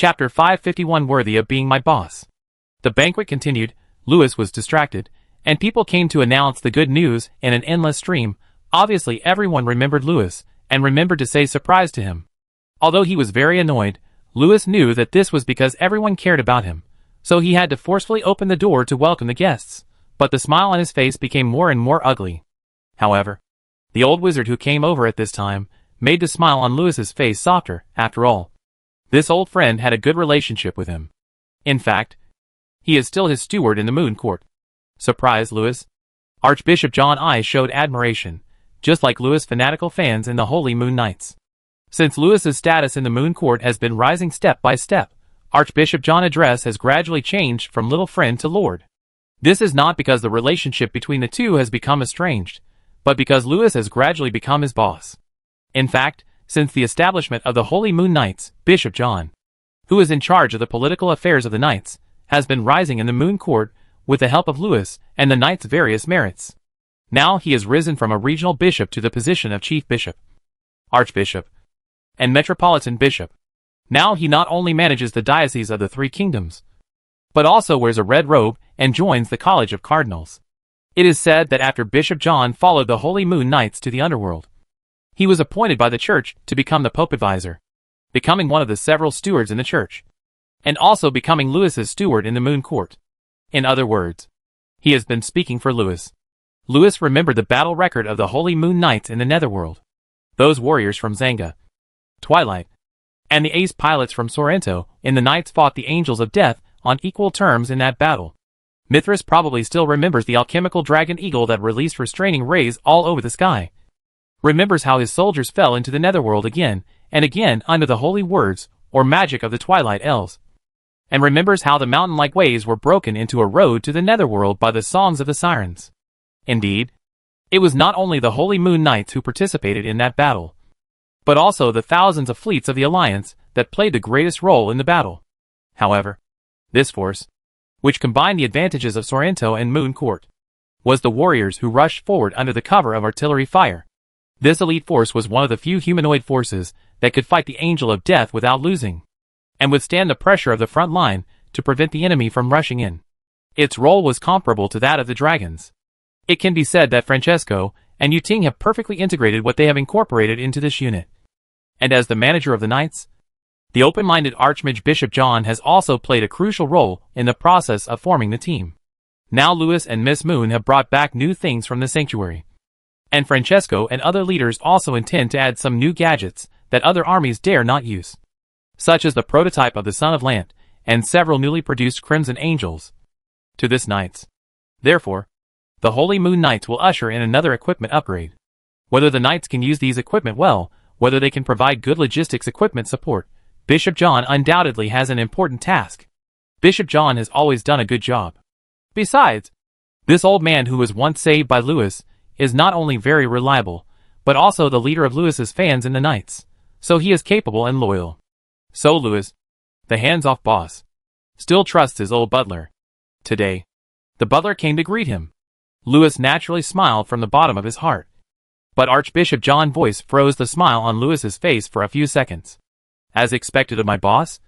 Chapter 551 Worthy of Being My Boss. The banquet continued, Lewis was distracted, and people came to announce the good news in an endless stream. Obviously everyone remembered Lewis, and remembered to say surprise to him. Although he was very annoyed, Lewis knew that this was because everyone cared about him, so he had to forcefully open the door to welcome the guests, but the smile on his face became more and more ugly. However, the old wizard who came over at this time made the smile on Lewis's face softer. After all, this old friend had a good relationship with him. In fact, he is still his steward in the Moon Court. Surprise, Lewis. Archbishop John's eyes showed admiration, just like Lewis' fanatical fans in the Holy Moon Knights. Since Lewis's status in the Moon Court has been rising step by step, Archbishop John's address has gradually changed from little friend to lord. This is not because the relationship between the two has become estranged, but because Lewis has gradually become his boss. In fact, since the establishment of the Holy Moon Knights, Bishop John, who is in charge of the political affairs of the Knights, has been rising in the Moon Court with the help of Lewis and the Knights' various merits. Now he has risen from a regional bishop to the position of chief bishop, archbishop, and metropolitan bishop. Now he not only manages the diocese of the Three Kingdoms, but also wears a red robe and joins the College of Cardinals. It is said that after Bishop John followed the Holy Moon Knights to the underworld, he was appointed by the church to become the Pope advisor, becoming one of the several stewards in the church, and also becoming Lewis's steward in the Moon Court. In other words, he has been speaking for Lewis. Lewis remembered the battle record of the Holy Moon Knights in the Netherworld. Those warriors from Zanga, Twilight, and the ace pilots from Sorrento in the Knights fought the Angels of Death on equal terms in that battle. Mithras probably still remembers the alchemical dragon eagle that released restraining rays all over the sky. Remembers how his soldiers fell into the Netherworld again and again under the holy words or magic of the Twilight Elves. And remembers how the mountain-like ways were broken into a road to the Netherworld by the songs of the sirens. Indeed, it was not only the Holy Moon Knights who participated in that battle, but also the thousands of fleets of the Alliance that played the greatest role in the battle. However, this force, which combined the advantages of Sorrento and Moon Court, was the warriors who rushed forward under the cover of artillery fire. This elite force was one of the few humanoid forces that could fight the Angel of Death without losing, and withstand the pressure of the front line to prevent the enemy from rushing in. Its role was comparable to that of the dragons. It can be said that Francesco and Yuting have perfectly integrated what they have incorporated into this unit. And as the manager of the Knights, the open-minded Archmage Bishop John has also played a crucial role in the process of forming the team. Now Lewis and Miss Moon have brought back new things from the sanctuary, and Francesco and other leaders also intend to add some new gadgets that other armies dare not use, such as the prototype of the Son of Lant and several newly produced Crimson Angels, to this Knights. Therefore, the Holy Moon Knights will usher in another equipment upgrade. Whether the Knights can use these equipment well, whether they can provide good logistics equipment support, Bishop John undoubtedly has an important task. Bishop John has always done a good job. Besides, this old man who was once saved by Lewis is not only very reliable, but also the leader of Lewis's fans in the Knights, so he is capable and loyal. So Lewis, the hands-off boss, still trusts his old butler. Today, the butler came to greet him. Lewis naturally smiled from the bottom of his heart, but Archbishop John's voice froze the smile on Lewis's face for a few seconds. As expected of my boss,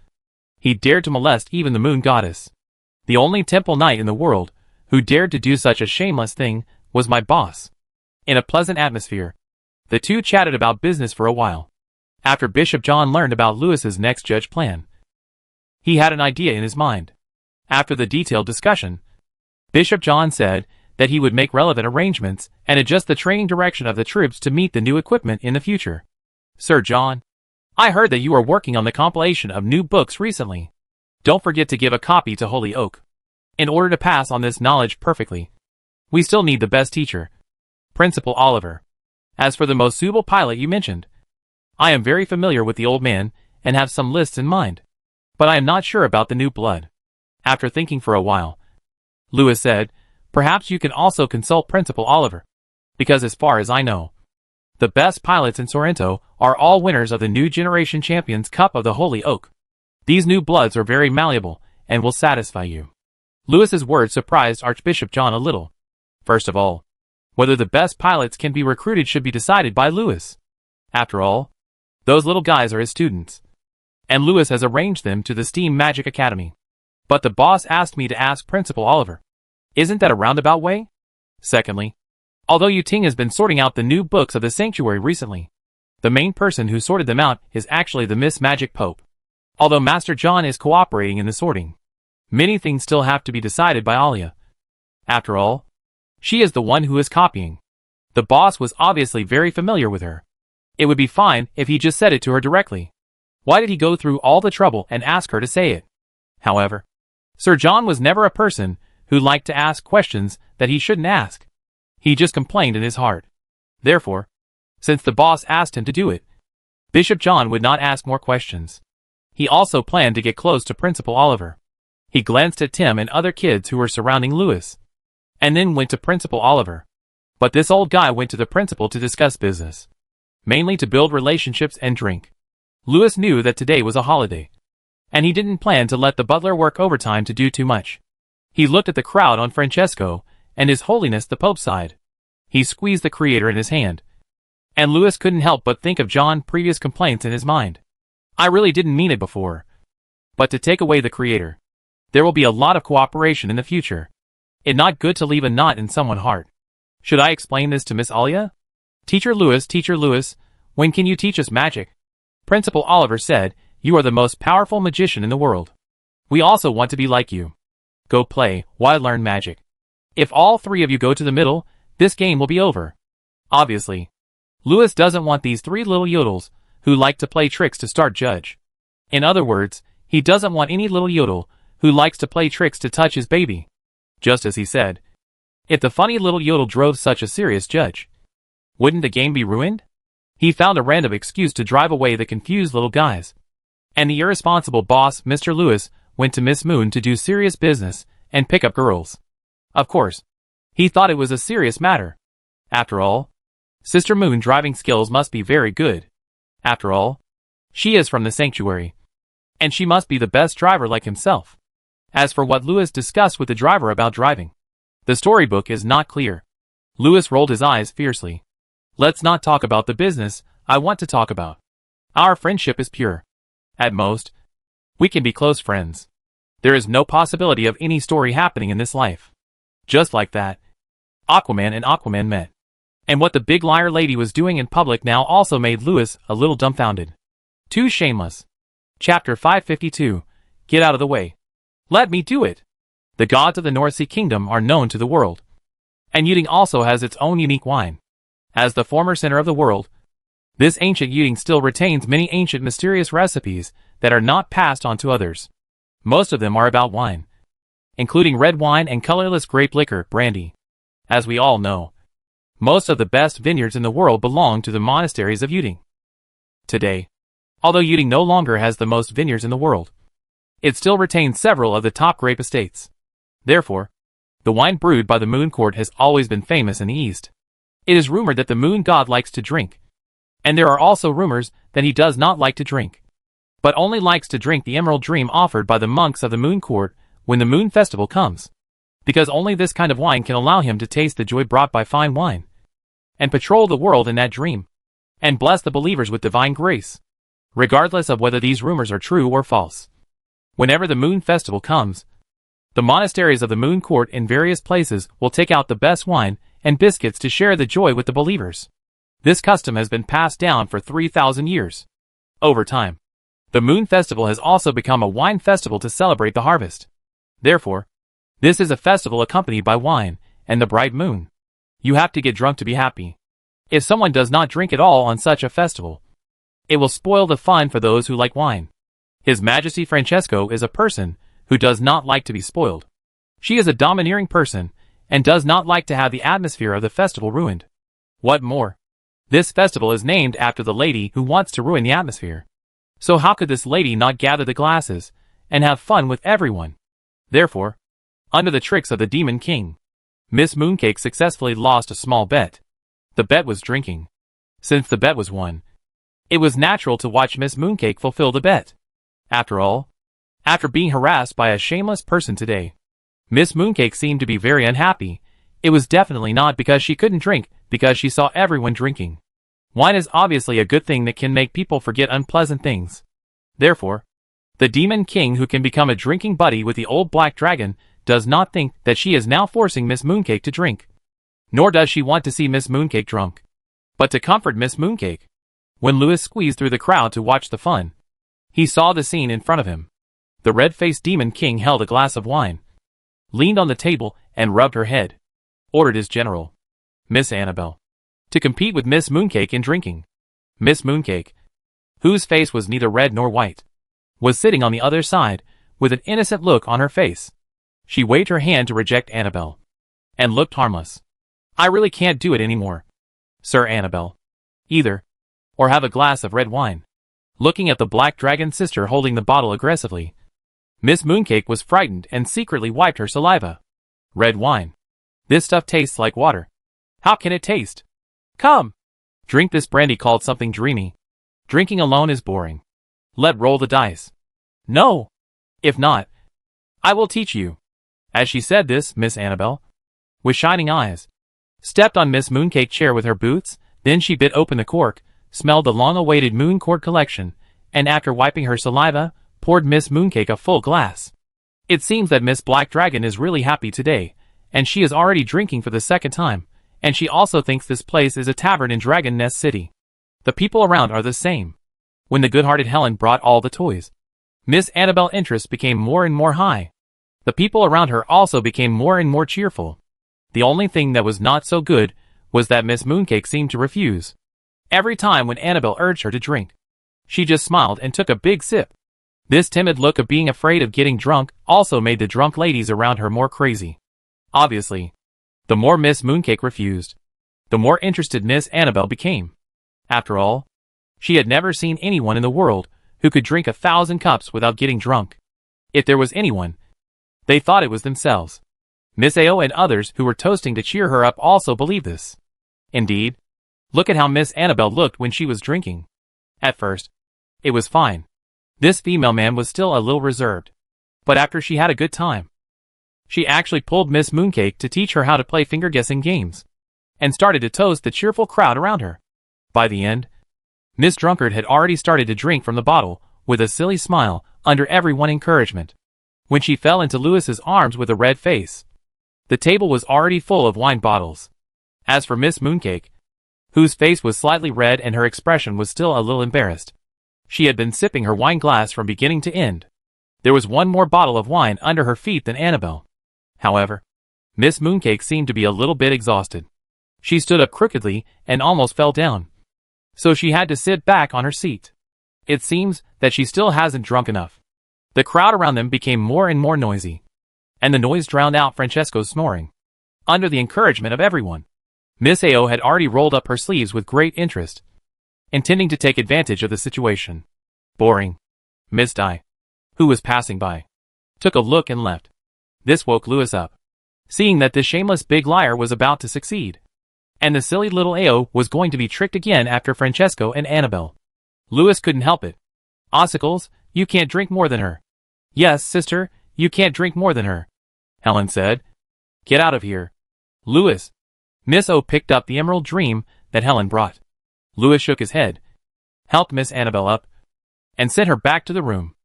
he dared to molest even the Moon Goddess. The only temple knight in the world who dared to do such a shameless thing was my boss. In a pleasant atmosphere, the two chatted about business for a while. After Bishop John learned about Lewis's next judge plan, he had an idea in his mind. After the detailed discussion, Bishop John said that he would make relevant arrangements and adjust the training direction of the troops to meet the new equipment in the future. Sir John, I heard that you are working on the compilation of new books recently. Don't forget to give a copy to Holy Oak. In order to pass on this knowledge perfectly, we still need the best teacher, Principal Oliver. As for the most suitable pilot you mentioned, I am very familiar with the old man and have some lists in mind, but I am not sure about the new blood. After thinking for a while, Lewis said, perhaps you can also consult Principal Oliver, because as far as I know, the best pilots in Sorrento are all winners of the New Generation Champions Cup of the Holy Oak. These new bloods are very malleable and will satisfy you. Lewis's words surprised Archbishop John a little. First of all, whether the best pilots can be recruited should be decided by Lewis. After all, those little guys are his students, and Lewis has arranged them to the Steam Magic Academy. But the boss asked me to ask Principal Oliver. Isn't that a roundabout way? Secondly, although Yuting has been sorting out the new books of the Sanctuary recently, the main person who sorted them out is actually the Miss Magic Pope. Although Master John is cooperating in the sorting, many things still have to be decided by Alia. After all, she is the one who is copying. The boss was obviously very familiar with her. It would be fine if he just said it to her directly. Why did he go through all the trouble and ask her to say it? However, Sir John was never a person who liked to ask questions that he shouldn't ask. He just complained in his heart. Therefore, since the boss asked him to do it, Bishop John would not ask more questions. He also planned to get close to Principal Oliver. He glanced at Tim and other kids who were surrounding Lewis, and then went to Principal Oliver. But this old guy went to the principal to discuss business, mainly to build relationships and drink. Lewis knew that today was a holiday, and he didn't plan to let the butler work overtime to do too much. He looked at the crowd on Francesco and His Holiness the Pope's side. He squeezed the Creator in his hand, and Lewis couldn't help but think of John's previous complaints in his mind. I really didn't mean it before, but to take away the Creator, there will be a lot of cooperation in the future. It's not good to leave a knot in someone's heart. Should I explain this to Miss Alia? Teacher Lewis, when can you teach us magic? Principal Oliver said, you are the most powerful magician in the world. We also want to be like you. Go play, while learn magic. If all three of you go to the middle, this game will be over. Obviously, Lewis doesn't want these three little yodels who like to play tricks to start judge. In other words, he doesn't want any little yodel who likes to play tricks to touch his baby. Just as he said, if the funny little yodel drove such a serious judge, wouldn't the game be ruined? He found a random excuse to drive away the confused little guys. And the irresponsible boss, Mr. Lewis, went to Miss Moon to do serious business and pick up girls. Of course, he thought it was a serious matter. After all, Sister Moon driving skills must be very good. After all, she is from the Sanctuary, and she must be the best driver like himself. As for what Lewis discussed with the driver about driving, the storybook is not clear. Lewis rolled his eyes fiercely. Let's not talk about the business I want to talk about. Our friendship is pure. At most, we can be close friends. There is no possibility of any story happening in this life. Just like that, Aquaman and Aquaman met. And what the big liar lady was doing in public now also made Lewis a little dumbfounded. Too shameless. Chapter 552. Get out of the way. Let me do it. The gods of the North Sea Kingdom are known to the world. And Yuting also has its own unique wine. As the former center of the world, this ancient Yuting still retains many ancient mysterious recipes that are not passed on to others. Most of them are about wine, including red wine and colorless grape liquor, brandy. As we all know, most of the best vineyards in the world belong to the monasteries of Yuting. Today, although Yuting no longer has the most vineyards in the world, it still retains several of the top grape estates. Therefore, the wine brewed by the Moon Court has always been famous in the East. It is rumored that the Moon God likes to drink, and there are also rumors that he does not like to drink, but only likes to drink the Emerald Dream offered by the monks of the Moon Court when the Moon Festival comes, because only this kind of wine can allow him to taste the joy brought by fine wine, and patrol the world in that dream, and bless the believers with divine grace, regardless of whether these rumors are true or false. Whenever the Moon Festival comes, the monasteries of the Moon Court in various places will take out the best wine and biscuits to share the joy with the believers. This custom has been passed down for 3,000 years. Over time, the Moon Festival has also become a wine festival to celebrate the harvest. Therefore, this is a festival accompanied by wine and the bright moon. You have to get drunk to be happy. If someone does not drink at all on such a festival, it will spoil the fun for those who like wine. His Majesty Francesco is a person who does not like to be spoiled. She is a domineering person and does not like to have the atmosphere of the festival ruined. What more? This festival is named after the lady who wants to ruin the atmosphere. So how could this lady not gather the glasses and have fun with everyone? Therefore, under the tricks of the Demon King, Miss Mooncake successfully lost a small bet. The bet was drinking. Since the bet was won, it was natural to watch Miss Mooncake fulfill the bet. After all, after being harassed by a shameless person today, Miss Mooncake seemed to be very unhappy. It was definitely not because she couldn't drink, because she saw everyone drinking. Wine is obviously a good thing that can make people forget unpleasant things. Therefore, The Demon King, who can become a drinking buddy with the old black dragon, does not think that she is now forcing Miss Mooncake to drink. Nor does she want to see Miss Mooncake drunk. But to comfort Miss Mooncake, when Louis squeezed through the crowd to watch the fun, he saw the scene in front of him. The red-faced Demon King held a glass of wine, leaned on the table, and rubbed her head. Ordered his general, Miss Annabelle, to compete with Miss Mooncake in drinking. Miss Mooncake, whose face was neither red nor white, was sitting on the other side, with an innocent look on her face. She waved her hand to reject Annabelle, and looked harmless. I really can't do it anymore, Sir Annabelle. Either. Or have a glass of red wine. Looking at the black dragon's sister holding the bottle aggressively, Miss Mooncake was frightened and secretly wiped her saliva. Red wine. This stuff tastes like water. How can it taste? Come! Drink this brandy called something dreamy. Drinking alone is boring. Let roll the dice. No! If not, I will teach you. As she said this, Miss Annabelle, with shining eyes, stepped on Miss Mooncake's chair with her boots, then she bit open the cork, smelled the long-awaited Moon Court collection, and after wiping her saliva, poured Miss Mooncake a full glass. It seems that Miss Black Dragon is really happy today, and she is already drinking for the second time, and she also thinks this place is a tavern in Dragon Nest City. The people around are the same. When the good-hearted Helen brought all the toys, Miss Annabelle's interest became more and more high. The people around her also became more and more cheerful. The only thing that was not so good was that Miss Mooncake seemed to refuse. Every time when Annabelle urged her to drink, she just smiled and took a big sip. This timid look of being afraid of getting drunk also made the drunk ladies around her more crazy. Obviously, the more Miss Mooncake refused, the more interested Miss Annabelle became. After all, she had never seen anyone in the world who could drink 1,000 cups without getting drunk. If there was anyone, they thought it was themselves. Miss A.O. and others who were toasting to cheer her up also believed this. Indeed, look at how Miss Annabelle looked when she was drinking. At first, it was fine. This female man was still a little reserved. But after she had a good time, she actually pulled Miss Mooncake to teach her how to play finger-guessing games, and started to toast the cheerful crowd around her. By the end, Miss Drunkard had already started to drink from the bottle, with a silly smile, under everyone's encouragement. When she fell into Louis's arms with a red face, the table was already full of wine bottles. As for Miss Mooncake, whose face was slightly red and her expression was still a little embarrassed, she had been sipping her wine glass from beginning to end. There was one more bottle of wine under her feet than Annabelle. However, Miss Mooncake seemed to be a little bit exhausted. She stood up crookedly and almost fell down, so she had to sit back on her seat. It seems that she still hasn't drunk enough. The crowd around them became more and more noisy, and the noise drowned out Francesco's snoring. Under the encouragement of everyone, Miss A.O. had already rolled up her sleeves with great interest, intending to take advantage of the situation. Boring. Miss Di, who was passing by, took a look and left. This woke Louis up, seeing that this shameless big liar was about to succeed, and the silly little A.O. was going to be tricked again after Francesco and Annabelle. Louis couldn't help it. Ossicles, you can't drink more than her. Yes, sister, you can't drink more than her, Helen said. Get out of here. Louis. Miss O picked up the emerald dream that Helen brought. Louis shook his head, helped Miss Annabelle up, and sent her back to the room.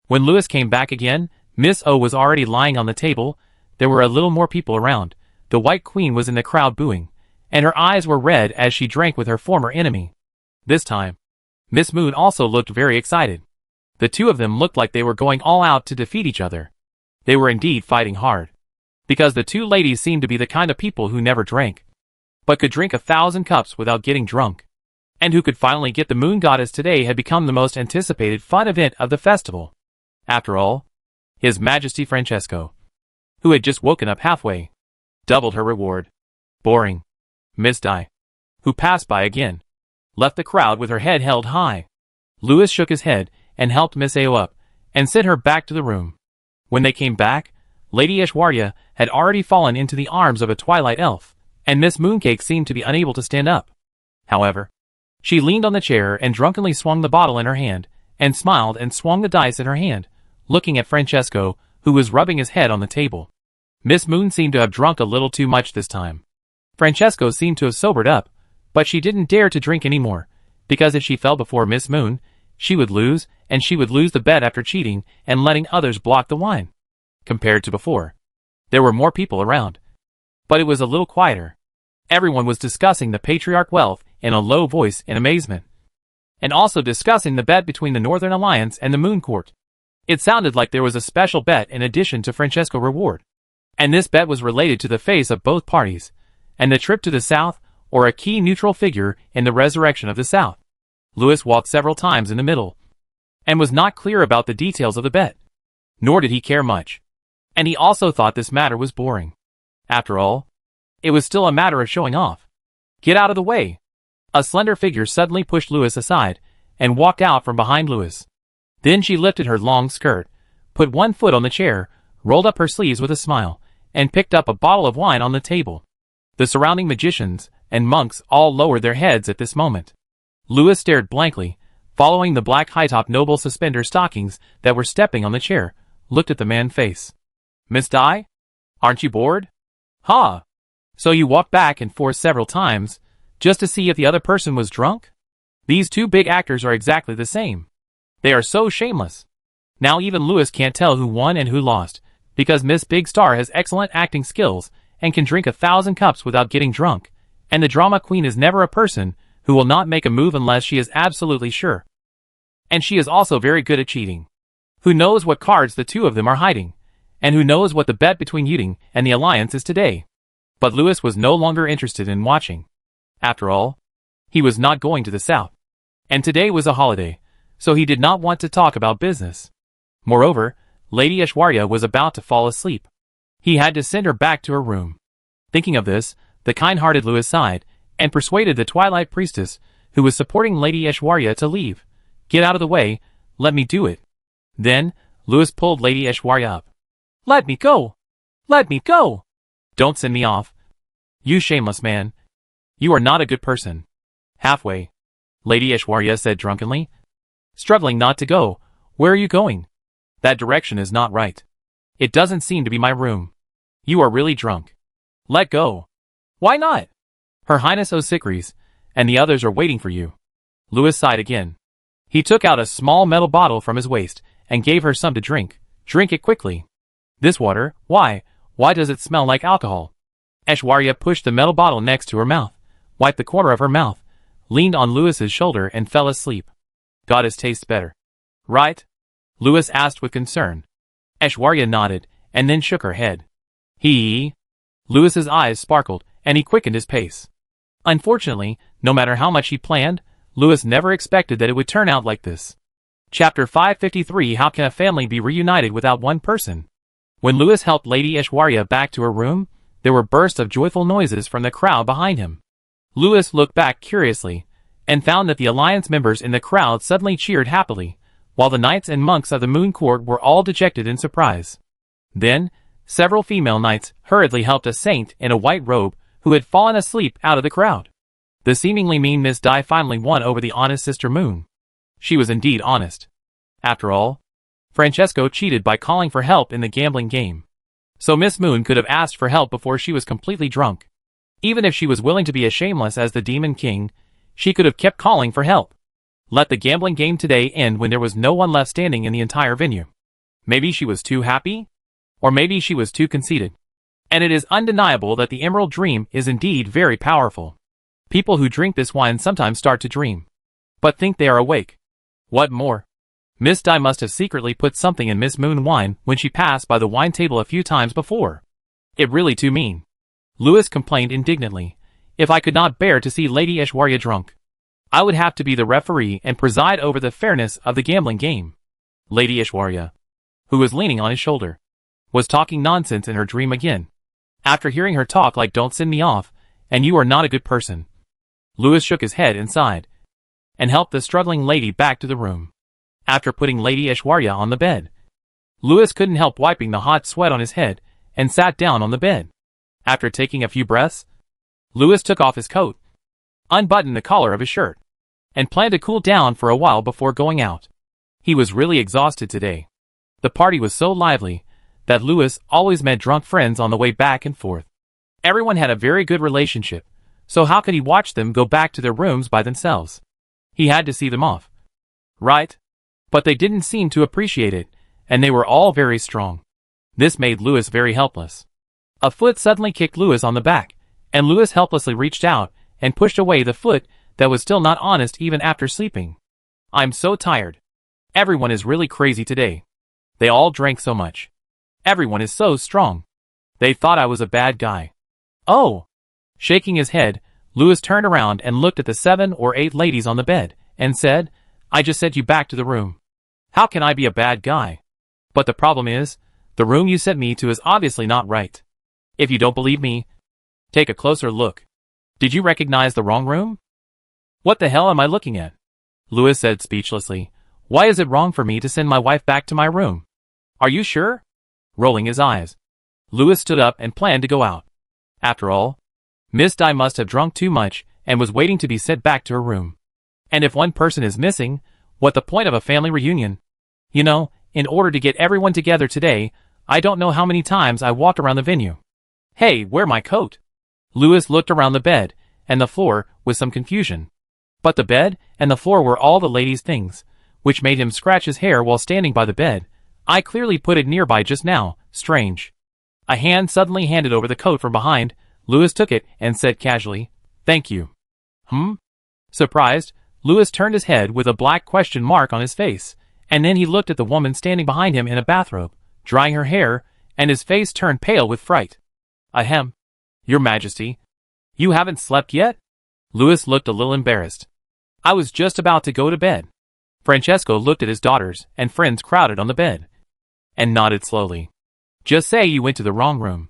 When Louis came back again, Miss O was already lying on the table. There were a little more people around. The White Queen was in the crowd booing, and her eyes were red as she drank with her former enemy. This time, Miss Moon also looked very excited. The two of them looked like they were going all out to defeat each other. They were indeed fighting hard, because the two ladies seemed to be the kind of people who never drank, but could drink 1,000 cups without getting drunk, and who could finally get the Moon Goddess. Today had become the most anticipated fun event of the festival. After all, His Majesty Francesco, who had just woken up halfway, doubled her reward. Boring. Miss Di, who passed by again, left the crowd with her head held high. Louis shook his head and helped Miss A.O. up, and sent her back to the room. When they came back, Lady Aishwarya had already fallen into the arms of a twilight elf, and Miss Mooncake seemed to be unable to stand up. However, she leaned on the chair and drunkenly swung the bottle in her hand, and smiled and swung the dice in her hand, looking at Francesco, who was rubbing his head on the table. Miss Moon seemed to have drunk a little too much this time. Francesco seemed to have sobered up, but she didn't dare to drink any more, because if she fell before Miss Moon, she would lose, and she would lose the bet after cheating and letting others block the wine. Compared to before, there were more people around, but it was a little quieter. Everyone was discussing the patriarch wealth in a low voice in amazement, and also discussing the bet between the Northern Alliance and the Moon Court. It sounded like there was a special bet in addition to Francesco reward, and this bet was related to the face of both parties, and the trip to the South, or a key neutral figure in the resurrection of the South. Louis walked several times in the middle, and was not clear about the details of the bet, nor did he care much, and he also thought this matter was boring. After all, it was still a matter of showing off. Get out of the way! A slender figure suddenly pushed Louis aside, and walked out from behind Louis. Then she lifted her long skirt, put one foot on the chair, rolled up her sleeves with a smile, and picked up a bottle of wine on the table. The surrounding magicians and monks all lowered their heads at this moment. Louis stared blankly, following the black high-top noble suspender stockings that were stepping on the chair, looked at the man's face. Miss Di? Aren't you bored? Ha! So you walked back and forth several times, just to see if the other person was drunk? These two big actors are exactly the same. They are so shameless. Now even Louis can't tell who won and who lost, because Miss Big Star has excellent acting skills and can drink 1,000 cups without getting drunk, and the drama queen is never a person who will not make a move unless she is absolutely sure. And she is also very good at cheating. Who knows what cards the two of them are hiding, and who knows what the bet between Uding and the Alliance is today. But Louis was no longer interested in watching. After all, he was not going to the South, and today was a holiday, so he did not want to talk about business. Moreover, Lady Aishwarya was about to fall asleep. He had to send her back to her room. Thinking of this, the kind-hearted Louis sighed, and persuaded the Twilight Priestess, who was supporting Lady Aishwarya, to leave. Get out of the way, let me do it. Then, Louis pulled Lady Aishwarya up. Let me go! Let me go! Don't send me off. You shameless man. You are not a good person. Halfway, Lady Aishwarya said drunkenly, struggling not to go. Where are you going? That direction is not right. It doesn't seem to be my room. You are really drunk. Let go. Why not? Her Highness Osikris, and the others are waiting for you. Louis sighed again. He took out a small metal bottle from his waist, and gave her some to drink. Drink it quickly. This water, why does it smell like alcohol? Aishwarya pushed the metal bottle next to her mouth, wiped the corner of her mouth, leaned on Louis's shoulder and fell asleep. Goddess tastes better. Right? Louis asked with concern. Aishwarya nodded, and then shook her head. Louis's eyes sparkled, and he quickened his pace. Unfortunately, no matter how much he planned, Louis never expected that it would turn out like this. Chapter 553. How can a family be reunited without one person? When Louis helped Lady Aishwarya back to her room, there were bursts of joyful noises from the crowd behind him. Louis looked back curiously, and found that the Alliance members in the crowd suddenly cheered happily, while the knights and monks of the Moon Court were all dejected in surprise. Then, several female knights hurriedly helped a saint in a white robe who had fallen asleep out of the crowd. The seemingly mean Miss Di finally won over the honest Sister Moon. She was indeed honest. After all, Francesco cheated by calling for help in the gambling game. So Miss Moon could have asked for help before she was completely drunk. Even if she was willing to be as shameless as the Demon King, she could have kept calling for help. Let the gambling game today end when there was no one left standing in the entire venue. Maybe she was too happy? Or maybe she was too conceited. And it is undeniable that the Emerald Dream is indeed very powerful. People who drink this wine sometimes start to dream, but think they are awake. What more? Miss Di must have secretly put something in Miss Moon wine when she passed by the wine table a few times before. It really too mean. Louis complained indignantly. If I could not bear to see Lady Aishwarya drunk, I would have to be the referee and preside over the fairness of the gambling game. Lady Aishwarya, who was leaning on his shoulder, was talking nonsense in her dream again. After hearing her talk like "don't send me off," and "you are not a good person," Louis shook his head and sighed, and helped the struggling lady back to the room. After putting Lady Aishwarya on the bed, Louis couldn't help wiping the hot sweat on his head, and sat down on the bed. After taking a few breaths, Louis took off his coat, unbuttoned the collar of his shirt, and planned to cool down for a while before going out. He was really exhausted today. The party was so lively that Louis always met drunk friends on the way back and forth. Everyone had a very good relationship, so how could he watch them go back to their rooms by themselves? He had to see them off. right? But they didn't seem to appreciate it, and they were all very strong. This made Louis very helpless. A foot suddenly kicked Louis on the back, and Louis helplessly reached out and pushed away the foot that was still not honest even after sleeping. I'm so tired. Everyone is really crazy today. They all drank so much. Everyone is so strong. They thought I was a bad guy. Oh! Shaking his head, Louis turned around and looked at the 7 or 8 ladies on the bed, and said, I just sent you back to the room. How can I be a bad guy? But the problem is, the room you sent me to is obviously not right. If you don't believe me, take a closer look. Did you recognize the wrong room? What the hell am I looking at? Louis said speechlessly. Why is it wrong for me to send my wife back to my room? Are you sure? Rolling his eyes, Louis stood up and planned to go out. After all, Miss Di must have drunk too much and was waiting to be sent back to her room. And if one person is missing, what the point of a family reunion? You know, in order to get everyone together today, I don't know how many times I walked around the venue. Hey, where's my coat? Louis looked around the bed and the floor with some confusion. But the bed and the floor were all the ladies' things, which made him scratch his hair while standing by the bed. I clearly put it nearby just now. Strange. A hand suddenly handed over the coat from behind. Louis took it and said casually, Thank you. Surprised, Louis turned his head with a black question mark on his face, and then he looked at the woman standing behind him in a bathrobe, drying her hair, and his face turned pale with fright. Ahem. Your Majesty. You haven't slept yet? Louis looked a little embarrassed. I was just about to go to bed. Francesco looked at his daughters and friends crowded on the bed, and nodded slowly. Just say you went to the wrong room.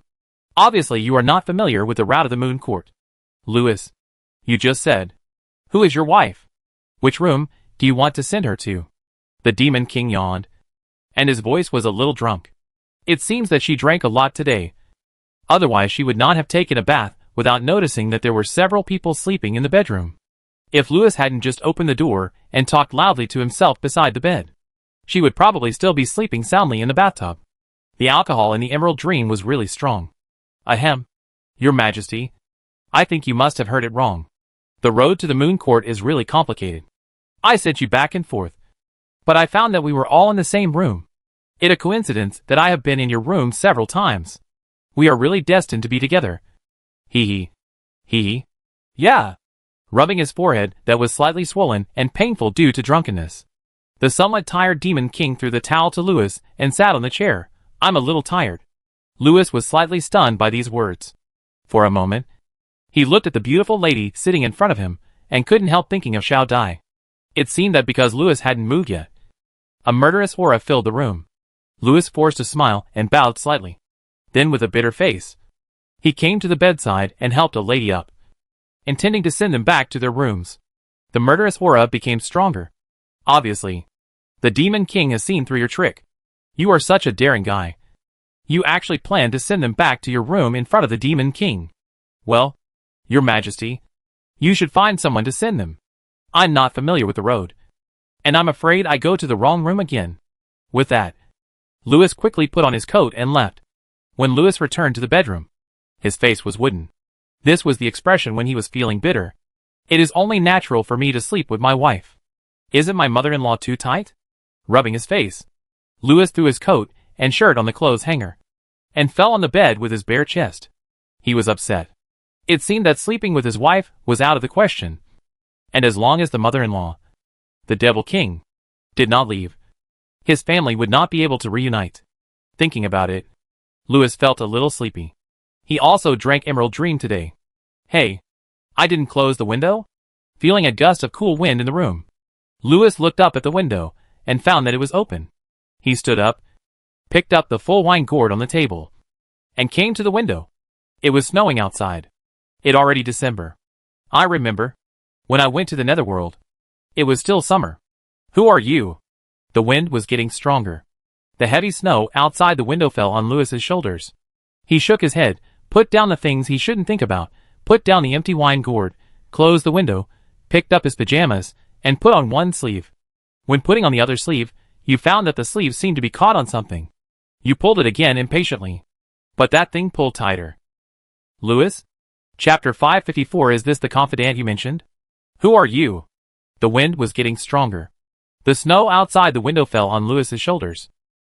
Obviously you are not familiar with the route of the moon court. Louis. You just said. Who is your wife? Which room do you want to send her to? The Demon King yawned, and his voice was a little drunk. It seems that she drank a lot today. Otherwise she would not have taken a bath without noticing that there were several people sleeping in the bedroom. If Louis hadn't just opened the door and talked loudly to himself beside the bed, she would probably still be sleeping soundly in the bathtub. The alcohol in the Emerald Dream was really strong. Ahem. Your Majesty. I think you must have heard it wrong. The road to the moon court is really complicated. I sent you back and forth, but I found that we were all in the same room. It's a coincidence that I have been in your room several times. We are really destined to be together. Hee hee. Yeah. Rubbing his forehead that was slightly swollen and painful due to drunkenness. The somewhat tired Demon King threw the towel to Louis and sat on the chair. I'm a little tired. Louis was slightly stunned by these words. For a moment, he looked at the beautiful lady sitting in front of him and couldn't help thinking of Xiao Dai. It seemed that because Louis hadn't moved yet, a murderous aura filled the room. Louis forced a smile and bowed slightly. Then with a bitter face, he came to the bedside and helped a lady up, intending to send them back to their rooms. The murderous aura became stronger. Obviously, the Demon King has seen through your trick. You are such a daring guy. You actually planned to send them back to your room in front of the Demon King. Well, Your Majesty, you should find someone to send them. I'm not familiar with the road, and I'm afraid I go to the wrong room again. With that, Louis quickly put on his coat and left. When Louis returned to the bedroom, his face was wooden. This was the expression when he was feeling bitter. It is only natural for me to sleep with my wife. Isn't my mother-in-law too tight? Rubbing his face, Louis threw his coat and shirt on the clothes hanger, and fell on the bed with his bare chest. He was upset. It seemed that sleeping with his wife was out of the question, and as long as the mother-in-law, the Devil King, did not leave, his family would not be able to reunite. Thinking about it, Louis felt a little sleepy. He also drank Emerald Dream today. Hey, I didn't close the window? Feeling a gust of cool wind in the room, Louis looked up at the window and found that it was open. He stood up, picked up the full wine gourd on the table, and came to the window. It was snowing outside. It already December. I remember. When I went to the netherworld, it was still summer. Who are you? The wind was getting stronger. The heavy snow outside the window fell on Louis's shoulders. He shook his head, put down the things he shouldn't think about, put down the empty wine gourd, closed the window, picked up his pajamas, and put on one sleeve. When putting on the other sleeve, you found that the sleeve seemed to be caught on something. You pulled it again impatiently. But that thing pulled tighter. Louis? Chapter 554. Is this the confidant you mentioned? Who are you? The wind was getting stronger. The snow outside the window fell on Louis's shoulders.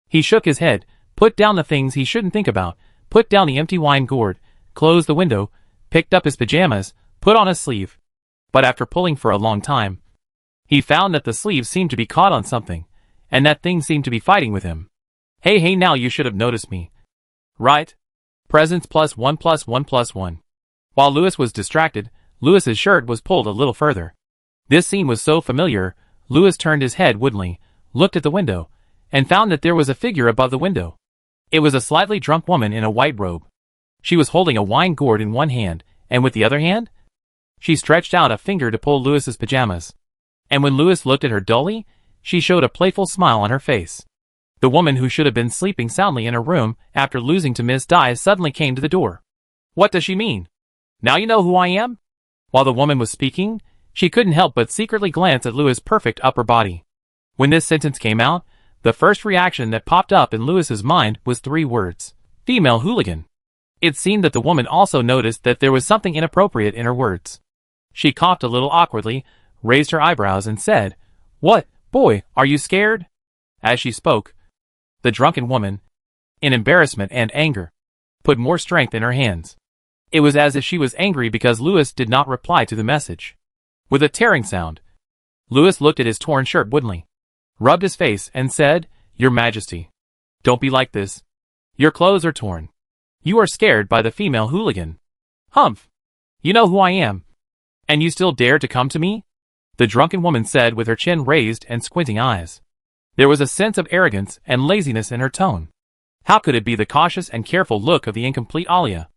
He shook his head, put down the things he shouldn't think about, put down the empty wine gourd, closed the window, picked up his pajamas, put on a sleeve. But after pulling for a long time, he found that the sleeve seemed to be caught on something, and that thing seemed to be fighting with him. Hey now you should have noticed me. Right? Presents +1+1+1. While Louis was distracted, Louis's shirt was pulled a little further. This scene was so familiar, Louis turned his head woodenly, looked at the window, and found that there was a figure above the window. It was a slightly drunk woman in a white robe. She was holding a wine gourd in one hand, and with the other hand, she stretched out a finger to pull Louis's pajamas. And when Louis looked at her dully, she showed a playful smile on her face. The woman who should have been sleeping soundly in her room after losing to Miss Di suddenly came to the door. What does she mean? Now you know who I am? While the woman was speaking, she couldn't help but secretly glance at Louis's perfect upper body. When this sentence came out, the first reaction that popped up in Louis's mind was 3 words. Female hooligan. It seemed that the woman also noticed that there was something inappropriate in her words. She coughed a little awkwardly, raised her eyebrows and said, "What, boy, are you scared?" As she spoke, the drunken woman, in embarrassment and anger, put more strength in her hands. It was as if she was angry because Louis did not reply to the message. With a tearing sound, Louis looked at his torn shirt woodenly, rubbed his face and said, "Your Majesty, don't be like this. Your clothes are torn. You are scared by the female hooligan. Humph! You know who I am. And you still dare to come to me?" The drunken woman said with her chin raised and squinting eyes. There was a sense of arrogance and laziness in her tone. How could it be the cautious and careful look of the incomplete Alia?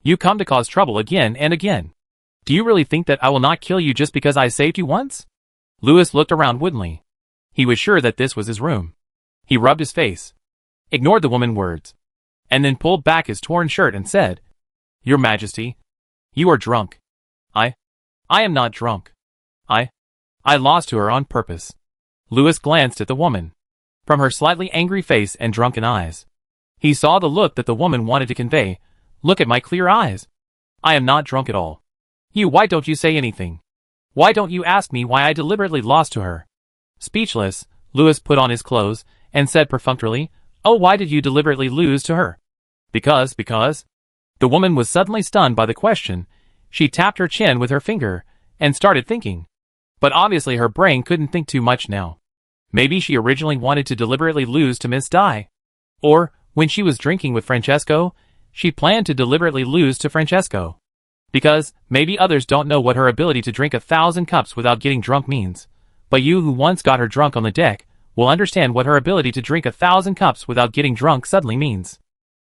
You come to cause trouble again and again. Do you really think that I will not kill you just because I saved you once? Louis looked around woodenly. He was sure that this was his room. He rubbed his face, ignored the woman's words, and then pulled back his torn shirt and said, "Your Majesty, you are drunk." I am not drunk. I lost to her on purpose." Louis glanced at the woman. From her slightly angry face and drunken eyes, he saw the look that the woman wanted to convey. "Look at my clear eyes. I am not drunk at all. Why don't you say anything? Why don't you ask me why I deliberately lost to her?" Speechless, Louis put on his clothes and said perfunctorily, "Oh, why did you deliberately lose to her?" Because. The woman was suddenly stunned by the question. She tapped her chin with her finger and started thinking. But obviously her brain couldn't think too much now. Maybe she originally wanted to deliberately lose to Miss Di. Or, when she was drinking with Francesco, she planned to deliberately lose to Francesco. Because, maybe others don't know what her ability to drink 1,000 cups without getting drunk means. But you who once got her drunk on the deck, will understand what her ability to drink 1,000 cups without getting drunk suddenly means.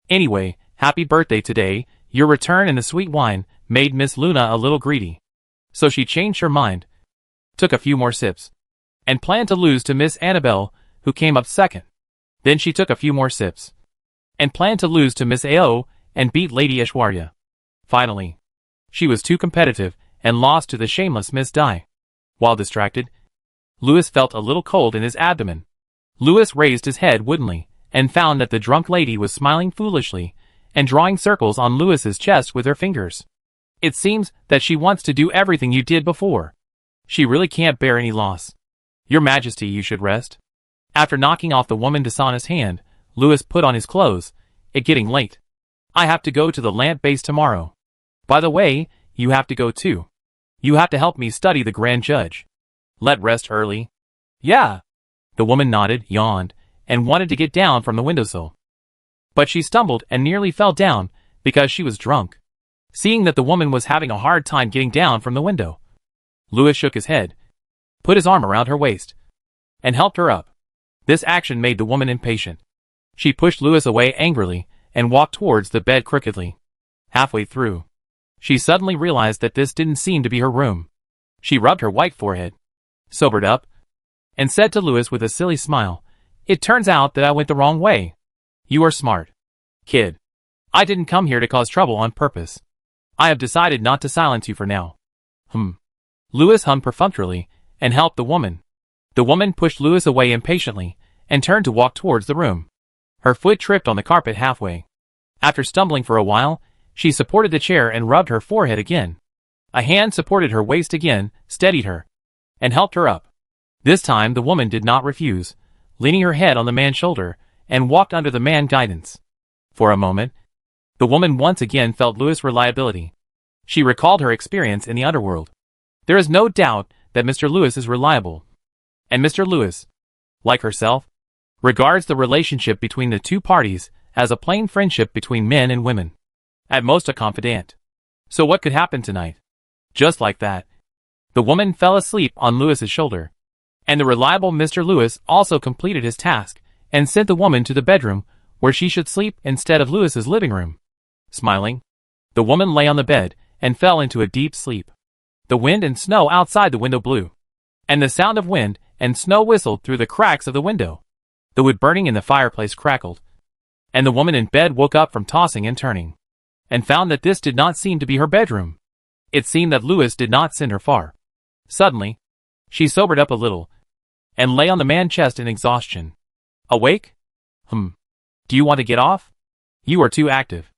Anyway, happy birthday today. Your return and the sweet wine made Miss Luna a little greedy. So she changed her mind, took a few more sips, and planned to lose to Miss Annabelle, who came up second. Then she took a few more sips, and planned to lose to Miss Ao, and beat Lady Aishwarya. Finally, she was too competitive, and lost to the shameless Miss Di. While distracted, Louis felt a little cold in his abdomen. Louis raised his head woodenly, and found that the drunk lady was smiling foolishly, and drawing circles on Louis's chest with her fingers. "It seems that she wants to do everything you did before. She really can't bear any loss. Your Majesty, you should rest." After knocking off the woman dishonest hand, Louis put on his clothes. "It's getting late. I have to go to the land base tomorrow. By the way, you have to go too. You have to help me study the Grand Judge. Let rest early." "Yeah." The woman nodded, yawned, and wanted to get down from the windowsill. But she stumbled and nearly fell down because she was drunk. Seeing that the woman was having a hard time getting down from the window, Louis shook his head, put his arm around her waist, and helped her up. This action made the woman impatient. She pushed Louis away angrily and walked towards the bed crookedly. Halfway through, she suddenly realized that this didn't seem to be her room. She rubbed her white forehead, sobered up, and said to Louis with a silly smile, "It turns out that I went the wrong way. You are smart, kid. I didn't come here to cause trouble on purpose. I have decided not to silence you for now." Louis hummed perfunctorily and helped the woman. The woman pushed Louis away impatiently and turned to walk towards the room. Her foot tripped on the carpet halfway. After stumbling for a while, she supported the chair and rubbed her forehead again. A hand supported her waist again, steadied her, and helped her up. This time the woman did not refuse, leaning her head on the man's shoulder, and walked under the man's guidance. For a moment, the woman once again felt Louis' reliability. She recalled her experience in the underworld. There is no doubt that Mr. Louis is reliable. And Mr. Louis, like herself, regards the relationship between the two parties as a plain friendship between men and women. At most a confidant. So what could happen tonight? Just like that, the woman fell asleep on Louis's shoulder. And the reliable Mr. Louis also completed his task and sent the woman to the bedroom where she should sleep instead of Louis's living room. Smiling, the woman lay on the bed and fell into a deep sleep. The wind and snow outside the window blew, and the sound of wind and snow whistled through the cracks of the window. The wood burning in the fireplace crackled, and the woman in bed woke up from tossing and turning, and found that this did not seem to be her bedroom. It seemed that Louis did not send her far. Suddenly, she sobered up a little, and lay on the man's chest in exhaustion. Awake? Do you want to get off? You are too active.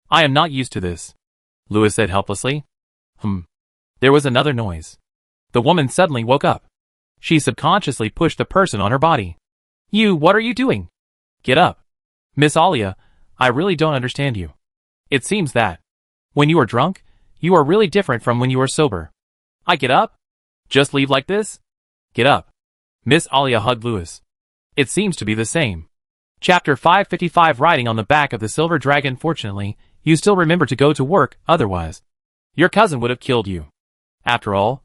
I am not used to this, Louis said helplessly. There was another noise. The woman suddenly woke up. She subconsciously pushed the person on her body. What are you doing? Get up. Miss Alia, I really don't understand you. It seems that, when you are drunk, you are really different from when you are sober. I get up? Just leave like this? Get up. Miss Alia hugged Louis. It seems to be the same. Chapter 555. Riding on the back of the silver dragon. Fortunately, you still remember to go to work, otherwise your cousin would have killed you. After all,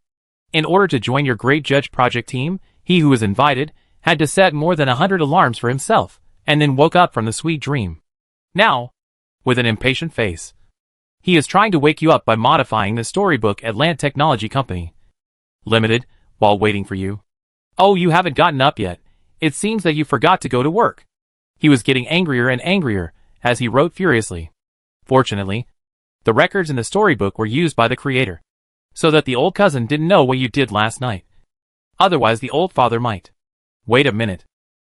in order to join your great judge project team, he who was invited had to set more than 100 alarms for himself, and then woke up from the sweet dream. Now, with an impatient face, he is trying to wake you up by modifying the storybook at Lant Technology Company Limited, while waiting for you. Oh, you haven't gotten up yet. It seems that you forgot to go to work. He was getting angrier and angrier as he wrote furiously. Fortunately, the records in the storybook were used by the creator, so that the old cousin didn't know what you did last night. Otherwise the old father might. Wait a minute.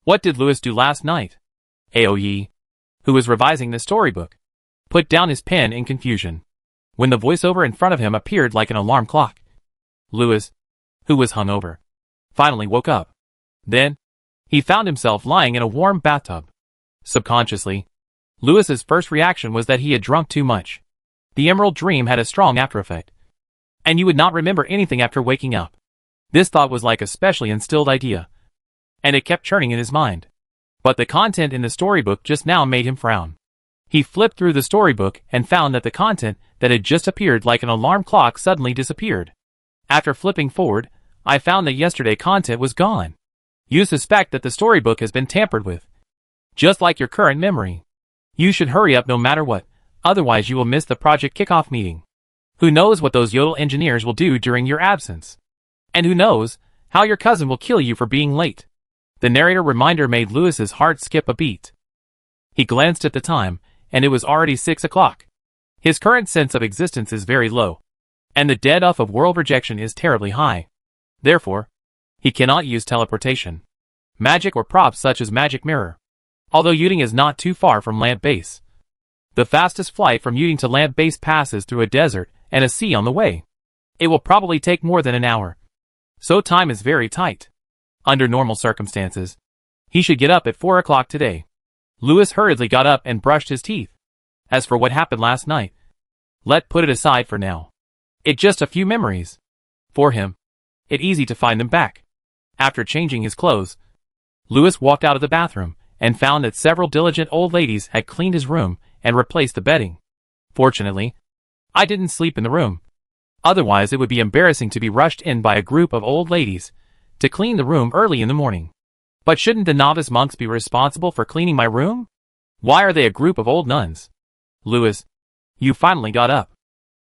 What did Louis do last night? Aoye, who was revising the storybook, put down his pen in confusion, when the voiceover in front of him appeared like an alarm clock. Louis, who was hungover, finally woke up. Then, he found himself lying in a warm bathtub. Subconsciously, Louis's first reaction was that he had drunk too much. The emerald dream had a strong aftereffect, and you would not remember anything after waking up. This thought was like a specially instilled idea, and it kept churning in his mind. But the content in the storybook just now made him frown. He flipped through the storybook and found that the content that had just appeared like an alarm clock suddenly disappeared. After flipping forward, I found that yesterday content was gone. You suspect that the storybook has been tampered with, just like your current memory. You should hurry up no matter what, otherwise you will miss the project kickoff meeting. Who knows what those Yodel engineers will do during your absence? And who knows how your cousin will kill you for being late? The narrator reminder made Louis's heart skip a beat. He glanced at the time, and it was already 6 o'clock. His current sense of existence is very low, and the dead-off of world rejection is terribly high. Therefore, he cannot use teleportation, magic or props such as magic mirror. Although Yuding is not too far from land base. The fastest flight from Yuding to land base passes through a desert and a sea on the way. It will probably take more than an hour. So time is very tight. Under normal circumstances, he should get up at 4 o'clock today. Louis hurriedly got up and brushed his teeth. As for what happened last night, let's put it aside for now. It's just a few memories. For him, it's easy to find them back. After changing his clothes, Louis walked out of the bathroom and found that several diligent old ladies had cleaned his room and replaced the bedding. Fortunately, I didn't sleep in the room. Otherwise it would be embarrassing to be rushed in by a group of old ladies to clean the room early in the morning. But shouldn't the novice monks be responsible for cleaning my room? Why are they a group of old nuns? Louis, you finally got up.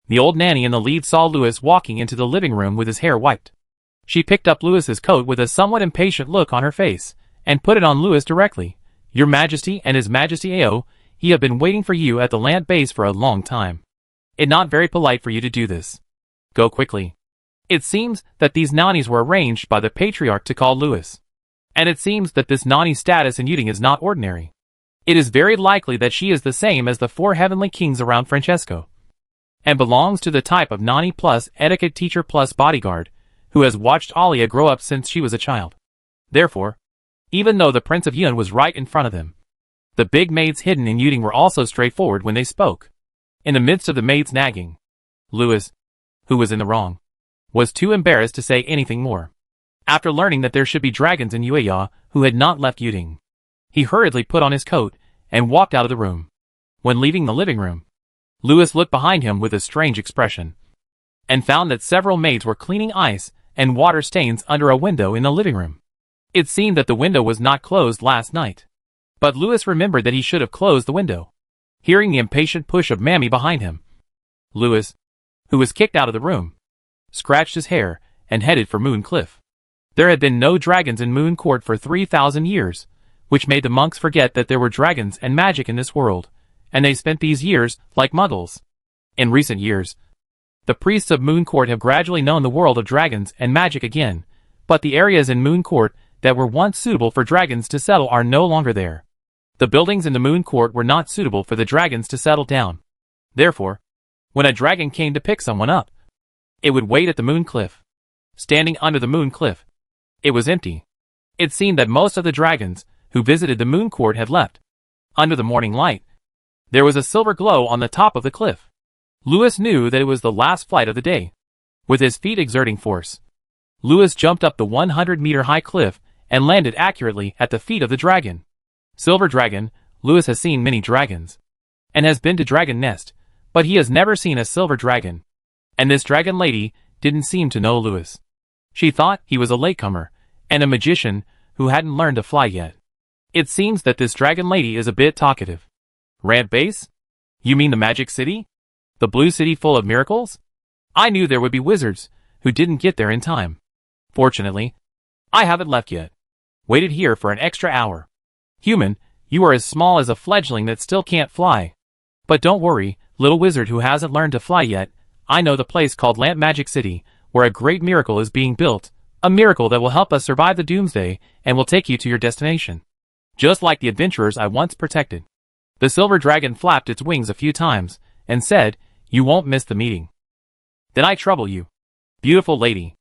The old nanny in the lead saw Louis walking into the living room with his hair wiped. She picked up Louis's coat with a somewhat impatient look on her face, and put it on Louis directly. Your Majesty and His Majesty Ao, he have been waiting for you at the land base for a long time. It's not very polite for you to do this. Go quickly. It seems that these nannies were arranged by the patriarch to call Louis. And it seems that this nanny's status in Yuding is not ordinary. It is very likely that she is the same as the 4 heavenly kings around Francesco, and belongs to the type of nanny plus etiquette teacher plus bodyguard, who has watched Alia grow up since she was a child. Therefore, even though the Prince of Yun was right in front of them, the big maids hidden in Yuding were also straightforward when they spoke. In the midst of the maids nagging, Louis, who was in the wrong, was too embarrassed to say anything more. After learning that there should be dragons in Yueya who had not left Yuding, he hurriedly put on his coat and walked out of the room. When leaving the living room, Louis looked behind him with a strange expression, and found that several maids were cleaning ice and water stains under a window in the living room. It seemed that the window was not closed last night, but Louis remembered that he should have closed the window. Hearing the impatient push of Mammy behind him, Louis, who was kicked out of the room, scratched his hair and headed for Moon Cliff. There had been no dragons in Moon Court for 3,000 years, which made the monks forget that there were dragons and magic in this world, and they spent these years like muggles. In recent years, the priests of Moon Court have gradually known the world of dragons and magic again, but the areas in Moon Court that were once suitable for dragons to settle are no longer there. The buildings in the Moon Court were not suitable for the dragons to settle down. Therefore, when a dragon came to pick someone up, it would wait at the Moon Cliff. Standing under the Moon Cliff, it was empty. It seemed that most of the dragons who visited the Moon Court had left. Under the morning light, there was a silver glow on the top of the cliff. Louis knew that it was the last flight of the day. With his feet exerting force, Louis jumped up the 100-meter-high cliff and landed accurately at the feet of the dragon. Silver Dragon. Louis has seen many dragons, and has been to Dragon Nest, but he has never seen a silver dragon. And this dragon lady didn't seem to know Louis. She thought he was a latecomer, and a magician who hadn't learned to fly yet. It seems that this dragon lady is a bit talkative. Rant Base? You mean the Magic City? The Blue City full of miracles? I knew there would be wizards who didn't get there in time. Fortunately, I haven't left yet. Waited here for an extra hour. Human, you are as small as a fledgling that still can't fly. But don't worry, little wizard who hasn't learned to fly yet. I know the place called Lamp Magic City, where a great miracle is being built. A miracle that will help us survive the doomsday and will take you to your destination. Just like the adventurers I once protected. The silver dragon flapped its wings a few times and said, "You won't miss the meeting. Then I trouble you, beautiful lady."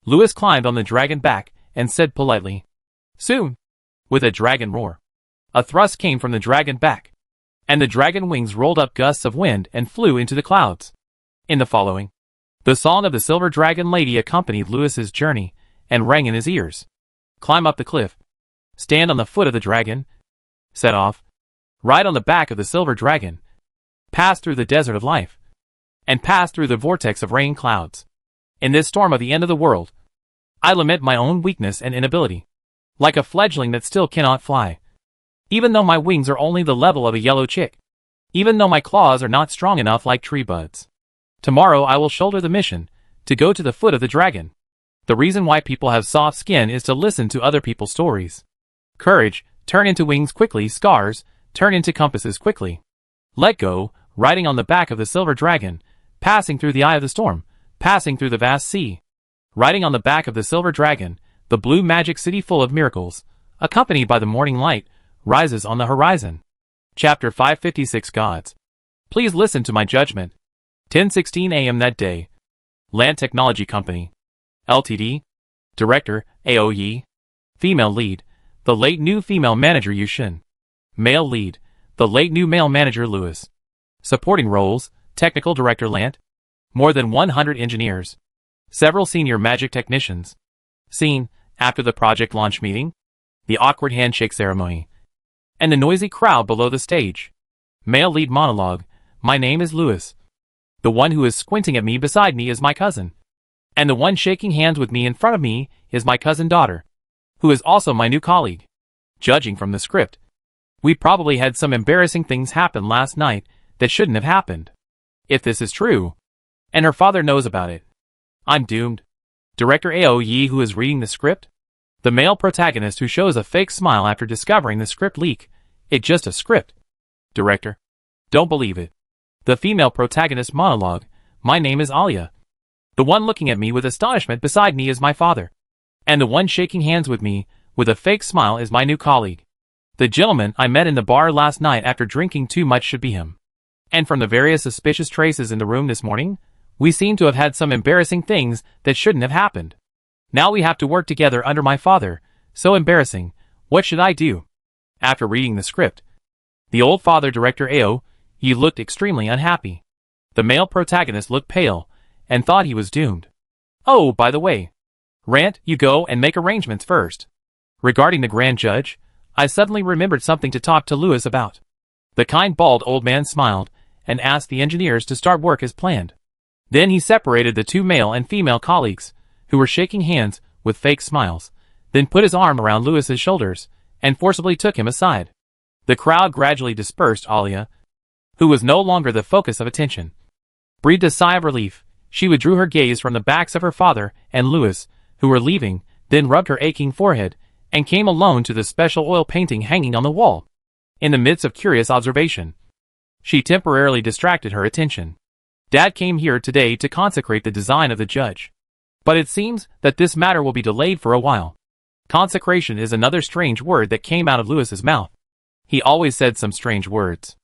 Louis climbed on the dragon back and said politely, "Soon." With a dragon roar, a thrust came from the dragon back, and the dragon wings rolled up gusts of wind and flew into the clouds. In the following, the song of the silver dragon lady accompanied Louis's journey and rang in his ears. Climb up the cliff. Stand on the foot of the dragon. Set off. Ride on the back of the silver dragon. Pass through the desert of life. And pass through the vortex of rain clouds. In this storm of the end of the world, I lament my own weakness and inability. Like a fledgling that still cannot fly. Even though my wings are only the level of a yellow chick. Even though my claws are not strong enough like tree buds. Tomorrow I will shoulder the mission to go to the foot of the dragon. The reason why people have soft skin is to listen to other people's stories. Courage, turn into wings quickly. Scars, turn into compasses quickly. Let go, riding on the back of the silver dragon, passing through the eye of the storm, passing through the vast sea. Riding on the back of the silver dragon, the blue magic city full of miracles, accompanied by the morning light, rises on the horizon. Chapter 556 Gods. Please listen to my judgment. 10:16 a.m. that day. Land Technology Company. Ltd. Director, AOE. Female lead, the late new female manager Yushin. Male lead, the late new male manager Louis. Supporting roles, Technical Director Lant. More than 100 engineers. Several senior magic technicians. Scene, after the project launch meeting. The awkward handshake ceremony. And the noisy crowd below the stage. Male lead monologue, my name is Louis. The one who is squinting at me beside me is my cousin. And the one shaking hands with me in front of me is my cousin daughter, who is also my new colleague. Judging from the script, we probably had some embarrassing things happen last night that shouldn't have happened. If this is true, and her father knows about it, I'm doomed. Director AOE who is reading the script? The male protagonist who shows a fake smile after discovering the script leak. It's just a script. Director. Don't believe it. The female protagonist monologue, my name is Alia. The one looking at me with astonishment beside me is my father. And the one shaking hands with me, with a fake smile, is my new colleague. The gentleman I met in the bar last night after drinking too much should be him. And from the various suspicious traces in the room this morning, we seem to have had some embarrassing things that shouldn't have happened. Now we have to work together under my father, So embarrassing. What should I do? After reading the script, the old father director Ao, he looked extremely unhappy. The male protagonist looked pale, and thought he was doomed. Oh, by the way, Rant, you go and make arrangements first. Regarding the grand judge, I suddenly remembered something to talk to Lewis about. The kind bald old man smiled, and asked the engineers to start work as planned. Then he separated the two male and female colleagues, who were shaking hands with fake smiles, then put his arm around Lewis's shoulders, and forcibly took him aside. The crowd gradually dispersed. Alia, who was no longer the focus of attention, breathed a sigh of relief. She withdrew her gaze from the backs of her father and Lewis, who were leaving, then rubbed her aching forehead, and came alone to the special oil painting hanging on the wall. In the midst of curious observation, she temporarily distracted her attention. Dad came here today to consecrate the design of the judge. But it seems that this matter will be delayed for a while. Consecration is another strange word that came out of Lewis's mouth. He always said some strange words.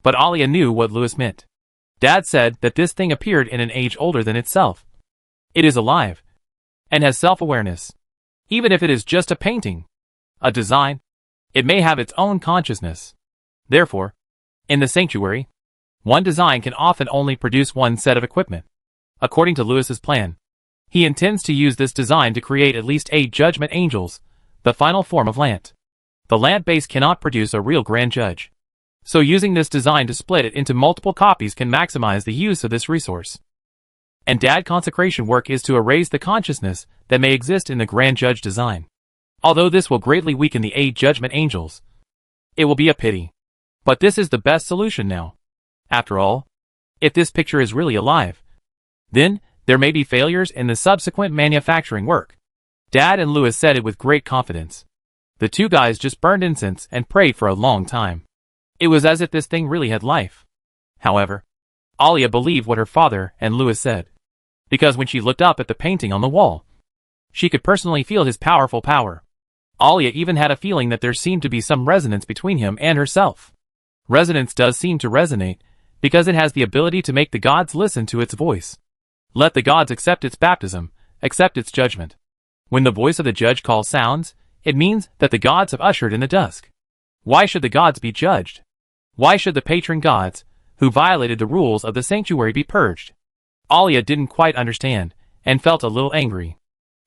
But Alia knew what Lewis meant. Dad said that this thing appeared in an age older than itself. It is alive, and has self-awareness. Even if it is just a painting, a design, it may have its own consciousness. Therefore, in the sanctuary, one design can often only produce one set of equipment. According to Lewis's plan, he intends to use this design to create at least 8 judgment angels, the final form of Lant. The Lant base cannot produce a real grand judge. So using this design to split it into multiple copies can maximize the use of this resource. And Dad consecration work is to erase the consciousness that may exist in the grand judge design. Although this will greatly weaken the 8 judgment angels, it will be a pity. But this is the best solution now. After all, if this picture is really alive, then there may be failures in the subsequent manufacturing work. Dad and Lewis said it with great confidence. The two guys just burned incense and prayed for a long time. It was as if this thing really had life. However, Alia believed what her father and Lewis said, because when she looked up at the painting on the wall, she could personally feel his powerful power. Alia even had a feeling that there seemed to be some resonance between him and herself. Resonance does seem to resonate, because it has the ability to make the gods listen to its voice. Let the gods accept its baptism, accept its judgment. When the voice of the judge call sounds, it means that the gods have ushered in the dusk. Why should the gods be judged? Why should the patron gods, who violated the rules of the sanctuary, be purged? Alia didn't quite understand, and felt a little angry.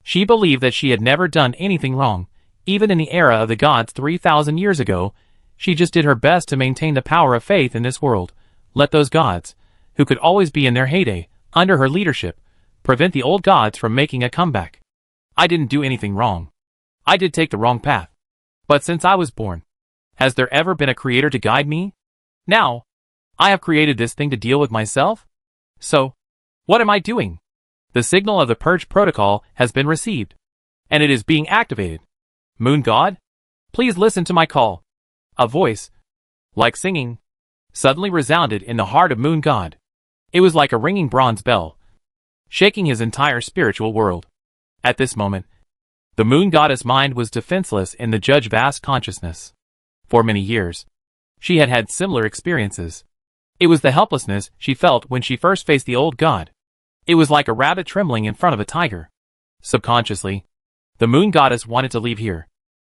She believed that she had never done anything wrong, even in the era of the gods 3,000 years ago. She just did her best to maintain the power of faith in this world. Let those gods, who could always be in their heyday, under her leadership, prevent the old gods from making a comeback. I didn't do anything wrong. I did take the wrong path. But since I was born, has there ever been a creator to guide me? Now, I have created this thing to deal with myself? So, what am I doing? The signal of the purge protocol has been received, and it is being activated. Moon God? Please listen to my call. A voice, like singing, suddenly resounded in the heart of Moon God. It was like a ringing bronze bell, shaking his entire spiritual world. At this moment, the Moon Goddess' mind was defenseless in the Judge's vast consciousness. For many years, she had had similar experiences. It was the helplessness she felt when she first faced the old god. It was like a rabbit trembling in front of a tiger. Subconsciously, the Moon Goddess wanted to leave here.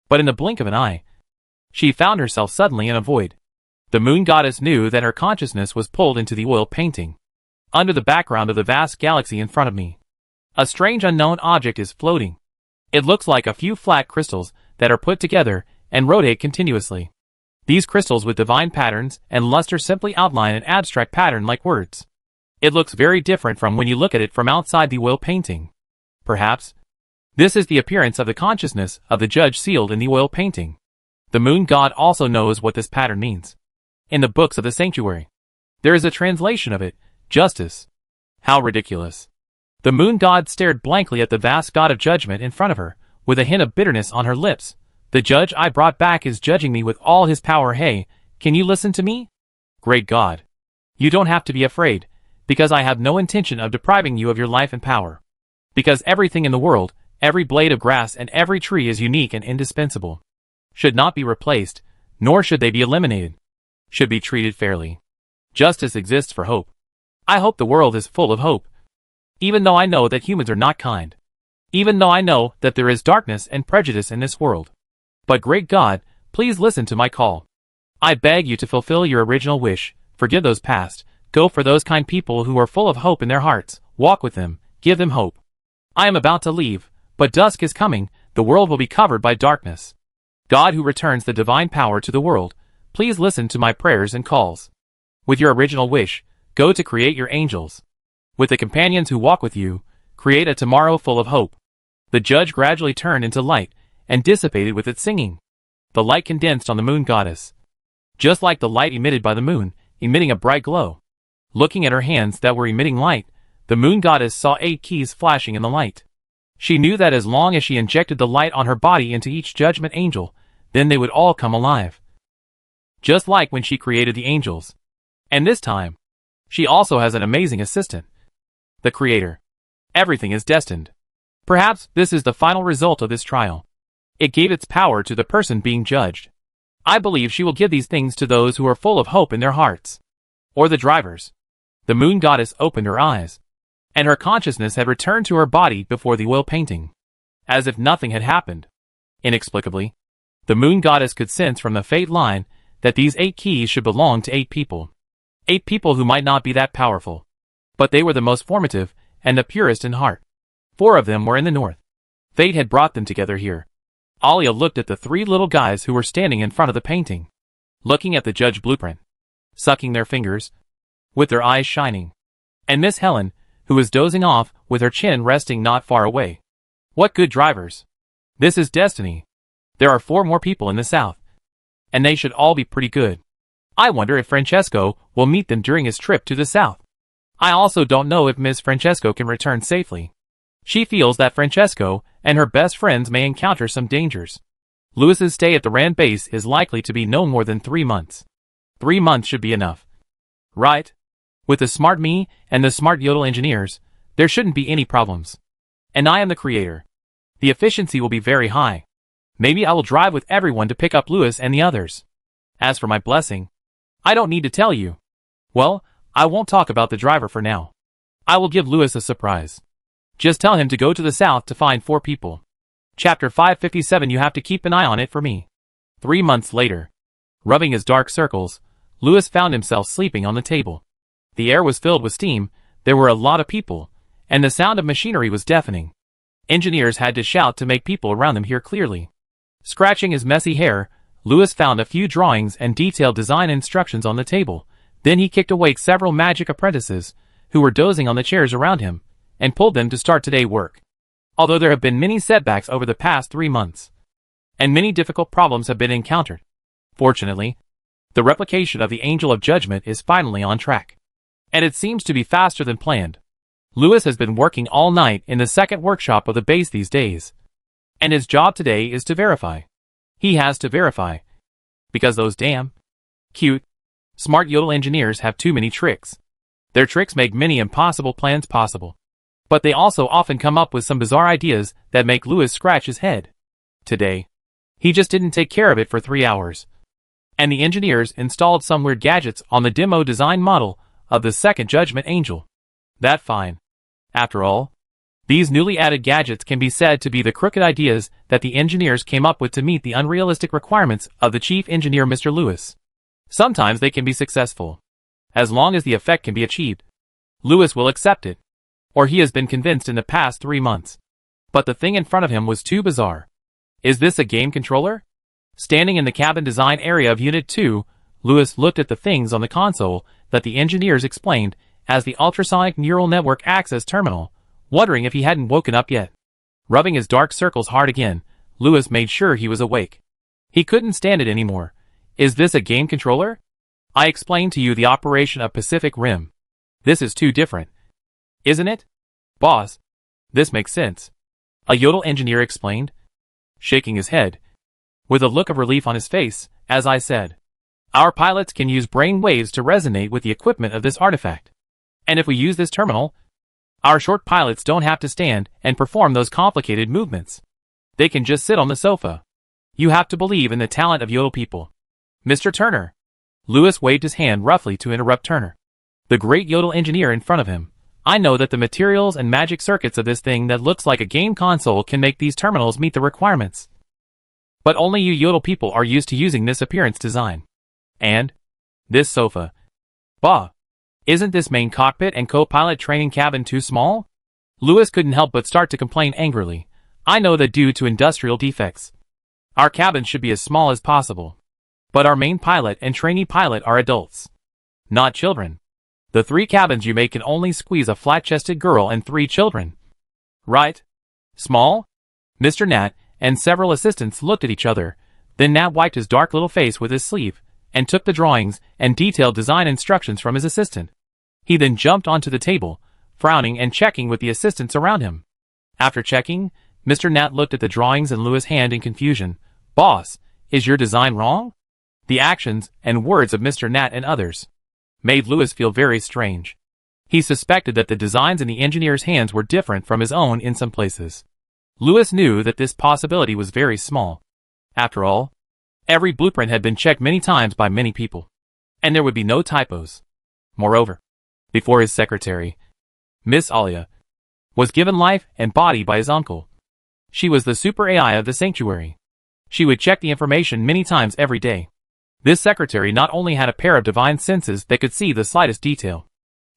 But in the blink of an eye, she found herself suddenly in a void. The Moon Goddess knew that her consciousness was pulled into the oil painting, under the background of the vast galaxy in front of me. A strange unknown object is floating. It looks like a few flat crystals that are put together and rotate continuously. These crystals with divine patterns and luster simply outline an abstract pattern like words. It looks very different from when you look at it from outside the oil painting. Perhaps this is the appearance of the consciousness of the judge sealed in the oil painting. The moon god also knows what this pattern means. In the books of the sanctuary, there is a translation of it, justice. How ridiculous. The moon god stared blankly at the vast god of judgment in front of her, with a hint of bitterness on her lips. The judge I brought back is judging me with all his power. Hey, can you listen to me? Great God. You don't have to be afraid, because I have no intention of depriving you of your life and power. Because everything in the world, every blade of grass and every tree is unique and indispensable. Should not be replaced, nor should they be eliminated. Should be treated fairly. Justice exists for hope. I hope the world is full of hope. Even though I know that humans are not kind. even though I know that there is darkness and prejudice in this world. But great God, please listen to my call. I beg you to fulfill your original wish, forgive those past, go for those kind people who are full of hope in their hearts, walk with them, give them hope. I am about to leave, but dusk is coming, the world will be covered by darkness. God who returns the divine power to the world, please listen to my prayers and calls. With your original wish, go to create your angels. With the companions who walk with you, create a tomorrow full of hope. The judge gradually turned into light, and dissipated with its singing. The light condensed on the moon goddess. Just like the light emitted by the moon, emitting a bright glow. Looking at her hands that were emitting light, the moon goddess saw 8 keys flashing in the light. She knew that as long as she injected the light on her body into each judgment angel, then they would all come alive. Just like when she created the angels. And this time, she also has an amazing assistant. The Creator. Everything is destined. Perhaps this is the final result of this trial. It gave its power to the person being judged. I believe she will give these things to those who are full of hope in their hearts. Or the drivers. The moon goddess opened her eyes. And her consciousness had returned to her body before the oil painting. As if nothing had happened. Inexplicably, the moon goddess could sense from the fate line that these 8 keys should belong to 8 people. 8 people who might not be that powerful. But they were the most formative and the purest in heart. 4 of them were in the north. Fate had brought them together here. Alia looked at the 3 little guys who were standing in front of the painting. Looking at the judge blueprint. Sucking their fingers. With their eyes shining. And Miss Helen, who was dozing off with her chin resting not far away. What good drivers. This is destiny. There are 4 more people in the south. And they should all be pretty good. I wonder if Francesco will meet them during his trip to the south. I also don't know if Miss Francesco can return safely. She feels that Francesco and her best friends may encounter some dangers. Lewis's stay at the Rand base is likely to be no more than 3 months. 3 months should be enough. Right? With the smart me and the smart Yodel engineers, there shouldn't be any problems. And I am the creator. The efficiency will be very high. Maybe I will drive with everyone to pick up Lewis and the others. As for my blessing, I don't need to tell you. Well, I won't talk about the driver for now. I will give Lewis a surprise. Just tell him to go to the south to find 4 people. Chapter 557. You have to keep an eye on it for me. 3 months later. Rubbing his dark circles, Lewis found himself sleeping on the table. The air was filled with steam, there were a lot of people, and the sound of machinery was deafening. Engineers had to shout to make people around them hear clearly. Scratching his messy hair, Lewis found a few drawings and detailed design instructions on the table. Then he kicked awake several magic apprentices, who were dozing on the chairs around him, and pulled them to start today's work. Although there have been many setbacks over the past 3 months, and many difficult problems have been encountered, fortunately, the replication of the Angel of Judgment is finally on track. And it seems to be faster than planned. Lewis has been working all night in the second workshop of the base these days. And his job today is to verify. He has to verify. Because those damn, cute, smart Yodel engineers have too many tricks. Their tricks make many impossible plans possible. But they also often come up with some bizarre ideas that make Lewis scratch his head. Today, he just didn't take care of it for 3 hours. And the engineers installed some weird gadgets on the demo design model of the second Judgment Angel. That fine. After all, these newly added gadgets can be said to be the crooked ideas that the engineers came up with to meet the unrealistic requirements of the chief engineer Mr. Lewis. Sometimes they can be successful. As long as the effect can be achieved, Lewis will accept it. Or he has been convinced in the past 3 months. But the thing in front of him was too bizarre. Is this a game controller? Standing in the cabin design area of Unit 2, Lewis looked at the things on the console that the engineers explained as the ultrasonic neural network access terminal, wondering if he hadn't woken up yet. Rubbing his dark circles hard again, Lewis made sure he was awake. He couldn't stand it anymore. Is this a game controller? I explained to you the operation of Pacific Rim. This is too different. Isn't it? Boss, this makes sense. A Yodel engineer explained, shaking his head, with a look of relief on his face, as I said. Our pilots can use brain waves to resonate with the equipment of this artifact. And if we use this terminal, our short pilots don't have to stand and perform those complicated movements. They can just sit on the sofa. You have to believe in the talent of Yodel people. Mr. Turner. Lewis waved his hand roughly to interrupt Turner, the great Yodel engineer in front of him, I know that the materials and magic circuits of this thing that looks like a game console can make these terminals meet the requirements. But only you Yodel people are used to using this appearance design. And this sofa. Bah! Isn't this main cockpit and co-pilot training cabin too small? Lewis couldn't help but start to complain angrily. I know that due to industrial defects, our cabin should be as small as possible. But our main pilot and trainee pilot are adults, not children. The 3 cabins you make can only squeeze a flat-chested girl and 3 children. Right? Small? Mr. Nat and several assistants looked at each other. Then Nat wiped his dark little face with his sleeve and took the drawings and detailed design instructions from his assistant. He then jumped onto the table, frowning and checking with the assistants around him. After checking, Mr. Nat looked at the drawings in Lewis' hand in confusion. Boss, is your design wrong? The actions and words of Mr. Nat and others made Lewis feel very strange. He suspected that the designs in the engineer's hands were different from his own in some places. Lewis knew that this possibility was very small. After all, every blueprint had been checked many times by many people, and there would be no typos. Moreover, before his secretary, Miss Alia, was given life and body by his uncle. She was the super AI of the sanctuary. She would check the information many times every day. This secretary not only had a pair of divine senses that could see the slightest detail,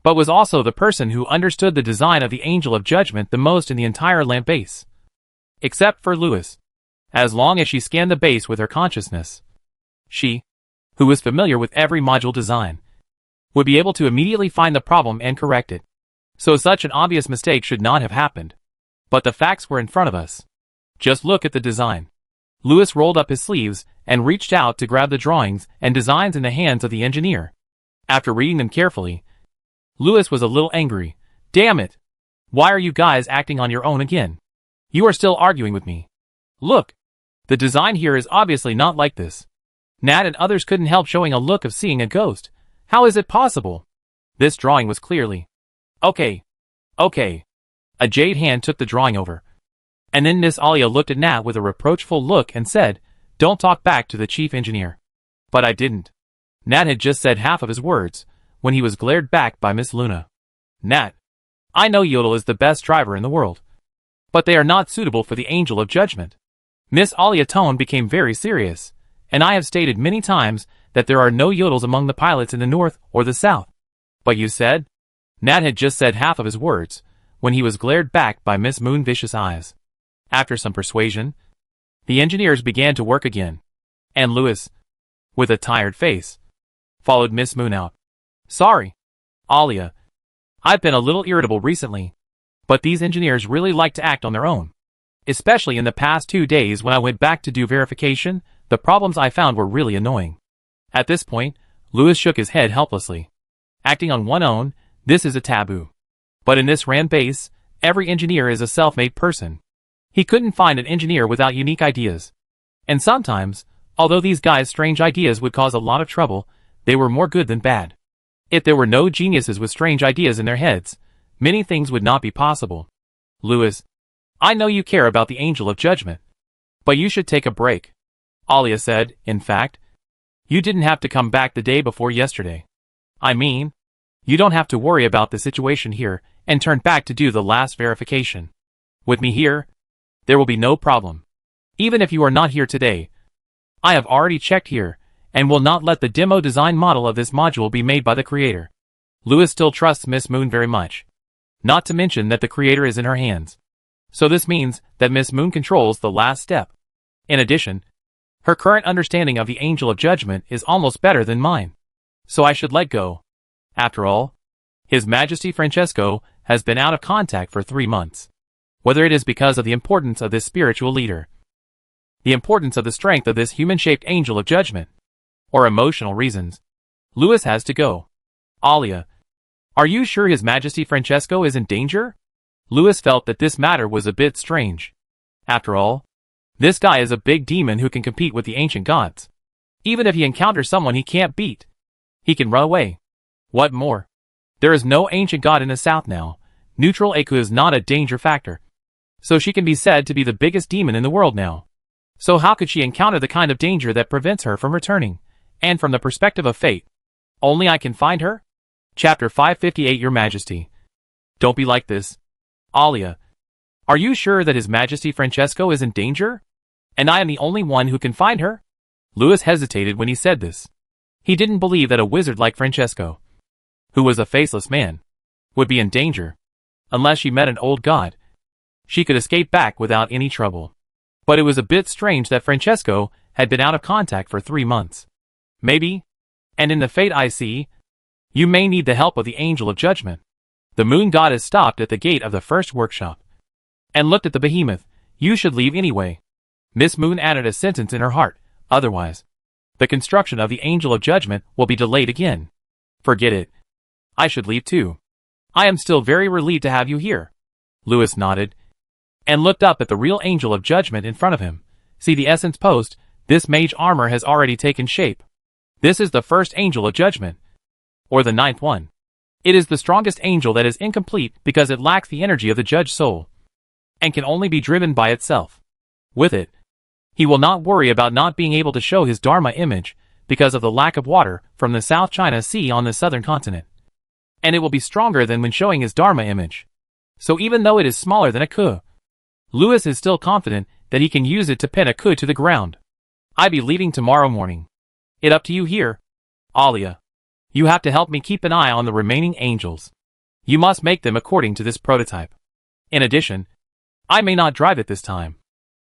but was also the person who understood the design of the Angel of Judgment the most in the entire lamp base. Except for Lewis. As long as she scanned the base with her consciousness, she, who was familiar with every module design, would be able to immediately find the problem and correct it. So such an obvious mistake should not have happened. But the facts were in front of us. Just look at the design. Lewis rolled up his sleeves and reached out to grab the drawings and designs in the hands of the engineer. After reading them carefully, Lewis was a little angry. Damn it! Why are you guys acting on your own again? You are still arguing with me. Look! The design here is obviously not like this. Nat and others couldn't help showing a look of seeing a ghost. How is it possible? This drawing was clearly... Okay. A jade hand took the drawing over. And then Miss Alia looked at Nat with a reproachful look and said, "Don't talk back to the chief engineer." But I didn't. Nat had just said half of his words, when he was glared back by Miss Luna. Nat, I know Yodel is the best driver in the world, but they are not suitable for the Angel of Judgment. Miss Alia's tone became very serious, and I have stated many times that there are no Yodels among the pilots in the north or the south. But you said? Nat had just said half of his words, when he was glared back by Miss Moon's vicious eyes. After some persuasion, the engineers began to work again, and Lewis, with a tired face, followed Miss Moon out. Sorry, Alia. I've been a little irritable recently, but these engineers really like to act on their own. Especially in the past 2 days when I went back to do verification, the problems I found were really annoying. At this point, Lewis shook his head helplessly. Acting on one's own, this is a taboo. But in this RAM base, every engineer is a self-made person. He couldn't find an engineer without unique ideas. And sometimes, although these guys' strange ideas would cause a lot of trouble, they were more good than bad. If there were no geniuses with strange ideas in their heads, many things would not be possible. Lewis, I know you care about the Angel of Judgment, but you should take a break. Alia said, in fact, you didn't have to come back the day before yesterday. I mean, you don't have to worry about the situation here and turn back to do the last verification. With me here, there will be no problem. Even if you are not here today, I have already checked here, and will not let the demo design model of this module be made by the creator. Lewis still trusts Miss Moon very much. Not to mention that the creator is in her hands. So this means that Miss Moon controls the last step. In addition, her current understanding of the Angel of Judgment is almost better than mine. So I should let go. After all, His Majesty Francesco has been out of contact for 3 months. Whether it is because of the importance of this spiritual leader, the importance of the strength of this human-shaped Angel of Judgment, or emotional reasons, Lewis has to go. Alia, are you sure His Majesty Francesco is in danger? Lewis felt that this matter was a bit strange. After all, this guy is a big demon who can compete with the ancient gods. Even if he encounters someone he can't beat, he can run away. What more? There is no ancient god in the south now. Neutral Aku is not a danger factor. So she can be said to be the biggest demon in the world now. So how could she encounter the kind of danger that prevents her from returning? And from the perspective of fate, only I can find her? Chapter 558 Your Majesty. Don't be like this. Alia. Are you sure that His Majesty Francesco is in danger? And I am the only one who can find her? Louis hesitated when he said this. He didn't believe that a wizard like Francesco, who was a faceless man, would be in danger. Unless she met an old god, she could escape back without any trouble. But it was a bit strange that Francesco had been out of contact for 3 months. Maybe, and in the fate I see, you may need the help of the Angel of Judgment. The moon goddess stopped at the gate of the first workshop and looked at the behemoth. You should leave anyway. Miss Moon added a sentence in her heart, otherwise, the construction of the Angel of Judgment will be delayed again. Forget it. I should leave too. I am still very relieved to have you here. Louis nodded and looked up at the real Angel of Judgment in front of him. See the essence post, this mage armor has already taken shape. This is the first Angel of Judgment, or the 9th one. It is the strongest angel that is incomplete because it lacks the energy of the judge soul, and can only be driven by itself. With it, he will not worry about not being able to show his Dharma image because of the lack of water from the South China Sea on the southern continent. And it will be stronger than when showing his Dharma image. So even though it is smaller than a Ku, Louis is still confident that he can use it to pin a Ku to the ground. I be leaving tomorrow morning. It up to you here, Alia. You have to help me keep an eye on the remaining angels. You must make them according to this prototype. In addition, I may not drive it this time.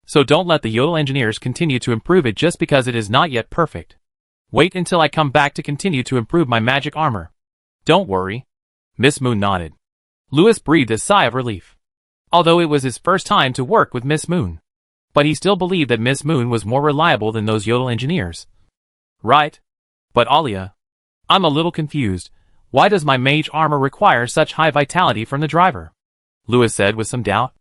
So don't let the Yodel engineers continue to improve it just because it is not yet perfect. Wait until I come back to continue to improve my magic armor. Don't worry. Miss Moon nodded. Louis breathed a sigh of relief. Although it was his first time to work with Miss Moon. But he still believed that Miss Moon was more reliable than those Yodel engineers. Right. But Alia, I'm a little confused. Why does my mage armor require such high vitality from the driver? Louis said with some doubt.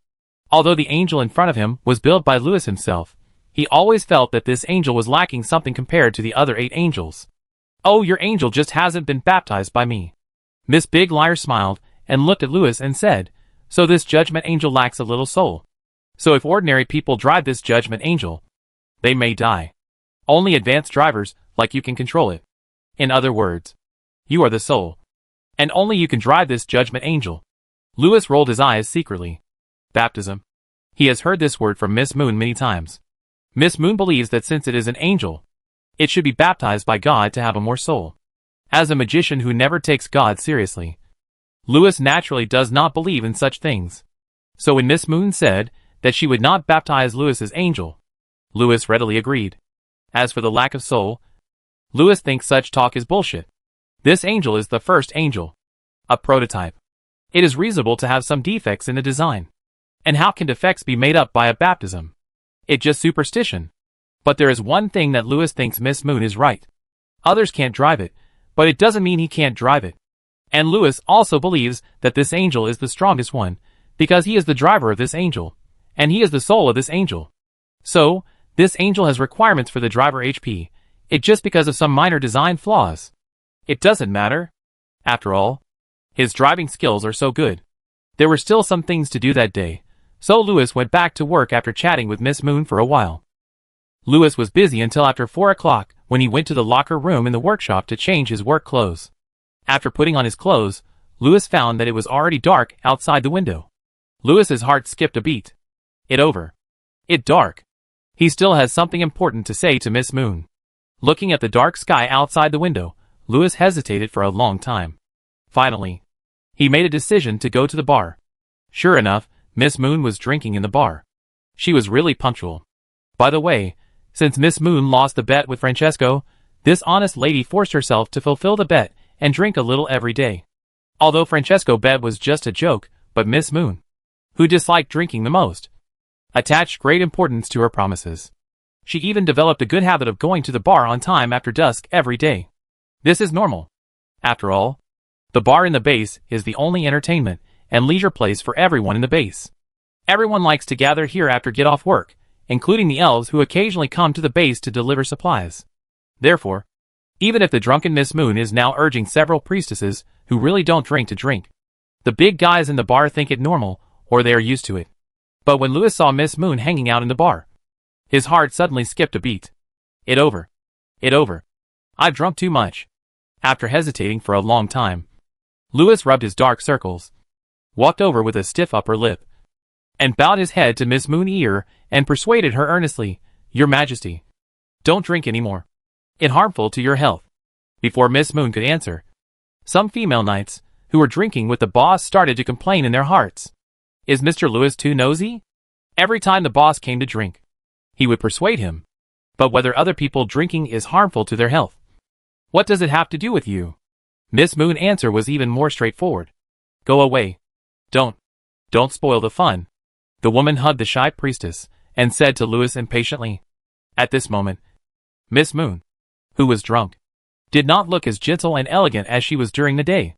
Although the angel in front of him was built by Louis himself, he always felt that this angel was lacking something compared to the other 8 angels. Oh, your angel just hasn't been baptized by me. Miss Big Liar smiled and looked at Louis and said, so this judgment angel lacks a little soul. So if ordinary people drive this judgment angel, they may die. Only advanced drivers like you can control it. In other words, you are the soul. And only you can drive this judgment angel. Louis rolled his eyes secretly. Baptism. He has heard this word from Miss Moon many times. Miss Moon believes that since it is an angel, it should be baptized by God to have a more soul. As a magician who never takes God seriously, Louis naturally does not believe in such things. So when Miss Moon said that she would not baptize Louis's angel, Louis readily agreed. As for the lack of soul, Louis thinks such talk is bullshit. This angel is the first angel. A prototype. It is reasonable to have some defects in the design. And how can defects be made up by a baptism? It's just superstition. But there is one thing that Louis thinks Miss Moon is right. Others can't drive it, but it doesn't mean he can't drive it. And Louis also believes that this angel is the strongest one, because he is the driver of this angel, and he is the soul of this angel. So, this angel has requirements for the driver HP, it just because of some minor design flaws. It doesn't matter. After all, his driving skills are so good. There were still some things to do that day, so Louis went back to work after chatting with Miss Moon for a while. Louis was busy until after 4 o'clock when he went to the locker room in the workshop to change his work clothes. After putting on his clothes, Louis found that it was already dark outside the window. Louis's heart skipped a beat. It dark. He still has something important to say to Miss Moon. Looking at the dark sky outside the window, Louis hesitated for a long time. Finally, he made a decision to go to the bar. Sure enough, Miss Moon was drinking in the bar. She was really punctual. By the way, since Miss Moon lost the bet with Francesco, this honest lady forced herself to fulfill the bet and drink a little every day. Although Francesco's bet was just a joke, but Miss Moon, who disliked drinking the most, attached great importance to her promises. She even developed a good habit of going to the bar on time after dusk every day. This is normal. After all, the bar in the base is the only entertainment and leisure place for everyone in the base. Everyone likes to gather here after get off work, including the elves who occasionally come to the base to deliver supplies. Therefore, even if the drunken Miss Moon is now urging several priestesses who really don't drink to drink, the big guys in the bar think it normal, or they are used to it. But when Louis saw Miss Moon hanging out in the bar, his heart suddenly skipped a beat. It over. I've drunk too much. After hesitating for a long time, Louis rubbed his dark circles. walked over with a stiff upper lip, and bowed his head to Miss Moon's ear and persuaded her earnestly, "Your Majesty, don't drink any more. It's harmful to your health." Before Miss Moon could answer, some female knights, who were drinking with the boss, started to complain in their hearts. Is Mr. Lewis too nosy? Every time the boss came to drink, he would persuade him. But whether other people drinking is harmful to their health, what does it have to do with you? Miss Moon's answer was even more straightforward. Go away. Don't spoil the fun. The woman hugged the shy priestess and said to Lewis impatiently. At this moment, Miss Moon, who was drunk, did not look as gentle and elegant as she was during the day.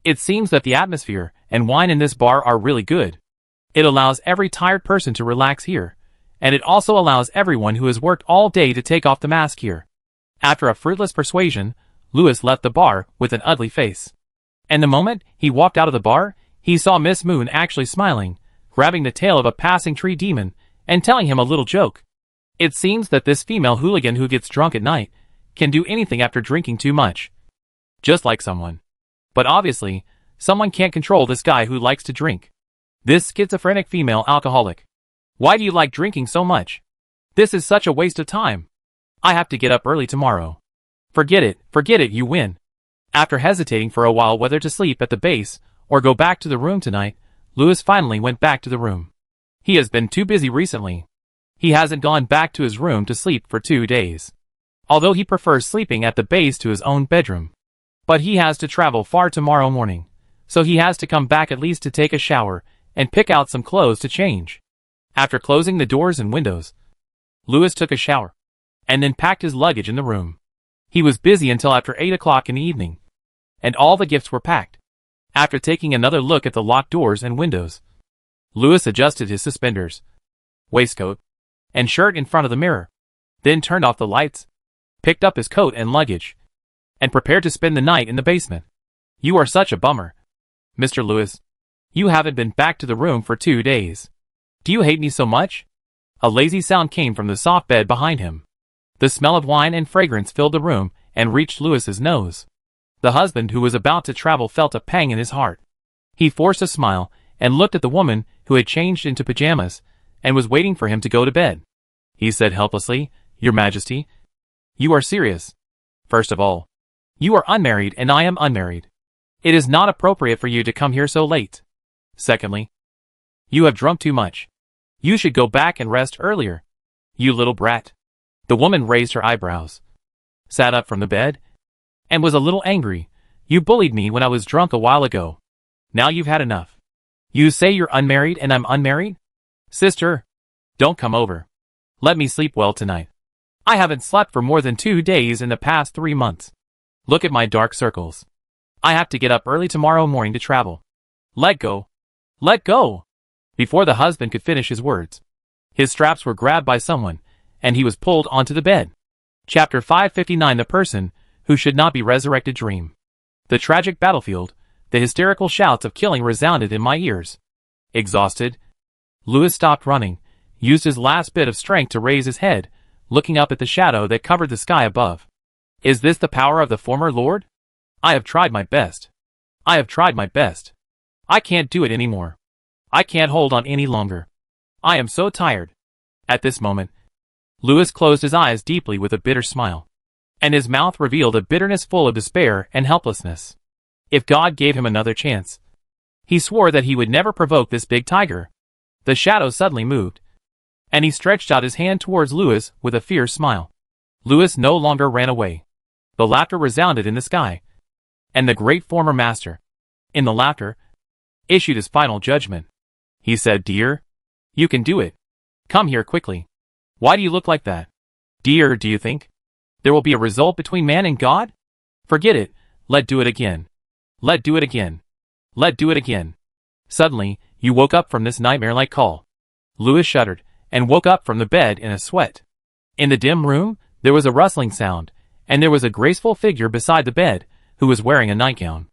It seems that the atmosphere and wine in this bar are really good. It allows every tired person to relax here, and it also allows everyone who has worked all day to take off the mask here. After a fruitless persuasion, Lewis left the bar with an ugly face. And the moment he walked out of the bar, he saw Miss Moon actually smiling, grabbing the tail of a passing tree demon, and telling him a little joke. It seems that this female hooligan who gets drunk at night can do anything after drinking too much. Just like someone. But obviously, someone can't control this guy who likes to drink. This schizophrenic female alcoholic. Why do you like drinking so much? This is such a waste of time. I have to get up early tomorrow. Forget it, you win. After hesitating for a while whether to sleep at the base or go back to the room tonight, Lewis finally went back to the room. He has been too busy recently. He hasn't gone back to his room to sleep for 2 days. Although he prefers sleeping at the base to his own bedroom. But he has to travel far tomorrow morning, so he has to come back at least to take a shower and pick out some clothes to change. After closing the doors and windows, Lewis took a shower and then packed his luggage in the room. He was busy until after 8 o'clock in the evening, and all the gifts were packed. After taking another look at the locked doors and windows, Lewis adjusted his suspenders, waistcoat, and shirt in front of the mirror, then turned off the lights, picked up his coat and luggage, and prepared to spend the night in the basement. You are such a bummer, Mr. Lewis. You haven't been back to the room for 2 days. Do you hate me so much? A lazy sound came from the soft bed behind him. The smell of wine and fragrance filled the room and reached Lewis's nose. The husband who was about to travel felt a pang in his heart. He forced a smile and looked at the woman who had changed into pajamas and was waiting for him to go to bed. He said helplessly, Your Majesty, you are serious. First of all, you are unmarried and I am unmarried. It is not appropriate for you to come here so late. Secondly, you have drunk too much. You should go back and rest earlier. You little brat. The woman raised her eyebrows, sat up from the bed, and was a little angry. You bullied me when I was drunk a while ago. Now you've had enough. You say you're unmarried and I'm unmarried? Sister, don't come over. Let me sleep well tonight. I haven't slept for more than 2 days in the past 3 months. Look at my dark circles. I have to get up early tomorrow morning to travel. Let go. Let go. Before the husband could finish his words, his straps were grabbed by someone, and he was pulled onto the bed. Chapter 559. The person who should not be resurrected dream. The tragic battlefield, the hysterical shouts of killing resounded in my ears. Exhausted, Lewis stopped running, used his last bit of strength to raise his head, looking up at the shadow that covered the sky above. Is this the power of the former Lord? I have tried my best. I have tried my best. I can't do it anymore. I can't hold on any longer. I am so tired. At this moment, Lewis closed his eyes deeply with a bitter smile, and his mouth revealed a bitterness full of despair and helplessness. If God gave him another chance, he swore that he would never provoke this big tiger. The shadow suddenly moved, and he stretched out his hand towards Lewis with a fierce smile. Lewis no longer ran away. The laughter resounded in the sky, and the great former master, in the laughter, issued his final judgment. He said, Dear, you can do it. Come here quickly. Why do you look like that? Dear, do you think there will be a result between man and God? Forget it. Let do it again. Let do it again. Let do it again. Suddenly, you woke up from this nightmare-like call. Lewis shuddered and woke up from the bed in a sweat. In the dim room, there was a rustling sound, and there was a graceful figure beside the bed, who was wearing a nightgown.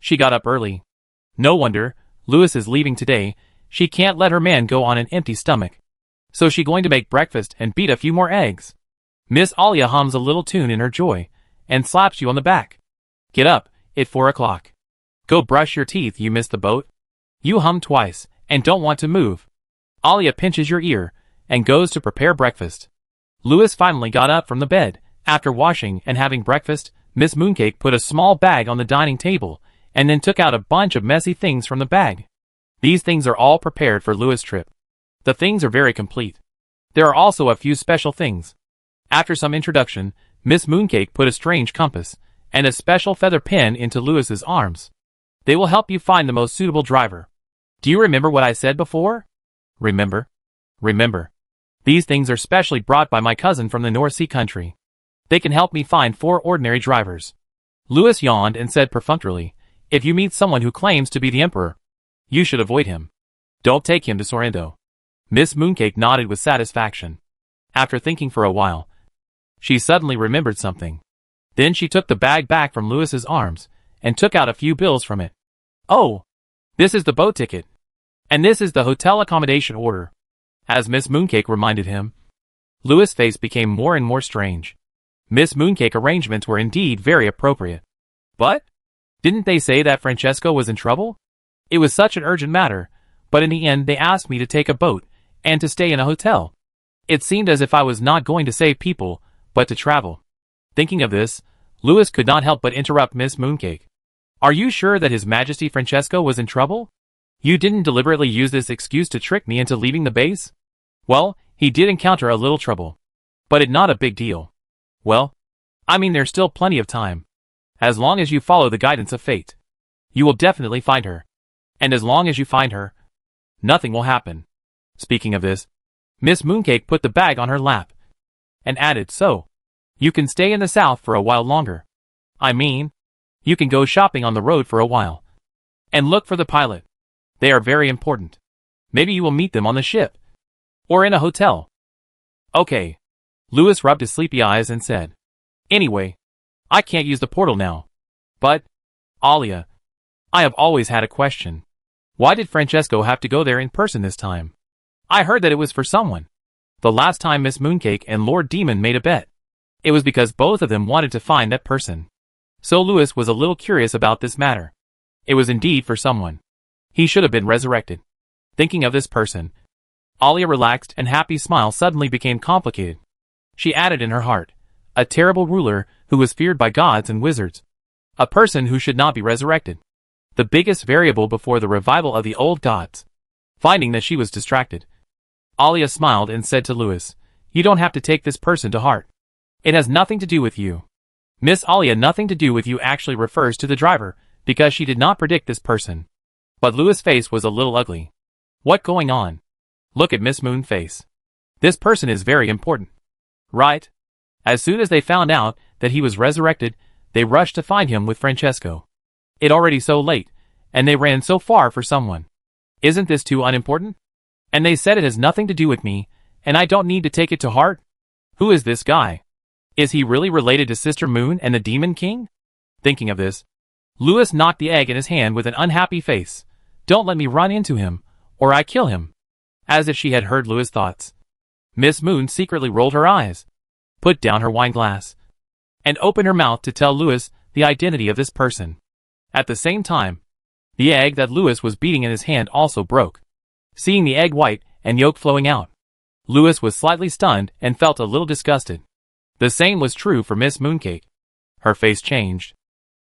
She got up early. No wonder, Lewis is leaving today. She can't let her man go on an empty stomach. So she going to make breakfast and beat a few more eggs. Miss Alia hums a little tune in her joy, and slaps you on the back. Get up, it's 4 o'clock. Go brush your teeth, you missed the boat. You hum twice, and don't want to move. Alia pinches your ear, and goes to prepare breakfast. Louis finally got up from the bed. After washing and having breakfast, Miss Mooncake put a small bag on the dining table, and then took out a bunch of messy things from the bag. These things are all prepared for Louis' trip. The things are very complete. There are also a few special things. After some introduction, Miss Mooncake put a strange compass and a special feather pen into Louis's arms. They will help you find the most suitable driver. Do you remember what I said before? Remember? Remember. These things are specially brought by my cousin from the North Sea country. They can help me find 4 ordinary drivers. Louis yawned and said perfunctorily, if you meet someone who claims to be the emperor, you should avoid him. Don't take him to Sorrento. Miss Mooncake nodded with satisfaction. After thinking for a while, she suddenly remembered something. Then she took the bag back from Louis's arms, and took out a few bills from it. Oh! This is the boat ticket. And this is the hotel accommodation order. As Miss Mooncake reminded him, Louis' face became more and more strange. Miss Mooncake arrangements were indeed very appropriate. But? Didn't they say that Francesco was in trouble? It was such an urgent matter, but in the end they asked me to take a boat, and to stay in a hotel. It seemed as if I was not going to save people, but to travel. Thinking of this, Louis could not help but interrupt Miss Mooncake. Are you sure that His Majesty Francesco was in trouble? You didn't deliberately use this excuse to trick me into leaving the base? Well, he did encounter a little trouble. But it's not a big deal. Well, I mean there's still plenty of time. As long as you follow the guidance of fate, you will definitely find her. And as long as you find her, nothing will happen. Speaking of this, Miss Mooncake put the bag on her lap, and added, so, you can stay in the south for a while longer. I mean, you can go shopping on the road for a while. And look for the pilot. They are very important. Maybe you will meet them on the ship. Or in a hotel. Okay. Louis rubbed his sleepy eyes and said, anyway, I can't use the portal now. But, Alia, I have always had a question. Why did Francesco have to go there in person this time? I heard that it was for someone. The last time Miss Mooncake and Lord Demon made a bet, it was because both of them wanted to find that person. So Louis was a little curious about this matter. It was indeed for someone. He should have been resurrected. Thinking of this person, Alia relaxed and happy smile suddenly became complicated. She added in her heart, a terrible ruler who was feared by gods and wizards. A person who should not be resurrected. The biggest variable before the revival of the old gods. Finding that she was distracted, Alia smiled and said to Louis, you don't have to take this person to heart. It has nothing to do with you. Miss Alia, nothing to do with you actually refers to the driver, because she did not predict this person. But Louis' face was a little ugly. What going on? Look at Miss Moon's face. This person is very important. Right? As soon as they found out that he was resurrected, they rushed to find him with Francesco. It already so late, and they ran so far for someone. Isn't this too unimportant? And they said it has nothing to do with me, and I don't need to take it to heart? Who is this guy? Is he really related to Sister Moon and the Demon King? Thinking of this, Louis knocked the egg in his hand with an unhappy face. Don't let me run into him, or I kill him. As if she had heard Louis' thoughts, Miss Moon secretly rolled her eyes, put down her wine glass, and opened her mouth to tell Louis the identity of this person. At the same time, the egg that Louis was beating in his hand also broke. Seeing the egg white and yolk flowing out, Louis was slightly stunned and felt a little disgusted. The same was true for Miss Mooncake. Her face changed,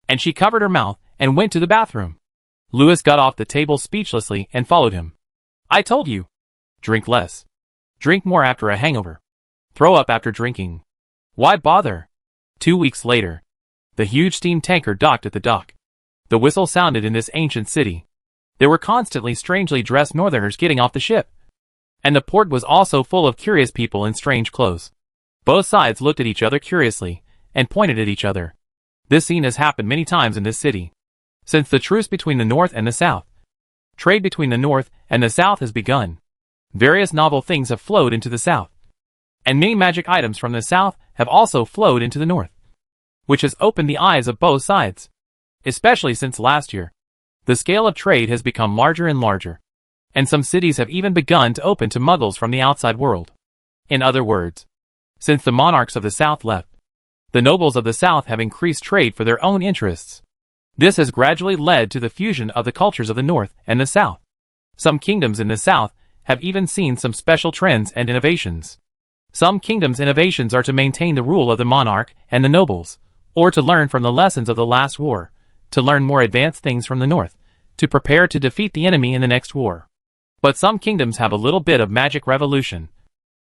and she covered her mouth and went to the bathroom. Louis got off the table speechlessly and followed him. I told you. Drink less. Drink more after a hangover. Throw up after drinking. Why bother? 2 weeks later, the huge steam tanker docked at the dock. The whistle sounded in this ancient city. There were constantly strangely dressed northerners getting off the ship. And the port was also full of curious people in strange clothes. Both sides looked at each other curiously, and pointed at each other. This scene has happened many times in this city. Since the truce between the North and the South, trade between the North and the South has begun. Various novel things have flowed into the South. And many magic items from the South have also flowed into the North, which has opened the eyes of both sides. Especially since last year, the scale of trade has become larger and larger, and some cities have even begun to open to muggles from the outside world. In other words, since the monarchs of the South left, the nobles of the South have increased trade for their own interests. This has gradually led to the fusion of the cultures of the North and the South. Some kingdoms in the south have even seen some special trends and innovations. Some kingdoms' innovations are to maintain the rule of the monarch and the nobles, or to learn from the lessons of the last war, to learn more advanced things from the north, to prepare to defeat the enemy in the next war. But some kingdoms have a little bit of magic revolution,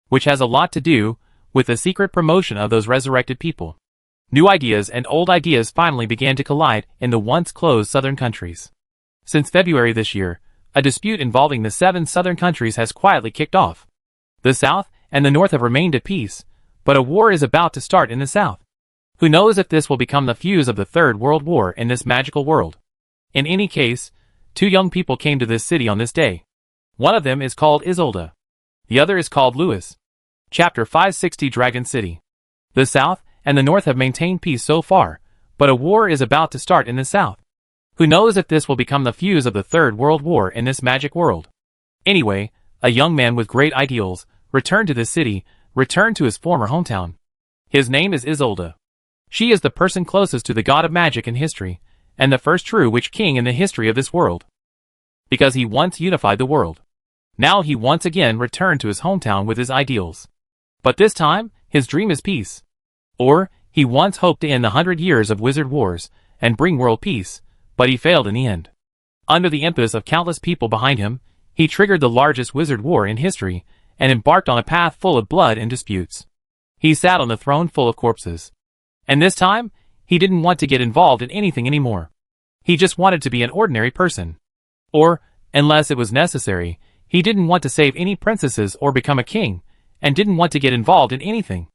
which has a lot to do with the secret promotion of those resurrected people. New ideas and old ideas finally began to collide in the once closed southern countries. Since February this year, a dispute involving the 7 southern countries has quietly kicked off. The south and the north have remained at peace, but a war is about to start in the south. Who knows if this will become the fuse of the Third World War in this magical world? In any case, 2 young people came to this city on this day. One of them is called Isolde. The other is called Louis. Chapter 560 Dragon City. The south and the north have maintained peace so far, but a war is about to start in the south. Who knows if this will become the fuse of the Third World War in this magic world? Anyway, a young man with great ideals returned to this city, returned to his former hometown. His name is Isolde. She is the person closest to the god of magic in history, and the first true witch king in the history of this world. Because he once unified the world. Now he once again returned to his hometown with his ideals. But this time, his dream is peace. Or, he once hoped to end the 100 years of wizard wars and bring world peace, but he failed in the end. Under the impetus of countless people behind him, he triggered the largest wizard war in history and embarked on a path full of blood and disputes. He sat on the throne full of corpses. And this time, he didn't want to get involved in anything anymore. He just wanted to be an ordinary person. Or, unless it was necessary, he didn't want to save any princesses or become a king, and didn't want to get involved in anything.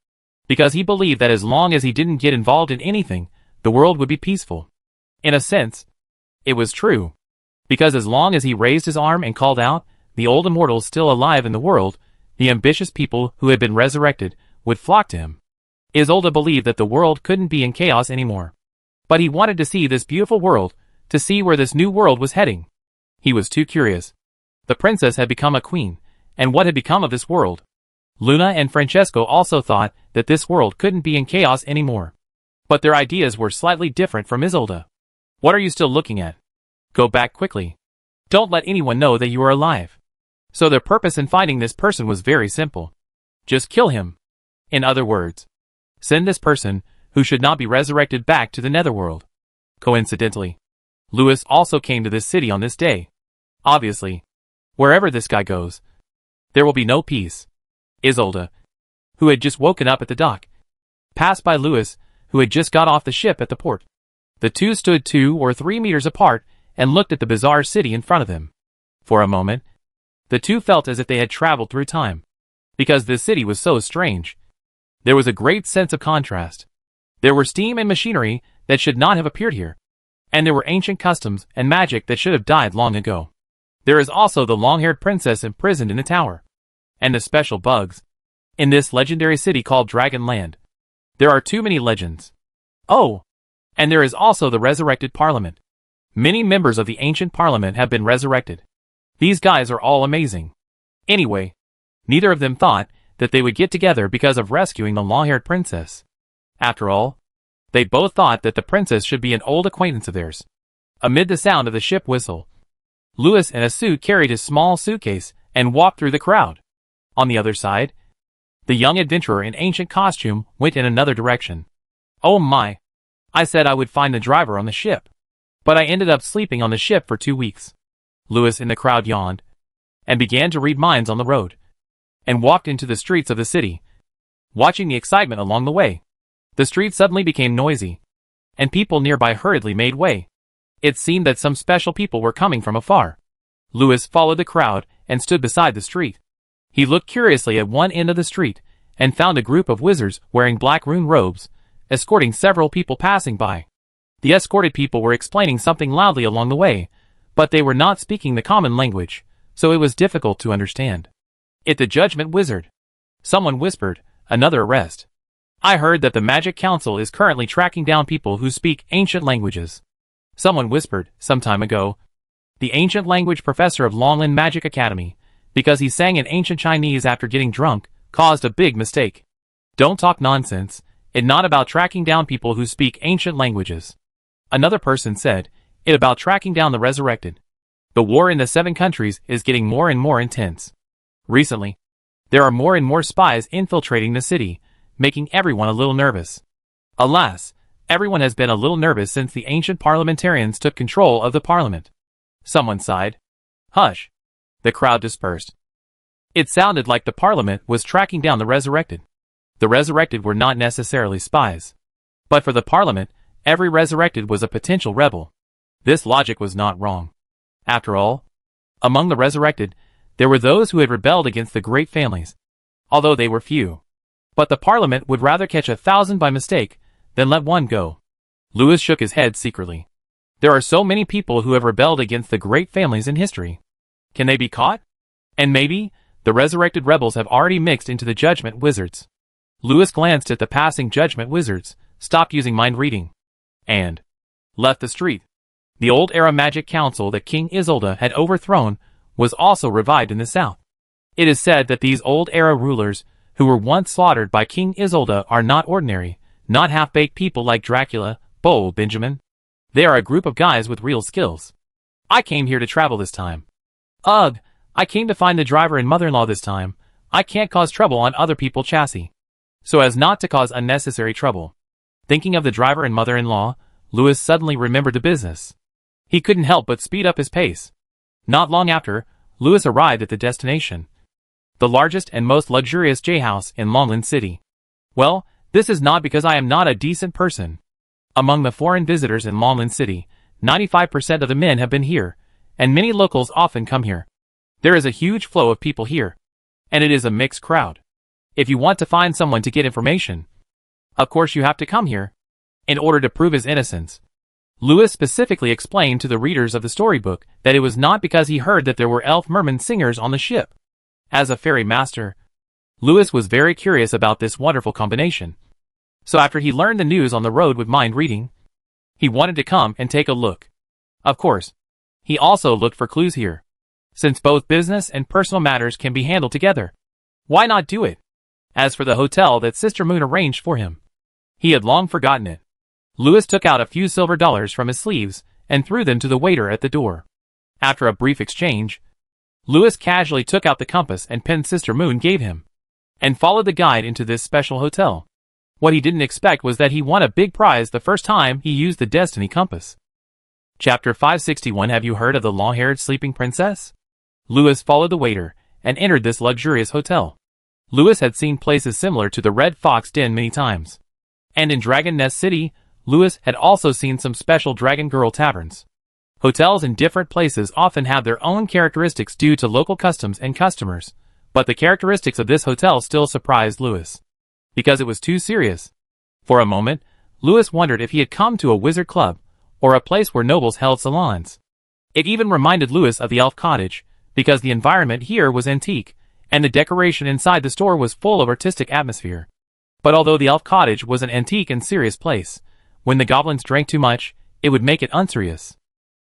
Because he believed that as long as he didn't get involved in anything, the world would be peaceful. In a sense, it was true. Because as long as he raised his arm and called out, the old immortals still alive in the world, the ambitious people who had been resurrected would flock to him. Isolde believed that the world couldn't be in chaos anymore. But he wanted to see this beautiful world, to see where this new world was heading. He was too curious. The princess had become a queen, and what had become of this world? Luna and Francesco also thought that this world couldn't be in chaos anymore. But their ideas were slightly different from Isolde. What are you still looking at? Go back quickly. Don't let anyone know that you are alive. So their purpose in finding this person was very simple. Just kill him. In other words, send this person, who should not be resurrected, back to the netherworld. Coincidentally, Louis also came to this city on this day. Obviously, wherever this guy goes, there will be no peace. Isolde, who had just woken up at the dock, passed by Louis, who had just got off the ship at the port. The two stood 2 or 3 meters apart and looked at the bizarre city in front of them. For a moment, the two felt as if they had traveled through time. Because this city was so strange. There was a great sense of contrast. There were steam and machinery that should not have appeared here. And there were ancient customs and magic that should have died long ago. There is also the long-haired princess imprisoned in the tower. And the special bugs. In this legendary city called Dragon Land, there are too many legends. Oh! And there is also the resurrected parliament. Many members of the ancient parliament have been resurrected. These guys are all amazing. Anyway, neither of them thought that they would get together because of rescuing the long-haired princess. After all, they both thought that the princess should be an old acquaintance of theirs. Amid the sound of the ship whistle, Louis in a suit carried his small suitcase and walked through the crowd. On the other side, the young adventurer in ancient costume went in another direction. Oh my! I said I would find the driver on the ship. But I ended up sleeping on the ship for 2 weeks. Louis in the crowd yawned, and began to read minds on the road, and walked into the streets of the city, watching the excitement along the way. The street suddenly became noisy, and people nearby hurriedly made way. It seemed that some special people were coming from afar. Louis followed the crowd and stood beside the street. He looked curiously at one end of the street, and found a group of wizards wearing black rune robes, escorting several people passing by. The escorted people were explaining something loudly along the way, but they were not speaking the common language, so it was difficult to understand. "It's the Judgment Wizard," someone whispered, "another arrest. I heard that the Magic Council is currently tracking down people who speak ancient languages." Someone whispered, some time ago, "The ancient language professor of Longland Magic Academy, because he sang in ancient Chinese after getting drunk, caused a big mistake. Don't talk nonsense, it's not about tracking down people who speak ancient languages." Another person said, "It's about tracking down the resurrected." The war in the 7 countries is getting more and more intense. Recently, there are more and more spies infiltrating the city, making everyone a little nervous. Alas, everyone has been a little nervous since the ancient parliamentarians took control of the parliament. Someone sighed. Hush. The crowd dispersed. It sounded like the parliament was tracking down the resurrected. The resurrected were not necessarily spies. But for the parliament, every resurrected was a potential rebel. This logic was not wrong. After all, among the resurrected, there were those who had rebelled against the great families, although they were few. But the parliament would rather catch 1,000 by mistake than let one go. Lewis shook his head secretly. There are so many people who have rebelled against the great families in history. Can they be caught? And maybe, the resurrected rebels have already mixed into the judgment wizards. Lewis glanced at the passing judgment wizards, stopped using mind reading, and left the street. The old era magic council that King Isolde had overthrown was also revived in the south. It is said that these old era rulers, who were once slaughtered by King Isolde, are not ordinary, not half-baked people like Dracula, Bold Benjamin. They are a group of guys with real skills. I came here to travel this time. Ugh, I came to find the driver and mother-in-law this time. I can't cause trouble on other people's chassis, so as not to cause unnecessary trouble. Thinking of the driver and mother-in-law, Lewis suddenly remembered the business. He couldn't help but speed up his pace. Not long after, Lewis arrived at the destination, the largest and most luxurious J-house in Longland City. Well, this is not because I am not a decent person. Among the foreign visitors in Longland City, 95% of the men have been here, and many locals often come here. There is a huge flow of people here, and it is a mixed crowd. If you want to find someone to get information, of course you have to come here, in order to prove his innocence. Lewis specifically explained to the readers of the storybook that it was not because he heard that there were elf merman singers on the ship. As a fairy master, Lewis was very curious about this wonderful combination. So after he learned the news on the road with mind reading, he wanted to come and take a look. Of course, he also looked for clues here. Since both business and personal matters can be handled together, why not do it? As for the hotel that Sister Moon arranged for him, he had long forgotten it. Lewis took out a few silver dollars from his sleeves and threw them to the waiter at the door. After a brief exchange, Lewis casually took out the compass and pen Sister Moon gave him, and followed the guide into this special hotel. What he didn't expect was that he won a big prize the first time he used the Destiny Compass. Chapter 561. Have you heard of the long-haired sleeping princess? Lewis followed the waiter and entered this luxurious hotel. Lewis had seen places similar to the Red Fox Den many times, and in Dragon Nest City, Lewis had also seen some special Dragon Girl taverns. Hotels in different places often have their own characteristics due to local customs and customers, but the characteristics of this hotel still surprised Lewis, because it was too serious. For a moment, Lewis wondered if he had come to a wizard club, or a place where nobles held salons. It even reminded Lewis of the elf cottage, because the environment here was antique, and the decoration inside the store was full of artistic atmosphere. But although the elf cottage was an antique and serious place, when the goblins drank too much, it would make it unserious.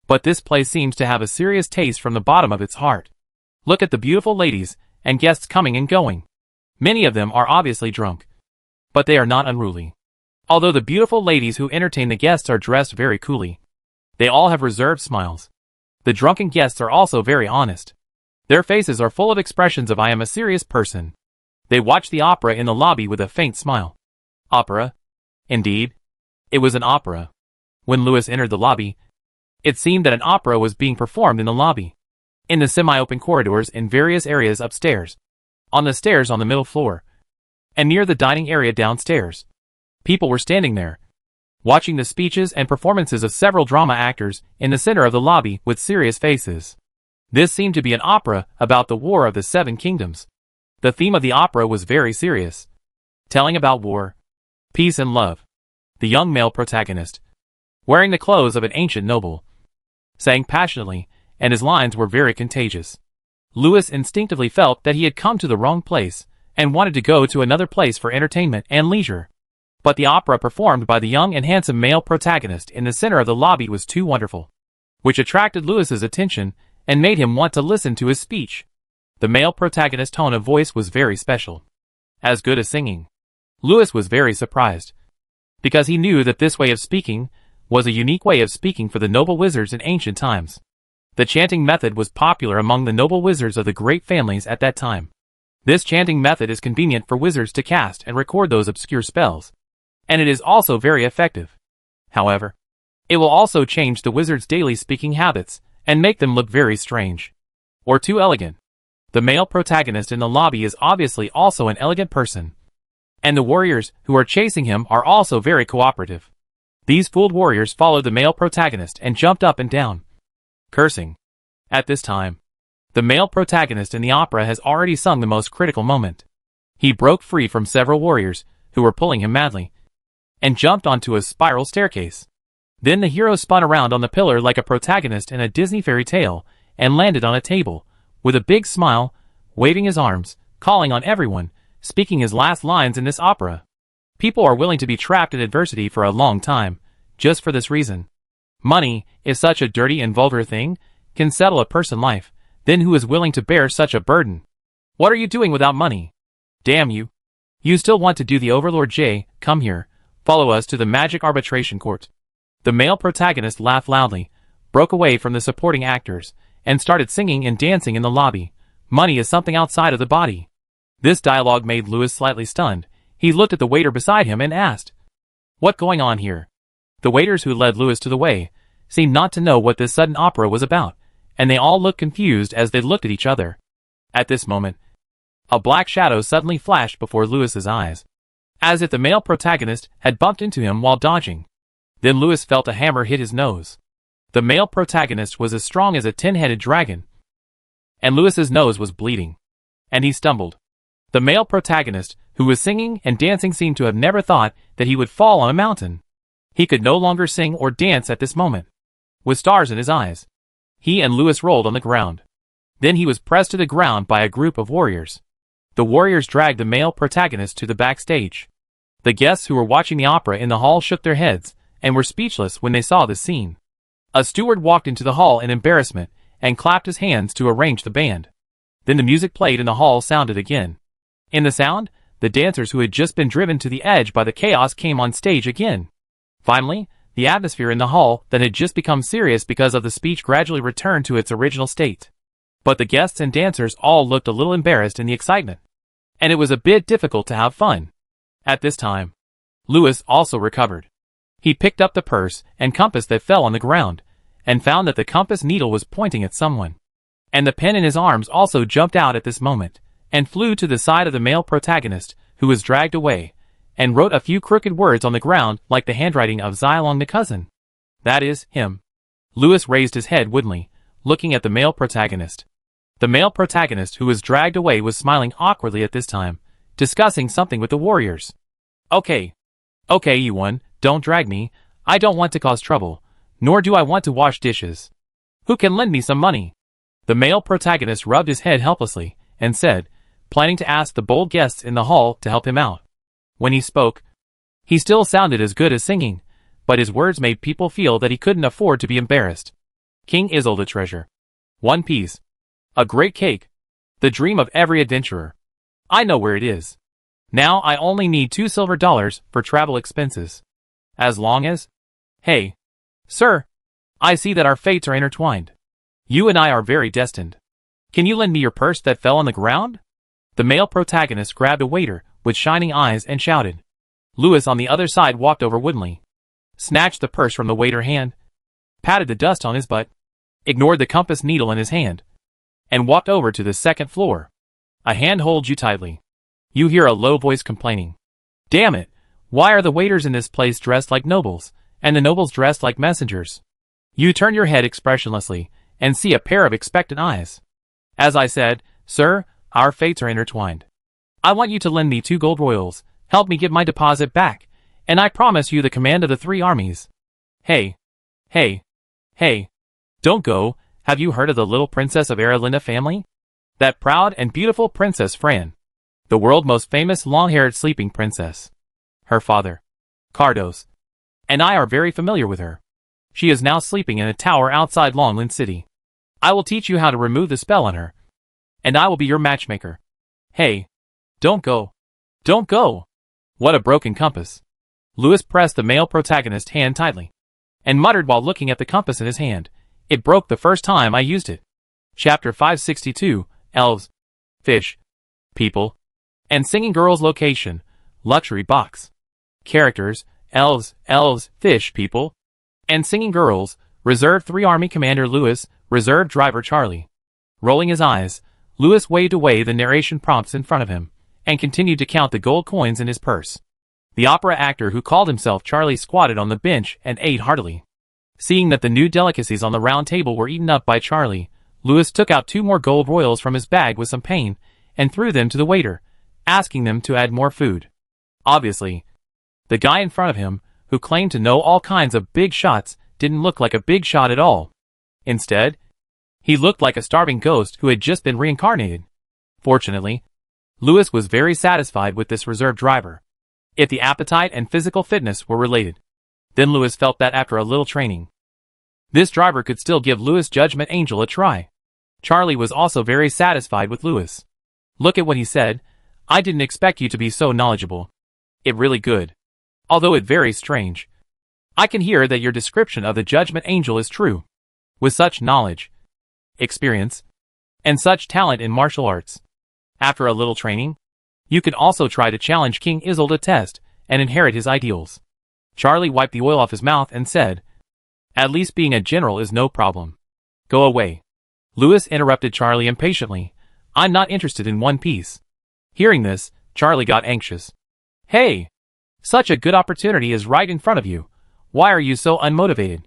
But this place seems to have a serious taste from the bottom of its heart. Look at the beautiful ladies and guests coming and going. Many of them are obviously drunk, but they are not unruly. Although the beautiful ladies who entertain the guests are dressed very coolly, they all have reserved smiles. The drunken guests are also very honest. Their faces are full of expressions of I am a serious person. They watch the opera in the lobby with a faint smile. Opera? Indeed. It was an opera. When Lewis entered the lobby, it seemed that an opera was being performed in the lobby, in the semi-open corridors in various areas upstairs, on the stairs on the middle floor, and near the dining area downstairs. People were standing there, watching the speeches and performances of several drama actors in the center of the lobby with serious faces. This seemed to be an opera about the War of the Seven Kingdoms. The theme of the opera was very serious, telling about war, peace and love. The young male protagonist, wearing the clothes of an ancient noble, sang passionately, and his lines were very contagious. Lewis instinctively felt that he had come to the wrong place, and wanted to go to another place for entertainment and leisure. But the opera performed by the young and handsome male protagonist in the center of the lobby was too wonderful, which attracted Lewis's attention and made him want to listen to his speech. The male protagonist's tone of voice was very special, as good as singing. Lewis was very surprised, because he knew that this way of speaking was a unique way of speaking for the noble wizards in ancient times. The chanting method was popular among the noble wizards of the great families at that time. This chanting method is convenient for wizards to cast and record those obscure spells, and it is also very effective. However, it will also change the wizard's daily speaking habits and make them look very strange or too elegant. The male protagonist in the lobby is obviously also an elegant person, and the warriors who are chasing him are also very cooperative. These fooled warriors followed the male protagonist and jumped up and down, cursing. At this time, the male protagonist in the opera has already sung the most critical moment. He broke free from several warriors who were pulling him madly and jumped onto a spiral staircase. Then the hero spun around on the pillar like a protagonist in a Disney fairy tale and landed on a table with a big smile, waving his arms, calling on everyone, speaking his last lines in this opera. People are willing to be trapped in adversity for a long time, just for this reason. Money is such a dirty and vulgar thing, can settle a person's life, then who is willing to bear such a burden? What are you doing without money? Damn you. You still want to do the Overlord J, come here, follow us to the magic arbitration court. The male protagonist laughed loudly, broke away from the supporting actors, and started singing and dancing in the lobby. Money is something outside of the body. This dialogue made Louis slightly stunned. He looked at the waiter beside him and asked, "What going on here?" The waiters who led Louis to the way seemed not to know what this sudden opera was about, and they all looked confused as they looked at each other. At this moment, a black shadow suddenly flashed before Louis's eyes, as if the male protagonist had bumped into him while dodging. Then Louis felt a hammer hit his nose. The male protagonist was as strong as a tin-headed dragon, and Louis's nose was bleeding, and he stumbled. The male protagonist, who was singing and dancing, seemed to have never thought that he would fall on a mountain. He could no longer sing or dance at this moment. With stars in his eyes, he and Louis rolled on the ground. Then he was pressed to the ground by a group of warriors. The warriors dragged the male protagonist to the backstage. The guests who were watching the opera in the hall shook their heads and were speechless when they saw this scene. A steward walked into the hall in embarrassment and clapped his hands to arrange the band. Then the music played and the hall sounded again. In the sound, the dancers who had just been driven to the edge by the chaos came on stage again. Finally, the atmosphere in the hall that had just become serious because of the speech gradually returned to its original state. But the guests and dancers all looked a little embarrassed in the excitement, and it was a bit difficult to have fun. At this time, Louis also recovered. He picked up the purse and compass that fell on the ground, and found that the compass needle was pointing at someone. And the pen in his arms also jumped out at this moment, and flew to the side of the male protagonist, who was dragged away, and wrote a few crooked words on the ground like the handwriting of Xylong the cousin. That is, him. Louis raised his head woodenly, looking at the male protagonist. The male protagonist who was dragged away was smiling awkwardly at this time, discussing something with the warriors. Okay, you won, don't drag me, I don't want to cause trouble, nor do I want to wash dishes. Who can lend me some money? The male protagonist rubbed his head helplessly, and said, planning to ask the bold guests in the hall to help him out. When he spoke, he still sounded as good as singing, but his words made people feel that he couldn't afford to be embarrassed. King Isolde treasure. 1 piece. A great cake. The dream of every adventurer. I know where it is. Now I only need $2 silver for travel expenses. As long as... Hey. Sir. I see that our fates are intertwined. You and I are very destined. Can you lend me your purse that fell on the ground? The male protagonist grabbed a waiter with shining eyes and shouted. Louis on the other side walked over woodenly, snatched the purse from the waiter's hand, patted the dust on his butt, ignored the compass needle in his hand, and walked over to the second floor. A hand holds you tightly. You hear a low voice complaining. Damn it, why are the waiters in this place dressed like nobles, and the nobles dressed like messengers? You turn your head expressionlessly, and see a pair of expectant eyes. As I said, sir, our fates are intertwined. I want you to lend me 2 gold royals, help me get my deposit back, and I promise you the command of the 3 armies. Hey. Don't go, have you heard of the little princess of Aralinda family? That proud and beautiful Princess Fran. The world's most famous long-haired sleeping princess. Her father, Cardos, and I are very familiar with her. She is now sleeping in a tower outside Longland City. I will teach you how to remove the spell on her, and I will be your matchmaker. Hey. Don't go. Don't go. What a broken compass. Louis pressed the male protagonist's hand tightly, and muttered while looking at the compass in his hand. It broke the first time I used it. Chapter 562, Elves, Fish, People, and Singing Girls. Location, Luxury Box. Characters, Elves, Fish, People, and Singing Girls. Reserve 3 Army Commander Lewis, Reserve Driver Charlie. Rolling his eyes, Lewis waved away the narration prompts in front of him, and continued to count the gold coins in his purse. The opera actor who called himself Charlie squatted on the bench and ate heartily. Seeing that the new delicacies on the round table were eaten up by Charlie, Lewis took out 2 more gold royals from his bag with some pain, and threw them to the waiter, asking them to add more food. Obviously, the guy in front of him, who claimed to know all kinds of big shots, didn't look like a big shot at all. Instead, he looked like a starving ghost who had just been reincarnated. Fortunately, Lewis was very satisfied with this reserve driver. If the appetite and physical fitness were related, then Lewis felt that after a little training, this driver could still give Lewis Judgment Angel a try. Charlie was also very satisfied with Lewis. Look at what he said. I didn't expect you to be so knowledgeable. It really good. Although it very strange. I can hear that your description of the Judgment Angel is true. With such knowledge, experience, and such talent in martial arts, after a little training, you can also try to challenge King Isolde to test and inherit his ideals. Charlie wiped the oil off his mouth and said, at least being a general is no problem. Go away. Lewis interrupted Charlie impatiently. I'm not interested in One Piece. Hearing this, Charlie got anxious. Hey! Such a good opportunity is right in front of you. Why are you so unmotivated?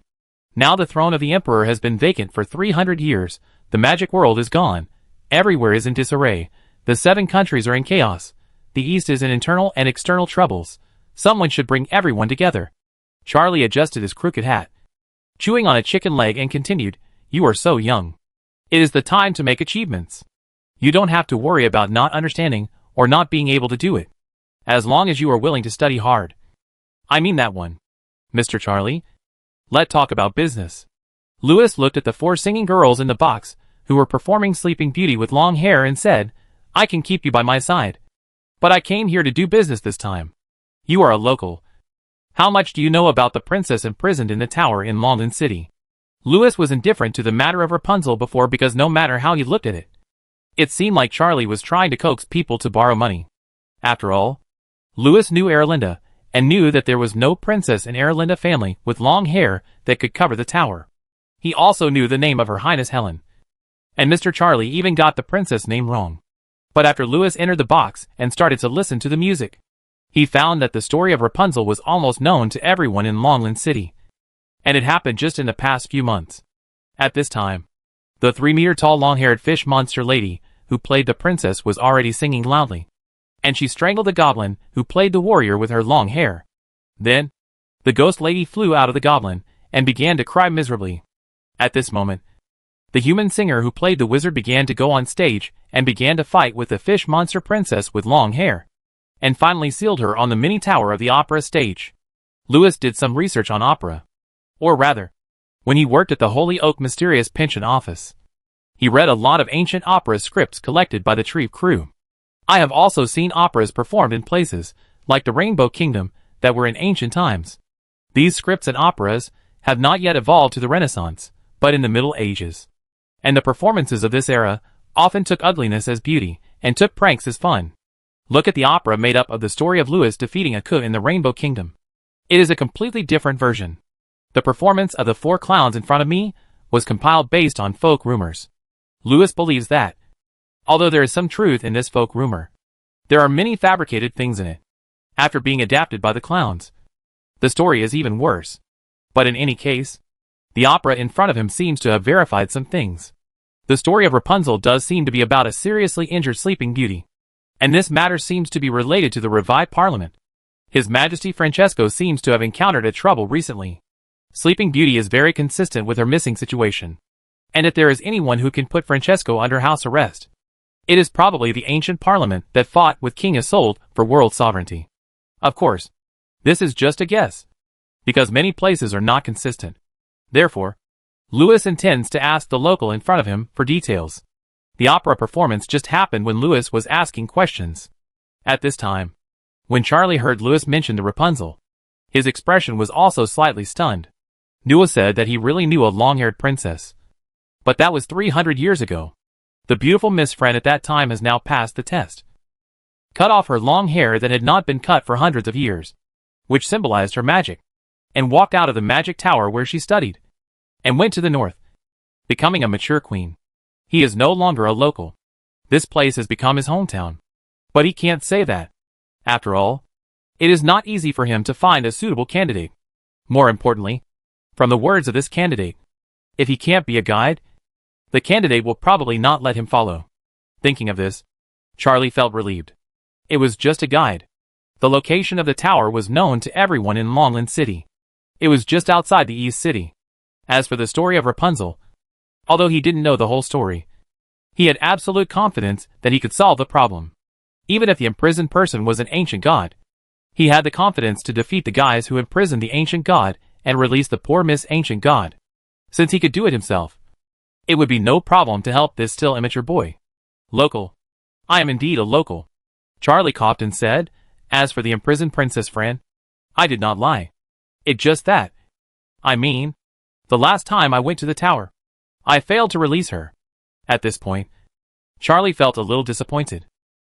Now the throne of the Emperor has been vacant for 300 years, the magic world is gone, everywhere is in disarray, the 7 countries are in chaos, the East is in internal and external troubles. Someone should bring everyone together. Charlie adjusted his crooked hat, chewing on a chicken leg, and continued, you are so young. It is the time to make achievements. You don't have to worry about not understanding or not being able to do it. As long as you are willing to study hard. I mean that one. Mr. Charlie, let's talk about business. Lewis looked at the 4 singing girls in the box, who were performing Sleeping Beauty with long hair, and said, I can keep you by my side. But I came here to do business this time. You are a local. How much do you know about the princess imprisoned in the tower in London City? Lewis was indifferent to the matter of Rapunzel before, because no matter how he looked at it, it seemed like Charlie was trying to coax people to borrow money. After all, Lewis knew Erlinda, and knew that there was no princess in Erlinda family with long hair that could cover the tower. He also knew the name of Her Highness Helen. And Mr. Charlie even got the princess name wrong. But after Lewis entered the box and started to listen to the music, he found that the story of Rapunzel was almost known to everyone in Longland City. And it happened just in the past few months. At this time, the 3-meter-tall long-haired fish monster lady who played the princess was already singing loudly. And she strangled the goblin who played the warrior with her long hair. Then, the ghost lady flew out of the goblin and began to cry miserably. At this moment, the human singer who played the wizard began to go on stage and began to fight with the fish monster princess with long hair, and finally sealed her on the mini tower of the opera stage. Lewis did some research on opera. Or rather, when he worked at the Holy Oak Mysterious Pension Office, he read a lot of ancient opera scripts collected by the Tree crew. I have also seen operas performed in places, like the Rainbow Kingdom, that were in ancient times. These scripts and operas have not yet evolved to the Renaissance, but in the Middle Ages. And the performances of this era often took ugliness as beauty, and took pranks as fun. Look at the opera made up of the story of Lewis defeating a coup in the Rainbow Kingdom. It is a completely different version. The performance of the 4 clowns in front of me was compiled based on folk rumors. Lewis believes that, although there is some truth in this folk rumor, there are many fabricated things in it. After being adapted by the clowns, the story is even worse. But in any case, the opera in front of him seems to have verified some things. The story of Rapunzel does seem to be about a seriously injured Sleeping Beauty, and this matter seems to be related to the revived Parliament. His Majesty Francesco seems to have encountered a trouble recently. Sleeping Beauty is very consistent with her missing situation, and if there is anyone who can put Francesco under house arrest, it is probably the ancient Parliament that fought with King Isolde for world sovereignty. Of course, this is just a guess, because many places are not consistent. Therefore, Lewis intends to ask the local in front of him for details. The opera performance just happened when Lewis was asking questions. At this time, when Charlie heard Lewis mention the Rapunzel, his expression was also slightly stunned. Noah said that he really knew a long-haired princess. But that was 300 years ago. The beautiful Miss Friend at that time has now passed the test. Cut off her long hair that had not been cut for hundreds of years, which symbolized her magic, and walked out of the magic tower where she studied, and went to the north, becoming a mature queen. He is no longer a local. This place has become his hometown. But he can't say that. After all, it is not easy for him to find a suitable candidate. More importantly, from the words of this candidate, if he can't be a guide, the candidate will probably not let him follow. Thinking of this, Charlie felt relieved. It was just a guide. The location of the tower was known to everyone in Longland City. It was just outside the East City. As for the story of Rapunzel, although he didn't know the whole story, he had absolute confidence that he could solve the problem. Even if the imprisoned person was an ancient god, he had the confidence to defeat the guys who imprisoned the ancient god and release the poor Miss Ancient God. Since he could do it himself, it would be no problem to help this still immature boy. Local. I am indeed a local. Charlie coughed and said, as for the imprisoned Princess Fran, I did not lie. It just that. I mean, the last time I went to the tower, I failed to release her. At this point, Charlie felt a little disappointed.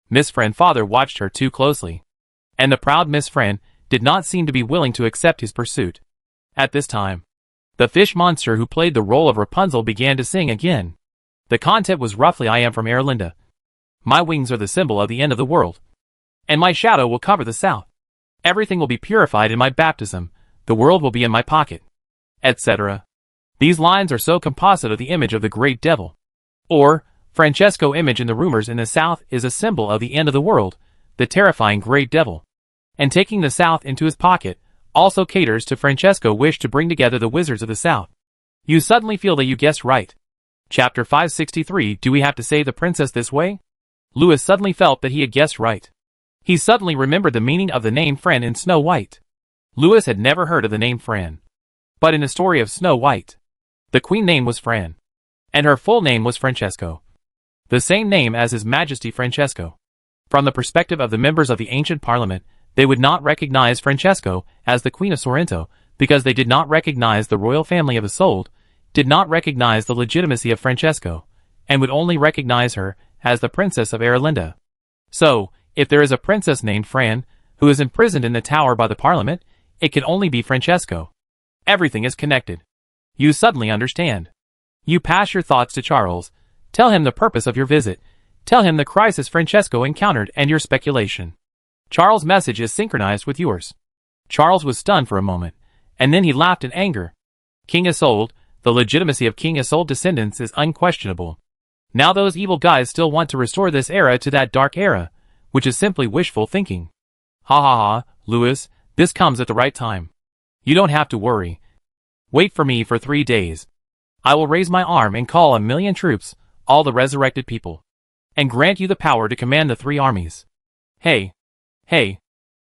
Miss Fran father watched her too closely, and the proud Miss Fran did not seem to be willing to accept his pursuit. At this time, the fish monster who played the role of Rapunzel began to sing again. The content was roughly, I am from Erlinda. My wings are the symbol of the end of the world, and my shadow will cover the south. Everything will be purified in my baptism, the world will be in my pocket, etc. These lines are so composite of the image of the great devil, or Francesco image in the rumors in the south is a symbol of the end of the world, the terrifying great devil. And taking the south into his pocket also caters to Francesco's wish to bring together the wizards of the south. You suddenly feel that you guessed right. Chapter 563. Do we have to save the princess this way? Louis suddenly felt that he had guessed right. He suddenly remembered the meaning of the name Fran in Snow White. Louis had never heard of the name Fran. But in the story of Snow White, the queen name was Fran, and her full name was Francesco, the same name as His Majesty Francesco. From the perspective of the members of the ancient parliament, they would not recognize Francesco as the Queen of Sorrento because they did not recognize the royal family of Isolde, did not recognize the legitimacy of Francesco, and would only recognize her as the Princess of Erlinda. So, if there is a princess named Fran, who is imprisoned in the tower by the parliament, it can only be Francesco. Everything is connected. You suddenly understand. You pass your thoughts to Charles, tell him the purpose of your visit, tell him the crisis Francesco encountered and your speculation. Charles' message is synchronized with yours. Charles was stunned for a moment, and then he laughed in anger. King Isolde, the legitimacy of King Isolde's descendants is unquestionable. Now those evil guys still want to restore this era to that dark era, which is simply wishful thinking. Ha ha ha, Louis, this comes at the right time. You don't have to worry. Wait for me for 3 days. I will raise my arm and call 1,000,000 troops, all the resurrected people, and grant you the power to command the 3 armies. Hey! Hey!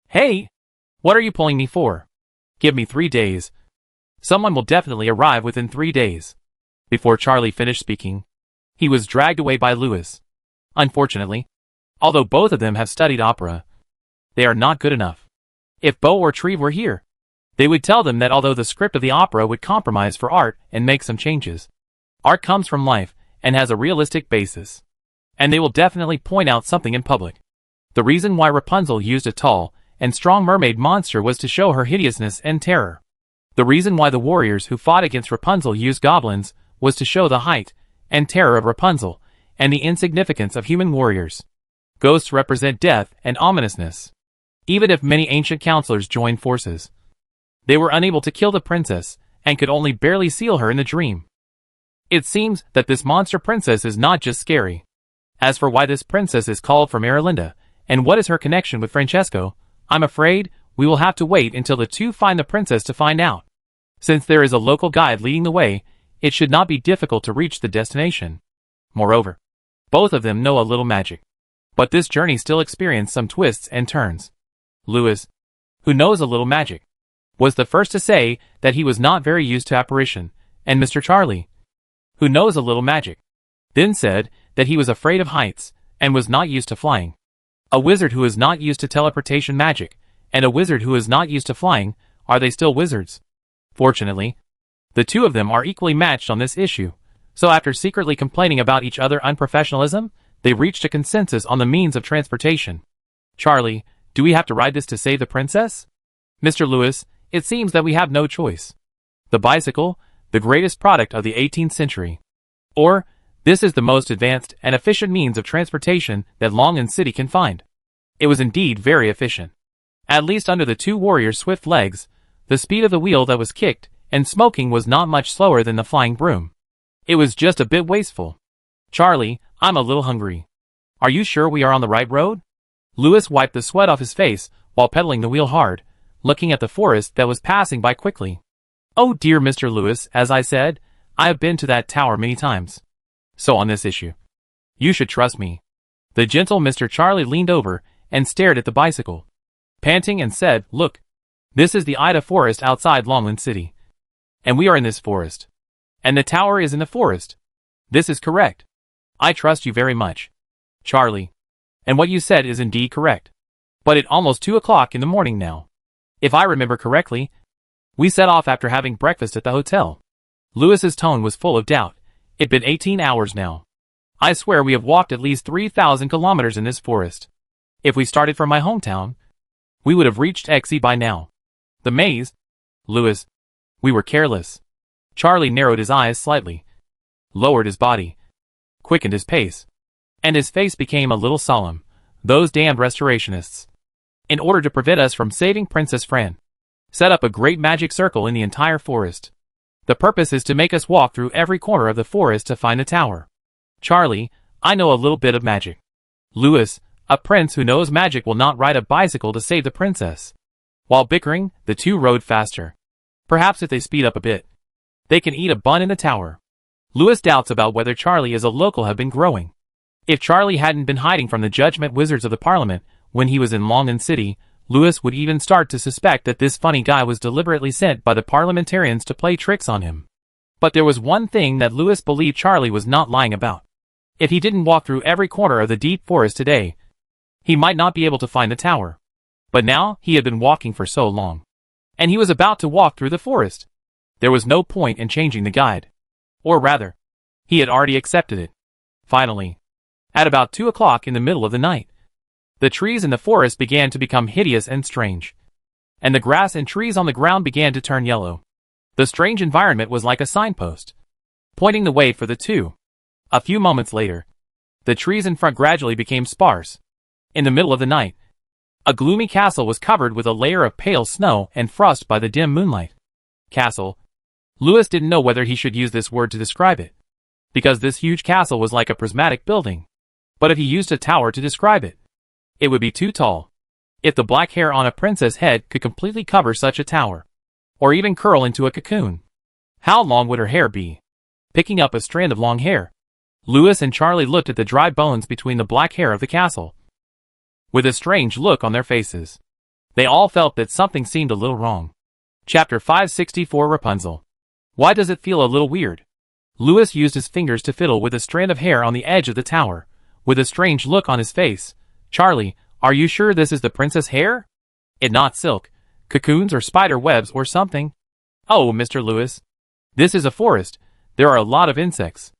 Hey! What are you pulling me for? Give me 3 days. Someone will definitely arrive within 3 days. Before Charlie finished speaking, he was dragged away by Louis. Unfortunately, although both of them have studied opera, they are not good enough. If Beau or Treve were here, they would tell them that although the script of the opera would compromise for art and make some changes, art comes from life and has a realistic basis. And they will definitely point out something in public. The reason why Rapunzel used a tall and strong mermaid monster was to show her hideousness and terror. The reason why the warriors who fought against Rapunzel used goblins was to show the height and terror of Rapunzel and the insignificance of human warriors. Ghosts represent death and ominousness. Even if many ancient counselors joined forces, they were unable to kill the princess and could only barely seal her in the dream. It seems that this monster princess is not just scary. As for why this princess is called from Erlinda, and what is her connection with Francesco, I'm afraid we will have to wait until the two find the princess to find out. Since there is a local guide leading the way, it should not be difficult to reach the destination. Moreover, both of them know a little magic. But this journey still experienced some twists and turns. Louis, who knows a little magic, was the first to say that he was not very used to apparition, and Mr. Charlie, who knows a little magic, then said that he was afraid of heights and was not used to flying. A wizard who is not used to teleportation magic, and a wizard who is not used to flying, are they still wizards? Fortunately, The two of them are equally matched on this issue, so after secretly complaining about each other's unprofessionalism, they reached a consensus on the means of transportation. Charlie, do we have to ride this to save the princess? Mr. Lewis, it seems that we have no choice. The bicycle, the greatest product of the 18th century. Or, this is the most advanced and efficient means of transportation that Longland City can find. It was indeed very efficient. At least under the two warriors' swift legs, the speed of the wheel that was kicked and smoking was not much slower than the flying broom. It was just a bit wasteful. Charlie, I'm a little hungry. Are you sure we are on the right road? Lewis wiped the sweat off his face while pedaling the wheel hard, looking at the forest that was passing by quickly. Oh dear Mr. Lewis, as I said, I have been to that tower many times. So on this issue, you should trust me. The gentle Mr. Charlie leaned over and stared at the bicycle, panting, and said, Look, this is the Ida Forest outside Longland City. And we are in this forest. And the tower is in the forest. This is correct. I trust you very much, Charlie. And what you said is indeed correct. But it's almost 2 o'clock in the morning now. If I remember correctly, we set off after having breakfast at the hotel. Lewis's tone was full of doubt. It'd been 18 hours now. I swear we have walked at least 3,000 kilometers in this forest. If we started from my hometown, we would have reached Xe by now. The maze? Lewis, we were careless. Charlie narrowed his eyes slightly, lowered his body, quickened his pace, and his face became a little solemn. Those damned restorationists, in order to prevent us from saving Princess Fran, set up a great magic circle in the entire forest. The purpose is to make us walk through every corner of the forest to find the tower. Charlie, I know a little bit of magic. Lewis, a prince who knows magic will not ride a bicycle to save the princess. While bickering, the two rode faster. Perhaps if they speed up a bit, they can eat a bun in the tower. Lewis' doubts about whether Charlie is a local have been growing. If Charlie hadn't been hiding from the judgment wizards of the Parliament when he was in Longland City, Lewis would even start to suspect that this funny guy was deliberately sent by the parliamentarians to play tricks on him. But there was one thing that Lewis believed Charlie was not lying about. If he didn't walk through every corner of the deep forest today, he might not be able to find the tower. But now he had been walking for so long, and he was about to walk through the forest. There was no point in changing the guide. Or rather, he had already accepted it. Finally, at about 2 o'clock in the middle of the night, the trees in the forest began to become hideous and strange, and the grass and trees on the ground began to turn yellow. The strange environment was like a signpost, pointing the way for the two. A few moments later, the trees in front gradually became sparse. In the middle of the night, a gloomy castle was covered with a layer of pale snow and frost by the dim moonlight. Castle. Lewis didn't know whether he should use this word to describe it, because this huge castle was like a prismatic building. But if he used a tower to describe it, it would be too tall. If the black hair on a princess' head could completely cover such a tower, or even curl into a cocoon, how long would her hair be? Picking up a strand of long hair, Lewis and Charlie looked at the dry bones between the black hair of the castle, with a strange look on their faces. They all felt that something seemed a little wrong. Chapter 564 Rapunzel. Why does it feel a little weird? Lewis used his fingers to fiddle with a strand of hair on the edge of the tower, with a strange look on his face. Charlie, are you sure this is the princess' hair? It not silk, cocoons or spider webs or something? Oh, Mr. Lewis, this is a forest. There are a lot of insects.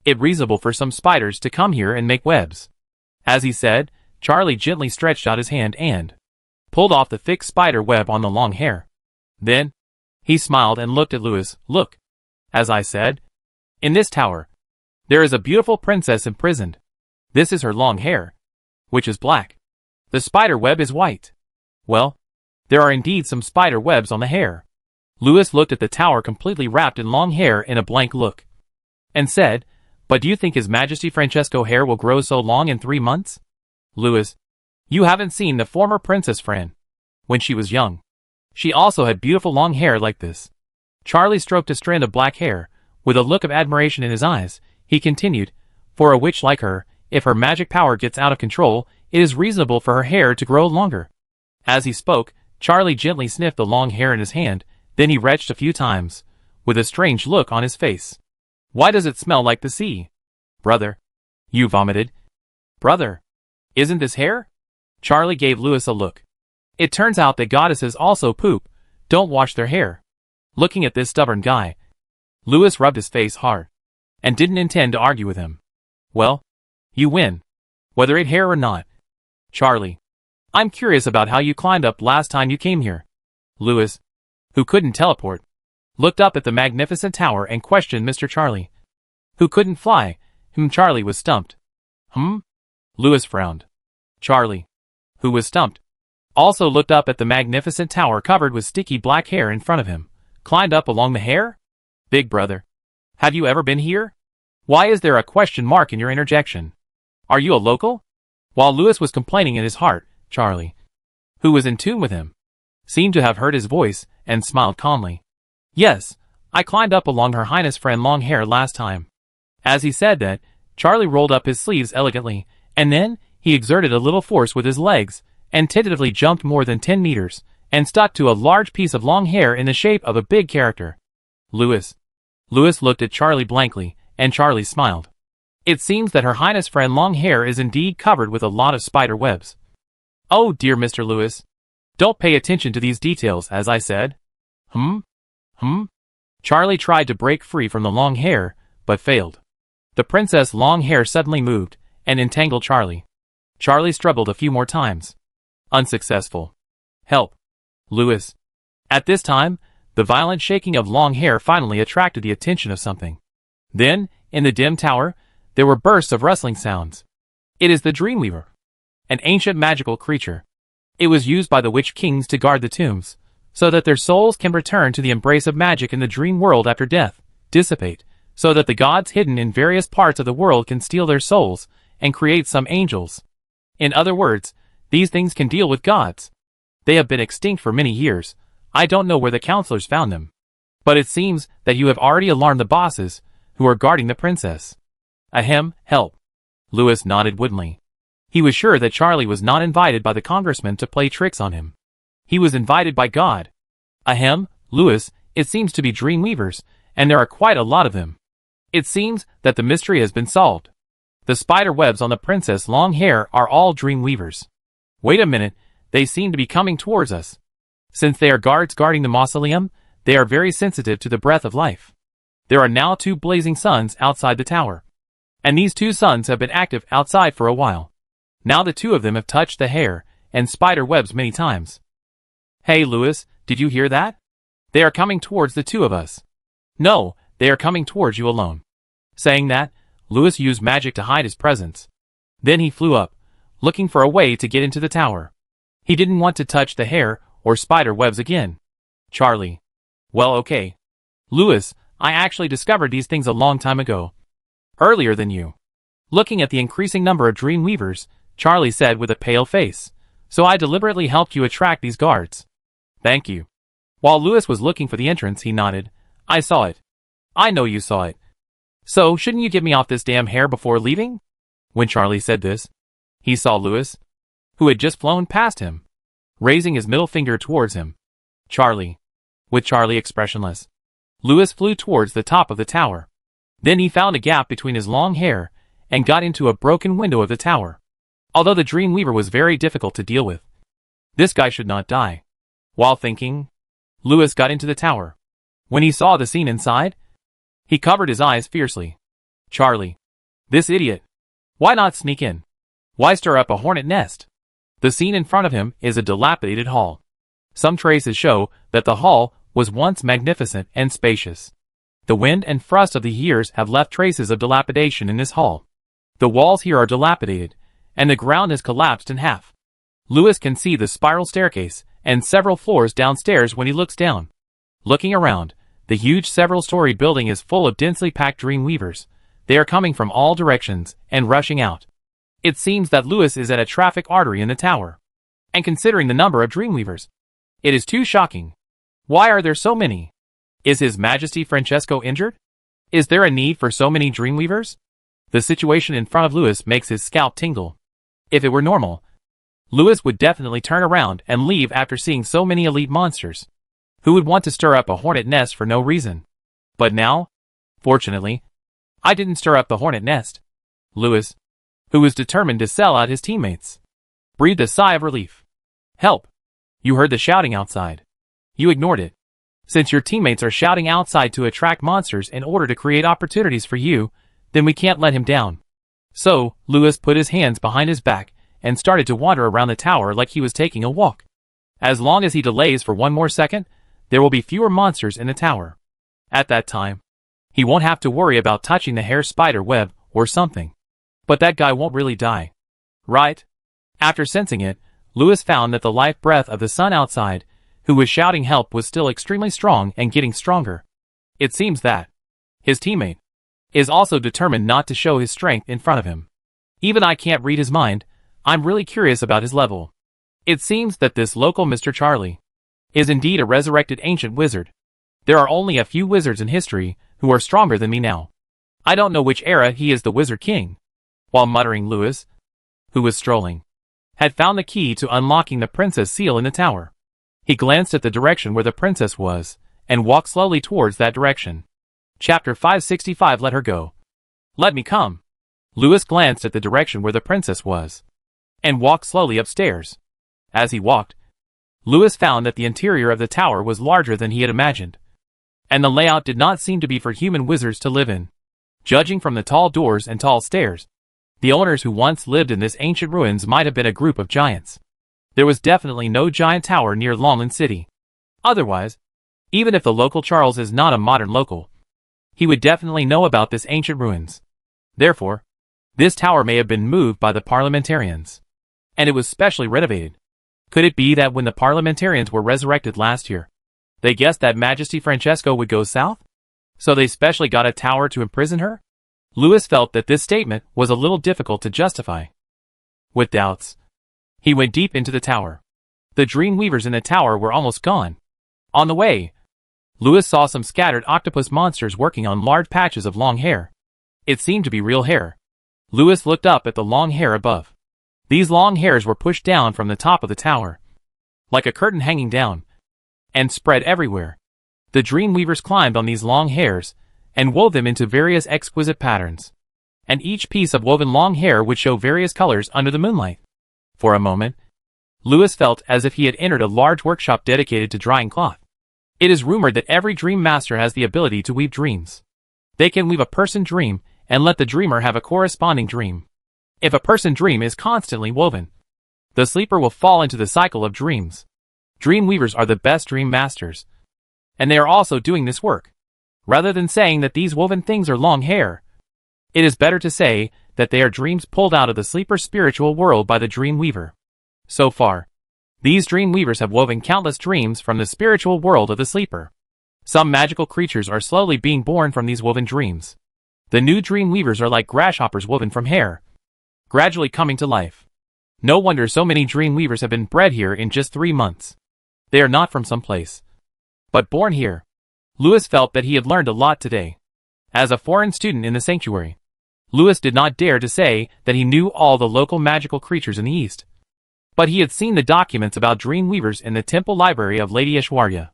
It's reasonable for some spiders to come here and make webs. As he said, Charlie gently stretched out his hand and pulled off the thick spider web on the long hair. Then, he smiled and looked at Lewis. Look, as I said, in this tower, there is a beautiful princess imprisoned. This is her long hair, which is black. The spider web is white. Well, there are indeed some spider webs on the hair. Lewis looked at the tower completely wrapped in long hair in a blank look, and said, But do you think His Majesty Francesco hair will grow so long in 3 months? Lewis, you haven't seen the former Princess Fran. When she was young, she also had beautiful long hair like this. Charlie stroked a strand of black hair. With a look of admiration in his eyes, he continued, For a witch like her, if her magic power gets out of control, it is reasonable for her hair to grow longer. As he spoke, Charlie gently sniffed the long hair in his hand, then he retched a few times, with a strange look on his face. Why does it smell like the sea? Brother. You vomited. Brother. Isn't this hair? Charlie gave Lewis a look. It turns out that goddesses also poop, don't wash their hair. Looking at this stubborn guy, Louis rubbed his face hard, and didn't intend to argue with him. Well, you win. Whether it hair or not. Charlie. I'm curious about how you climbed up last time you came here. Louis, who couldn't teleport, looked up at the magnificent tower and questioned Mr. Charlie, who couldn't fly, whom Charlie was stumped. Louis frowned. Charlie, who was stumped, also looked up at the magnificent tower covered with sticky black hair in front of him. Climbed up along the hair? Big brother. Have you ever been here? Why is there a question mark in your interjection? Are you a local? While Louis was complaining in his heart, Charlie, who was in tune with him, seemed to have heard his voice and smiled calmly. Yes, I climbed up along Her Highness friend Longhair last time. As he said that, Charlie rolled up his sleeves elegantly, and then he exerted a little force with his legs, and tentatively jumped more than 10 meters, and stuck to a large piece of long hair in the shape of a big character. Louis. Louis looked at Charlie blankly, and Charlie smiled. It seems that Her Highness friend Longhair is indeed covered with a lot of spider webs. Oh dear Mr. Louis. Don't pay attention to these details, as I said. Charlie tried to break free from the long hair, but failed. The Princess Longhair suddenly moved, and entangled Charlie. Charlie struggled a few more times. Unsuccessful. Help. Louis. At this time, the violent shaking of Longhair finally attracted the attention of something. Then, in the dim tower, there were bursts of rustling sounds. It is the Dreamweaver, an ancient magical creature. It was used by the witch kings to guard the tombs, so that their souls can return to the embrace of magic in the dream world after death, dissipate, so that the gods hidden in various parts of the world can steal their souls, and create some angels. In other words, these things can deal with gods. They have been extinct for many years. I don't know where the counselors found them. But it seems that you have already alarmed the bosses, who are guarding the princess. Ahem, help. Louis nodded woodenly. He was sure that Charlie was not invited by the congressman to play tricks on him. He was invited by God. Ahem, Louis, it seems to be Dreamweavers, and there are quite a lot of them. It seems that the mystery has been solved. The spider webs on the Princess Longhair are all Dreamweavers. Wait a minute, they seem to be coming towards us. Since they are guards guarding the mausoleum, they are very sensitive to the breath of life. There are now 2 blazing suns outside the tower. And these 2 suns have been active outside for a while. Now the 2 of them have touched the hair and spider webs many times. Hey Louis, did you hear that? They are coming towards the 2 of us. No, they are coming towards you alone. Saying that, Louis used magic to hide his presence. Then he flew up, looking for a way to get into the tower. He didn't want to touch the hair or spider webs again. Charlie. Well, okay. Louis, I actually discovered these things a long time ago. Earlier than you. Looking at the increasing number of Dreamweavers, Charlie said with a pale face. So I deliberately helped you attract these guards. Thank you. While Louis was looking for the entrance, he nodded. I saw it. I know you saw it. So, shouldn't you get me off this damn hair before leaving? When Charlie said this, he saw Louis, who had just flown past him, raising his middle finger towards him. Charlie. With Charlie expressionless, Louis flew towards the top of the tower. Then he found a gap between his long hair, and got into a broken window of the tower. Although the Dreamweaver was very difficult to deal with, this guy should not die. While thinking, Louis got into the tower. When he saw the scene inside, he covered his eyes fiercely. Charlie. This idiot. Why not sneak in? Why stir up a hornet nest? The scene in front of him is a dilapidated hall. Some traces show that the hall was once magnificent and spacious. The wind and frost of the years have left traces of dilapidation in this hall. The walls here are dilapidated, and the ground has collapsed in half. Louis can see the spiral staircase and several floors downstairs when he looks down. Looking around, the huge several-story building is full of densely packed Dreamweavers. They are coming from all directions and rushing out. It seems that Louis is at a traffic artery in the tower. And considering the number of Dreamweavers, it is too shocking. Why are there so many? Is His Majesty Francesco injured? Is there a need for so many Dreamweavers? The situation in front of Louis makes his scalp tingle. If it were normal, Louis would definitely turn around and leave after seeing so many elite monsters. Who would want to stir up a hornet nest for no reason? But now, fortunately, I didn't stir up the hornet nest. Louis, who was determined to sell out his teammates, breathed a sigh of relief. Help! You heard the shouting outside. You ignored it. Since your teammates are shouting outside to attract monsters in order to create opportunities for you, then we can't let him down. So, Lewis put his hands behind his back and started to wander around the tower like he was taking a walk. As long as he delays for one more second, there will be fewer monsters in the tower. At that time, he won't have to worry about touching the hair spider web or something. But that guy won't really die. Right? After sensing it, Lewis found that the life breath of the sun outside, who was shouting help, was still extremely strong and getting stronger. It seems that his teammate is also determined not to show his strength in front of him. Even I can't read his mind. I'm really curious about his level. It seems that this local Mr. Charlie is indeed a resurrected ancient wizard. There are only a few wizards in history who are stronger than me now. I don't know which era he is the Wizard King. While muttering, Lewis, who was strolling, had found the key to unlocking the princess seal in the tower. He glanced at the direction where the princess was, and walked slowly towards that direction. Chapter 565. Let her go. Let me come. Lewis glanced at the direction where the princess was, and walked slowly upstairs. As he walked, Lewis found that the interior of the tower was larger than he had imagined, and the layout did not seem to be for human wizards to live in. Judging from the tall doors and tall stairs, the owners who once lived in this ancient ruins might have been a group of giants. There was definitely no giant tower near Longland City. Otherwise, even if the local Charles is not a modern local, he would definitely know about this ancient ruins. Therefore, this tower may have been moved by the parliamentarians, and it was specially renovated. Could it be that when the parliamentarians were resurrected last year, they guessed that Majesty Francesco would go south? So they specially got a tower to imprison her? Lewis felt that this statement was a little difficult to justify. With doubts, he went deep into the tower. The dream weavers in the tower were almost gone. On the way, Lewis saw some scattered octopus monsters working on large patches of long hair. It seemed to be real hair. Lewis looked up at the long hair above. These long hairs were pushed down from the top of the tower, like a curtain hanging down, and spread everywhere. The dream weavers climbed on these long hairs, and wove them into various exquisite patterns. And each piece of woven long hair would show various colors under the moonlight. For a moment, Lewis felt as if he had entered a large workshop dedicated to drying cloth. It is rumored that every dream master has the ability to weave dreams. They can weave a person dream, and let the dreamer have a corresponding dream. If a person dream is constantly woven, the sleeper will fall into the cycle of dreams. Dream weavers are the best dream masters, and they are also doing this work. Rather than saying that these woven things are long hair, it is better to say that they are dreams pulled out of the sleeper's spiritual world by the dream weaver. So far, these dream weavers have woven countless dreams from the spiritual world of the sleeper. Some magical creatures are slowly being born from these woven dreams. The new dream weavers are like grasshoppers woven from hair, gradually coming to life. No wonder so many dream weavers have been bred here in just 3 months. They are not from some place, but born here. Lewis felt that he had learned a lot today. As a foreign student in the sanctuary, Lewis did not dare to say that he knew all the local magical creatures in the East. But he had seen the documents about dream weavers in the temple library of Lady Ishwarya.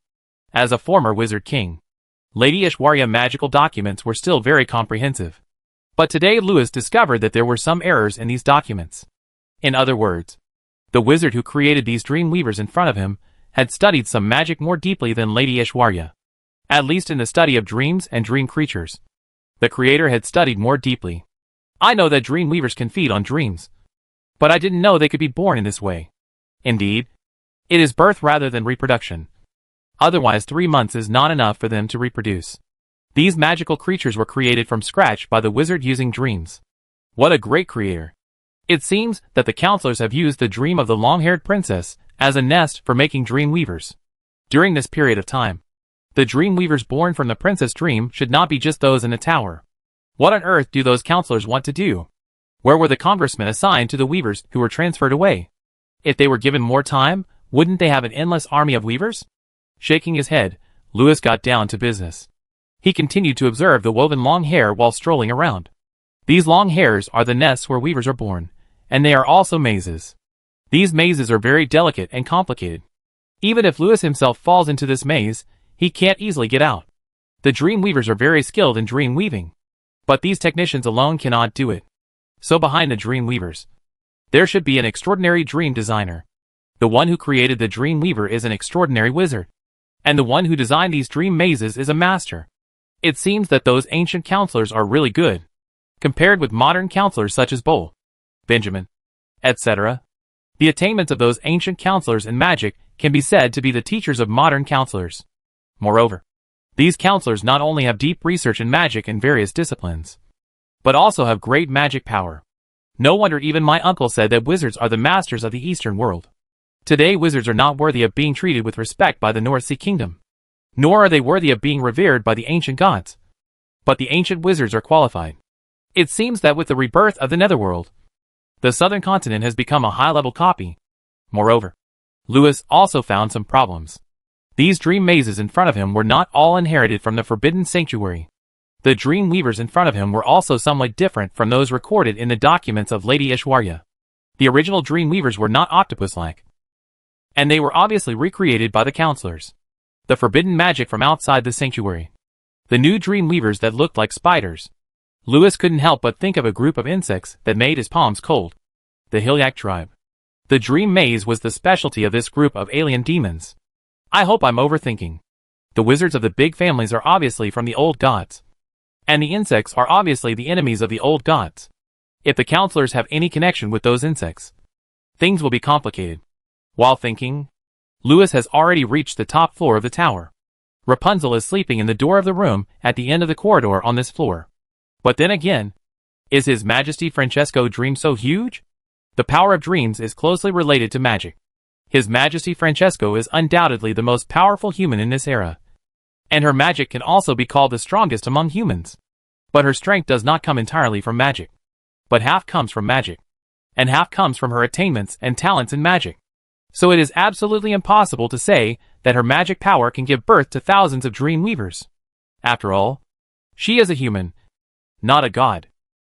As a former wizard king, Lady Ishwarya magical documents were still very comprehensive. But today Lewis discovered that there were some errors in these documents. In other words, the wizard who created these dream weavers in front of him had studied some magic more deeply than Lady Ishwarya. At least in the study of dreams and dream creatures, the creator had studied more deeply. I know that dream weavers can feed on dreams, but I didn't know they could be born in this way. Indeed, it is birth rather than reproduction. Otherwise 3 months is not enough for them to reproduce. These magical creatures were created from scratch by the wizard using dreams. What a great creator. It seems that the counselors have used the dream of the long-haired princess as a nest for making dream weavers. During this period of time, the dream weavers born from the princess dream should not be just those in the tower. What on earth do those counselors want to do? Where were the congressmen assigned to the weavers who were transferred away? If they were given more time, wouldn't they have an endless army of weavers? Shaking his head, Lewis got down to business. He continued to observe the woven long hair while strolling around. These long hairs are the nests where weavers are born, and they are also mazes. These mazes are very delicate and complicated. Even if Lewis himself falls into this maze, he can't easily get out. The dream weavers are very skilled in dream weaving, but these technicians alone cannot do it. So behind the dream weavers, there should be an extraordinary dream designer. The one who created the dream weaver is an extraordinary wizard. And the one who designed these dream mazes is a master. It seems that those ancient counselors are really good, compared with modern counselors such as Bull, Benjamin, etc. The attainments of those ancient counselors in magic can be said to be the teachers of modern counselors. Moreover, these counselors not only have deep research in magic in various disciplines, but also have great magic power. No wonder even my uncle said that wizards are the masters of the Eastern world. Today wizards are not worthy of being treated with respect by the North Sea Kingdom, nor are they worthy of being revered by the ancient gods. But the ancient wizards are qualified. It seems that with the rebirth of the Netherworld, the southern continent has become a high-level copy. Moreover, Lewis also found some problems. These dream mazes in front of him were not all inherited from the Forbidden Sanctuary. The dream weavers in front of him were also somewhat different from those recorded in the documents of Lady Ishwarya. The original dream weavers were not octopus-like, and they were obviously recreated by the counselors. The forbidden magic from outside the sanctuary. The new dream weavers that looked like spiders. Lewis couldn't help but think of a group of insects that made his palms cold. The Hilyak tribe. The dream maze was the specialty of this group of alien demons. I hope I'm overthinking. The wizards of the big families are obviously from the old gods, and the insects are obviously the enemies of the old gods. If the counselors have any connection with those insects, things will be complicated. While thinking, Lewis has already reached the top floor of the tower. Rapunzel is sleeping in the door of the room at the end of the corridor on this floor. But then again, is His Majesty Francesco dream so huge? The power of dreams is closely related to magic. His Majesty Francesco is undoubtedly the most powerful human in this era, and her magic can also be called the strongest among humans. But her strength does not come entirely from magic, but half comes from magic, and half comes from her attainments and talents in magic. So it is absolutely impossible to say that her magic power can give birth to thousands of dream weavers. After all, she is a human, not a god.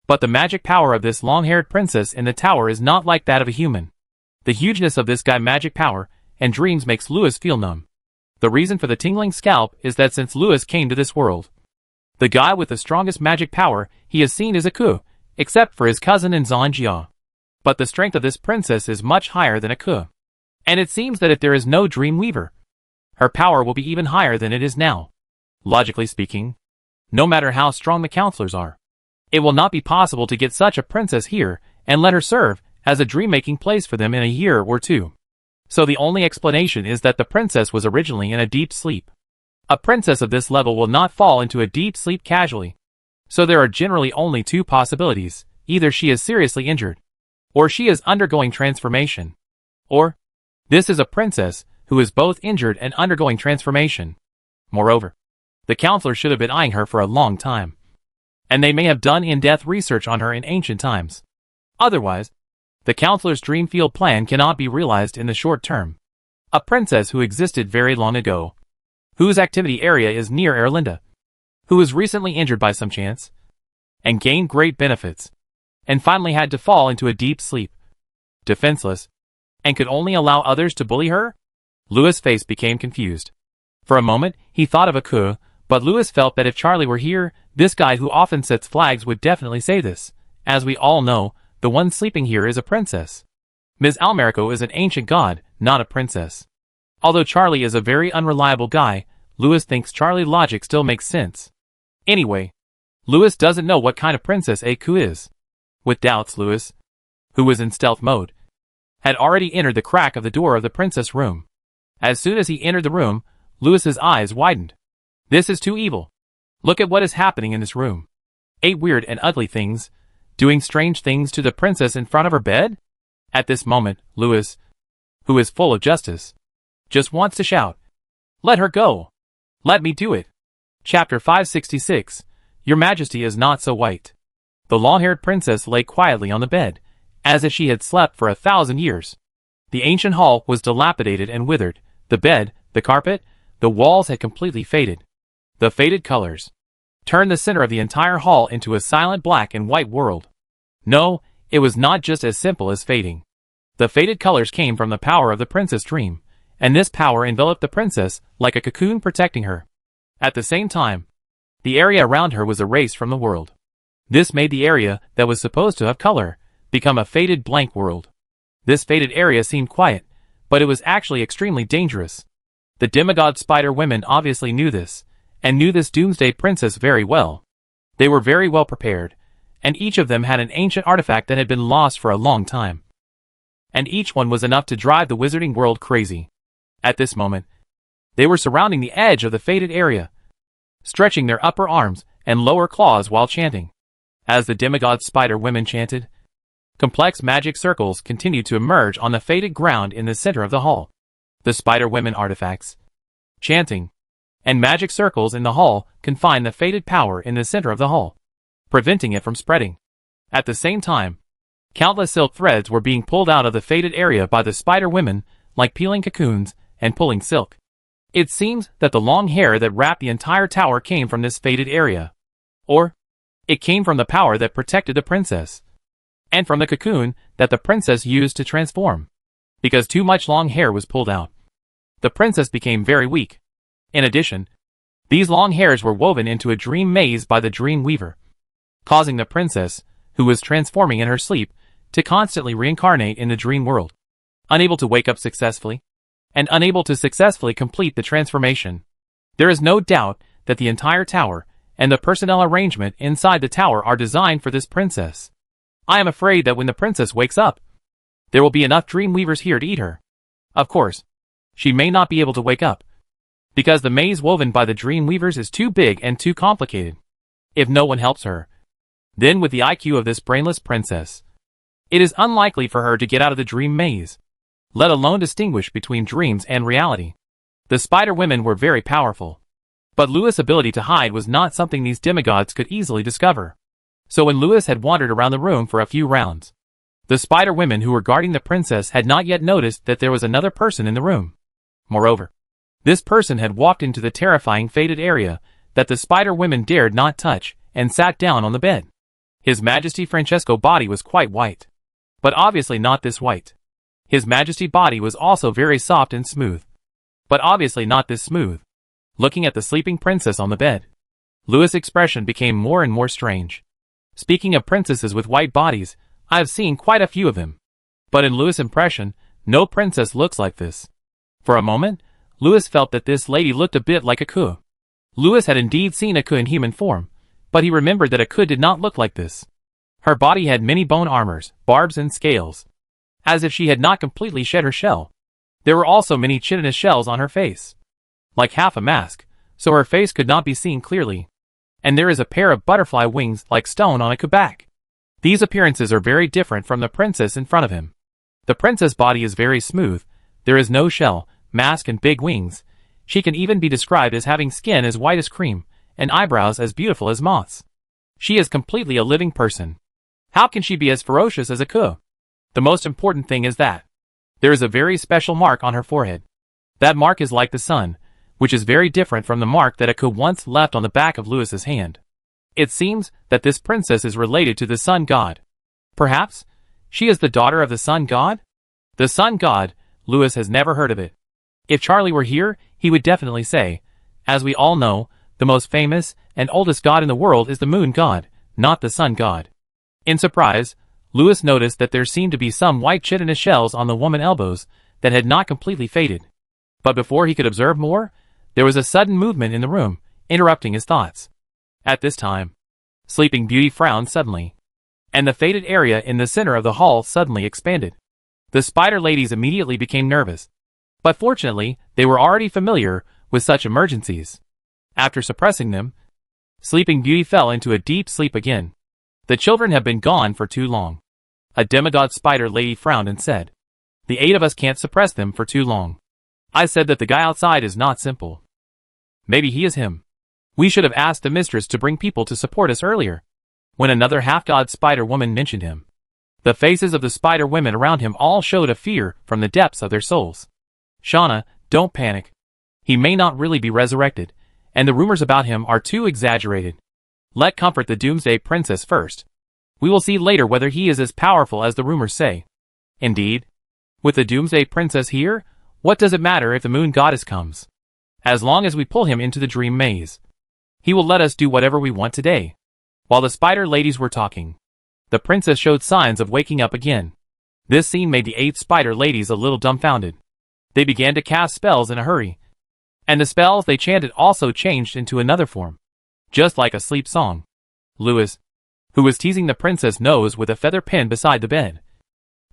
But the magic power of this long-haired princess in the tower is not like that of a human. The hugeness of this guy's magic power and dreams makes Lewis feel numb. The reason for the tingling scalp is that since Lewis came to this world, the guy with the strongest magic power he has seen is a Ku, except for his cousin in Zanjia. But the strength of this princess is much higher than a Ku. And it seems that if there is no dream weaver, her power will be even higher than it is now. Logically speaking, no matter how strong the counselors are, it will not be possible to get such a princess here and let her serve as a dream-making place for them in a year or two. So the only explanation is that the princess was originally in a deep sleep. A princess of this level will not fall into a deep sleep casually. So there are generally only two possibilities. Either she is seriously injured, or she is undergoing transformation, or this is a princess who is both injured and undergoing transformation. Moreover, the counselor should have been eyeing her for a long time, and they may have done in-depth research on her in ancient times. Otherwise, the counselor's dream field plan cannot be realized in the short term. A princess who existed very long ago, whose activity area is near Erlinda, who was recently injured by some chance, and gained great benefits, and finally had to fall into a deep sleep, defenseless, and could only allow others to bully her? Lewis' face became confused. For a moment, he thought of a Ku, but Lewis felt that if Charlie were here, this guy who often sets flags would definitely say this. As we all know, the one sleeping here is a princess. Ms. Almerico is an ancient god, not a princess. Although Charlie is a very unreliable guy, Lewis thinks Charlie's logic still makes sense. Anyway, Lewis doesn't know what kind of princess a Ku is. With doubts, Lewis, who was in stealth mode, had already entered the crack of the door of the princess' room. As soon as he entered the room, Lewis's eyes widened. This is too evil. Look at what is happening in this room. 8 weird and ugly things, doing strange things to the princess in front of her bed? At this moment, Lewis, who is full of justice, just wants to shout, "Let her go! Let me do it!" Chapter 566, Your Majesty is not so white. The long-haired princess lay quietly on the bed, as if she had slept for 1,000 years. The ancient hall was dilapidated and withered. The bed, the carpet, the walls had completely faded. The faded colors turned the center of the entire hall into a silent black and white world. No, it was not just as simple as fading. The faded colors came from the power of the princess' dream, and this power enveloped the princess like a cocoon protecting her. At the same time, the area around her was erased from the world. This made the area that was supposed to have color become a faded blank world. This faded area seemed quiet, but it was actually extremely dangerous. The demigod spider women obviously knew this, and knew this doomsday princess very well. They were very well prepared, and each of them had an ancient artifact that had been lost for a long time. And each one was enough to drive the wizarding world crazy. At this moment, they were surrounding the edge of the fated area, stretching their upper arms and lower claws while chanting. As the demigod spider women chanted, complex magic circles continued to emerge on the fated ground in the center of the hall. The spider women artifacts, chanting, and magic circles in the hall confined the fated power in the center of the hall, preventing it from spreading. At the same time, countless silk threads were being pulled out of the fated area by the spider women, like peeling cocoons and pulling silk. It seems that the long hair that wrapped the entire tower came from this fated area. Or, it came from the power that protected the princess, and from the cocoon that the princess used to transform. Because too much long hair was pulled out, the princess became very weak. In addition, these long hairs were woven into a dream maze by the dream weaver, causing the princess, who was transforming in her sleep, to constantly reincarnate in the dream world, unable to wake up successfully, and unable to successfully complete the transformation. There is no doubt that the entire tower and the personnel arrangement inside the tower are designed for this princess. I am afraid that when the princess wakes up, there will be enough dream weavers here to eat her. Of course, she may not be able to wake up, because the maze woven by the dream weavers is too big and too complicated. If no one helps her, then with the IQ of this brainless princess, it is unlikely for her to get out of the dream maze, let alone distinguish between dreams and reality. The spider women were very powerful, but Louis' ability to hide was not something these demigods could easily discover. So when Louis had wandered around the room for a few rounds, the spider women who were guarding the princess had not yet noticed that there was another person in the room. Moreover, this person had walked into the terrifying fated area that the spider women dared not touch and sat down on the bed. His Majesty Francesco's body was quite white, but obviously not this white. His Majesty's body was also very soft and smooth, but obviously not this smooth. Looking at the sleeping princess on the bed, Louis' expression became more and more strange. Speaking of princesses with white bodies, I have seen quite a few of them, but in Louis' impression, no princess looks like this. For a moment, Louis felt that this lady looked a bit like a Ku. Louis had indeed seen a Ku in human form, but he remembered that a Ku did not look like this. Her body had many bone armors, barbs and scales, as if she had not completely shed her shell. There were also many chitinous shells on her face, like half a mask, so her face could not be seen clearly. And there is a pair of butterfly wings like stone on a Ku back. These appearances are very different from the princess in front of him. The princess' body is very smooth, there is no shell, mask and big wings. She can even be described as having skin as white as cream, and eyebrows as beautiful as moths. She is completely a living person. How can she be as ferocious as a Ku? The most important thing is that there is a very special mark on her forehead. That mark is like the sun, which is very different from the mark that a Ku once left on the back of Louis's hand. It seems that this princess is related to the sun god. Perhaps she is the daughter of the sun god? The sun god, Louis has never heard of it. If Charlie were here, he would definitely say, as we all know, the most famous and oldest god in the world is the moon god, not the sun god. In surprise, Louis noticed that there seemed to be some white chitinous shells on the woman's elbows that had not completely faded. But before he could observe more, there was a sudden movement in the room, interrupting his thoughts. At this time, Sleeping Beauty frowned suddenly, and the faded area in the center of the hall suddenly expanded. The spider ladies immediately became nervous, but fortunately, they were already familiar with such emergencies. After suppressing them, Sleeping Beauty fell into a deep sleep again. The children have been gone for too long. A demigod spider lady frowned and said, "The 8 of us can't suppress them for too long. I said that the guy outside is not simple. Maybe he is him. We should have asked the mistress to bring people to support us earlier." When another half-god spider woman mentioned him, the faces of the spider women around him all showed a fear from the depths of their souls. "Shauna, don't panic. He may not really be resurrected, and the rumors about him are too exaggerated. Let comfort the Doomsday Princess first. We will see later whether he is as powerful as the rumors say." Indeed, with the Doomsday Princess here, what does it matter if the moon goddess comes? As long as we pull him into the dream maze, he will let us do whatever we want today. While the spider ladies were talking, the princess showed signs of waking up again. This scene made the 8 spider ladies a little dumbfounded. They began to cast spells in a hurry, And the spells they chanted also changed into another form. Just like a sleep song. Louis, who was teasing the princess' nose with a feather pen beside the bed,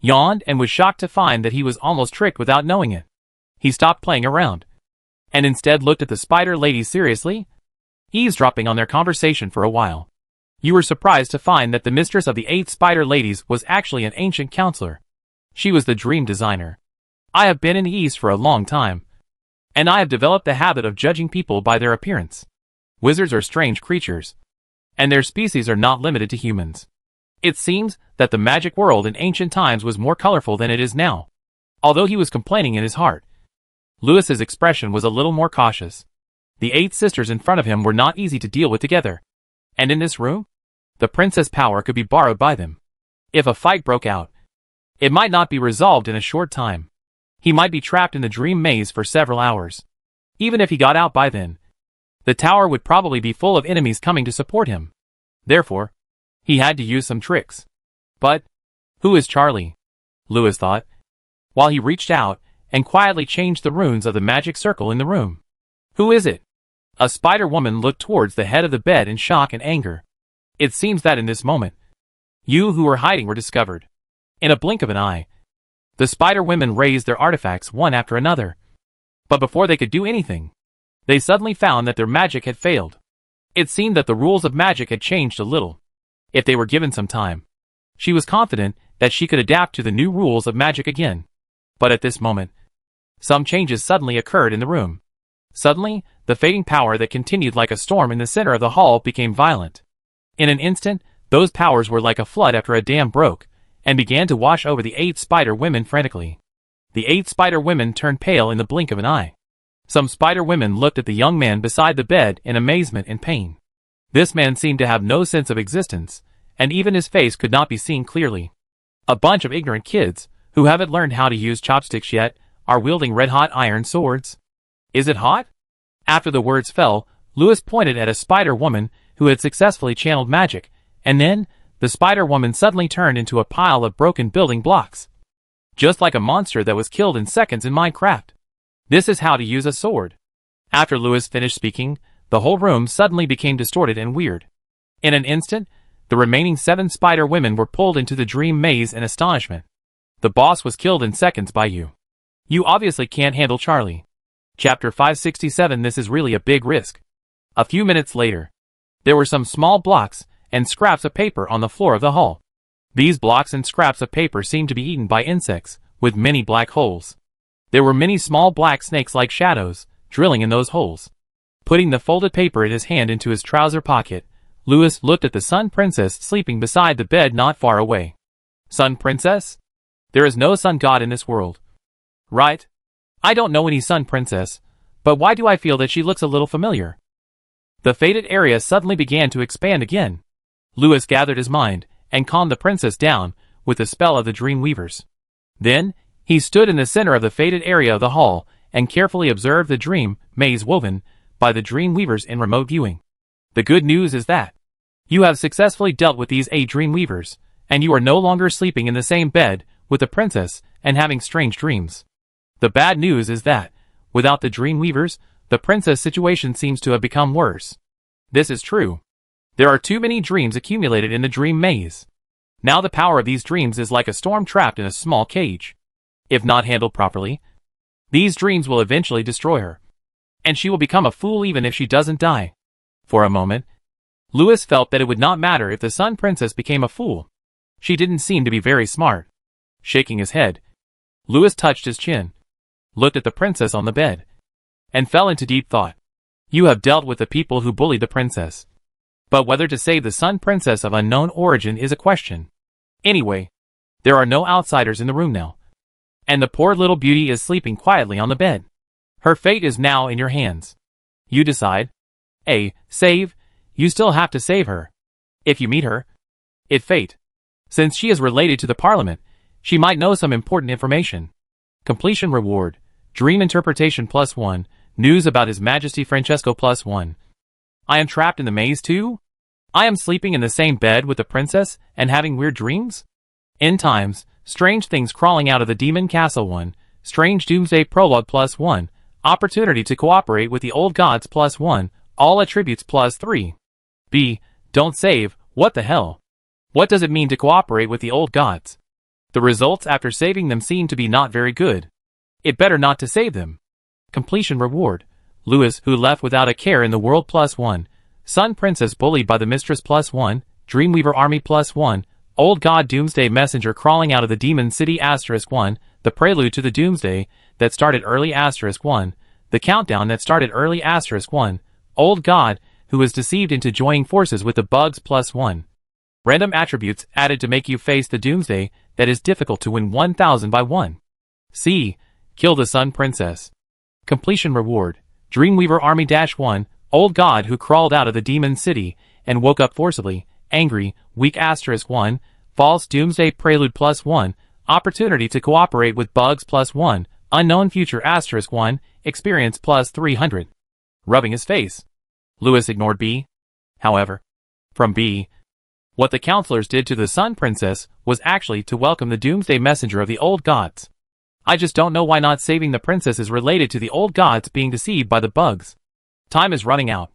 yawned and was shocked to find that he was almost tricked without knowing it. He stopped playing around, and instead looked at the spider ladies seriously, eavesdropping on their conversation for a while. You were surprised to find that the mistress of the 8 spider ladies was actually an ancient counselor. She was the dream designer. I have been in the East for a long time, and I have developed the habit of judging people by their appearance. Wizards are strange creatures, and their species are not limited to humans. It seems that the magic world in ancient times was more colorful than it is now. Although he was complaining in his heart, Louis's expression was a little more cautious. The 8 sisters in front of him were not easy to deal with together. And in this room, the princess' power could be borrowed by them. If a fight broke out, it might not be resolved in a short time. He might be trapped in the dream maze for several hours. Even if he got out by then, the tower would probably be full of enemies coming to support him. Therefore, he had to use some tricks. But, who is Charlie? Louis thought, while he reached out and quietly changed the runes of the magic circle in the room. Who is it? A spider woman looked towards the head of the bed in shock and anger. It seems that in this moment, you who were hiding were discovered. In a blink of an eye, the spider women raised their artifacts one after another. But before they could do anything, they suddenly found that their magic had failed. It seemed that the rules of magic had changed a little. If they were given some time, she was confident that she could adapt to the new rules of magic again. But at this moment, some changes suddenly occurred in the room. Suddenly, the fading power that continued like a storm in the center of the hall became violent. In an instant, those powers were like a flood after a dam broke, and began to wash over the 8 spider women frantically. The 8 spider women turned pale in the blink of an eye. Some spider women looked at the young man beside the bed in amazement and pain. This man seemed to have no sense of existence, and even his face could not be seen clearly. A bunch of ignorant kids, who haven't learned how to use chopsticks yet, are wielding red-hot iron swords. Is it hot? After the words fell, Louis pointed at a spider woman who had successfully channeled magic, and then, the spider woman suddenly turned into a pile of broken building blocks. Just like a monster that was killed in seconds in Minecraft. This is how to use a sword. After Louis finished speaking, the whole room suddenly became distorted and weird. In an instant, the remaining 7 spider women were pulled into the dream maze in astonishment. The boss was killed in seconds by you. You obviously can't handle Charlie. Chapter 567. This is really a big risk. A few minutes later, there were some small blocks and scraps of paper on the floor of the hall. These blocks and scraps of paper seemed to be eaten by insects, with many black holes. There were many small black snakes-like shadows, drilling in those holes. Putting the folded paper in his hand into his trouser pocket, Louis looked at the Sun Princess sleeping beside the bed not far away. Sun Princess? There is no sun god in this world. Right? I don't know any Sun Princess, but why do I feel that she looks a little familiar? The faded area suddenly began to expand again. Louis gathered his mind, and calmed the princess down, with the spell of the Dream Weavers. Then, he stood in the center of the faded area of the hall, and carefully observed the dream maze woven by the Dream Weavers in remote viewing. The good news is that you have successfully dealt with these 8 Dream Weavers, and you are no longer sleeping in the same bed with the princess and having strange dreams. The bad news is that, without the Dream Weavers, the princess' situation seems to have become worse. This is true. There are too many dreams accumulated in the dream maze. Now the power of these dreams is like a storm trapped in a small cage. If not handled properly, these dreams will eventually destroy her, and she will become a fool even if she doesn't die. For a moment, Louis felt that it would not matter if the Sun Princess became a fool. She didn't seem to be very smart. Shaking his head, Louis touched his chin, looked at the princess on the bed, and fell into deep thought. You have dealt with the people who bullied the princess. But whether to save the Sun Princess of unknown origin is a question. Anyway, there are no outsiders in the room now. And the poor little beauty is sleeping quietly on the bed. Her fate is now in your hands. You decide. A. Save. You still have to save her. If you meet her. If fate. Since she is related to the Parliament, she might know some important information. Completion reward. Dream interpretation +1. News about His Majesty Francesco +1. I am trapped in the maze too? I am sleeping in the same bed with the princess and having weird dreams? End times, strange things crawling out of the demon castle 1, strange doomsday prologue +1, opportunity to cooperate with the old gods +1, all attributes +3. B. Don't save, what the hell? What does it mean to cooperate with the old gods? The results after saving them seem to be not very good. It better not to save them. Completion reward. Lewis, who left without a care in the world +1, Sun Princess bullied by the mistress +1, Dreamweaver army +1, old god Doomsday messenger crawling out of the demon city *1, the prelude to the Doomsday that started early *1, the countdown that started early *1, old god who was deceived into joining forces with the bugs +1. Random attributes added to make you face the Doomsday that is difficult to win 1000 by 1. C. Kill the Sun Princess. Completion reward. Dreamweaver army -1, old god who crawled out of the demon city and woke up forcibly, angry, weak *1, false Doomsday prelude +1, opportunity to cooperate with bugs +1, unknown future *1, experience +300. Rubbing his face. Lewis ignored B. However, from B, what the counselors did to the Sun Princess was actually to welcome the Doomsday messenger of the old gods. I just don't know why not saving the princess is related to the old gods being deceived by the bugs. Time is running out.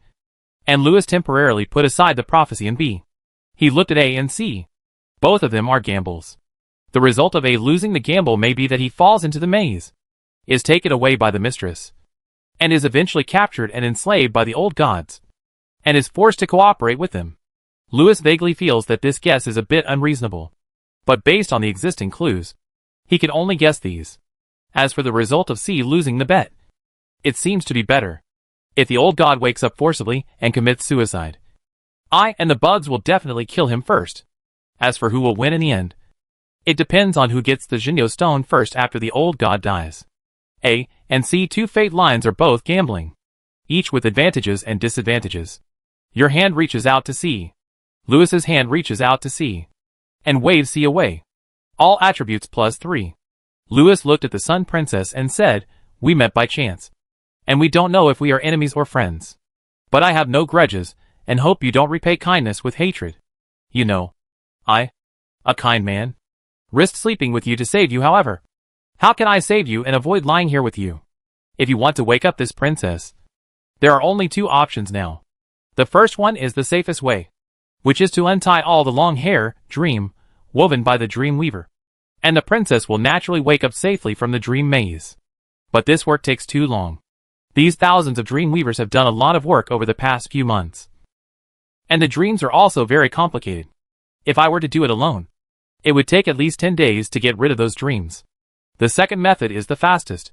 And Lewis temporarily put aside the prophecy in B. He looked at A and C. Both of them are gambles. The result of A losing the gamble may be that he falls into the maze, is taken away by the mistress, and is eventually captured and enslaved by the old gods, and is forced to cooperate with them. Lewis vaguely feels that this guess is a bit unreasonable, but based on the existing clues, he can only guess these. As for the result of C losing the bet, it seems to be better if the old god wakes up forcibly and commits suicide. I and the bugs will definitely kill him first. As for who will win in the end, it depends on who gets the Jinyo stone first after the old god dies. A and C, two fate lines, are both gambling, each with advantages and disadvantages. Your hand reaches out to C. Lewis's hand reaches out to C and waves C away. All attributes +3. Lewis looked at the Sun Princess and said, "We met by chance, and we don't know if we are enemies or friends. But I have no grudges, and hope you don't repay kindness with hatred. You know, I, a kind man, risked sleeping with you to save you. However, how can I save you and avoid lying here with you? If you want to wake up this princess, there are only two options now. The first one is the safest way, which is to untie all the long hair, dream, woven by the Dreamweaver, and the princess will naturally wake up safely from the dream maze. But this work takes too long. These thousands of Dreamweavers have done a lot of work over the past few months. And the dreams are also very complicated. If I were to do it alone, it would take at least 10 days to get rid of those dreams. The second method is the fastest,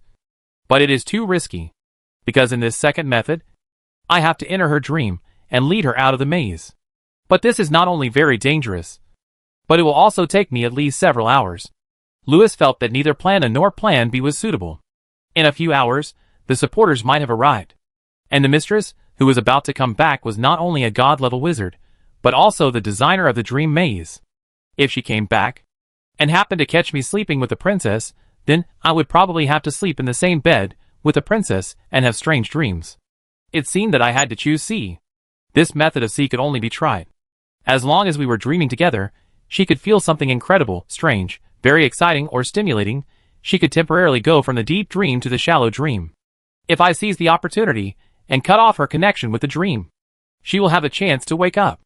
but it is too risky, because in this second method, I have to enter her dream and lead her out of the maze. But this is not only very dangerous, but it will also take me at least several hours. Lewis felt that neither Plan A nor Plan B was suitable. In a few hours, the supporters might have arrived, and the mistress, who was about to come back, was not only a god-level wizard, but also the designer of the dream maze. If she came back, and happened to catch me sleeping with the princess, then I would probably have to sleep in the same bed with the princess and have strange dreams. It seemed that I had to choose C. This method of C could only be tried. As long as we were dreaming together, she could feel something incredible, strange, very exciting or stimulating. She could temporarily go from the deep dream to the shallow dream. If I seize the opportunity and cut off her connection with the dream, she will have a chance to wake up.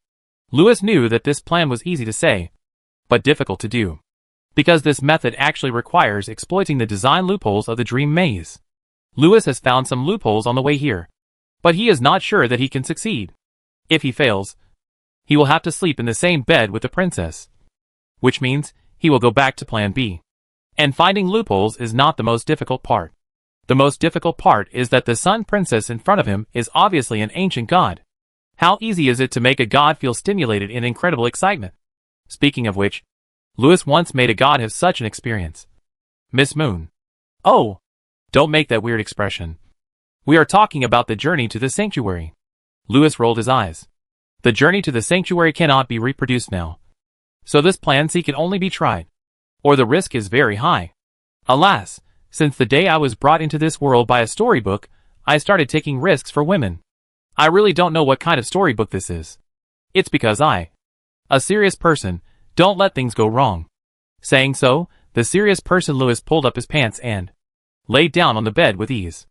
Lewis knew that this plan was easy to say, but difficult to do, because this method actually requires exploiting the design loopholes of the dream maze. Lewis has found some loopholes on the way here, but he is not sure that he can succeed. If he fails, he will have to sleep in the same bed with the princess, which means he will go back to Plan B. And finding loopholes is not the most difficult part. The most difficult part is that the Sun Princess in front of him is obviously an ancient god. How easy is it to make a god feel stimulated in incredible excitement? Speaking of which, Lewis once made a god have such an experience. Miss Moon. Oh, don't make that weird expression. We are talking about the journey to the sanctuary. Lewis rolled his eyes. The journey to the sanctuary cannot be reproduced now. So this plan C can only be tried, or the risk is very high. Alas, since the day I was brought into this world by a storybook, I started taking risks for women. I really don't know what kind of storybook this is. It's because I, a serious person, don't let things go wrong. Saying so, the serious person Lewis pulled up his pants and laid down on the bed with ease.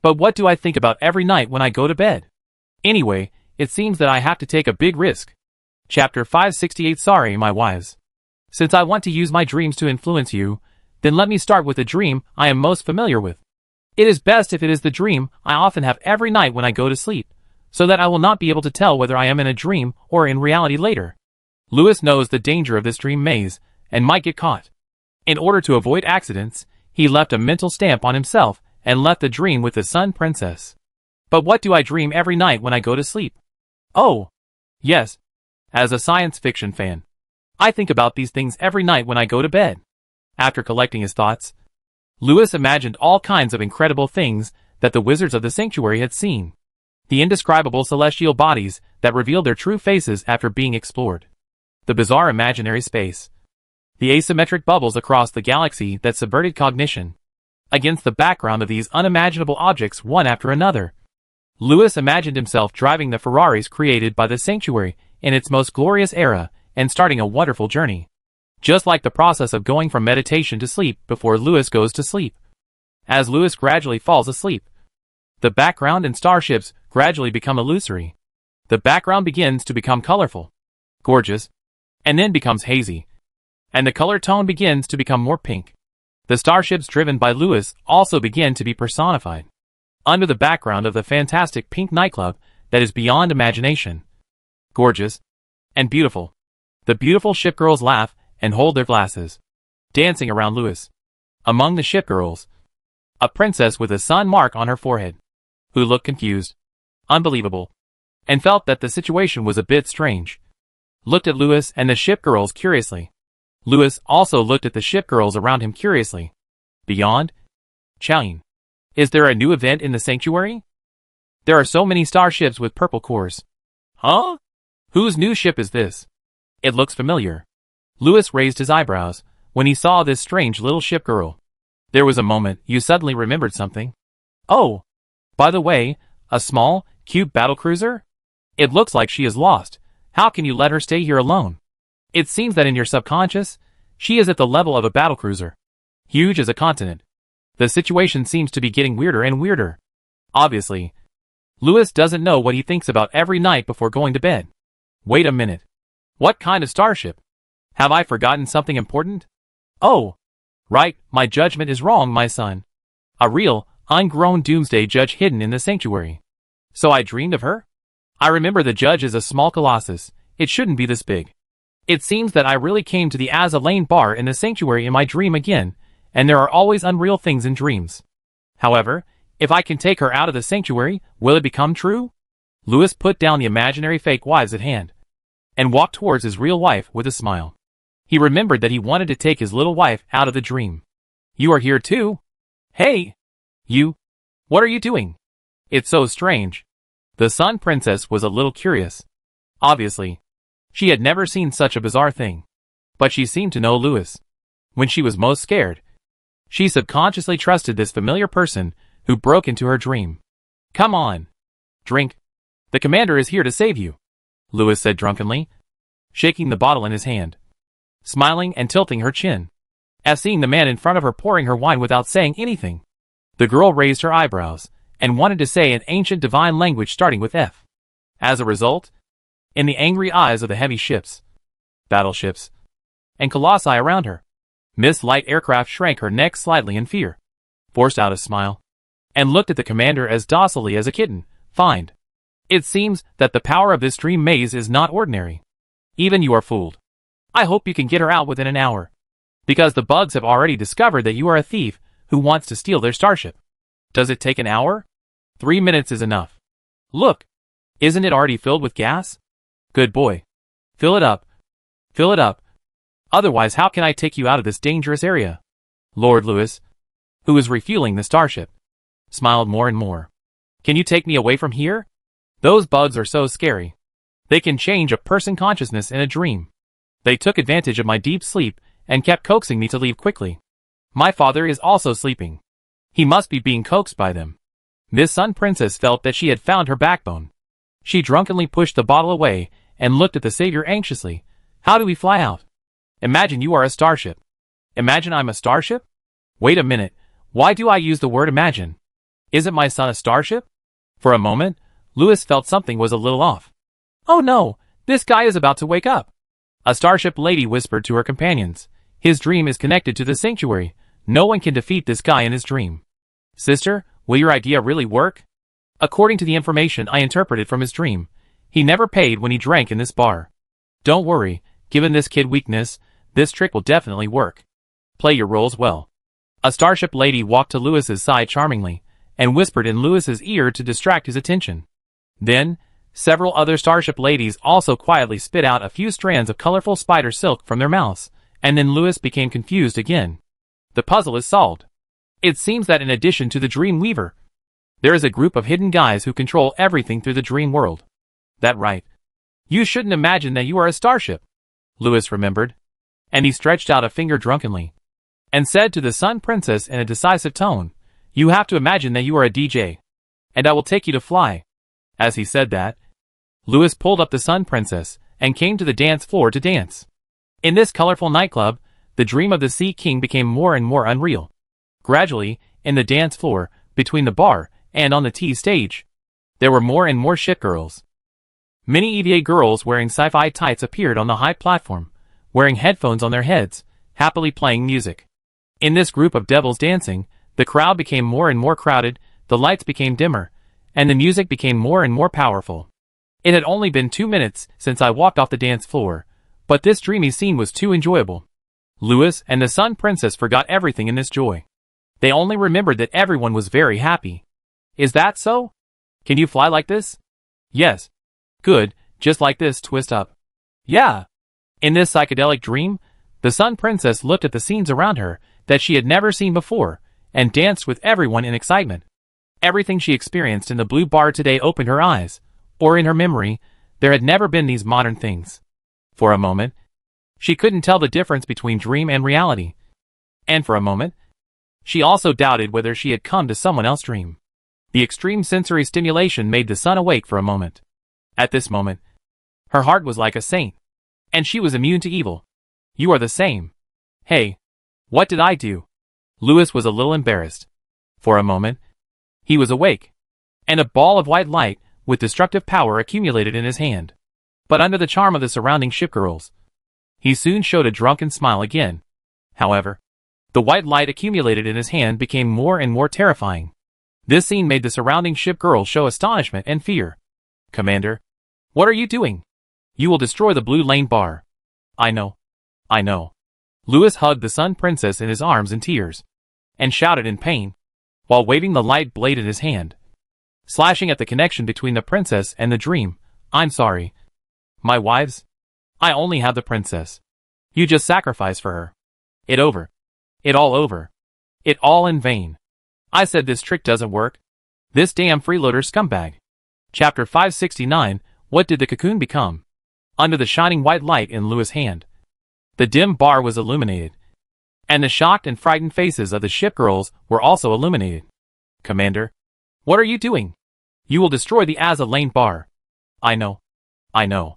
But what do I think about every night when I go to bed? Anyway, it seems that I have to take a big risk. Chapter 568. Sorry, my wives. Since I want to use my dreams to influence you, then let me start with the dream I am most familiar with. It is best if it is the dream I often have every night when I go to sleep, so that I will not be able to tell whether I am in a dream or in reality later. Louis knows the danger of this dream maze and might get caught. In order to avoid accidents, he left a mental stamp on himself and left the dream with the Sun Princess. But what do I dream every night when I go to sleep? Oh, yes. As a science fiction fan, I think about these things every night when I go to bed. After collecting his thoughts, Louis imagined all kinds of incredible things that the wizards of the sanctuary had seen. The indescribable celestial bodies that revealed their true faces after being explored. The bizarre imaginary space. The asymmetric bubbles across the galaxy that subverted cognition. Against the background of these unimaginable objects one after another, Louis imagined himself driving the Ferraris created by the sanctuary in its most glorious era and starting a wonderful journey. Just like the process of going from meditation to sleep before Louis goes to sleep. As Louis gradually falls asleep, the background and starships gradually become illusory. The background begins to become colorful, gorgeous, and then becomes hazy. And the color tone begins to become more pink. The starships driven by Louis also begin to be personified. Under the background of the fantastic pink nightclub that is beyond imagination. Gorgeous and beautiful. The beautiful ship girls laugh and hold their glasses, dancing around Louis. Among the ship girls, a princess with a sun mark on her forehead, who looked confused, unbelievable, and felt that the situation was a bit strange. Looked at Louis and the ship girls curiously. Louis also looked at the ship girls around him curiously. Beyond? Challenge. Is there a new event in the sanctuary? There are so many starships with purple cores. Huh? Whose new ship is this? It looks familiar. Louis raised his eyebrows when he saw this strange little ship girl. There was a moment you suddenly remembered something. Oh, by the way, a small, cute battlecruiser? It looks like she is lost. How can you let her stay here alone? It seems that in your subconscious, she is at the level of a battlecruiser. Huge as a continent. The situation seems to be getting weirder and weirder. Obviously, Louis doesn't know what he thinks about every night before going to bed. Wait a minute. What kind of starship? Have I forgotten something important? Oh, right, my judgment is wrong, my son. A real, ungrown doomsday judge hidden in the sanctuary. So I dreamed of her? I remember the judge is a small colossus. It shouldn't be this big. It seems that I really came to the Azalane bar in the sanctuary in my dream again, and there are always unreal things in dreams. However, if I can take her out of the sanctuary, will it become true? Louis put down the imaginary fake wives at hand, and walked towards his real wife with a smile. He remembered that he wanted to take his little wife out of the dream. You are here too? Hey! You! What are you doing? It's so strange. The Sun Princess was a little curious. Obviously, she had never seen such a bizarre thing. But she seemed to know Louis. When she was most scared, she subconsciously trusted this familiar person who broke into her dream. Come on. Drink. The commander is here to save you, Louis said drunkenly, shaking the bottle in his hand, smiling and tilting her chin, as seeing the man in front of her pouring her wine without saying anything. The girl raised her eyebrows and wanted to say an ancient divine language starting with F. As a result, in the angry eyes of the heavy ships, battleships, and colossi around her, Miss Light Aircraft shrank her neck slightly in fear, forced out a smile, and looked at the commander as docilely as a kitten. Find. It seems that the power of this dream maze is not ordinary. Even you are fooled. I hope you can get her out within an hour, because the bugs have already discovered that you are a thief who wants to steal their starship. Does it take an hour? 3 minutes is enough. Look, isn't it already filled with gas? Good boy. Fill it up. Fill it up. Otherwise, how can I take you out of this dangerous area? Lord Louis, who was refueling the starship, smiled more and more. Can you take me away from here? Those bugs are so scary. They can change a person's consciousness in a dream. They took advantage of my deep sleep and kept coaxing me to leave quickly. My father is also sleeping. He must be being coaxed by them. Miss Sun Princess felt that she had found her backbone. She drunkenly pushed the bottle away and looked at the savior anxiously. How do we fly out? Imagine you are a starship. Imagine I'm a starship? Wait a minute, why do I use the word imagine? Isn't my son a starship? For a moment, Louis felt something was a little off. Oh no, this guy is about to wake up. A starship lady whispered to her companions. His dream is connected to the sanctuary. No one can defeat this guy in his dream. Sister, will your idea really work? According to the information I interpreted from his dream, he never paid when he drank in this bar. Don't worry, given this kid weakness, this trick will definitely work. Play your roles well. A starship lady walked to Louis's side charmingly, and whispered in Louis's ear to distract his attention. Then, several other starship ladies also quietly spit out a few strands of colorful spider silk from their mouths, and then Louis became confused again. The puzzle is solved. It seems that in addition to the Dream Weaver, there is a group of hidden guys who control everything through the dream world. That right. You shouldn't imagine that you are a starship, Louis remembered, and he stretched out a finger drunkenly, and said to the Sun Princess in a decisive tone, you have to imagine that you are a DJ, and I will take you to fly. As he said that, Louis pulled up the Sun Princess, and came to the dance floor to dance. In this colorful nightclub, the dream of the Sea King became more and more unreal. Gradually, in the dance floor, between the bar, and on the tea stage, there were more and more ship girls. Many EVA girls wearing sci-fi tights appeared on the high platform, wearing headphones on their heads, happily playing music. In this group of devils dancing, the crowd became more and more crowded, the lights became dimmer, and the music became more and more powerful. It had only been 2 minutes since I walked off the dance floor, but this dreamy scene was too enjoyable. Louis and the Sun Princess forgot everything in this joy. They only remembered that everyone was very happy. Is that so? Can you fly like this? Yes. Good, just like this, twist up. Yeah. In this psychedelic dream, the Sun Princess looked at the scenes around her that she had never seen before, and danced with everyone in excitement. Everything she experienced in the blue bar today opened her eyes, or in her memory, there had never been these modern things. For a moment, she couldn't tell the difference between dream and reality. And for a moment, she also doubted whether she had come to someone else's dream. The extreme sensory stimulation made the Sun awake for a moment. At this moment, her heart was like a saint, and she was immune to evil. You are the same. Hey, what did I do? Louis was a little embarrassed. For a moment, he was awake, and a ball of white light with destructive power accumulated in his hand. But under the charm of the surrounding ship girls, he soon showed a drunken smile again. However, the white light accumulated in his hand became more and more terrifying. This scene made the surrounding ship girls show astonishment and fear. Commander, what are you doing? You will destroy the Blue Lane bar. I know. I know. Louis hugged the Sun Princess in his arms in tears, and shouted in pain, while waving the light blade in his hand, slashing at the connection between the princess and the dream. I'm sorry. My wives? I only have the princess. You just sacrificed for her. It over. It all over. It all in vain. I said this trick doesn't work. This damn freeloader scumbag. Chapter 569, What did the cocoon become? Under the shining white light in Louis' hand, the dim bar was illuminated, and the shocked and frightened faces of the ship girls were also illuminated. Commander, what are you doing? You will destroy the Azza Lane bar. I know. I know.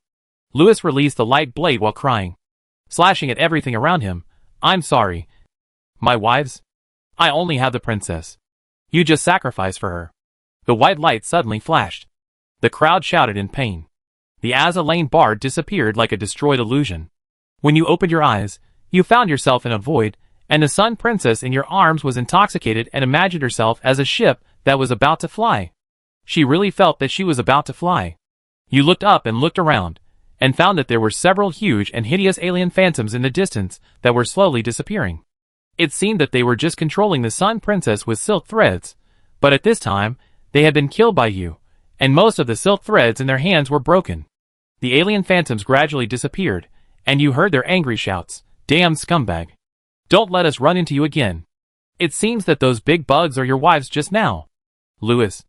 Louis released the light blade while crying, slashing at everything around him. I'm sorry. My wives? I only have the princess. You just sacrificed for her. The white light suddenly flashed. The crowd shouted in pain. The Azza Lane bar disappeared like a destroyed illusion. When you opened your eyes, you found yourself in a void, and the Sun Princess in your arms was intoxicated and imagined herself as a ship that was about to fly. She really felt that she was about to fly. You looked up and looked around, and found that there were several huge and hideous alien phantoms in the distance that were slowly disappearing. It seemed that they were just controlling the Sun Princess with silk threads, but at this time, they had been killed by you, and most of the silk threads in their hands were broken. The alien phantoms gradually disappeared, and you heard their angry shouts. Damn scumbag. Don't let us run into you again. It seems that those big bugs are your wives just now. Louis.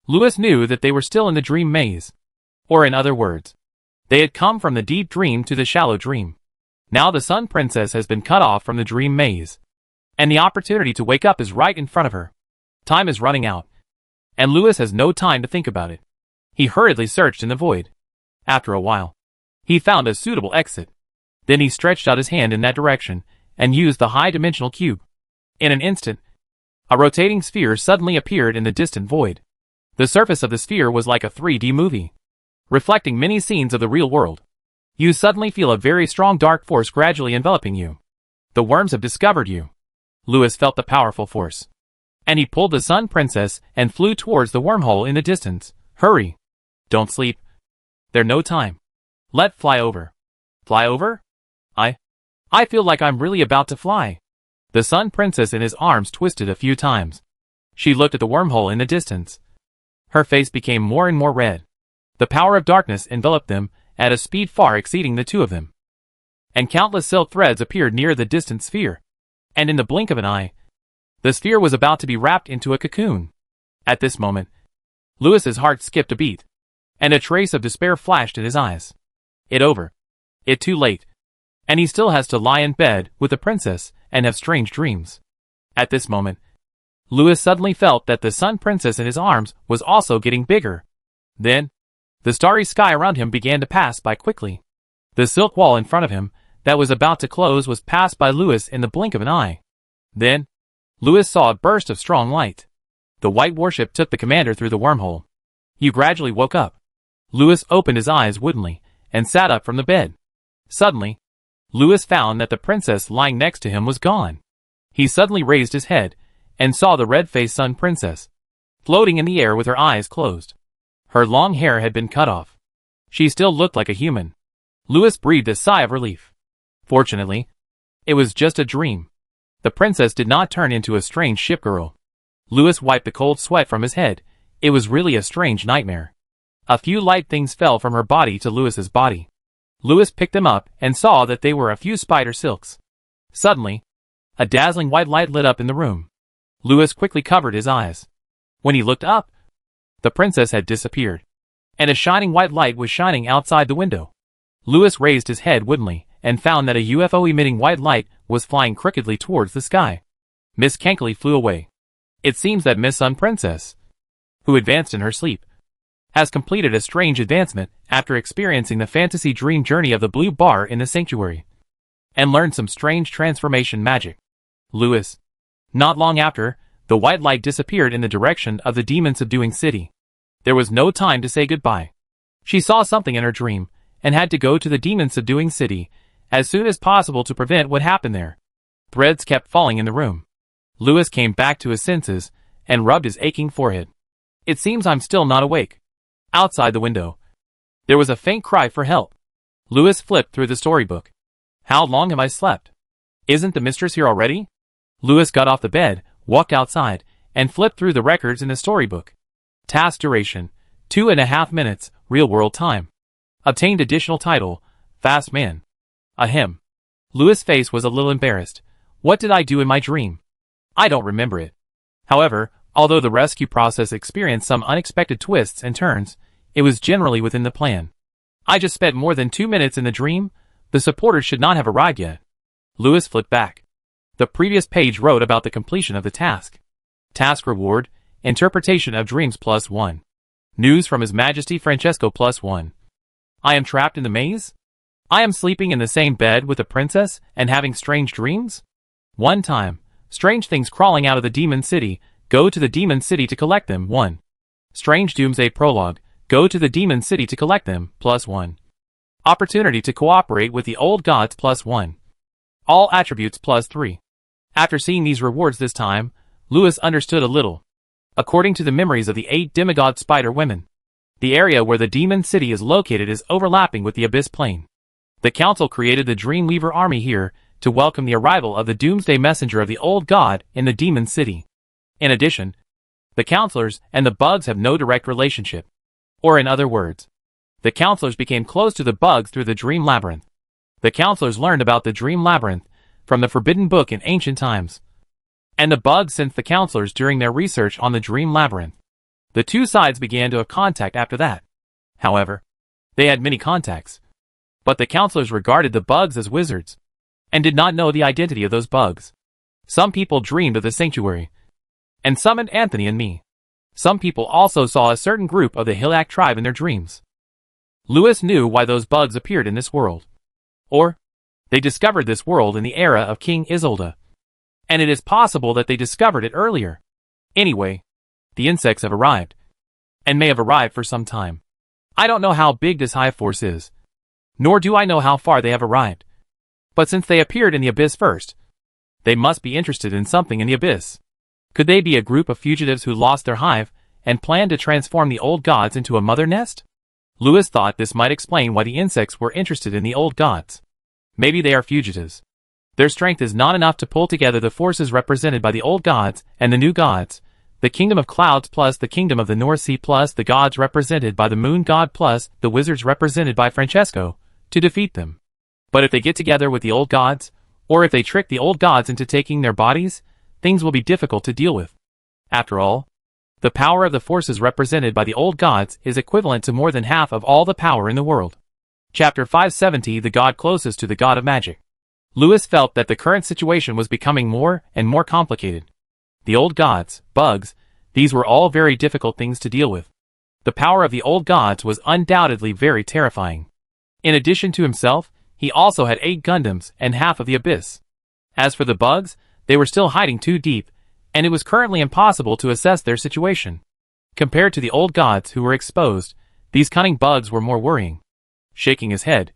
Louis knew that they were still in the dream maze. Or in other words, they had come from the deep dream to the shallow dream. Now the Sun Princess has been cut off from the dream maze, and the opportunity to wake up is right in front of her. Time is running out, and Louis has no time to think about it. He hurriedly searched in the void. After a while, he found a suitable exit. Then he stretched out his hand in that direction, and used the high-dimensional cube. In an instant, A rotating sphere suddenly appeared in the distant void. The surface of the sphere was like a 3D movie, reflecting many scenes of the real world. You suddenly feel a very strong dark force gradually enveloping you. The worms have discovered you. Louis felt the powerful force, and he pulled the Sun Princess and flew towards the wormhole in the distance. Hurry! Don't sleep. There's no time. Let fly over. Fly over? I feel like I'm really about to fly. The Sun Princess in his arms twisted a few times. She looked at the wormhole in the distance. Her face became more and more red. The power of darkness enveloped them at a speed far exceeding the two of them. And countless silk threads appeared near the distant sphere. And in the blink of an eye, the sphere was about to be wrapped into a cocoon. At this moment, Louis's heart skipped a beat, and a trace of despair flashed in his eyes. It over. It too late. And he still has to lie in bed with the princess and have strange dreams. At this moment, Louis suddenly felt that the Sun Princess in his arms was also getting bigger. Then, the starry sky around him began to pass by quickly. The silk wall in front of him that was about to close was passed by Louis in the blink of an eye. Then, Louis saw a burst of strong light. The white warship took the commander through the wormhole. He gradually woke up. Louis opened his eyes woodenly and sat up from the bed. Suddenly, Louis found that the princess lying next to him was gone. He suddenly raised his head and saw the red-faced Sun Princess, floating in the air with her eyes closed. Her long hair had been cut off. She still looked like a human. Louis breathed a sigh of relief. Fortunately, it was just a dream. The princess did not turn into a strange ship girl. Louis wiped the cold sweat from his head. It was really a strange nightmare. A few light things fell from her body to Louis's body. Louis picked them up and saw that they were a few spider silks. Suddenly, a dazzling white light lit up in the room. Louis quickly covered his eyes. When he looked up, the princess had disappeared, and a shining white light was shining outside the window. Louis raised his head woodenly and found that a UFO emitting white light was flying crookedly towards the sky. Miss Kankily flew away. It seems that Miss Sun Princess, who advanced in her sleep, has completed a strange advancement after experiencing the fantasy dream journey of the blue bar in the sanctuary, and learned some strange transformation magic. Louis. Not long after, the white light disappeared in the direction of the demon-subduing city. There was no time to say goodbye. She saw something in her dream, and had to go to the demon-subduing city as soon as possible to prevent what happened there. Threads kept falling in the room. Louis came back to his senses, and rubbed his aching forehead. It seems I'm still not awake. Outside the window, there was a faint cry for help. Louis flipped through the storybook. How long have I slept? Isn't the mistress here already? Louis got off the bed, walked outside, and flipped through the records in the storybook. Task duration, 2.5 minutes, real-world time. Obtained additional title, Fast Man. Ahem. Louis' face was a little embarrassed. What did I do in my dream? I don't remember it. However, although the rescue process experienced some unexpected twists and turns, it was generally within the plan. I just spent more than 2 minutes in the dream. The supporters should not have arrived yet. Louis flipped back. The previous page wrote about the completion of the task. Task reward, interpretation of dreams +1. News from His Majesty Francesco +1. I am trapped in the maze? I am sleeping in the same bed with the princess and having strange dreams? One time, strange things crawling out of the demon city. Go to the demon city to collect them. 1. Strange Doomsday Prologue. Go to the demon city to collect them. +1. Opportunity to cooperate with the old gods. +1. All attributes. +3. After seeing these rewards this time, Louis understood a little. According to the memories of the 8 demigod spider women, the area where the demon city is located is overlapping with the abyss plane. The council created the Dreamweaver army here to welcome the arrival of the doomsday messenger of the old god in the demon city. In addition, the counselors and the bugs have no direct relationship. Or in other words, the counselors became close to the bugs through the dream labyrinth. The counselors learned about the dream labyrinth from the forbidden book in ancient times, and the bugs sensed the counselors during their research on the dream labyrinth. The two sides began to have contact after that. However, they had many contacts, but the counselors regarded the bugs as wizards, and did not know the identity of those bugs. Some people dreamed of the sanctuary, and summoned Anthony and me. Some people also saw a certain group of the Hilak tribe in their dreams. Louis knew why those bugs appeared in this world. Or, they discovered this world in the era of King Isolde. and it is possible that they discovered it earlier. Anyway, the insects have arrived, and may have arrived for some time. I don't know how big this hive force is, nor do I know how far they have arrived. But since they appeared in the abyss first, they must be interested in something in the abyss. Could they be a group of fugitives who lost their hive and planned to transform the old gods into a mother nest? Lewis thought this might explain why the insects were interested in the old gods. Maybe they are fugitives. Their strength is not enough to pull together the forces represented by the old gods and the new gods, the kingdom of clouds plus the kingdom of the North Sea plus the gods represented by the moon god plus the wizards represented by Francesco, to defeat them. But if they get together with the old gods, or if they trick the old gods into taking their bodies, things will be difficult to deal with. After all, the power of the forces represented by the old gods is equivalent to more than half of all the power in the world. Chapter 570, the god closest to the god of magic. Lewis felt that the current situation was becoming more and more complicated. The old gods, bugs, these were all very difficult things to deal with. The power of the old gods was undoubtedly very terrifying. In addition to himself, he also had 8 Gundams and half of the abyss. As for the bugs, they were still hiding too deep, and it was currently impossible to assess their situation. Compared to the old gods who were exposed, these cunning bugs were more worrying. Shaking his head,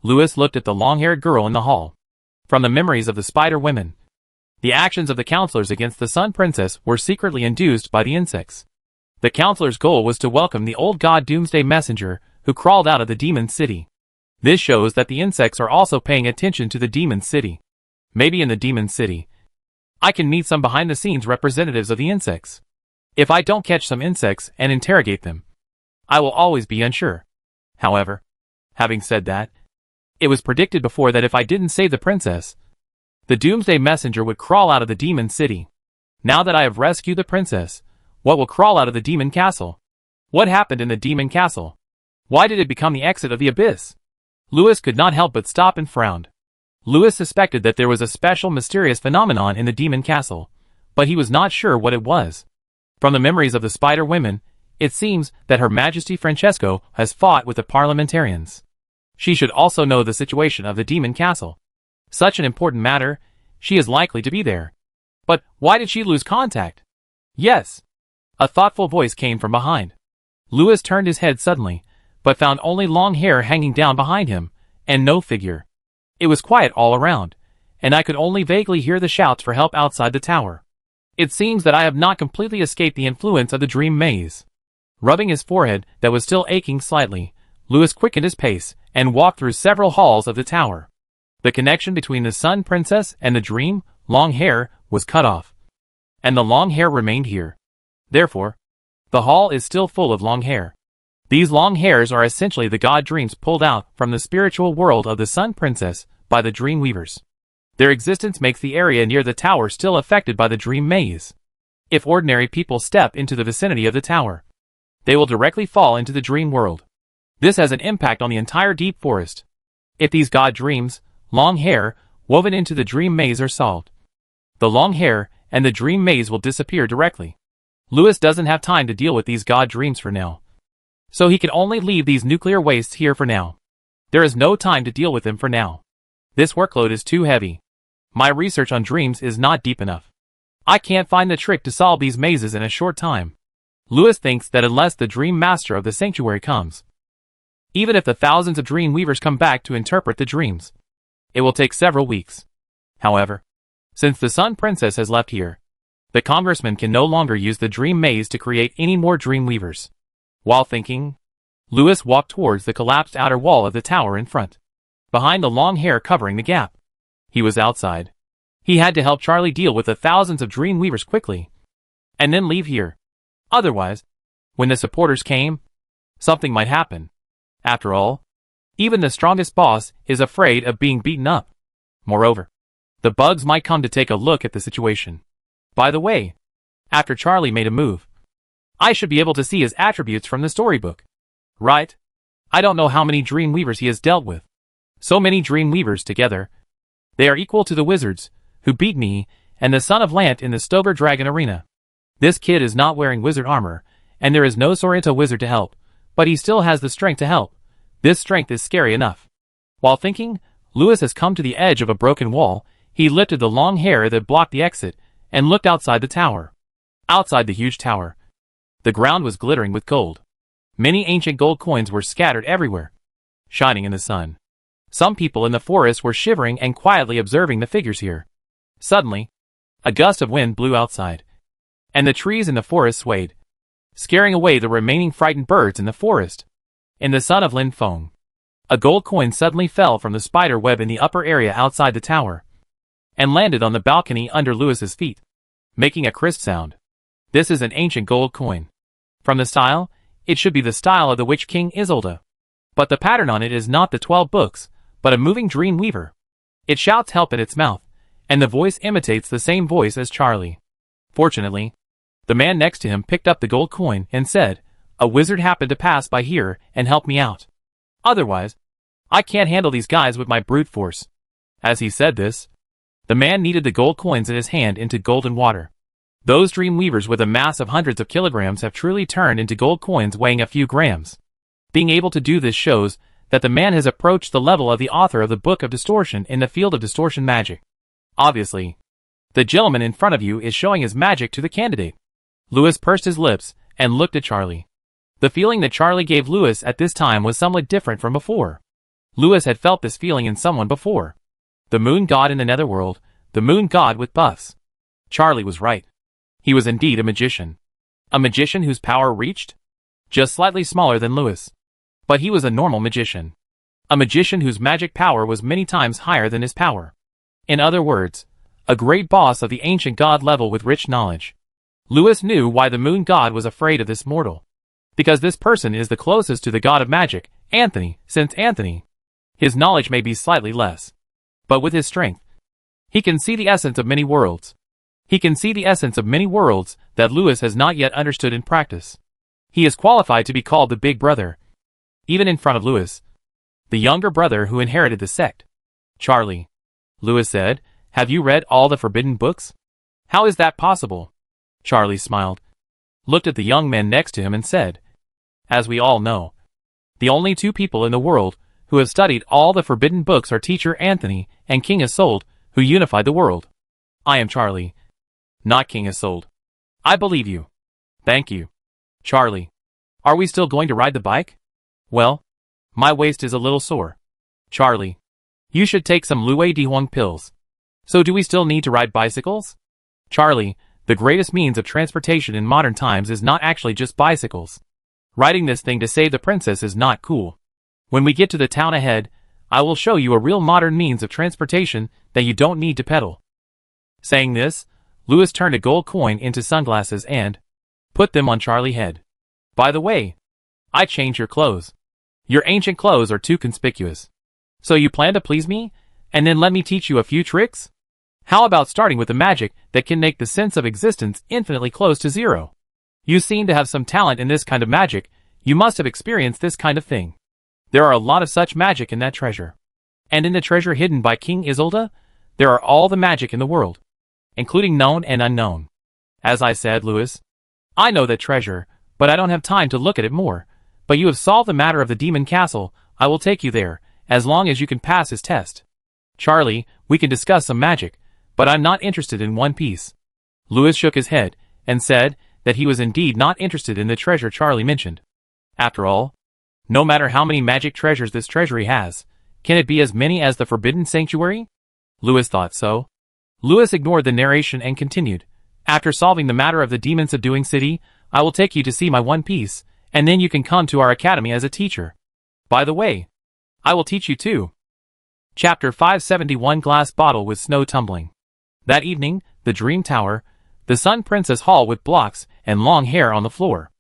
Lewis looked at the long-haired girl in the hall. From the memories of the Spider Women, the actions of the counselors against the Sun Princess were secretly induced by the insects. The counselors' goal was to welcome the old god Doomsday Messenger, who crawled out of the Demon City. This shows that the insects are also paying attention to the Demon City. Maybe in the Demon City, I can meet some behind-the-scenes representatives of the insects. If I don't catch some insects and interrogate them, I will always be unsure. However, having said that, it was predicted before that if I didn't save the princess, the Doomsday Messenger would crawl out of the Demon City. Now that I have rescued the princess, what will crawl out of the Demon Castle? What happened in the Demon Castle? Why did it become the exit of the abyss? Lewis could not help but stop and frowned. Lewis suspected that there was a special mysterious phenomenon in the Demon Castle, but he was not sure what it was. From the memories of the Spider Women, it seems that Her Majesty Francesco has fought with the parliamentarians. She should also know the situation of the Demon Castle. Such an important matter, she is likely to be there. But why did she lose contact? Yes. A thoughtful voice came from behind. Lewis turned his head suddenly, but found only long hair hanging down behind him, and no figure. It was quiet all around, and I could only vaguely hear the shouts for help outside the tower. It seems that I have not completely escaped the influence of the dream maze. Rubbing his forehead that was still aching slightly, Lewis quickened his pace and walked through several halls of the tower. The connection between the Sun Princess and the dream, long hair, was cut off. And the long hair remained here. Therefore, the hall is still full of long hair. These long hairs are essentially the god dreams pulled out from the spiritual world of the Sun Princess by the dream weavers. Their existence makes the area near the tower still affected by the dream maze. If ordinary people step into the vicinity of the tower, they will directly fall into the dream world. This has an impact on the entire deep forest. If these god dreams, long hair, woven into the dream maze are solved, the long hair and the dream maze will disappear directly. Lewis doesn't have time to deal with these god dreams for now, so he can only leave these nuclear wastes here for now. There is no time to deal with them for now. This workload is too heavy. My research on dreams is not deep enough. I can't find the trick to solve these mazes in a short time. Lewis thinks that unless the dream master of the sanctuary comes, even if the thousands of dream weavers come back to interpret the dreams, it will take several weeks. However, since the Sun Princess has left here, the congressman can no longer use the dream maze to create any more dream weavers. While thinking, Lewis walked towards the collapsed outer wall of the tower in front, behind the long hair covering the gap. He was outside. He had to help Charlie deal with the thousands of dream weavers quickly, and then leave here. Otherwise, when the supporters came, something might happen. After all, even the strongest boss is afraid of being beaten up. Moreover, the bugs might come to take a look at the situation. By the way, after Charlie made a move, I should be able to see his attributes from the storybook. Right? I don't know how many dream weavers he has dealt with. So many dream weavers together. They are equal to the wizards, who beat me, and the son of Lant in the Stober Dragon Arena. This kid is not wearing wizard armor, and there is no Sorrento wizard to help, but he still has the strength to help. This strength is scary enough. While thinking, Lewis has come to the edge of a broken wall. He lifted the long hair that blocked the exit and looked outside the tower. Outside the huge tower, the ground was glittering with gold. Many ancient gold coins were scattered everywhere, shining in the sun. Some people in the forest were shivering and quietly observing the figures here. Suddenly, a gust of wind blew outside, and the trees in the forest swayed, scaring away the remaining frightened birds in the forest. In the sun of Lin Feng, a gold coin suddenly fell from the spider web in the upper area outside the tower, and landed on the balcony under Louis's feet, making a crisp sound. This is an ancient gold coin. From the style, it should be the style of the Witch King Isolde. But the pattern on it is not the 12 books, but a moving dream weaver. It shouts help in its mouth, and the voice imitates the same voice as Charlie. Fortunately, the man next to him picked up the gold coin and said, "A wizard happened to pass by here and help me out. Otherwise, I can't handle these guys with my brute force." As he said this, the man kneaded the gold coins in his hand into golden water. Those dream weavers with a mass of hundreds of kilograms have truly turned into gold coins weighing a few grams. Being able to do this shows that the man has approached the level of the author of the Book of Distortion in the field of distortion magic. Obviously, the gentleman in front of you is showing his magic to the candidate. Louis pursed his lips and looked at Charlie. The feeling that Charlie gave Louis at this time was somewhat different from before. Louis had felt this feeling in someone before. The moon god in the netherworld, the moon god with buffs. Charlie was right. He was indeed a magician. A magician whose power reached just slightly smaller than Louis. But he was a normal magician. A magician whose magic power was many times higher than his power. In other words, a great boss of the ancient god level with rich knowledge. Louis knew why the moon god was afraid of this mortal. Because this person is the closest to the god of magic, Anthony, since Anthony, his knowledge may be slightly less. But with his strength, he can see the essence of many worlds. He can see the essence of many worlds that Louis has not yet understood in practice. He is qualified to be called the big brother. Even in front of Louis, the younger brother who inherited the sect. "Charlie," Louis said, "have you read all the forbidden books?" "How is that possible?" Charlie smiled, looked at the young man next to him and said, "As we all know, the only two people in the world who have studied all the forbidden books are Teacher Anthony and King Isolde, who unified the world. I am Charlie, not King Isolde. I believe you." "Thank you." "Charlie, are we still going to ride the bike?" "Well, my waist is a little sore." "Charlie, you should take some Luo Dihuang pills." "So do we still need to ride bicycles?" "Charlie, the greatest means of transportation in modern times is not actually just bicycles. Riding this thing to save the princess is not cool. When we get to the town ahead, I will show you a real modern means of transportation that you don't need to pedal." Saying this, Louis turned a gold coin into sunglasses and put them on Charlie's head. "By the way, I changed your clothes. Your ancient clothes are too conspicuous. So you plan to please me, and then let me teach you a few tricks? How about starting with the magic that can make the sense of existence infinitely close to zero? You seem to have some talent in this kind of magic. You must have experienced this kind of thing. There are a lot of such magic in that treasure. And in the treasure hidden by King Isolde, there are all the magic in the world, including known and unknown. As I said, Louis, I know that treasure, but I don't have time to look at it more. But you have solved the matter of the demon castle. I will take you there, as long as you can pass his test. Charlie, we can discuss some magic, but I'm not interested in One Piece." Louis shook his head and said that he was indeed not interested in the treasure Charlie mentioned. After all, no matter how many magic treasures this treasury has, can it be as many as the Forbidden Sanctuary? Louis thought so. Louis ignored the narration and continued, "After solving the matter of the demon subduing city, I will take you to see my One Piece, and then you can come to our academy as a teacher. By the way, I will teach you too." Chapter 571 Glass Bottle with Snow Tumbling. That evening, the Dream Tower, the Sun Princess Hall with blocks and long hair on the floor.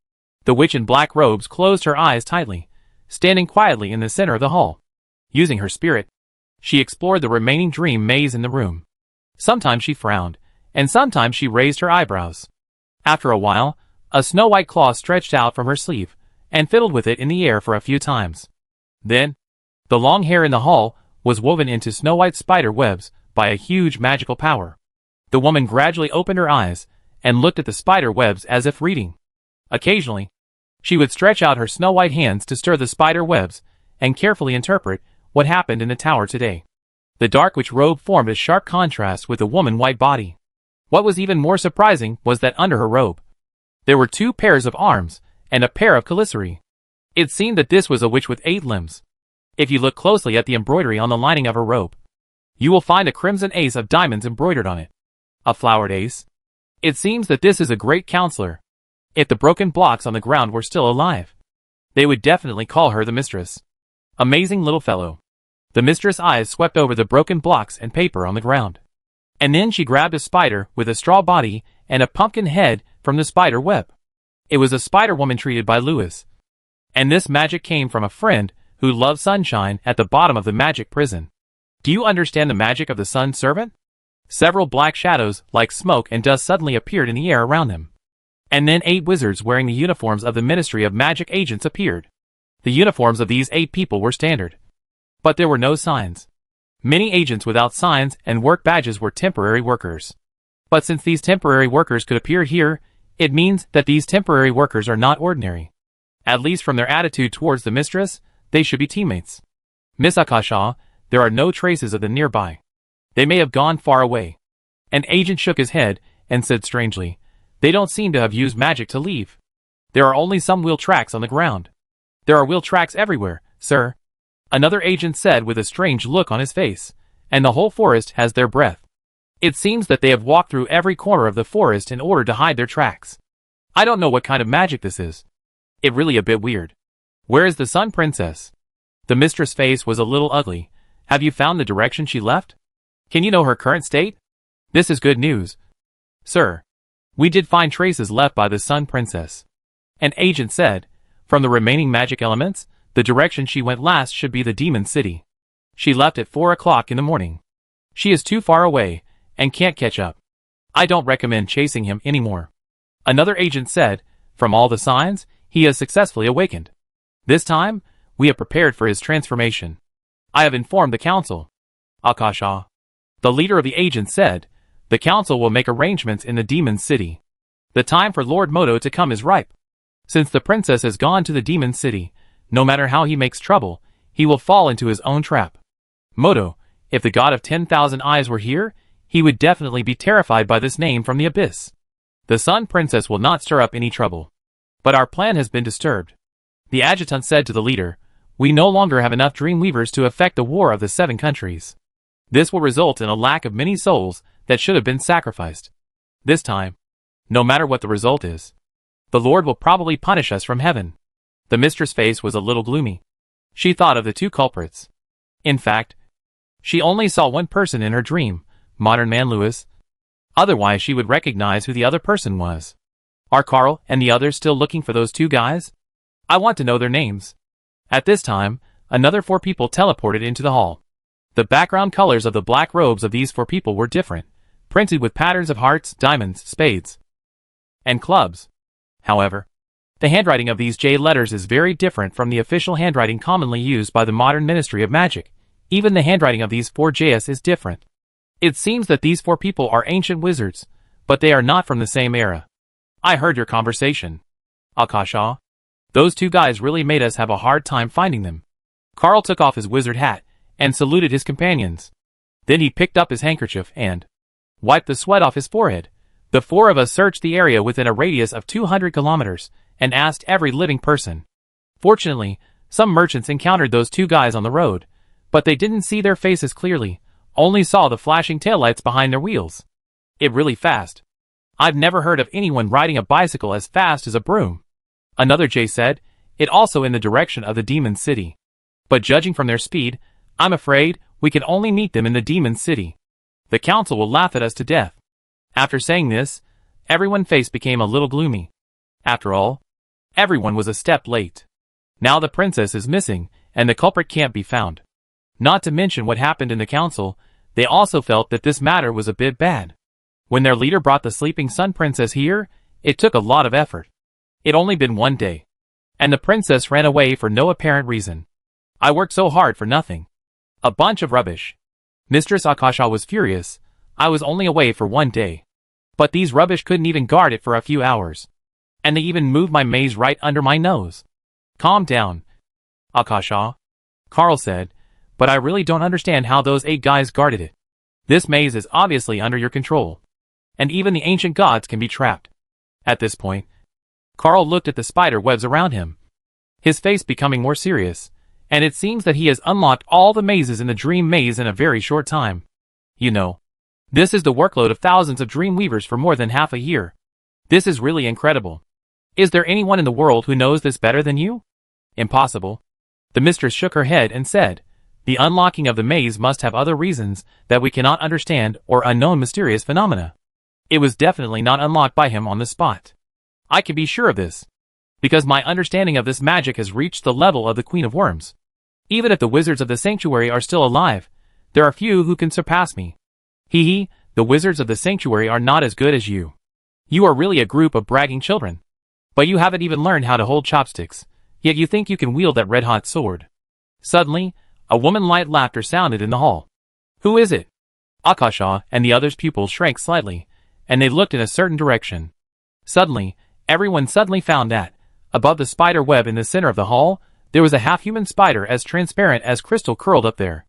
The witch in black robes closed her eyes tightly, standing quietly in the center of the hall. Using her spirit, she explored the remaining dream maze in the room. Sometimes she frowned, and sometimes she raised her eyebrows. After a while, a snow-white claw stretched out from her sleeve, and fiddled with it in the air for a few times. Then, the long hair in the hall was woven into snow-white spider webs by a huge magical power. The woman gradually opened her eyes, and looked at the spider webs as if reading. Occasionally, she would stretch out her snow-white hands to stir the spider webs, and carefully interpret what happened in the tower today. The dark witch robe formed a sharp contrast with the woman's white body. What was even more surprising was that under her robe, there were 2 pairs of arms and a pair of chelicerae. It seemed that this was a witch with 8 limbs. If you look closely at the embroidery on the lining of her robe, you will find a crimson ace of diamonds embroidered on it. A flowered ace. It seems that this is a great counselor. If the broken blocks on the ground were still alive, they would definitely call her the mistress. Amazing little fellow. The mistress' eyes swept over the broken blocks and paper on the ground. And then she grabbed a spider with a straw body and a pumpkin head from the spider web. It was a spider woman treated by Lewis. And this magic came from a friend who loved sunshine at the bottom of the magic prison. Do you understand the magic of the sun servant? Several black shadows, like smoke and dust, suddenly appeared in the air around them. And then 8 wizards wearing the uniforms of the Ministry of Magic agents appeared. The uniforms of these 8 people were standard. But there were no signs. Many agents without signs and work badges were temporary workers. But since these temporary workers could appear here, it means that these temporary workers are not ordinary. At least from their attitude towards the mistress, they should be teammates. Miss Akasha, there are no traces of them nearby. They may have gone far away. An agent shook his head and said strangely, they don't seem to have used magic to leave. There are only some wheel tracks on the ground. There are wheel tracks everywhere, sir. Another agent said with a strange look on his face, and the whole forest has their breath. It seems that they have walked through every corner of the forest in order to hide their tracks. I don't know what kind of magic this is. It really a bit weird. Where is the Sun Princess? The mistress' face was a little ugly. Have you found the direction she left? Can you know her current state? This is good news. Sir, we did find traces left by the Sun Princess. An agent said, from the remaining magic elements, the direction she went last should be the Demon City. She left at 4 o'clock in the morning. She is too far away, and can't catch up. I don't recommend chasing him anymore. Another agent said, from all the signs, he has successfully awakened. This time, we have prepared for his transformation. I have informed the council. Akasha. The leader of the agents said, the council will make arrangements in the Demon City. The time for Lord Moto to come is ripe. Since the princess has gone to the Demon City, no matter how he makes trouble, he will fall into his own trap. Moto, if the god of 10,000 eyes were here, he would definitely be terrified by this name from the abyss. The Sun Princess will not stir up any trouble. But our plan has been disturbed. The adjutant said to the leader, we no longer have enough Dreamweavers to effect the war of the 7 countries. This will result in a lack of many souls that should have been sacrificed. This time, no matter what the result is, the Lord will probably punish us from heaven. The mistress' face was a little gloomy. She thought of the 2 culprits. In fact, she only saw one person in her dream, modern man Lewis. Otherwise she would recognize who the other person was. Are Carl and the others still looking for those 2 guys? I want to know their names. At this time, another 4 people teleported into the hall. The background colors of the black robes of these 4 people were different, printed with patterns of hearts, diamonds, spades, and clubs. However, the handwriting of these J letters is very different from the official handwriting commonly used by the modern Ministry of Magic. Even the handwriting of these 4 JS is different. It seems that these 4 people are ancient wizards, but they are not from the same era. I heard your conversation. Akasha. Those 2 guys really made us have a hard time finding them. Carl took off his wizard hat and saluted his companions. Then he picked up his handkerchief and wiped the sweat off his forehead. The 4 of us searched the area within a radius of 200 kilometers and asked every living person. Fortunately, some merchants encountered those 2 guys on the road, but they didn't see their faces clearly, only saw the flashing taillights behind their wheels. It really fast. I've never heard of anyone riding a bicycle as fast as a broom. Another J said, it also in the direction of the Demon City. But judging from their speed, I'm afraid we can only meet them in the Demon City. The council will laugh at us to death. After saying this, everyone's face became a little gloomy. After all, everyone was a step late. Now the princess is missing, and the culprit can't be found. Not to mention what happened in the council, they also felt that this matter was a bit bad. When their leader brought the sleeping Sun Princess here, it took a lot of effort. It only been 1 day. And the princess ran away for no apparent reason. I worked so hard for nothing. A bunch of rubbish. Mistress Akasha was furious. I was only away for 1 day. But these rubbish couldn't even guard it for a few hours. And they even moved my maze right under my nose. Calm down, Akasha, Carl said, but I really don't understand how those 8 guys guarded it. This maze is obviously under your control. And even the ancient gods can be trapped. At this point, Carl looked at the spider webs around him, his face becoming more serious, and it seems that he has unlocked all the mazes in the dream maze in a very short time. You know, this is the workload of thousands of dream weavers for more than half a year. This is really incredible. Is there anyone in the world who knows this better than you? Impossible. The mistress shook her head and said, the unlocking of the maze must have other reasons that we cannot understand or unknown mysterious phenomena. It was definitely not unlocked by him on the spot. I can be sure of this, because my understanding of this magic has reached the level of the Queen of Worms. Even if the wizards of the sanctuary are still alive, there are few who can surpass me. Hee, the wizards of the sanctuary are not as good as you. You are really a group of bragging children. But you haven't even learned how to hold chopsticks, yet you think you can wield that red-hot sword. Suddenly, a woman-light laughter sounded in the hall. Who is it? Akasha and the others' pupils shrank slightly, and they looked in a certain direction. Suddenly, everyone found that, above the spider web in the center of the hall, there was a half-human spider as transparent as crystal curled up there.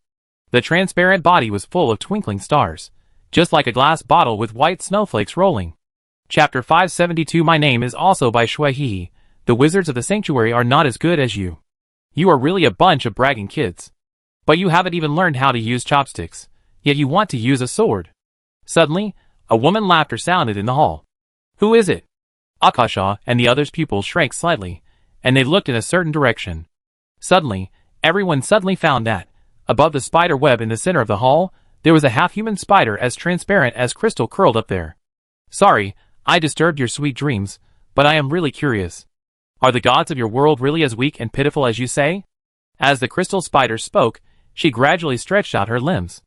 The transparent body was full of twinkling stars, just like a glass bottle with white snowflakes rolling. Chapter 572. My name is also by Shui. The wizards of the sanctuary are not as good as you. You are really a bunch of bragging kids. But you haven't even learned how to use chopsticks, yet you want to use a sword. Suddenly, a woman laughter sounded in the hall. Who is it? Akasha and the others' pupils shrank slightly, and they looked in a certain direction. Suddenly, everyone found that, above the spider web in the center of the hall, there was a half-human spider as transparent as crystal curled up there. Sorry, I disturbed your sweet dreams, but I am really curious. Are the gods of your world really as weak and pitiful as you say? As the crystal spider spoke, she gradually stretched out her limbs.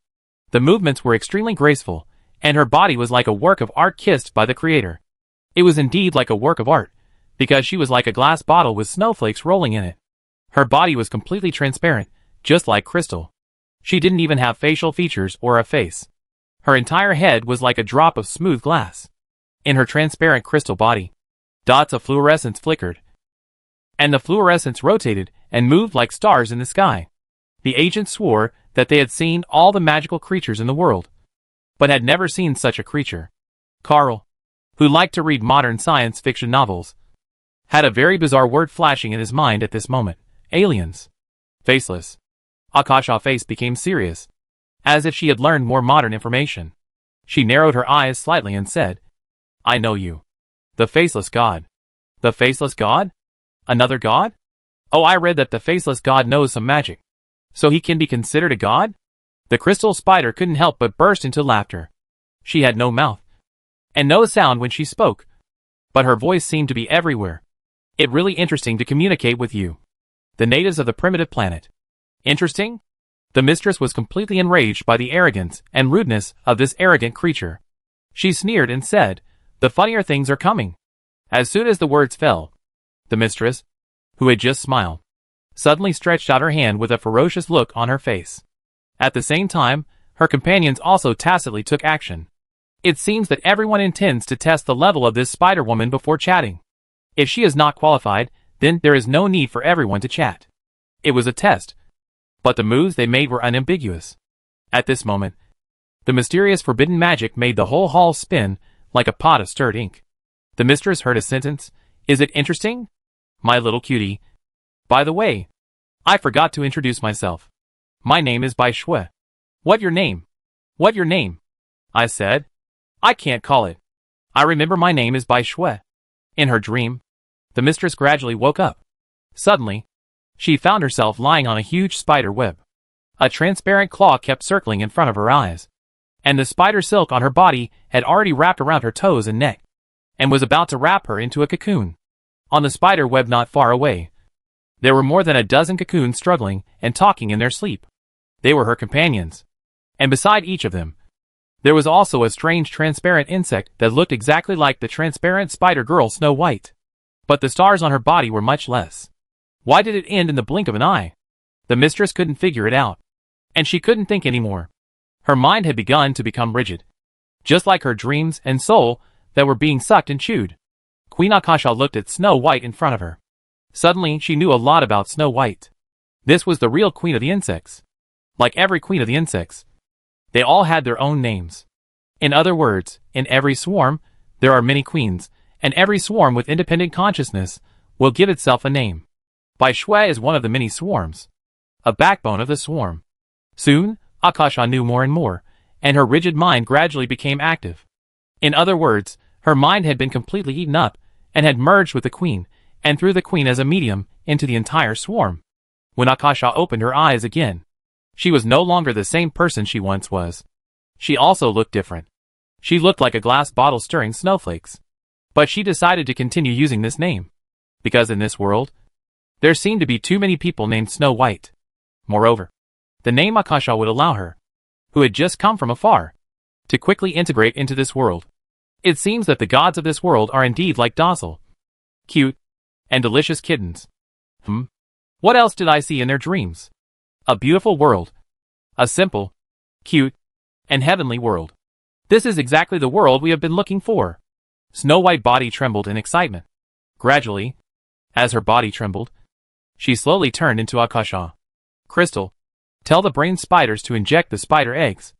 The movements were extremely graceful, and her body was like a work of art kissed by the creator. It was indeed like a work of art, because she was like a glass bottle with snowflakes rolling in it. Her body was completely transparent, just like crystal. She didn't even have facial features or a face. Her entire head was like a drop of smooth glass. In her transparent crystal body, dots of fluorescence flickered, and the fluorescence rotated and moved like stars in the sky. The agents swore that they had seen all the magical creatures in the world, but had never seen such a creature. Carl, who liked to read modern science fiction novels, had a very bizarre word flashing in his mind at this moment. Aliens. Faceless. Akasha's face became serious, as if she had learned more modern information. She narrowed her eyes slightly and said, I know you. The Faceless God. The Faceless God? Another god? Oh, I read that the Faceless God knows some magic. So he can be considered a god? The crystal spider couldn't help but burst into laughter. She had no mouth, and no sound when she spoke, but her voice seemed to be everywhere. It's really interesting to communicate with you. The natives of the primitive planet. Interesting? The mistress was completely enraged by the arrogance and rudeness of this arrogant creature. She sneered and said, the funnier things are coming. As soon as the words fell, the mistress, who had just smiled, suddenly stretched out her hand with a ferocious look on her face. At the same time, her companions also tacitly took action. It seems that everyone intends to test the level of this spider woman before chatting. If she is not qualified, then there is no need for everyone to chat. It was a test, but the moves they made were unambiguous. At this moment, the mysterious forbidden magic made the whole hall spin like a pot of stirred ink. The mistress heard a sentence. Is it interesting? My little cutie. By the way, I forgot to introduce myself. My name is Bai Shui. What your name? What your name? I said. I can't call it. I remember my name is Bai Shui. In her dream, the mistress gradually woke up. Suddenly, she found herself lying on a huge spider web. A transparent claw kept circling in front of her eyes, and the spider silk on her body had already wrapped around her toes and neck, and was about to wrap her into a cocoon. On the spider web not far away, there were more than a dozen cocoons struggling and talking in their sleep. They were her companions, and beside each of them, there was also a strange transparent insect that looked exactly like the transparent spider girl Snow White. But the stars on her body were much less. Why did it end in the blink of an eye? The mistress couldn't figure it out, and she couldn't think anymore. Her mind had begun to become rigid, just like her dreams and soul that were being sucked and chewed. Queen Akasha looked at Snow White in front of her. Suddenly she knew a lot about Snow White. This was the real queen of the insects. like every queen of the insects. They all had their own names. In other words, in every swarm, there are many queens, and every swarm with independent consciousness will give itself a name. Bai Shui is one of the many swarms, a backbone of the swarm. Soon, Akasha knew more and more, and her rigid mind gradually became active. In other words, her mind had been completely eaten up, and had merged with the queen, and through the queen as a medium, into the entire swarm. When Akasha opened her eyes again, she was no longer the same person she once was. She also looked different. She looked like a glass bottle stirring snowflakes. But she decided to continue using this name, because in this world, there seemed to be too many people named Snow White. Moreover, the name Akasha would allow her, who had just come from afar, to quickly integrate into this world. It seems that the gods of this world are indeed like docile, cute, and delicious kittens. What else did I see in their dreams? A beautiful world. A simple, cute, and heavenly world. This is exactly the world we have been looking for. Snow White's body trembled in excitement. Gradually, as her body trembled, she slowly turned into Akasha. Crystal, tell the brain spiders to inject the spider eggs.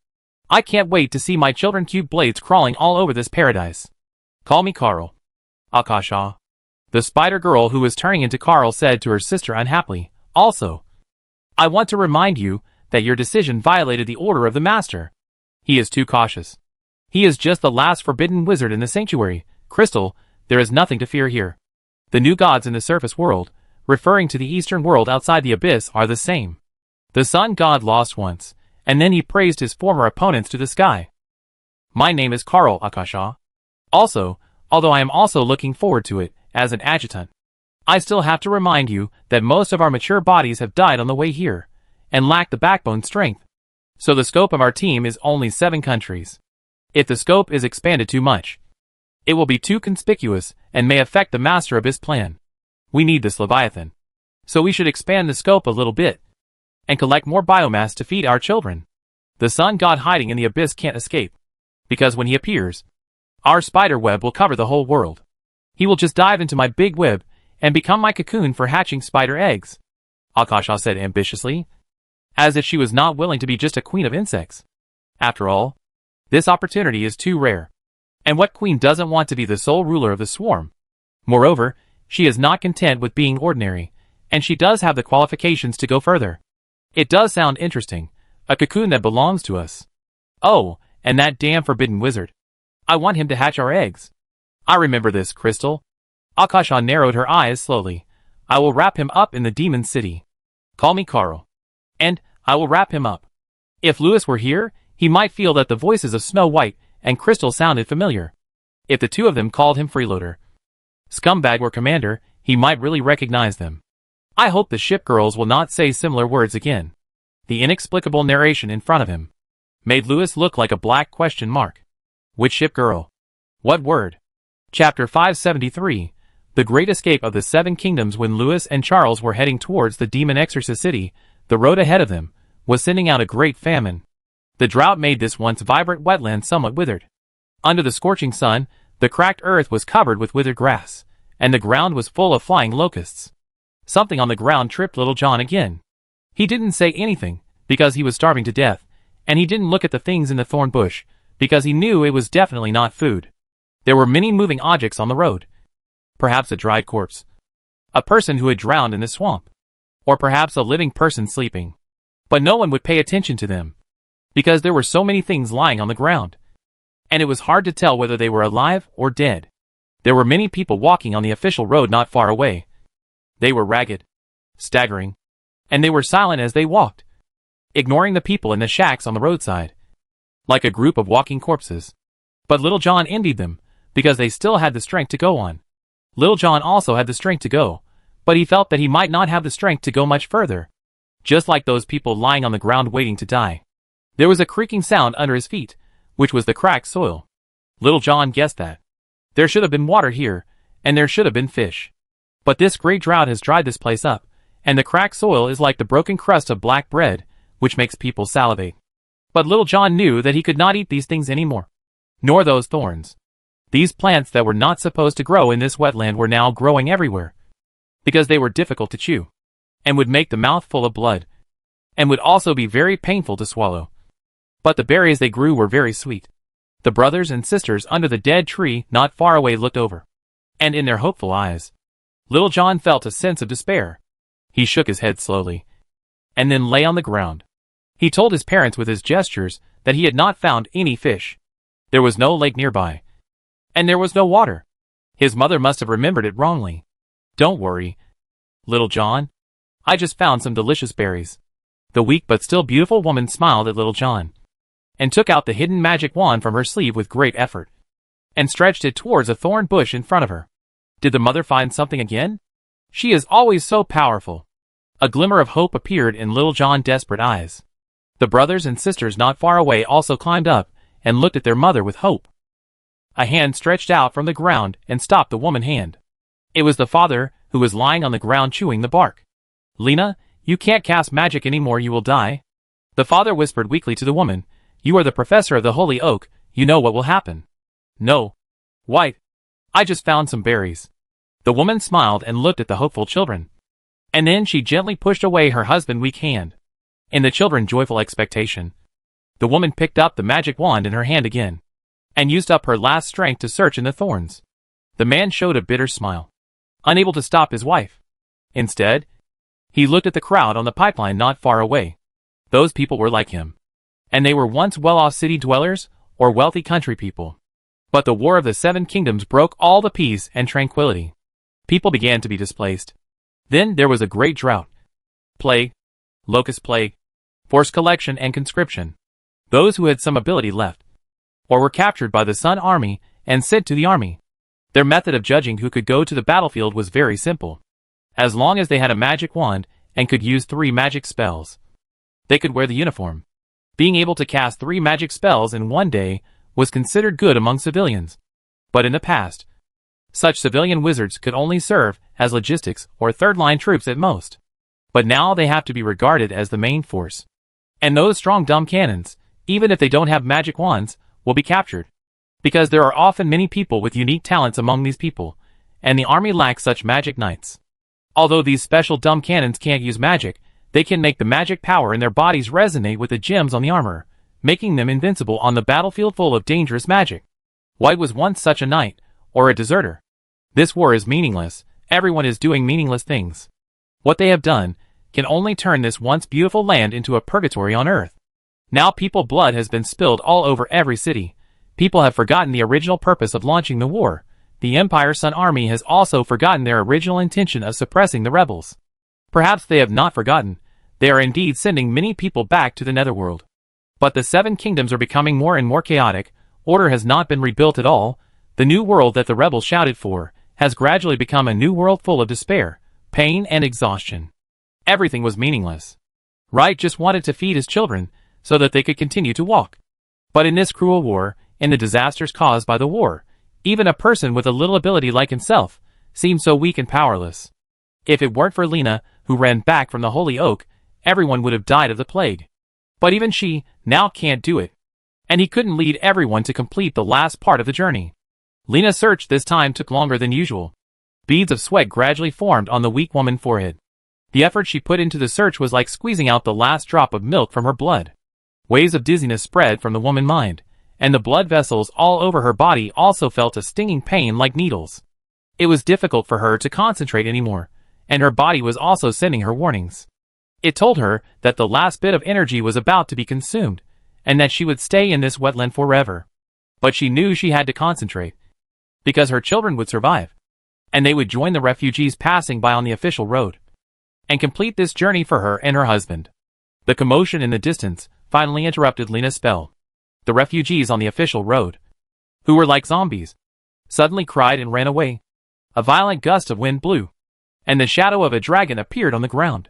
I can't wait to see my children cute blades crawling all over this paradise. Call me Carl. Akasha. The spider girl who was turning into Carl said to her sister unhappily. Also, I want to remind you that your decision violated the order of the master. He is too cautious. He is just the last forbidden wizard in the sanctuary. Crystal, there is nothing to fear here. The new gods in the surface world, referring to the eastern world outside the abyss, are the same. The sun god lost once, and then he praised his former opponents to the sky. My name is Carl, Akasha. Also, although I am also looking forward to it, as an adjutant, I still have to remind you that most of our mature bodies have died on the way here, and lack the backbone strength. So the scope of our team is only 7 countries. If the scope is expanded too much, it will be too conspicuous and may affect the Master Abyss plan. We need this Leviathan. So we should expand the scope a little bit, and collect more biomass to feed our children. The sun god hiding in the abyss can't escape, because when he appears, our spider web will cover the whole world. He will just dive into my big web, and become my cocoon for hatching spider eggs. Akasha said ambitiously, as if she was not willing to be just a queen of insects. After all, this opportunity is too rare. And what queen doesn't want to be the sole ruler of the swarm? Moreover, she is not content with being ordinary, and she does have the qualifications to go further. It does sound interesting, a cocoon that belongs to us. Oh, and that damn forbidden wizard. I want him to hatch our eggs. I remember this, Crystal. Akasha narrowed her eyes slowly. I will wrap him up in the demon city. Call me Carl. And I will wrap him up. If Louis were here, he might feel that the voices of Snow White and Crystal sounded familiar. If the two of them called him freeloader, scumbag or commander, he might really recognize them. I hope the ship girls will not say similar words again. The inexplicable narration in front of him made Louis look like a black question mark. Which ship girl? What word? Chapter 573, The Great Escape of the 7 Kingdoms. When Louis and Charles were heading towards the demon exorcist city, the road ahead of them was sending out a great famine. The drought made this once vibrant wetland somewhat withered. Under the scorching sun, the cracked earth was covered with withered grass, and the ground was full of flying locusts. Something on the ground tripped Little John again. He didn't say anything, because he was starving to death, and he didn't look at the things in the thorn bush, because he knew it was definitely not food. There were many moving objects on the road. Perhaps a dried corpse. A person who had drowned in the swamp. Or perhaps a living person sleeping. But no one would pay attention to them, because there were so many things lying on the ground, and it was hard to tell whether they were alive or dead. There were many people walking on the official road not far away. They were ragged, staggering, and they were silent as they walked, ignoring the people in the shacks on the roadside, like a group of walking corpses. But Little John envied them, because they still had the strength to go on. Little John also had the strength to go, but he felt that he might not have the strength to go much further. Just like those people lying on the ground waiting to die. There was a creaking sound under his feet, which was the cracked soil. Little John guessed that there should have been water here, and there should have been fish. But this great drought has dried this place up, and the cracked soil is like the broken crust of black bread, which makes people salivate. But Little John knew that he could not eat these things anymore. Nor those thorns. These plants that were not supposed to grow in this wetland were now growing everywhere, because they were difficult to chew, and would make the mouth full of blood. and would also be very painful to swallow. But the berries they grew were very sweet. The brothers and sisters under the dead tree not far away looked over, and in their hopeful eyes, Little John felt a sense of despair. He shook his head slowly, and then lay on the ground. He told his parents with his gestures that he had not found any fish. There was no lake nearby, and there was no water. His mother must have remembered it wrongly. "Don't worry, Little John. I just found some delicious berries." The weak but still beautiful woman smiled at Little John, and took out the hidden magic wand from her sleeve with great effort, and stretched it towards a thorn bush in front of her. Did the mother find something again? She is always so powerful. A glimmer of hope appeared in Little John's desperate eyes. The brothers and sisters not far away also climbed up and looked at their mother with hope. A hand stretched out from the ground and stopped the woman's hand. It was the father, who was lying on the ground chewing the bark. "Lena, you can't cast magic anymore, you will die." The father whispered weakly to the woman, "You are the professor of the Holy Oak, you know what will happen." "No. White. I just found some berries." The woman smiled and looked at the hopeful children, and then she gently pushed away her husband's weak hand. In the children's joyful expectation, the woman picked up the magic wand in her hand again, and used up her last strength to search in the thorns. The man showed a bitter smile, unable to stop his wife. Instead, he looked at the crowd on the pipeline not far away. Those people were like him, and they were once well-off city dwellers or wealthy country people. But the War of the Seven Kingdoms broke all the peace and tranquility. People began to be displaced. Then there was a great drought, plague, locust plague, forced collection and conscription. Those who had some ability left, or were captured by the Sun Army and sent to the army. Their method of judging who could go to the battlefield was very simple. As long as they had a magic wand and could use 3 magic spells, they could wear the uniform. Being able to cast 3 magic spells in one day was considered good among civilians. But in the past, such civilian wizards could only serve as logistics or third-line troops at most. But now they have to be regarded as the main force. And those strong dumb cannons, even if they don't have magic wands, will be captured. Because there are often many people with unique talents among these people, and the army lacks such magic knights. Although these special dumb cannons can't use magic, they can make the magic power in their bodies resonate with the gems on the armor, making them invincible on the battlefield full of dangerous magic. White was once such a knight, or a deserter. This war is meaningless, everyone is doing meaningless things. What they have done can only turn this once beautiful land into a purgatory on earth. Now people's blood has been spilled all over every city. People have forgotten the original purpose of launching the war. The Empire Sun Army has also forgotten their original intention of suppressing the rebels. Perhaps they have not forgotten. They are indeed sending many people back to the netherworld. But the 7 kingdoms are becoming more and more chaotic. Order has not been rebuilt at all. The new world that the rebels shouted for has gradually become a new world full of despair, pain and exhaustion. Everything was meaningless. Wright just wanted to feed his children so that they could continue to walk. But in this cruel war, in the disasters caused by the war, even a person with a little ability like himself seemed so weak and powerless. If it weren't for Lena, who ran back from the Holy Oak, everyone would have died of the plague. But even she now can't do it. And he couldn't lead everyone to complete the last part of the journey. Lena's search this time took longer than usual. Beads of sweat gradually formed on the weak woman's forehead. The effort she put into the search was like squeezing out the last drop of milk from her blood. Waves of dizziness spread from the woman's mind, and the blood vessels all over her body also felt a stinging pain like needles. It was difficult for her to concentrate anymore, and her body was also sending her warnings. It told her that the last bit of energy was about to be consumed, and that she would stay in this wetland forever. But she knew she had to concentrate, because her children would survive, and they would join the refugees passing by on the official road, and complete this journey for her and her husband. The commotion in the distance finally interrupted Lena's spell. The refugees on the official road, who were like zombies, suddenly cried and ran away. A violent gust of wind blew, and the shadow of a dragon appeared on the ground.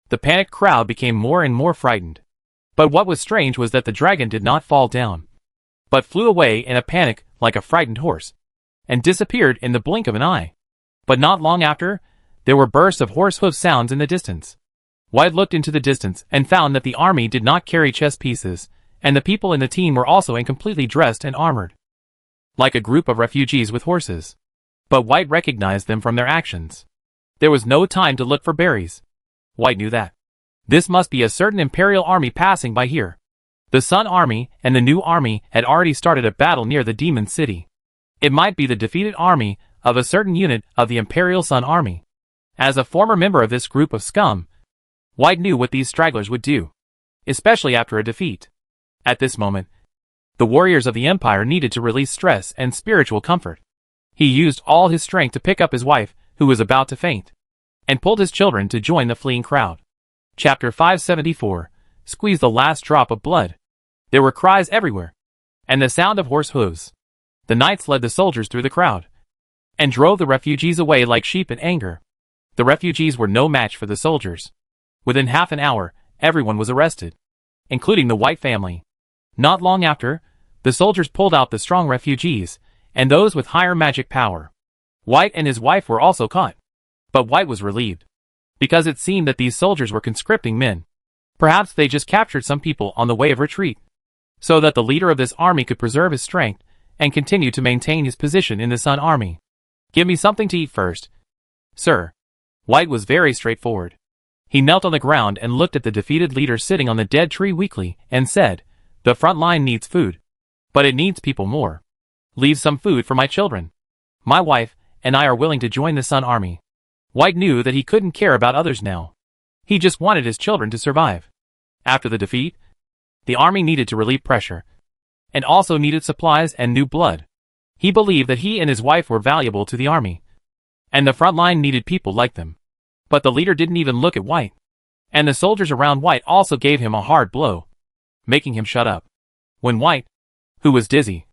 The panicked crowd became more and more frightened. But what was strange was that the dragon did not fall down, but flew away in a panic like a frightened horse, and disappeared in the blink of an eye. But not long after, there were bursts of horse hoof sounds in the distance. White looked into the distance and found that the army did not carry chess pieces, and the people in the team were also incompletely dressed and armored, like a group of refugees with horses. But White recognized them from their actions. There was no time to look for berries. White knew that. This must be a certain Imperial army passing by here. The Sun Army and the new army had already started a battle near the Demon City. It might be the defeated army of a certain unit of the Imperial Sun Army. As a former member of this group of scum, White knew what these stragglers would do, especially after a defeat. At this moment, the warriors of the Empire needed to release stress and spiritual comfort. He used all his strength to pick up his wife, who was about to faint, and pulled his children to join the fleeing crowd. Chapter 574. Squeeze the last drop of blood. There were cries everywhere, and the sound of horse hooves. The knights led the soldiers through the crowd, and drove the refugees away like sheep in anger. The refugees were no match for the soldiers. Within half an hour, everyone was arrested, including the White family. Not long after, the soldiers pulled out the strong refugees, and those with higher magic power. White and his wife were also caught. But White was relieved, because it seemed that these soldiers were conscripting men. Perhaps they just captured some people on the way of retreat, so that the leader of this army could preserve his strength and continue to maintain his position in the Sun Army. Give me something to eat first, sir. White was very straightforward. He knelt on the ground and looked at the defeated leader sitting on the dead tree weakly and said, "The front line needs food, but it needs people more. Leave some food for my children. My wife and I are willing to join the Sun Army." White knew that he couldn't care about others now. He just wanted his children to survive. After the defeat, the army needed to relieve pressure, and also needed supplies and new blood. He believed that he and his wife were valuable to the army, and the front line needed people like them. But the leader didn't even look at White, and the soldiers around White also gave him a hard blow, making him shut up. When White, who was dizzy,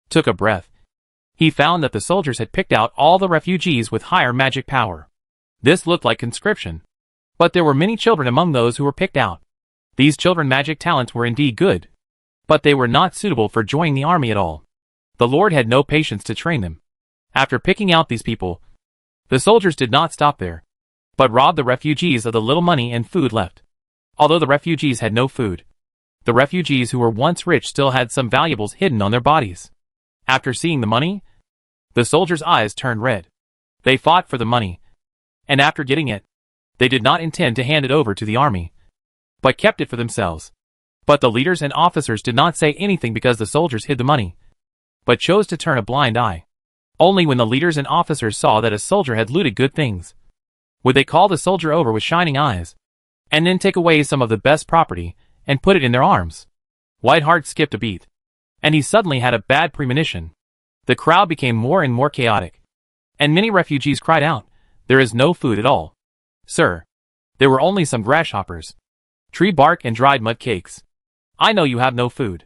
took a breath, he found that the soldiers had picked out all the refugees with higher magic power. This looked like conscription, but there were many children among those who were picked out. These children's magic talents were indeed good, but they were not suitable for joining the army at all. The Lord had no patience to train them. After picking out these people, the soldiers did not stop there, but robbed the refugees of the little money and food left. Although the refugees had no food, the refugees who were once rich still had some valuables hidden on their bodies. After seeing the money, the soldiers' eyes turned red. They fought for the money, and after getting it, they did not intend to hand it over to the army, but kept it for themselves. But the leaders and officers did not say anything because the soldiers hid the money, but chose to turn a blind eye. Only when the leaders and officers saw that a soldier had looted good things would they call the soldier over with shining eyes, and then take away some of the best property and put it in their arms. White's heart skipped a beat, and he suddenly had a bad premonition. The crowd became more and more chaotic, and many refugees cried out, "There is no food at all, sir. There were only some grasshoppers, tree bark and dried mud cakes. I know you have no food."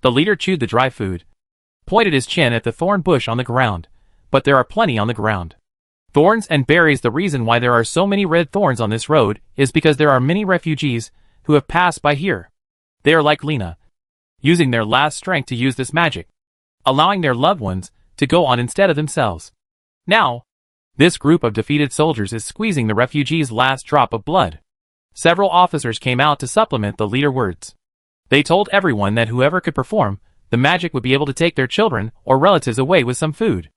The leader chewed the dry food, pointed his chin at the thorn bush on the ground, "But there are plenty on the ground. Thorns and berries. The reason why there are so many red thorns on this road is because there are many refugees who have passed by here. They are like Lena, using their last strength to use this magic, allowing their loved ones to go on instead of themselves. Now, this group of defeated soldiers is squeezing the refugees' last drop of blood." Several officers came out to supplement the leader's words. They told everyone that whoever could perform the magic would be able to take their children or relatives away with some food.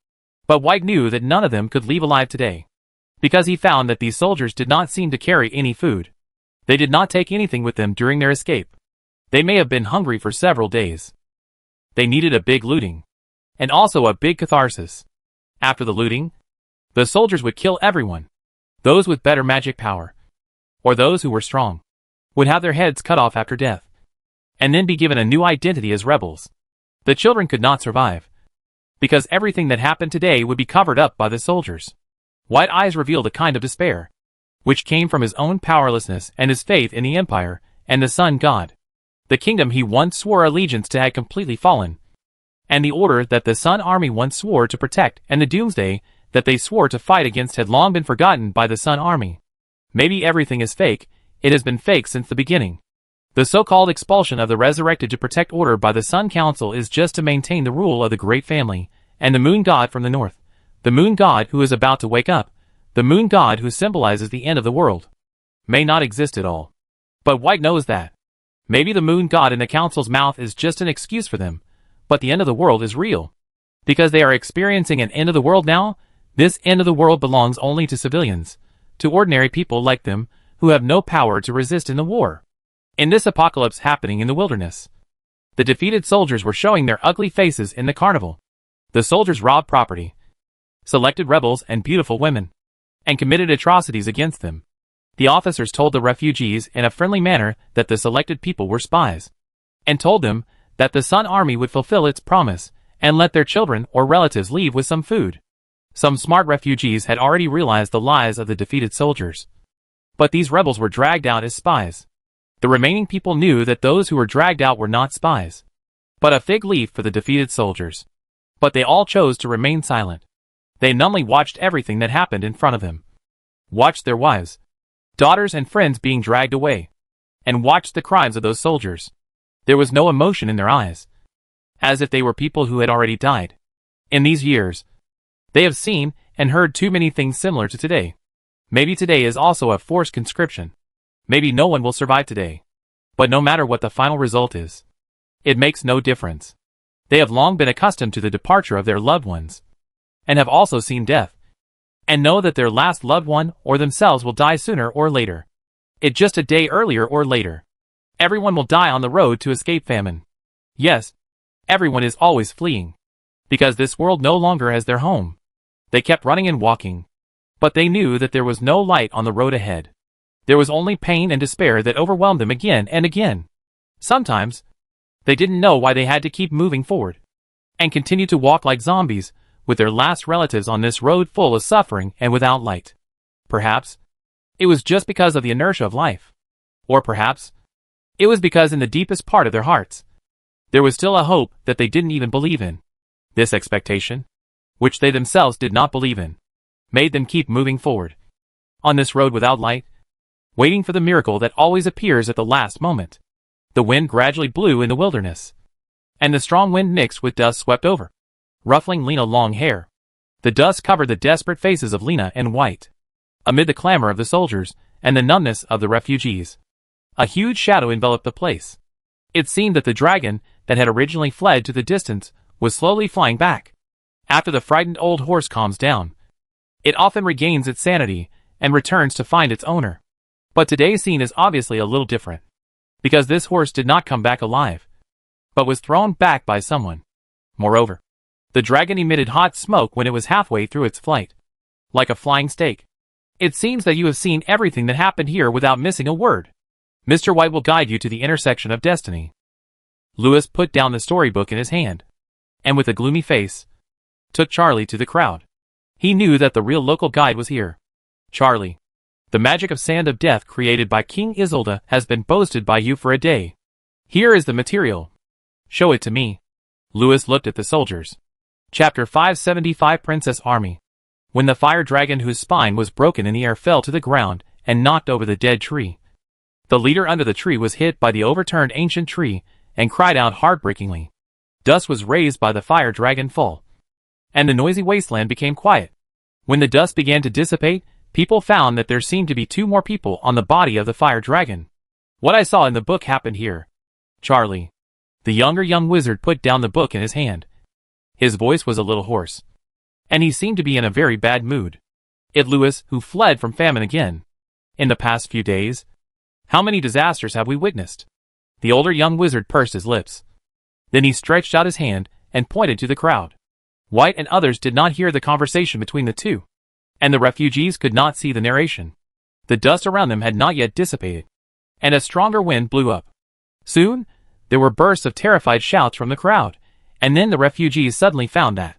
But White knew that none of them could leave alive today, because he found that these soldiers did not seem to carry any food. They did not take anything with them during their escape. They may have been hungry for several days. They needed a big looting, and also a big catharsis. After the looting, the soldiers would kill everyone. Those with better magic power, or those who were strong, would have their heads cut off after death, and then be given a new identity as rebels. The children could not survive, because everything that happened today would be covered up by the soldiers. White's eyes revealed a kind of despair, which came from his own powerlessness and his faith in the Empire and the Sun God. The kingdom he once swore allegiance to had completely fallen, and the order that the Sun Army once swore to protect and the doomsday that they swore to fight against had long been forgotten by the Sun Army. Maybe everything is fake. It has been fake since the beginning. The so-called expulsion of the resurrected to protect order by the Sun Council is just to maintain the rule of the Great Family and the Moon God from the north, the Moon God who is about to wake up, the Moon God who symbolizes the end of the world, may not exist at all. But White knows that. Maybe the Moon God in the Council's mouth is just an excuse for them, but the end of the world is real. Because they are experiencing an end of the world now, this end of the world belongs only to civilians, to ordinary people like them, who have no power to resist in the war. In this apocalypse happening in the wilderness, the defeated soldiers were showing their ugly faces in the carnival. The soldiers robbed property, selected rebels and beautiful women, and committed atrocities against them. The officers told the refugees in a friendly manner that the selected people were spies, and told them that the Sun Army would fulfill its promise and let their children or relatives leave with some food. Some smart refugees had already realized the lies of the defeated soldiers, but these rebels were dragged out as spies. The remaining people knew that those who were dragged out were not spies, but a fig leaf for the defeated soldiers. But they all chose to remain silent. They numbly watched everything that happened in front of them, watched their wives, daughters and friends being dragged away, and watched the crimes of those soldiers. There was no emotion in their eyes, as if they were people who had already died. In these years, they have seen and heard too many things similar to today. Maybe today is also a forced conscription. Maybe no one will survive today. But no matter what the final result is, it makes no difference. They have long been accustomed to the departure of their loved ones, and have also seen death, and know that their last loved one or themselves will die sooner or later. It just a day earlier or later. Everyone will die on the road to escape famine. Yes, everyone is always fleeing, because this world no longer has their home. They kept running and walking, but they knew that there was no light on the road ahead. There was only pain and despair that overwhelmed them again and again. Sometimes, they didn't know why they had to keep moving forward, and continue to walk like zombies, with their last relatives on this road full of suffering and without light. Perhaps, it was just because of the inertia of life. Or perhaps, it was because in the deepest part of their hearts, there was still a hope that they didn't even believe in. This expectation, which they themselves did not believe in, made them keep moving forward. On this road without light, waiting for the miracle that always appears at the last moment. The wind gradually blew in the wilderness, and the strong wind mixed with dust swept over, ruffling Lena's long hair. The dust covered the desperate faces of Lena and White. Amid the clamor of the soldiers and the numbness of the refugees, a huge shadow enveloped the place. It seemed that the dragon that had originally fled to the distance was slowly flying back. After the frightened old horse calms down, it often regains its sanity and returns to find its owner. But today's scene is obviously a little different, because this horse did not come back alive, but was thrown back by someone. Moreover, the dragon emitted hot smoke when it was halfway through its flight, like a flying steak. It seems that you have seen everything that happened here without missing a word. Mr. White will guide you to the intersection of destiny. Lewis put down the storybook in his hand, and with a gloomy face, took Charlie to the crowd. He knew that the real local guide was here. Charlie, the magic of sand of death created by King Isolde has been boasted by you for a day. Here is the material. Show it to me. Lewis looked at the soldiers. Chapter 575 Princess Army. When the fire dragon whose spine was broken in the air fell to the ground and knocked over the dead tree, the leader under the tree was hit by the overturned ancient tree and cried out heartbreakingly. Dust was raised by the fire dragon fall, and the noisy wasteland became quiet. When the dust began to dissipate, people found that there seemed to be 2 more people on the body of the fire dragon. What I saw in the book happened here. Charlie, the younger young wizard, put down the book in his hand. His voice was a little hoarse, and he seemed to be in a very bad mood. It Lewis, who fled from famine again. In the past few days, how many disasters have we witnessed? The older young wizard pursed his lips. Then he stretched out his hand and pointed to the crowd. White and others did not hear the conversation between the two, and the refugees could not see the narration. The dust around them had not yet dissipated, and a stronger wind blew up. Soon, there were bursts of terrified shouts from the crowd, and then the refugees suddenly found that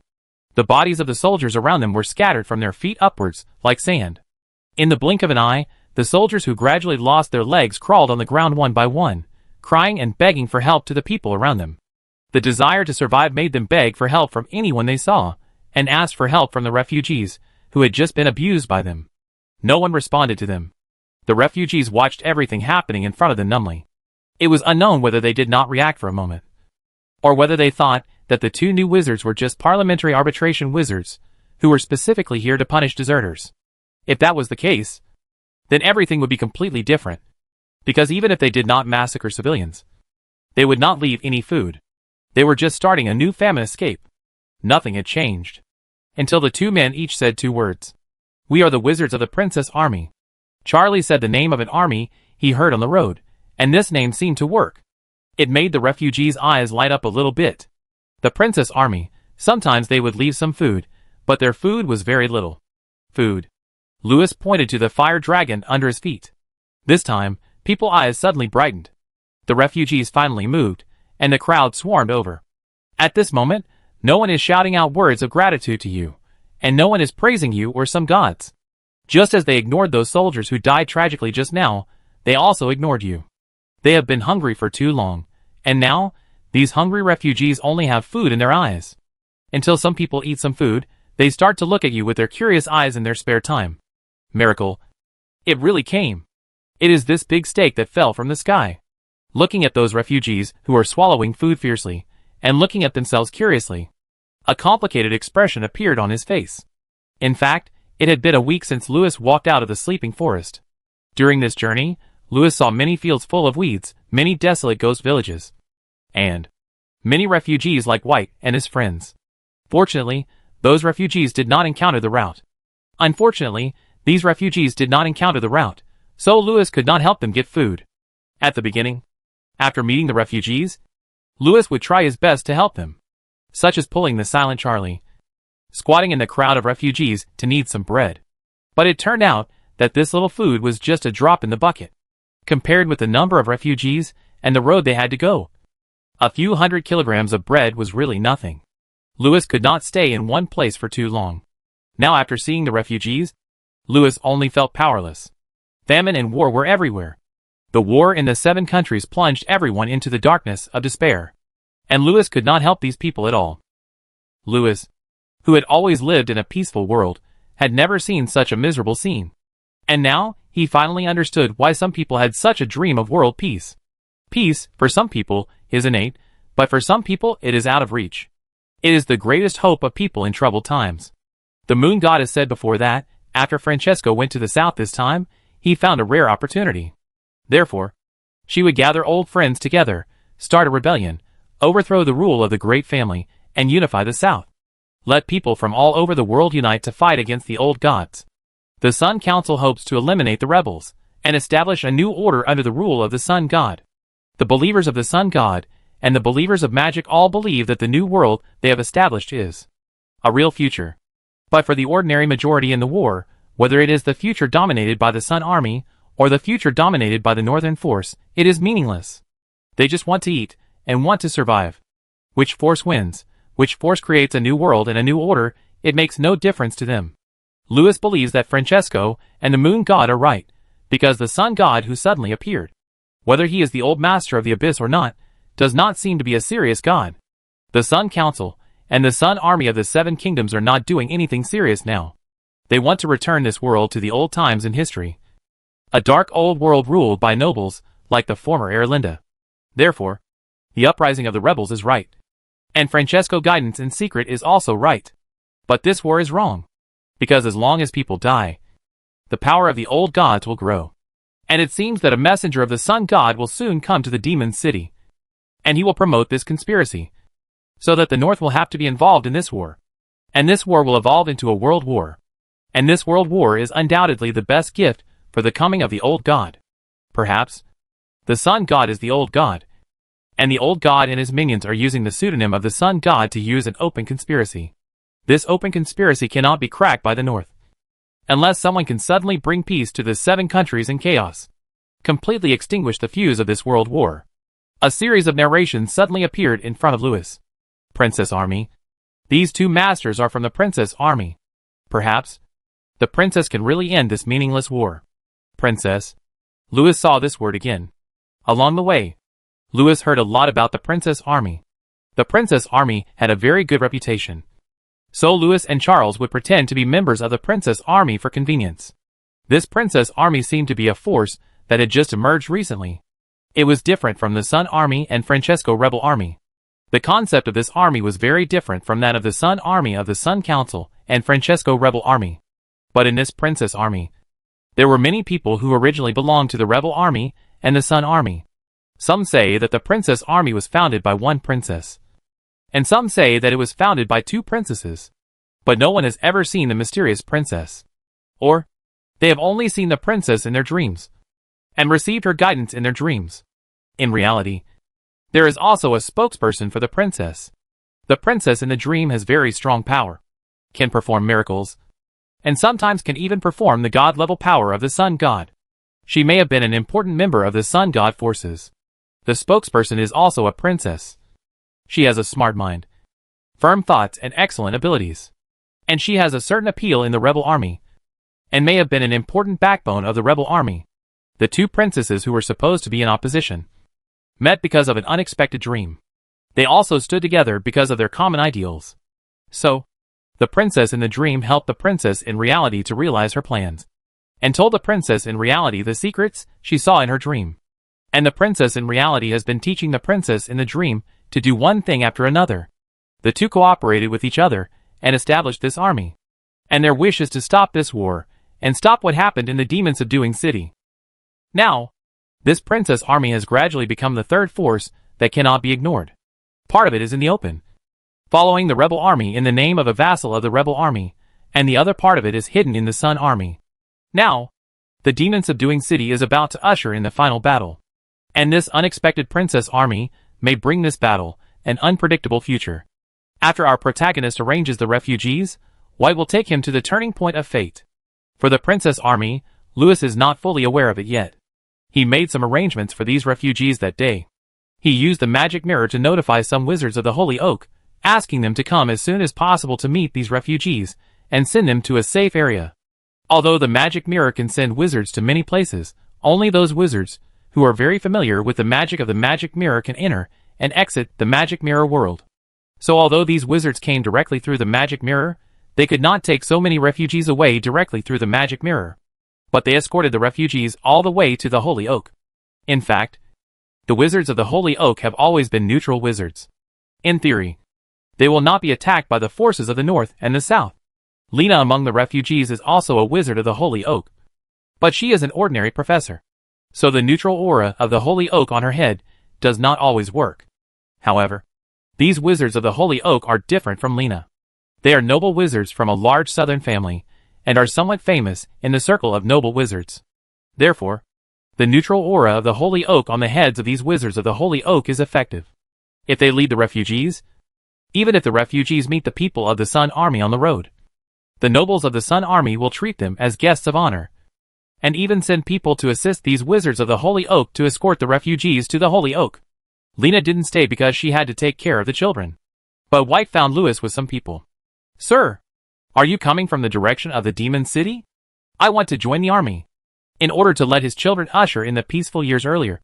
the bodies of the soldiers around them were scattered from their feet upwards, like sand. In the blink of an eye, the soldiers who gradually lost their legs crawled on the ground one by one, crying and begging for help to the people around them. The desire to survive made them beg for help from anyone they saw, and asked for help from the refugees, who had just been abused by them. No one responded to them. The refugees watched everything happening in front of them numbly. It was unknown whether they did not react for a moment, or whether they thought that the 2 new wizards were just parliamentary arbitration wizards, who were specifically here to punish deserters. If that was the case, then everything would be completely different, because even if they did not massacre civilians, they would not leave any food. They were just starting a new famine escape. Nothing had changed, until the 2 men each said 2 words. We are the wizards of the Princess Army. Charlie said the name of an army he heard on the road, and this name seemed to work. It made the refugees' eyes light up a little bit. The Princess Army. Sometimes they would leave some food, but their food was very little. Food. Louis pointed to the fire dragon under his feet. This time, people's eyes suddenly brightened. The refugees finally moved, and the crowd swarmed over. At this moment, no one is shouting out words of gratitude to you, and no one is praising you or some gods. Just as they ignored those soldiers who died tragically just now, they also ignored you. They have been hungry for too long, and now, these hungry refugees only have food in their eyes. Until some people eat some food, they start to look at you with their curious eyes in their spare time. Miracle. It really came. It is this big steak that fell from the sky. Looking at those refugees who are swallowing food fiercely, and looking at themselves curiously. A complicated expression appeared on his face. In fact, it had been a week since Louis walked out of the sleeping forest. During this journey, Louis saw many fields full of weeds, many desolate ghost villages, and many refugees like White and his friends. Fortunately, those refugees did not encounter the route. Unfortunately, these refugees did not encounter the route, so Louis could not help them get food. At the beginning, after meeting the refugees, Louis would try his best to help them, such as pulling the silent Charlie, squatting in the crowd of refugees to need some bread. But it turned out that this little food was just a drop in the bucket, compared with the number of refugees and the road they had to go. A few 100 kilograms of bread was really nothing. Louis could not stay in one place for too long. Now after seeing the refugees, Louis only felt powerless. Famine and war were everywhere. The war in the 7 countries plunged everyone into the darkness of despair. And Louis could not help these people at all. Louis, who had always lived in a peaceful world, had never seen such a miserable scene. And now, he finally understood why some people had such a dream of world peace. Peace, for some people, is innate, but for some people it is out of reach. It is the greatest hope of people in troubled times. The moon goddess said before that, after Francesco went to the south this time, he found a rare opportunity. Therefore, she would gather old friends together, start a rebellion, overthrow the rule of the great family, and unify the south. Let people from all over the world unite to fight against the old gods. The Sun Council hopes to eliminate the rebels, and establish a new order under the rule of the Sun God. The believers of the Sun God, and the believers of magic all believe that the new world they have established is a real future. But for the ordinary majority in the war, whether it is the future dominated by the Sun Army, or the future dominated by the Northern Force, it is meaningless. They just want to eat, and want to survive. Which force wins, which force creates a new world and a new order, it makes no difference to them. Louis believes that Francesco and the Moon God are right, because the Sun God who suddenly appeared, whether he is the old master of the abyss or not, does not seem to be a serious god. The Sun Council and the Sun Army of the 7 Kingdoms are not doing anything serious now. They want to return this world to the old times in history. A dark old world ruled by nobles, like the former Erlinda. Therefore, the uprising of the rebels is right. And Francesco guidance in secret is also right. But this war is wrong. Because as long as people die, the power of the old gods will grow. And it seems that a messenger of the Sun God will soon come to the demon city. And he will promote this conspiracy, so that the North will have to be involved in this war. And this war will evolve into a world war. And this world war is undoubtedly the best gift for the coming of the old god. Perhaps, the Sun God is the old god. And the old god and his minions are using the pseudonym of the Sun God to use an open conspiracy. This open conspiracy cannot be cracked by the North. Unless someone can suddenly bring peace to the 7 countries and chaos. Completely extinguish the fuse of this world war. A series of narrations suddenly appeared in front of Louis. Princess Army. These 2 masters are from the Princess Army. Perhaps, the princess can really end this meaningless war. Princess. Louis saw this word again. Along the way, Louis heard a lot about the Princess Army. The Princess Army had a very good reputation. So Louis and Charles would pretend to be members of the Princess Army for convenience. This Princess Army seemed to be a force that had just emerged recently. It was different from the Sun Army and Francesco Rebel Army. The concept of this army was very different from that of the Sun Army of the Sun Council and Francesco Rebel Army. But in this Princess Army, there were many people who originally belonged to the Rebel Army and the Sun Army. Some say that the Princess Army was founded by 1 princess. And some say that it was founded by 2 princesses. But no one has ever seen the mysterious princess. Or, They have only seen the princess in their dreams, and received her guidance in their dreams. In reality, there is also a spokesperson for the princess. The princess in the dream has very strong power, can perform miracles, and sometimes can even perform the god-level power of the sun god. She may have been an important member of the sun god forces. The spokesperson is also a princess. She has a smart mind, firm thoughts, and excellent abilities. And she has a certain appeal in the rebel army, and may have been an important backbone of the rebel army. The two princesses who were supposed to be in opposition met because of an unexpected dream. They also stood together because of their common ideals. So, the princess in the dream helped the princess in reality to realize her plans, and told the princess in reality the secrets she saw in her dream. And the princess in reality has been teaching the princess in the dream to do one thing after another. The two cooperated with each other and established this army. And their wish is to stop this war, and stop what happened in the demon-subduing city. Now, this princess army has gradually become the third force that cannot be ignored. Part of it is in the open, following the rebel army in the name of a vassal of the rebel army, and the other part of it is hidden in the sun army. Now, the demon-subduing city is about to usher in the final battle. And this unexpected princess army may bring this battle an unpredictable future. After our protagonist arranges the refugees, White will take him to the turning point of fate. For the princess army, Lewis is not fully aware of it yet. He made some arrangements for these refugees that day. He used the magic mirror to notify some wizards of the Holy Oak, asking them to come as soon as possible to meet these refugees, and send them to a safe area. Although the magic mirror can send wizards to many places, only those wizards who are very familiar with the magic of the magic mirror can enter and exit the magic mirror world. So although these wizards came directly through the magic mirror, they could not take so many refugees away directly through the magic mirror. But they escorted the refugees all the way to the Holy Oak. In fact, the wizards of the Holy Oak have always been neutral wizards. In theory, they will not be attacked by the forces of the North and the South. Lena among the refugees is also a wizard of the Holy Oak, but she is an ordinary professor. So the neutral aura of the Holy Oak on her head does not always work. However, these wizards of the Holy Oak are different from Lena. They are noble wizards from a large southern family, and are somewhat famous in the circle of noble wizards. Therefore, the neutral aura of the Holy Oak on the heads of these wizards of the Holy Oak is effective. If they lead the refugees, even if the refugees meet the people of the Sun Army on the road, the nobles of the Sun Army will treat them as guests of honor, and even send people to assist these wizards of the Holy Oak to escort the refugees to the Holy Oak. Lena didn't stay because she had to take care of the children. But White found Lewis with some people. "Sir, are you coming from the direction of the Demon City? I want to join the army." In order to let his children usher in the peaceful years earlier,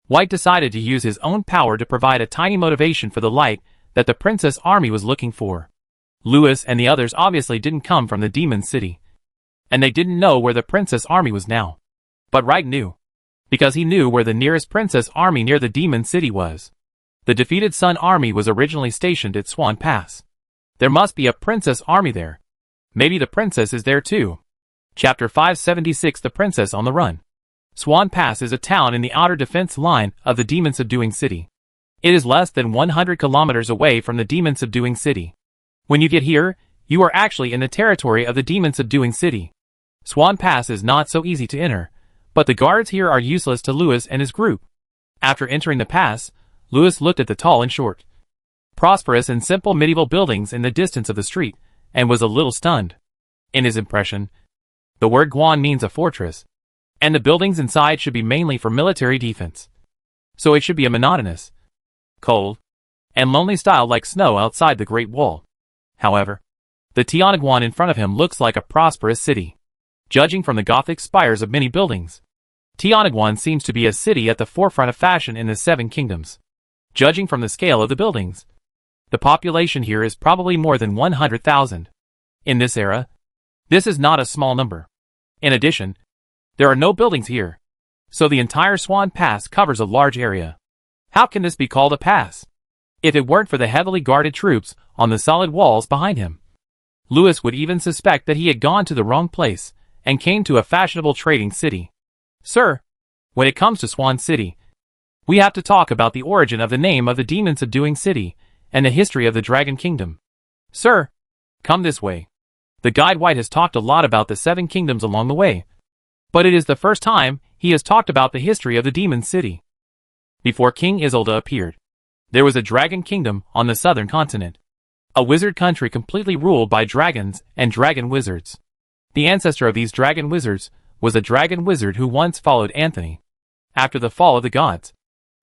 White decided to use his own power to provide a tiny motivation for the light that the princess army was looking for. Lewis and the others obviously didn't come from the Demon City, and they didn't know where the princess army was now. But Wright knew, because he knew where the nearest princess army near the Demon City was. The defeated Sun Army was originally stationed at Swan Pass. There must be a princess army there. Maybe the princess is there too. Chapter 576, The Princess on the Run. Swan Pass is a town in the outer defense line of the demon-subduing city. It is less than 100 kilometers away from the demon-subduing city. When you get here, you are actually in the territory of the demon-subduing city. Swan Pass is not so easy to enter, but the guards here are useless to Lewis and his group. After entering the pass, Lewis looked at the tall and short, prosperous and simple medieval buildings in the distance of the street, and was a little stunned. In his impression, the word Guan means a fortress, and the buildings inside should be mainly for military defense. So it should be a monotonous, cold, and lonely style like snow outside the Great Wall. However, the Tianguan in front of him looks like a prosperous city. Judging from the Gothic spires of many buildings, Tianguan seems to be a city at the forefront of fashion in the Seven Kingdoms. Judging from the scale of the buildings, the population here is probably more than 100,000. In this era, this is not a small number. In addition, there are no buildings here, so the entire Swan Pass covers a large area. How can this be called a pass? If it weren't for the heavily guarded troops on the solid walls behind him, Lewis would even suspect that he had gone to the wrong place and came to a fashionable trading city. "Sir, when it comes to Swan City, we have to talk about the origin of the name of the demon-subduing city and the history of the Dragon Kingdom. Sir, come this way." The guide White has talked a lot about the Seven Kingdoms along the way, But it is the first time he has talked about the history of the demon city. Before King Isolde appeared, there was a dragon kingdom on the southern continent. A wizard country completely ruled by dragons and dragon wizards. The ancestor of these dragon wizards was a dragon wizard who once followed Anthony. After the fall of the gods,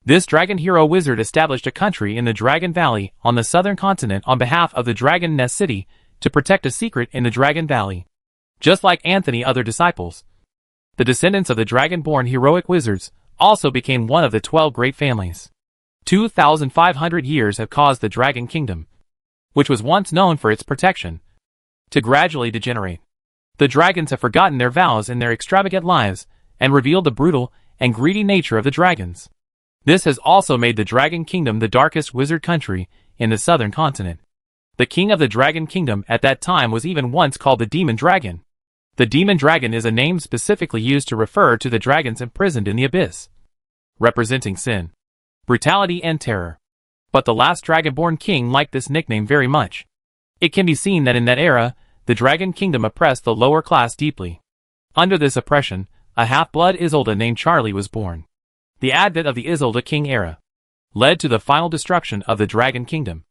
this dragon hero wizard established a country in the Dragon Valley on the southern continent on behalf of the Dragon Nest City to protect a secret in the Dragon Valley. Just like Anthony's other disciples, the descendants of the dragon-born heroic wizards also became one of the 12 great families. 2,500 years have caused the Dragon Kingdom, which was once known for its protection, to gradually degenerate. The dragons have forgotten their vows in their extravagant lives and revealed the brutal and greedy nature of the dragons. This has also made the Dragon Kingdom the darkest wizard country in the southern continent. The king of the Dragon Kingdom at that time was even once called the Demon Dragon. The Demon Dragon is a name specifically used to refer to the dragons imprisoned in the abyss, representing sin, brutality and terror. But the last dragonborn king liked this nickname very much. It can be seen that in that era, the Dragon Kingdom oppressed the lower class deeply. Under this oppression, a half-blood Isolde named Charlie was born. The advent of the Isolde King era led to the final destruction of the Dragon Kingdom.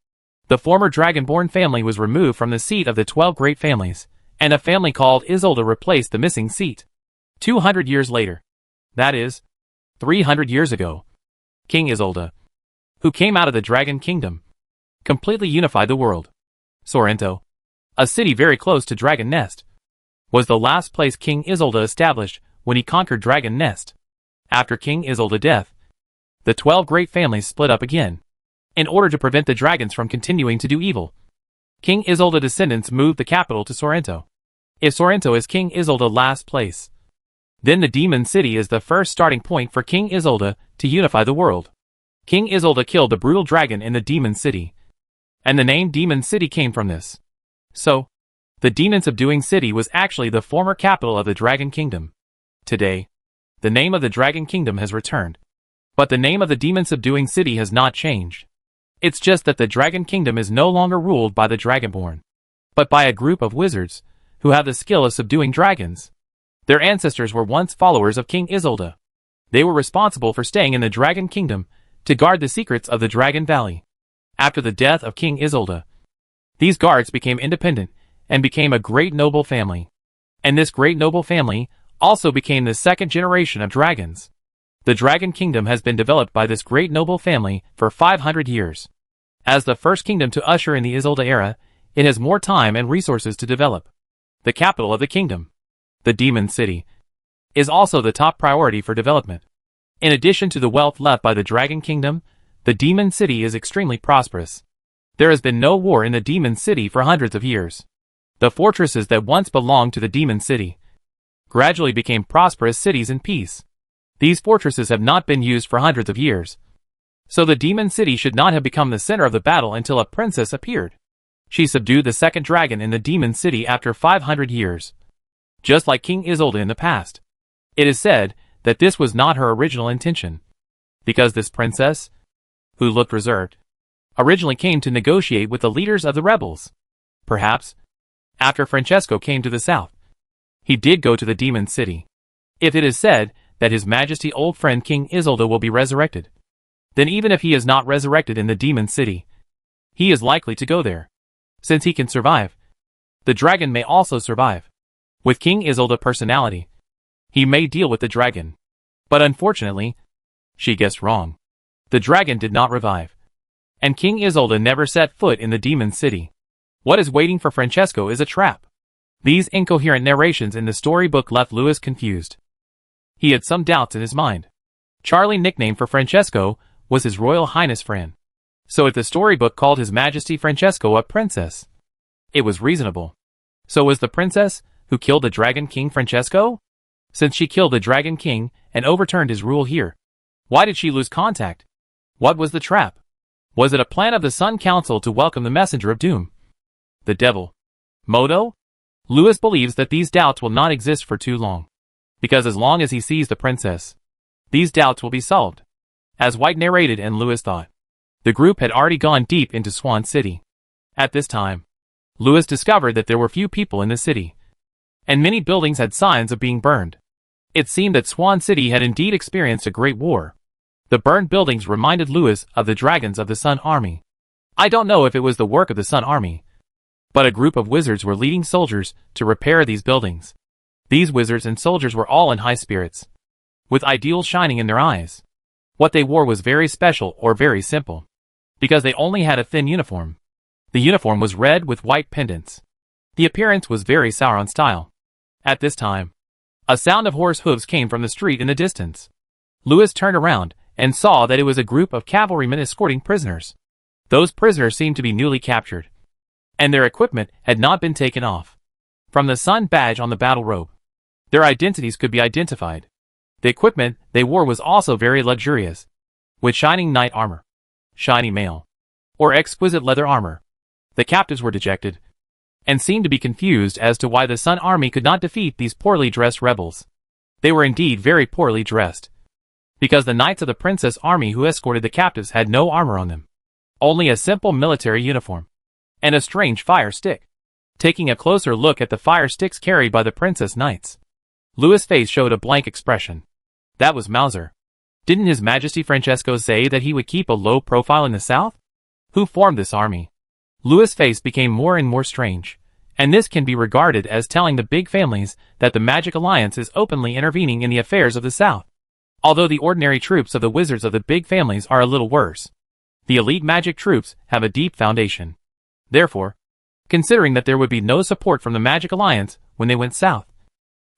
The former dragonborn family was removed from the seat of the 12 great families, and a family called Isolde replaced the missing seat. 200 years later, that is, 300 years ago, King Isolde, who came out of the Dragon Kingdom, completely unified the world. Sorrento, a city very close to Dragon Nest, was the last place King Isolde established when he conquered Dragon Nest. After King Isolde's death, the 12 great families split up again, in order to prevent the dragons from continuing to do evil. King Isolde's descendants moved the capital to Sorrento. If Sorrento is King Isolde's last place, then the Demon City is the first starting point for King Isolde to unify the world. King Isolde killed the brutal dragon in the Demon City, and the name Demon City came from this. So, the Demon Subduing City was actually the former capital of the Dragon Kingdom. Today, the name of the Dragon Kingdom has returned, but the name of the Demon Subduing City has not changed. It's just that the Dragon Kingdom is no longer ruled by the Dragonborn, but by a group of wizards who have the skill of subduing dragons. Their ancestors were once followers of King Isolde. They were responsible for staying in the Dragon Kingdom to guard the secrets of the Dragon Valley. After the death of King Isolde, these guards became independent and became a great noble family. And this great noble family also became the second generation of dragons. The Dragon Kingdom has been developed by this great noble family for 500 years. As the first kingdom to usher in the Isolde era, it has more time and resources to develop. The capital of the kingdom, the Demon City, is also the top priority for development. In addition to the wealth left by the Dragon Kingdom, the Demon City is extremely prosperous. There has been no war in the Demon City for hundreds of years. The fortresses that once belonged to the Demon City gradually became prosperous cities in peace. These fortresses have not been used for hundreds of years. So the Demon City should not have become the center of the battle until a princess appeared. She subdued the second dragon in the Demon City after 500 years. Just like King Isolde in the past. It is said that this was not her original intention, because this princess, who looked reserved, originally came to negotiate with the leaders of the rebels. Perhaps, after Francesco came to the south, he did go to the Demon City. If it is said that His Majesty old friend King Isolde will be resurrected, then even if he is not resurrected in the Demon City, he is likely to go there. Since he can survive, the dragon may also survive. With King Isolde's personality, he may deal with the dragon. But unfortunately, she guessed wrong. The dragon did not revive, and King Isolde never set foot in the Demon City. What is waiting for Francesco is a trap. These incoherent narrations in the storybook left Louis confused. He had some doubts in his mind. Charlie, nickname for Francesco, was His Royal Highness Fran. So if the storybook called His Majesty Francesco a princess, it was reasonable. So was the princess who killed the Dragon King Francesco? Since she killed the Dragon King and overturned his rule here, why did she lose contact? What was the trap? Was it a plan of the Sun Council to welcome the Messenger of Doom? The devil? Moto? Louis believes that these doubts will not exist for too long. Because as long as he sees the princess, these doubts will be solved. As White narrated and Louis thought, the group had already gone deep into Swan City. At this time, Louis discovered that there were few people in the city, and many buildings had signs of being burned. It seemed that Swan City had indeed experienced a great war. The burned buildings reminded Lewis of the dragons of the Sun Army. I don't know if it was the work of the Sun Army, but a group of wizards were leading soldiers to repair these buildings. These wizards and soldiers were all in high spirits, with ideals shining in their eyes. What they wore was very special or very simple, because they only had a thin uniform. The uniform was red with white pendants. The appearance was very Sauron style. At this time, a sound of horse hooves came from the street in the distance. Lewis turned around and saw that it was a group of cavalrymen escorting prisoners. Those prisoners seemed to be newly captured, and their equipment had not been taken off. From the sun badge on the battle robe, their identities could be identified. The equipment they wore was also very luxurious, with shining knight armor, shiny mail, or exquisite leather armor. The captives were dejected, and seemed to be confused as to why the Sun Army could not defeat these poorly dressed rebels. They were indeed very poorly dressed, because the knights of the Princess Army who escorted the captives had no armor on them, only a simple military uniform, and a strange fire stick. Taking a closer look at the fire sticks carried by the Princess Knights, Lewis' face showed a blank expression. That was Mauser. Didn't His Majesty Francesco say that he would keep a low profile in the south? Who formed this army? Lewis' face became more and more strange, and this can be regarded as telling the big families that the Magic Alliance is openly intervening in the affairs of the South. Although the ordinary troops of the wizards of the big families are a little worse, the elite magic troops have a deep foundation. Therefore, considering that there would be no support from the Magic Alliance when they went south,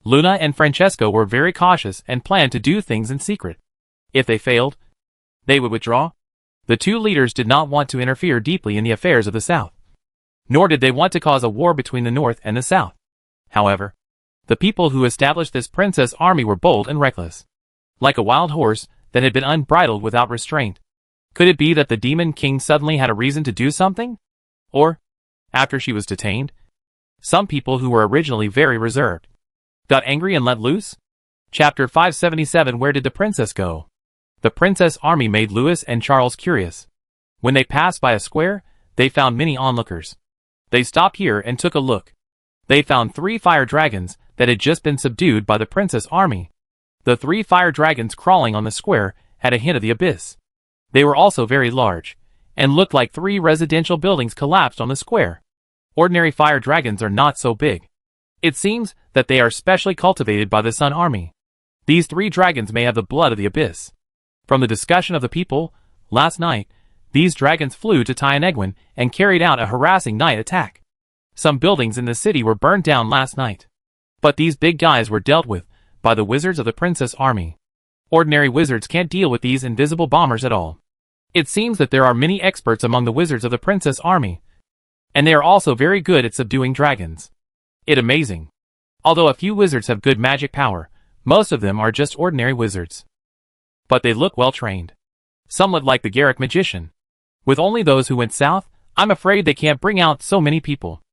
Luna and Francesco were very cautious and planned to do things in secret. If they failed, they would withdraw. The two leaders did not want to interfere deeply in the affairs of the South, nor did they want to cause a war between the North and the South. However, the people who established this princess army were bold and reckless, like a wild horse that had been unbridled without restraint. Could it be that the Demon King suddenly had a reason to do something? Or, after she was detained, some people who were originally very reserved got angry and let loose? Chapter 577. Where did the princess go? The princess army made Lewis and Charles curious. When they passed by a square, they found many onlookers. They stopped here and took a look. They found 3 fire dragons that had just been subdued by the princess army. The 3 fire dragons crawling on the square had a hint of the abyss. They were also very large, and looked like 3 residential buildings collapsed on the square. Ordinary fire dragons are not so big. It seems that they are specially cultivated by the Sun Army. These 3 dragons may have the blood of the abyss. From the discussion of the people, last night, these dragons flew to Tynegwin and carried out a harassing night attack. Some buildings in the city were burned down last night. But these big guys were dealt with by the wizards of the princess army. Ordinary wizards can't deal with these invisible bombers at all. It seems that there are many experts among the wizards of the princess army, and they are also very good at subduing dragons. It's amazing. Although a few wizards have good magic power, most of them are just ordinary wizards. But they look well trained. Some look like the Garrick magician. With only those who went south, I'm afraid they can't bring out so many people.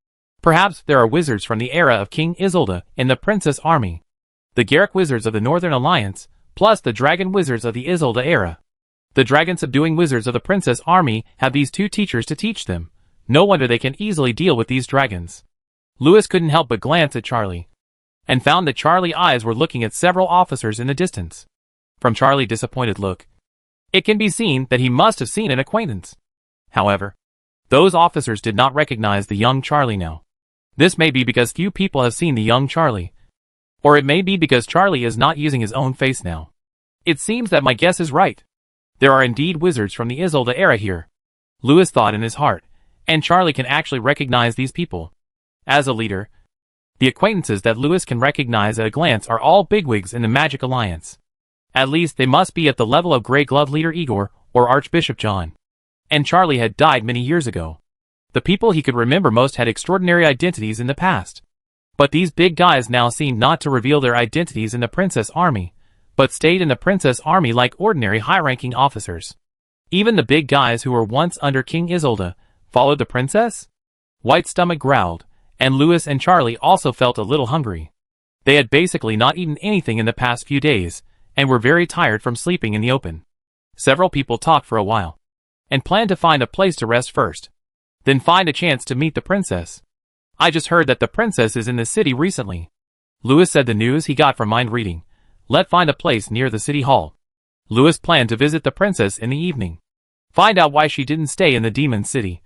Perhaps there are wizards from the era of King Isolde in the princess army. The Garrick wizards of the Northern Alliance, plus the dragon wizards of the Isolde era. The dragon subduing wizards of the princess army have these 2 teachers to teach them. No wonder they can easily deal with these dragons. Lewis couldn't help but glance at Charlie, and found that Charlie's eyes were looking at several officers in the distance. From Charlie's disappointed look, it can be seen that he must have seen an acquaintance. However, those officers did not recognize the young Charlie now. This may be because few people have seen the young Charlie, or it may be because Charlie is not using his own face now. It seems that my guess is right. There are indeed wizards from the Isolde era here, Lewis thought in his heart, and Charlie can actually recognize these people. As a leader, the acquaintances that Lewis can recognize at a glance are all bigwigs in the Magic Alliance. At least they must be at the level of Grey Glove leader Igor or Archbishop John. And Charlie had died many years ago. The people he could remember most had extraordinary identities in the past. But these big guys now seemed not to reveal their identities in the princess army, but stayed in the princess army like ordinary high-ranking officers. Even the big guys who were once under King Isolde followed the princess? White's stomach growled, and Lewis and Charlie also felt a little hungry. They had basically not eaten anything in the past few days, and were very tired from sleeping in the open. Several people talked for a while, and planned to find a place to rest first, then find a chance to meet the princess. I just heard that the princess is in the city recently. Lewis said the news he got from mind reading. Let's find a place near the city hall. Louis planned to visit the princess in the evening. Find out why she didn't stay in the demon city,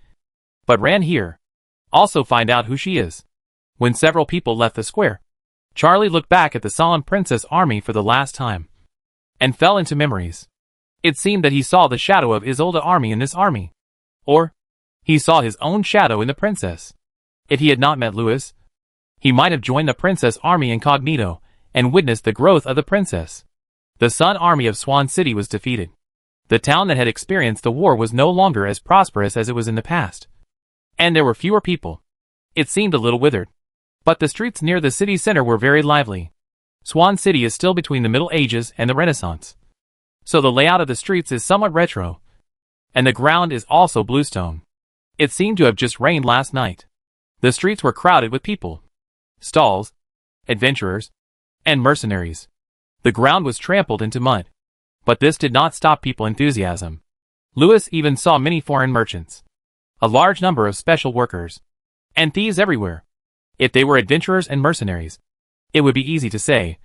but ran here. Also find out who she is. When several people left the square, Charlie looked back at the solemn princess army for the last time, and fell into memories. It seemed that he saw the shadow of Isolde's army in this army. Or, he saw his own shadow in the princess. If he had not met Louis, he might have joined the princess army incognito, and witnessed the growth of the princess. The Sun army of Swan City was defeated. The town that had experienced the war was no longer as prosperous as it was in the past. And there were fewer people. It seemed a little withered. But the streets near the city center were very lively. Swan City is still between the Middle Ages and the Renaissance, so the layout of the streets is somewhat retro. And the ground is also bluestone. It seemed to have just rained last night. The streets were crowded with people, stalls, adventurers, and mercenaries. The ground was trampled into mud. But this did not stop people's enthusiasm. Louis even saw many foreign merchants, a large number of special workers, and thieves everywhere. If they were adventurers and mercenaries, it would be easy to say.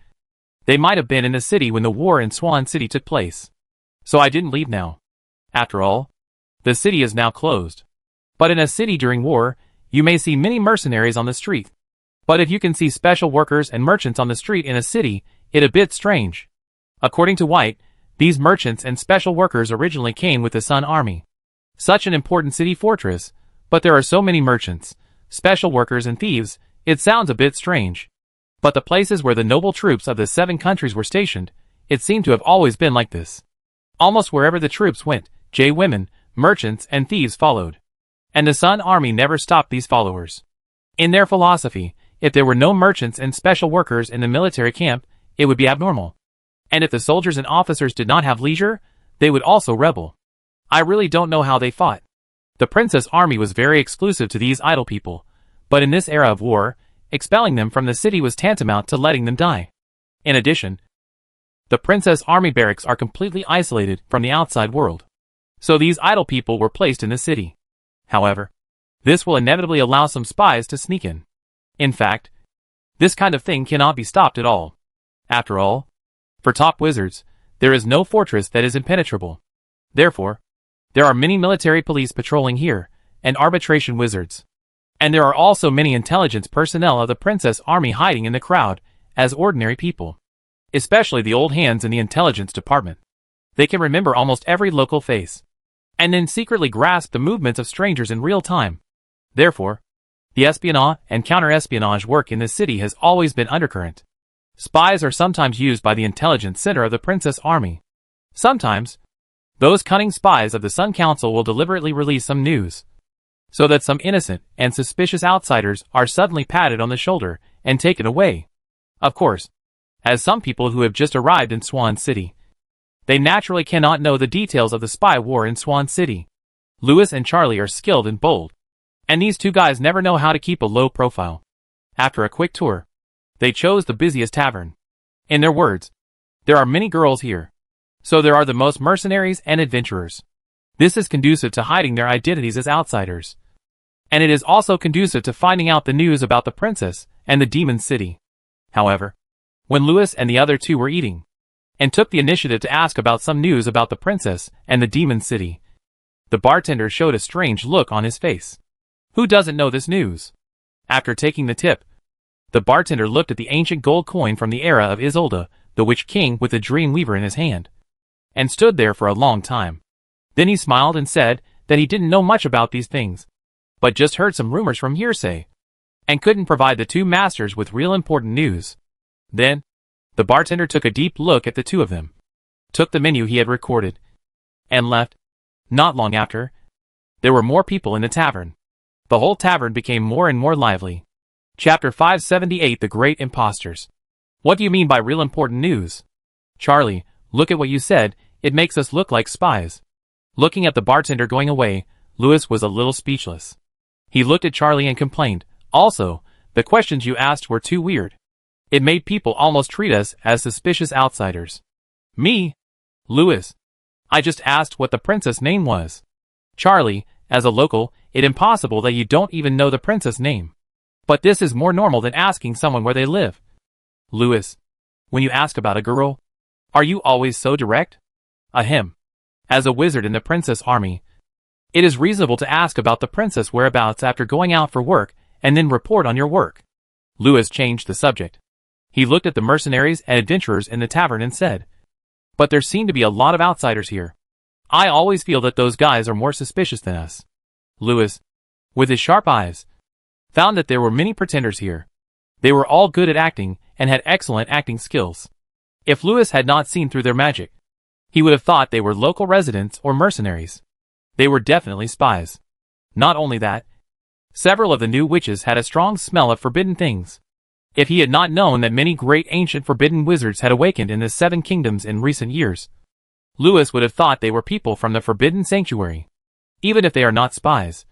They might have been in the city when the war in Swan City took place. So I didn't leave now. After all, the city is now closed. But in a city during war, you may see many mercenaries on the street. But if you can see special workers and merchants on the street in a city, it's a bit strange. According to White, these merchants and special workers originally came with the Sun Army. Such an important city fortress, but there are so many merchants, special workers and thieves, it sounds a bit strange. But the places where the noble troops of the 7 countries were stationed, it seemed to have always been like this. Almost wherever the troops went, women, merchants and thieves followed. And the Sun Army never stopped these followers. In their philosophy, if there were no merchants and special workers in the military camp, it would be abnormal. And if the soldiers and officers did not have leisure, they would also rebel. I really don't know how they fought. The princess army was very exclusive to these idle people, but in this era of war, expelling them from the city was tantamount to letting them die. In addition, the princess army barracks are completely isolated from the outside world. So these idle people were placed in the city. However, this will inevitably allow some spies to sneak in. In fact, this kind of thing cannot be stopped at all. After all, for top wizards, there is no fortress that is impenetrable. Therefore, there are many military police patrolling here, and arbitration wizards. And there are also many intelligence personnel of the princess army hiding in the crowd, as ordinary people. Especially the old hands in the intelligence department. They can remember almost every local face, and then secretly grasp the movements of strangers in real time. Therefore, the espionage and counter-espionage work in this city has always been undercurrent. Spies are sometimes used by the intelligence center of the princess army. Sometimes, those cunning spies of the Sun Council will deliberately release some news, so that some innocent and suspicious outsiders are suddenly patted on the shoulder and taken away. Of course, as some people who have just arrived in Swan City, they naturally cannot know the details of the spy war in Swan City. Louis and Charlie are skilled and bold, and these two guys never know how to keep a low profile. After a quick tour, they chose the busiest tavern. In their words, there are many girls here, so there are the most mercenaries and adventurers. This is conducive to hiding their identities as outsiders. And it is also conducive to finding out the news about the princess and the demon city. However, when Louis and the other two were eating, and took the initiative to ask about some news about the princess and the demon city, the bartender showed a strange look on his face. Who doesn't know this news? After taking the tip, the bartender looked at the ancient gold coin from the era of Isolde, the Witch King with the Dream Weaver in his hand, and stood there for a long time. Then he smiled and said that he didn't know much about these things, but just heard some rumors from hearsay, and couldn't provide the two masters with real important news. Then, the bartender took a deep look at the two of them, took the menu he had recorded, and left. Not long after, there were more people in the tavern. The whole tavern became more and more lively. Chapter 578 The Great Impostors. What do you mean by real important news? Charlie, look at what you said, it makes us look like spies. Looking at the bartender going away, Louis was a little speechless. He looked at Charlie and complained, also, the questions you asked were too weird. It made people almost treat us as suspicious outsiders. Me? Louis. I just asked what the princess' name was. Charlie, as a local, it's impossible that you don't even know the princess' name. But this is more normal than asking someone where they live. Louis. When you ask about a girl, are you always so direct? Ahem. As a wizard in the princess army, it is reasonable to ask about the princess whereabouts after going out for work and then report on your work. Louis changed the subject. He looked at the mercenaries and adventurers in the tavern and said, "But there seem to be a lot of outsiders here. I always feel that those guys are more suspicious than us." Louis, with his sharp eyes, found that there were many pretenders here. They were all good at acting and had excellent acting skills. If Louis had not seen through their magic, he would have thought they were local residents or mercenaries. They were definitely spies. Not only that, several of the new witches had a strong smell of forbidden things. If he had not known that many great ancient forbidden wizards had awakened in the Seven Kingdoms in recent years, Louis would have thought they were people from the Forbidden Sanctuary. Even if they are not spies,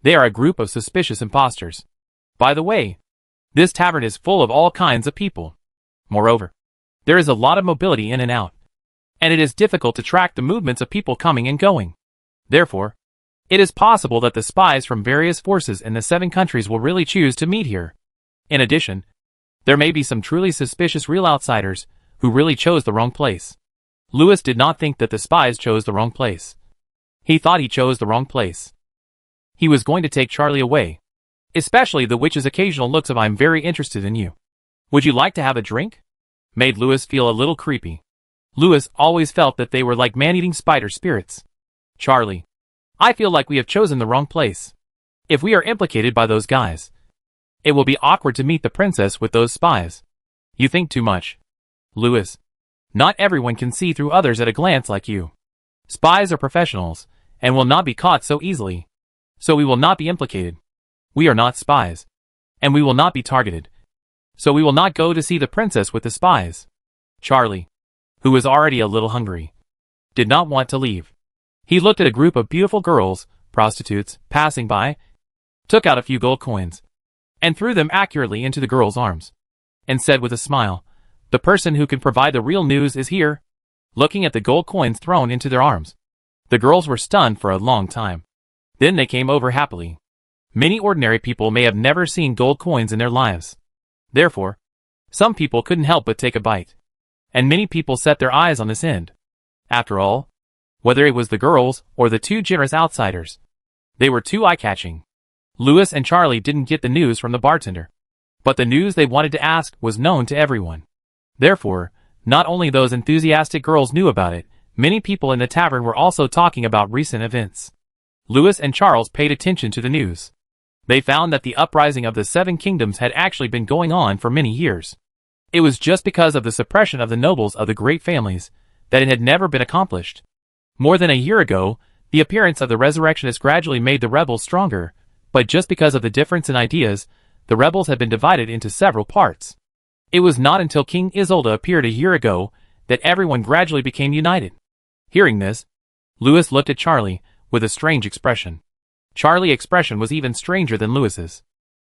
they are a group of suspicious impostors. By the way, this tavern is full of all kinds of people. Moreover, there is a lot of mobility in and out, and it is difficult to track the movements of people coming and going. Therefore, it is possible that the spies from various forces in the 7 countries will really choose to meet here. In addition, there may be some truly suspicious real outsiders who really chose the wrong place. Louis did not think that the spies chose the wrong place. He thought he chose the wrong place. He was going to take Charlie away. Especially the witch's occasional looks of "I'm very interested in you. Would you like to have a drink?" made Louis feel a little creepy. Louis always felt that they were like man-eating spider spirits. "Charlie, I feel like we have chosen the wrong place. If we are implicated by those guys, it will be awkward to meet the princess with those spies." "You think too much, Louis. Not everyone can see through others at a glance like you. Spies are professionals, and will not be caught so easily. So we will not be implicated. We are not spies. And we will not be targeted. So we will not go to see the princess with the spies." Charlie, who was already a little hungry, did not want to leave. He looked at a group of beautiful girls, prostitutes, passing by, took out a few gold coins, and threw them accurately into the girl's arms, and said with a smile, "The person who can provide the real news is here." Looking at the gold coins thrown into their arms, the girls were stunned for a long time. Then they came over happily. Many ordinary people may have never seen gold coins in their lives. Therefore, some people couldn't help but take a bite. And many people set their eyes on this end. After all, whether it was the girls or the 2 generous outsiders, they were too eye-catching. Louis and Charlie didn't get the news from the bartender, but the news they wanted to ask was known to everyone. Therefore, not only those enthusiastic girls knew about it, many people in the tavern were also talking about recent events. Louis and Charles paid attention to the news. They found that the uprising of the 7 kingdoms had actually been going on for many years. It was just because of the suppression of the nobles of the great families that it had never been accomplished. More than a year ago, the appearance of the resurrectionists gradually made the rebels stronger, but just because of the difference in ideas, the rebels had been divided into several parts. It was not until King Isolde appeared a year ago that everyone gradually became united. Hearing this, Louis looked at Charlie with a strange expression. Charlie's expression was even stranger than Louis's.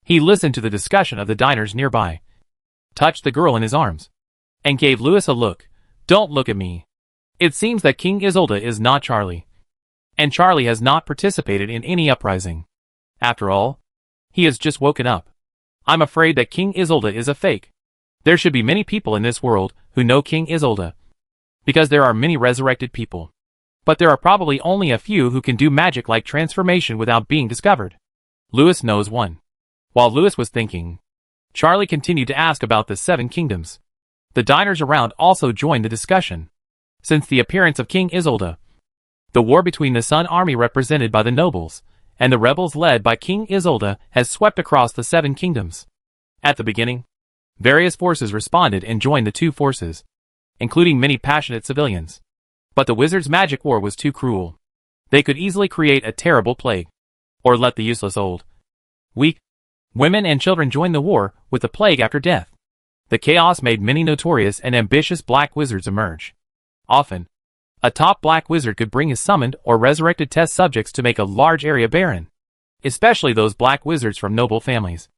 He listened to the discussion of the diners nearby, touched the girl in his arms, and gave Louis a look. "Don't look at me. It seems that King Isolde is not Charlie. And Charlie has not participated in any uprising. After all, he has just woken up. I'm afraid that King Isolde is a fake. There should be many people in this world who know King Isolde, because there are many resurrected people. But there are probably only a few who can do magic like transformation without being discovered. Louis knows one." While Louis was thinking, Charlie continued to ask about the 7 kingdoms. The diners around also joined the discussion. Since the appearance of King Isolde, the war between the Sun Army represented by the nobles and the rebels led by King Isolde has swept across the 7 kingdoms. At the beginning, various forces responded and joined the 2 forces, including many passionate civilians. But the wizard's magic war was too cruel. They could easily create a terrible plague, or let the useless old, weak, women and children join the war with the plague after death. The chaos made many notorious and ambitious black wizards emerge. Often, a top black wizard could bring his summoned or resurrected test subjects to make a large area barren, especially those black wizards from noble families.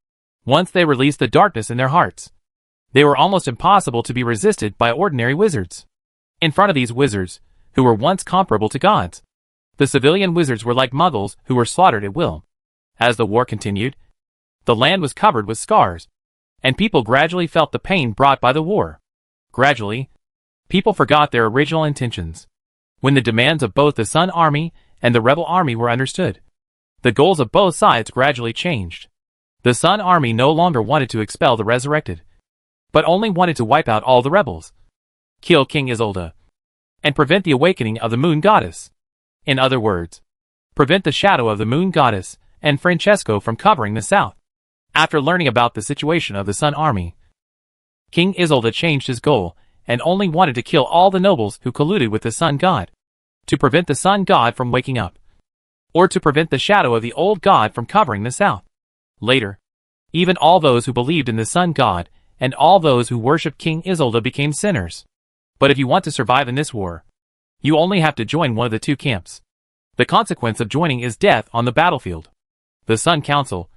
Once they released the darkness in their hearts, they were almost impossible to be resisted by ordinary wizards. In front of these wizards, who were once comparable to gods, the civilian wizards were like muggles who were slaughtered at will. As the war continued, the land was covered with scars, and people gradually felt the pain brought by the war. Gradually, people forgot their original intentions. When the demands of both the Sun Army and the rebel army were understood, the goals of both sides gradually changed. The Sun Army no longer wanted to expel the resurrected, but only wanted to wipe out all the rebels, kill King Isolde, and prevent the awakening of the Moon Goddess. In other words, prevent the shadow of the Moon Goddess and Francesco from covering the south. After learning about the situation of the Sun Army, King Isolde changed his goal and only wanted to kill all the nobles who colluded with the Sun God, to prevent the Sun God from waking up, or to prevent the shadow of the old God from covering the south. Later, even all those who believed in the Sun God and all those who worshipped King Isolde became sinners. But if you want to survive in this war, you only have to join one of the two camps. The consequence of joining is death on the battlefield. The Sun Council,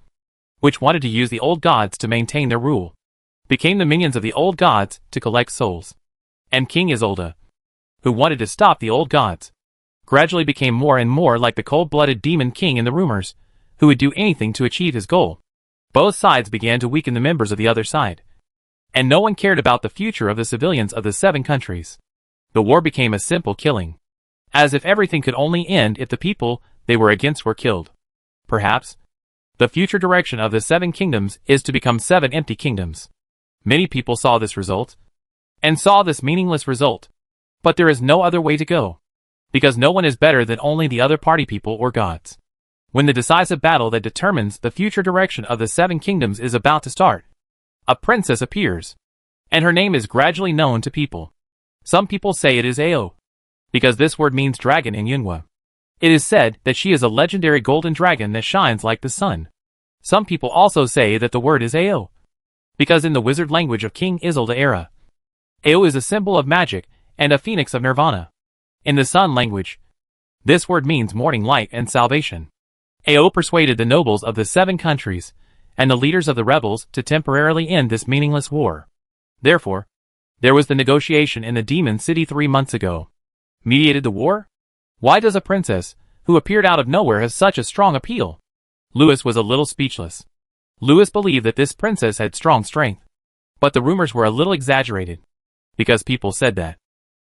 which wanted to use the old gods to maintain their rule, became the minions of the old gods to collect souls. And King Isolde, who wanted to stop the old gods, gradually became more and more like the cold-blooded demon king in the rumors, who would do anything to achieve his goal. Both sides began to weaken the members of the other side, and no one cared about the future of the civilians of the 7 countries. The war became a simple killing, as if everything could only end if the people they were against were killed. Perhaps the future direction of the 7 kingdoms is to become 7 empty kingdoms. Many people saw this result, and saw this meaningless result. But there is no other way to go, because no one is better than only the other party people or gods. When the decisive battle that determines the future direction of the 7 kingdoms is about to start, a princess appears, and her name is gradually known to people. Some people say it is Ao, because this word means dragon in Yunwa. It is said that she is a legendary golden dragon that shines like the sun. Some people also say that the word is Ao, because in the wizard language of King Isolde era, Ao is a symbol of magic and a phoenix of nirvana. In the Sun language, this word means morning light and salvation. Ao persuaded the nobles of the 7 countries and the leaders of the rebels to temporarily end this meaningless war. Therefore, there was the negotiation in the Demon City 3 months ago. Mediated the war? Why does a princess, who appeared out of nowhere, have such a strong appeal? Louis was a little speechless. Louis believed that this princess had strong strength, but the rumors were a little exaggerated, because people said that.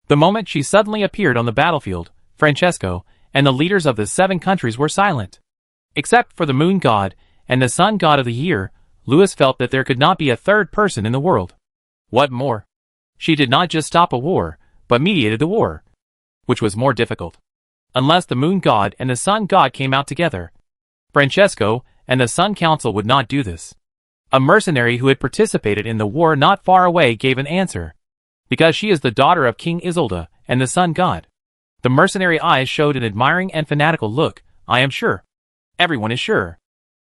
The moment she suddenly appeared on the battlefield, Francesco and the leaders of the 7 countries were silent. Except for the Moon God and the Sun God of the year, Louis felt that there could not be a third person in the world. What more? She did not just stop a war, but mediated the war, which was more difficult. Unless the Moon God and the Sun God came out together, Francesco and the Sun Council would not do this. A mercenary who had participated in the war not far away gave an answer. Because she is the daughter of King Isolde and the Sun God. The mercenary eyes showed an admiring and fanatical look. I am sure. Everyone is sure.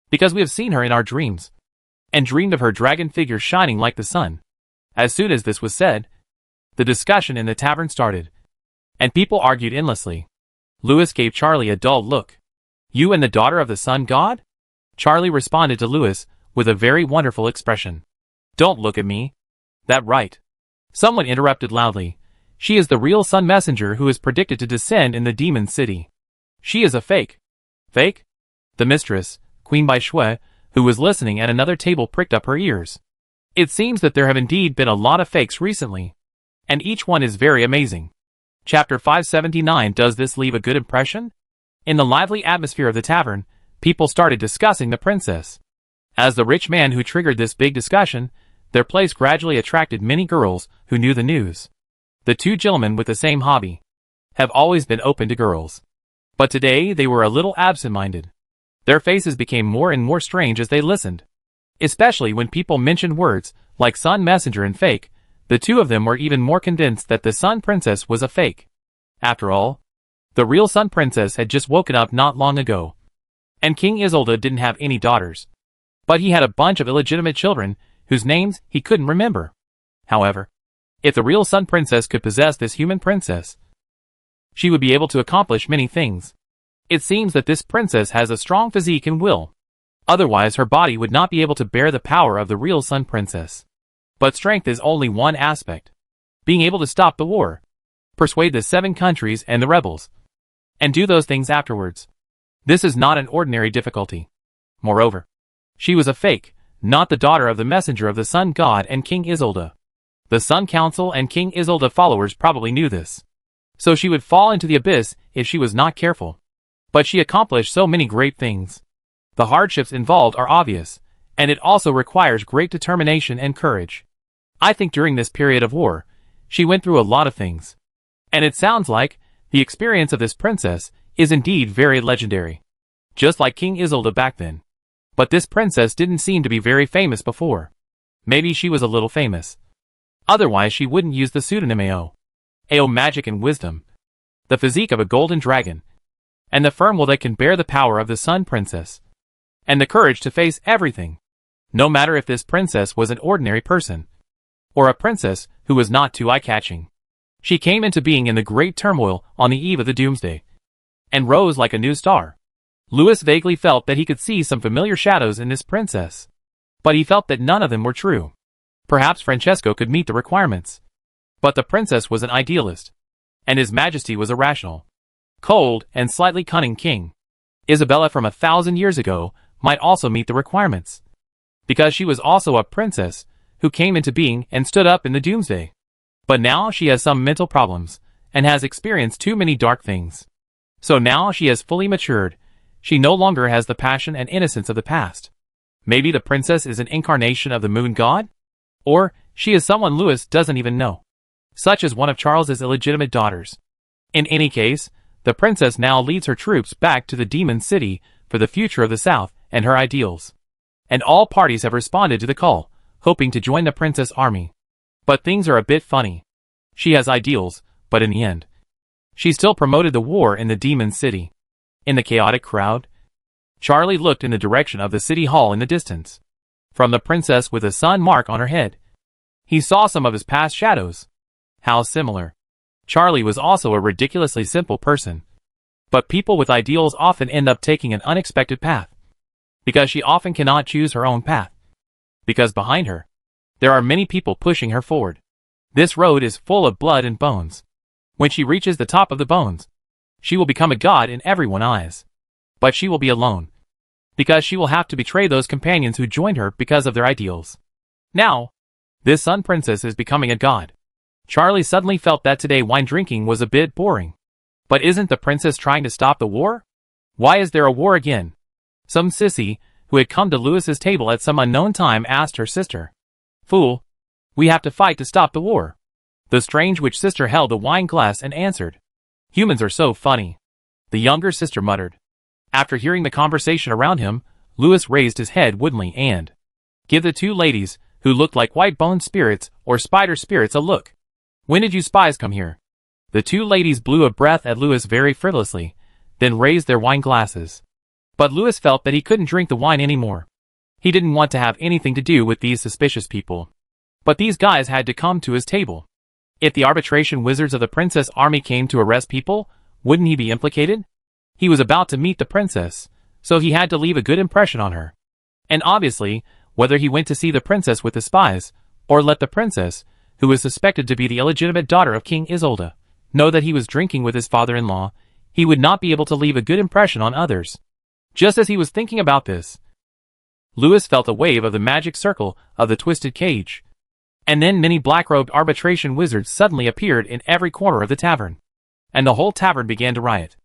Because we have seen her in our dreams, and dreamed of her dragon figure shining like the sun. As soon as this was said, the discussion in the tavern started, and people argued endlessly. Louis gave Charlie a dull look. You and the daughter of the Sun God? Charlie responded to Louis with a very wonderful expression. Don't look at me. That right. Someone interrupted loudly. She is the real Sun Messenger who is predicted to descend in the Demon City. She is a fake. Fake? The mistress, Queen Bai Shui, who was listening at another table, pricked up her ears. It seems that there have indeed been a lot of fakes recently, and each one is very amazing. Chapter 579. Does this leave a good impression? In the lively atmosphere of the tavern, people started discussing the princess. As the rich man who triggered this big discussion, their place gradually attracted many girls who knew the news. The 2 gentlemen with the same hobby have always been open to girls, but today they were a little absent-minded. Their faces became more and more strange as they listened. Especially when people mentioned words like Sun Messenger and fake, the 2 of them were even more convinced that the Sun Princess was a fake. After all, the real Sun Princess had just woken up not long ago. And King Isolde didn't have any daughters, but he had a bunch of illegitimate children whose names he couldn't remember. However, if the real Sun Princess could possess this human princess, she would be able to accomplish many things. It seems that this princess has a strong physique and will. Otherwise her body would not be able to bear the power of the real Sun Princess. But strength is only one aspect. Being able to stop the war, persuade the 7 countries and the rebels, and do those things afterwards. This is not an ordinary difficulty. Moreover, she was a fake, not the daughter of the messenger of the Sun God and King Isolde. The Sun Council and King Isolde followers probably knew this. So she would fall into the abyss if she was not careful. But she accomplished so many great things. The hardships involved are obvious, and it also requires great determination and courage. I think during this period of war, she went through a lot of things. And it sounds like the experience of this princess is indeed very legendary. Just like King Isolde back then. But this princess didn't seem to be very famous before. Maybe she was a little famous. Otherwise she wouldn't use the pseudonym AO magic and wisdom. The physique of a golden dragon. And the firm will that can bear the power of the Sun Princess. And the courage to face everything. No matter if this princess was an ordinary person. Or a princess who was not too eye-catching. She came into being in the great turmoil on the eve of the doomsday. And rose like a new star. Louis vaguely felt that he could see some familiar shadows in this princess. But he felt that none of them were true. Perhaps Francesco could meet the requirements. But the princess was an idealist. And His Majesty was a rational, cold, and slightly cunning king. Isabella from 1,000 years ago might also meet the requirements. Because she was also a princess who came into being and stood up in the doomsday. But now she has some mental problems and has experienced too many dark things. So now she has fully matured. She no longer has the passion and innocence of the past. Maybe the princess is an incarnation of the moon god? Or she is someone Louis doesn't even know. Such as one of Charles's illegitimate daughters. In any case, the princess now leads her troops back to the Demon City for the future of the South and her ideals. And all parties have responded to the call, hoping to join the princess army. But things are a bit funny. She has ideals, but in the end, she still promoted the war in the Demon City. In the chaotic crowd, Charlie looked in the direction of the city hall in the distance. From the princess with a sun mark on her head, he saw some of his past shadows. How similar. Charlie was also a ridiculously simple person. But people with ideals often end up taking an unexpected path. Because she often cannot choose her own path. Because behind her, there are many people pushing her forward. This road is full of blood and bones. When she reaches the top of the bones, she will become a god in everyone's eyes. But she will be alone. Because she will have to betray those companions who joined her because of their ideals. Now, this Sun Princess is becoming a god. Charlie suddenly felt that today wine drinking was a bit boring. But isn't the princess trying to stop the war? Why is there a war again? Some sissy, who had come to Louis's table at some unknown time, asked her sister. Fool! We have to fight to stop the war. The strange witch sister held the wine glass and answered. Humans are so funny. The younger sister muttered. After hearing the conversation around him, Louis raised his head woodenly and give the two ladies, who looked like white-boned spirits or spider spirits, a look. When did you spies come here? The two ladies blew a breath at Louis very frivolously, then raised their wine glasses. But Louis felt that he couldn't drink the wine anymore. He didn't want to have anything to do with these suspicious people. But these guys had to come to his table. If the arbitration wizards of the princess army came to arrest people, wouldn't he be implicated? He was about to meet the princess, so he had to leave a good impression on her. And obviously, whether he went to see the princess with the spies, or let the princess, who was suspected to be the illegitimate daughter of King Isolde, know that he was drinking with his father-in-law, he would not be able to leave a good impression on others. Just as he was thinking about this, Louis felt a wave of the magic circle of the twisted cage. And then many black-robed arbitration wizards suddenly appeared in every corner of the tavern. And the whole tavern began to riot.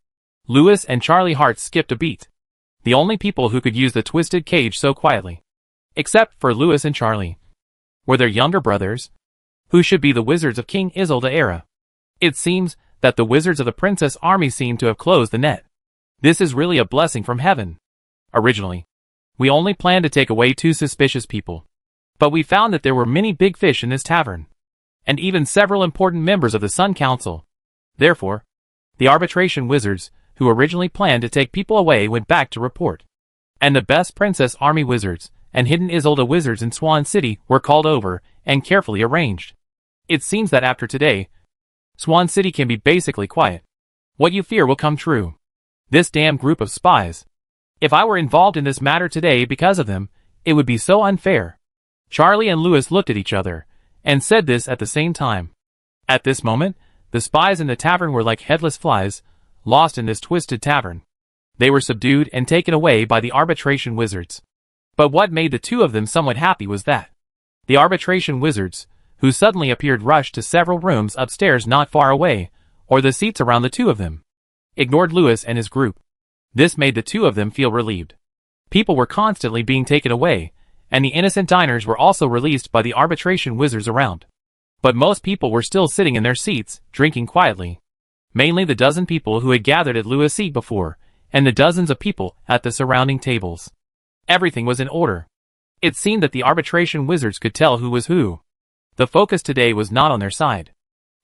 Louis and Charlie Hart skipped a beat. The only people who could use the twisted cage so quietly, except for Louis and Charlie, were their younger brothers, who should be the wizards of King Isolde era. It seems that the wizards of the princess army seem to have closed the net. This is really a blessing from heaven. Originally, we only planned to take away 2 suspicious people. But we found that there were many big fish in this tavern. And even several important members of the Sun Council. Therefore, the arbitration wizards, who originally planned to take people away, went back to report. And the best princess army wizards and hidden Isolde wizards in Swan City were called over and carefully arranged. It seems that after today, Swan City can be basically quiet. What you fear will come true. This damn group of spies. If I were involved in this matter today because of them, it would be so unfair. Charlie and Louis looked at each other, and said this at the same time. At this moment, the spies in the tavern were like headless flies, lost in this twisted tavern. They were subdued and taken away by the arbitration wizards. But what made the two of them somewhat happy was that the arbitration wizards, who suddenly appeared, rushed to several rooms upstairs not far away, or the seats around the two of them. Ignored Louis and his group. This made the two of them feel relieved. People were constantly being taken away, and the innocent diners were also released by the arbitration wizards around. But most people were still sitting in their seats, drinking quietly. Mainly the dozen people who had gathered at Louis' seat before, and the dozens of people at the surrounding tables. Everything was in order. It seemed that the arbitration wizards could tell who was who. The focus today was not on their side.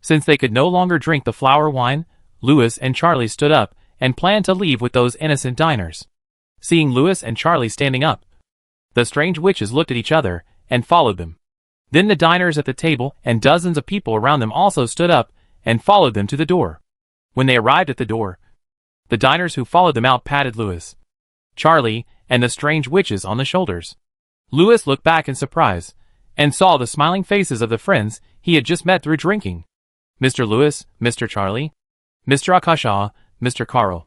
Since they could no longer drink the flower wine, Louis and Charlie stood up and planned to leave with those innocent diners. Seeing Louis and Charlie standing up, the strange witches looked at each other and followed them. Then the diners at the table and dozens of people around them also stood up and followed them to the door. When they arrived at the door, the diners who followed them out patted Louis, Charlie, and the strange witches on the shoulders. Louis looked back in surprise and saw the smiling faces of the friends he had just met through drinking. Mr. Louis, Mr. Charlie, Mr. Akasha, Mr. Carl.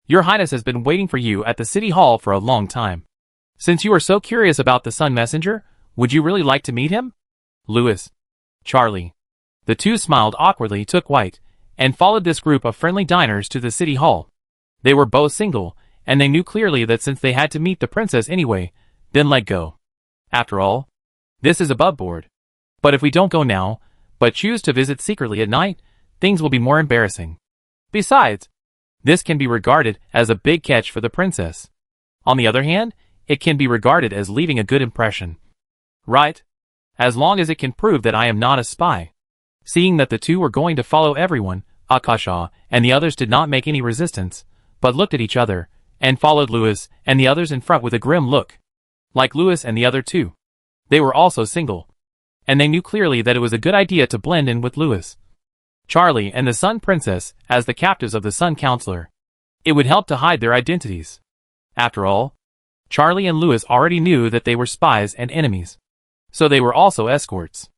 Your Highness has been waiting for you at the City Hall for a long time. Since you are so curious about the Sun Messenger, would you really like to meet him? Louis, Charlie. The two smiled awkwardly, took white, and followed this group of friendly diners to the City Hall. They were both single, and they knew clearly that since they had to meet the princess anyway, then let go. After all, this is above board. But if we don't go now, but choose to visit secretly at night, things will be more embarrassing. Besides, this can be regarded as a big catch for the princess. On the other hand, it can be regarded as leaving a good impression. Right? As long as it can prove that I am not a spy. Seeing that the two were going to follow everyone, Akasha and the others did not make any resistance, but looked at each other, and followed Louis and the others in front with a grim look. Like Louis and the other two, they were also single. And they knew clearly that it was a good idea to blend in with Louis, Charlie, and the Sun Princess as the captives of the Sun Counselor. It would help to hide their identities. After all, Charlie and Louis already knew that they were spies and enemies. So they were also escorts.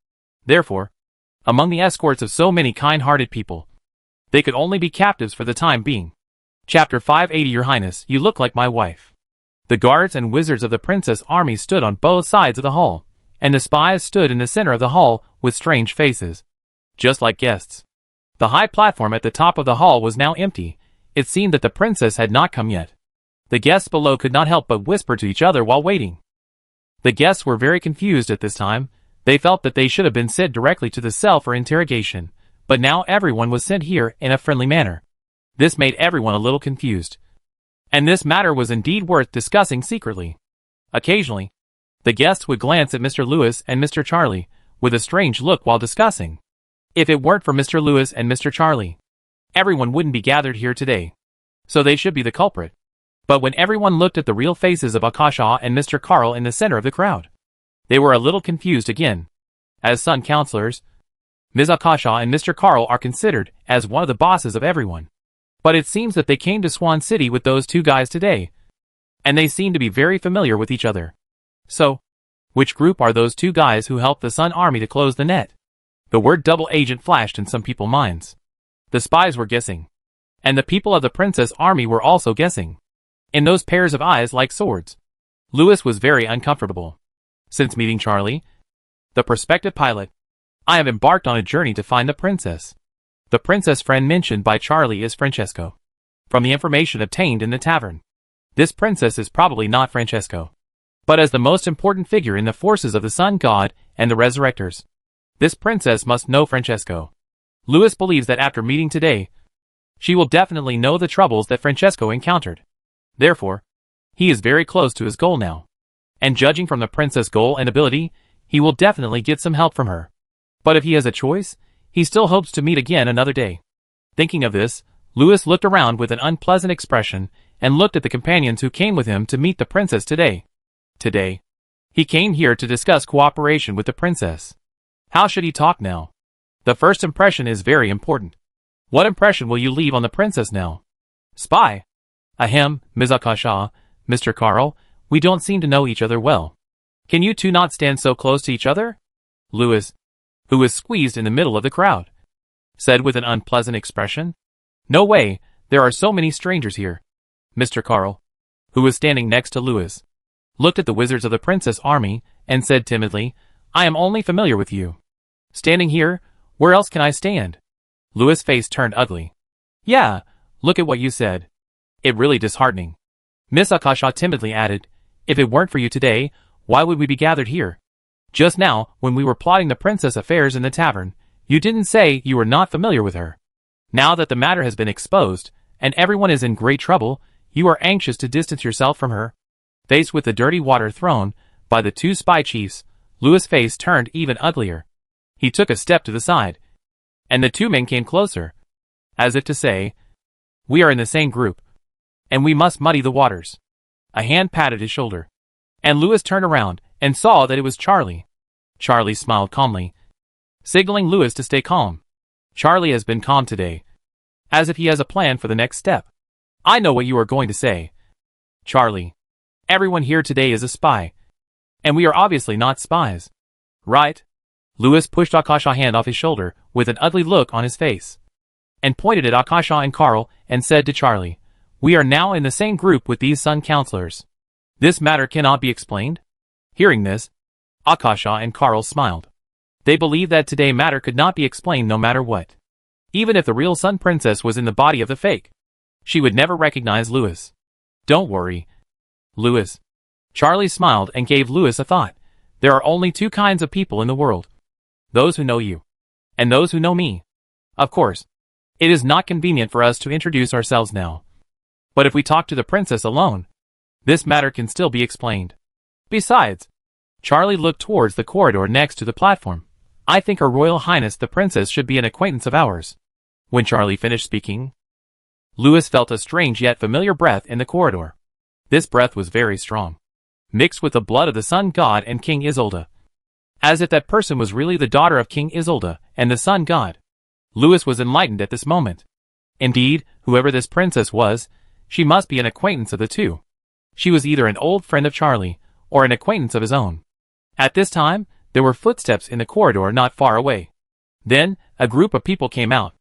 Therefore, among the escorts of so many kind-hearted people, they could only be captives for the time being. Chapter 580. Your Highness, you look like my wife. The guards and wizards of the princess army stood on both sides of the hall, and the spies stood in the center of the hall with strange faces, just like guests. The high platform at the top of the hall was now empty. It seemed that the princess had not come yet. The guests below could not help but whisper to each other while waiting. The guests were very confused at this time. They felt that they should have been sent directly to the cell for interrogation, but now everyone was sent here in a friendly manner. This made everyone a little confused. And this matter was indeed worth discussing secretly. Occasionally, the guests would glance at Mr. Louis and Mr. Charlie with a strange look while discussing. If it weren't for Mr. Louis and Mr. Charlie, everyone wouldn't be gathered here today. So they should be the culprit. But when everyone looked at the real faces of Akasha and Mr. Carl in the center of the crowd, they were a little confused again. As Sun Counselors, Ms. Akasha and Mr. Carl are considered as one of the bosses of everyone. But it seems that they came to Swan City with those two guys today, and they seem to be very familiar with each other. So, which group are those two guys who helped the Sun Army to close the net? The word double agent flashed in some people's minds. The spies were guessing. And the people of the Princess Army were also guessing. In those pairs of eyes like swords. Louis was very uncomfortable. Since meeting Charlie, the prospective pilot, I have embarked on a journey to find the princess. The princess friend mentioned by Charlie is Francesco. From the information obtained in the tavern, this princess is probably not Francesco, but as the most important figure in the forces of the Sun God and the Resurrectors, this princess must know Francesco. Louis believes that after meeting today, she will definitely know the troubles that Francesco encountered. Therefore, he is very close to his goal now. And judging from the princess' goal and ability, he will definitely get some help from her. But if he has a choice, he still hopes to meet again another day. Thinking of this, Louis looked around with an unpleasant expression and looked at the companions who came with him to meet the princess today. Today, he came here to discuss cooperation with the princess. How should he talk now? The first impression is very important. What impression will you leave on the princess now? Spy. Ahem, Ms. Akasha, Mr. Carl, we don't seem to know each other well. Can you two not stand so close to each other? Louis, who was squeezed in the middle of the crowd, said with an unpleasant expression. No way, there are so many strangers here. Mr. Carl, who was standing next to Louis, looked at the wizards of the Princess Army and said timidly, I am only familiar with you. Standing here? Where else can I stand? Louis' face turned ugly. Yeah, look at what you said. It really disheartening. Miss Akasha timidly added, if it weren't for you today, why would we be gathered here? Just now, when we were plotting the princess affairs in the tavern, you didn't say you were not familiar with her. Now that the matter has been exposed, and everyone is in great trouble, you are anxious to distance yourself from her. Faced with the dirty water thrown by the two spy chiefs, Louis' face turned even uglier. He took a step to the side, and the two men came closer, as if to say, we are in the same group, and we must muddy the waters. A hand patted his shoulder, and Louis turned around and saw that it was Charlie. Charlie smiled calmly, signaling Louis to stay calm. Charlie has been calm today, as if he has a plan for the next step. I know what you are going to say. Charlie, everyone here today is a spy, and we are obviously not spies. Right? Louis pushed Akasha's hand off his shoulder with an ugly look on his face, and pointed at Akasha and Carl and said to Charlie, we are now in the same group with these Sun Counselors. This matter cannot be explained? Hearing this, Akasha and Carl smiled. They believed that today matter could not be explained no matter what. Even if the real Sun Princess was in the body of the fake, she would never recognize Louis. Don't worry, Louis. Charlie smiled and gave Louis a thought. There are only two kinds of people in the world. Those who know you, and those who know me. Of course, it is not convenient for us to introduce ourselves now. But if we talk to the princess alone, this matter can still be explained. Besides, Charlie looked towards the corridor next to the platform. I think Her Royal Highness the Princess should be an acquaintance of ours. When Charlie finished speaking, Louis felt a strange yet familiar breath in the corridor. This breath was very strong, mixed with the blood of the Sun God and King Isolde. As if that person was really the daughter of King Isolde and the Sun God. Louis was enlightened at this moment. Indeed, whoever this princess was, she must be an acquaintance of the two. She was either an old friend of Charlie, or an acquaintance of his own. At this time, there were footsteps in the corridor not far away. Then, a group of people came out.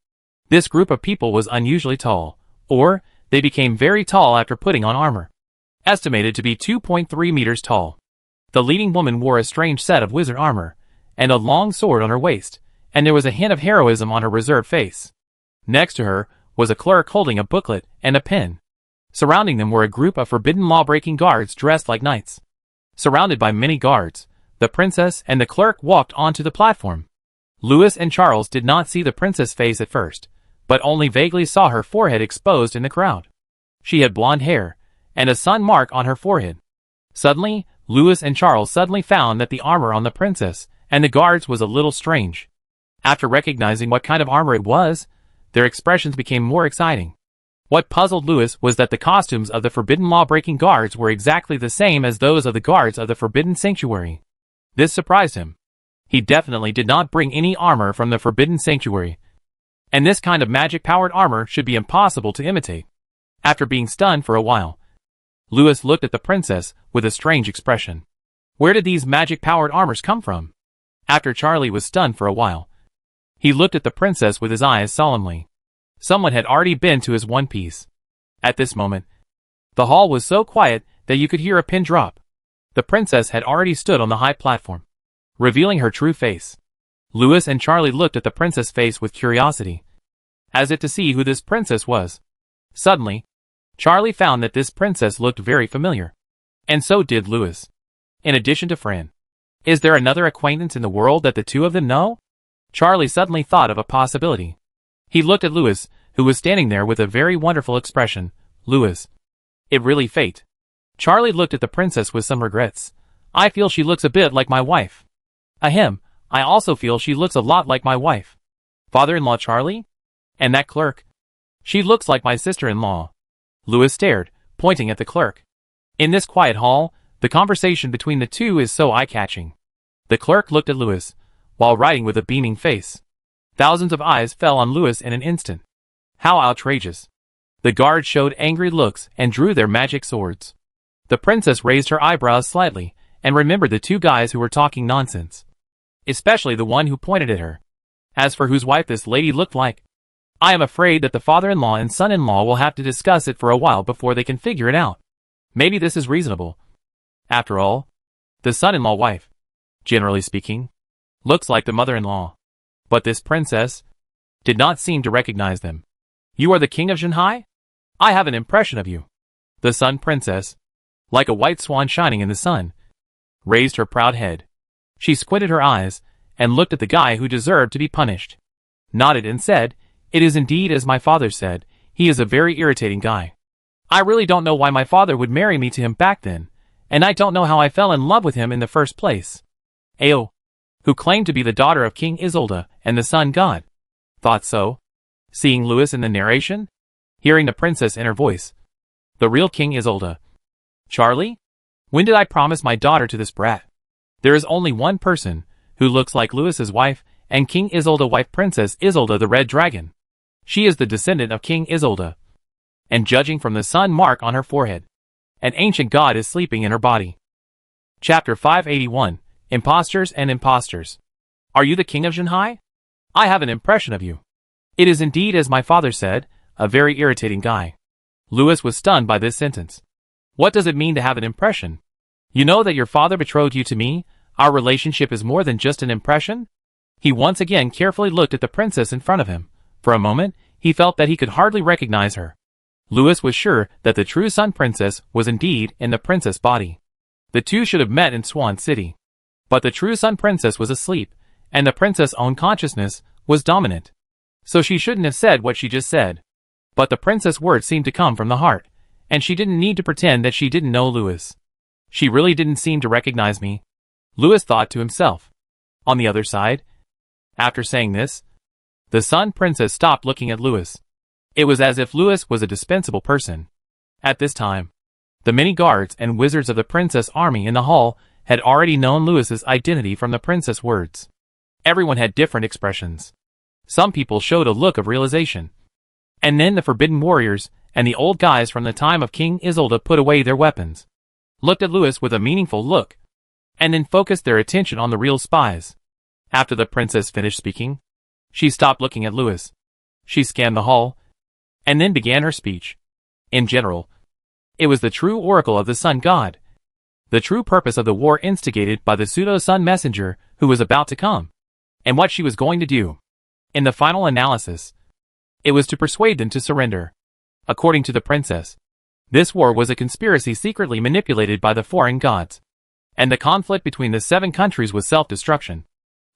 This group of people was unusually tall, or, they became very tall after putting on armor. Estimated to be 2.3 meters tall. The leading woman wore a strange set of wizard armor, and a long sword on her waist, and there was a hint of heroism on her reserved face. Next to her, was a clerk holding a booklet and a pen. Surrounding them were a group of forbidden law-breaking guards dressed like knights. Surrounded by many guards, the princess and the clerk walked onto the platform. Louis and Charles did not see the princess' face at first, but only vaguely saw her forehead exposed in the crowd. She had blonde hair, and a sun mark on her forehead. Suddenly, Louis and Charles suddenly found that the armor on the princess and the guards was a little strange. After recognizing what kind of armor it was, their expressions became more exciting. What puzzled Louis was that the costumes of the forbidden law-breaking guards were exactly the same as those of the guards of the forbidden sanctuary. This surprised him. He definitely did not bring any armor from the forbidden sanctuary, and this kind of magic-powered armor should be impossible to imitate. After being stunned for a while, Louis looked at the princess with a strange expression. Where did these magic-powered armors come from? After Charlie was stunned for a while, he looked at the princess with his eyes solemnly. Someone had already been to his one piece. At this moment, the hall was so quiet that you could hear a pin drop. The princess had already stood on the high platform, revealing her true face. Louis and Charlie looked at the princess' face with curiosity, as if to see who this princess was. Suddenly, Charlie found that this princess looked very familiar. And so did Louis. In addition to Fran, is there another acquaintance in the world that the two of them know? Charlie suddenly thought of a possibility. He looked at Louis, who was standing there with a very wonderful expression. Louis, it really fate. Charlie looked at the princess with some regrets. I feel she looks a bit like my wife. Ahem, I also feel she looks a lot like my wife. Father-in-law Charlie? And that clerk? She looks like my sister-in-law. Louis stared, pointing at the clerk. In this quiet hall, the conversation between the two is so eye-catching. The clerk looked at Louis, while writing with a beaming face. Thousands of eyes fell on Louis in an instant. How outrageous. The guards showed angry looks and drew their magic swords. The princess raised her eyebrows slightly, and remembered the two guys who were talking nonsense. Especially the one who pointed at her. As for whose wife this lady looked like, I am afraid that the father-in-law and son-in-law will have to discuss it for a while before they can figure it out. Maybe this is reasonable. After all, the son-in-law wife, generally speaking, looks like the mother-in-law. But this princess did not seem to recognize them. You are the king of Shanghai? I have an impression of you. The Sun Princess, like a white swan shining in the sun, raised her proud head. She squinted her eyes and looked at the guy who deserved to be punished, nodded and said, "It is indeed as my father said, he is a very irritating guy. I really don't know why my father would marry me to him back then, and I don't know how I fell in love with him in the first place." Ao, who claimed to be the daughter of King Isolde and the sun god, thought so, seeing Louis in the narration, hearing the princess in her voice. The real King Isolde. Charlie? When did I promise my daughter to this brat? There is only one person who looks like Louis's wife, and King Isolde wife Princess Isolde the Red Dragon. She is the descendant of King Isolde, and judging from the sun mark on her forehead, an ancient god is sleeping in her body. Chapter 581, Impostors and Impostors. Are you the king of Shanghai? I have an impression of you. It is indeed as my father said, a very irritating guy. Louis was stunned by this sentence. What does it mean to have an impression? You know that your father betrothed you to me, our relationship is more than just an impression? He once again carefully looked at the princess in front of him. For a moment, he felt that he could hardly recognize her. Louis was sure that the true Sun Princess was indeed in the princess body. The two should have met in Swan City. But the true Sun Princess was asleep, and the princess' own consciousness was dominant. So she shouldn't have said what she just said. But the princess' words seemed to come from the heart, and she didn't need to pretend that she didn't know Louis. She really didn't seem to recognize me, Louis thought to himself. On the other side, after saying this, the Sun Princess stopped looking at Louis. It was as if Louis was a dispensable person. At this time, the many guards and wizards of the princess army in the hall had already known Louis's identity from the princess' words. Everyone had different expressions. Some people showed a look of realization. And then the forbidden warriors and the old guys from the time of King Isolde put away their weapons, looked at Louis with a meaningful look, and then focused their attention on the real spies. After the princess finished speaking, she stopped looking at Louis. She scanned the hall, and then began her speech. In general, it was the true oracle of the sun god, the true purpose of the war instigated by the pseudo-sun messenger who was about to come, and what she was going to do. In the final analysis, it was to persuade them to surrender. According to the princess, this war was a conspiracy secretly manipulated by the foreign gods, and the conflict between the 7 countries was self-destruction.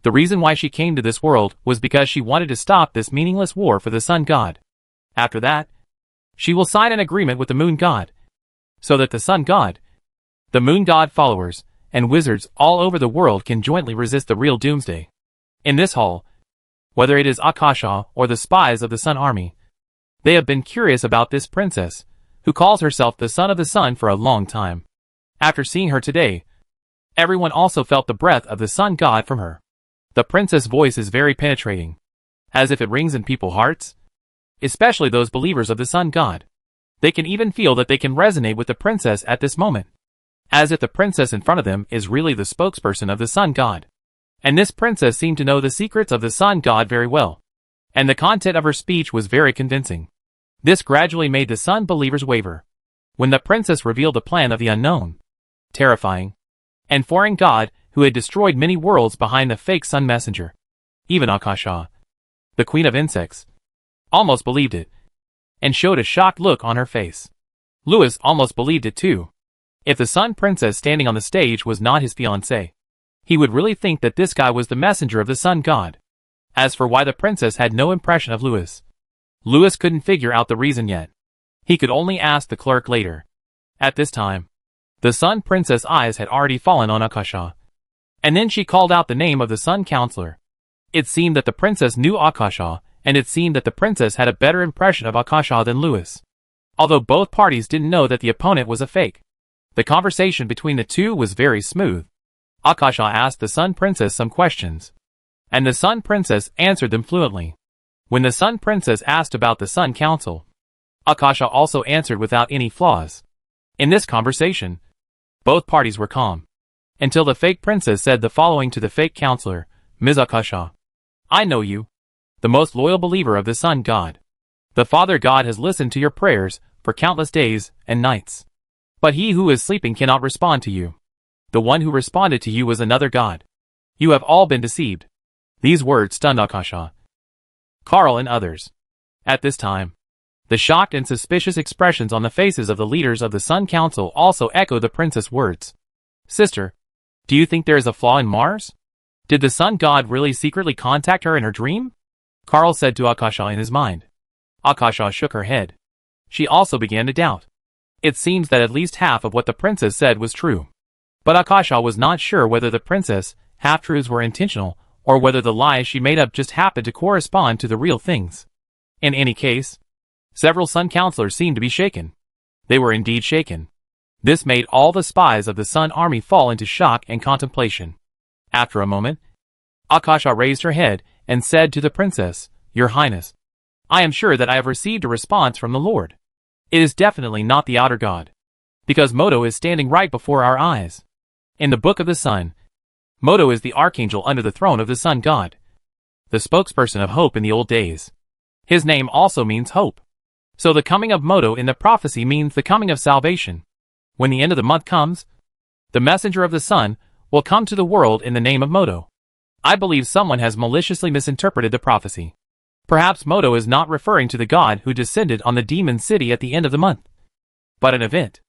The reason why she came to this world was because she wanted to stop this meaningless war for the sun god. After that, she will sign an agreement with the moon god, so that the sun god, the moon god followers, and wizards all over the world can jointly resist the real doomsday. In this hall, whether it is Akasha or the spies of the Sun Army, they have been curious about this princess, who calls herself the son of the sun for a long time. After seeing her today, everyone also felt the breath of the sun god from her. The princess' voice is very penetrating, as if it rings in people's hearts, especially those believers of the sun god. They can even feel that they can resonate with the princess at this moment, as if the princess in front of them is really the spokesperson of the sun god. And this princess seemed to know the secrets of the sun god very well, and the content of her speech was very convincing. This gradually made the sun believers waver. When the princess revealed the plan of the unknown, terrifying, and foreign god who had destroyed many worlds behind the fake sun messenger, even Akasha, the queen of insects, almost believed it, and showed a shocked look on her face. Louis almost believed it too. If the sun princess standing on the stage was not his fiancée, he would really think that this guy was the messenger of the sun god. As for why the princess had no impression of Louis, Louis couldn't figure out the reason yet. He could only ask the clerk later. At this time, the sun princess' eyes had already fallen on Akasha, and then she called out the name of the sun counselor. It seemed that the princess knew Akasha, and it seemed that the princess had a better impression of Akasha than Louis. Although both parties didn't know that the opponent was a fake, the conversation between the two was very smooth. Akasha asked the Sun Princess some questions, and the Sun Princess answered them fluently. When the Sun Princess asked about the Sun Council, Akasha also answered without any flaws. In this conversation, both parties were calm, until the fake princess said the following to the fake counselor, "Ms. Akasha, I know you, the most loyal believer of the Sun God. The Father God has listened to your prayers for countless days and nights. But he who is sleeping cannot respond to you. The one who responded to you was another god. You have all been deceived. These words stunned Akasha, Carl, and others. At this time, the shocked and suspicious expressions on the faces of the leaders of the Sun Council also echoed the princess' words. Sister, do you think there is a flaw in Mars? Did the sun god really secretly contact her in her dream? Carl said to Akasha in his mind. Akasha shook her head. She also began to doubt. It seems that at least half of what the princess said was true. But Akasha was not sure whether the princess' half-truths were intentional or whether the lies she made up just happened to correspond to the real things. In any case, several Sun Counselors seemed to be shaken. They were indeed shaken. This made all the spies of the Sun Army fall into shock and contemplation. After a moment, Akasha raised her head and said to the princess, Your Highness, I am sure that I have received a response from the Lord. It is definitely not the outer god, because Moto is standing right before our eyes. In the Book of the Sun, Moto is the archangel under the throne of the sun god, the spokesperson of hope in the old days. His name also means hope. So the coming of Moto in the prophecy means the coming of salvation. When the end of the month comes, the messenger of the sun will come to the world in the name of Moto. I believe someone has maliciously misinterpreted the prophecy. Perhaps Moto is not referring to the god who descended on the demon city at the end of the month, but an event.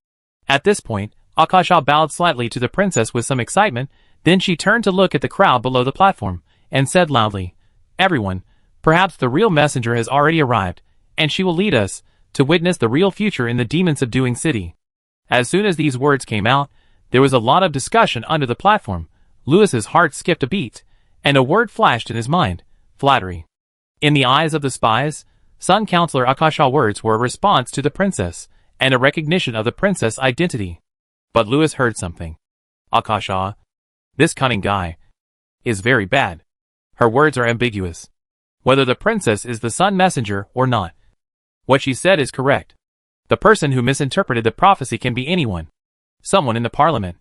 At this point, Akasha bowed slightly to the princess with some excitement, then she turned to look at the crowd below the platform, and said loudly, Everyone, perhaps the real messenger has already arrived, and she will lead us to witness the real future in the demon-subduing city. As soon as these words came out, there was a lot of discussion under the platform. Lewis's heart skipped a beat, and a word flashed in his mind, flattery. In the eyes of the spies, Sun Counselor Akasha's words were a response to the princess, and a recognition of the princess' identity. But Lewis heard something. Akasha, this cunning guy, is very bad. Her words are ambiguous. Whether the princess is the sun messenger or not. What she said is correct. The person who misinterpreted the prophecy can be anyone. Someone in the parliament.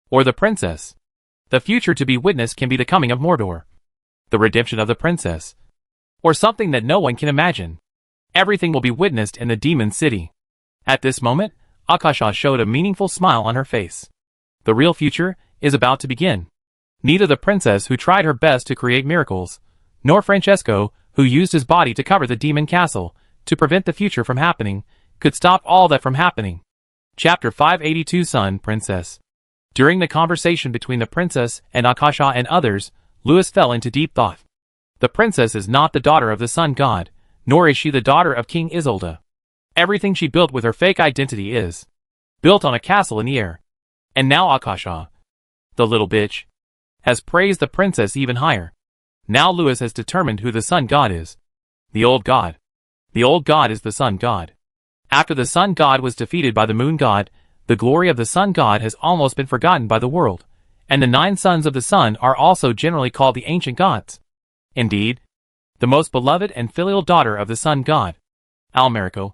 Or the princess. The future to be witnessed can be the coming of Mordor. The redemption of the princess. Or something that no one can imagine. Everything will be witnessed in the demon city. At this moment, Akasha showed a meaningful smile on her face. The real future is about to begin. Neither the princess who tried her best to create miracles, nor Francesco, who used his body to cover the demon castle to prevent the future from happening, could stop all that from happening. Chapter 582 Sun Princess. During the conversation between the princess and Akasha and others, Lewis fell into deep thought. The princess is not the daughter of the sun god, nor is she the daughter of King Isolde. Everything she built with her fake identity is built on a castle in the air. And now Akasha, the little bitch, has praised the princess even higher. Now Lewis has determined who the sun god is. The old god. The old god is the sun god. After the sun god was defeated by the moon god, the glory of the sun god has almost been forgotten by the world, and the 9 sons of the sun are also generally called the ancient gods. Indeed, the most beloved and filial daughter of the sun god, Almerico,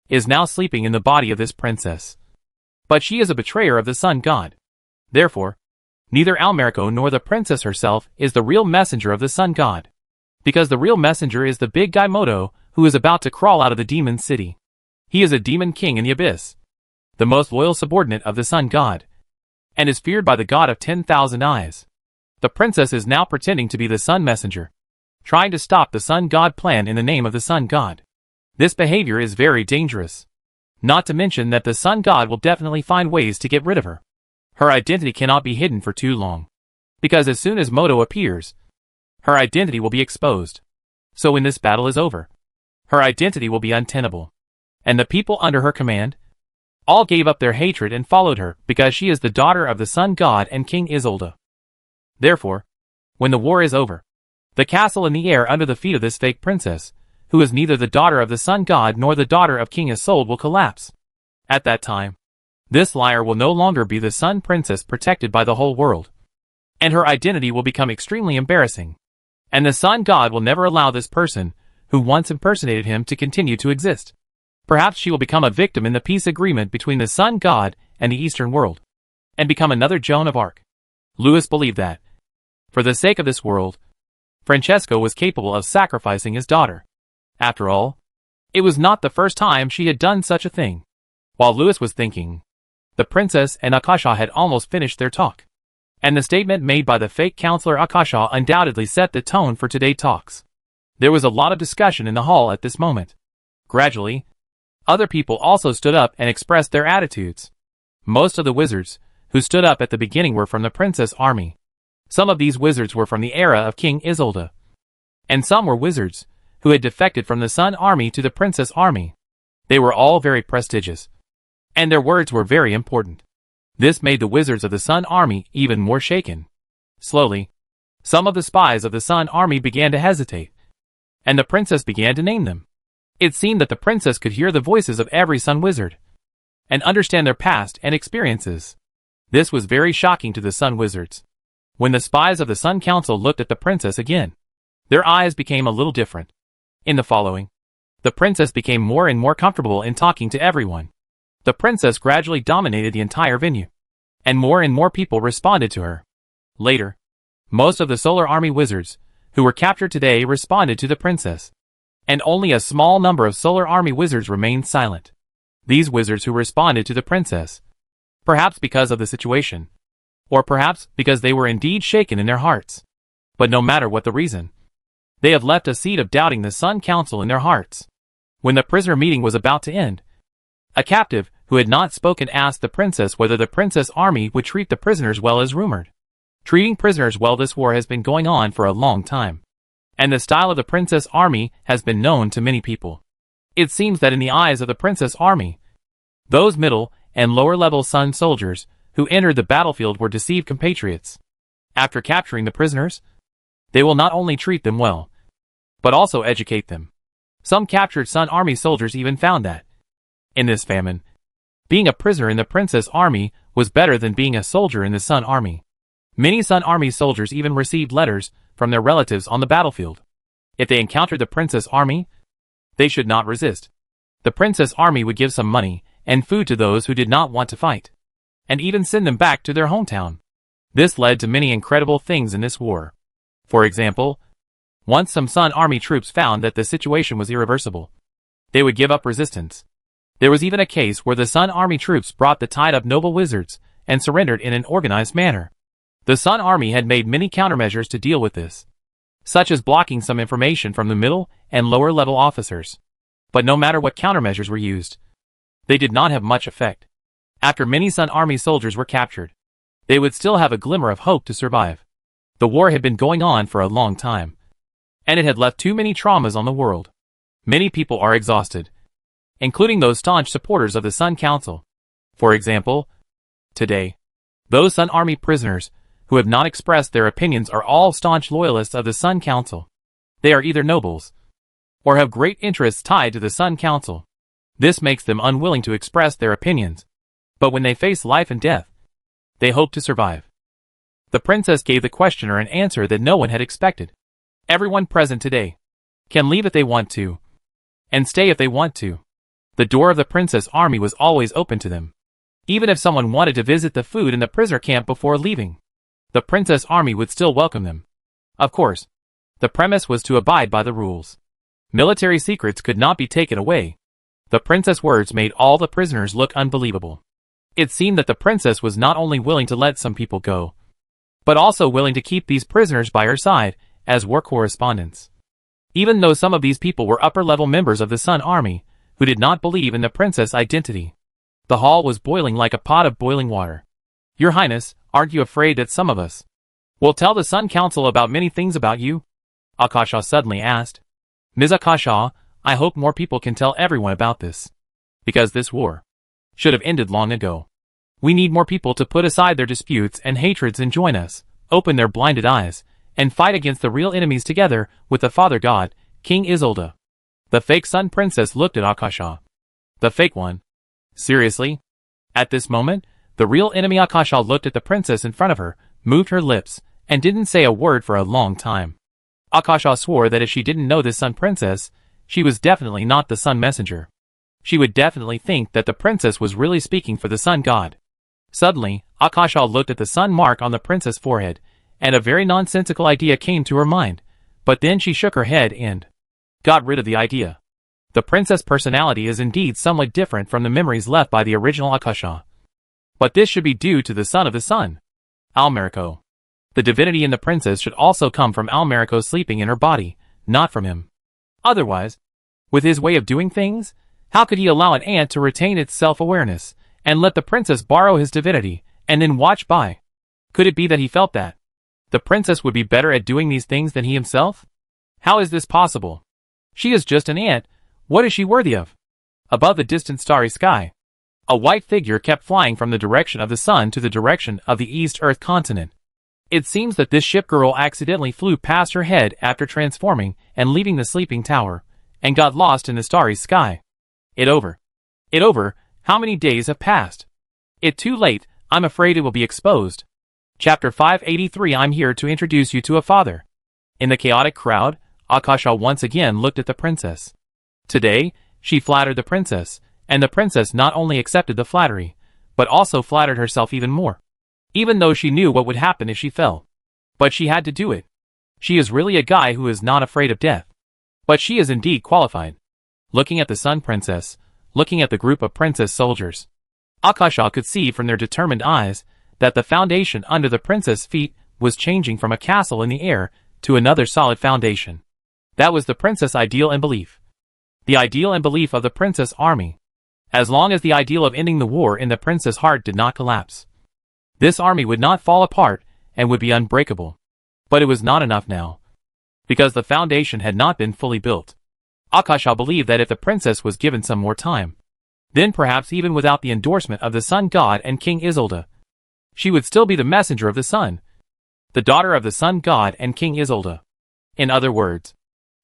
is now sleeping in the body of this princess. But she is a betrayer of the sun god. Therefore, neither Almerico nor the princess herself is the real messenger of the sun god. Because the real messenger is the big guy Moto, who is about to crawl out of the demon city. He is a demon king in the abyss, the most loyal subordinate of the sun god, and is feared by the god of 10,000 eyes. The princess is now pretending to be the sun messenger, trying to stop the sun god plan in the name of the sun god. This behavior is very dangerous. Not to mention that the sun god will definitely find ways to get rid of her. Her identity cannot be hidden for too long, because as soon as Moto appears, her identity will be exposed. So when this battle is over, her identity will be untenable. And the people under her command all gave up their hatred and followed her because she is the daughter of the sun god and King Isolde. Therefore, when the war is over, the castle in the air under the feet of this fake princess, who is neither the daughter of the sun god nor the daughter of King Isolde, will collapse. At that time, this liar will no longer be the sun princess protected by the whole world, and her identity will become extremely embarrassing. And the sun god will never allow this person, who once impersonated him, to continue to exist. Perhaps she will become a victim in the peace agreement between the sun god and the eastern world, and become another Joan of Arc. Lewis believed that, for the sake of this world, Francesco was capable of sacrificing his daughter. After all, it was not the first time she had done such a thing. While Lewis was thinking, the princess and Akasha had almost finished their talk. And the statement made by the fake counselor Akasha undoubtedly set the tone for today's talks. There was a lot of discussion in the hall at this moment. Gradually, other people also stood up and expressed their attitudes. Most of the wizards who stood up at the beginning were from the princess army. Some of these wizards were from the era of King Isolde. And some were wizards who had defected from the Sun Army to the Princess Army. They were all very prestigious, and their words were very important. This made the wizards of the Sun Army even more shaken. Slowly, some of the spies of the Sun Army began to hesitate, and the princess began to name them. It seemed that the princess could hear the voices of every Sun Wizard, and understand their past and experiences. This was very shocking to the Sun Wizards. When the spies of the Sun Council looked at the princess again, their eyes became a little different. In the following, the princess became more and more comfortable in talking to everyone. The princess gradually dominated the entire venue, and more people responded to her. Later, most of the Solar Army wizards who were captured today responded to the princess, and only a small number of Solar Army wizards remained silent. These wizards who responded to the princess, perhaps because of the situation, or perhaps because they were indeed shaken in their hearts. But no matter what the reason, they have left a seed of doubting the Sun Council in their hearts. When the prisoner meeting was about to end, a captive who had not spoken asked the princess whether the Princess Army would treat the prisoners well as rumored. Treating prisoners well. This war has been going on for a long time, and the style of the Princess Army has been known to many people. It seems that in the eyes of the Princess Army, those middle and lower level Sun soldiers who entered the battlefield were deceived compatriots. After capturing the prisoners, they will not only treat them well, but also educate them. Some captured Sun Army soldiers even found that, in this famine, being a prisoner in the Princess Army was better than being a soldier in the Sun Army. Many Sun Army soldiers even received letters from their relatives on the battlefield. If they encountered the Princess Army, they should not resist. The Princess Army would give some money and food to those who did not want to fight, and even send them back to their hometown. This led to many incredible things in this war. For example, once some Sun Army troops found that the situation was irreversible, they would give up resistance. There was even a case where the Sun Army troops brought the tied-up noble wizards and surrendered in an organized manner. The Sun Army had made many countermeasures to deal with this, such as blocking some information from the middle and lower level officers. But no matter what countermeasures were used, they did not have much effect. After many Sun Army soldiers were captured, they would still have a glimmer of hope to survive. The war had been going on for a long time, and it had left too many traumas on the world. Many people are exhausted, including those staunch supporters of the Sun Council. For example, today, those Sun Army prisoners who have not expressed their opinions are all staunch loyalists of the Sun Council. They are either nobles, or have great interests tied to the Sun Council. This makes them unwilling to express their opinions, but when they face life and death, they hope to survive. The princess gave the questioner an answer that no one had expected. Everyone present today can leave if they want to, and stay if they want to. The door of the Princess Army was always open to them, even if someone wanted to visit the food in the prisoner camp before leaving. The Princess Army would still welcome them. Of course, the premise was to abide by the rules. Military secrets could not be taken away. The princess' words made all the prisoners look unbelievable. It seemed that the princess was not only willing to let some people go, but also willing to keep these prisoners by her side as war correspondents. Even though some of these people were upper-level members of the Sun Army, who did not believe in the princess' identity. The hall was boiling like a pot of boiling water. Your Highness, aren't you afraid that some of us will tell the Sun Council about many things about you? Akasha suddenly asked. Ms. Akasha, I hope more people can tell everyone about this, because this war should have ended long ago. We need more people to put aside their disputes and hatreds and join us, open their blinded eyes, and fight against the real enemies together with the Father God, King Isolde. The fake Sun Princess looked at Akasha. The fake one? Seriously? At this moment, the real enemy Akasha looked at the princess in front of her, moved her lips, and didn't say a word for a long time. Akasha swore that if she didn't know this Sun Princess, she was definitely not the Sun Messenger. She would definitely think that the princess was really speaking for the Sun God. Suddenly, Akasha looked at the sun mark on the princess' forehead, and a very nonsensical idea came to her mind, but then she shook her head and got rid of the idea. The princess' personality is indeed somewhat different from the memories left by the original Akasha. But this should be due to the son of the sun. Almerico. The divinity in the princess should also come from Almerico sleeping in her body, not from him. Otherwise, with his way of doing things, how could he allow an ant to retain its self-awareness, and let the princess borrow his divinity, and then watch by? Could it be that he felt that the princess would be better at doing these things than he himself? How is this possible? She is just an ant. What is she worthy of? Above the distant starry sky, a white figure kept flying from the direction of the sun to the direction of the East Earth continent. It seems that this ship girl accidentally flew past her head after transforming and leaving the sleeping tower, and got lost in the starry sky. It over. How many days have passed? It too late, I'm afraid it will be exposed. Chapter 583. I'm here to introduce you to a father. In the chaotic crowd, Akasha once again looked at the princess. Today, she flattered the princess, and the princess not only accepted the flattery, but also flattered herself even more. Even though she knew what would happen if she fell. But she had to do it. She is really a guy who is not afraid of death. But she is indeed qualified. Looking at the Sun Princess, looking at the group of princess soldiers, Akasha could see from their determined eyes that the foundation under the princess' feet was changing from a castle in the air to another solid foundation. That was the princess' ideal and belief. The ideal and belief of the princess army. As long as the ideal of ending the war in the princess' heart did not collapse, this army would not fall apart and would be unbreakable. But it was not enough now. Because the foundation had not been fully built. Akasha believed that if the princess was given some more time, then perhaps even without the endorsement of the sun god and King Isolde, she would still be the messenger of the sun, the daughter of the sun god and King Isolde. In other words,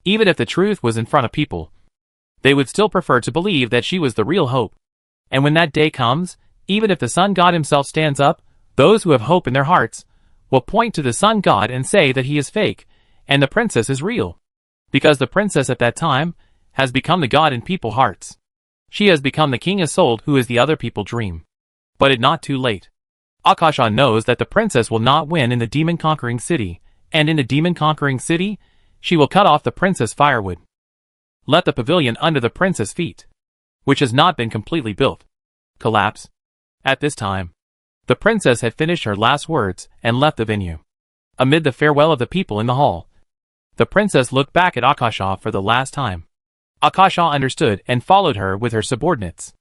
even if the truth was in front of people, they would still prefer to believe that she was the real hope. And when that day comes, even if the sun god himself stands up, those who have hope in their hearts will point to the sun god and say that he is fake, and the princess is real. Because the princess at that time has become the god in people's hearts. She has become the King Isolde who is the other people dream. But it's not too late. Akasha knows that the princess will not win in the demon-conquering city, and in the demon-conquering city, she will cut off the princess firewood. Let the pavilion under the princess' feet, which has not been completely built, collapse. At this time, the princess had finished her last words and left the venue. Amid the farewell of the people in the hall, the princess looked back at Akasha for the last time. Akasha understood and followed her with her subordinates.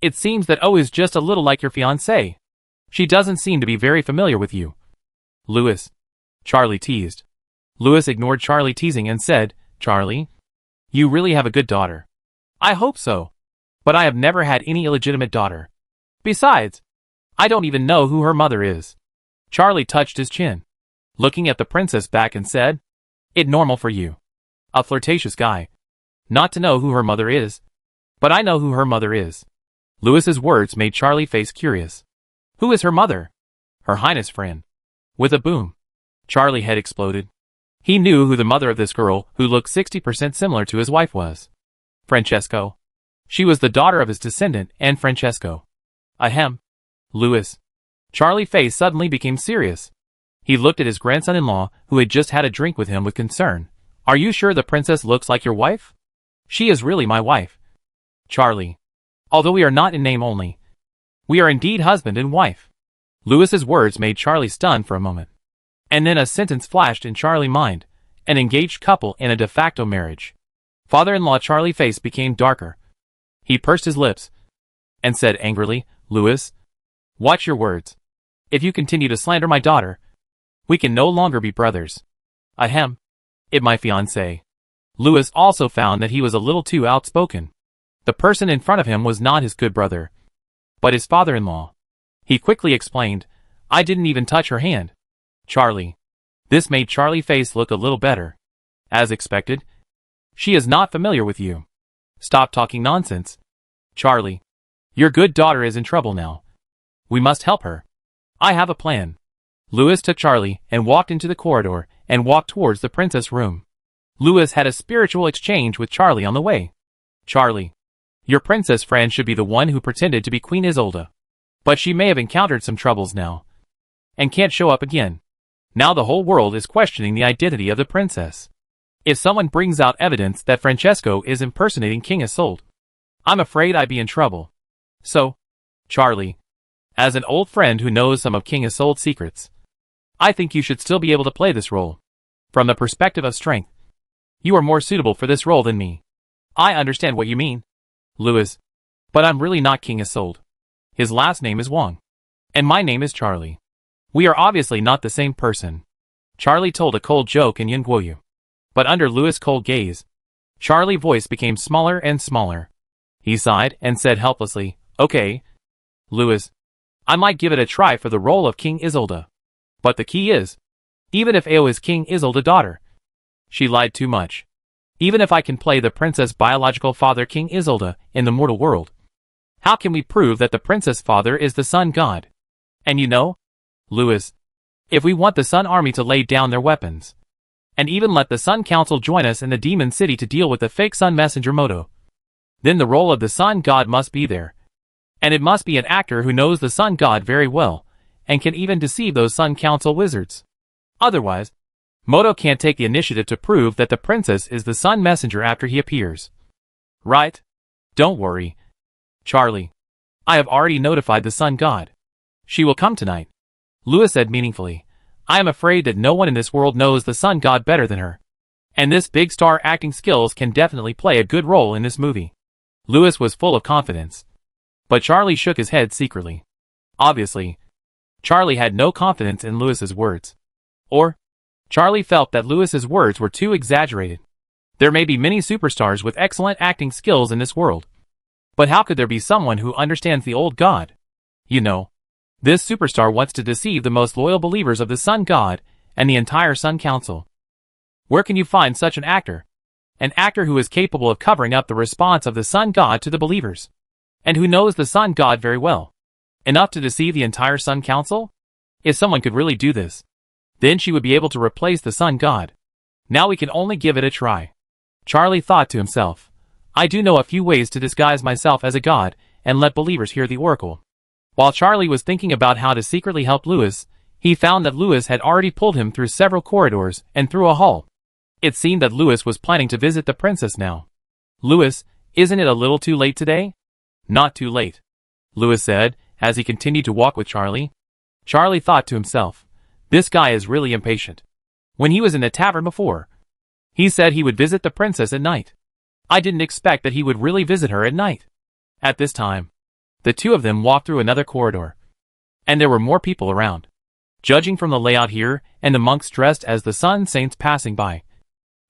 It seems that O is just a little like your fiancée. She doesn't seem to be very familiar with you. Louis. Charlie teased. Louis ignored Charlie teasing and said, Charlie, you really have a good daughter. I hope so. But I have never had any illegitimate daughter. Besides, I don't even know who her mother is. Charlie touched his chin, looking at the princess back and said, It's normal for you, a flirtatious guy, not to know who her mother is. But I know who her mother is. Louis's words made Charlie face curious. Who is her mother? Her Highness friend. With a boom, Charlie head exploded. He knew who the mother of this girl who looked 60% similar to his wife was. Francesco. She was the daughter of his descendant and Francesco. Ahem. Louis. Charlie's face suddenly became serious. He looked at his grandson-in-law, who had just had a drink with him, with concern. Are you sure the princess looks like your wife? She is really my wife. Charlie. Although we are not in name only, we are indeed husband and wife. Louis's words made Charlie stunned for a moment. And then a sentence flashed in Charlie's mind. An engaged couple in a de facto marriage. Father-in-law Charlie's face became darker. He pursed his lips and said angrily, Louis, watch your words. If you continue to slander my daughter, we can no longer be brothers. Ahem. It my fiancé. Louis also found that he was a little too outspoken. The person in front of him was not his good brother, but his father-in-law. He quickly explained, I didn't even touch her hand. Charlie. This made Charlie's face look a little better. As expected. She is not familiar with you. Stop talking nonsense. Charlie. Your good daughter is in trouble now. We must help her. I have a plan. Louis took Charlie and walked into the corridor and walked towards the princess' room. Louis had a spiritual exchange with Charlie on the way. Charlie. Your princess friend should be the one who pretended to be Queen Isolde. But she may have encountered some troubles now, and can't show up again. Now the whole world is questioning the identity of the princess. If someone brings out evidence that Francesco is impersonating King Isolde, I'm afraid I'd be in trouble. So, Charlie, as an old friend who knows some of King Isolde's secrets, I think you should still be able to play this role. From the perspective of strength, you are more suitable for this role than me. I understand what you mean, Louis. But I'm really not King Isolde. His last name is Wang. And my name is Charlie. We are obviously not the same person. Charlie told a cold joke in Yunguoyu. But under Louis' cold gaze, Charlie's voice became smaller and smaller. He sighed and said helplessly, "Okay, Louis, I might give it a try for the role of King Isolde. But the key is, even if Ao is King Isolde's daughter, she lied too much. Even if I can play the princess' biological father King Isolde in the mortal world, how can we prove that the princess' father is the sun god? And you know, Louis, if we want the Sun Army to lay down their weapons, and even let the Sun Council join us in the Demon City to deal with the fake Sun Messenger Moto, then the role of the Sun God must be there. And it must be an actor who knows the Sun God very well, and can even deceive those Sun Council wizards. Otherwise, Moto can't take the initiative to prove that the princess is the Sun Messenger after he appears. Right? Don't worry, Charlie. I have already notified the Sun God. She will come tonight, Louis said meaningfully. I am afraid that no one in this world knows the Sun God better than her. And this big star acting skills can definitely play a good role in this movie. Louis was full of confidence. But Charlie shook his head secretly. Obviously, Charlie had no confidence in Louis's words. Or, Charlie felt that Louis's words were too exaggerated. There may be many superstars with excellent acting skills in this world. But how could there be someone who understands the old god? You know, this superstar wants to deceive the most loyal believers of the Sun God and the entire Sun Council. Where can you find such an actor? An actor who is capable of covering up the response of the Sun God to the believers, and who knows the Sun God very well, enough to deceive the entire Sun Council? If someone could really do this, then she would be able to replace the Sun God. Now we can only give it a try. Charlie thought to himself, I do know a few ways to disguise myself as a god and let believers hear the oracle. While Charlie was thinking about how to secretly help Louis, he found that Louis had already pulled him through several corridors and through a hall. It seemed that Louis was planning to visit the princess now. Louis, isn't it a little too late today? Not too late, Louis said, as he continued to walk with Charlie. Charlie thought to himself, this guy is really impatient. When he was in the tavern before, he said he would visit the princess at night. I didn't expect that he would really visit her at night. At this time, the two of them walked through another corridor. And there were more people around. Judging from the layout here and the monks dressed as the Sun Saints passing by,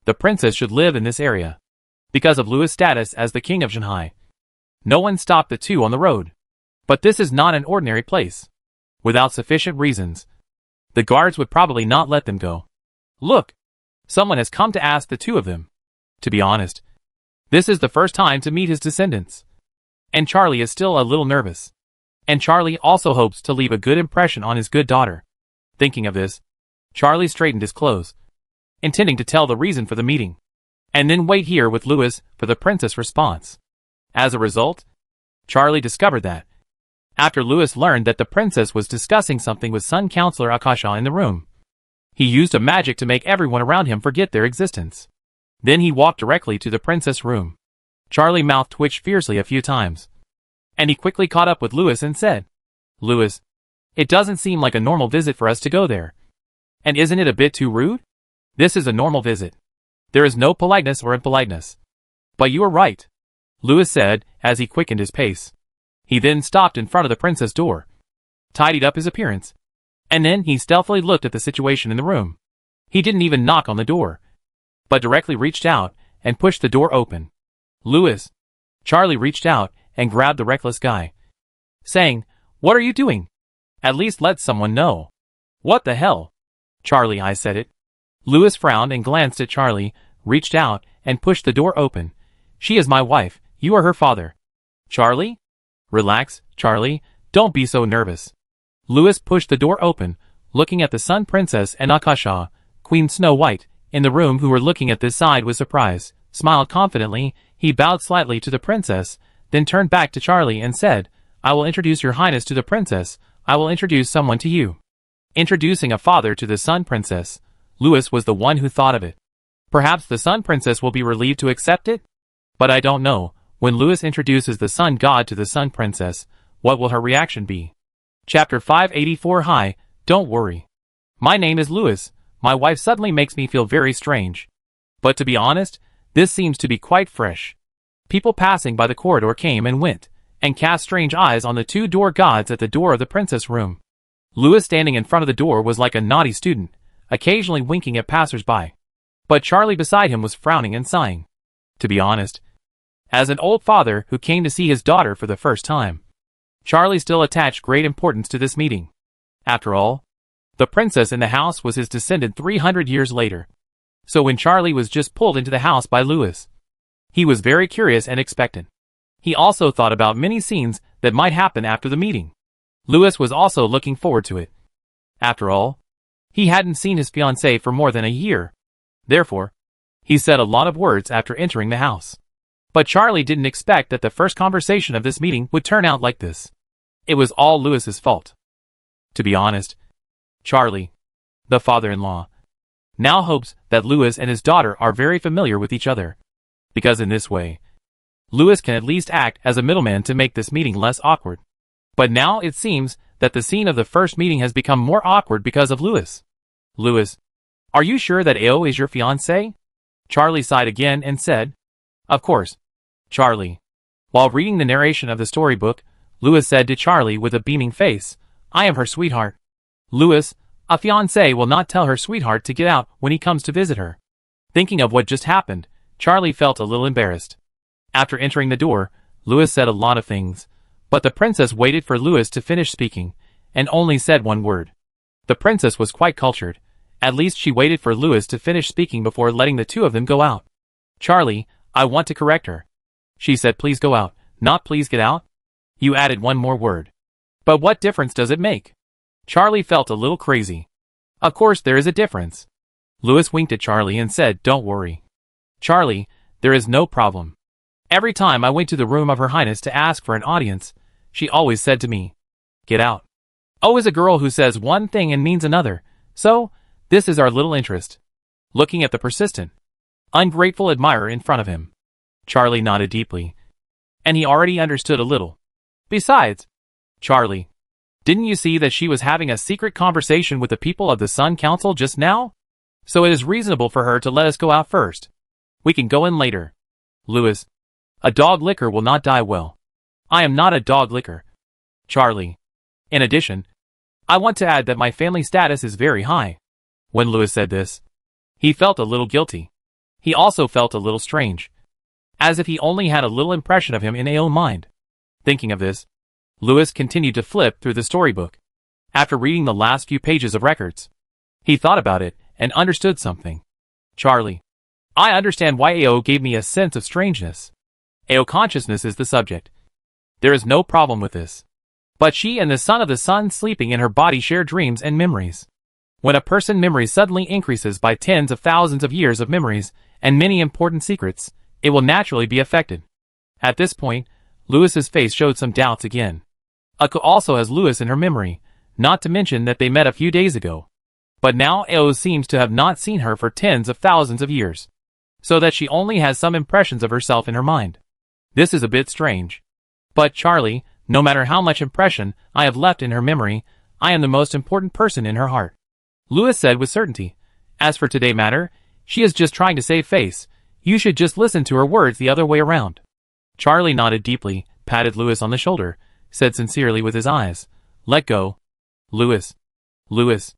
the princess should live in this area. Because of Louis' status as the king of Shanghai, no one stopped the two on the road. But this is not an ordinary place. Without sufficient reasons, the guards would probably not let them go. Look, someone has come to ask the two of them. To be honest, this is the first time to meet his descendants. And Charlie is still a little nervous. And Charlie also hopes to leave a good impression on his good daughter. Thinking of this, Charlie straightened his clothes, intending to tell the reason for the meeting, and then wait here with Louis for the princess' response. As a result, Charlie discovered that, after Louis learned that the princess was discussing something with Sun Counselor Akasha in the room, he used a magic to make everyone around him forget their existence. Then he walked directly to the princess' room. Charlie's mouth twitched fiercely a few times, and he quickly caught up with Louis and said, Louis, it doesn't seem like a normal visit for us to go there. And isn't it a bit too rude? This is a normal visit. There is no politeness or impoliteness. But you are right, Louis said as he quickened his pace. He then stopped in front of the princess' door, tidied up his appearance, and then he stealthily looked at the situation in the room. He didn't even knock on the door, but directly reached out and pushed the door open. Louis. Charlie reached out and grabbed the reckless guy, saying, What are you doing? At least let someone know. What the hell? Charlie, I said it. Louis frowned and glanced at Charlie, reached out and pushed the door open. She is my wife, you are her father. Charlie? Relax, Charlie, don't be so nervous. Louis pushed the door open, looking at the Sun Princess and Akasha, Queen Snow White, in the room who were looking at this side with surprise, smiled confidently. He bowed slightly to the princess, then turned back to Charlie and said, I will introduce your highness to the princess. I will introduce someone to you. Introducing a father to the Sun Princess. Louis was the one who thought of it. Perhaps the Sun Princess will be relieved to accept it? But I don't know. When Louis introduces the Sun God to the Sun Princess, what will her reaction be? Chapter 584. Hi, don't worry. My name is Louis. My wife suddenly makes me feel very strange. But to be honest, this seems to be quite fresh. People passing by the corridor came and went, and cast strange eyes on the two door gods at the door of the princess room. Louis standing in front of the door was like a naughty student, occasionally winking at passers-by. But Charlie beside him was frowning and sighing. To be honest, as an old father who came to see his daughter for the first time, Charlie still attached great importance to this meeting. After all, the princess in the house was his descendant 300 years later. So when Charlie was just pulled into the house by Louis, he was very curious and expectant. He also thought about many scenes that might happen after the meeting. Louis was also looking forward to it. After all, he hadn't seen his fiancée for more than a year. Therefore, he said a lot of words after entering the house. But Charlie didn't expect that the first conversation of this meeting would turn out like this. It was all Louis's fault. To be honest, Charlie, the father-in-law, now hopes that Louis and his daughter are very familiar with each other, because in this way, Louis can at least act as a middleman to make this meeting less awkward. But now it seems that the scene of the first meeting has become more awkward because of Louis. Louis, are you sure that Ao is your fiancé? Charlie sighed again and said, Of course, Charlie. While reading the narration of the storybook, Louis said to Charlie with a beaming face, I am her sweetheart. Louis, a fiancé will not tell her sweetheart to get out when he comes to visit her. Thinking of what just happened, Charlie felt a little embarrassed. After entering the door, Louis said a lot of things, but the princess waited for Louis to finish speaking, and only said one word. The princess was quite cultured. At least she waited for Louis to finish speaking before letting the two of them go out. Charlie, I want to correct her. She said please go out, not please get out. You added one more word. But what difference does it make? Charlie felt a little crazy. Of course there is a difference. Louis winked at Charlie and said, Don't worry. Charlie, there is no problem. Every time I went to the room of Her Highness to ask for an audience, she always said to me, Get out. O is a girl who says one thing and means another, so this is our little interest. Looking at the persistent, ungrateful admirer in front of him, Charlie nodded deeply, and he already understood a little. Besides, Charlie, didn't you see that she was having a secret conversation with the people of the Sun Council just now? So it is reasonable for her to let us go out first. We can go in later. Louis, a dog licker will not die well. I am not a dog licker. Charlie. In addition, I want to add that my family status is very high. When Louis said this, he felt a little guilty. He also felt a little strange, as if he only had a little impression of him in Ao's mind. Thinking of this, Louis continued to flip through the storybook. After reading the last few pages of records, he thought about it and understood something. Charlie, I understand why Ao gave me a sense of strangeness. Ao consciousness is the subject. There is no problem with this. But she and the son of the sun sleeping in her body share dreams and memories. When a person's memory suddenly increases by tens of thousands of years of memories and many important secrets, it will naturally be affected. At this point, Louis's face showed some doubts again. Ako also has Louis in her memory, not to mention that they met a few days ago. But now Ao seems to have not seen her for tens of thousands of years, so that she only has some impressions of herself in her mind. This is a bit strange. But Charlie, no matter how much impression I have left in her memory, I am the most important person in her heart. Louis said with certainty. As for today matter, she is just trying to save face. You should just listen to her words the other way around. Charlie nodded deeply, patted Louis on the shoulder, said sincerely with his eyes, Let go. Louis. Louis.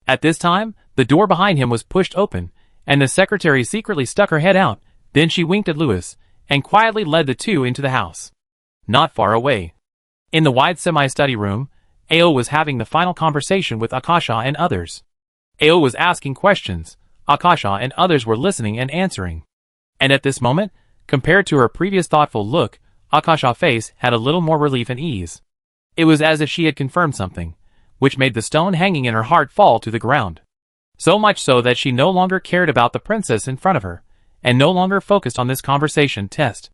At this time, the door behind him was pushed open, and the secretary secretly stuck her head out. Then she winked at Louis, and quietly led the two into the house. Not far away, in the wide semi-study room, Ao was having the final conversation with Akasha and others. Ao was asking questions, Akasha and others were listening and answering. And at this moment, compared to her previous thoughtful look, Akasha's face had a little more relief and ease. It was as if she had confirmed something, which made the stone hanging in her heart fall to the ground. So much so that she no longer cared about the princess in front of her, and no longer focused on this conversation test.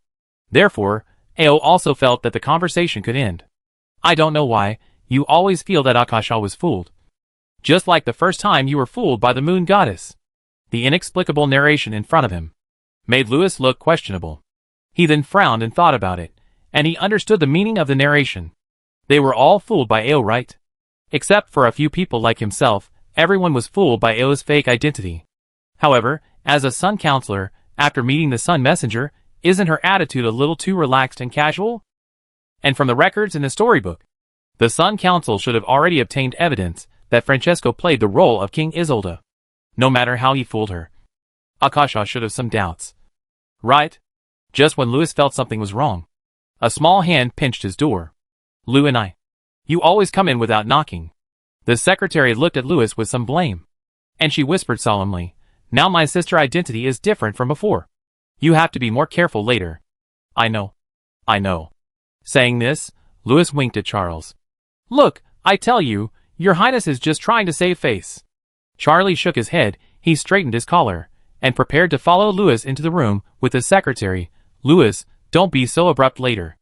Therefore, Ao also felt that the conversation could end. I don't know why, you always feel that Akasha was fooled. Just like the first time you were fooled by the moon goddess. The inexplicable narration in front of him made Louis look questionable. He then frowned and thought about it, and he understood the meaning of the narration. They were all fooled by Ao, right? Except for a few people like himself, everyone was fooled by Ao's fake identity. However, as a Sun counselor, after meeting the Sun messenger, isn't her attitude a little too relaxed and casual? And from the records in the storybook, the Sun Council should have already obtained evidence that Francesco played the role of King Isolde. No matter how he fooled her, Akasha should have some doubts. Right? Just when Louis felt something was wrong, a small hand pinched his door. Lou and I. You always come in without knocking. The secretary looked at Louis with some blame. And she whispered solemnly, now my sister's identity is different from before. You have to be more careful later. I know. I know. Saying this, Louis winked at Charles. Look, I tell you, your highness is just trying to save face. Charlie shook his head, he straightened his collar, and prepared to follow Louis into the room with the secretary. Louis, don't be so abrupt later.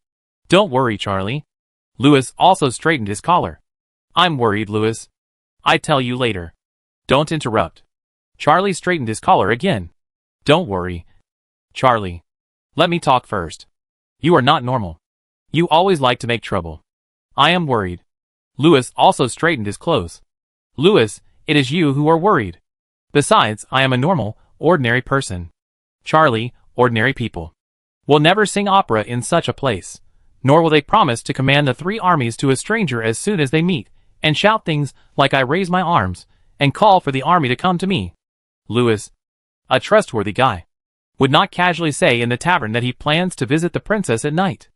Don't worry, Charlie. Louis also straightened his collar. I'm worried, Louis. I tell you later. Don't interrupt. Charlie straightened his collar again. Don't worry. Charlie. Let me talk first. You are not normal. You always like to make trouble. I am worried. Louis also straightened his clothes. Louis, it is you who are worried. Besides, I am a normal, ordinary person. Charlie, ordinary people will never sing opera in such a place, nor will they promise to command the 3 armies to a stranger as soon as they meet, and shout things like I raise my arms, and call for the army to come to me. Louis, a trustworthy guy, would not casually say in the tavern that he plans to visit the princess at night.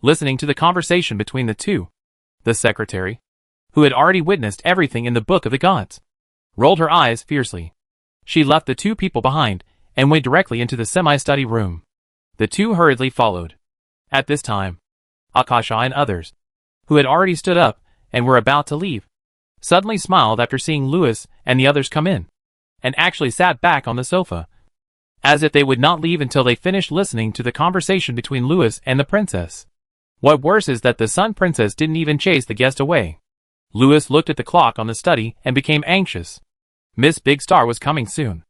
Listening to the conversation between the two, the secretary, who had already witnessed everything in the Book of the Gods, rolled her eyes fiercely. She left the 2 people behind, and went directly into the semi-study room. The 2 hurriedly followed. At this time, Akasha and others, who had already stood up and were about to leave, suddenly smiled after seeing Louis and the others come in, and actually sat back on the sofa, as if they would not leave until they finished listening to the conversation between Louis and the princess. What worse is that the Sun Princess didn't even chase the guest away. Louis looked at the clock on the study and became anxious. Miss Big Star was coming soon.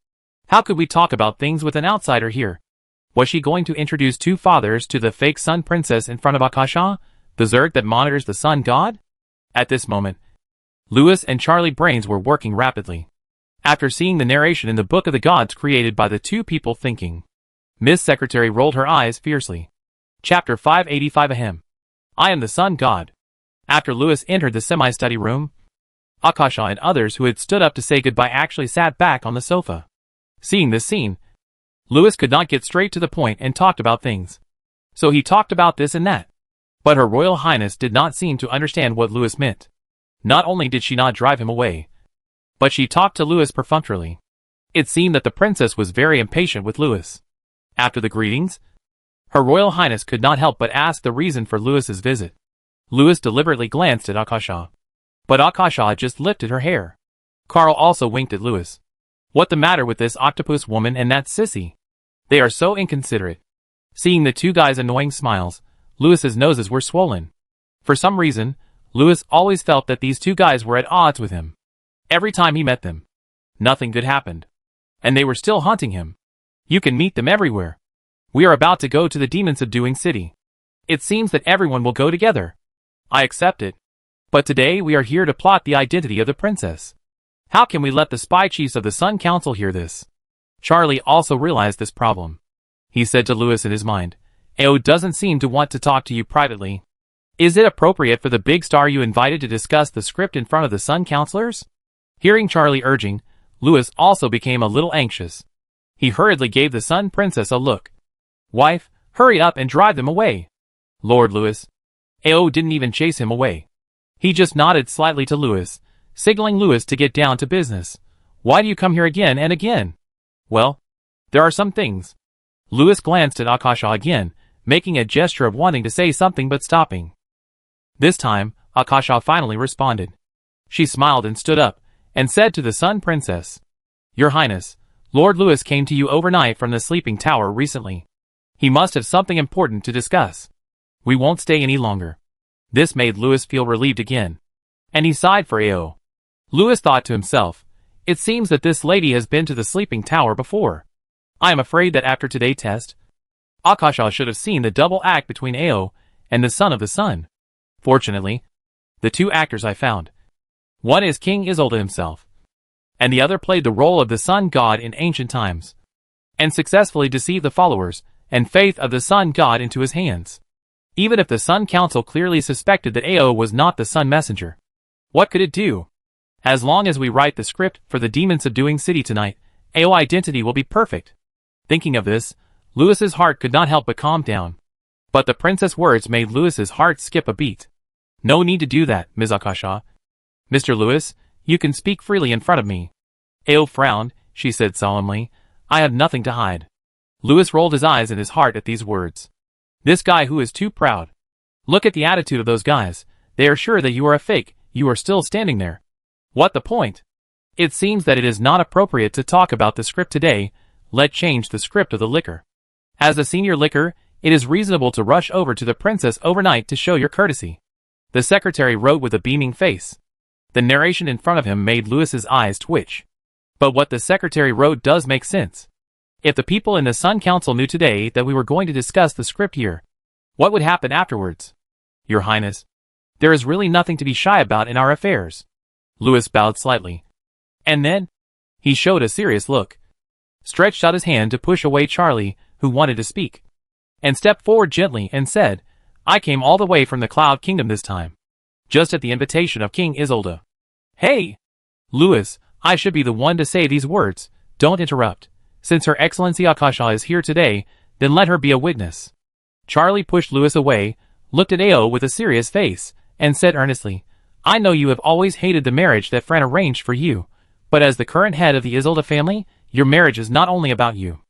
How could we talk about things with an outsider here? Was she going to introduce 2 fathers to the fake Sun Princess in front of Akasha, the Zerg that monitors the Sun God? At this moment, Louis and Charlie brains were working rapidly. After seeing the narration in the Book of the Gods created by the 2 people thinking, Miss Secretary rolled her eyes fiercely. Chapter 585 Ahem. I am the Sun God. After Louis entered the semi-study room, Akasha and others who had stood up to say goodbye actually sat back on the sofa. Seeing this scene, Louis could not get straight to the point and talked about things. So he talked about this and that. But Her Royal Highness did not seem to understand what Louis meant. Not only did she not drive him away, but she talked to Louis perfunctorily. It seemed that the princess was very impatient with Louis. After the greetings, Her Royal Highness could not help but ask the reason for Louis's visit. Louis deliberately glanced at Akasha. But Akasha just lifted her hair. Carl also winked at Louis. What the matter with this octopus woman and that sissy? They are so inconsiderate. Seeing the 2 guys' annoying smiles, Louis's noses were swollen. For some reason, Louis always felt that these 2 guys were at odds with him. Every time he met them, nothing good happened. And they were still haunting him. You can meet them everywhere. We are about to go to the demon-subduing city. It seems that everyone will go together. I accept it. But today we are here to plot the identity of the princess. How can we let the spy chiefs of the Sun Council hear this? Charlie also realized this problem. He said to Louis in his mind, Ao doesn't seem to want to talk to you privately. Is it appropriate for the big star you invited to discuss the script in front of the Sun Councilors? Hearing Charlie urging, Louis also became a little anxious. He hurriedly gave the Sun Princess a look. Wife, hurry up and drive them away. Lord Louis. Ao didn't even chase him away. He just nodded slightly to Louis, signaling Louis to get down to business. Why do you come here again and again? Well, there are some things. Louis glanced at Akasha again, making a gesture of wanting to say something but stopping. This time, Akasha finally responded. She smiled and stood up, and said to the Sun Princess, Your Highness, Lord Louis came to you overnight from the sleeping tower recently. He must have something important to discuss. We won't stay any longer. This made Louis feel relieved again. And he sighed for Ao. Louis thought to himself, it seems that this lady has been to the sleeping tower before. I am afraid that after today's test, Akasha should have seen the double act between Ao and the Son of the Sun. Fortunately, the 2 actors I found. One is King Isolde himself. and the other played the role of the sun god in ancient times, and successfully deceived the followers and faith of the sun god into his hands. Even if the Sun Council clearly suspected that Ao was not the Sun Messenger, what could it do? As long as we write the script for the demon subduing city tonight, Ao identity will be perfect. Thinking of this, Lewis's heart could not help but calm down. But the princess' words made Lewis's heart skip a beat. No need to do that, Ms. Akasha. Mr. Lewis, you can speak freely in front of me. Ao frowned, she said solemnly. I have nothing to hide. Lewis rolled his eyes in his heart at these words. This guy who is too proud. Look at the attitude of those guys. They are sure that you are a fake. You are still standing there. What the point? It seems that it is not appropriate to talk about the script today. Let's change the script of the liquor. As the senior liquor, it is reasonable to rush over to the princess overnight to show your courtesy. The secretary wrote with a beaming face. The narration in front of him made Lewis's eyes twitch. But what the secretary wrote does make sense. If the people in the Sun Council knew today that we were going to discuss the script here, what would happen afterwards? Your Highness, there is really nothing to be shy about in our affairs. Lewis bowed slightly. And then? He showed a serious look, stretched out his hand to push away Charlie, who wanted to speak, and stepped forward gently and said, I came all the way from the Cloud Kingdom this time, just at the invitation of King Isolde. Hey! Lewis, I should be the one to say these words. Don't interrupt. Since Her Excellency Akasha is here today, then let her be a witness. Charlie pushed Lewis away, looked at Ao with a serious face, and said earnestly, I know you have always hated the marriage that Fran arranged for you, but as the current head of the Isolde family, your marriage is not only about you.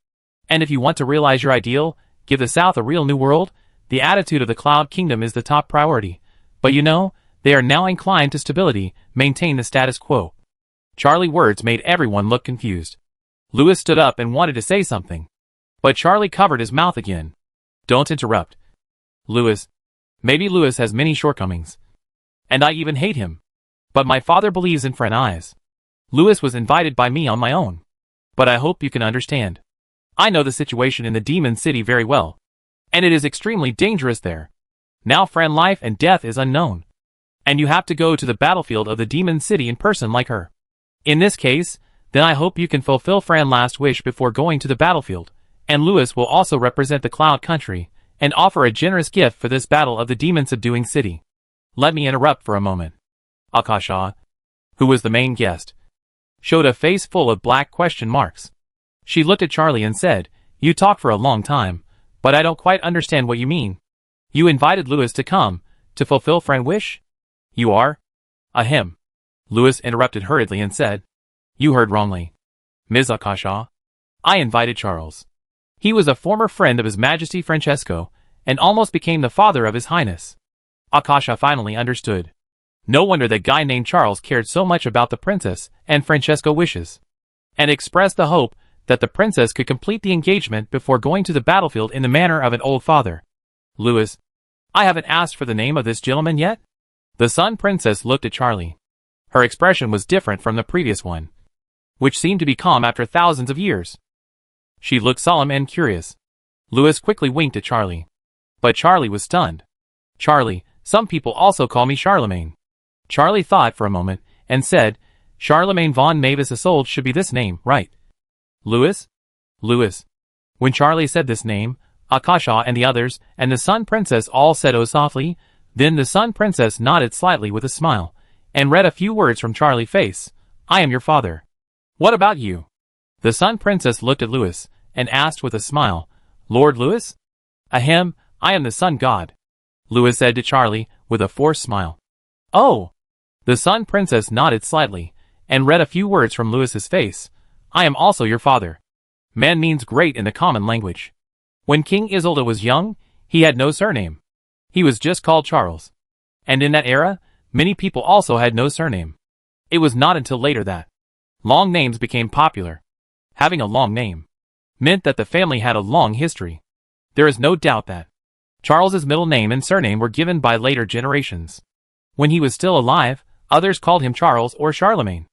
And if you want to realize your ideal, give the South a real new world, the attitude of the Cloud Kingdom is the top priority. But you know, they are now inclined to stability, maintain the status quo. Charlie's words made everyone look confused. Lewis stood up and wanted to say something, but Charlie covered his mouth again. Don't interrupt. Lewis. Maybe Lewis has many shortcomings, and I even hate him. But my father believes in Fran eyes. Lewis was invited by me on my own. But I hope you can understand. I know the situation in the Demon City very well, and it is extremely dangerous there. Now Fran life and death is unknown, and you have to go to the battlefield of the Demon City in person like her. In this case, then I hope you can fulfill Fran's last wish before going to the battlefield, and Lewis will also represent the Cloud Country, and offer a generous gift for this battle of the demon-subduing city. Let me interrupt for a moment. Akasha, who was the main guest, showed a face full of black question marks. She looked at Charlie and said, You talk for a long time, but I don't quite understand what you mean. You invited Lewis to come, to fulfill Fran's wish? You are? Ahem. Lewis interrupted hurriedly and said, You heard wrongly. Ms. Akasha, I invited Charles. He was a former friend of His Majesty Francesco, and almost became the father of His Highness. Akasha finally understood. No wonder that guy named Charles cared so much about the princess and Francesco wishes, and expressed the hope that the princess could complete the engagement before going to the battlefield in the manner of an old father. Lewis, I haven't asked for the name of this gentleman yet? The Sun Princess looked at Charlie. Her expression was different from the previous one, which seemed to be calm after thousands of years. She looked solemn and curious. Lewis quickly winked at Charlie, but Charlie was stunned. Charlie, some people also call me Charlemagne. Charlie thought for a moment, and said, Charlemagne von Mavis Isolde should be this name, right? Lewis? Lewis. When Charlie said this name, Akasha and the others, and the Sun Princess all said oh softly. Then the Sun Princess nodded slightly with a smile, and read a few words from Charlie's face. I am your father. What about you? The Sun Princess looked at Lewis, and asked with a smile, Lord Lewis? Ahem, I am the Sun God. Lewis said to Charlie, with a forced smile. Oh! The Sun Princess nodded slightly, and read a few words from Lewis's face. I am also your father. Man means great in the common language. When King Isolde was young, he had no surname. He was just called Charles. And in that era, many people also had no surname. It was not until later that long names became popular. Having a long name meant that the family had a long history. There is no doubt that Charles's middle name and surname were given by later generations. When he was still alive, others called him Charles or Charlemagne,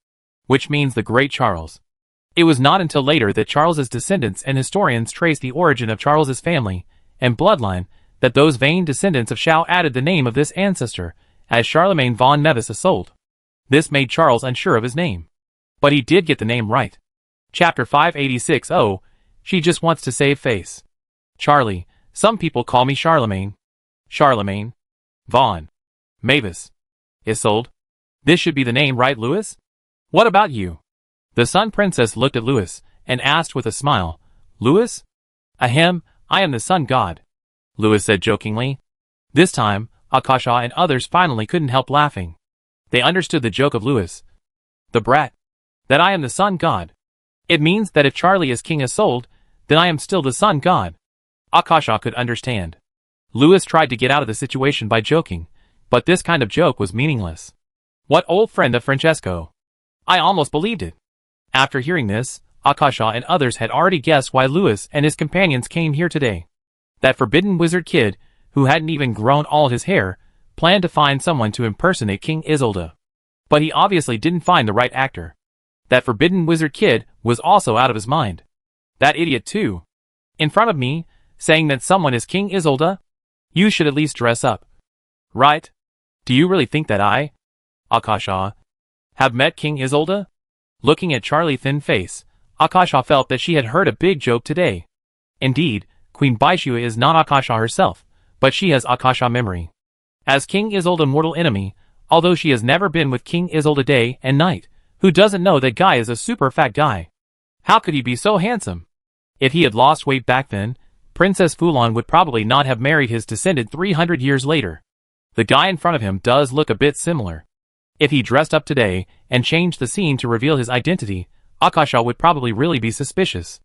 which means the Great Charles. It was not until later that Charles's descendants and historians traced the origin of Charles's family and bloodline that those vain descendants of Shao added the name of this ancestor as Charlemagne von Mavis Isolde. This made Charles unsure of his name. But he did get the name right. Chapter 586. Oh, she just wants to save face. Charlie. Some people call me Charlemagne. Charlemagne. Vaughn. Mavis. Isolde. This should be the name, right, Louis? What about you? The Sun Princess looked at Louis and asked with a smile, Louis? Ahem, I am the Sun God. Louis said jokingly. This time, Akasha and others finally couldn't help laughing. They understood the joke of Louis. The brat. That I am the Sun God. It means that if Charlie is King Isolde, then I am still the Sun God. Akasha could understand. Louis tried to get out of the situation by joking, but this kind of joke was meaningless. What old friend of Francesco? I almost believed it. After hearing this, Akasha and others had already guessed why Louis and his companions came here today. That forbidden wizard kid, who hadn't even grown all his hair, planned to find someone to impersonate King Isolde. But he obviously didn't find the right actor. That forbidden wizard kid was also out of his mind. That idiot too. In front of me, saying that someone is King Isolde? You should at least dress up. Right? Do you really think that I, Akasha, have met King Isolde? Looking at Charlie's thin face, Akasha felt that she had heard a big joke today. Indeed, Queen Baishua is not Akasha herself, but she has Akasha memory. As King Isolde's mortal enemy, although she has never been with King Isolde day and night, who doesn't know that guy is a super fat guy? How could he be so handsome? If he had lost weight back then, Princess Fulon would probably not have married his descendant 300 years later. The guy in front of him does look a bit similar. If he dressed up today and changed the scene to reveal his identity, Akasha would probably really be suspicious.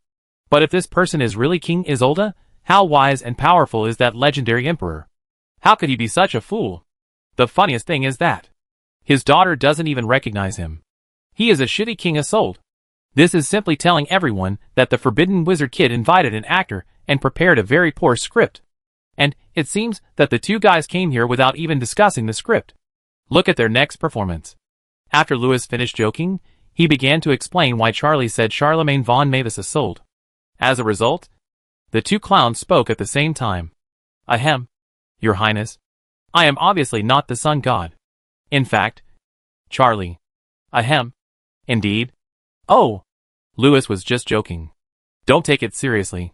But if this person is really King Isolde, how wise and powerful is that legendary emperor? How could he be such a fool? The funniest thing is that his daughter doesn't even recognize him. He is a shitty King Isolde. This is simply telling everyone that the forbidden wizard kid invited an actor and prepared a very poor script. And it seems that the two guys came here without even discussing the script. Look at their next performance. After Louis finished joking, he began to explain why Charlie said Charlemagne von Mavis Isolde. As a result, the two clowns spoke at the same time. Ahem. Your Highness. I am obviously not the Sun God. In fact, Charlie. Ahem. Indeed. Oh. Louis was just joking. Don't take it seriously.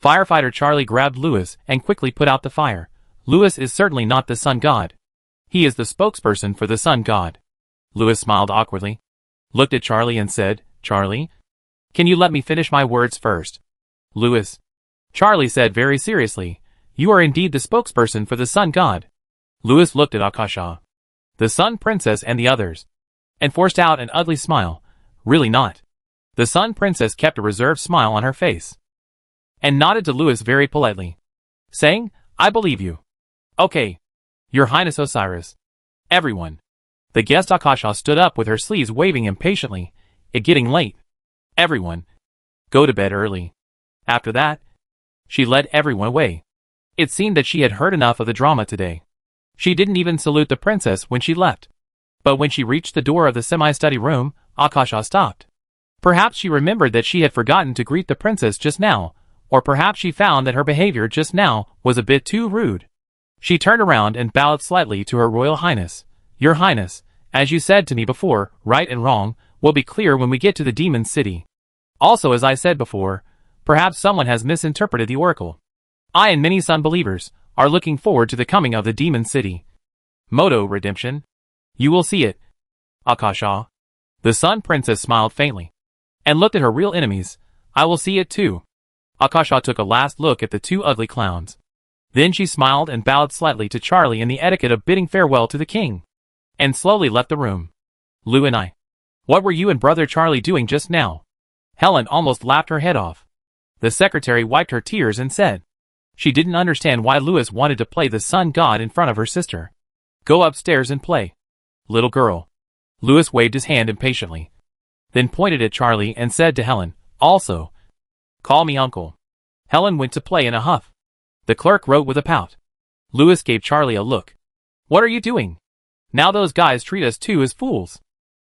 Firefighter Charlie grabbed Louis and quickly put out the fire. Louis is certainly not the Sun God. He is the spokesperson for the Sun God. Louis smiled awkwardly, looked at Charlie and said, Charlie? Can you let me finish my words first? Louis. Charlie said very seriously, you are indeed the spokesperson for the Sun God. Louis looked at Akasha, the Sun Princess and the others, and forced out an ugly smile. Really not. The Sun Princess kept a reserved smile on her face, and nodded to Louis very politely, saying, I believe you. Okay. Your Highness Osiris. Everyone. The guest Akasha stood up with her sleeves waving impatiently. It getting late. Everyone. Go to bed early. After that, she led everyone away. It seemed that she had heard enough of the drama today. She didn't even salute the princess when she left. But when she reached the door of the semi-study room, Akasha stopped. Perhaps she remembered that she had forgotten to greet the princess just now, or perhaps she found that her behavior just now was a bit too rude. She turned around and bowed slightly to her Royal Highness. Your Highness, as you said to me before, right and wrong will be clear when we get to the Demon City. Also, as I said before, perhaps someone has misinterpreted the oracle. I and many Sun believers are looking forward to the coming of the Demon City. Moto redemption. You will see it. Akasha. The Sun Princess smiled faintly and looked at her real enemies. I will see it too. Akasha took a last look at the two ugly clowns. Then she smiled and bowed slightly to Charlie in the etiquette of bidding farewell to the king, and slowly left the room. Lou and I. What were you and brother Charlie doing just now? Helen almost laughed her head off. The secretary wiped her tears and said she didn't understand why Louis wanted to play the Sun God in front of her sister. Go upstairs and play, little girl. Louis waved his hand impatiently, then pointed at Charlie and said to Helen, also, call me uncle. Helen went to play in a huff. The clerk wrote with a pout. Louis gave Charlie a look. What are you doing? Now those guys treat us too as fools.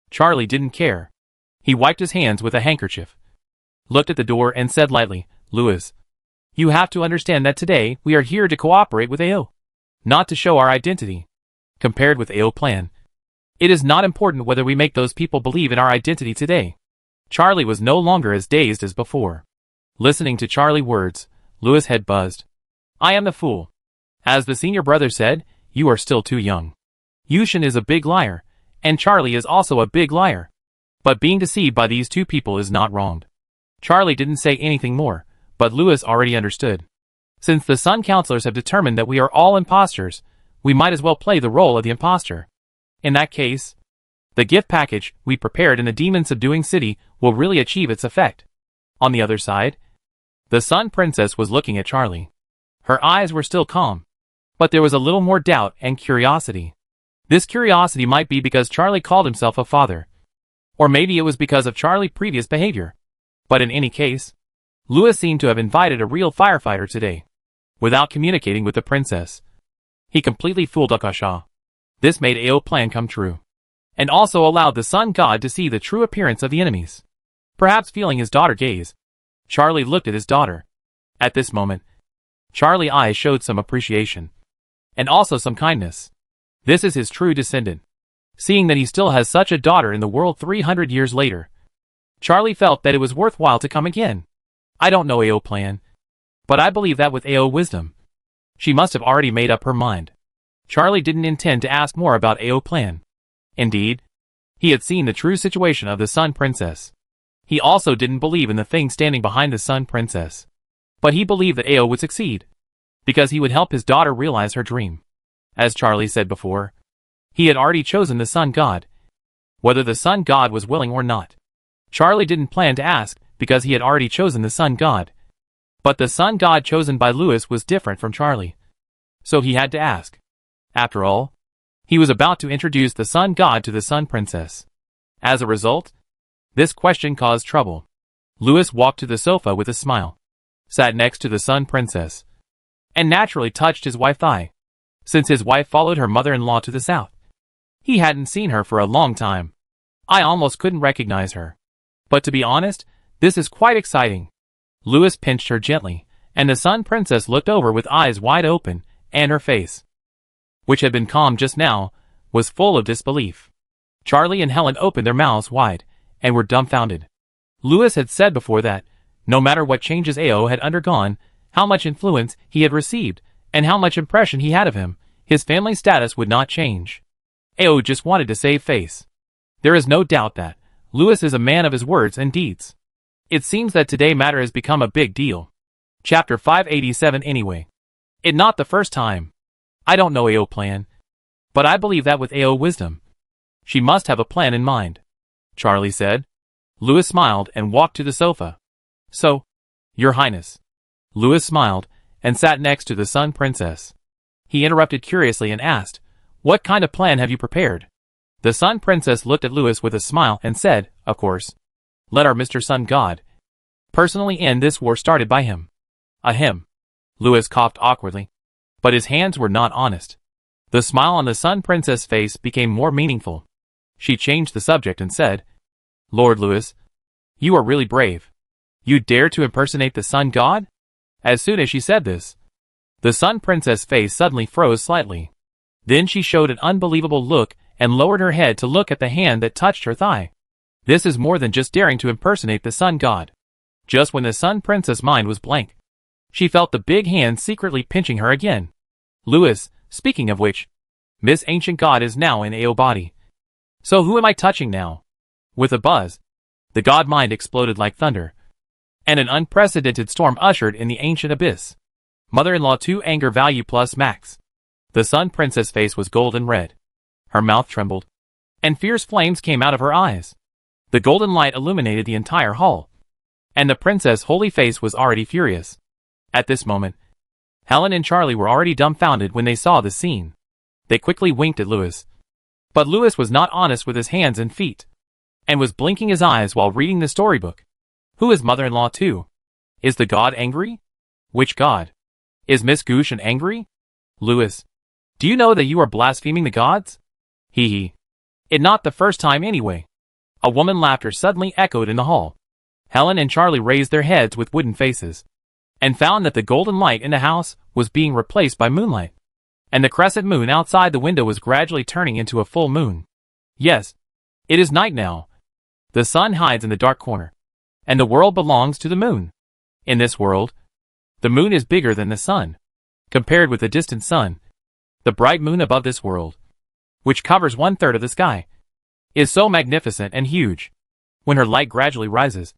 Charlie didn't care. He wiped his hands with a handkerchief, looked at the door and said lightly, Louis, you have to understand that today we are here to cooperate with AO, not to show our identity. Compared with AO plan, It is not important whether we make those people believe in our identity today. Charlie was no longer as dazed as before. Listening to Charlie's words, Louis' head buzzed. I am the fool. As the senior brother said, you are still too young. Yushin is a big liar, and Charlie is also a big liar. But being deceived by these two people is not wrong. Charlie didn't say anything more, but Louis already understood. Since the Sun counselors have determined that we are all imposters, we might as well play the role of the imposter. In that case, the gift package we prepared in the demon-subduing city will really achieve its effect. On the other side, the Sun Princess was looking at Charlie. Her eyes were still calm, but there was a little more doubt and curiosity. This curiosity might be because Charlie called himself a father. Or maybe it was because of Charlie's previous behavior. But in any case, Louis seemed to have invited a real firefighter today. Without communicating with the princess, he completely fooled Akasha. This made Ao's plan come true, and also allowed the sun god to see the true appearance of the enemies. Perhaps feeling his daughter's gaze, Charlie looked at his daughter. At this moment, Charlie's eyes showed some appreciation, and also some kindness. This is his true descendant. Seeing that he still has such a daughter in the world 300 years later, Charlie felt that it was worthwhile to come again. I don't know Ao's plan, but I believe that with Ao's wisdom, she must have already made up her mind. Charlie didn't intend to ask more about Ao's plan. Indeed, he had seen the true situation of the Sun Princess. He also didn't believe in the thing standing behind the Sun Princess. But he believed that Ao would succeed, because he would help his daughter realize her dream. As Charlie said before, he had already chosen the Sun God, whether the Sun God was willing or not. Charlie didn't plan to ask, because he had already chosen the Sun God. But the Sun God chosen by Louis was different from Charlie. So he had to ask. After all, he was about to introduce the Sun God to the Sun Princess. As a result, this question caused trouble. Louis walked to the sofa with a smile, sat next to the Sun Princess, and naturally touched his wife's thigh, since his wife followed her mother-in-law to the south. He hadn't seen her for a long time. I almost couldn't recognize her. But to be honest, this is quite exciting. Louis pinched her gently, and the Sun Princess looked over with eyes wide open, and her face, which had been calm just now, was full of disbelief. Charlie and Helen opened their mouths wide, and were dumbfounded. Louis had said before that, no matter what changes Ao had undergone, how much influence he had received, and how much impression he had of him, his family status would not change. Ao just wanted to save face. There is no doubt that Louis is a man of his words and deeds. It seems that today matter has become a big deal. Chapter 587 anyway. It not the first time. I don't know Ao's plan, but I believe that with Ao's wisdom, she must have a plan in mind, Charlie said. Louis smiled and walked to the sofa. So, Your Highness. Louis smiled and sat next to the Sun Princess. He interrupted curiously and asked, what kind of plan have you prepared? The Sun Princess looked at Louis with a smile and said, of course. Let our Mr. Sun God personally end this war started by him. Ahem. Louis coughed awkwardly, but his hands were not honest. The smile on the Sun Princess' face became more meaningful. She changed the subject and said, Lord Louis, you are really brave. You dare to impersonate the Sun God? As soon as she said this, the Sun Princess' face suddenly froze slightly. Then she showed an unbelievable look and lowered her head to look at the hand that touched her thigh. This is more than just daring to impersonate the Sun God. Just when the Sun Princess' mind was blank, she felt the big hand secretly pinching her again. Louis, speaking of which, this ancient god is now in Ao's body. So who am I touching now? With a buzz, the god mind exploded like thunder, and an unprecedented storm ushered in the ancient abyss. Mother-in-law 2 anger value plus max. The Sun Princess' face was golden red. Her mouth trembled, and fierce flames came out of her eyes. The golden light illuminated the entire hall, and the princess' holy face was already furious. At this moment, Helen and Charlie were already dumbfounded when they saw the scene. They quickly winked at Louis. But Louis was not honest with his hands and feet, and was blinking his eyes while reading the storybook. Who is mother-in-law 2? Is the god angry? Which god? Is Miss Gushin angry? Louis, do you know that you are blaspheming the gods? Hee hee. It not the first time anyway. A woman's laughter suddenly echoed in the hall. Helen and Charlie raised their heads with wooden faces, and found that the golden light in the house was being replaced by moonlight, and the crescent moon outside the window was gradually turning into a full moon. Yes, it is night now. The sun hides in the dark corner, and the world belongs to the moon. In this world, the moon is bigger than the sun. Compared with the distant sun, the bright moon above this world, which covers 1/3 of the sky, is so magnificent and huge. When her light gradually rises,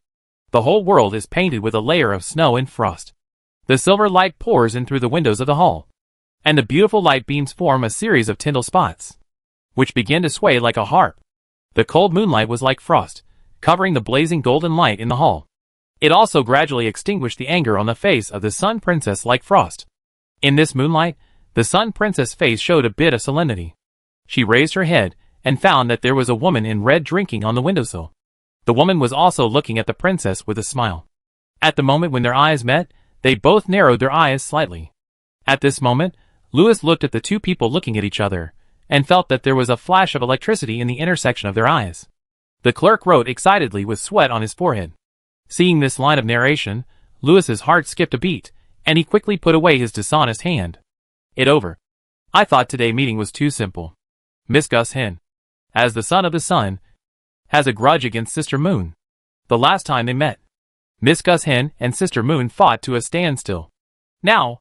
the whole world is painted with a layer of snow and frost. The silver light pours in through the windows of the hall, and the beautiful light beams form a series of tyndall spots, which begin to sway like a harp. The cold moonlight was like frost, covering the blazing golden light in the hall. It also gradually extinguished the anger on the face of the Sun Princess like frost. In this moonlight, the Sun Princess' face showed a bit of solemnity. She raised her head and found that there was a woman in red drinking on the windowsill. The woman was also looking at the princess with a smile. At the moment when their eyes met, they both narrowed their eyes slightly. At this moment, Louis looked at the two people looking at each other, and felt that there was a flash of electricity in the intersection of their eyes. The clerk wrote excitedly with sweat on his forehead. Seeing this line of narration, Louis's heart skipped a beat, and he quickly put away his dishonest hand. It over. I thought today meeting was too simple. Miss Gus Hen, as the son of the sun, has a grudge against Sister Moon. The last time they met, Miss Gus Hen and Sister Moon fought to a standstill. Now,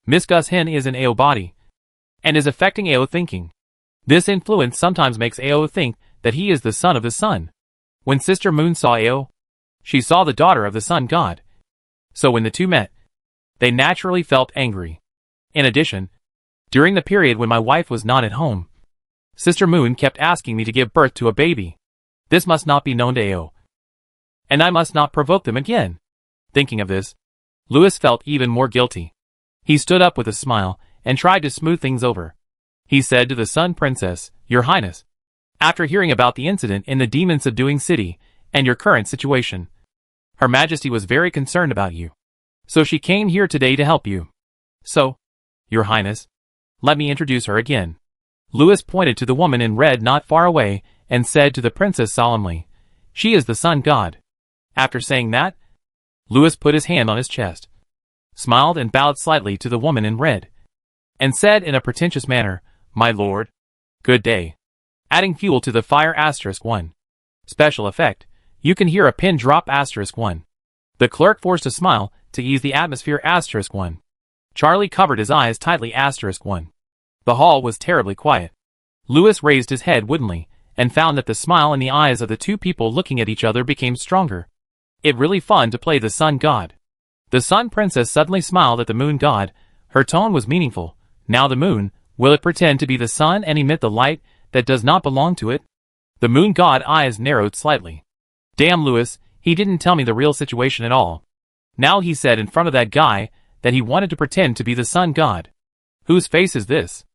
Miss Gus Hen is in Ao body, and is affecting Ao thinking. This influence sometimes makes Ao think that he is the son of the sun. When Sister Moon saw Ao, she saw the daughter of the sun god. So when the two met, they naturally felt angry. In addition, during the period when my wife was not at home, Sister Moon kept asking me to give birth to a baby. This must not be known to Ao, and I must not provoke them again. Thinking of this, Louis felt even more guilty. He stood up with a smile and tried to smooth things over. He said to the Sun Princess, "Your Highness, after hearing about the incident in the demon-subduing city and your current situation, Her Majesty was very concerned about you. So she came here today to help you. So, Your Highness, let me introduce her again." Louis pointed to the woman in red not far away and said to the princess solemnly, "She is the sun god." After saying that, Louis put his hand on his chest, smiled and bowed slightly to the woman in red, and said in a pretentious manner, "My lord, good day." Adding fuel to the fire *1. Special effect, you can hear a pin drop *1. The clerk forced a smile to ease the atmosphere *1. Charlie covered his eyes tightly *1. The hall was terribly quiet. Louis raised his head woodenly, and found that the smile in the eyes of the two people looking at each other became stronger. It really fun to play the sun god. The Sun Princess suddenly smiled at the moon god. Her tone was meaningful. Now the moon, will it pretend to be the sun and emit the light that does not belong to it? The moon god eyes narrowed slightly. Damn Louis, he didn't tell me the real situation at all. Now he said in front of that guy that he wanted to pretend to be the sun god. Whose face is this?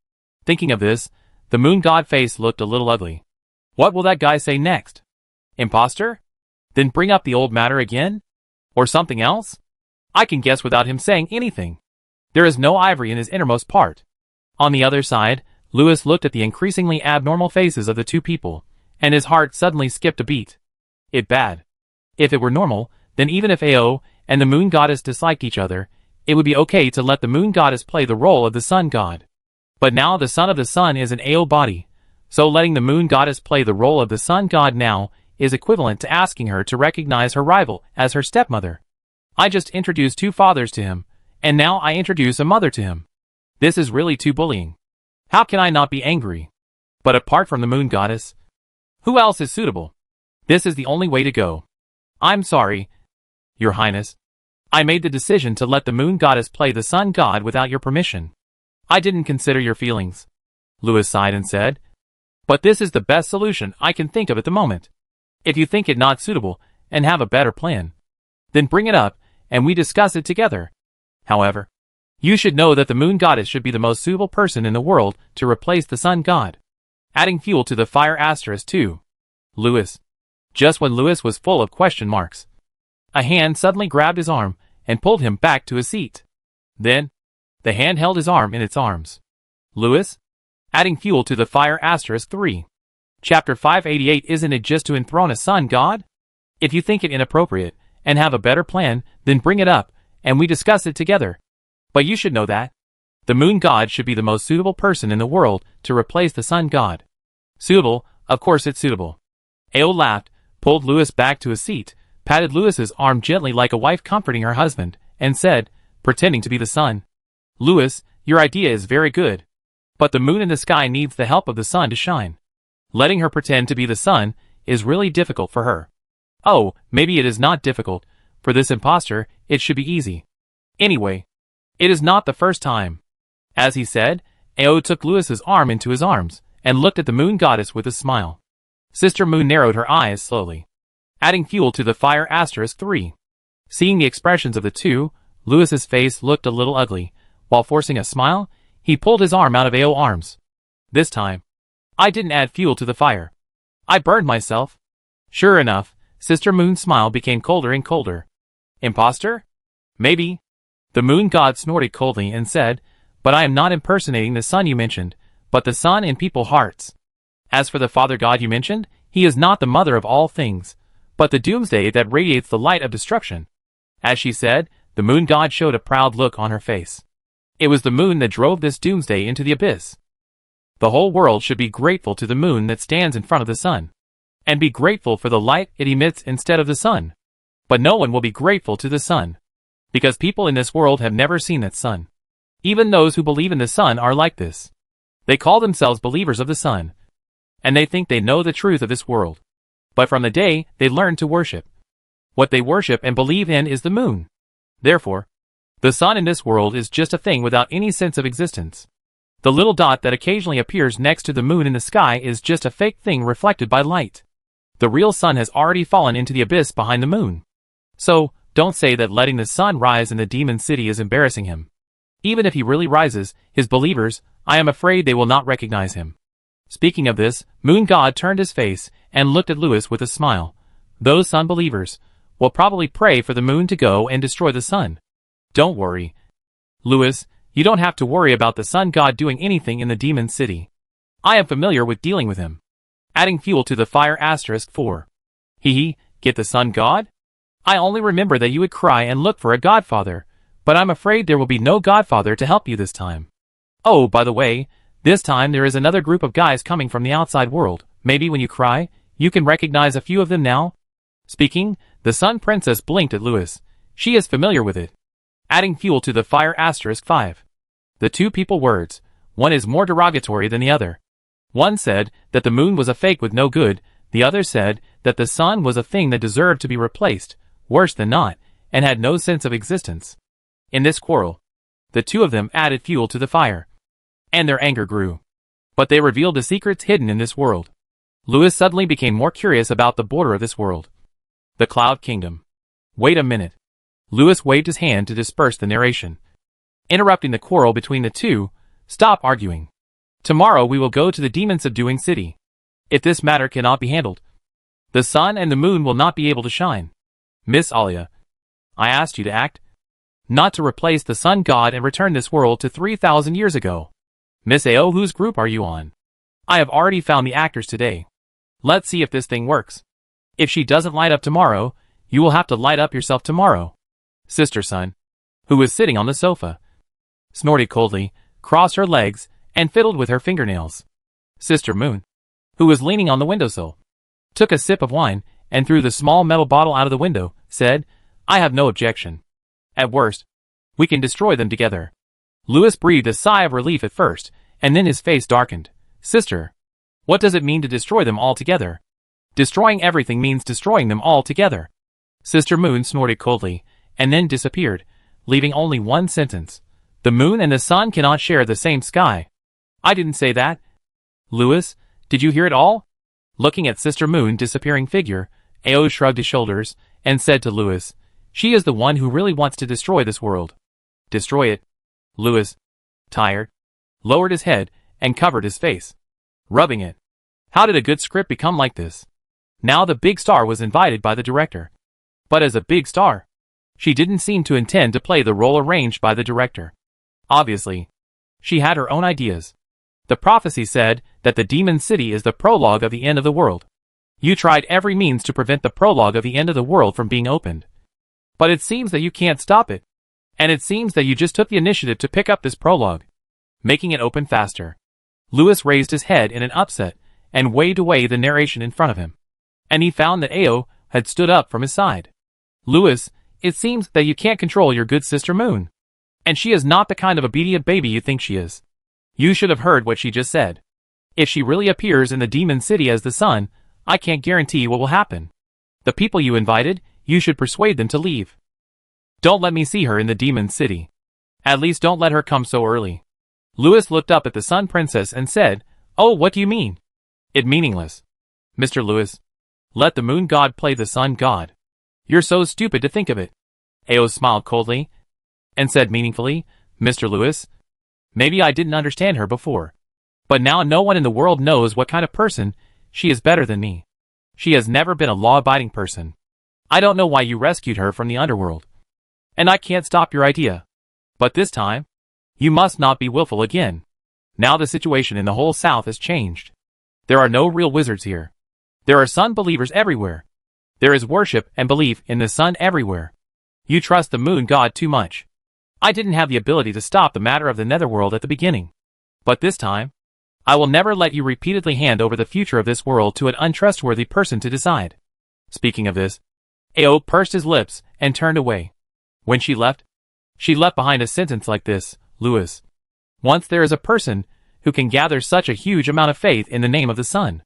Thinking of this, the moon god face looked a little ugly. What will that guy say next? Imposter? Then bring up the old matter again? Or something else? I can guess without him saying anything. There is no ivory in his innermost part. On the other side, Louis looked at the increasingly abnormal faces of the two people, and his heart suddenly skipped a beat. It bad. If it were normal, then even if Ao and the moon goddess disliked each other, it would be okay to let the moon goddess play the role of the sun god. But now the son of the sun is in Ao body, so letting the moon goddess play the role of the sun god now is equivalent to asking her to recognize her rival as her stepmother. I just introduced two fathers to him, and now I introduce a mother to him. This is really too bullying. How can I not be angry? But apart from the moon goddess, who else is suitable? This is the only way to go. I'm sorry, Your Highness. I made the decision to let the moon goddess play the sun god without your permission. I didn't consider your feelings. Louis sighed and said, "But this is the best solution I can think of at the moment. If you think it not suitable and have a better plan, then bring it up and we discuss it together. However, you should know that the moon goddess should be the most suitable person in the world to replace the sun god." Adding fuel to the fire *2. Louis. Just when Louis was full of question marks, a hand suddenly grabbed his arm and pulled him back to his seat. Then, the hand held his arm in its arms. Louis? Adding fuel to the fire *3. Chapter 588. Isn't it just to enthrone a sun god? If you think it inappropriate and have a better plan, then bring it up and we discuss it together. But you should know that the moon god should be the most suitable person in the world to replace the sun god. Suitable, Of course it's suitable. Ao laughed, pulled Louis back to his seat, patted Louis's arm gently like a wife comforting her husband, and said, pretending to be the sun, Louis, your idea is very good. But the moon in the sky needs the help of the sun to shine. Letting her pretend to be the sun is really difficult for her. Oh, maybe it is not difficult. For this imposter, it should be easy. Anyway, it is not the first time. As he said, Ao took Louis's arm into his arms, and looked at the moon goddess with a smile. Sister Moon narrowed her eyes slowly, adding fuel to the fire *3. Seeing the expressions of the two, Louis's face looked a little ugly. While forcing a smile, he pulled his arm out of Ao's arms. This time, I didn't add fuel to the fire. I burned myself. Sure enough, Sister Moon's smile became colder and colder. Imposter? Maybe. The moon god snorted coldly and said, but I am not impersonating the sun you mentioned, but the sun in people's hearts. As for the father god you mentioned, he is not the mother of all things, but the doomsday that radiates the light of destruction. As she said, the moon god showed a proud look on her face. It was the moon that drove this doomsday into the abyss. The whole world should be grateful to the moon that stands in front of the sun, and be grateful for the light it emits instead of the sun. But no one will be grateful to the sun, because people in this world have never seen that sun. Even those who believe in the sun are like this. They call themselves believers of the sun, and they think they know the truth of this world. But from the day they learn to worship, what they worship and believe in is the moon. Therefore, the sun in this world is just a thing without any sense of existence. The little dot that occasionally appears next to the moon in the sky is just a fake thing reflected by light. The real sun has already fallen into the abyss behind the moon. So, don't say that letting the sun rise in the demon city is embarrassing him. Even if he really rises, his believers, I am afraid they will not recognize him. Speaking of this, Moon God turned his face and looked at Louis with a smile. Those sun believers will probably pray for the moon to go and destroy the sun. Don't worry, Louis, you don't have to worry about the sun god doing anything in the demon city. I am familiar with dealing with him. Adding fuel to the fire *4. Hee, get the sun god? I only remember that you would cry and look for a godfather, but I'm afraid there will be no godfather to help you this time. Oh, by the way, this time there is another group of guys coming from the outside world. Maybe when you cry, you can recognize a few of them now? Speaking, the Sun Princess blinked at Louis. She is familiar with it. Adding fuel to the fire *5. The two people words, one is more derogatory than the other. One said that the moon was a fake with no good, the other said that the sun was a thing that deserved to be replaced, worse than not, and had no sense of existence. In this quarrel, the two of them added fuel to the fire, and their anger grew. But they revealed the secrets hidden in this world. Louis suddenly became more curious about the border of this world. The Cloud Kingdom. Wait a minute. Louis waved his hand to disperse the narration, interrupting the quarrel between the two. Stop arguing. Tomorrow we will go to the demon-subduing city. If this matter cannot be handled, the sun and the moon will not be able to shine. Miss Alia, I asked you to act, not to replace the sun god and return this world to 3,000 years ago. Miss Ao, whose group are you on? I have already found the actors today. Let's see if this thing works. If she doesn't light up tomorrow, you will have to light up yourself tomorrow. Sister Sun, who was sitting on the sofa, snorted coldly, crossed her legs, and fiddled with her fingernails. Sister Moon, who was leaning on the windowsill, took a sip of wine, and threw the small metal bottle out of the window, said, I have no objection. At worst, we can destroy them together. Louis breathed a sigh of relief at first, and then his face darkened. Sister, what does it mean to destroy them all together? Destroying everything means destroying them all together. Sister Moon snorted coldly, and then disappeared, leaving only one sentence. The moon and the sun cannot share the same sky. I didn't say that. Louis, did you hear it all? Looking at Sister Moon's disappearing figure, Ao shrugged his shoulders, and said to Louis, she is the one who really wants to destroy this world. Destroy it. Louis, tired, lowered his head, and covered his face, rubbing it. How did a good script become like this? Now the big star was invited by the director. But as a big star, she didn't seem to intend to play the role arranged by the director. Obviously, she had her own ideas. The prophecy said that the demon city is the prologue of the end of the world. You tried every means to prevent the prologue of the end of the world from being opened. But it seems that you can't stop it. And it seems that you just took the initiative to pick up this prologue, making it open faster. Louis raised his head in an upset, and waved away the narration in front of him. And he found that Ao had stood up from his side. Louis, it seems that you can't control your good sister Moon. And she is not the kind of obedient baby you think she is. You should have heard what she just said. If she really appears in the Demon City as the sun, I can't guarantee what will happen. The people you invited, you should persuade them to leave. Don't let me see her in the Demon City. At least don't let her come so early. Louis looked up at the Sun Princess and said, "Oh, what do you mean?" "It meaningless. Mr. Louis. Let the Moon God play the Sun God. You're so stupid to think of it." Ao smiled coldly and said meaningfully, "Mr. Louis, maybe I didn't understand her before. But now no one in the world knows what kind of person she is better than me. She has never been a law-abiding person. I don't know why you rescued her from the underworld. And I can't stop your idea. But this time, you must not be willful again. Now the situation in the whole South has changed. There are no real wizards here. There are sun believers everywhere. There is worship and belief in the sun everywhere. You trust the Moon God too much. I didn't have the ability to stop the matter of the netherworld at the beginning. But this time, I will never let you repeatedly hand over the future of this world to an untrustworthy person to decide." Speaking of this, Ao pursed his lips and turned away. When she left behind a sentence like this, "Louis, once there is a person who can gather such a huge amount of faith in the name of the sun.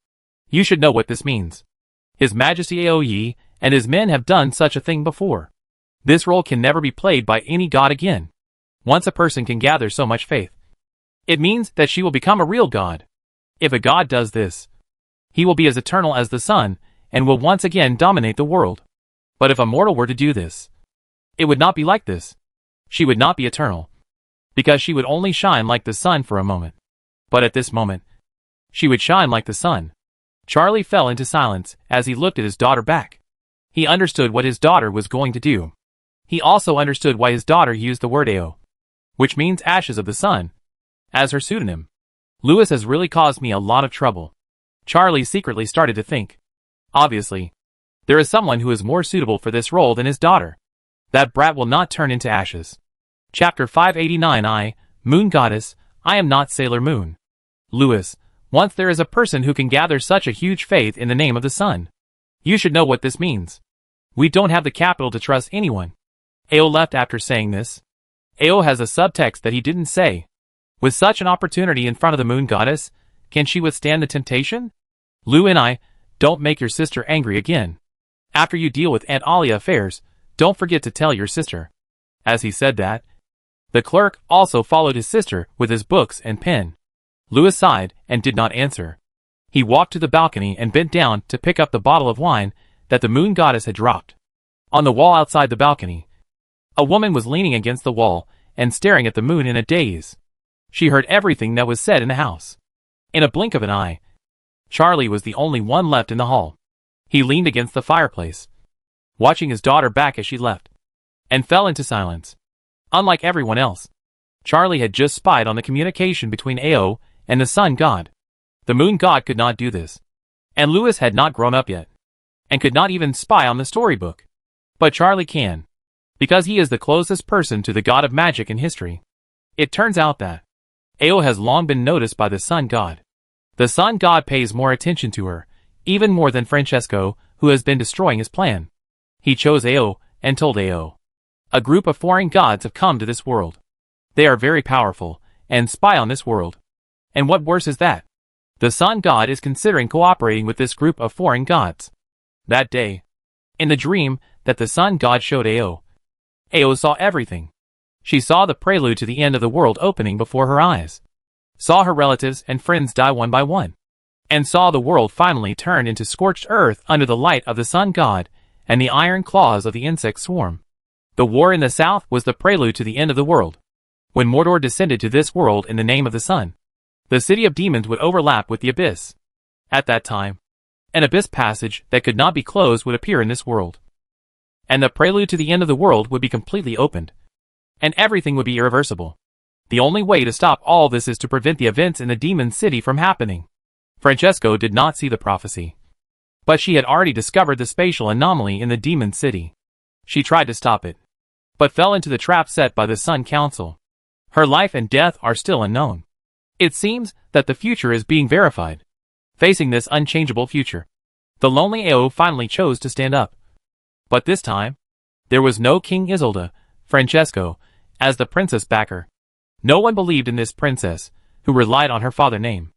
You should know what this means. His Majesty Aoyi and his men have done such a thing before. This role can never be played by any god again. Once a person can gather so much faith, it means that she will become a real god. If a god does this, he will be as eternal as the sun and will once again dominate the world. But if a mortal were to do this, it would not be like this. She would not be eternal, because she would only shine like the sun for a moment. But at this moment, she would shine like the sun." Charlie fell into silence as he looked at his daughter back. He understood what his daughter was going to do. He also understood why his daughter used the word Ao, which means ashes of the sun, as her pseudonym. Louis has really caused me a lot of trouble. Charlie secretly started to think. Obviously, there is someone who is more suitable for this role than his daughter. That brat will not turn into ashes. Chapter 589 I, Moon Goddess, I am not Sailor Moon. Louis, once there is a person who can gather such a huge faith in the name of the sun. You should know what this means. We don't have the capital to trust anyone. Ao left after saying this. Ao has a subtext that he didn't say. With such an opportunity in front of the Moon Goddess, can she withstand the temptation? Lou and I, don't make your sister angry again. After you deal with Aunt Alia affairs, don't forget to tell your sister. As he said that, the clerk also followed his sister with his books and pen. Louis sighed and did not answer. He walked to the balcony and bent down to pick up the bottle of wine that the Moon Goddess had dropped. On the wall outside the balcony, a woman was leaning against the wall and staring at the moon in a daze. She heard everything that was said in the house. In a blink of an eye, Charlie was the only one left in the hall. He leaned against the fireplace, watching his daughter back as she left, and fell into silence. Unlike everyone else, Charlie had just spied on the communication between Ao and the sun god. The moon god could not do this, and Louis had not grown up yet, and could not even spy on the storybook. But Charlie can, because he is the closest person to the god of magic in history. It turns out that Ao has long been noticed by the sun god. The sun god pays more attention to her, even more than Francesco, who has been destroying his plan. He chose Ao and told Ao. A group of foreign gods have come to this world. They are very powerful, and spy on this world. And what worse is that? The sun god is considering cooperating with this group of foreign gods. That day, in the dream that the sun god showed Ao, Ao saw everything. She saw the prelude to the end of the world opening before her eyes, saw her relatives and friends die one by one, and saw the world finally turn into scorched earth under the light of the sun god and the iron claws of the insect swarm. The war in the south was the prelude to the end of the world. When Mordor descended to this world in the name of the sun, the city of demons would overlap with the abyss. At that time, an abyss passage that could not be closed would appear in this world. And the prelude to the end of the world would be completely opened. And everything would be irreversible. The only way to stop all this is to prevent the events in the demon city from happening. Francesco did not see the prophecy, but she had already discovered the spatial anomaly in the demon city. She tried to stop it, but fell into the trap set by the Sun Council. Her life and death are still unknown. It seems that the future is being verified. facing this unchangeable future. The lonely Ao finally chose to stand up. But this time, there was no King Isolde, Francesco, as the princess backer. No one believed in this princess, who relied on her father's name.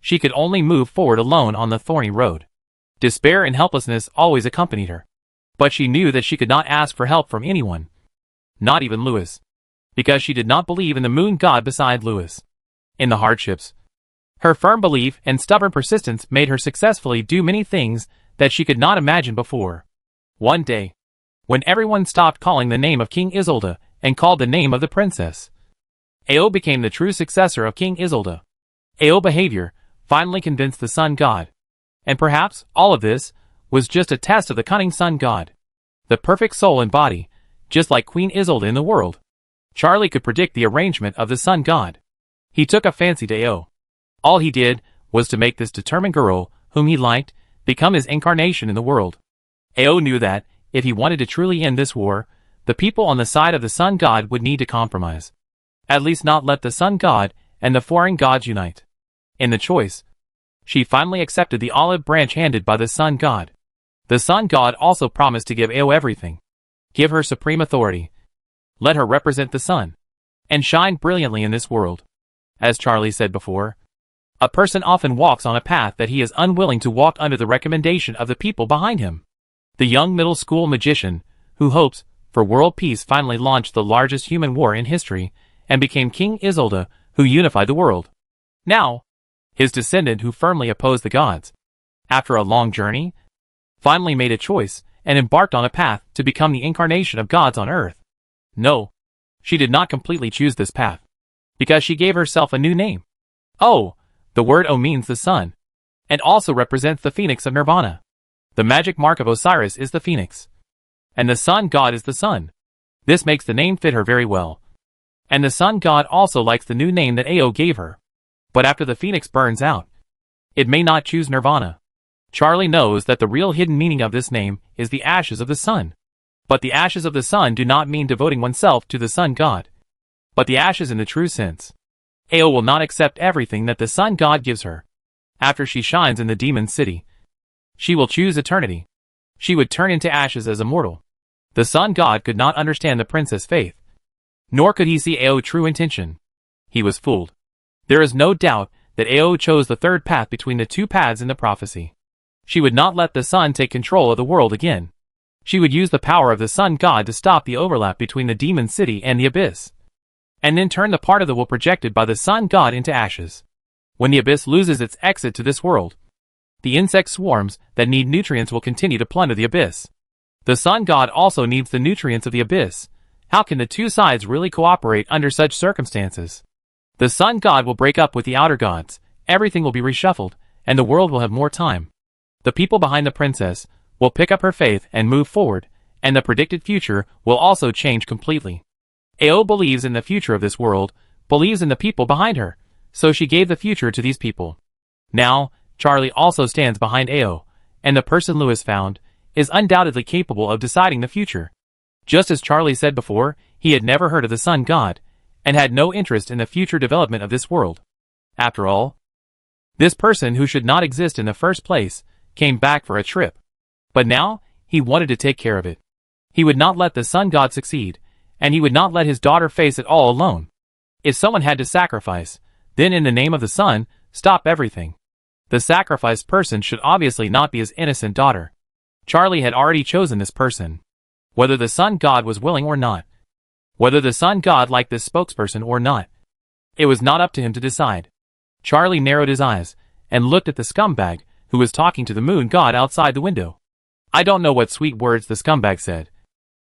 She could only move forward alone on the thorny road. Despair and helplessness always accompanied her. But she knew that she could not ask for help from anyone. Not even Louis. Because she did not believe in the moon god beside Louis. In the hardships, her firm belief and stubborn persistence made her successfully do many things that she could not imagine before. One day, when everyone stopped calling the name of King Isolde and called the name of the princess, Ao became the true successor of King Isolde. Ao's behavior finally convinced the sun god. And perhaps all of this was just a test of the cunning sun god. The perfect soul and body, just like Queen Isolde in the world. Charlie could predict the arrangement of the sun god. He took a fancy to Ao. All he did was to make this determined girl, whom he liked, become his incarnation in the world. Ao knew that, if he wanted to truly end this war, the people on the side of the sun god would need to compromise. At least not let the sun god and the foreign gods unite. In the choice, she finally accepted the olive branch handed by the sun god. The sun god also promised to give Ao everything. Give her supreme authority. Let her represent the sun. And shine brilliantly in this world. As Charlie said before, a person often walks on a path that he is unwilling to walk under the recommendation of the people behind him. The young middle school magician, who hopes for world peace, finally launched the largest human war in history, and became King Isolde, who unified the world. Now, his descendant, who firmly opposed the gods, after a long journey, finally made a choice and embarked on a path to become the incarnation of gods on earth. No, she did not completely choose this path, because she gave herself a new name. Oh, the word O means the sun, and also represents the phoenix of Nirvana. The magic mark of Osiris is the phoenix, and the sun god is the sun. This makes the name fit her very well. And the sun god also likes the new name that Ao gave her. But after the phoenix burns out, it may not choose Nirvana. Charlie knows that the real hidden meaning of this name is the ashes of the sun. But the ashes of the sun do not mean devoting oneself to the sun god, but the ashes in the true sense. Ao will not accept everything that the sun god gives her. After she shines in the demon city, she will choose eternity. She would turn into ashes as a mortal. The sun god could not understand the princess' faith, nor could he see Ao's true intention. He was fooled. There is no doubt that Ao chose the third path between the two paths in the prophecy. She would not let the sun take control of the world again. She would use the power of the sun god to stop the overlap between the demon city and the abyss, and then turn the part of the will projected by the sun god into ashes. When the abyss loses its exit to this world, the insect swarms that need nutrients will continue to plunder the abyss. The sun god also needs the nutrients of the abyss. How can the two sides really cooperate under such circumstances? The sun god will break up with the outer gods, everything will be reshuffled, and the world will have more time. The people behind the princess will pick up her faith and move forward, and the predicted future will also change completely. Ao believes in the future of this world, believes in the people behind her, so she gave the future to these people. Now, Charlie also stands behind Ao, and the person Louis found is undoubtedly capable of deciding the future. Just as Charlie said before, he had never heard of the sun god, and had no interest in the future development of this world. After all, this person who should not exist in the first place came back for a trip. But now, he wanted to take care of it. He would not let the sun god succeed, and he would not let his daughter face it all alone. If someone had to sacrifice, then in the name of the sun, stop everything. The sacrificed person should obviously not be his innocent daughter. Charlie had already chosen this person. Whether the sun god was willing or not. Whether the sun god liked this spokesperson or not. It was not up to him to decide. Charlie narrowed his eyes, and looked at the scumbag, who was talking to the moon god outside the window. I don't know what sweet words the scumbag said,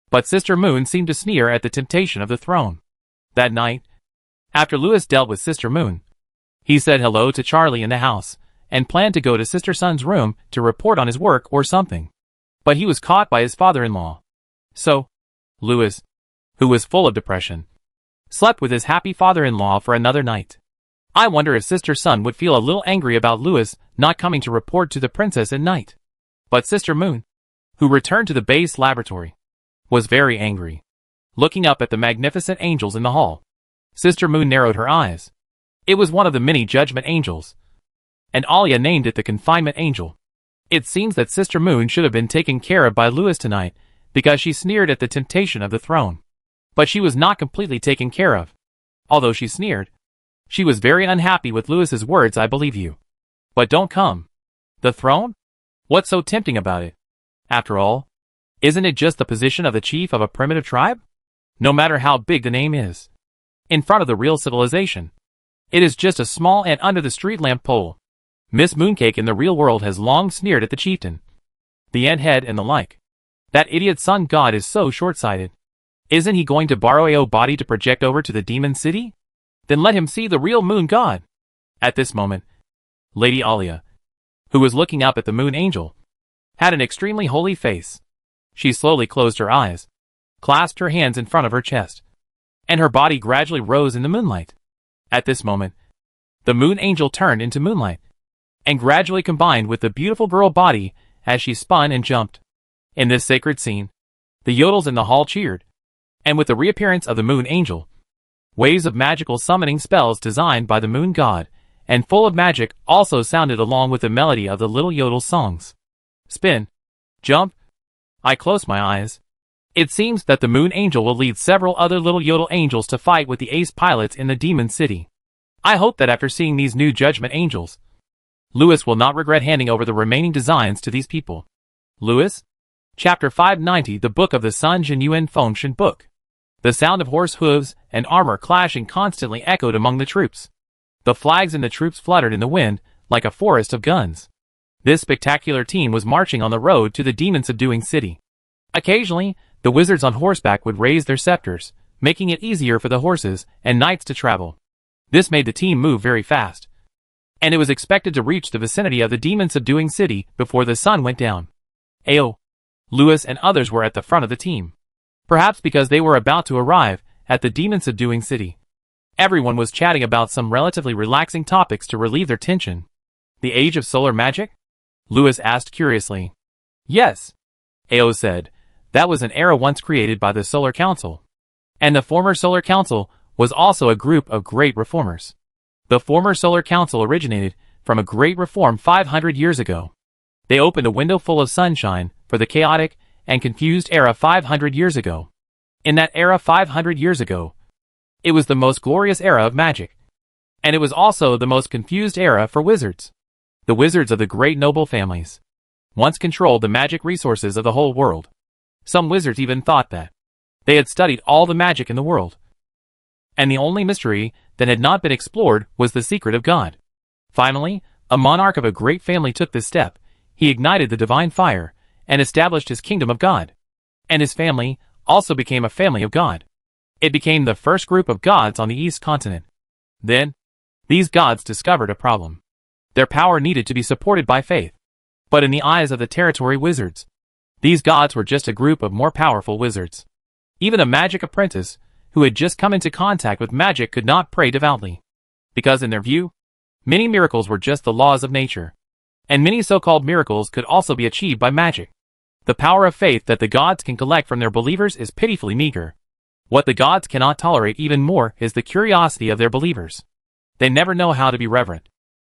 but Sister Moon seemed to sneer at the temptation of the throne. That night, after Louis dealt with Sister Moon, he said hello to Charlie in the house, and planned to go to Sister Sun's room to report on his work or something. But he was caught by his father-in-law. So, Louis, who was full of depression, slept with his happy father-in-law for another night. I wonder if Sister Sun would feel a little angry about Louis not coming to report to the princess at night. But Sister Moon, who returned to the base laboratory, was very angry. Looking up at the magnificent angels in the hall, Sister Moon narrowed her eyes. It was one of the many judgment angels. and Alia named it the Confinement Angel. It seems that Sister Moon should have been taken care of by Louis tonight, because she sneered at the temptation of the throne. But she was not completely taken care of. Although she sneered, she was very unhappy with Louis's words. I believe you. But don't come. The throne? What's so tempting about it? After all, isn't it just the position of the chief of a primitive tribe? No matter how big the name is. In front of the real civilization, it is just a small ant under the street lamp pole. Miss Mooncake in the real world has long sneered at the chieftain, the ant head and the like. That idiot sun god is so short-sighted. Isn't he going to borrow a body to project over to the demon city? Then let him see the real moon god. At this moment, Lady Alia, who was looking up at the moon angel, had an extremely holy face. She slowly closed her eyes, clasped her hands in front of her chest, and her body gradually rose in the moonlight. At this moment, the moon angel turned into moonlight, and gradually combined with the beautiful girl body as she spun and jumped. In this sacred scene, the yodels in the hall cheered, and with the reappearance of the moon angel, waves of magical summoning spells designed by the moon god and full of magic also sounded along with the melody of the little yodel songs. Spin. Jump. I closed my eyes. It seems that the moon angel will lead several other little yodel angels to fight with the ace pilots in the demon city. I hope that after seeing these new judgment angels, Louis will not regret handing over the remaining designs to these people. Louis? Chapter 590, The Book of the Sun Genuine Fengshen Book. The sound of horse hooves and armor clashing constantly echoed among the troops. The flags in the troops fluttered in the wind like a forest of guns. This spectacular team was marching on the road to the demon-subduing city. Occasionally, the wizards on horseback would raise their scepters, making it easier for the horses and knights to travel. This made the team move very fast, and it was expected to reach the vicinity of the demon-subduing city before the sun went down. Ayo! Louis and others were at the front of the team. Perhaps because they were about to arrive at the demon-subduing city. Everyone was chatting about some relatively relaxing topics to relieve their tension. The age of solar magic? Louis asked curiously. Yes, Ayo said. That was an era once created by the Solar Council. And the former Solar Council was also a group of great reformers. The former Solar Council originated from a great reform 500 years ago. They opened a window full of sunshine for the chaotic and confused era 500 years ago. In that era 500 years ago, it was the most glorious era of magic. And it was also the most confused era for wizards. The wizards of the great noble families once controlled the magic resources of the whole world. Some wizards even thought that they had studied all the magic in the world. And the only mystery that had not been explored was the secret of God. Finally, a monarch of a great family took this step. He ignited the divine fire and established his kingdom of God. And his family also became a family of God. It became the first group of gods on the East continent. Then, these gods discovered a problem. Their power needed to be supported by faith. But in the eyes of the territory wizards, these gods were just a group of more powerful wizards. Even a magic apprentice who had just come into contact with magic could not pray devoutly. Because in their view, many miracles were just the laws of nature. And many so-called miracles could also be achieved by magic. The power of faith that the gods can collect from their believers is pitifully meager. What the gods cannot tolerate even more is the curiosity of their believers. They never know how to be reverent.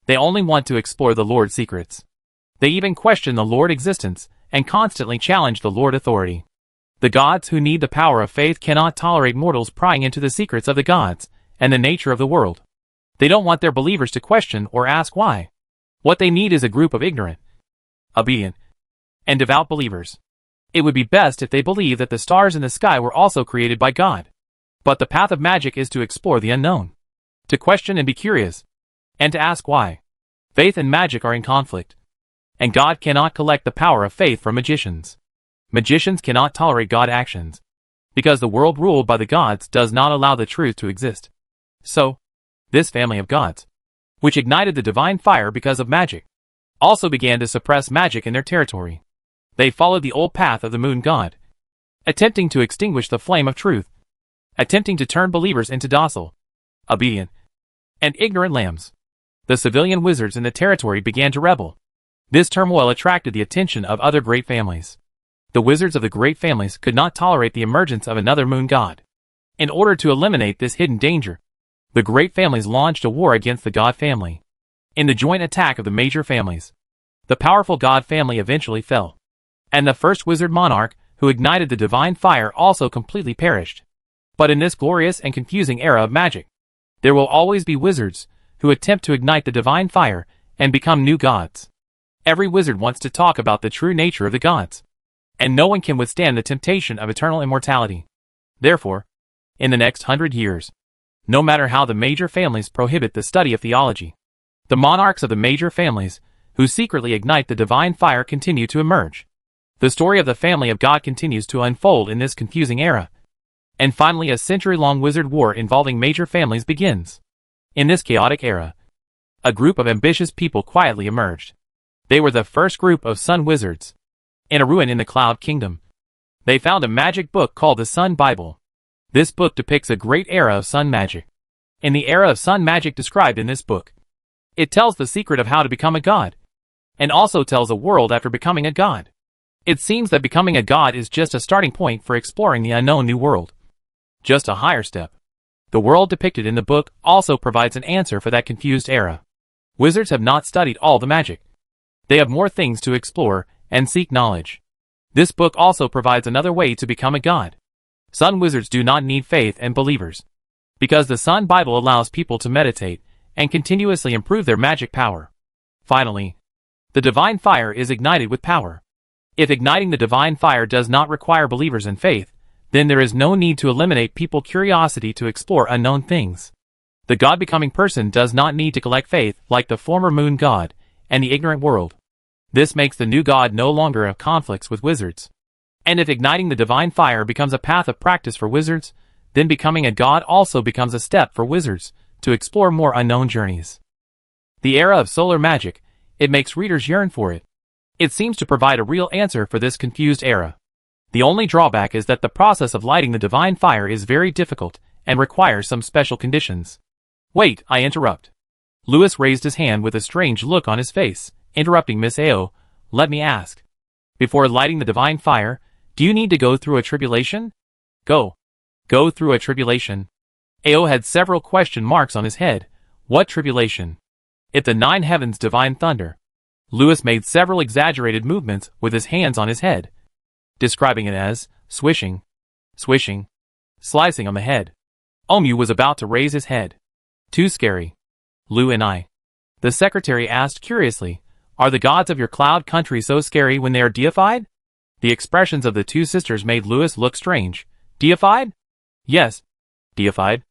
They only want to explore the Lord's secrets. They even question the Lord's existence and constantly challenge the Lord's authority. The gods who need the power of faith cannot tolerate mortals prying into the secrets of the gods and the nature of the world. They don't want their believers to question or ask why. What they need is a group of ignorant, obedient, and devout believers. It would be best if they believed that the stars in the sky were also created by God. But the path of magic is to explore the unknown, to question and be curious, and to ask why. Faith and magic are in conflict, and God cannot collect the power of faith from magicians. Magicians cannot tolerate God actions, because the world ruled by the gods does not allow the truth to exist. So, this family of gods, which ignited the divine fire because of magic, also began to suppress magic in their territory. They followed the old path of the moon god, attempting to extinguish the flame of truth, attempting to turn believers into docile, obedient, and ignorant lambs. The civilian wizards in the territory began to rebel. This turmoil attracted the attention of other great families. The wizards of the great families could not tolerate the emergence of another moon god. In order to eliminate this hidden danger, the great families launched a war against the god family. In the joint attack of the major families, the powerful god family eventually fell, and the first wizard monarch, who ignited the divine fire, also completely perished. But in this glorious and confusing era of magic, there will always be wizards who attempt to ignite the divine fire and become new gods. Every wizard wants to talk about the true nature of the gods, and no one can withstand the temptation of eternal immortality. Therefore, in the next 100 years, no matter how the major families prohibit the study of theology, the monarchs of the major families, who secretly ignite the divine fire, continue to emerge. The story of the family of God continues to unfold in this confusing era. And finally, a century-long wizard war involving major families begins. In this chaotic era, a group of ambitious people quietly emerged. They were the first group of sun wizards. In a ruin in the Cloud Kingdom, they found a magic book called the Sun Bible. This book depicts a great era of sun magic. In the era of sun magic described in this book, it tells the secret of how to become a god, and also tells a world after becoming a god. It seems that becoming a god is just a starting point for exploring the unknown new world. Just a higher step. The world depicted in the book also provides an answer for that confused era. Wizards have not studied all the magic. They have more things to explore and seek knowledge. This book also provides another way to become a god. Sun wizards do not need faith and believers, because the Sun Bible allows people to meditate and continuously improve their magic power. Finally, the divine fire is ignited with power. If igniting the divine fire does not require believers and faith, then there is no need to eliminate people's curiosity to explore unknown things. The god-becoming person does not need to collect faith like the former moon god and the ignorant world. This makes the new god no longer have conflicts with wizards. And if igniting the divine fire becomes a path of practice for wizards, then becoming a god also becomes a step for wizards to explore more unknown journeys. The era of solar magic, it makes readers yearn for it. It seems to provide a real answer for this confused era. The only drawback is that the process of lighting the divine fire is very difficult and requires some special conditions. Wait, I interrupt. Lewis raised his hand with a strange look on his face, interrupting Miss Ao. Let me ask. Before lighting the divine fire, do you need to go through a tribulation? Go through a tribulation. Ao had several question marks on his head. What tribulation? If the 9 heavens divine thunder. Lewis made several exaggerated movements with his hands on his head, describing it as swishing, swishing, slicing on the head. Omu was about to raise his head. Too scary. Lu and I. The secretary asked curiously, are the gods of your cloud country so scary when they are deified? The expressions of the two sisters made Lewis look strange. Deified? Yes. Deified?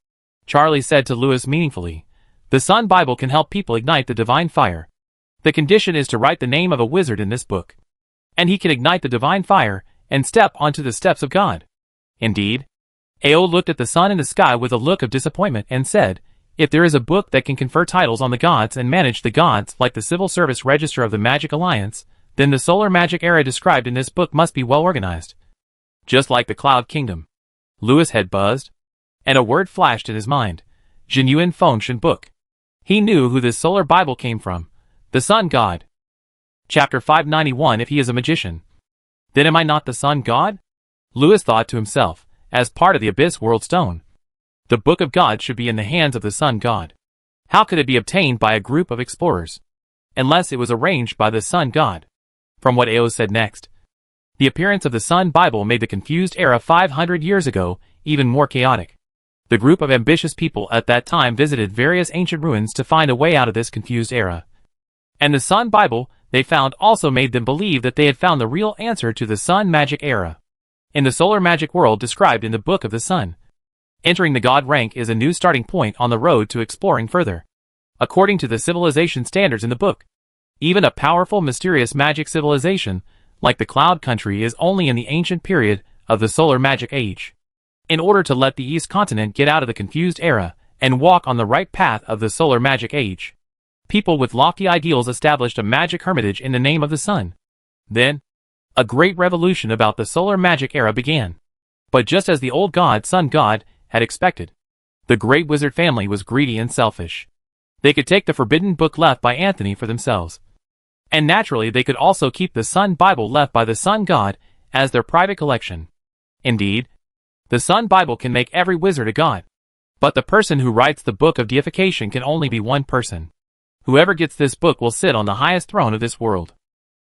Charlie said to Lewis meaningfully. The Sun Bible can help people ignite the divine fire. The condition is to write the name of a wizard in this book, and he can ignite the divine fire and step onto the steps of God. Indeed. Ao looked at the sun in the sky with a look of disappointment and said, if there is a book that can confer titles on the gods and manage the gods like the Civil Service Register of the Magic Alliance, then the solar magic era described in this book must be well organized. Just like the Cloud Kingdom. Lewis' head buzzed, and a word flashed in his mind. Genuine Fengtian book. He knew who this solar Bible came from. The Sun God. Chapter 591. If he is a magician, then am I not the Sun God? Lewis thought to himself, as part of the Abyss World Stone. The Book of God should be in the hands of the Sun God. How could it be obtained by a group of explorers, unless it was arranged by the Sun God? From what Ao said next, the appearance of the Sun Bible made the confused era 500 years ago even more chaotic. The group of ambitious people at that time visited various ancient ruins to find a way out of this confused era. And the Sun Bible they found also made them believe that they had found the real answer to the sun magic era. In the solar magic world described in the Book of the Sun, entering the god rank is a new starting point on the road to exploring further. According to the civilization standards in the book, even a powerful mysterious magic civilization, like the Cloud Country, is only in the ancient period of the solar magic age. In order to let the East Continent get out of the confused era and walk on the right path of the solar magic age, people with lofty ideals established a magic hermitage in the name of the sun. Then, a great revolution about the solar magic era began. But just as the old god, Sun God, had expected, the great wizard family was greedy and selfish. They could take the forbidden book left by Anthony for themselves. And naturally they could also keep the Sun Bible left by the Sun God as their private collection. Indeed, the Sun Bible can make every wizard a god. But the person who writes the book of deification can only be one person. Whoever gets this book will sit on the highest throne of this world.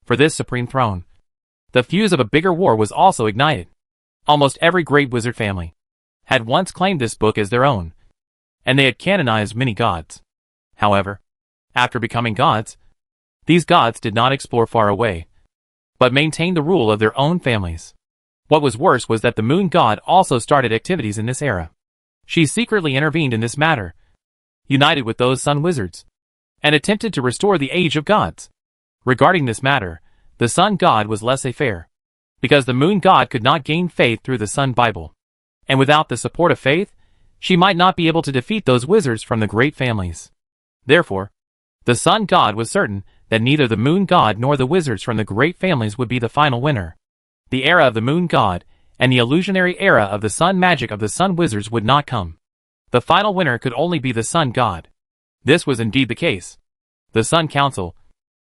For this supreme throne, the fuse of a bigger war was also ignited. Almost every great wizard family had once claimed this book as their own, and they had canonized many gods. However, after becoming gods, these gods did not explore far away, but maintained the rule of their own families. What was worse was that the moon god also started activities in this era. She secretly intervened in this matter, united with those sun wizards, and attempted to restore the age of gods. Regarding this matter, the sun god was laissez-faire, because the moon god could not gain faith through the sun Bible, and without the support of faith, she might not be able to defeat those wizards from the great families. Therefore, the sun god was certain that neither the moon god nor the wizards from the great families would be the final winner. The era of the moon god and the illusionary era of the sun magic of the sun wizards would not come. The final winner could only be the sun god. This was indeed the case. The Sun Council,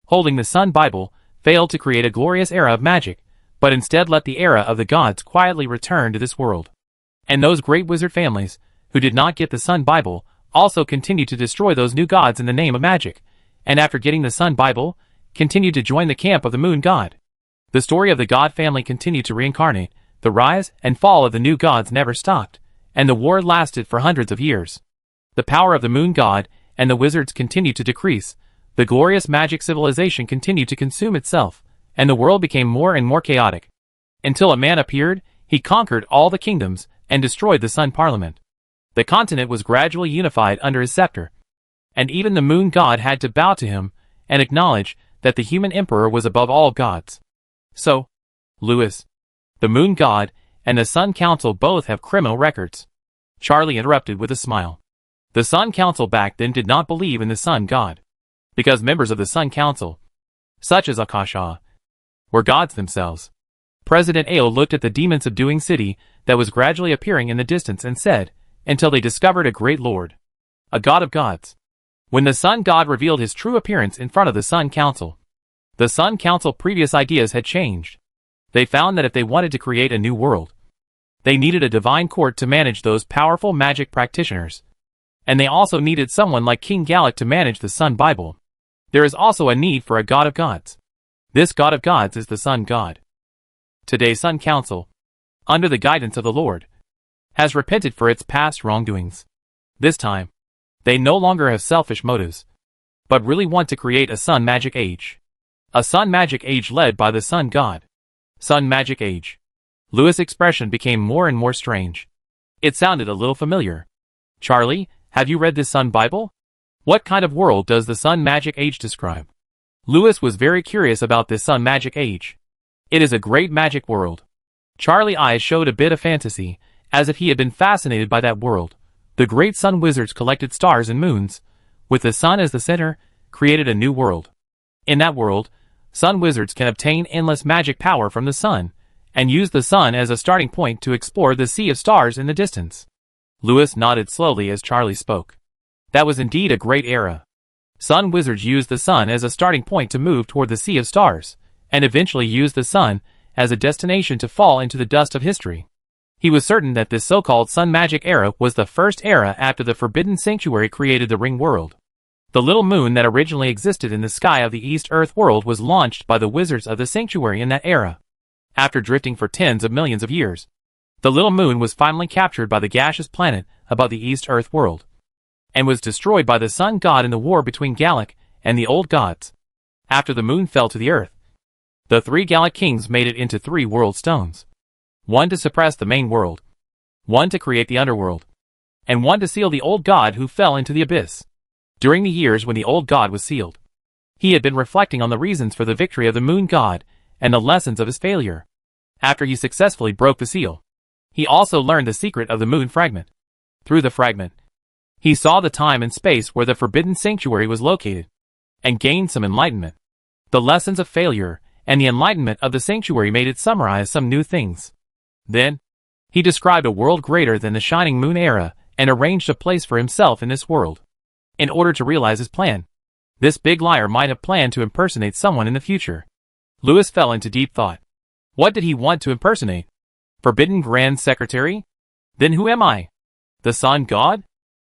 holding the Sun Bible, failed to create a glorious era of magic, but instead let the era of the gods quietly return to this world. And those great wizard families, who did not get the Sun Bible, also continued to destroy those new gods in the name of magic, and after getting the Sun Bible, continued to join the camp of the moon god. The story of the god family continued to reincarnate, the rise and fall of the new gods never stopped, and the war lasted for hundreds of years. The power of the moon god and the wizards continued to decrease, the glorious magic civilization continued to consume itself, and the world became more and more chaotic. Until a man appeared, he conquered all the kingdoms and destroyed the Sun Parliament. The continent was gradually unified under his scepter, and even the moon god had to bow to him and acknowledge that the human emperor was above all gods. So, Lewis, the moon god, and the Sun Council both have criminal records. Charlie interrupted with a smile. The Sun Council back then did not believe in the Sun God, because members of the Sun Council, such as Akasha, were gods themselves. President Ao looked at the demon-subduing city that was gradually appearing in the distance and said, until they discovered a great lord, a god of gods. When the Sun God revealed his true appearance in front of the Sun Council, the Sun Council previous ideas had changed. They found that if they wanted to create a new world, they needed a divine court to manage those powerful magic practitioners. And they also needed someone like King Gallic to manage the Sun Bible. There is also a need for a god of gods. This god of gods is the Sun God. Today's Sun Council, under the guidance of the Lord, has repented for its past wrongdoings. This time, they no longer have selfish motives, but really want to create a Sun Magic Age. A Sun Magic Age led by the Sun God. Sun Magic Age. Lewis' expression became more and more strange. It sounded a little familiar. Charlie, have you read this Sun Bible? What kind of world does the Sun Magic Age describe? Lewis was very curious about this Sun Magic Age. It is a great magic world. Charlie's eyes showed a bit of fantasy, as if he had been fascinated by that world. The great sun wizards collected stars and moons, with the sun as the center, created a new world. In that world, sun wizards can obtain endless magic power from the sun, and use the sun as a starting point to explore the sea of stars in the distance. Lewis nodded slowly as Charlie spoke. That was indeed a great era. Sun wizards used the sun as a starting point to move toward the sea of stars, and eventually used the sun as a destination to fall into the dust of history. He was certain that this so-called sun magic era was the first era after the Forbidden Sanctuary created the ring world. The little moon that originally existed in the sky of the East Earth world was launched by the wizards of the Sanctuary in that era. After drifting for tens of millions of years, the little moon was finally captured by the gaseous planet above the East Earth world, and was destroyed by the Sun God in the war between Gallic and the old gods. After the moon fell to the earth, the three Gallic kings made it into 3 world stones. One to suppress the main world, one to create the underworld, and one to seal the old god who fell into the abyss. During the years when the old god was sealed, he had been reflecting on the reasons for the victory of the moon god and the lessons of his failure. After he successfully broke the seal, he also learned the secret of the moon fragment. Through the fragment, he saw the time and space where the Forbidden Sanctuary was located, and gained some enlightenment. The lessons of failure and the enlightenment of the sanctuary made it summarize some new things. Then, he described a world greater than the shining moon era and arranged a place for himself in this world. In order to realize his plan, this big liar might have planned to impersonate someone in the future. Lewis fell into deep thought. What did he want to impersonate? Forbidden Grand Secretary? Then who am I? The Sun God?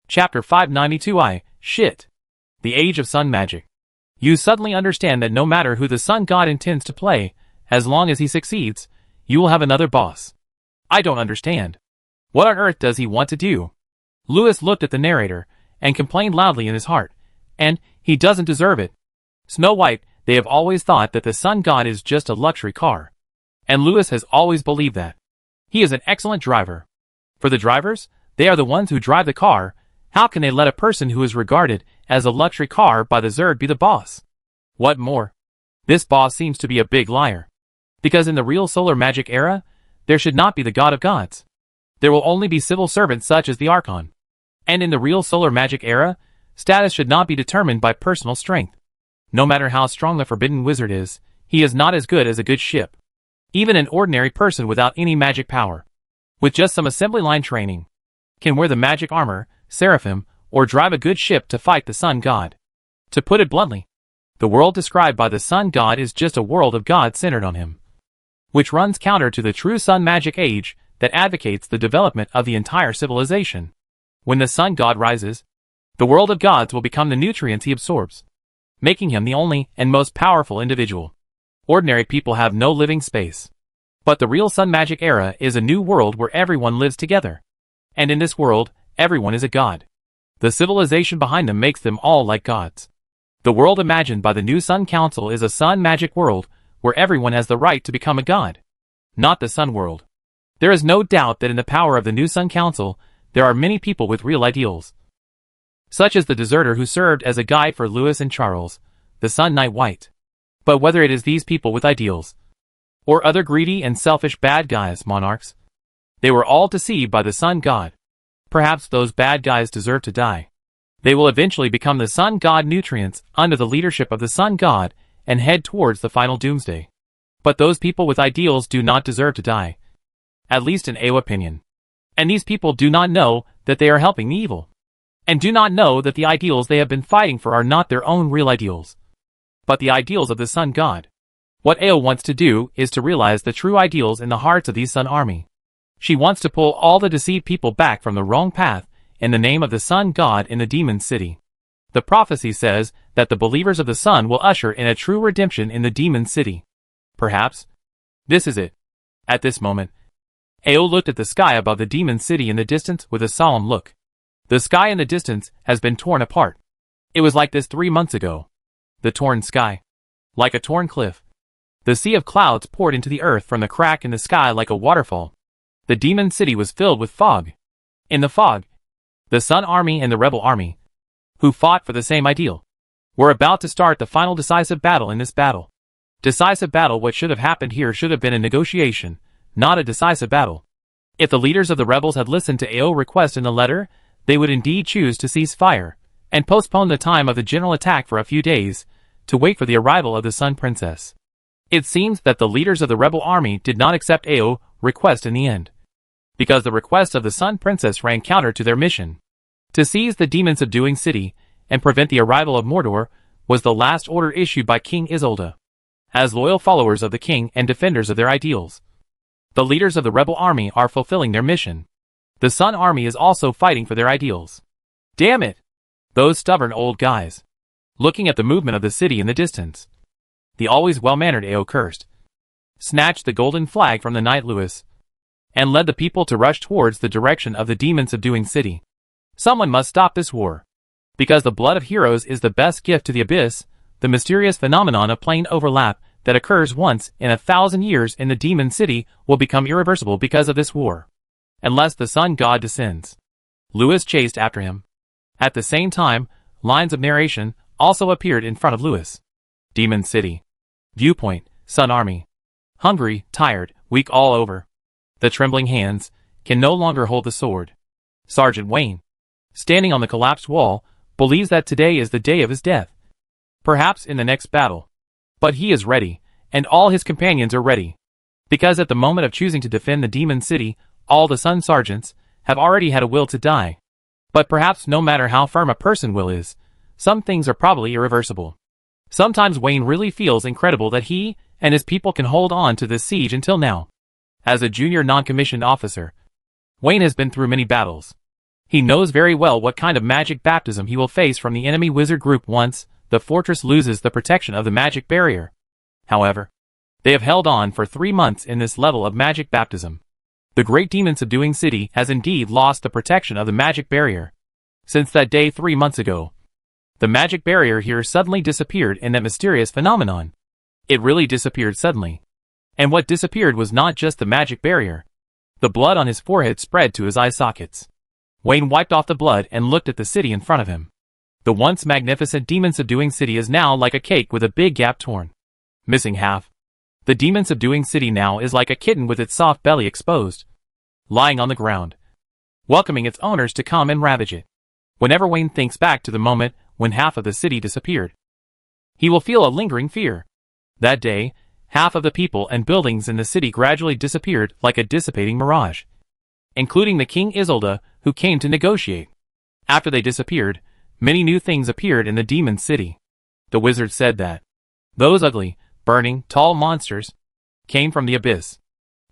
Chapter 592 Shit. The age of sun magic. You suddenly understand that no matter who the sun god intends to play, as long as he succeeds, you will have another boss. I don't understand. What on earth does he want to do? Lewis looked at the narrator, and complained loudly in his heart, and he doesn't deserve it. Snow White, they have always thought that the sun god is just a luxury car. And Lewis has always believed that. He is an excellent driver. For the drivers, they are the ones who drive the car. How can they let a person who is regarded as a luxury car by the Zerd be the boss? What more? This boss seems to be a big liar. Because in the real solar magic era, there should not be the god of gods. There will only be civil servants such as the Archon. And in the real solar magic era, status should not be determined by personal strength. No matter how strong the forbidden wizard is, he is not as good as a good ship. Even an ordinary person without any magic power, with just some assembly line training, can wear the magic armor, seraphim, or drive a good ship to fight the sun god. To put it bluntly, the world described by the sun god is just a world of God centered on him, which runs counter to the true sun magic age that advocates the development of the entire civilization. When the sun god rises, the world of gods will become the nutrients he absorbs, making him the only and most powerful individual. Ordinary people have no living space. But the real sun magic era is a new world where everyone lives together. And in this world, everyone is a god. The civilization behind them makes them all like gods. The world imagined by the new Sun Council is a sun magic world where everyone has the right to become a god. Not the sun world. There is no doubt that in the power of the new Sun Council, there are many people with real ideals. Such as the deserter who served as a guide for Lewis and Charles, the Sun Knight White. But whether it is these people with ideals, or other greedy and selfish bad guys, monarchs, they were all deceived by the sun god. Perhaps those bad guys deserve to die. They will eventually become the sun god nutrients under the leadership of the sun god and head towards the final doomsday. But those people with ideals do not deserve to die. At least in AO opinion. And these people do not know that they are helping the evil. And do not know that the ideals they have been fighting for are not their own real ideals, but the ideals of the sun god. What AO wants to do is to realize the true ideals in the hearts of the sun army. She wants to pull all the deceived people back from the wrong path in the name of the sun god in the demon city. The prophecy says that the believers of the sun will usher in a true redemption in the demon city. Perhaps this is it. At this moment, AO looked at the sky above the demon city in the distance with a solemn look. The sky in the distance has been torn apart. It was like this 3 months ago. The torn sky. Like a torn cliff. The sea of clouds poured into the earth from the crack in the sky like a waterfall. The demon city was filled with fog. In the fog, the Sun Army and the Rebel Army, who fought for the same ideal, were about to start the final decisive battle in this battle. Decisive battle. What should have happened here should have been a negotiation, not a decisive battle. If the leaders of the rebels had listened to AO's request in the letter, they would indeed choose to cease fire, and postpone the time of the general attack for a few days, to wait for the arrival of the Sun Princess. It seems that the leaders of the rebel army did not accept AO's request in the end, because the request of the Sun Princess ran counter to their mission. To seize the demon-subduing city, and prevent the arrival of Mordor, was the last order issued by King Isolde. As loyal followers of the king and defenders of their ideals, the leaders of the rebel army are fulfilling their mission. The Sun Army is also fighting for their ideals. Damn it! Those stubborn old guys. Looking at the movement of the city in the distance, the always well-mannered AO cursed, snatched the golden flag from the Knight Lewis, and led the people to rush towards the direction of the demon-subduing city. Someone must stop this war. Because the blood of heroes is the best gift to the abyss, the mysterious phenomenon of plane overlap that occurs once in 1,000 years in the demon city will become irreversible because of this war. Unless the sun god descends. Lewis chased after him. At the same time, lines of narration also appeared in front of Lewis. Demon City. Viewpoint, Sun Army. Hungry, tired, weak all over. The trembling hands can no longer hold the sword. Sergeant Wayne, standing on the collapsed wall, believes that today is the day of his death. Perhaps in the next battle. But he is ready, and all his companions are ready. Because at the moment of choosing to defend the demon city, all the Sun Sergeants have already had a will to die. But perhaps no matter how firm a person will is, some things are probably irreversible. Sometimes Wayne really feels incredible that he and his people can hold on to this siege until now. As a junior non-commissioned officer, Wayne has been through many battles. He knows very well what kind of magic baptism he will face from the enemy wizard group once the fortress loses the protection of the magic barrier. However, they have held on for 3 months in this level of magic baptism. The great demon subduing city has indeed lost the protection of the magic barrier. Since that day 3 months ago, the magic barrier here suddenly disappeared in that mysterious phenomenon. It really disappeared suddenly. And what disappeared was not just the magic barrier. The blood on his forehead spread to his eye sockets. Wayne wiped off the blood and looked at the city in front of him. The once magnificent demon-subduing city is now like a cake with a big gap torn, missing half. The demon-subduing city now is like a kitten with its soft belly exposed, lying on the ground, welcoming its owners to come and ravage it. Whenever Wayne thinks back to the moment when half of the city disappeared, he will feel a lingering fear. That day, half of the people and buildings in the city gradually disappeared like a dissipating mirage, including the King Isolde, who came to negotiate. After they disappeared, many new things appeared in the demon city. The wizard said that those ugly, burning, tall monsters came from the abyss.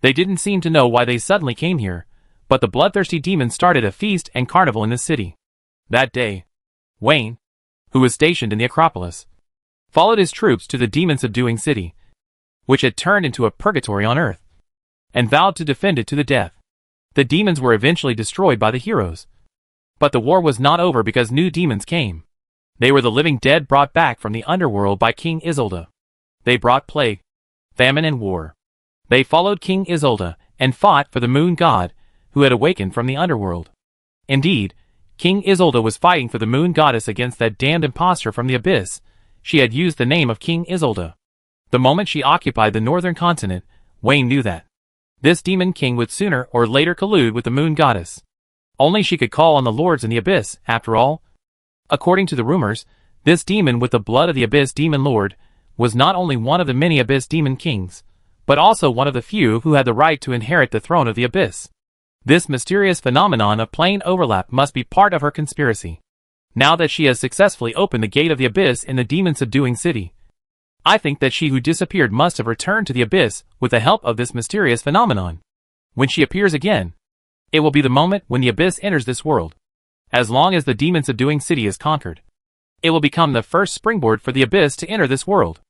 They didn't seem to know why they suddenly came here, but the bloodthirsty demons started a feast and carnival in the city. That day, Wayne, who was stationed in the Acropolis, followed his troops to the demon-subduing city, which had turned into a purgatory on earth, and vowed to defend it to the death. The demons were eventually destroyed by the heroes. But the war was not over because new demons came. They were the living dead brought back from the underworld by King Isolde. They brought plague, famine and war. They followed King Isolde and fought for the moon god, who had awakened from the underworld. Indeed, King Isolde was fighting for the moon goddess against that damned impostor from the abyss. She had used the name of King Isolde. The moment she occupied the northern continent, Wayne knew that this demon king would sooner or later collude with the moon goddess. Only she could call on the lords in the abyss, after all. According to the rumors, this demon with the blood of the abyss demon lord was not only one of the many abyss demon kings, but also one of the few who had the right to inherit the throne of the abyss. This mysterious phenomenon of plane overlap must be part of her conspiracy. Now that she has successfully opened the gate of the abyss in the demon-subduing city, I think that she who disappeared must have returned to the abyss with the help of this mysterious phenomenon. When she appears again, it will be the moment when the abyss enters this world. As long as the demon-subduing city is conquered, it will become the first springboard for the abyss to enter this world.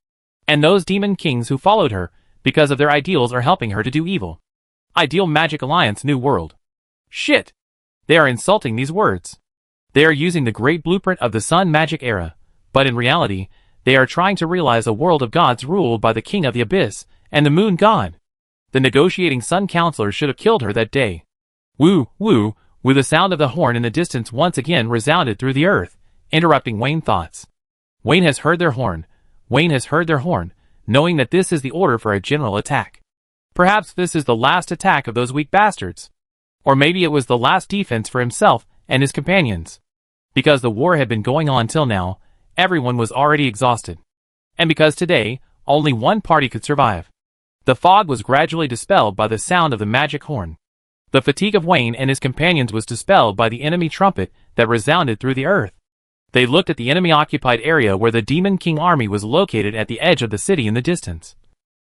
And those demon kings who followed her, because of their ideals, are helping her to do evil. Ideal Magic Alliance New World. Shit! They are insulting these words. They are using the great blueprint of the Sun Magic era, but in reality, they are trying to realize a world of gods ruled by the King of the Abyss and the Moon God. The negotiating Sun Counselor should have killed her that day. Woo, woo, with the sound of the horn in the distance once again resounded through the earth, interrupting Wayne's thoughts. Wayne has heard their horn. Wayne has heard their horn, knowing that this is the order for a general attack. Perhaps this is the last attack of those weak bastards. Or maybe it was the last defense for himself and his companions. Because the war had been going on till now, everyone was already exhausted. And because today, only one party could survive. The fog was gradually dispelled by the sound of the magic horn. The fatigue of Wayne and his companions was dispelled by the enemy trumpet that resounded through the earth. They looked at the enemy-occupied area where the Demon King army was located at the edge of the city in the distance.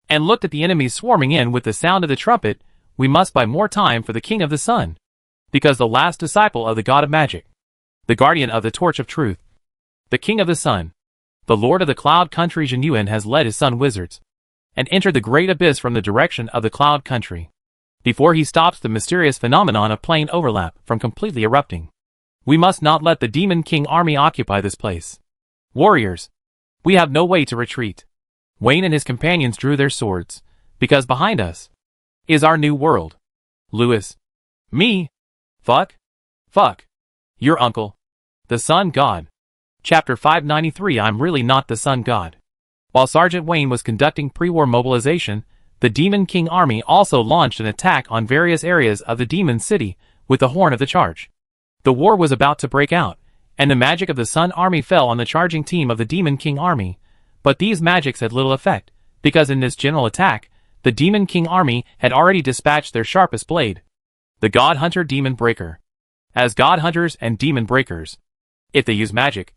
And looked at the enemies swarming in with the sound of the trumpet. We must buy more time for the King of the Sun. Because the last disciple of the God of Magic, the guardian of the Torch of Truth, the King of the Sun, the Lord of the Cloud Country Genuine has led his Sun Wizards, and entered the great abyss from the direction of the Cloud Country. Before he stops the mysterious phenomenon of plane overlap from completely erupting, we must not let the Demon King army occupy this place. Warriors, we have no way to retreat. Wayne and his companions drew their swords, because behind us is our new world. Lewis. Me? Fuck? Your uncle. The Sun God. Chapter 593. I'm really not the Sun God. While Sergeant Wayne was conducting pre-war mobilization, the Demon King army also launched an attack on various areas of the Demon City with the horn of the charge. The war was about to break out, and the magic of the Sun army fell on the charging team of the Demon King army, but these magics had little effect, because in this general attack, the Demon King army had already dispatched their sharpest blade, the God Hunter Demon Breaker. As God Hunters and Demon Breakers, if they use magic,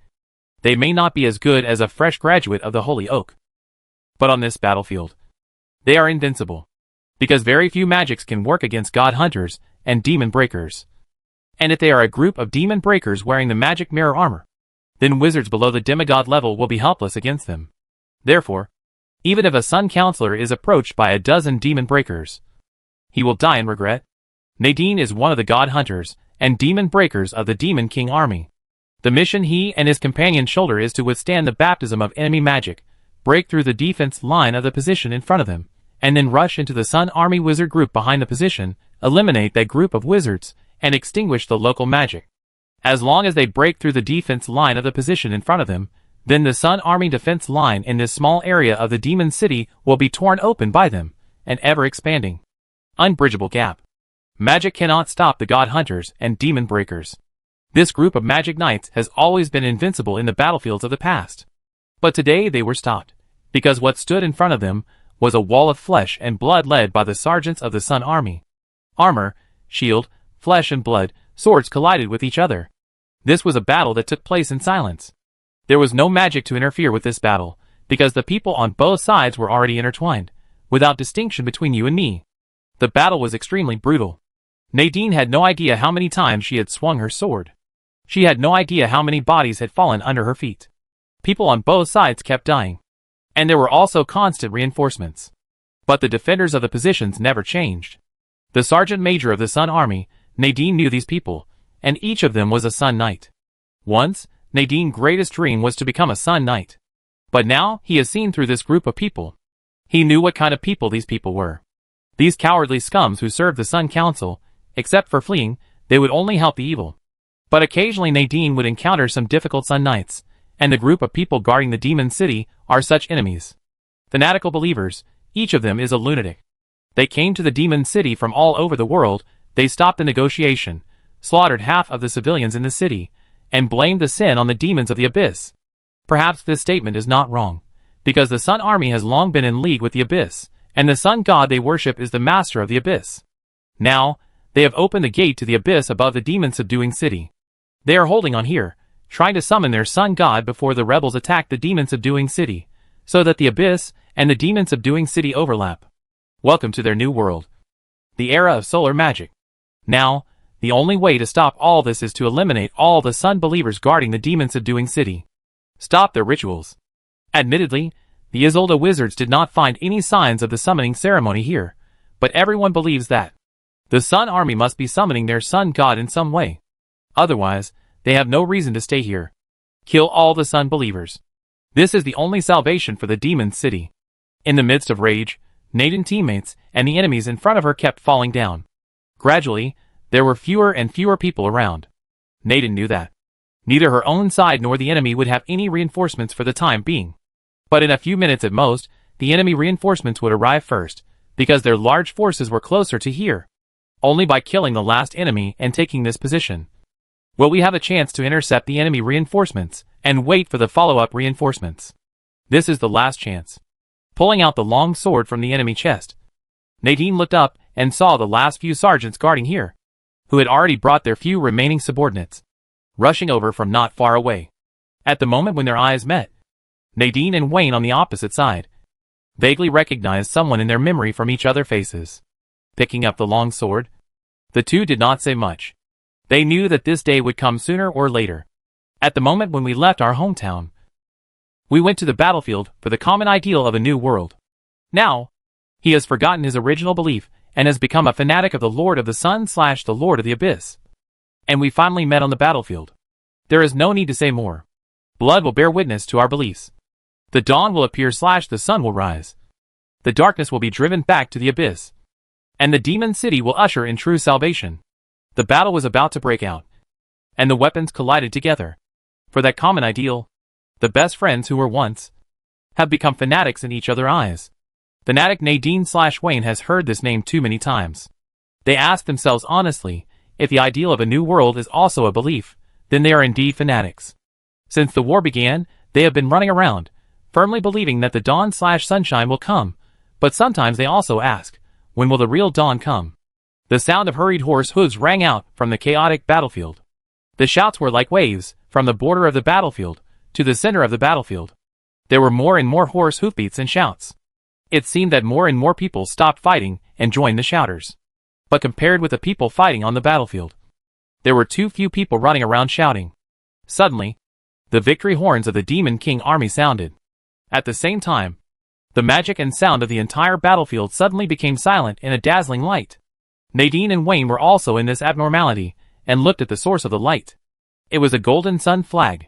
they may not be as good as a fresh graduate of the Holy Oak. But on this battlefield, they are invincible, because very few magics can work against God Hunters and Demon Breakers. And if they are a group of demon breakers wearing the magic mirror armor, then wizards below the demigod level will be helpless against them. Therefore, even if a Sun Counselor is approached by a dozen demon breakers, he will die in regret. Nadine is one of the god hunters and demon breakers of the Demon King army. The mission he and his companions shoulder is to withstand the baptism of enemy magic, break through the defense line of the position in front of them, and then rush into the Sun Army wizard group behind the position, eliminate that group of wizards, and extinguish the local magic. As long as they break through the defense line of the position in front of them, then the Sun Army defense line in this small area of the Demon City will be torn open by them, an ever-expanding, unbridgeable gap. Magic cannot stop the god hunters and demon breakers. This group of magic knights has always been invincible in the battlefields of the past. But today they were stopped, because what stood in front of them was a wall of flesh and blood led by the sergeants of the Sun Army. Armor, shield, flesh and blood, swords collided with each other. This was a battle that took place in silence. There was no magic to interfere with this battle, because the people on both sides were already intertwined, without distinction between you and me. The battle was extremely brutal. Nadine had no idea how many times she had swung her sword. She had no idea how many bodies had fallen under her feet. People on both sides kept dying. And there were also constant reinforcements. But the defenders of the positions never changed. The Sergeant Major of the Sun Army, Nadine, knew these people, and each of them was a Sun Knight. Once, Nadine's greatest dream was to become a Sun Knight. But now, he has seen through this group of people. He knew what kind of people these people were. These cowardly scums who served the Sun Council, except for fleeing, they would only help the evil. But occasionally Nadine would encounter some difficult Sun Knights, and the group of people guarding the Demon City are such enemies. Fanatical believers, each of them is a lunatic. They came to the Demon City from all over the world, they stopped the negotiation, slaughtered half of the civilians in the city, and blamed the sin on the demons of the Abyss. Perhaps this statement is not wrong, because the Sun Army has long been in league with the Abyss, and the Sun God they worship is the master of the Abyss. Now, they have opened the gate to the Abyss above the demon-subduing city. They are holding on here, trying to summon their Sun God before the rebels attack the demon-subduing city, so that the Abyss and the demon-subduing city overlap. Welcome to their new world. The era of solar magic. Now, the only way to stop all this is to eliminate all the Sun believers guarding the demon-subduing city. Stop their rituals. Admittedly, the Isolde wizards did not find any signs of the summoning ceremony here, but everyone believes that the Sun Army must be summoning their Sun God in some way. Otherwise, they have no reason to stay here. Kill all the Sun believers. This is the only salvation for the Demon City. In the midst of rage, Nadine's teammates and the enemies in front of her kept falling down. Gradually, there were fewer and fewer people around. Nadine knew that neither her own side nor the enemy would have any reinforcements for the time being. But in a few minutes at most, the enemy reinforcements would arrive first, because their large forces were closer to here. Only by killing the last enemy and taking this position will we have a chance to intercept the enemy reinforcements and wait for the follow-up reinforcements. This is the last chance. Pulling out the long sword from the enemy chest, Nadine looked up and saw the last few sergeants guarding here, who had already brought their few remaining subordinates, rushing over from not far away. At the moment when their eyes met, Nadine and Wayne on the opposite side vaguely recognized someone in their memory from each other's faces. Picking up the long sword, the two did not say much. They knew that this day would come sooner or later. At the moment when we left our hometown, we went to the battlefield for the common ideal of a new world. Now, he has forgotten his original belief and has become a fanatic of the Lord of the Sun / the Lord of the Abyss. And we finally met on the battlefield. There is no need to say more. Blood will bear witness to our beliefs. The dawn will appear / the sun will rise. The darkness will be driven back to the Abyss. And the Demon City will usher in true salvation. The battle was about to break out, and the weapons collided together. For that common ideal, the best friends who were once have become fanatics in each other's eyes. Fanatic Nadine / Wayne has heard this name too many times. They ask themselves honestly, if the ideal of a new world is also a belief, then they are indeed fanatics. Since the war began, they have been running around, firmly believing that the dawn / sunshine will come, but sometimes they also ask, when will the real dawn come? The sound of hurried horse hooves rang out from the chaotic battlefield. The shouts were like waves, from the border of the battlefield to the center of the battlefield. There were more and more horse hoofbeats and shouts. It seemed that more and more people stopped fighting and joined the shouters. But compared with the people fighting on the battlefield, There were too few people running around shouting. Suddenly, the victory horns of the Demon King army sounded. At the same time, the magic and sound of the entire battlefield suddenly became silent in a dazzling light. Nadine and Wayne were also in this abnormality, and looked at the source of the light. It was a golden sun flag.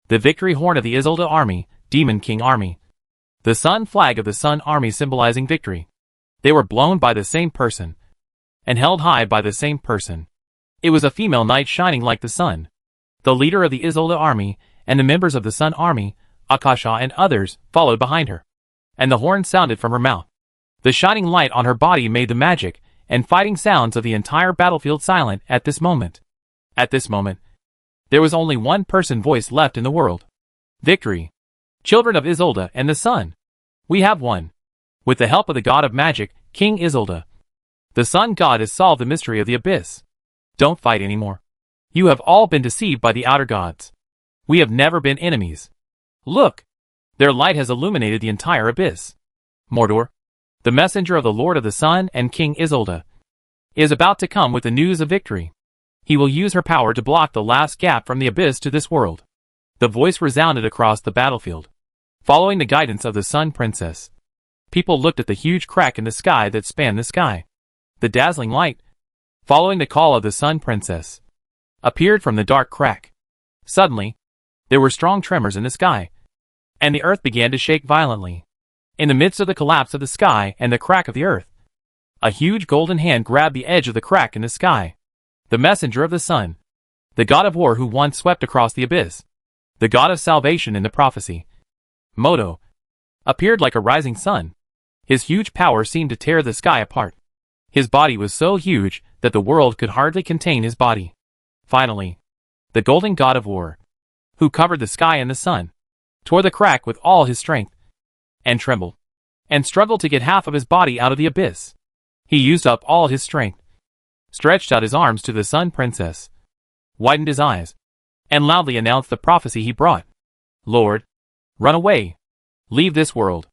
The victory horn of the Isolde army, Demon King army. The sun flag of the Sun army symbolizing victory. They were blown by the same person, and held high by the same person. It was a female knight shining like the sun. The leader of the Isolde army, and the members of the Sun army, Akasha and others, followed behind her. And the horn sounded from her mouth. The shining light on her body made the magic and fighting sounds of the entire battlefield silent at this moment. At this moment, there was only one person voice left in the world. Victory. Children of Isolde and the Sun. We have won. With the help of the god of magic, King Isolde. The Sun god has solved the mystery of the abyss. Don't fight anymore. You have all been deceived by the outer gods. We have never been enemies. Look! Their light has illuminated the entire abyss. Mordor, the messenger of the Lord of the Sun and King Isolde, is about to come with the news of victory. He will use her power to block the last gap from the abyss to this world. The voice resounded across the battlefield. Following the guidance of the Sun Princess, people looked at the huge crack in the sky that spanned the sky. The dazzling light, following the call of the Sun Princess, appeared from the dark crack. Suddenly, there were strong tremors in the sky, and the earth began to shake violently. In the midst of the collapse of the sky and the crack of the earth, a huge golden hand grabbed the edge of the crack in the sky. The messenger of the Sun, the god of war who once swept across the abyss, the god of salvation in the prophecy, Modo, appeared like a rising sun. His huge power seemed to tear the sky apart. His body was so huge that the world could hardly contain his body. Finally, the golden god of war, who covered the sky and the sun, tore the crack with all his strength, and trembled, and struggled to get half of his body out of the abyss. He used up all his strength, stretched out his arms to the Sun Princess, widened his eyes, and loudly announced the prophecy he brought. Lord, run away. Leave this world.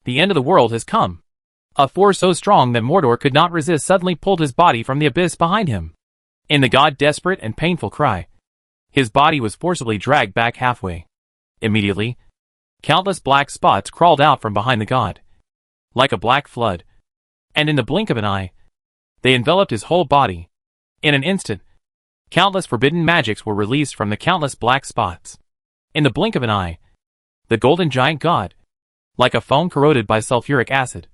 The end of the world has come. A force so strong that Mordor could not resist suddenly pulled his body from the abyss behind him. In the god's desperate and painful cry, his body was forcibly dragged back halfway. Immediately, countless black spots crawled out from behind the god, like a black flood, and in the blink of an eye, they enveloped his whole body. In an instant, countless forbidden magics were released from the countless black spots. In the blink of an eye, the golden giant god, like a foam corroded by sulfuric acid,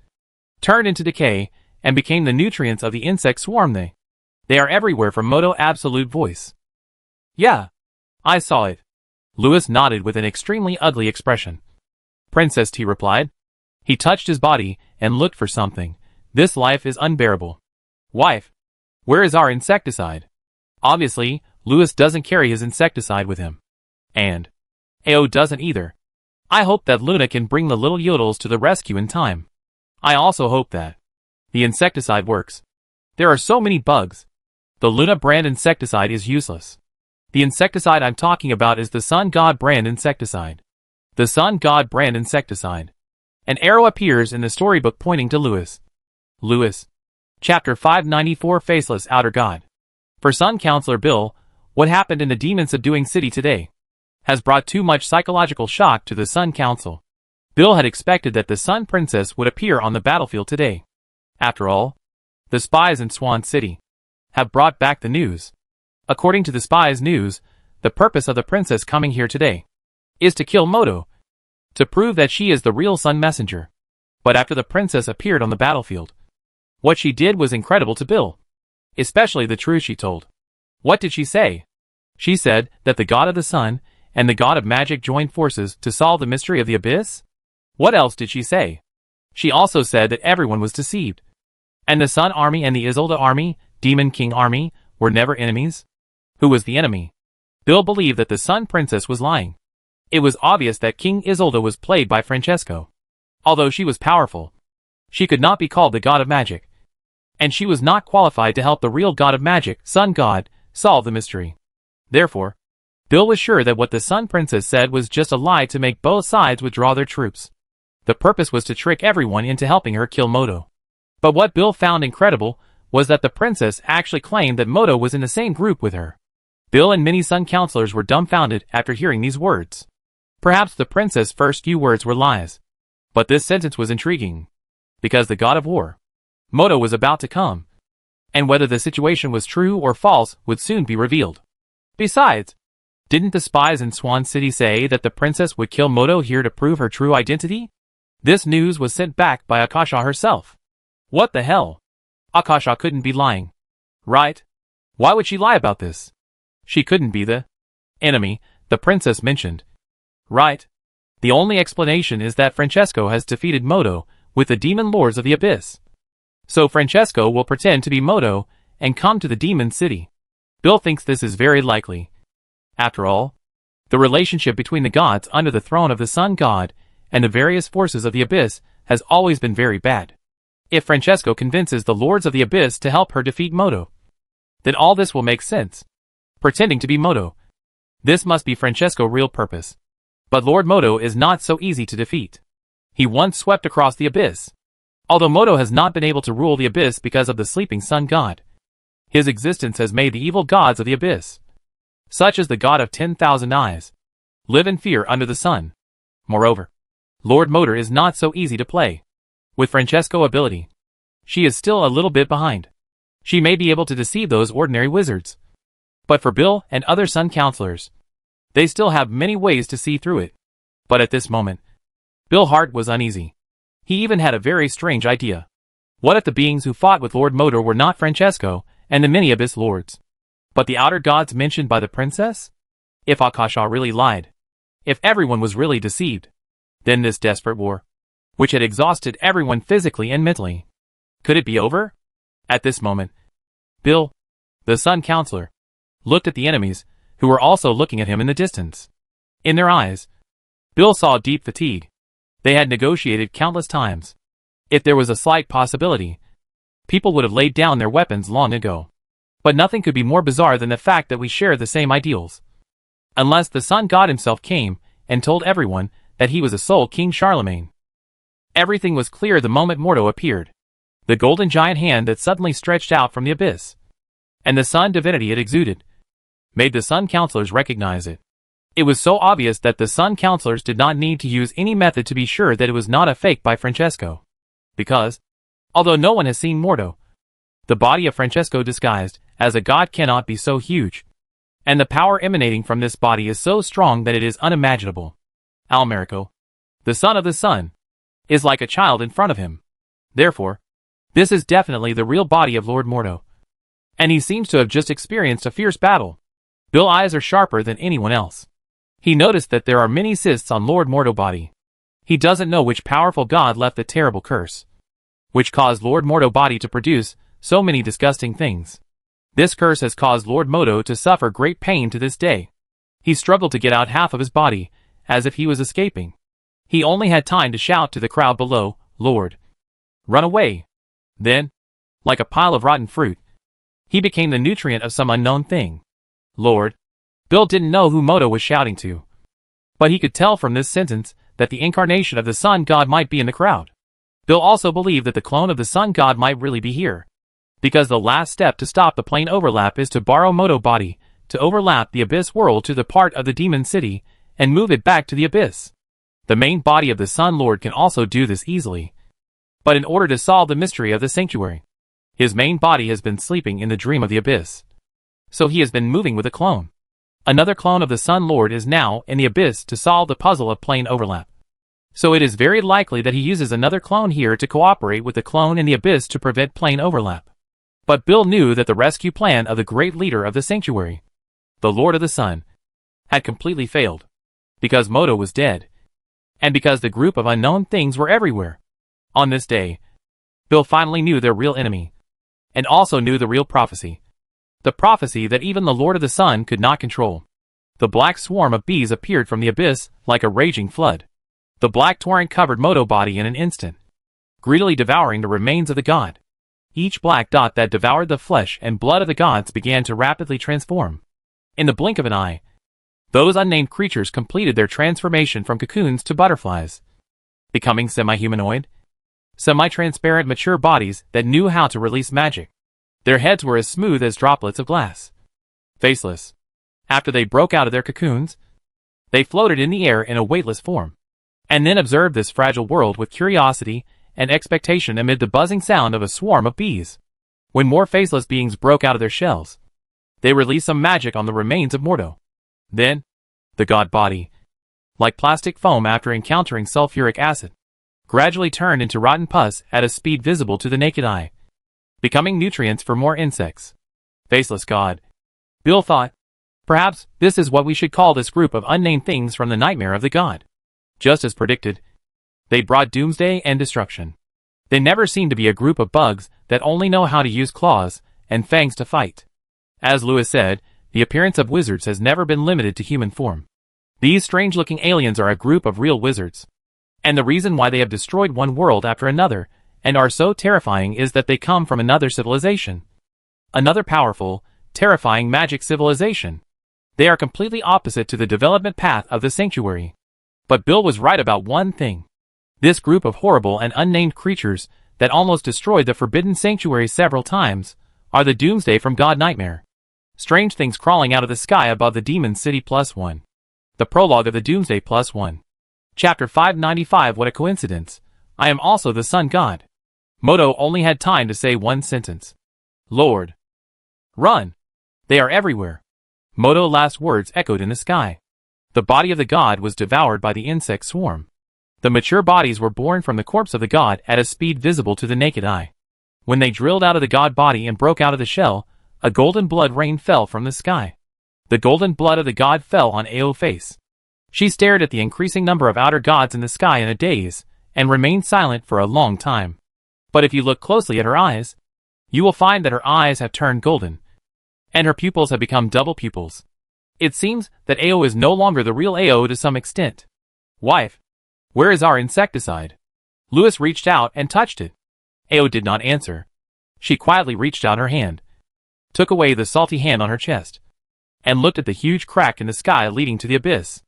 turned into decay and became the nutrients of the insect swarm. They are everywhere from Modo absolute voice. Yeah, I saw it. Louis nodded with an extremely ugly expression. Princess T replied. He touched his body and looked for something. This life is unbearable. Wife, where is our insecticide? Obviously, Louis doesn't carry his insecticide with him. And Ao doesn't either. I hope that Luna can bring the little yodels to the rescue in time. I also hope that the insecticide works. There are so many bugs. The Luna brand insecticide is useless. The insecticide I'm talking about is the Sun God brand insecticide. The Sun God brand insecticide. An arrow appears in the storybook pointing to Louis. Louis. Chapter 594 Faceless Outer God. For Sun Counselor Bill, what happened in the demon-subduing city today has brought too much psychological shock to the Sun Council. Bill had expected that the Sun Princess would appear on the battlefield today. After all, the spies in Swan City have brought back the news. According to the spies' news, the purpose of the princess coming here today is to kill Modo, to prove that she is the real Sun Messenger. But after the princess appeared on the battlefield, what she did was incredible to Bill. Especially the truth she told. What did she say? She said that the god of the sun and the god of magic joined forces to solve the mystery of the abyss? What else did she say? She also said that everyone was deceived. And the Sun army and the Isolde army, Demon King army, were never enemies? Who was the enemy? Bill believed that the Sun Princess was lying. It was obvious that King Isolde was played by Francesco. Although she was powerful, she could not be called the god of magic. And she was not qualified to help the real god of magic, Sun God, solve the mystery. Therefore, Bill was sure that what the Sun Princess said was just a lie to make both sides withdraw their troops. The purpose was to trick everyone into helping her kill Modo. But what Bill found incredible was that the princess actually claimed that Modo was in the same group with her. Bill and many Sun counselors were dumbfounded after hearing these words. Perhaps the princess' first few words were lies. But this sentence was intriguing. Because the god of war, Moto, was about to come. And whether the situation was true or false would soon be revealed. Besides, didn't the spies in Swan City say that the princess would kill Moto here to prove her true identity? This news was sent back by Akasha herself. What the hell? Akasha couldn't be lying. Right? Why would she lie about this? She couldn't be the enemy the princess mentioned. Right? The only explanation is that Francesco has defeated Moto with the demon lords of the abyss. So Francesco will pretend to be Moto and come to the demon city. Bill thinks this is very likely. After all, the relationship between the gods under the throne of the sun god and the various forces of the abyss has always been very bad. If Francesco convinces the lords of the abyss to help her defeat Moto, then all this will make sense. Pretending to be Moto. This must be Francesco's real purpose. But Lord Moto is not so easy to defeat. He once swept across the abyss. Although Moto has not been able to rule the abyss because of the sleeping sun god, his existence has made the evil gods of the abyss, such as the god of 10,000 eyes, live in fear under the sun. Moreover, Lord Moto is not so easy to play. With Francesco's ability, she is still a little bit behind. She may be able to deceive those ordinary wizards. But for Bill and other Sun counselors, they still have many ways to see through it. But at this moment, Bill's heart was uneasy. He even had a very strange idea. What if the beings who fought with Lord Moto were not Francesco and the many abyss lords, but the outer gods mentioned by the princess? If Akasha really lied, if everyone was really deceived, then this desperate war, which had exhausted everyone physically and mentally, could it be over? At this moment, Bill, the Sun counselor, looked at the enemies, who were also looking at him in the distance. In their eyes, Bill saw deep fatigue. They had negotiated countless times. If there was a slight possibility, people would have laid down their weapons long ago. But nothing could be more bizarre than the fact that we share the same ideals. Unless the sun god himself came and told everyone that he was a sole King Charlemagne. Everything was clear the moment Mordo appeared. The golden giant hand that suddenly stretched out from the abyss, and the sun divinity it exuded, made the Sun counselors recognize it. It was so obvious that the Sun counselors did not need to use any method to be sure that it was not a fake by Francesco. Because, although no one has seen Mordo, the body of Francesco disguised as a god cannot be so huge, and the power emanating from this body is so strong that it is unimaginable. Almerico, the son of the sun, is like a child in front of him. Therefore, this is definitely the real body of Lord Mordo. And he seems to have just experienced a fierce battle. Bill's eyes are sharper than anyone else. He noticed that there are many cysts on Lord Mordo's body. He doesn't know which powerful god left the terrible curse, which caused Lord Mordo's body to produce so many disgusting things. This curse has caused Lord Mordo to suffer great pain to this day. He struggled to get out half of his body, as if he was escaping. He only had time to shout to the crowd below, "Lord, run away!" Then, like a pile of rotten fruit, he became the nutrient of some unknown thing. Lord. Bill didn't know who Mordo was shouting to, but he could tell from this sentence that the incarnation of the sun god might be in the crowd. Bill also believed that the clone of the sun god might really be here, because the last step to stop the plane overlap is to borrow Mordo's body to overlap the abyss world to the part of the demon city and move it back to the abyss. The main body of the Sun Lord can also do this easily, but in order to solve the mystery of the sanctuary, his main body has been sleeping in the dream of the abyss. So he has been moving with a clone. Another clone of the Sun Lord is now in the abyss to solve the puzzle of plane overlap. So it is very likely that he uses another clone here to cooperate with the clone in the abyss to prevent plane overlap. But Bill knew that the rescue plan of the great leader of the sanctuary, the Lord of the Sun, had completely failed, because Mordo was dead, and because the group of unknown things were everywhere. On this day, Bill finally knew their real enemy, and also knew the real prophecy. The prophecy that even the Lord of the Sun could not control. The black swarm of bees appeared from the abyss like a raging flood. The black torrent covered Mordo's body in an instant, greedily devouring the remains of the god. Each black dot that devoured the flesh and blood of the gods began to rapidly transform. In the blink of an eye, those unnamed creatures completed their transformation from cocoons to butterflies, becoming semi-humanoid, semi-transparent mature bodies that knew how to release magic. Their heads were as smooth as droplets of glass. Faceless, After they broke out of their cocoons, they floated in the air in a weightless form, and then observed this fragile world with curiosity and expectation amid the buzzing sound of a swarm of bees. When more faceless beings broke out of their shells, they released some magic on the remains of Mordo. Then, the god body, like plastic foam after encountering sulfuric acid, gradually turned into rotten pus at a speed visible to the naked eye, becoming nutrients for more insects. Faceless god. Bill thought, perhaps this is what we should call this group of unnamed things from the nightmare of the god. Just as predicted, they brought doomsday and destruction. They never seem to be a group of bugs that only know how to use claws and fangs to fight. As Lewis said, the appearance of wizards has never been limited to human form. These strange-looking aliens are a group of real wizards. And the reason why they have destroyed one world after another and are so terrifying is that they come from another civilization. Another powerful, terrifying magic civilization. They are completely opposite to the development path of the sanctuary. But Bill was right about one thing. This group of horrible and unnamed creatures that almost destroyed the Forbidden Sanctuary several times are the Doomsday from God Nightmare. Strange things crawling out of the sky above the Demon City +1. The prologue of the Doomsday +1. Chapter 595. What a coincidence. I am also the sun god. Moto only had time to say one sentence. Lord. Run. They are everywhere. Moto's last words echoed in the sky. The body of the god was devoured by the insect swarm. The mature bodies were born from the corpse of the god at a speed visible to the naked eye. When they drilled out of the god body and broke out of the shell, a golden blood rain fell from the sky. The golden blood of the god fell on Ao's face. She stared at the increasing number of outer gods in the sky in a daze, and remained silent for a long time. But if you look closely at her eyes, you will find that her eyes have turned golden, and her pupils have become double pupils. It seems that Ao is no longer the real Ao to some extent. Wife, where is our insecticide? Lewis reached out and touched it. Ao did not answer. She quietly reached out her hand, took away the salty hand on her chest, and looked at the huge crack in the sky leading to the abyss.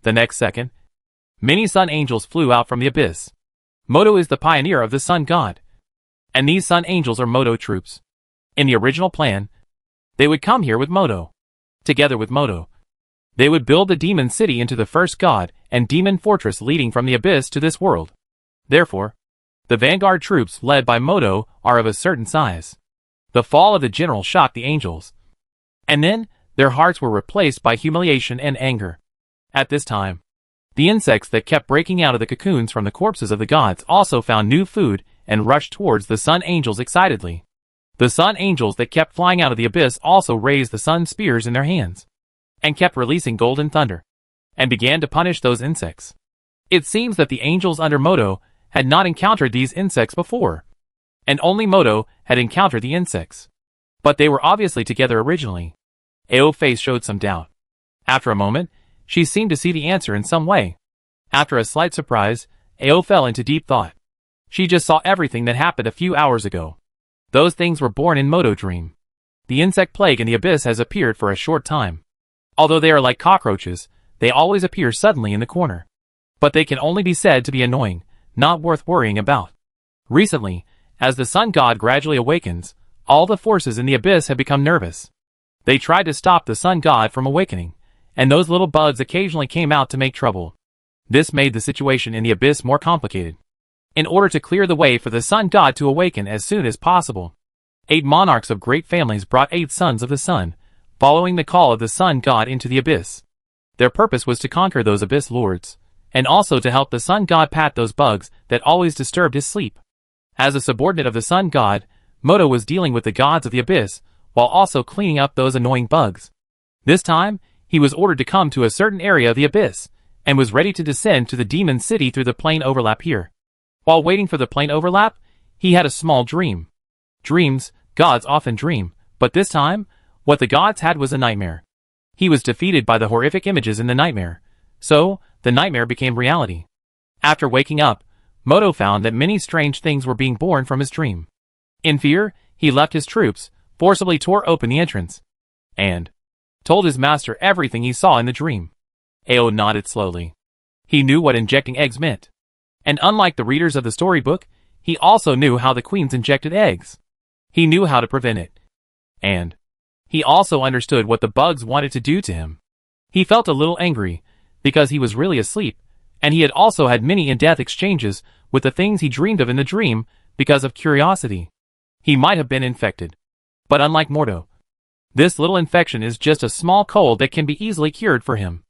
The next second, many sun angels flew out from the abyss. Moto is the pioneer of the sun god, and these sun angels are Moto troops. In the original plan, they would come here with Moto. Together with Moto, they would build the demon city into the first god and demon fortress leading from the abyss to this world. Therefore, the vanguard troops led by Moto are of a certain size. The fall of the general shocked the angels, and then their hearts were replaced by humiliation and anger. At this time, the insects that kept breaking out of the cocoons from the corpses of the gods also found new food and rushed towards the sun angels excitedly. The sun angels that kept flying out of the abyss also raised the sun spears in their hands, and kept releasing golden thunder, and began to punish those insects. It seems that the angels under Moto had not encountered these insects before, and only Moto had encountered the insects. But they were obviously together originally. Ao's face showed some doubt. After a moment, she seemed to see the answer in some way. After a slight surprise, Ao fell into deep thought. She just saw everything that happened a few hours ago. Those things were born in Moto Dream. The insect plague in the abyss has appeared for a short time. Although they are like cockroaches, they always appear suddenly in the corner. But they can only be said to be annoying, not worth worrying about. Recently, as the sun god gradually awakens, all the forces in the abyss have become nervous. They tried to stop the sun god from awakening, and those little bugs occasionally came out to make trouble. This made the situation in the abyss more complicated. In order to clear the way for the sun god to awaken as soon as possible, 8 monarchs of great families brought 8 sons of the sun, following the call of the sun god into the abyss. Their purpose was to conquer those abyss lords, and also to help the sun god pat those bugs that always disturbed his sleep. As a subordinate of the sun god, Moto was dealing with the gods of the abyss, while also cleaning up those annoying bugs. This time, he was ordered to come to a certain area of the abyss, and was ready to descend to the demon city through the plane overlap here. While waiting for the plane overlap, he had a small dream. Dreams, gods often dream, but this time, what the gods had was a nightmare. He was defeated by the horrific images in the nightmare, so the nightmare became reality. After waking up, Moto found that many strange things were being born from his dream. In fear, he left his troops, forcibly tore open the entrance, and told his master everything he saw in the dream. Ao nodded slowly. He knew what injecting eggs meant. And unlike the readers of the storybook, he also knew how the queens injected eggs. He knew how to prevent it. And He also understood what the bugs wanted to do to him. He felt a little angry, because he was really asleep, and he had also had many in-depth exchanges with the things he dreamed of in the dream because of curiosity. He might have been infected. But unlike Mordo, this little infection is just a small cold that can be easily cured for him.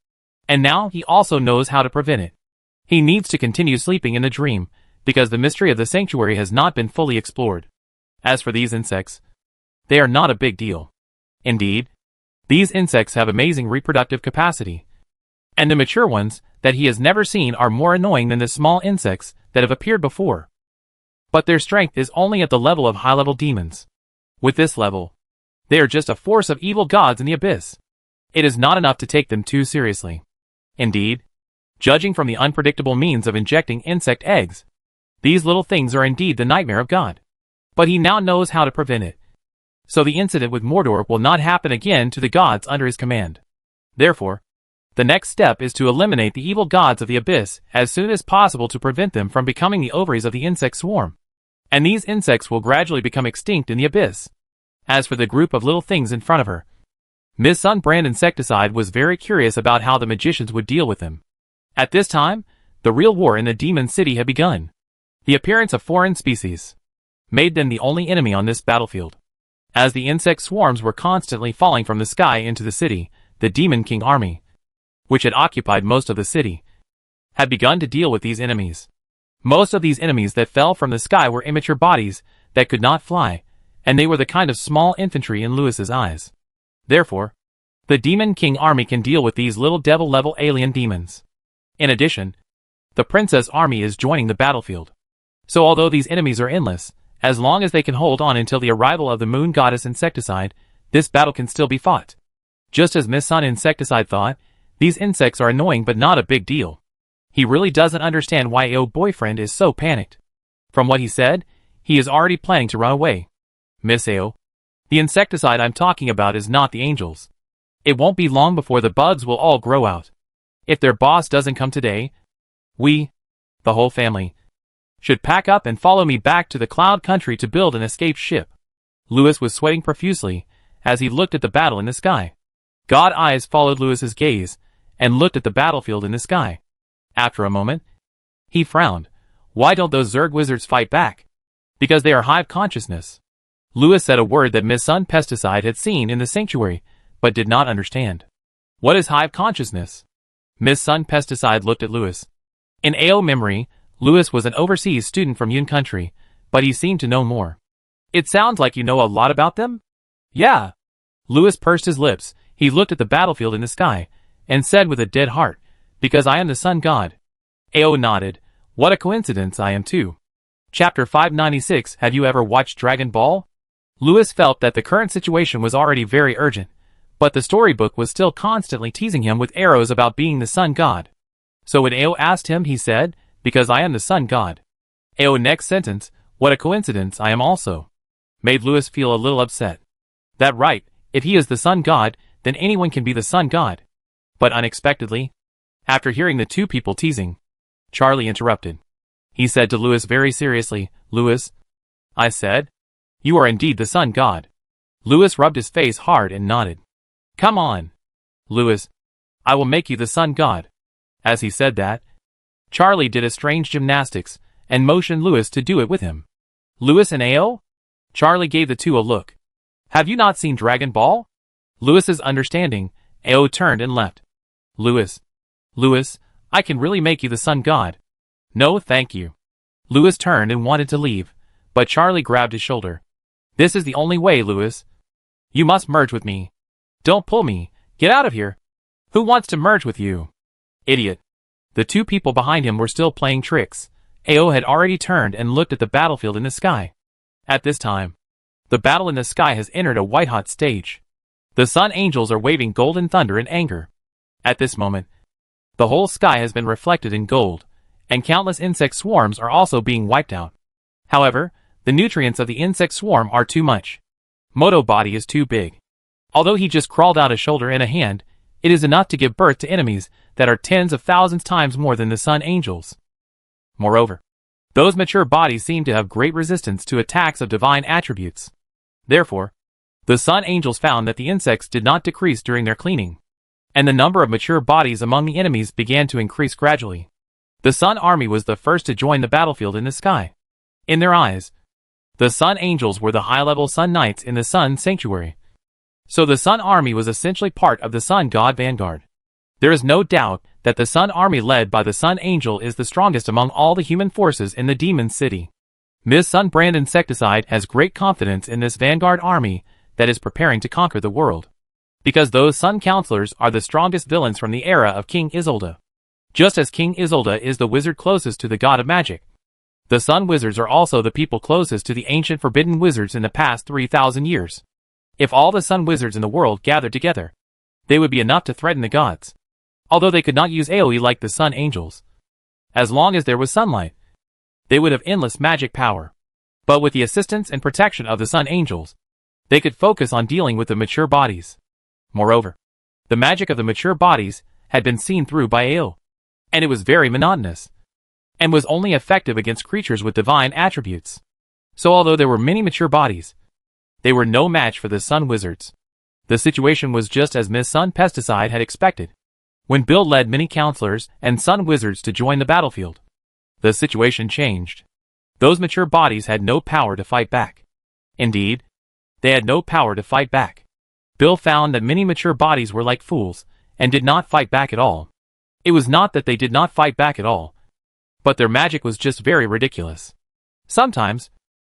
And now he also knows how to prevent it. He needs to continue sleeping in the dream, because the mystery of the sanctuary has not been fully explored. As for these insects, they are not a big deal. Indeed, these insects have amazing reproductive capacity. And the mature ones that he has never seen are more annoying than the small insects that have appeared before. But their strength is only at the level of high-level demons. With this level, they are just a force of evil gods in the abyss. It is not enough to take them too seriously. Indeed, judging from the unpredictable means of injecting insect eggs, these little things are indeed the nightmare of God. But he now knows how to prevent it. So the incident with Mordor will not happen again to the gods under his command. Therefore, the next step is to eliminate the evil gods of the abyss as soon as possible to prevent them from becoming the ovaries of the insect swarm. And these insects will gradually become extinct in the abyss. As for the group of little things in front of her, Miss Sun Brand Insecticide was very curious about how the magicians would deal with them. At this time, the real war in the demon city had begun. The appearance of foreign species made them the only enemy on this battlefield. As the insect swarms were constantly falling from the sky into the city, the Demon King army, which had occupied most of the city, had begun to deal with these enemies. Most of these enemies that fell from the sky were immature bodies that could not fly, and they were the kind of small infantry in Lewis's eyes. Therefore, the Demon King army can deal with these little devil-level alien demons. In addition, the Princess army is joining the battlefield. So although these enemies are endless, as long as they can hold on until the arrival of the Moon Goddess Insecticide, this battle can still be fought. Just as Miss Sun Insecticide thought, these insects are annoying but not a big deal. He really doesn't understand why Ao boyfriend is so panicked. From what he said, he is already planning to run away. Miss Ao, the insecticide I'm talking about is not the angels. It won't be long before the bugs will all grow out. If their boss doesn't come today, we, the whole family, should pack up and follow me back to the Cloud Country to build an escape ship. Lewis was sweating profusely as he looked at the battle in the sky. God eyes followed Lewis's gaze and looked at the battlefield in the sky. After a moment, he frowned. Why don't those Zerg wizards fight back? Because they are hive consciousness. Lewis said a word that Miss Sun Pesticide had seen in the sanctuary, but did not understand. What is hive consciousness? Miss Sun Pesticide looked at Lewis. In Ao memory, Lewis was an overseas student from Yun country, but he seemed to know more. It sounds like you know a lot about them? Yeah. Lewis pursed his lips. He looked at the battlefield in the sky, and said with a dead heart, because I am the sun god. Ao nodded. What a coincidence, I am too. Chapter 596. Have you ever watched Dragon Ball? Lewis felt that the current situation was already very urgent, but the storybook was still constantly teasing him with arrows about being the sun god. So when Ao asked him, he said, because I am the sun god. Ao next sentence, what a coincidence, I am also, made Lewis feel a little upset. That right, if he is the sun god, then anyone can be the sun god. But unexpectedly, after hearing the two people teasing, Charlie interrupted. He said to Lewis very seriously, Lewis, I said, you are indeed the sun god. Lewis rubbed his face hard and nodded. Come on, Lewis, I will make you the sun god. As he said that, Charlie did a strange gymnastics and motioned Lewis to do it with him. Lewis and Ao? Charlie gave the two a look. Have you not seen Dragon Ball? Lewis's understanding, Ao turned and left. Lewis, I can really make you the sun god. No, thank you. Lewis turned and wanted to leave, but Charlie grabbed his shoulder. This is the only way, Lewis. You must merge with me. Don't pull me. Get out of here. Who wants to merge with you? Idiot. The two people behind him were still playing tricks. Ao had already turned and looked at the battlefield in the sky. At this time, the battle in the sky has entered a white-hot stage. The sun angels are waving golden thunder in anger. At this moment, the whole sky has been reflected in gold, and countless insect swarms are also being wiped out. However, the nutrients of the insect swarm are too much. Moto's body is too big. Although he just crawled out a shoulder and a hand, it is enough to give birth to enemies that are tens of thousands times more than the sun angels. Moreover, those mature bodies seem to have great resistance to attacks of divine attributes. Therefore, The Sun Angels found that the insects did not decrease during their cleaning, and the number of mature bodies among the enemies began to increase gradually. The Sun Army was the first to join the battlefield in the sky. In their eyes, the Sun Angels were the high-level Sun Knights in the Sun Sanctuary. So the Sun Army was essentially part of the Sun God Vanguard. There is no doubt that the Sun Army led by the Sun Angel is the strongest among all the human forces in the Demon City. Ms. Sun Brand Insecticide has great confidence in this Vanguard Army that is preparing to conquer the world, because those Sun Counselors are the strongest villains from the era of King Isolde. Just as King Isolde is the wizard closest to the god of magic, the Sun Wizards are also the people closest to the ancient forbidden wizards in the past 3,000 years. If all the Sun Wizards in the world gathered together, they would be enough to threaten the gods, although they could not use AoE like the Sun Angels. As long as there was sunlight, they would have endless magic power. But with the assistance and protection of the Sun Angels, they could focus on dealing with the mature bodies. Moreover, the magic of the mature bodies had been seen through by AO, and it was very monotonous, and was only effective against creatures with divine attributes. So although there were many mature bodies, they were no match for the Sun Wizards. The situation was just as Miss Sun Pesticide had expected. When Bill led many counselors and Sun Wizards to join the battlefield, the situation changed. Those mature bodies had no power to fight back. Indeed, they had no power to fight back. Bill found that many mature bodies were like fools and did not fight back at all. It was not that they did not fight back at all, but their magic was just very ridiculous. Sometimes,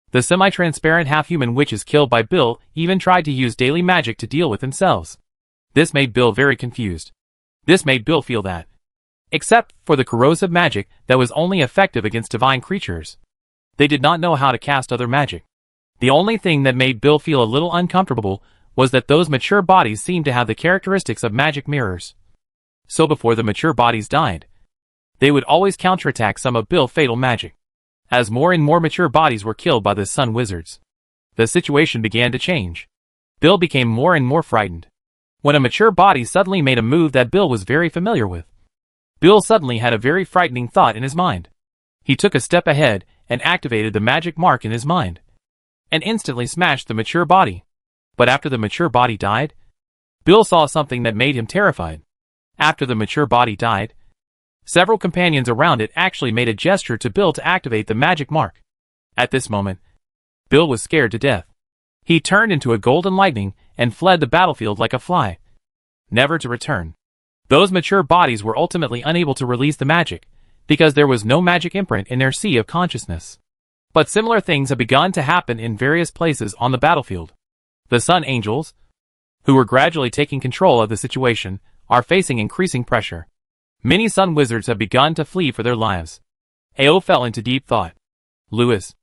the semi-transparent half-human witches killed by Bill even tried to use daily magic to deal with themselves. This made Bill very confused. This made Bill feel that, except for the corrosive magic that was only effective against divine creatures, they did not know how to cast other magic. The only thing that made Bill feel a little uncomfortable was that those mature bodies seemed to have the characteristics of magic mirrors. So before the mature bodies died, they would always counterattack some of Bill's fatal magic. As more and more mature bodies were killed by the Sun Wizards, the situation began to change. Bill became more and more frightened. When a mature body suddenly made a move that Bill was very familiar with, Bill suddenly had a very frightening thought in his mind. He took a step ahead and activated the magic mark in his mind, and instantly smashed the mature body. But after the mature body died, Bill saw something that made him terrified. After the mature body died, several companions around it actually made a gesture to Bill to activate the magic mark. At this moment, Bill was scared to death. He turned into a golden lightning and fled the battlefield like a fly, never to return. Those mature bodies were ultimately unable to release the magic, because there was no magic imprint in their sea of consciousness. But similar things have begun to happen in various places on the battlefield. The Sun Angels, who were gradually taking control of the situation, are facing increasing pressure. Many Sun Wizards have begun to flee for their lives. AO fell into deep thought. Lewis,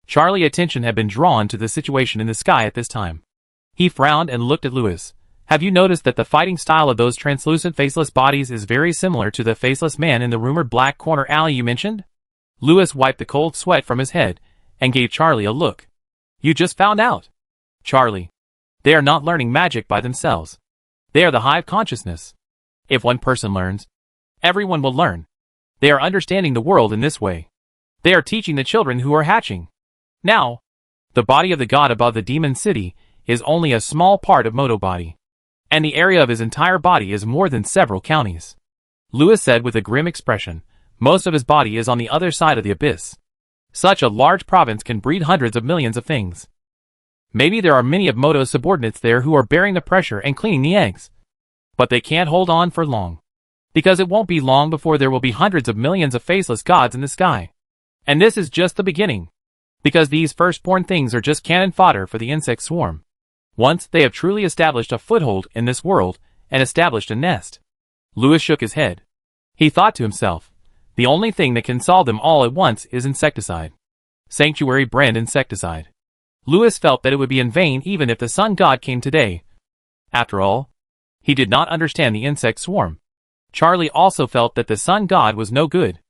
Charlie's attention had been drawn to the situation in the sky at this time. He frowned and looked at Lewis. Have you noticed that the fighting style of those translucent faceless bodies is very similar to the faceless man in the rumored Black Corner alley you mentioned? Lewis wiped the cold sweat from his head and gave Charlie a look. You just found out. Charlie, they are not learning magic by themselves. They are the hive consciousness. If one person learns, everyone will learn. They are understanding the world in this way. They are teaching the children who are hatching. Now, the body of the god above the demon city is only a small part of Moto body, and the area of his entire body is more than several counties. Lewis said with a grim expression. Most of his body is on the other side of the abyss. Such a large province can breed hundreds of millions of things. Maybe there are many of Moto's subordinates there who are bearing the pressure and cleaning the eggs. But they can't hold on for long, because it won't be long before there will be hundreds of millions of faceless gods in the sky. And this is just the beginning, because these firstborn things are just cannon fodder for the insect swarm. Once they have truly established a foothold in this world and established a nest. Lewis shook his head. He thought to himself, the only thing that can solve them all at once is insecticide. Sanctuary brand insecticide. Lewis felt that it would be in vain even if the sun god came today. After all, he did not understand the insect swarm. Charlie also felt that the sun god was no good.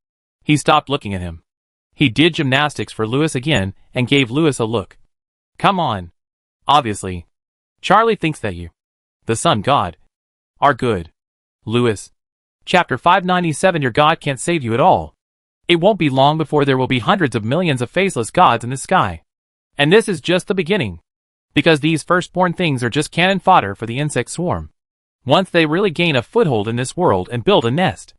He stopped looking at him. He did gymnastics for Lewis again and gave Lewis a look. Come on. Obviously, Charlie thinks that you, the sun god, are good. Lewis. Chapter 597. Your god can't save you at all. It won't be long before there will be hundreds of millions of faceless gods in the sky. And this is just the beginning. Because these firstborn things are just cannon fodder for the insect swarm. Once they really gain a foothold in this world and build a nest.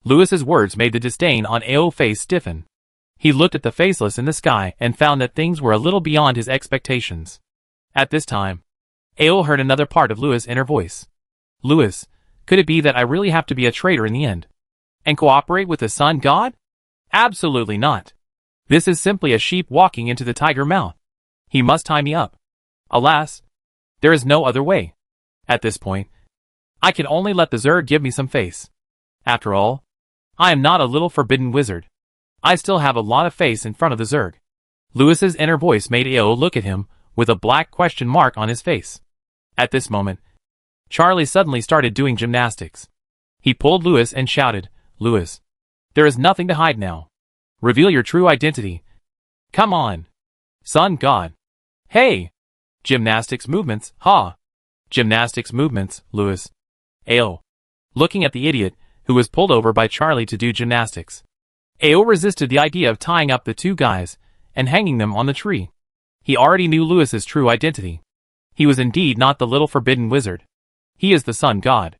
Lewis's words made the disdain on Ao's face stiffen. He looked at the faceless in the sky and found that things were a little beyond his expectations. At this time, Ao heard another part of Lewis' inner voice. Lewis, could it be that I really have to be a traitor in the end? And cooperate with the sun god? Absolutely not. This is simply a sheep walking into the tiger mouth. He must tie me up. Alas, there is no other way. At this point, I can only let the Zerg give me some face. After all, I am not a little forbidden wizard. I still have a lot of face in front of the Zerg. Lewis's inner voice made Ao look at him with a black question mark on his face. At this moment, Charlie suddenly started doing gymnastics. He pulled Lewis and shouted, Lewis, there is nothing to hide now. Reveal your true identity. Come on. Sun God. Hey! Gymnastics movements, ha! Gymnastics movements, Lewis. Ao. Looking at the idiot, who was pulled over by Charlie to do gymnastics. Ao resisted the idea of tying up the two guys and hanging them on the tree. He already knew Lewis's true identity. He was indeed not the little forbidden wizard. He is the sun god.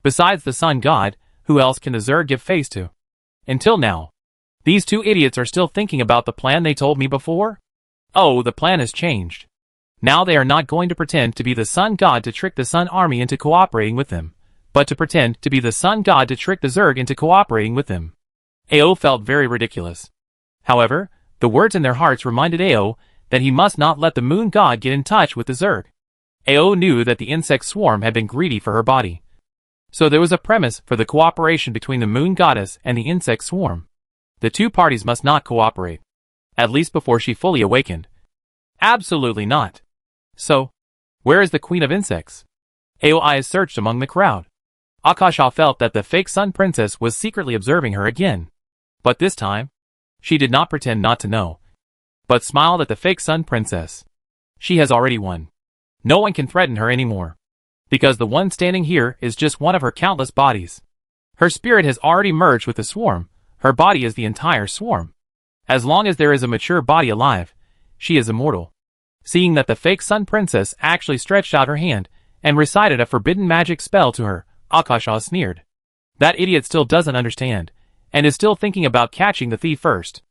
Besides the sun god, who else can the Zerg give face to? Until now, these two idiots are still thinking about the plan they told me before? Oh, the plan has changed. Now they are not going to pretend to be the sun god to trick the sun army into cooperating with them, but to pretend to be the sun god to trick the Zerg into cooperating with them. Ao felt very ridiculous. However, the words in their hearts reminded Ao that he must not let the moon god get in touch with the Zerg. Ao knew that the insect swarm had been greedy for her body. So there was a premise for the cooperation between the moon goddess and the insect swarm. The two parties must not cooperate. At least before she fully awakened. Absolutely not. So, where is the queen of insects? Ao's eyes searched among the crowd. Akasha felt that the fake sun princess was secretly observing her again. But this time, she did not pretend not to know, but smiled at the fake sun princess. She has already won. No one can threaten her anymore. Because the one standing here is just one of her countless bodies. Her spirit has already merged with the swarm. Her body is the entire swarm. As long as there is a mature body alive, she is immortal. Seeing that the fake sun princess actually stretched out her hand and recited a forbidden magic spell to her, Akasha sneered. That idiot still doesn't understand, and is still thinking about catching the thief first.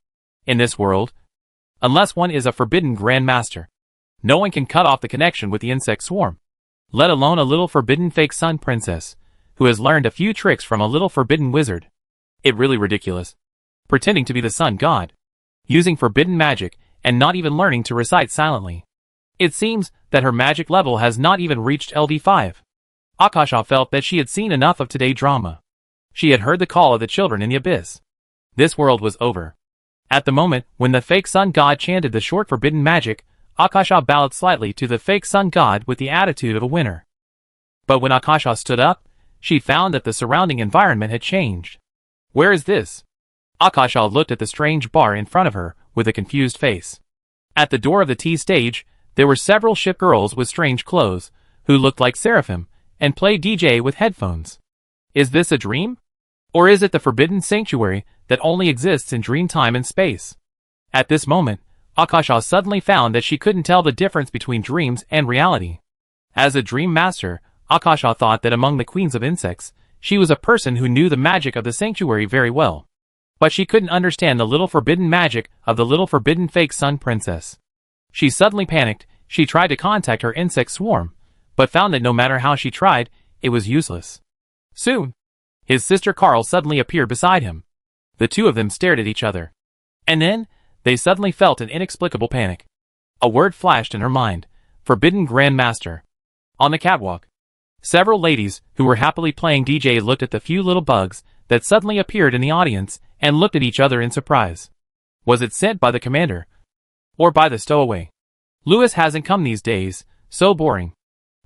In this world, unless one is a forbidden grandmaster, no one can cut off the connection with the insect swarm, let alone a little forbidden fake sun princess, who has learned a few tricks from a little forbidden wizard. It really ridiculous. Pretending to be the sun god, using forbidden magic, and not even learning to recite silently. It seems that her magic level has not even reached LD5. Akasha felt that she had seen enough of today's drama. She had heard the call of the children in the abyss. This world was over. At the moment when the fake sun god chanted the short forbidden magic, Akasha bowed slightly to the fake sun god with the attitude of a winner. But when Akasha stood up, she found that the surrounding environment had changed. Where is this? Akasha looked at the strange bar in front of her with a confused face. At the door of the tea stage, there were several ship girls with strange clothes, who looked like seraphim, and played DJ with headphones. Is this a dream? Or is it the forbidden sanctuary that only exists in dream time and space? At this moment, Akasha suddenly found that she couldn't tell the difference between dreams and reality. As a dream master, Akasha thought that among the queens of insects, she was a person who knew the magic of the sanctuary very well. But she couldn't understand the little forbidden magic of the little forbidden fake sun princess. She suddenly panicked. She tried to contact her insect swarm, but found that no matter how she tried, it was useless. Soon, his sister Carl suddenly appeared beside him. The two of them stared at each other. And then, they suddenly felt an inexplicable panic. A word flashed in her mind. Forbidden Grandmaster. On the catwalk, several ladies who were happily playing DJ looked at the few little bugs that suddenly appeared in the audience and looked at each other in surprise. Was it sent by the commander? Or by the stowaway? Lewis hasn't come these days, so boring.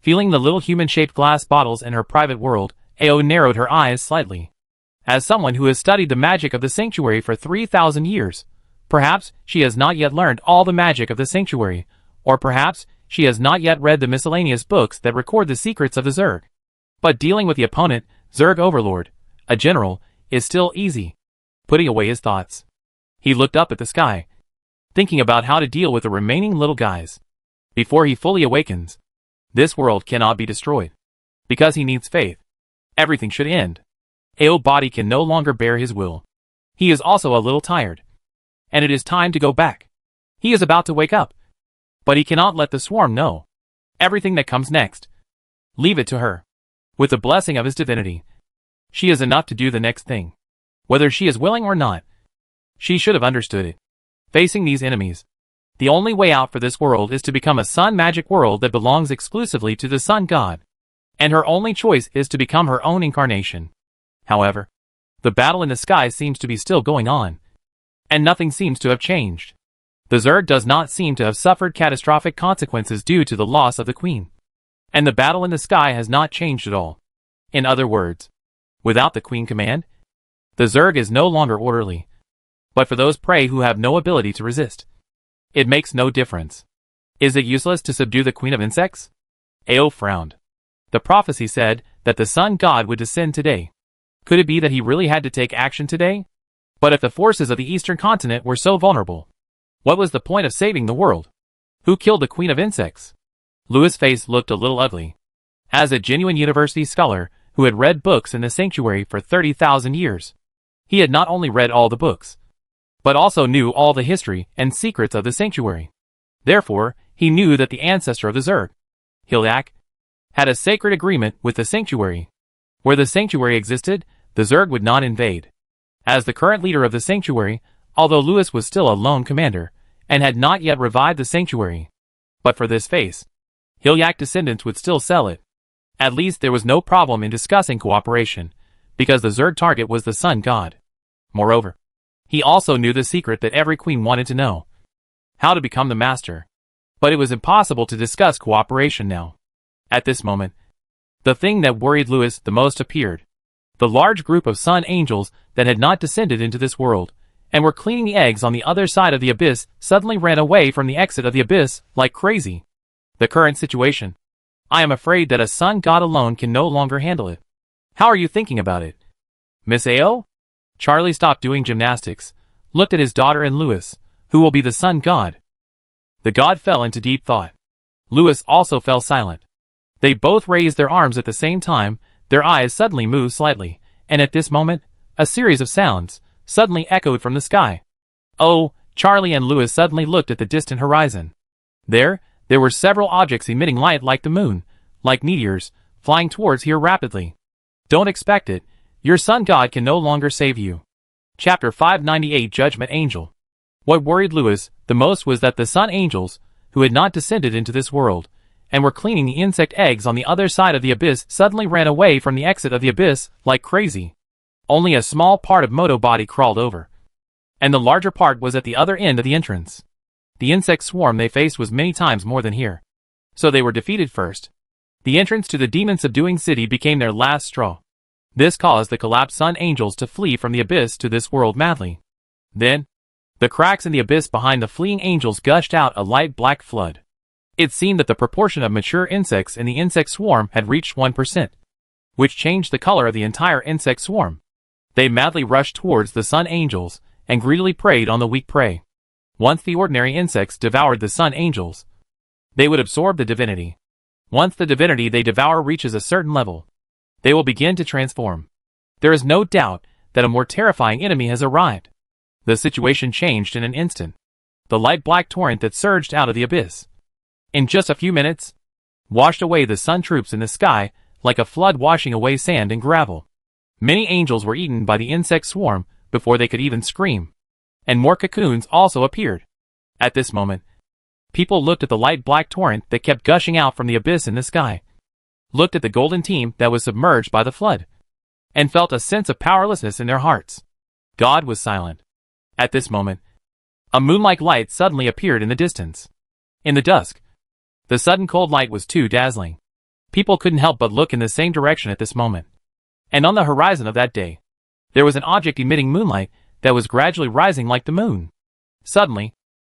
Feeling the little human-shaped glass bottles in her private world, Ao narrowed her eyes slightly. As someone who has studied the magic of the sanctuary for 3,000 years, perhaps she has not yet learned all the magic of the sanctuary, or perhaps she has not yet read the miscellaneous books that record the secrets of the Zerg. But dealing with the opponent, Zerg Overlord, a general, is still easy. Putting away his thoughts, he looked up at the sky, thinking about how to deal with the remaining little guys. before he fully awakens. This world cannot be destroyed. Because he needs faith. Everything should end. Ao's body can no longer bear his will. He is also a little tired. And it is time to go back. He is about to wake up. But he cannot let the swarm know. Everything that comes next. Leave it to her. With the blessing of his divinity. She is enough to do the next thing. Whether she is willing or not. She should have understood it. Facing these enemies. The only way out for this world is to become a sun magic world that belongs exclusively to the sun god. And her only choice is to become her own incarnation. However, the battle in the sky seems to be still going on. And nothing seems to have changed. The Zerg does not seem to have suffered catastrophic consequences due to the loss of the queen. And the battle in the sky has not changed at all. In other words, without the queen command, the Zerg is no longer orderly. But for those prey who have no ability to resist, it makes no difference. Is it useless to subdue the queen of insects? Ao frowned. The prophecy said that the sun god would descend today. Could it be that he really had to take action today? But if the forces of the eastern continent were so vulnerable, what was the point of saving the world? Who killed the queen of insects? Louis' face looked a little ugly. As a genuine university scholar who had read books in the sanctuary for 30,000 years, he had not only read all the books, but also knew all the history and secrets of the sanctuary. Therefore, he knew that the ancestor of the Zerg, Hilyak, had a sacred agreement with the sanctuary. Where the sanctuary existed, the Zerg would not invade. As the current leader of the sanctuary, although Louis was still a lone commander, and had not yet revived the sanctuary. But for this face, Hilyak descendants would still sell it. At least there was no problem in discussing cooperation, because the Zerg target was the sun god. Moreover, he also knew the secret that every queen wanted to know. How to become the master. But it was impossible to discuss cooperation now. At this moment, the thing that worried Louis the most appeared. The large group of sun angels that had not descended into this world, and were cleaning the eggs on the other side of the abyss, suddenly ran away from the exit of the abyss, like crazy. The current situation. I am afraid that a sun god alone can no longer handle it. How are you thinking about it? Miss Ao? Charlie stopped doing gymnastics, looked at his daughter and Louis, who will be the sun god. The god fell into deep thought. Louis also fell silent. They both raised their arms at the same time, their eyes suddenly moved slightly, and at this moment, a series of sounds suddenly echoed from the sky. Oh, Charlie and Louis suddenly looked at the distant horizon. There were several objects emitting light like the moon, like meteors, flying towards here rapidly. Don't expect it, your sun god can no longer save you. Chapter 598 Judgment Angel. What worried Louis the most was that the sun angels, who had not descended into this world, and were cleaning the insect eggs on the other side of the abyss, suddenly ran away from the exit of the abyss, like crazy. Only a small part of Moto's body crawled over, and the larger part was at the other end of the entrance. The insect swarm they faced was many times more than here. So they were defeated first. The entrance to the demon-subduing city became their last straw. This caused the collapsed sun angels to flee from the abyss to this world madly. Then, the cracks in the abyss behind the fleeing angels gushed out a light black flood. It seemed that the proportion of mature insects in the insect swarm had reached 1%, which changed the color of the entire insect swarm. They madly rushed towards the sun angels, and greedily preyed on the weak prey. Once the ordinary insects devoured the sun angels, they would absorb the divinity. Once the divinity they devour reaches a certain level, they will begin to transform. There is no doubt that a more terrifying enemy has arrived. The situation changed in an instant. The light black torrent that surged out of the abyss, in just a few minutes, washed away the sun troops in the sky like a flood washing away sand and gravel. Many angels were eaten by the insect swarm before they could even scream. And more cocoons also appeared. At this moment, people looked at the light black torrent that kept gushing out from the abyss in the sky, looked at the golden team that was submerged by the flood, and felt a sense of powerlessness in their hearts. God was silent. At this moment, a moon-like light suddenly appeared in the distance. In the dusk, the sudden cold light was too dazzling. People couldn't help but look in the same direction at this moment. And on the horizon of that day, there was an object emitting moonlight that was gradually rising like the moon. Suddenly,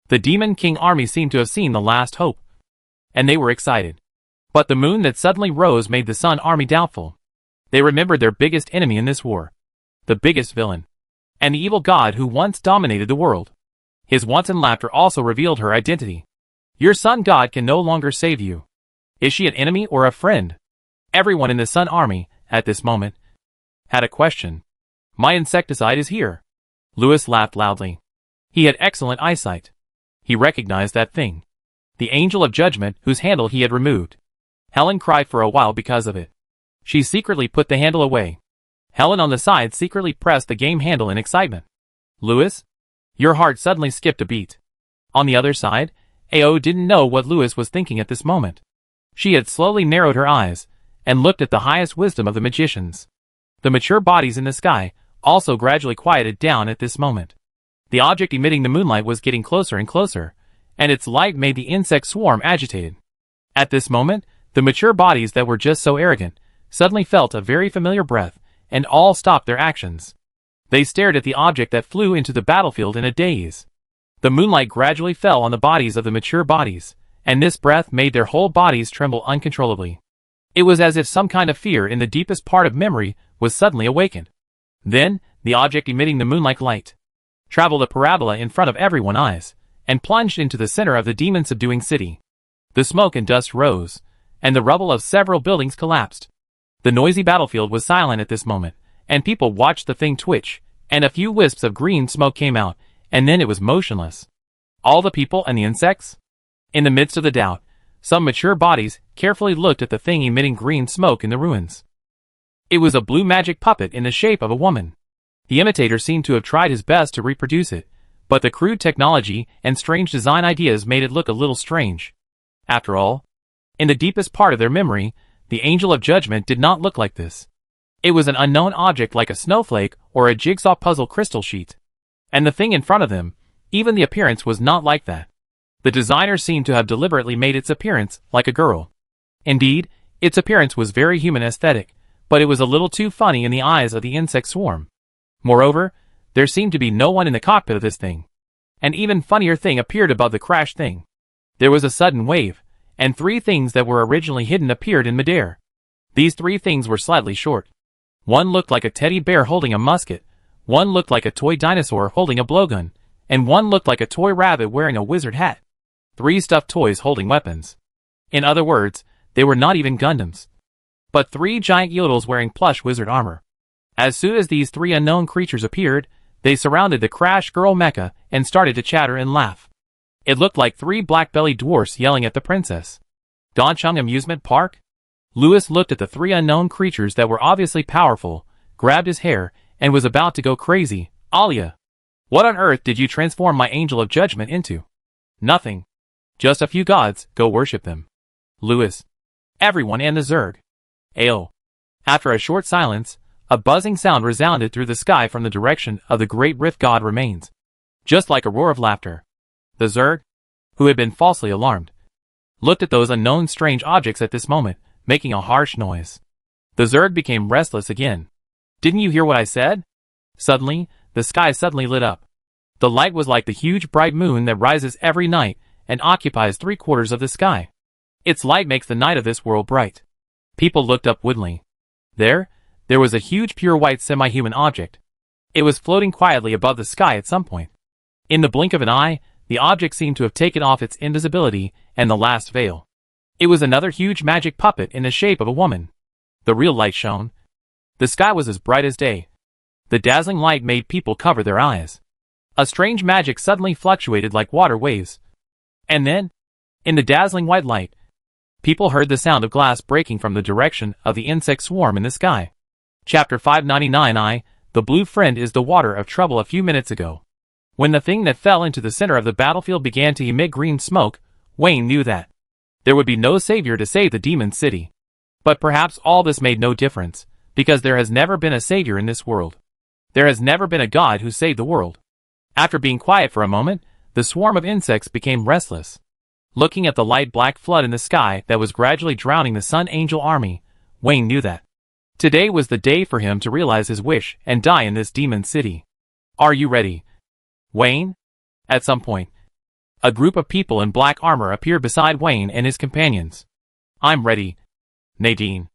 the Demon King army seemed to have seen the last hope, and they were excited. But the moon that suddenly rose made the Sun army doubtful. They remembered their biggest enemy in this war, the biggest villain, and the evil god who once dominated the world. His wanton laughter also revealed her identity. Your sun god can no longer save you. Is she an enemy or a friend? Everyone in the Sun Army, at this moment, had a question. My insecticide is here. Louis laughed loudly. He had excellent eyesight. He recognized that thing. The Angel of Judgment whose handle he had removed. Helen cried for a while because of it. She secretly put the handle away. Helen on the side secretly pressed the game handle in excitement. Louis? Your heart suddenly skipped a beat. On the other side, Ao didn't know what Louis was thinking at this moment. She had slowly narrowed her eyes, and looked at the highest wisdom of the magicians. The mature bodies in the sky also gradually quieted down at this moment. The object emitting the moonlight was getting closer and closer, and its light made the insect swarm agitated. At this moment, the mature bodies that were just so arrogant suddenly felt a very familiar breath, and all stopped their actions. They stared at the object that flew into the battlefield in a daze. The moonlight gradually fell on the bodies of the mature bodies, and this breath made their whole bodies tremble uncontrollably. It was as if some kind of fear in the deepest part of memory was suddenly awakened. Then, the object emitting the moonlight light traveled a parabola in front of everyone's eyes, and plunged into the center of the demon-subduing city. The smoke and dust rose, and the rubble of several buildings collapsed. The noisy battlefield was silent at this moment, and people watched the thing twitch, and a few wisps of green smoke came out, and then it was motionless. All the people and the insects? In the midst of the doubt, some mature bodies carefully looked at the thing emitting green smoke in the ruins. It was a blue magic puppet in the shape of a woman. The imitator seemed to have tried his best to reproduce it, but the crude technology and strange design ideas made it look a little strange. After all, in the deepest part of their memory, the Angel of Judgment did not look like this. It was an unknown object like a snowflake or a jigsaw puzzle crystal sheet. And the thing in front of them, even the appearance was not like that. The designer seemed to have deliberately made its appearance like a girl. Indeed, its appearance was very human aesthetic, but it was a little too funny in the eyes of the insect swarm. Moreover, there seemed to be no one in the cockpit of this thing. An even funnier thing appeared above the crashed thing. There was a sudden wave, and three things that were originally hidden appeared in midair. These three things were slightly short. One looked like a teddy bear holding a musket, one looked like a toy dinosaur holding a blowgun, and one looked like a toy rabbit wearing a wizard hat. Three stuffed toys holding weapons. In other words, they were not even Gundams, but three giant yodels wearing plush wizard armor. As soon as these three unknown creatures appeared, they surrounded the crash girl mecha and started to chatter and laugh. It looked like three black-bellied dwarfs yelling at the princess. Donchung Amusement Park? Louis looked at the three unknown creatures that were obviously powerful, grabbed his hair, and was about to go crazy. Alia, what on earth did you transform my Angel of Judgment into? Nothing. Just a few gods, go worship them. Louis. Everyone and the Zerg. Ao. After a short silence, a buzzing sound resounded through the sky from the direction of the great rift god remains. Just like a roar of laughter. The Zerg, who had been falsely alarmed, looked at those unknown strange objects at this moment, making a harsh noise. The Zerg became restless again. Didn't you hear what I said? Suddenly, the sky suddenly lit up. The light was like the huge bright moon that rises every night and occupies 3/4 of the sky. Its light makes the night of this world bright. People looked up woodenly. There was a huge pure white semi-human object. It was floating quietly above the sky at some point. In the blink of an eye, the object seemed to have taken off its invisibility and the last veil. It was another huge magic puppet in the shape of a woman. The real light shone. The sky was as bright as day. The dazzling light made people cover their eyes. A strange magic suddenly fluctuated like water waves. And then, in the dazzling white light, people heard the sound of glass breaking from the direction of the insect swarm in the sky. Chapter 599 The Blue Friend is the water of trouble. A few minutes ago, when the thing that fell into the center of the battlefield began to emit green smoke, Wayne knew that there would be no savior to save the demon city. But perhaps all this made no difference, because there has never been a savior in this world. There has never been a god who saved the world. After being quiet for a moment, the swarm of insects became restless. Looking at the light black flood in the sky that was gradually drowning the Sun Angel army, Wayne knew that today was the day for him to realize his wish and die in this demon city. Are you ready, Wayne? At some point, a group of people in black armor appeared beside Wayne and his companions. I'm ready, Nadine.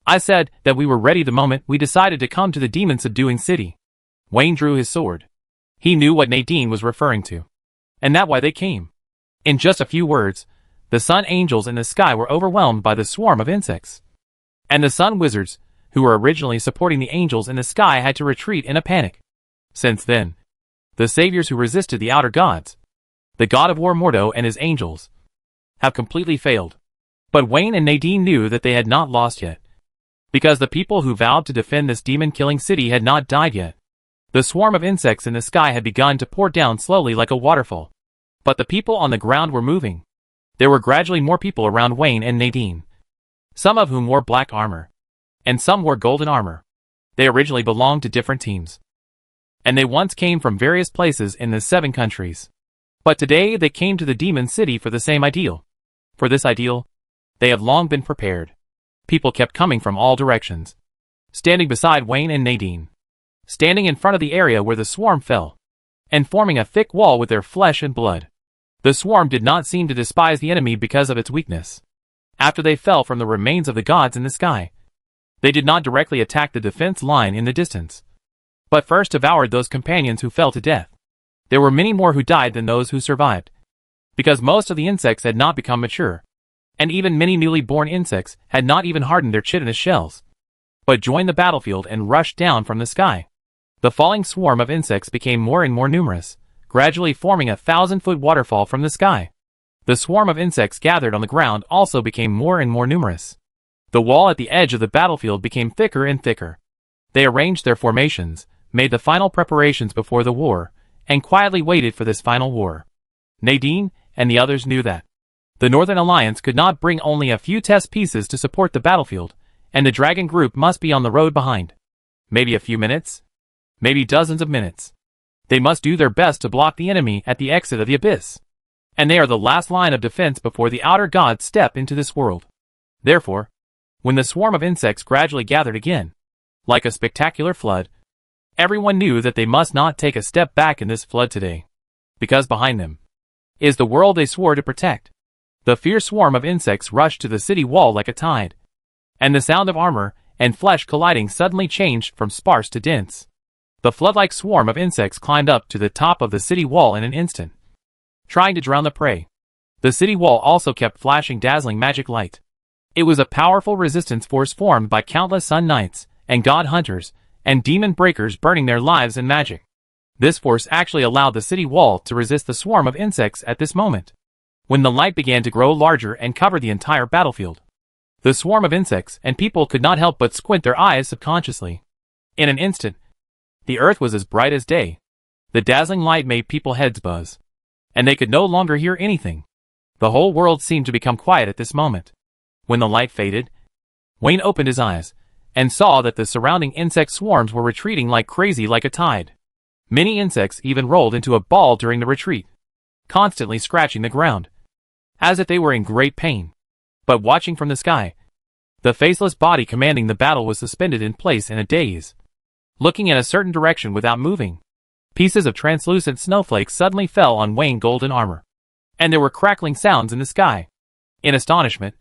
I said that we were ready the moment we decided to come to the demon-subduing city. Wayne drew his sword. He knew what Nadine was referring to. And that's why they came. In just a few words, the sun angels in the sky were overwhelmed by the swarm of insects. And the sun wizards, who were originally supporting the angels in the sky, had to retreat in a panic. Since then, the saviors who resisted the outer gods, the god of war Mordo and his angels, have completely failed. But Wayne and Nadine knew that they had not lost yet, because the people who vowed to defend this demon-killing city had not died yet. The swarm of insects in the sky had begun to pour down slowly like a waterfall. But the people on the ground were moving. There were gradually more people around Wayne and Nadine, some of whom wore black armor, and some wore golden armor. They originally belonged to different teams, and they once came from various places in the 7 countries. But today they came to the demon city for the same ideal. For this ideal, they have long been prepared. People kept coming from all directions, standing beside Wayne and Nadine, standing in front of the area where the swarm fell, and forming a thick wall with their flesh and blood. The swarm did not seem to despise the enemy because of its weakness. After they fell from the remains of the gods in the sky, they did not directly attack the defense line in the distance, but first devoured those companions who fell to death. There were many more who died than those who survived, because most of the insects had not become mature, and even many newly born insects had not even hardened their chitinous shells, but joined the battlefield and rushed down from the sky. The falling swarm of insects became more and more numerous, gradually forming a 1,000-foot waterfall from the sky. The swarm of insects gathered on the ground also became more and more numerous. The wall at the edge of the battlefield became thicker and thicker. They arranged their formations, made the final preparations before the war, and quietly waited for this final war. Nadine and the others knew that the Northern Alliance could not bring only a few test pieces to support the battlefield, and the Dragon Group must be on the road behind. Maybe a few minutes, maybe dozens of minutes. They must do their best to block the enemy at the exit of the abyss. And they are the last line of defense before the outer gods step into this world. Therefore, when the swarm of insects gradually gathered again, like a spectacular flood, everyone knew that they must not take a step back in this flood today, because behind them is the world they swore to protect. The fierce swarm of insects rushed to the city wall like a tide, and the sound of armor and flesh colliding suddenly changed from sparse to dense. The flood-like swarm of insects climbed up to the top of the city wall in an instant, trying to drown the prey. The city wall also kept flashing dazzling magic light. It was a powerful resistance force formed by countless sun knights, and god hunters, and demon breakers burning their lives in magic. This force actually allowed the city wall to resist the swarm of insects at this moment, when the light began to grow larger and cover the entire battlefield. The swarm of insects and people could not help but squint their eyes subconsciously. In an instant, the earth was as bright as day. The dazzling light made people's heads buzz, and they could no longer hear anything. The whole world seemed to become quiet at this moment. When the light faded, Wayne opened his eyes, and saw that the surrounding insect swarms were retreating like crazy like a tide. Many insects even rolled into a ball during the retreat, constantly scratching the ground, as if they were in great pain. But watching from the sky, the faceless body commanding the battle was suspended in place in a daze, looking in a certain direction without moving. Pieces of translucent snowflakes suddenly fell on Wayne's golden armor, and there were crackling sounds in the sky. In astonishment,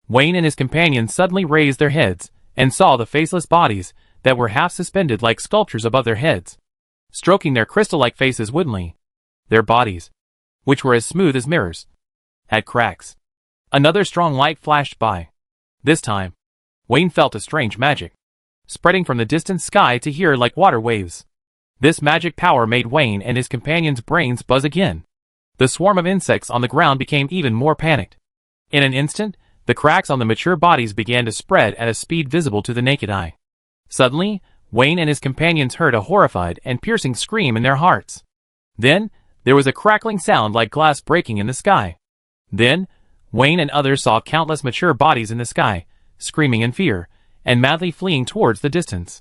Wayne and his companions suddenly raised their heads, and saw the faceless bodies that were half suspended like sculptures above their heads, stroking their crystal-like faces woodenly. Their bodies, which were as smooth as mirrors, had cracks. Another strong light flashed by. This time, Wayne felt a strange magic, spreading from the distant sky to here like water waves. This magic power made Wayne and his companions' brains buzz again. The swarm of insects on the ground became even more panicked. In an instant, the cracks on the mature bodies began to spread at a speed visible to the naked eye. Suddenly, Wayne and his companions heard a horrified and piercing scream in their hearts. Then, there was a crackling sound like glass breaking in the sky. Then, Wayne and others saw countless mature bodies in the sky, screaming in fear, and madly fleeing towards the distance.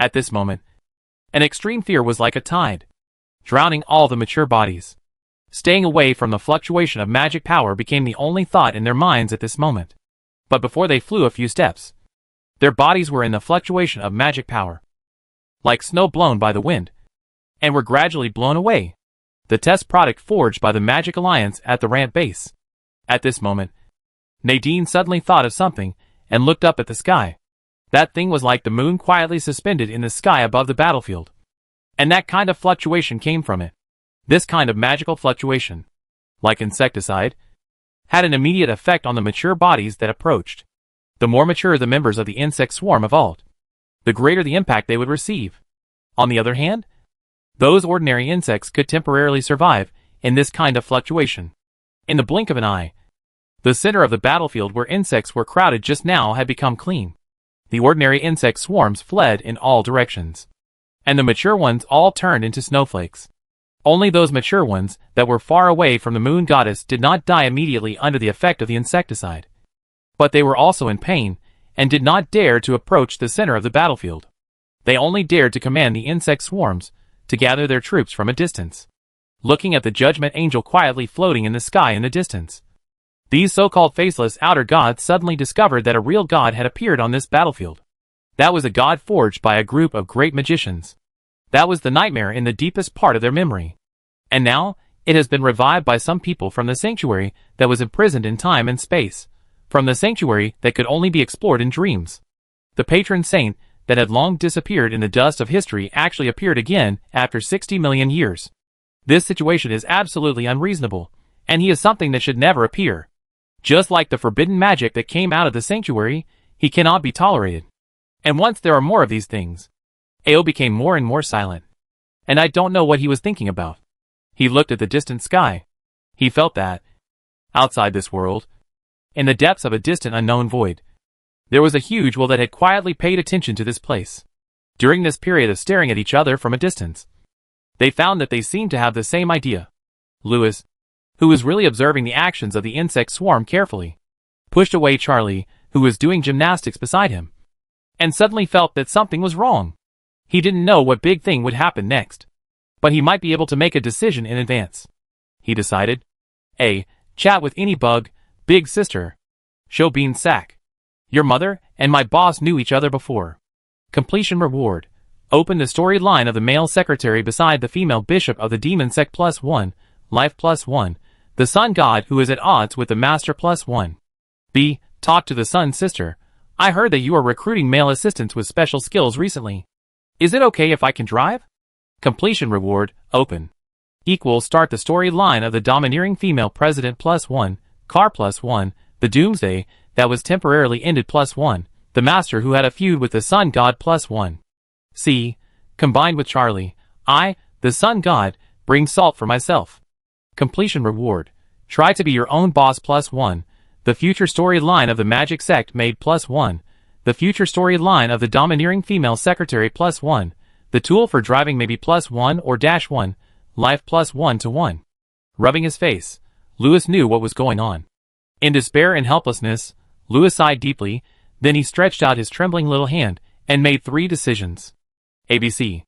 At this moment, an extreme fear was like a tide, drowning all the mature bodies. Staying away from the fluctuation of magic power became the only thought in their minds at this moment. But before they flew a few steps, their bodies were in the fluctuation of magic power, like snow blown by the wind, and were gradually blown away. The test product forged by the Magic Alliance at the ramp base. At this moment, Nadine suddenly thought of something and looked up at the sky. That thing was like the moon quietly suspended in the sky above the battlefield. And that kind of fluctuation came from it. This kind of magical fluctuation, like insecticide, had an immediate effect on the mature bodies that approached. The more mature the members of the insect swarm evolved, the greater the impact they would receive. On the other hand, those ordinary insects could temporarily survive in this kind of fluctuation. In the blink of an eye, the center of the battlefield where insects were crowded just now had become clean. The ordinary insect swarms fled in all directions, and the mature ones all turned into snowflakes. Only those mature ones that were far away from the moon goddess did not die immediately under the effect of the insecticide. But they were also in pain, and did not dare to approach the center of the battlefield. They only dared to command the insect swarms to gather their troops from a distance, looking at the judgment angel quietly floating in the sky in the distance. These so-called faceless outer gods suddenly discovered that a real god had appeared on this battlefield. That was a god forged by a group of great magicians. That was the nightmare in the deepest part of their memory. And now, it has been revived by some people from the sanctuary that was imprisoned in time and space, from the sanctuary that could only be explored in dreams. The patron saint that had long disappeared in the dust of history actually appeared again after 60 million years. This situation is absolutely unreasonable, and he is something that should never appear. Just like the forbidden magic that came out of the sanctuary, he cannot be tolerated. And once there are more of these things, Ao became more and more silent. And I don't know what he was thinking about. He looked at the distant sky. He felt that, outside this world, in the depths of a distant unknown void, there was a huge will that had quietly paid attention to this place. During this period of staring at each other from a distance, they found that they seemed to have the same idea. Lewis, who was really observing the actions of the insect swarm carefully, pushed away Charlie, who was doing gymnastics beside him, and suddenly felt that something was wrong. He didn't know what big thing would happen next, but he might be able to make a decision in advance. He decided, A. Chat with any bug, big sister. Show bean sack. Your mother and my boss knew each other before. Completion reward. Open the storyline of the male secretary beside the female bishop of the demon sect +1, life +1, the sun god who is at odds with the master +1. B. Talk to the sun sister. I heard that you are recruiting male assistants with special skills recently. Is it okay if I can drive? Completion reward, open. Equals start the storyline of the domineering female president +1, car +1, the doomsday that was temporarily ended +1, the master who had a feud with the sun god +1. C. Combined with Charlie, I, the sun god, bring salt for myself. Completion reward, try to be your own boss +1, the future storyline of the magic sect made +1, the future storyline of the domineering female secretary +1, the tool for driving may be +1 or -1, life +1 to 1. Rubbing his face, Lewis knew what was going on. In despair and helplessness, Lewis sighed deeply, then he stretched out his trembling little hand and made 3 decisions. ABC.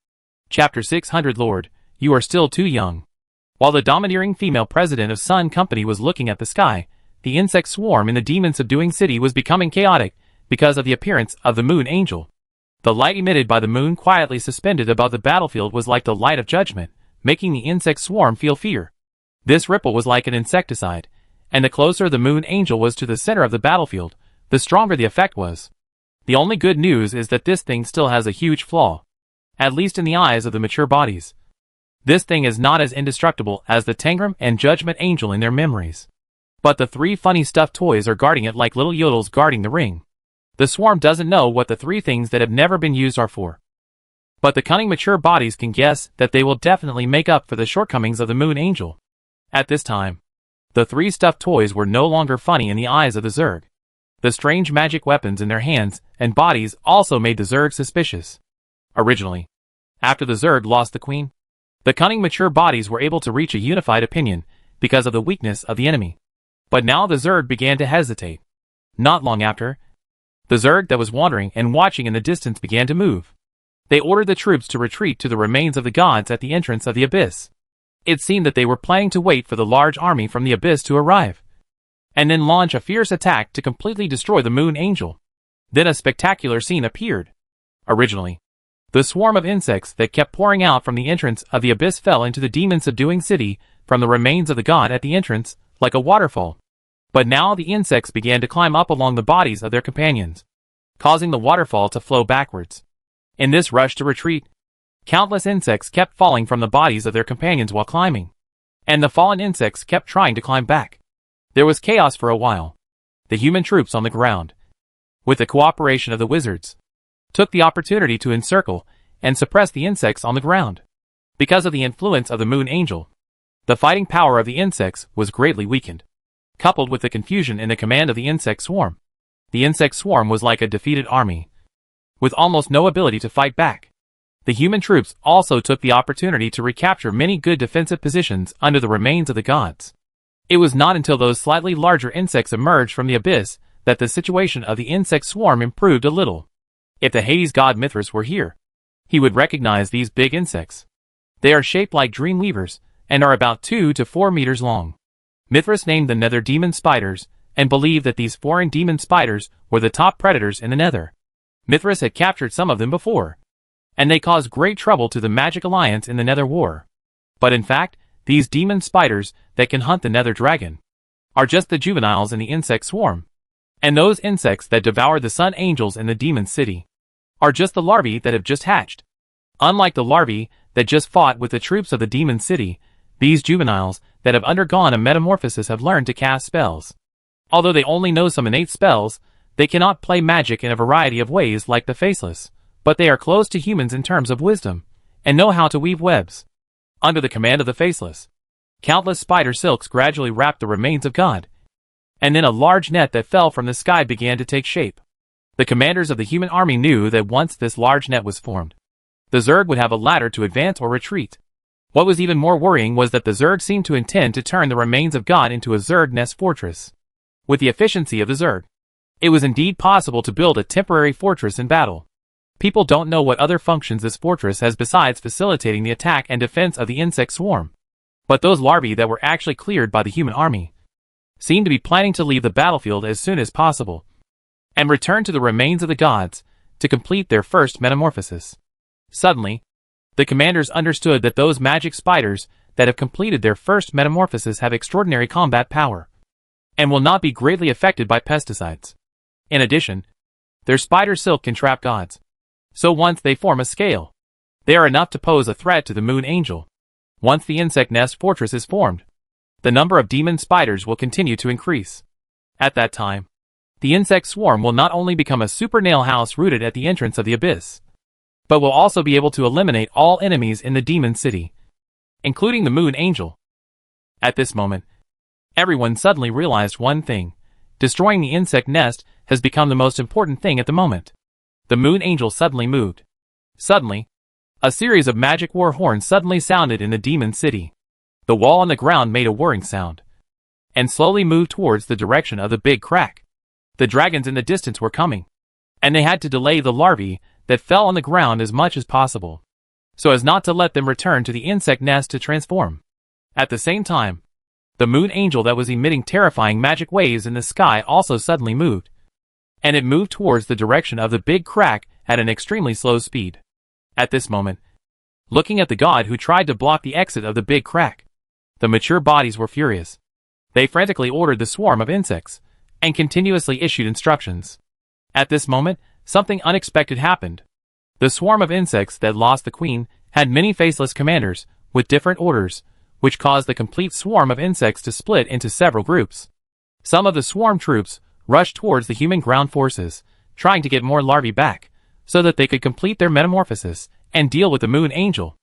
Chapter 600 Lord, you are still too young. While the domineering female president of Sun Company was looking at the sky, the insect swarm in the demon-subduing city was becoming chaotic because of the appearance of the moon angel. The light emitted by the moon quietly suspended above the battlefield was like the light of judgment, making the insect swarm feel fear. This ripple was like an insecticide, and the closer the moon angel was to the center of the battlefield, the stronger the effect was. The only good news is that this thing still has a huge flaw, at least in the eyes of the mature bodies. This thing is not as indestructible as the Tangram and Judgment Angel in their memories. But the 3 funny stuffed toys are guarding it like little yodels guarding the ring. The swarm doesn't know what the 3 things that have never been used are for. But the cunning mature bodies can guess that they will definitely make up for the shortcomings of the moon angel. At this time, the 3 stuffed toys were no longer funny in the eyes of the Zerg. The strange magic weapons in their hands and bodies also made the Zerg suspicious. Originally, after the Zerg lost the queen, the cunning mature bodies were able to reach a unified opinion because of the weakness of the enemy. But now the Zerg began to hesitate. Not long after, the Zerg that was wandering and watching in the distance began to move. They ordered the troops to retreat to the remains of the gods at the entrance of the abyss. It seemed that they were planning to wait for the large army from the abyss to arrive, and then launch a fierce attack to completely destroy the moon angel. Then a spectacular scene appeared. Originally, the swarm of insects that kept pouring out from the entrance of the abyss fell into the demon-subduing city from the remains of the god at the entrance, like a waterfall. But now the insects began to climb up along the bodies of their companions, causing the waterfall to flow backwards. In this rush to retreat, countless insects kept falling from the bodies of their companions while climbing. and the fallen insects kept trying to climb back. There was chaos for a while. The human troops on the ground, with the cooperation of the wizards, took the opportunity to encircle and suppress the insects on the ground. Because of the influence of the Moon Angel, the fighting power of the insects was greatly weakened. Coupled with the confusion in the command of the insect swarm, the insect swarm was like a defeated army, with almost no ability to fight back. The human troops also took the opportunity to recapture many good defensive positions under the remains of the gods. It was not until those slightly larger insects emerged from the abyss that the situation of the insect swarm improved a little. If the Hades god Mithras were here, he would recognize these big insects. They are shaped like dream weavers and are about 2 to 4 meters long. Mithras named the nether demon spiders and believed that these foreign demon spiders were the top predators in the nether. Mithras had captured some of them before, and they caused great trouble to the Magic Alliance in the Nether War. But in fact, these demon spiders that can hunt the Nether Dragon are just the juveniles in the insect swarm. And those insects that devoured the Sun Angels in the Demon City are just the larvae that have just hatched. Unlike the larvae that just fought with the troops of the Demon City, these juveniles that have undergone a metamorphosis have learned to cast spells. Although they only know some innate spells, they cannot play magic in a variety of ways like the Faceless. But they are close to humans in terms of wisdom, and know how to weave webs. Under the command of the Faceless, countless spider silks gradually wrapped the remains of God, and then a large net that fell from the sky began to take shape. The commanders of the human army knew that once this large net was formed, the Zerg would have a ladder to advance or retreat. What was even more worrying was that the Zerg seemed to intend to turn the remains of God into a Zerg nest fortress. With the efficiency of the Zerg, it was indeed possible to build a temporary fortress in battle. People don't know what other functions this fortress has besides facilitating the attack and defense of the insect swarm. But those larvae that were actually cleared by the human army seemed to be planning to leave the battlefield as soon as possible and return to the remains of the gods to complete their first metamorphosis. Suddenly, the commanders understood that those magic spiders that have completed their first metamorphosis have extraordinary combat power and will not be greatly affected by pesticides. In addition, their spider silk can trap gods. So once they form a scale, they are enough to pose a threat to the Moon Angel. Once the insect nest fortress is formed, the number of demon spiders will continue to increase. At that time, the insect swarm will not only become a super nail house rooted at the entrance of the abyss, but will also be able to eliminate all enemies in the Demon City, including the Moon Angel. At this moment, everyone suddenly realized one thing: destroying the insect nest has become the most important thing at the moment. The Moon Angel suddenly moved. Suddenly, a series of magic war horns suddenly sounded in the Demon City. The wall on the ground made a whirring sound, and slowly moved towards the direction of the big crack. The dragons in the distance were coming, and they had to delay the larvae that fell on the ground as much as possible, so as not to let them return to the insect nest to transform. At the same time, the Moon Angel that was emitting terrifying magic waves in the sky also suddenly moved, and it moved towards the direction of the big crack at an extremely slow speed. At this moment, looking at the god who tried to block the exit of the big crack, the mature bodies were furious. They frantically ordered the swarm of insects, and continuously issued instructions. At this moment, something unexpected happened. The swarm of insects that lost the queen had many faceless commanders, with different orders, which caused the complete swarm of insects to split into several groups. Some of the swarm troops rushed towards the human ground forces, trying to get more larvae back, so that they could complete their metamorphosis and deal with the Moon Angel.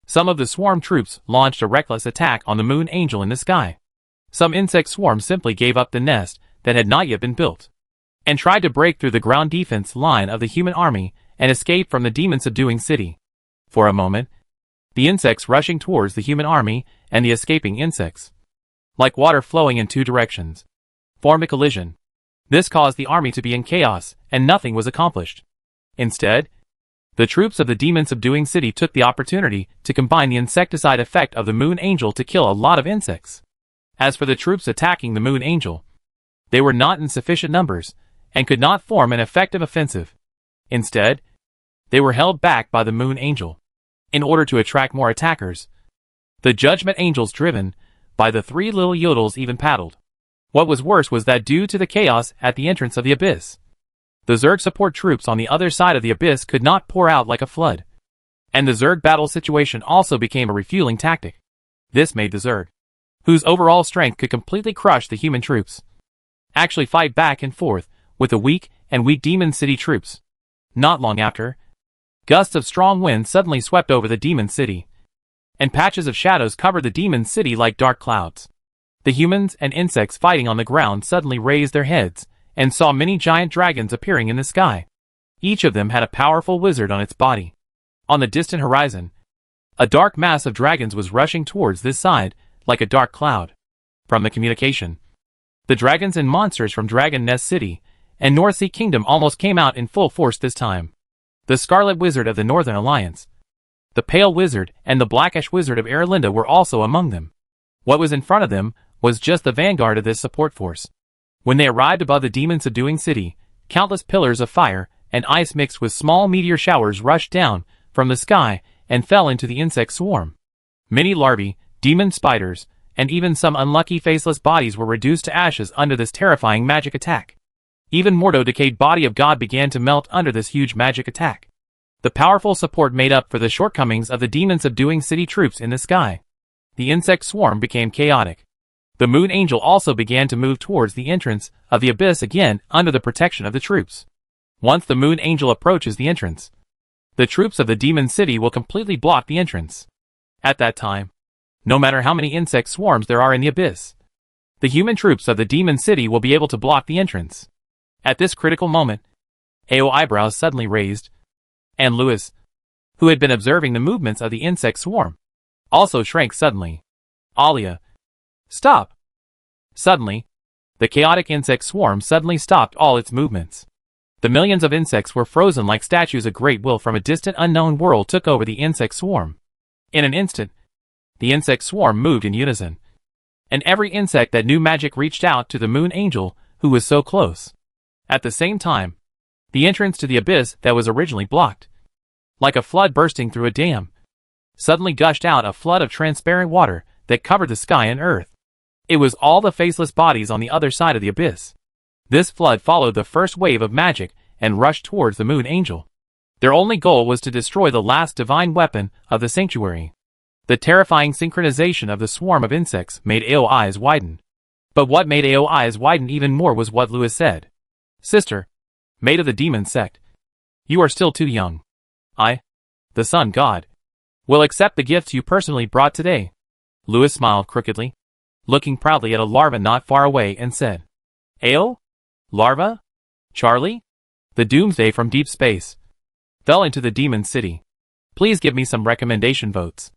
Some of the swarm troops launched a reckless attack on the Moon Angel in the sky. Some insect swarms simply gave up the nest that had not yet been built, and tried to break through the ground defense line of the human army and escape from the demon-subduing city. For a moment, the insects rushing towards the human army and the escaping insects, like water flowing in two directions, formed a collision. This caused the army to be in chaos, and nothing was accomplished. Instead, the troops of the demon-subduing city took the opportunity to combine the insecticide effect of the Moon Angel to kill a lot of insects. As for the troops attacking the Moon Angel, they were not in sufficient numbers, and could not form an effective offensive. Instead, they were held back by the Moon Angel. In order to attract more attackers, the Judgment Angels driven by the three little yodels even paddled. What was worse was that due to the chaos at the entrance of the abyss, the Zerg support troops on the other side of the abyss could not pour out like a flood, and the Zerg battle situation also became a refueling tactic. This made the Zerg whose overall strength could completely crush the human troops, actually fight back and forth with the weak Demon City troops. Not long after, gusts of strong wind suddenly swept over the Demon City, and patches of shadows covered the Demon City like dark clouds. The humans and insects fighting on the ground suddenly raised their heads and saw many giant dragons appearing in the sky. Each of them had a powerful wizard on its body. On the distant horizon, a dark mass of dragons was rushing towards this side like a dark cloud. From the communication, the dragons and monsters from Dragon Nest City and North Sea Kingdom almost came out in full force this time. The Scarlet Wizard of the Northern Alliance, the Pale Wizard, and the Blackish Wizard of Eralinda were also among them. What was in front of them was just the vanguard of this support force. When they arrived above the demon-subduing city, countless pillars of fire and ice mixed with small meteor showers rushed down from the sky and fell into the insect swarm. Many larvae, demon spiders, and even some unlucky faceless bodies were reduced to ashes under this terrifying magic attack. Even Mordo decayed body of God began to melt under this huge magic attack. The powerful support made up for the shortcomings of the demon-subduing city troops in the sky. The insect swarm became chaotic. The Moon Angel also began to move towards the entrance of the abyss again under the protection of the troops. Once the Moon Angel approaches the entrance, the troops of the Demon City will completely block the entrance. At that time, no matter how many insect swarms there are in the abyss, the human troops of the Demon City will be able to block the entrance. At this critical moment, AO eyebrows suddenly raised, and Lewis, who had been observing the movements of the insect swarm, also shrank suddenly. Alia, stop! Suddenly, the chaotic insect swarm suddenly stopped all its movements. The millions of insects were frozen like statues. A great will from a distant unknown world took over the insect swarm. In an instant, the insect swarm moved in unison, and every insect that knew magic reached out to the Moon Angel, who was so close. At the same time, the entrance to the abyss that was originally blocked, like a flood bursting through a dam, suddenly gushed out a flood of transparent water that covered the sky and earth. It was all the faceless bodies on the other side of the abyss. This flood followed the first wave of magic and rushed towards the Moon Angel. Their only goal was to destroy the last divine weapon of the sanctuary. The terrifying synchronization of the swarm of insects made AO eyes widen. But what made AO eyes widen even more was what Lewis said. Sister, maid of the demon sect, you are still too young. I, the sun god, will accept the gifts you personally brought today. Lewis smiled crookedly, looking proudly at a larva not far away, and said, AO? Larva? Charlie? The doomsday from deep space fell into the demon city. Please give me some recommendation votes.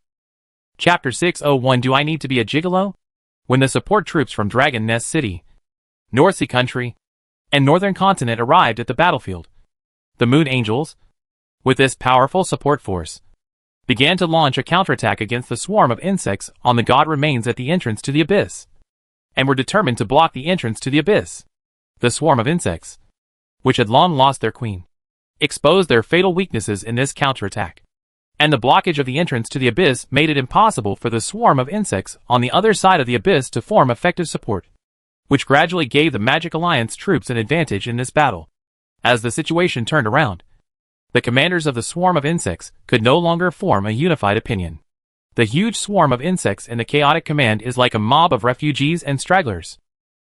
Chapter 601. Do I need to be a gigolo? When the support troops from Dragon Nest City, North Sea Country, and Northern Continent arrived at the battlefield, the Moon Angels, with this powerful support force, began to launch a counterattack against the swarm of insects on the god remains at the entrance to the abyss, and were determined to block the entrance to the abyss. The swarm of insects, which had long lost their queen, exposed their fatal weaknesses in this counterattack, and the blockage of the entrance to the abyss made it impossible for the swarm of insects on the other side of the abyss to form effective support, which gradually gave the Magic Alliance troops an advantage in this battle. As the situation turned around, the commanders of the swarm of insects could no longer form a unified opinion. The huge swarm of insects in the chaotic command is like a mob of refugees and stragglers.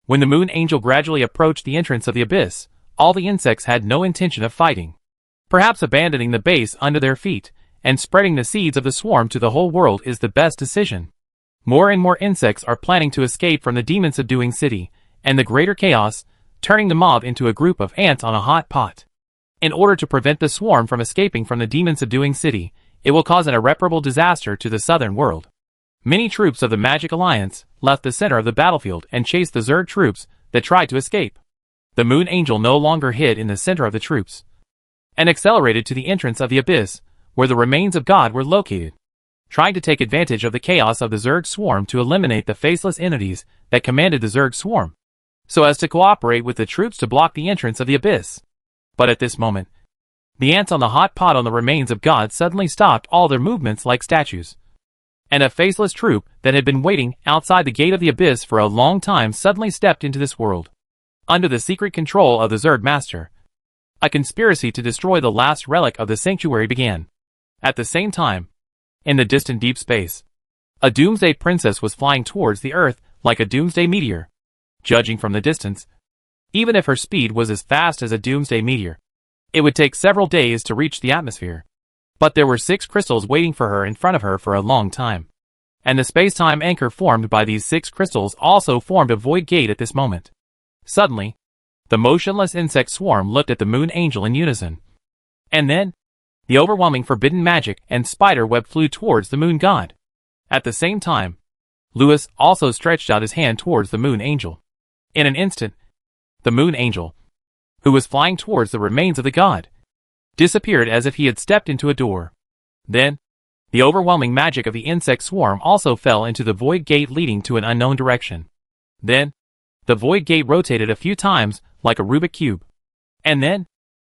When the Moon Angel gradually approached the entrance of the abyss, all the insects had no intention of fighting. Perhaps abandoning the base under their feet and spreading the seeds of the swarm to the whole world is the best decision. More and more insects are planning to escape from the demon-subduing city and the greater chaos, turning the mob into a group of ants on a hot pot. In order to prevent the swarm from escaping from the demon-subduing city, it will cause an irreparable disaster to the southern world. Many troops of the Magic Alliance left the center of the battlefield and chased the Zerg troops that tried to escape. The Moon Angel no longer hid in the center of the troops, and accelerated to the entrance of the abyss, where the remains of God were located, trying to take advantage of the chaos of the Zerg swarm to eliminate the faceless entities that commanded the Zerg swarm, so as to cooperate with the troops to block the entrance of the abyss. But at this moment, the ants on the hot pot on the remains of God suddenly stopped all their movements like statues, and a faceless troop that had been waiting outside the gate of the abyss for a long time suddenly stepped into this world. Under the secret control of the Zerg Master, a conspiracy to destroy the last relic of the sanctuary began. At the same time, in the distant deep space, A doomsday princess was flying towards the earth like a doomsday meteor. Judging from the distance, even if her speed was as fast as a doomsday meteor, it would take several days to reach the atmosphere. But there were 6 crystals waiting for her in front of her for a long time. And the space-time anchor formed by these 6 crystals also formed a void gate at this moment. Suddenly, the motionless insect swarm looked at the moon angel in unison. And then, the overwhelming forbidden magic and spider web flew towards the moon god. At the same time, Louis also stretched out his hand towards the moon angel. In an instant, the moon angel, who was flying towards the remains of the god, disappeared as if he had stepped into a door. Then, the overwhelming magic of the insect swarm also fell into the void gate leading to an unknown direction. Then, the void gate rotated a few times like a Rubik cube. And then,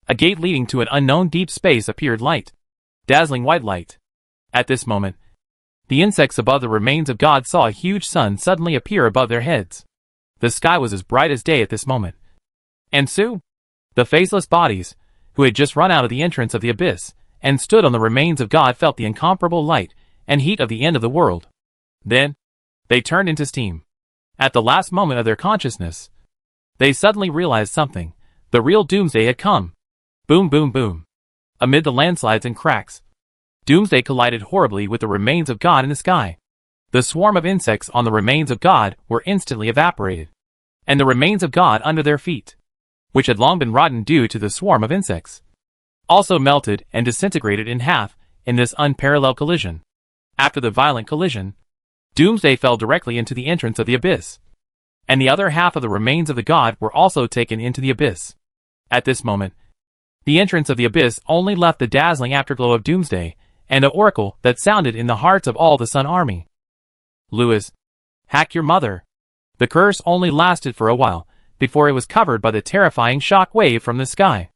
a gate leading to an unknown deep space appeared light. Dazzling white light. At this moment, the insects above the remains of God saw a huge sun suddenly appear above their heads. The sky was as bright as day at this moment. And soon, the faceless bodies, who had just run out of the entrance of the abyss, and stood on the remains of God felt the incomparable light and heat of the end of the world. Then, they turned into steam. At the last moment of their consciousness, they suddenly realized something. The real doomsday had come. Boom, boom, boom. Amid the landslides and cracks, doomsday collided horribly with the remains of God in the sky. The swarm of insects on the remains of God were instantly evaporated, and the remains of God under their feet, which had long been rotten due to the swarm of insects, also melted and disintegrated in half in this unparalleled collision. After the violent collision, doomsday fell directly into the entrance of the abyss, and the other half of the remains of the god were also taken into the abyss. At this moment, the entrance of the abyss only left the dazzling afterglow of doomsday and an oracle that sounded in the hearts of all the sun army. Louis, hack your mother. The curse only lasted for a while, before it was covered by the terrifying shock wave from the sky.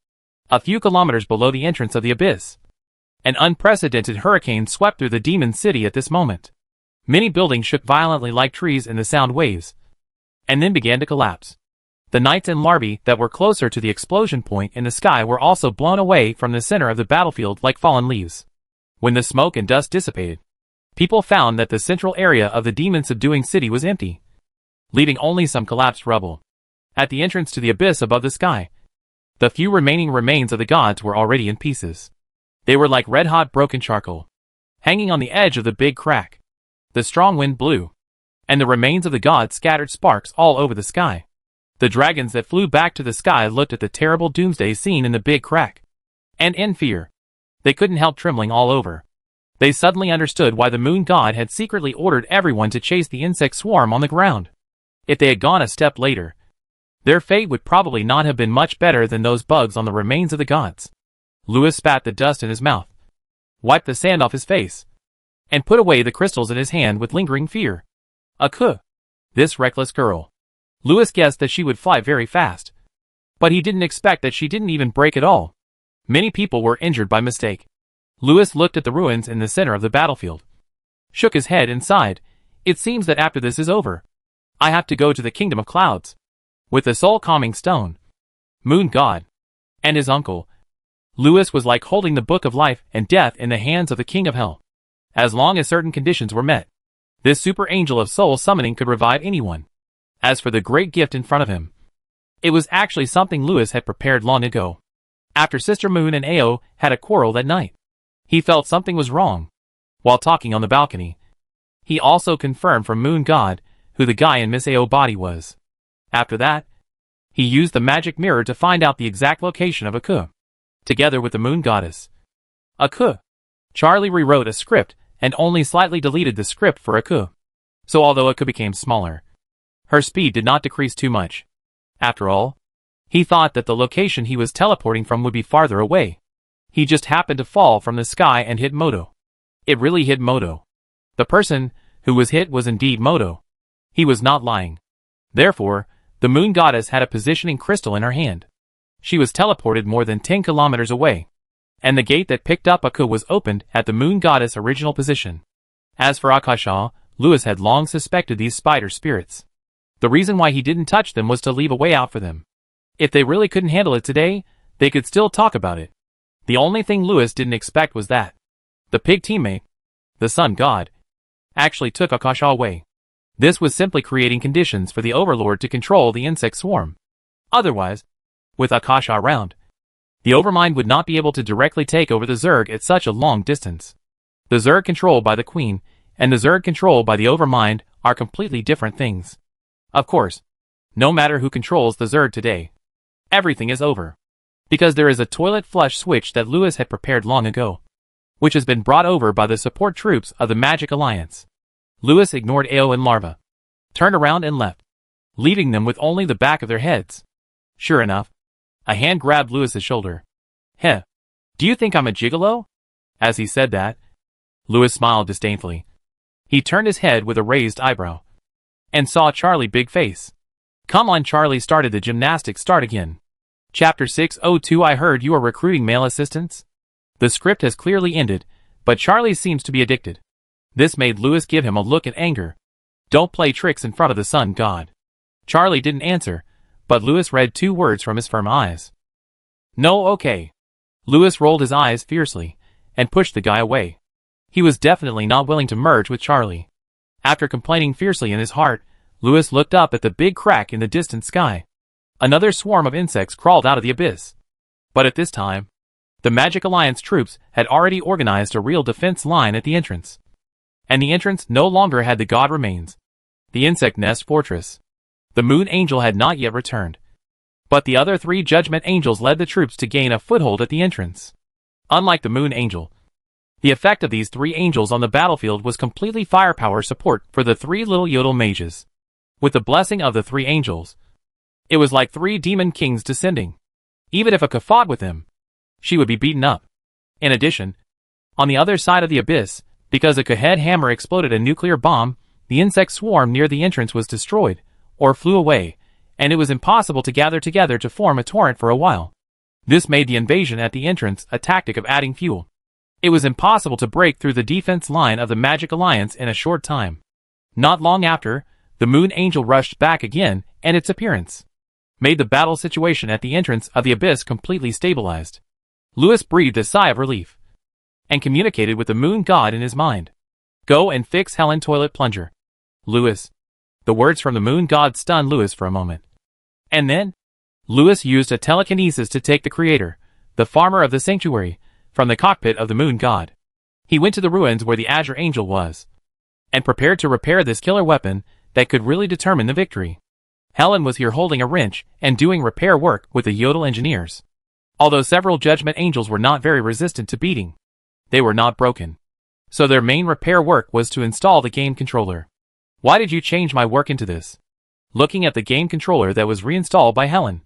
A few kilometers below the entrance of the abyss, an unprecedented hurricane swept through the demon city at this moment. Many buildings shook violently like trees in the sound waves, and then began to collapse. The knights and larvae that were closer to the explosion point in the sky were also blown away from the center of the battlefield like fallen leaves. When the smoke and dust dissipated, people found that the central area of the demon-subduing city was empty, leaving only some collapsed rubble. At the entrance to the abyss above the sky, the few remaining remains of the gods were already in pieces. They were like red-hot broken charcoal, hanging on the edge of the big crack. The strong wind blew, and the remains of the gods scattered sparks all over the sky. The dragons that flew back to the sky looked at the terrible doomsday scene in the big crack, and in fear, they couldn't help trembling all over. They suddenly understood why the moon god had secretly ordered everyone to chase the insect swarm on the ground. If they had gone a step later, their fate would probably not have been much better than those bugs on the remains of the gods. Louis spat the dust in his mouth, wiped the sand off his face, and put away the crystals in his hand with lingering fear. This reckless girl. Louis guessed that she would fly very fast, but he didn't expect that she didn't even break at all. Many people were injured by mistake. Louis looked at the ruins in the center of the battlefield, shook his head and sighed. It seems that after this is over, I have to go to the kingdom of clouds, with the soul calming stone, moon god, and his uncle. Louis was like holding the book of life and death in the hands of the king of hell. As long as certain conditions were met, this super angel of soul summoning could revive anyone. As for the great gift in front of him, it was actually something Louis had prepared long ago. After Sister Moon and Ao had a quarrel that night, he felt something was wrong. While talking on the balcony, he also confirmed from Moon God who the guy in Miss Ao body was. After that, he used the magic mirror to find out the exact location of Aku, together with the moon goddess. Aku. Charlie rewrote a script and only slightly deleted the script for Aku. So although Aku became smaller, her speed did not decrease too much. After all, he thought that the location he was teleporting from would be farther away. He just happened to fall from the sky and hit Moto. It really hit Moto. The person who was hit was indeed Moto. He was not lying. Therefore, the moon goddess had a positioning crystal in her hand. She was teleported more than 10 kilometers away, and the gate that picked up Aku was opened at the moon goddess' original position. As for Akasha, Louis had long suspected these spider spirits. The reason why he didn't touch them was to leave a way out for them. If they really couldn't handle it today, they could still talk about it. The only thing Louis didn't expect was that the pig teammate, the sun god, actually took Akasha away. This was simply creating conditions for the Overlord to control the insect swarm. Otherwise, with Akasha around, the Overmind would not be able to directly take over the Zerg at such a long distance. The Zerg controlled by the Queen and the Zerg controlled by the Overmind are completely different things. Of course, no matter who controls the Zerg today, everything is over. Because there is a toilet flush switch that Lewis had prepared long ago, which has been brought over by the support troops of the Magic Alliance. Lewis ignored Ao and Larva, turned around and left, leaving them with only the back of their heads. Sure enough, a hand grabbed Lewis's shoulder. Heh, do you think I'm a gigolo? As he said that, Lewis smiled disdainfully. He turned his head with a raised eyebrow, and saw Charlie big face. Come on, Charlie started the gymnastics start again. Chapter 602 I heard you are recruiting male assistants? The script has clearly ended, but Charlie seems to be addicted. This made Lewis give him a look of anger. Don't play tricks in front of the sun god. Charlie didn't answer, but Lewis read 2 words from his firm eyes. No, okay. Lewis rolled his eyes fiercely, and pushed the guy away. He was definitely not willing to merge with Charlie. After complaining fiercely in his heart, Lewis looked up at the big crack in the distant sky. Another swarm of insects crawled out of the abyss. But at this time, the Magic Alliance troops had already organized a real defense line at the entrance. And the entrance no longer had the god remains, the insect nest fortress. The Moon Angel had not yet returned. But the other 3 Judgment Angels led the troops to gain a foothold at the entrance. Unlike the Moon Angel, the effect of these 3 angels on the battlefield was completely firepower support for the 3 little Yodel mages. With the blessing of the 3 angels, it was like 3 demon kings descending. Even if Aka fought with them, she would be beaten up. In addition, on the other side of the abyss, because a Kahed hammer exploded a nuclear bomb, the insect swarm near the entrance was destroyed, or flew away, and it was impossible to gather together to form a torrent for a while. This made the invasion at the entrance a tactic of adding fuel. It was impossible to break through the defense line of the Magic Alliance in a short time. Not long after, the Moon Angel rushed back again, and its appearance made the battle situation at the entrance of the abyss completely stabilized. Lewis breathed a sigh of relief, and communicated with the Moon God in his mind. Go and fix Helen toilet plunger. Lewis. The words from the Moon God stunned Lewis for a moment. And then, Lewis used a telekinesis to take the creator, the farmer of the sanctuary, from the cockpit of the Moon God. He went to the ruins where the Azure Angel was, and prepared to repair this killer weapon that could really determine the victory. Helen was here holding a wrench and doing repair work with the Yodel engineers. Although several Judgment Angels were not very resistant to beating, they were not broken. So their main repair work was to install the game controller. Why did you change my work into this? Looking at the game controller that was reinstalled by Helen,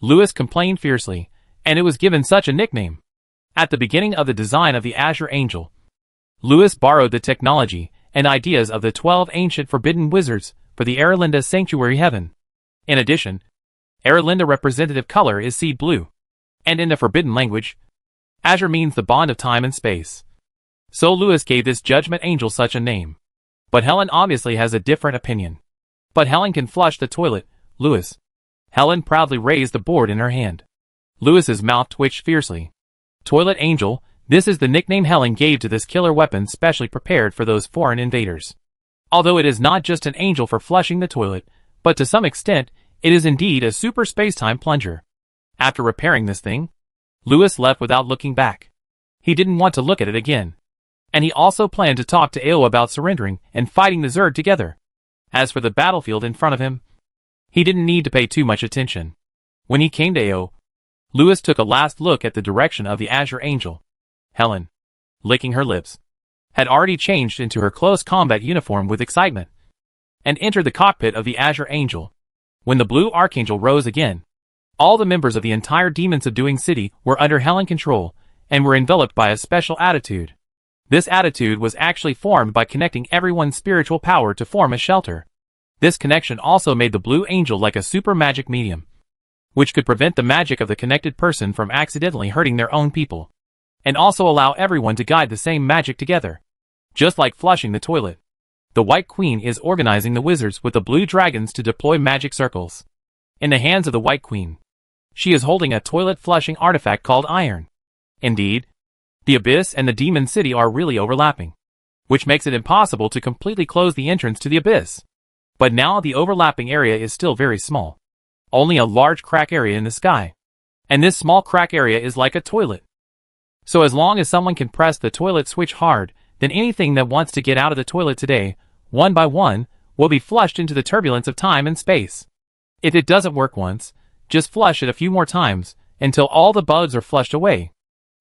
Lewis complained fiercely, and it was given such a nickname. At the beginning of the design of the Azure Angel, Lewis borrowed the technology and ideas of the 12 ancient forbidden wizards for the Aralinda Sanctuary Heaven. In addition, Aralinda representative color is seed blue, and in the forbidden language, Azure means the bond of time and space. So Lewis gave this Judgment Angel such a name. But Helen obviously has a different opinion. But Helen can flush the toilet, Lewis. Helen proudly raised the board in her hand. Lewis's mouth twitched fiercely. Toilet Angel, this is the nickname Helen gave to this killer weapon specially prepared for those foreign invaders. Although it is not just an angel for flushing the toilet, but to some extent, it is indeed a super space-time plunger. After repairing this thing, Lewis left without looking back. He didn't want to look at it again. And he also planned to talk to Ao about surrendering and fighting the Zerg together. As for the battlefield in front of him, he didn't need to pay too much attention. When he came to Ao, Lewis took a last look at the direction of the Azure Angel. Helen, licking her lips, had already changed into her close combat uniform with excitement, and entered the cockpit of the Azure Angel. When the Blue Archangel rose again, all the members of the entire demon-subduing city were under Helen control, and were enveloped by a special attitude. This attitude was actually formed by connecting everyone's spiritual power to form a shelter. This connection also made the Blue Angel like a super magic medium, which could prevent the magic of the connected person from accidentally hurting their own people, and also allow everyone to guide the same magic together. Just like flushing the toilet, the White Queen is organizing the wizards with the blue dragons to deploy magic circles. In the hands of the White Queen, she is holding a toilet flushing artifact called iron. Indeed, the Abyss and the Demon City are really overlapping. which makes it impossible to completely close the entrance to the abyss. But now the overlapping area is still very small. Only a large crack area in the sky. And this small crack area is like a toilet. So as long as someone can press the toilet switch hard, then anything that wants to get out of the toilet today, one by one, will be flushed into the turbulence of time and space. If it doesn't work once, just flush it a few more times, until all the bugs are flushed away.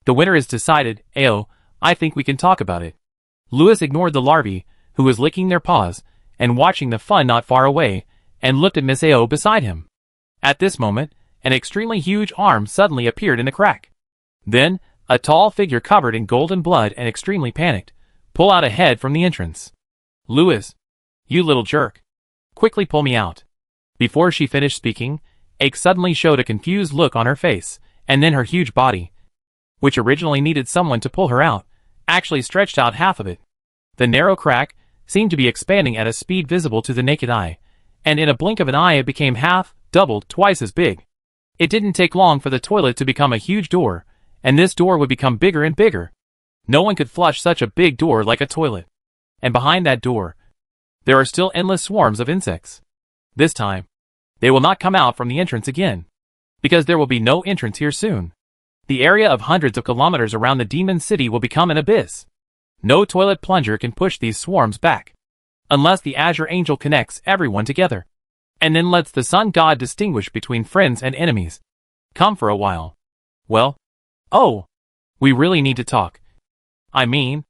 The winner is decided. Ayo, I think we can talk about it. Lewis ignored the larvae, who was licking their paws, and watching the fun not far away, and looked at Miss Ao beside him. At this moment, an extremely huge arm suddenly appeared in the crack. Then, a tall figure covered in golden blood and extremely panicked, pulled out a head from the entrance. Lewis, you little jerk. Quickly pull me out. Before she finished speaking, Ake suddenly showed a confused look on her face, and then her huge body, which originally needed someone to pull her out, actually stretched out half of it. The narrow crack seemed to be expanding at a speed visible to the naked eye, and in a blink of an eye it became half, doubled, twice as big. It didn't take long for the toilet to become a huge door, and this door would become bigger and bigger. No one could flush such a big door like a toilet. And behind that door, there are still endless swarms of insects. This time, they will not come out from the entrance again, because there will be no entrance here soon. The area of hundreds of kilometers around the demon city will become an abyss. No toilet plunger can push these swarms back, unless the Azure Angel connects everyone together, and then lets the Sun God distinguish between friends and enemies. Come for a while. Well, oh, we really need to talk. I mean,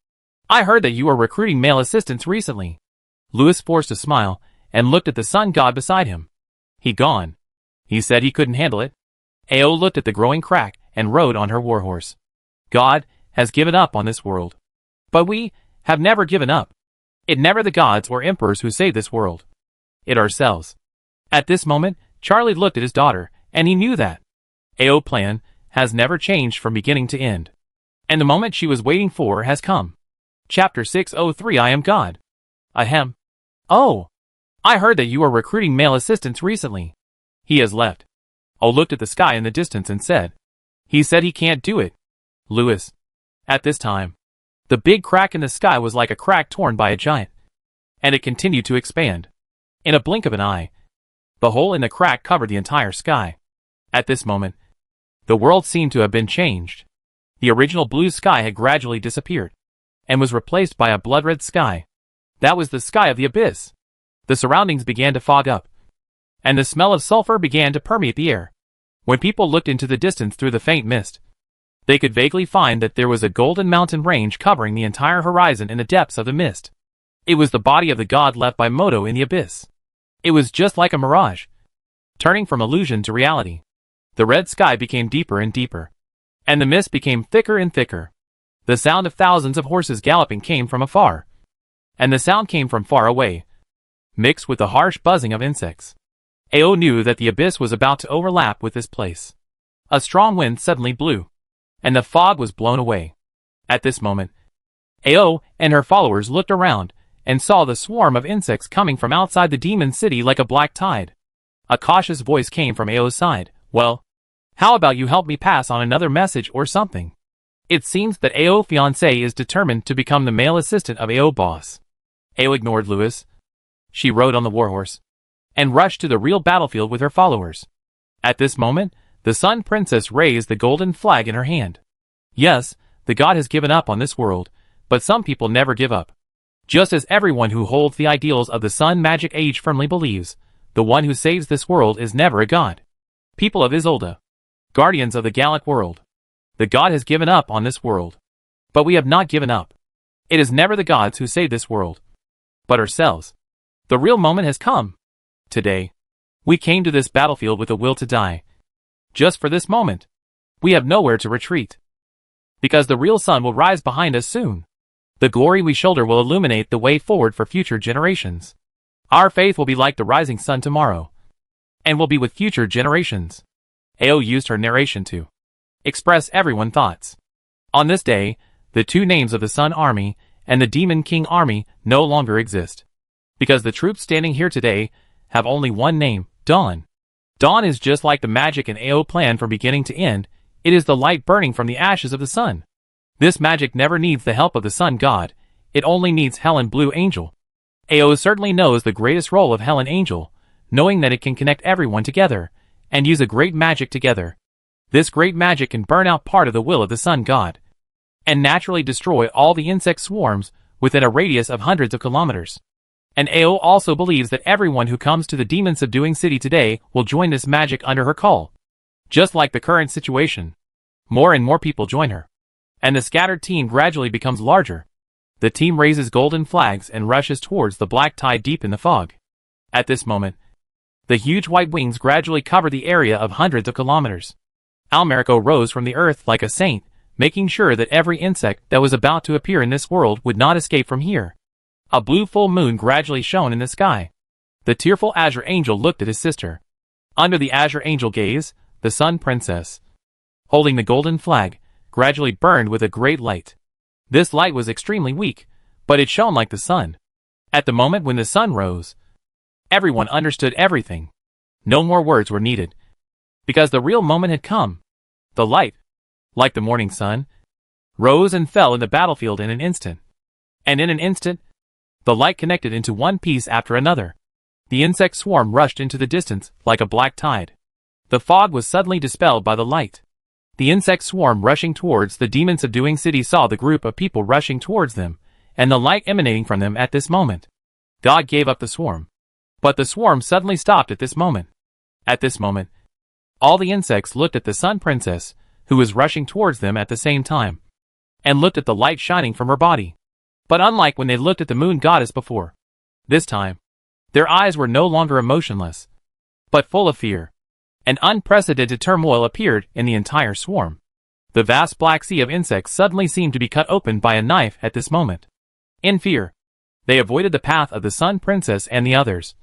I heard that you are recruiting male assistants recently. Lewis forced a smile, and looked at the Sun God beside him. He gone. He said he couldn't handle it. Ao looked at the growing crack, and rode on her warhorse. God has given up on this world. But we have never given up. It never the gods or emperors who save this world. It ourselves. At this moment, Charlie looked at his daughter, and he knew that Ao plan has never changed from beginning to end. And the moment she was waiting for has come. Chapter 603 I Am God. Ahem. Oh, I heard that you are recruiting male assistants recently. He has left. O looked at the sky in the distance and said. He said he can't do it. Lewis. At this time, the big crack in the sky was like a crack torn by a giant. And it continued to expand. In a blink of an eye, the hole in the crack covered the entire sky. At this moment, the world seemed to have been changed. The original blue sky had gradually disappeared, and was replaced by a blood-red sky. That was the sky of the abyss. The surroundings began to fog up, and the smell of sulfur began to permeate the air. When people looked into the distance through the faint mist, they could vaguely find that there was a golden mountain range covering the entire horizon in the depths of the mist. It was the body of the god left by Moto in the abyss. It was just like a mirage, turning from illusion to reality. The red sky became deeper and deeper, and the mist became thicker and thicker. The sound of thousands of horses galloping came from afar, and the sound came from far away, mixed with the harsh buzzing of insects. Ao knew that the abyss was about to overlap with this place. A strong wind suddenly blew, and the fog was blown away. At this moment, Ao and her followers looked around, and saw the swarm of insects coming from outside the demon city like a black tide. A cautious voice came from Ao's side. Well, how about you help me pass on another message or something? It seems that Ao fiancé is determined to become the male assistant of Ao boss. Ao ignored Lewis. She rode on the warhorse, and rushed to the real battlefield with her followers. At this moment, the Sun Princess raised the golden flag in her hand. Yes, the god has given up on this world, but some people never give up. Just as everyone who holds the ideals of the Sun Magic Age firmly believes, the one who saves this world is never a god. People of Isolda, guardians of the Gallic world, the god has given up on this world. But we have not given up. It is never the gods who save this world, but ourselves. The real moment has come. Today, we came to this battlefield with a will to die. Just for this moment, we have nowhere to retreat. Because the real sun will rise behind us soon. The glory we shoulder will illuminate the way forward for future generations. Our faith will be like the rising sun tomorrow, and will be with future generations. Ao used her narration to express everyone's thoughts. On this day, the two names of the Sun Army and the Demon King Army no longer exist. Because the troops standing here today have only one name, Dawn. Dawn is just like the magic in Ao plan from beginning to end. It is the light burning from the ashes of the sun. This magic never needs the help of the sun god. it only needs Helen Blue Angel. AO certainly knows the greatest role of Helen Angel, knowing that it can connect everyone together, and use a great magic together. This great magic can burn out part of the will of the sun god, and naturally destroy all the insect swarms within a radius of hundreds of kilometers. And AO also believes that everyone who comes to the demon subduing city today will join this magic under her call. Just like the current situation, more and more people join her, and the scattered team gradually becomes larger. The team raises golden flags and rushes towards the black tide deep in the fog. At this moment, the huge white wings gradually cover the area of hundreds of kilometers. Almerico rose from the earth like a saint, making sure that every insect that was about to appear in this world would not escape from here. A blue full moon gradually shone in the sky. The tearful Azure Angel looked at his sister. Under the Azure Angel gaze, the Sun Princess, holding the golden flag, gradually burned with a great light. This light was extremely weak, but it shone like the sun. At the moment when the sun rose, everyone understood everything. No more words were needed, because the real moment had come. The light, like the morning sun, rose and fell in the battlefield in an instant. And in an instant, the light connected into one piece after another. The insect swarm rushed into the distance like a black tide. The fog was suddenly dispelled by the light. The insect swarm rushing towards the demon subduing city saw the group of people rushing towards them, and the light emanating from them at this moment. God gave up the swarm. But the swarm suddenly stopped at this moment. At this moment, all the insects looked at the Sun Princess, who was rushing towards them at the same time, and looked at the light shining from her body. But unlike when they looked at the moon goddess before, this time, their eyes were no longer emotionless, but full of fear. An unprecedented turmoil appeared in the entire swarm. The vast black sea of insects suddenly seemed to be cut open by a knife at this moment. In fear, they avoided the path of the Sun Princess and the others,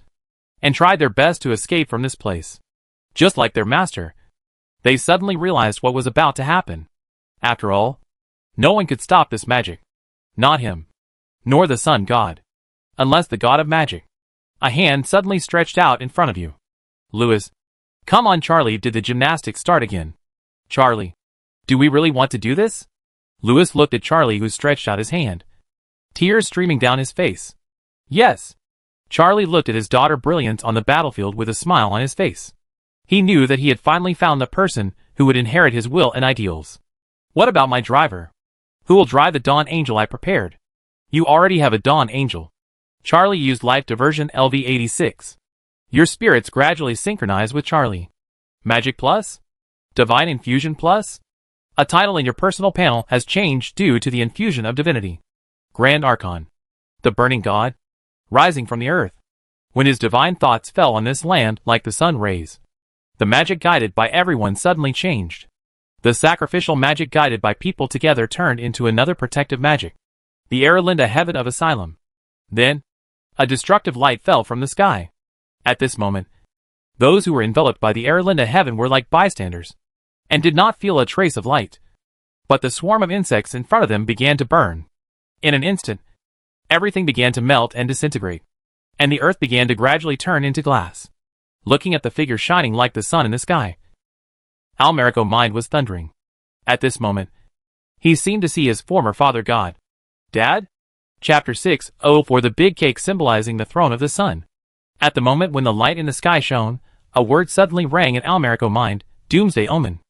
and tried their best to escape from this place. Just like their master, they suddenly realized what was about to happen. After all, no one could stop this magic. Not him, nor the sun god, unless the god of magic. A hand suddenly stretched out in front of you. Lewis, come on Charlie, did the gymnastics start again? Charlie, do we really want to do this? Lewis looked at Charlie, who stretched out his hand, tears streaming down his face. Yes. Charlie looked at his daughter Brilliance on the battlefield with a smile on his face. He knew that he had finally found the person who would inherit his will and ideals. What about my driver? Who will drive the Dawn Angel I prepared? You already have a Dawn Angel. Charlie used Life Diversion LV86. Your spirits gradually synchronize with Charlie. Magic Plus? Divine Infusion Plus? A title in your personal panel has changed due to the infusion of divinity. Grand Archon. The Burning God? Rising from the earth. When his divine thoughts fell on this land like the sun rays, the magic guided by everyone suddenly changed. The sacrificial magic guided by people together turned into another protective magic. The Aralinda Heaven of Asylum. Then, a destructive light fell from the sky. At this moment, those who were enveloped by the Aralinda Heaven were like bystanders, and did not feel a trace of light. But the swarm of insects in front of them began to burn. In an instant, everything began to melt and disintegrate, and the earth began to gradually turn into glass. Looking at the figure shining like the sun in the sky, Almerico's mind was thundering. At this moment, he seemed to see his former father god. Dad? Chapter 6, for the big cake symbolizing the throne of the sun. At the moment when the light in the sky shone, a word suddenly rang in Almerico's mind, Doomsday Omen.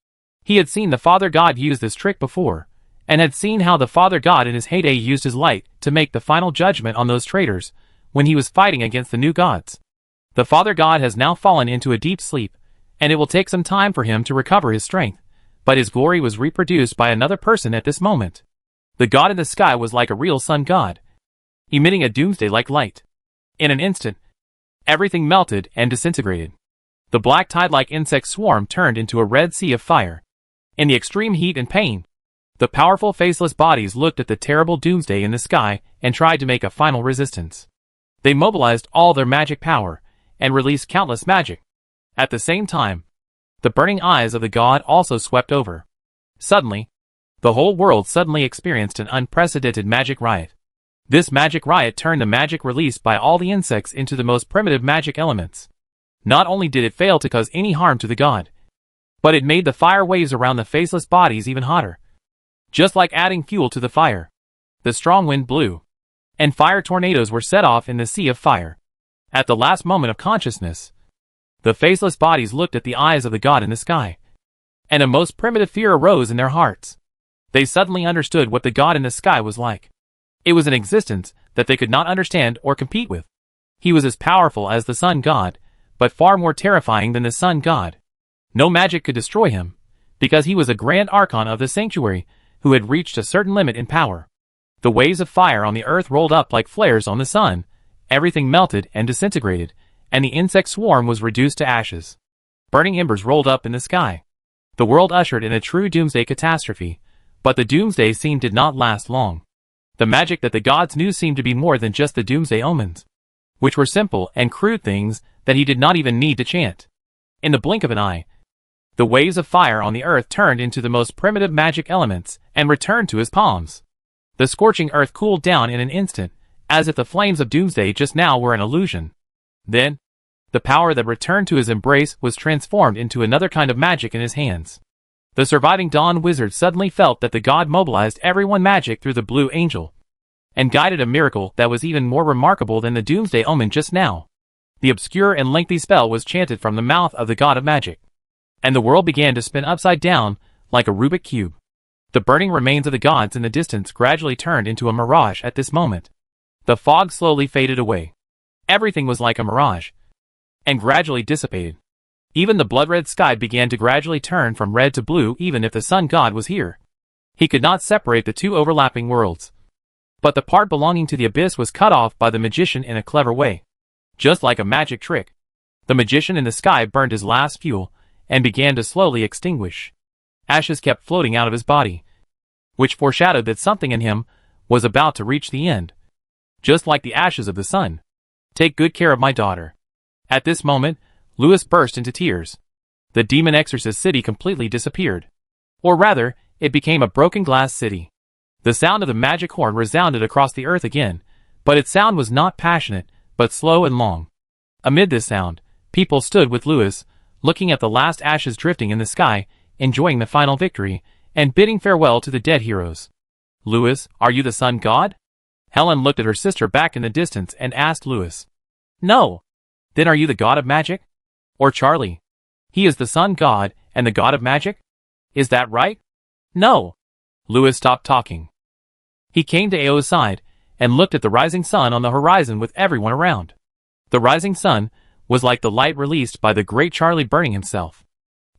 He had seen the father god use this trick before, and had seen how the father god in his heyday used his light to make the final judgment on those traitors when he was fighting against the new gods. The father god has now fallen into a deep sleep, and it will take some time for him to recover his strength, but his glory was reproduced by another person at this moment. The god in the sky was like a real sun god, emitting a doomsday-like light. In an instant, everything melted and disintegrated. The black tide-like insect swarm turned into a red sea of fire. In the extreme heat and pain, the powerful faceless bodies looked at the terrible doomsday in the sky and tried to make a final resistance. They mobilized all their magic power and released countless magic. At the same time, the burning eyes of the god also swept over. Suddenly, the whole world suddenly experienced an unprecedented magic riot. This magic riot turned the magic released by all the insects into the most primitive magic elements. Not only did it fail to cause any harm to the god, but it made the fire waves around the faceless bodies even hotter. Just like adding fuel to the fire. The strong wind blew. and fire tornadoes were set off in the sea of fire. At the last moment of consciousness, the faceless bodies looked at the eyes of the god in the sky, and a most primitive fear arose in their hearts. They suddenly understood what the god in the sky was like. It was an existence that they could not understand or compete with. He was as powerful as the sun god, but far more terrifying than the sun god. No magic could destroy him, because he was a grand archon of the sanctuary who had reached a certain limit in power. The waves of fire on the earth rolled up like flares on the sun, everything melted and disintegrated, and the insect swarm was reduced to ashes. Burning embers rolled up in the sky. The world ushered in a true doomsday catastrophe, but the doomsday scene did not last long. The magic that the gods knew seemed to be more than just the doomsday omens, which were simple and crude things that he did not even need to chant. In the blink of an eye, the waves of fire on the earth turned into the most primitive magic elements and returned to his palms. The scorching earth cooled down in an instant, as if the flames of doomsday just now were an illusion. Then, the power that returned to his embrace was transformed into another kind of magic in his hands. The surviving Dawn Wizard suddenly felt that the god mobilized everyone magic through the Blue Angel, and guided a miracle that was even more remarkable than the doomsday omen just now. The obscure and lengthy spell was chanted from the mouth of the god of magic, and the world began to spin upside down like a Rubik cube. The burning remains of the gods in the distance gradually turned into a mirage at this moment. The fog slowly faded away. Everything was like a mirage, and gradually dissipated. Even the blood-red sky began to gradually turn from red to blue even if the sun god was here. He could not separate the two overlapping worlds. But the part belonging to the abyss was cut off by the magician in a clever way. Just like a magic trick, the magician in the sky burned his last fuel and began to slowly extinguish. Ashes kept floating out of his body, which foreshadowed that something in him was about to reach the end. Just like the ashes of the sun. Take good care of my daughter. At this moment, Louis burst into tears. The demon exorcist city completely disappeared. Or rather, it became a broken glass city. The sound of the magic horn resounded across the earth again, but its sound was not passionate, but slow and long. Amid this sound, people stood with Louis, looking at the last ashes drifting in the sky, enjoying the final victory, and bidding farewell to the dead heroes. Louis, are you the sun god? Helen looked at her sister back in the distance and asked Louis. No. Then are you the god of magic? Or Charlie? He is the sun god and the god of magic? Is that right? No. Louis stopped talking. He came to Ao's side and looked at the rising sun on the horizon with everyone around. The rising sun was like the light released by the great Charlie burning himself.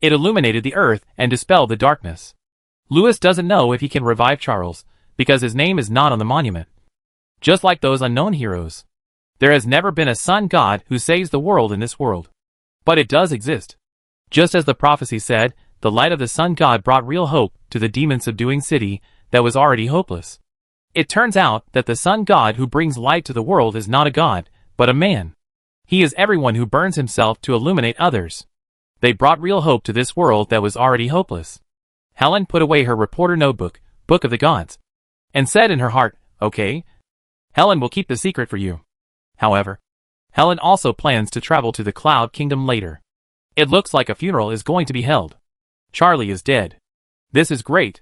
It illuminated the earth and dispelled the darkness. Louis doesn't know if he can revive Charles, because his name is not on the monument. Just like those unknown heroes, there has never been a sun god who saves the world in this world. But it does exist. Just as the prophecy said, the light of the sun god brought real hope to the demon-subduing city that was already hopeless. It turns out that the sun god who brings light to the world is not a god, but a man. He is everyone who burns himself to illuminate others. They brought real hope to this world that was already hopeless. Helen put away her reporter notebook, Book of the Gods, and said in her heart, okay, Helen will keep the secret for you. However, Helen also plans to travel to the Cloud Kingdom later. It looks like a funeral is going to be held. Charlie is dead. This is great.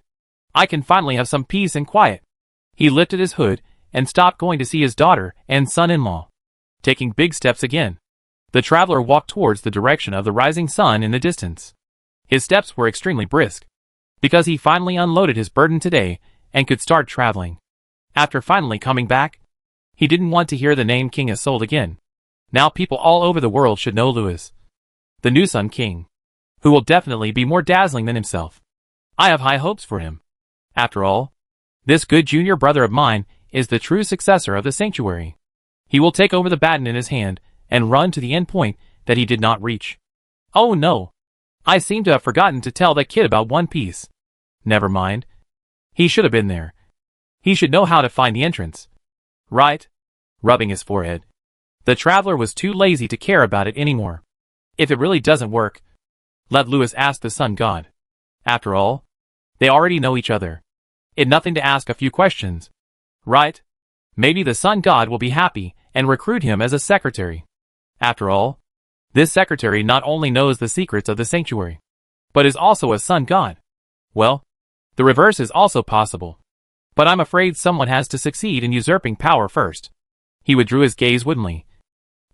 I can finally have some peace and quiet. He lifted his hood and stopped going to see his daughter and son-in-law. Taking big steps again, the traveler walked towards the direction of the rising sun in the distance. His steps were extremely brisk, because he finally unloaded his burden today and could start traveling. After finally coming back, he didn't want to hear the name King Isolde again. Now people all over the world should know Louis, the new Sun King, who will definitely be more dazzling than himself. I have high hopes for him. After all, this good junior brother of mine is the true successor of the sanctuary. He will take over the baton in his hand and run to the end point that he did not reach. Oh no! I seem to have forgotten to tell that kid about One Piece. Never mind. He should have been there. He should know how to find the entrance. Right? Rubbing his forehead. The traveler was too lazy to care about it anymore. If it really doesn't work, let Louis ask the sun god. After all, they already know each other. It's nothing to ask a few questions. Right? Maybe the sun god will be happy and recruit him as a secretary. After all, this secretary not only knows the secrets of the sanctuary, but is also a sun god. Well, the reverse is also possible. But I'm afraid someone has to succeed in usurping power first. He withdrew his gaze woodenly,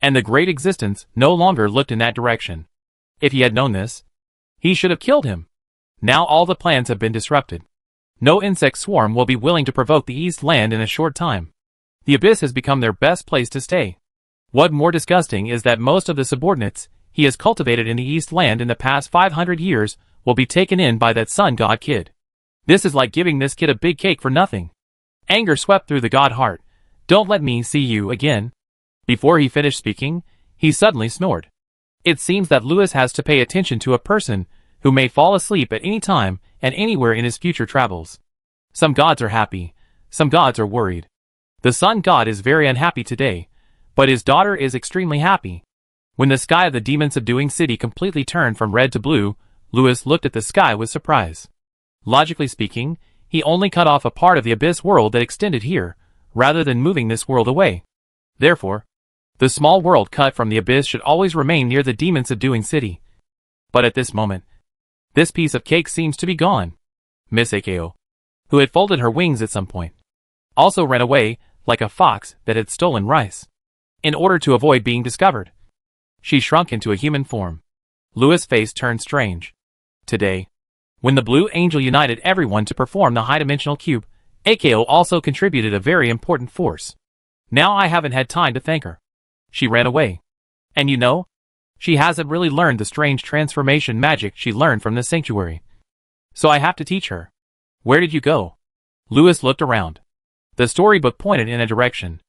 and the great existence no longer looked in that direction. If he had known this, he should have killed him. Now all the plans have been disrupted. No insect swarm will be willing to provoke the East Land in a short time. The abyss has become their best place to stay. What more disgusting is that most of the subordinates he has cultivated in the East Land in the past 500 years will be taken in by that sun god kid. This is like giving this kid a big cake for nothing. Anger swept through the god heart. Don't let me see you again. Before he finished speaking, he suddenly snored. It seems that Louis has to pay attention to a person who may fall asleep at any time and anywhere in his future travels. Some gods are happy, some gods are worried. The sun god is very unhappy today, but his daughter is extremely happy. When the sky of the demon-subduing city completely turned from red to blue, Louis looked at the sky with surprise. Logically speaking, he only cut off a part of the abyss world that extended here, rather than moving this world away. Therefore, the small world cut from the abyss should always remain near the demon-subduing city. But at this moment, this piece of cake seems to be gone. Miss Akeo, who had folded her wings at some point, also ran away like a fox that had stolen rice. In order to avoid being discovered, she shrunk into a human form. Louis' face turned strange. Today, when the Blue Angel united everyone to perform the high-dimensional cube, Akeo also contributed a very important force. Now I haven't had time to thank her. She ran away. And you know, she hasn't really learned the strange transformation magic she learned from the sanctuary. So I have to teach her. Where did you go? Louis looked around. The storybook pointed in a direction.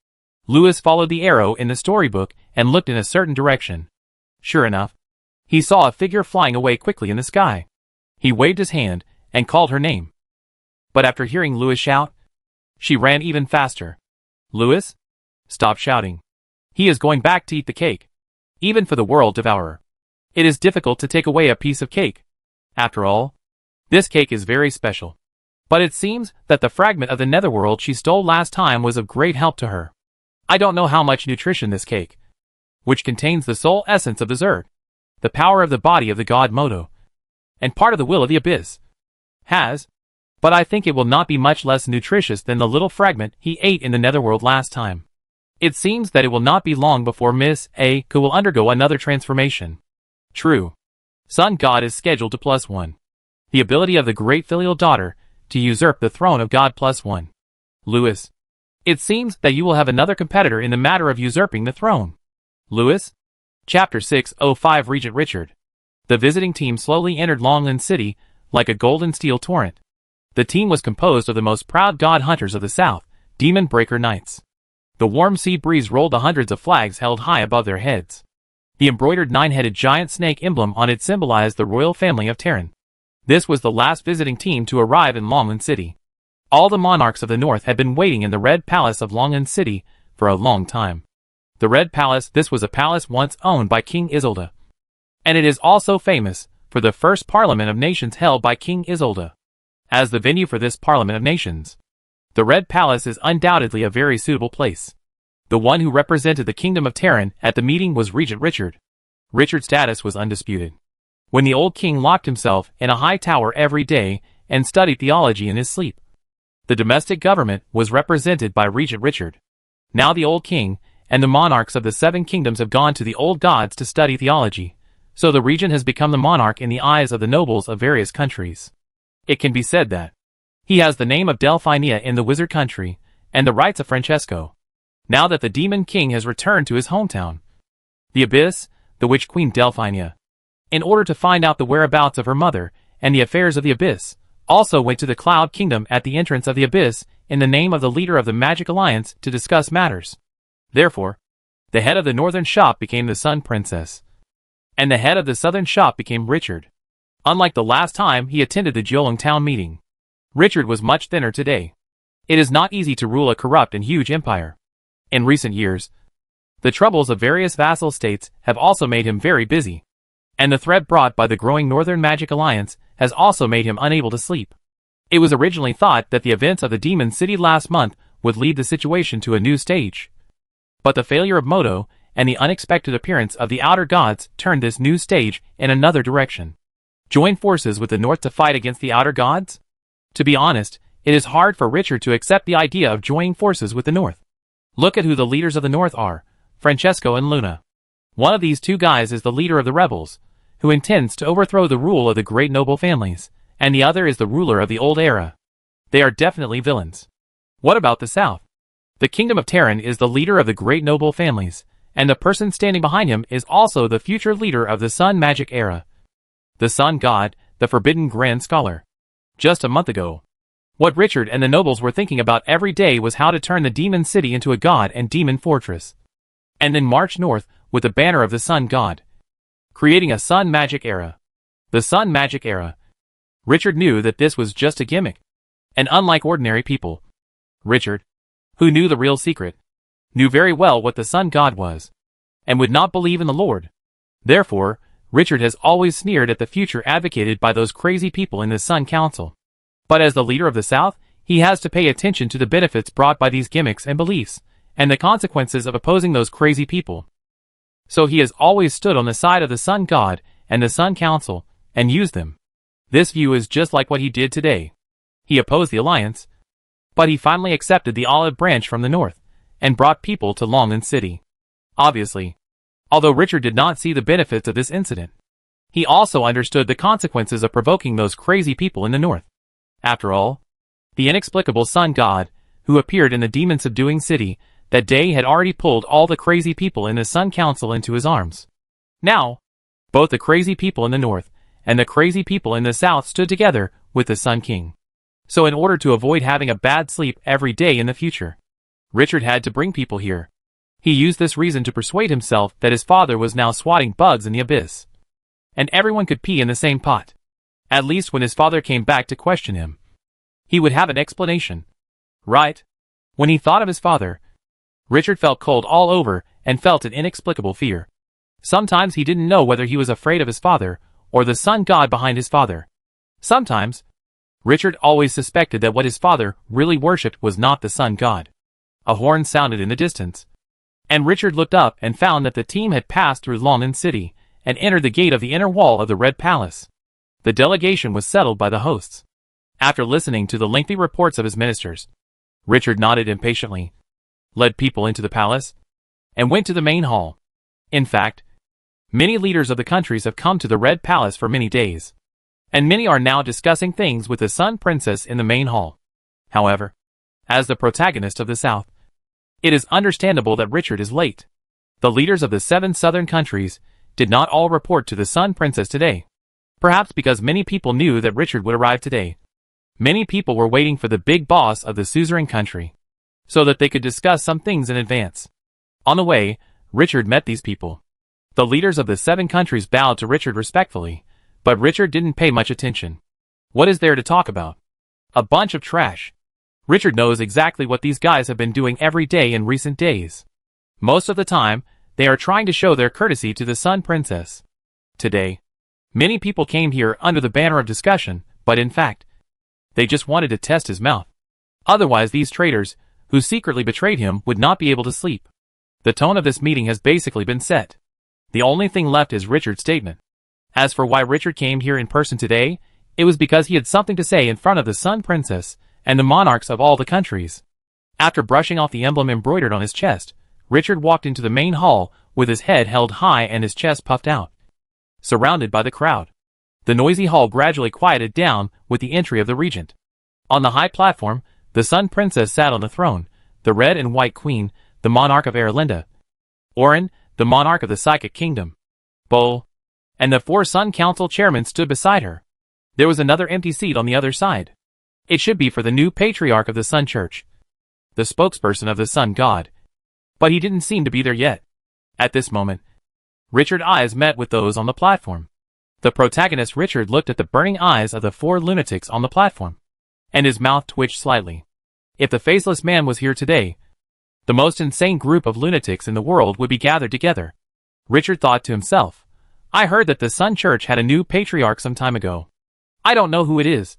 Louis followed the arrow in the storybook and looked in a certain direction. Sure enough, he saw a figure flying away quickly in the sky. He waved his hand and called her name. But after hearing Louis shout, she ran even faster. Louis? Stop shouting. He is going back to eat the cake. Even for the world devourer, it is difficult to take away a piece of cake. After all, this cake is very special. But it seems that the fragment of the netherworld she stole last time was of great help to her. I don't know how much nutrition this cake, which contains the soul essence of the Zerg, the power of the body of the god Moto, and part of the will of the abyss, has, but I think it will not be much less nutritious than the little fragment he ate in the netherworld last time. It seems that it will not be long before Miss A.K. will undergo another transformation. True. Sun God is scheduled to +1. The ability of the great filial daughter to usurp the throne of God +1. Louis. It seems that you will have another competitor in the matter of usurping the throne. Louis? Chapter 605 Regent Richard. The visiting team slowly entered Longland City like a golden steel torrent. The team was composed of the most proud god hunters of the south, Demon Breaker Knights. The warm sea breeze rolled the hundreds of flags held high above their heads. The embroidered nine-headed giant snake emblem on it symbolized the royal family of Terran. This was the last visiting team to arrive in Longland City. All the monarchs of the north had been waiting in the Red Palace of Longland City for a long time. The Red Palace, this was a palace once owned by King Isolde. And it is also famous for the first Parliament of Nations held by King Isolde. As the venue for this Parliament of Nations, the Red Palace is undoubtedly a very suitable place. The one who represented the Kingdom of Terran at the meeting was Regent Richard. Richard's status was undisputed. When the old king locked himself in a high tower every day and studied theology in his sleep, the domestic government was represented by Regent Richard. Now the old king and the monarchs of the seven kingdoms have gone to the old gods to study theology, so the regent has become the monarch in the eyes of the nobles of various countries. It can be said that he has the name of Delphinia in the wizard country, and the rights of Francesco. Now that the demon king has returned to his hometown, the abyss, the witch queen Delphinia, in order to find out the whereabouts of her mother and the affairs of the abyss, also went to the Cloud Kingdom at the entrance of the abyss in the name of the leader of the Magic Alliance to discuss matters. Therefore, the head of the northern shop became the Sun Princess, and the head of the southern shop became Richard. Unlike the last time he attended the Jiolong town meeting, Richard was much thinner today. It is not easy to rule a corrupt and huge empire. In recent years, the troubles of various vassal states have also made him very busy, and the threat brought by the growing Northern Magic Alliance has also made him unable to sleep. It was originally thought that the events of the Demon City last month would lead the situation to a new stage. But the failure of Moto and the unexpected appearance of the Outer Gods turned this new stage in another direction. Join forces with the North to fight against the Outer Gods? To be honest, it is hard for Richard to accept the idea of joining forces with the North. Look at who the leaders of the North are, Francesco and Luna. One of these two guys is the leader of the rebels, who intends to overthrow the rule of the great noble families, and the other is the ruler of the old era. They are definitely villains. What about the South? The Kingdom of Terran is the leader of the great noble families, and the person standing behind him is also the future leader of the Sun Magic era. The Sun God, the Forbidden Grand Scholar. Just a month ago, what Richard and the nobles were thinking about every day was how to turn the demon city into a god and demon fortress, and then march north with the banner of the Sun God, creating a Sun Magic era. The Sun Magic era. Richard knew that this was just a gimmick, and unlike ordinary people, Richard, who knew the real secret, knew very well what the Sun God was, and would not believe in the Lord. Therefore, Richard has always sneered at the future advocated by those crazy people in the Sun Council. But as the leader of the South, he has to pay attention to the benefits brought by these gimmicks and beliefs, and the consequences of opposing those crazy people. So he has always stood on the side of the Sun God and the Sun Council, and used them. This view is just like what he did today. He opposed the alliance, but he finally accepted the olive branch from the North, and brought people to Longland City. Obviously, although Richard did not see the benefits of this incident, he also understood the consequences of provoking those crazy people in the North. After all, the inexplicable Sun God, who appeared in the demon-subduing city that day, had already pulled all the crazy people in the Sun Council into his arms. Now, both the crazy people in the North and the crazy people in the South stood together with the Sun King. So in order to avoid having a bad sleep every day in the future, Richard had to bring people here. He used this reason to persuade himself that his father was now swatting bugs in the abyss, and everyone could pee in the same pot. At least when his father came back to question him, he would have an explanation. Right? When he thought of his father, Richard felt cold all over and felt an inexplicable fear. Sometimes he didn't know whether he was afraid of his father or the Sun God behind his father. Sometimes, Richard always suspected that what his father really worshipped was not the Sun God. A horn sounded in the distance, and Richard looked up and found that the team had passed through Longland City and entered the gate of the inner wall of the Red Palace. The delegation was settled by the hosts. After listening to the lengthy reports of his ministers, Richard nodded impatiently, led people into the palace, and went to the main hall. In fact, many leaders of the countries have come to the Red Palace for many days, and many are now discussing things with the Sun Princess in the main hall. However, as the protagonist of the South, it is understandable that Richard is late. The leaders of the 7 southern countries did not all report to the Sun Princess today, perhaps because many people knew that Richard would arrive today. Many people were waiting for the big boss of the suzerain country, so that they could discuss some things in advance. On the way, Richard met these people. The leaders of the 7 countries bowed to Richard respectfully, but Richard didn't pay much attention. What is there to talk about? A bunch of trash. Richard knows exactly what these guys have been doing every day in recent days. Most of the time, they are trying to show their courtesy to the Sun Princess. Today, many people came here under the banner of discussion, but in fact, they just wanted to test his mouth. Otherwise, these traitors, who secretly betrayed him, would not be able to sleep. The tone of this meeting has basically been set. The only thing left is Richard's statement. As for why Richard came here in person today, it was because he had something to say in front of the Sun Princess and the monarchs of all the countries. After brushing off the emblem embroidered on his chest, Richard walked into the main hall with his head held high and his chest puffed out, surrounded by the crowd. The noisy hall gradually quieted down with the entry of the regent. On the high platform, the Sun Princess sat on the throne, the Red and White Queen, the monarch of Erlinda, Orin, the monarch of the Psychic Kingdom, Bull, and the 4 Sun Council chairmen stood beside her. There was another empty seat on the other side. It should be for the new patriarch of the Sun Church, the spokesperson of the Sun God, but he didn't seem to be there yet. At this moment, Richard's eyes met with those on the platform. The protagonist Richard looked at the burning eyes of the 4 lunatics on the platform, and his mouth twitched slightly. If the faceless man was here today, the most insane group of lunatics in the world would be gathered together. Richard thought to himself, I heard that the Sun Church had a new patriarch some time ago. I don't know who it is,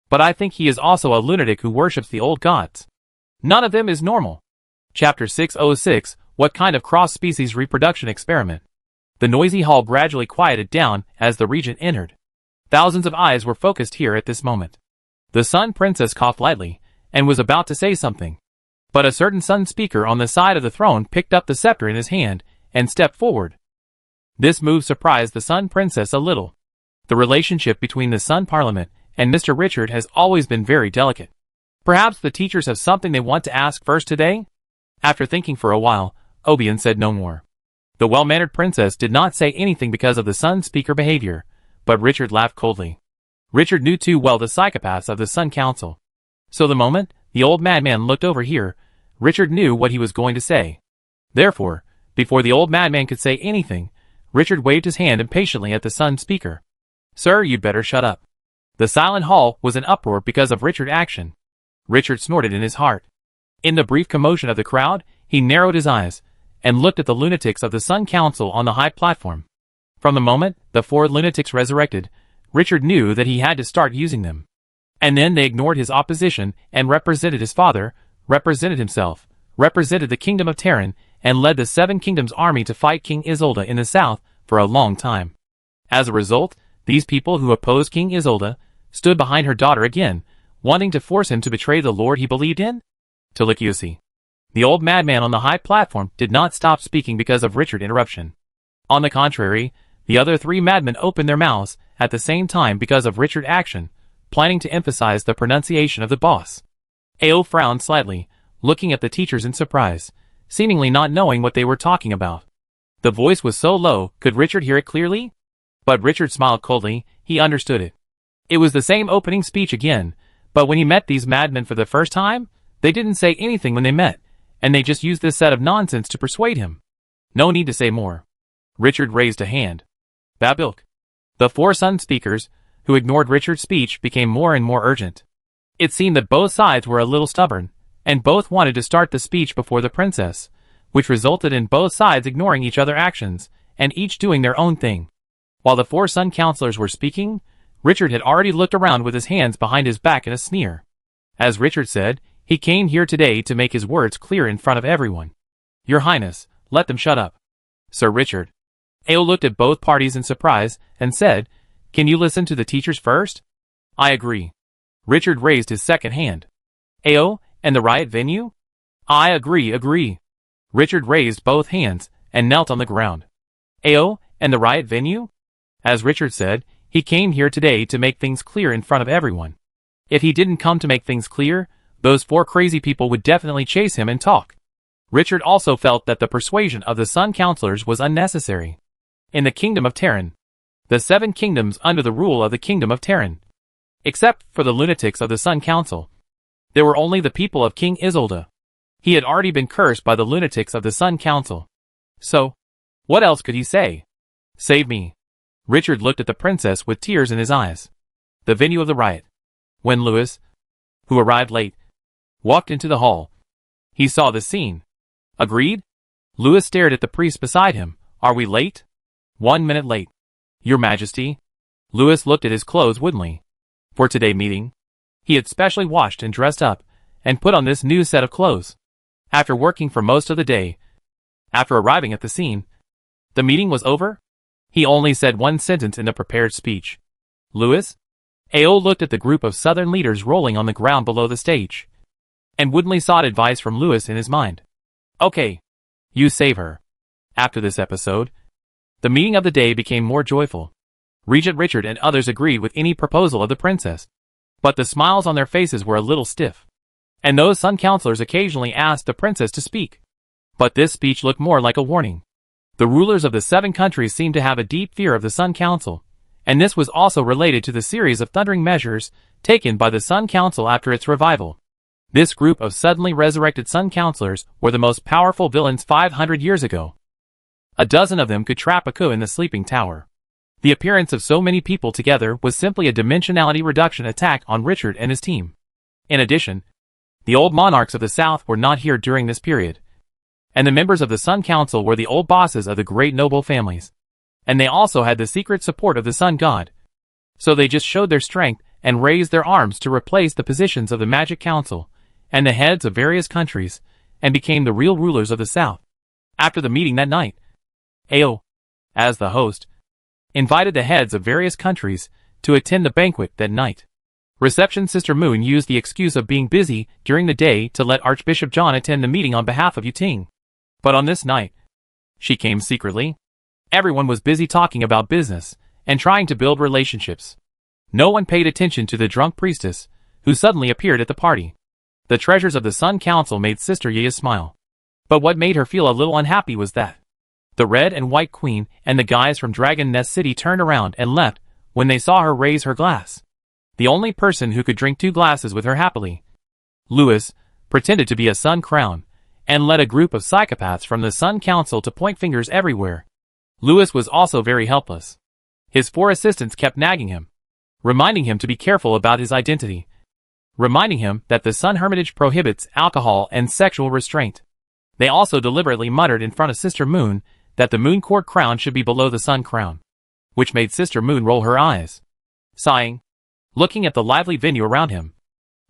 but I think he is also a lunatic who worships the old gods. None of them is normal. Chapter 606, What kind of cross-species reproduction experiment? The noisy hall gradually quieted down as the regent entered. Thousands of eyes were focused here at this moment. The Sun Princess coughed lightly, and was about to say something. But a certain Sun Speaker on the side of the throne picked up the scepter in his hand, and stepped forward. This move surprised the Sun Princess a little. The relationship between the Sun Parliament and Mr. Richard has always been very delicate. Perhaps the teachers have something they want to ask first today? After thinking for a while, Obion said no more. The well-mannered princess did not say anything because of the Sun Speaker behavior, but Richard laughed coldly. Richard knew too well the psychopaths of the Sun Council. So the moment the old madman looked over here, Richard knew what he was going to say. Therefore, before the old madman could say anything, Richard waved his hand impatiently at the Sun Speaker. Sir, you'd better shut up. The silent hall was in uproar because of Richard's action. Richard snorted in his heart. In the brief commotion of the crowd, he narrowed his eyes, and looked at the lunatics of the Sun Council on the high platform. From the moment the 4 lunatics resurrected, Richard knew that he had to start using them. And then they ignored his opposition and represented his father, represented himself, represented the kingdom of Terran, and led the 7 Kingdoms army to fight King Isolde in the south for a long time. As a result, these people who opposed King Isolde stood behind her daughter again, wanting to force him to betray the lord he believed in? Talikiusi. The old madman on the high platform did not stop speaking because of Richard's interruption. On the contrary, the other 3 madmen opened their mouths at the same time because of Richard's action, planning to emphasize the pronunciation of the boss. Ao frowned slightly, looking at the teachers in surprise, seemingly not knowing what they were talking about. The voice was so low, could Richard hear it clearly? But Richard smiled coldly, he understood it. It was the same opening speech again, but when he met these madmen for the first time, they didn't say anything when they met, and they just used this set of nonsense to persuade him. No need to say more. Richard raised a hand. Babilk. The 4 Sun Speakers, who ignored Richard's speech, became more and more urgent. It seemed that both sides were a little stubborn, and both wanted to start the speech before the princess, which resulted in both sides ignoring each other's actions, and each doing their own thing. While the 4 Sun Counselors were speaking, Richard had already looked around with his hands behind his back in a sneer. As Richard said, he came here today to make his words clear in front of everyone. Your Highness, let them shut up. Sir Richard. Ao looked at both parties in surprise, and said, Can you listen to the teachers first? I agree. Richard raised his second hand. Ao, and the riot venue? I agree. Richard raised both hands, and knelt on the ground. Ao, and the riot venue? As Richard said, he came here today to make things clear in front of everyone. If he didn't come to make things clear, those 4 crazy people would definitely chase him and talk. Richard also felt that the persuasion of the Sun Counselors was unnecessary. In the Kingdom of Terran, the 7 kingdoms under the rule of the Kingdom of Terran, except for the lunatics of the Sun Council, there were only the people of King Isolde. He had already been cursed by the lunatics of the Sun Council. So, what else could he say? Save me. Richard looked at the princess with tears in his eyes. The venue of the riot. When Louis, who arrived late, walked into the hall, he saw the scene. Agreed? Louis stared at the priest beside him. Are we late? 1 minute late. Your Majesty. Louis looked at his clothes woodenly. For today's meeting, he had specially washed and dressed up, and put on this new set of clothes. After working for most of the day, after arriving at the scene, the meeting was over? He only said 1 sentence in the prepared speech. Louis? Ao looked at the group of southern leaders rolling on the ground below the stage, and woodenly sought advice from Louis in his mind. Okay. You save her. After this episode, the meeting of the day became more joyful. Regent Richard and others agreed with any proposal of the princess, but the smiles on their faces were a little stiff. And those Sun Counselors occasionally asked the princess to speak. But this speech looked more like a warning. The rulers of the 7 countries seemed to have a deep fear of the Sun Council, and this was also related to the series of thundering measures taken by the Sun Council after its revival. This group of suddenly resurrected Sun Counselors were the most powerful villains 500 years ago. A dozen of them could trap a coup in the sleeping tower. The appearance of so many people together was simply a dimensionality reduction attack on Richard and his team. In addition, the old monarchs of the south were not here during this period, and the members of the Sun Council were the old bosses of the great noble families. And they also had the secret support of the Sun God. So they just showed their strength and raised their arms to replace the positions of the Magic Council and the heads of various countries, and became the real rulers of the south. After the meeting that night, Ao, as the host, invited the heads of various countries to attend the banquet that night. Reception Sister Moon used the excuse of being busy during the day to let Archbishop John attend the meeting on behalf of Yuting. But on this night, she came secretly. Everyone was busy talking about business and trying to build relationships. No one paid attention to the drunk priestess, who suddenly appeared at the party. The treasures of the Sun Council made Sister Yaya smile. But what made her feel a little unhappy was that the Red and White Queen and the guys from Dragon Nest City turned around and left when they saw her raise her glass. The only person who could drink 2 glasses with her happily, Louis, pretended to be a Sun Crown, and led a group of psychopaths from the Sun Council to point fingers everywhere. Louis was also very helpless. His 4 assistants kept nagging him, reminding him to be careful about his identity, reminding him that the Sun Hermitage prohibits alcohol and sexual restraint. They also deliberately muttered in front of Sister Moon that the Moon Court crown should be below the Sun Crown, which made Sister Moon roll her eyes. Sighing, looking at the lively venue around him,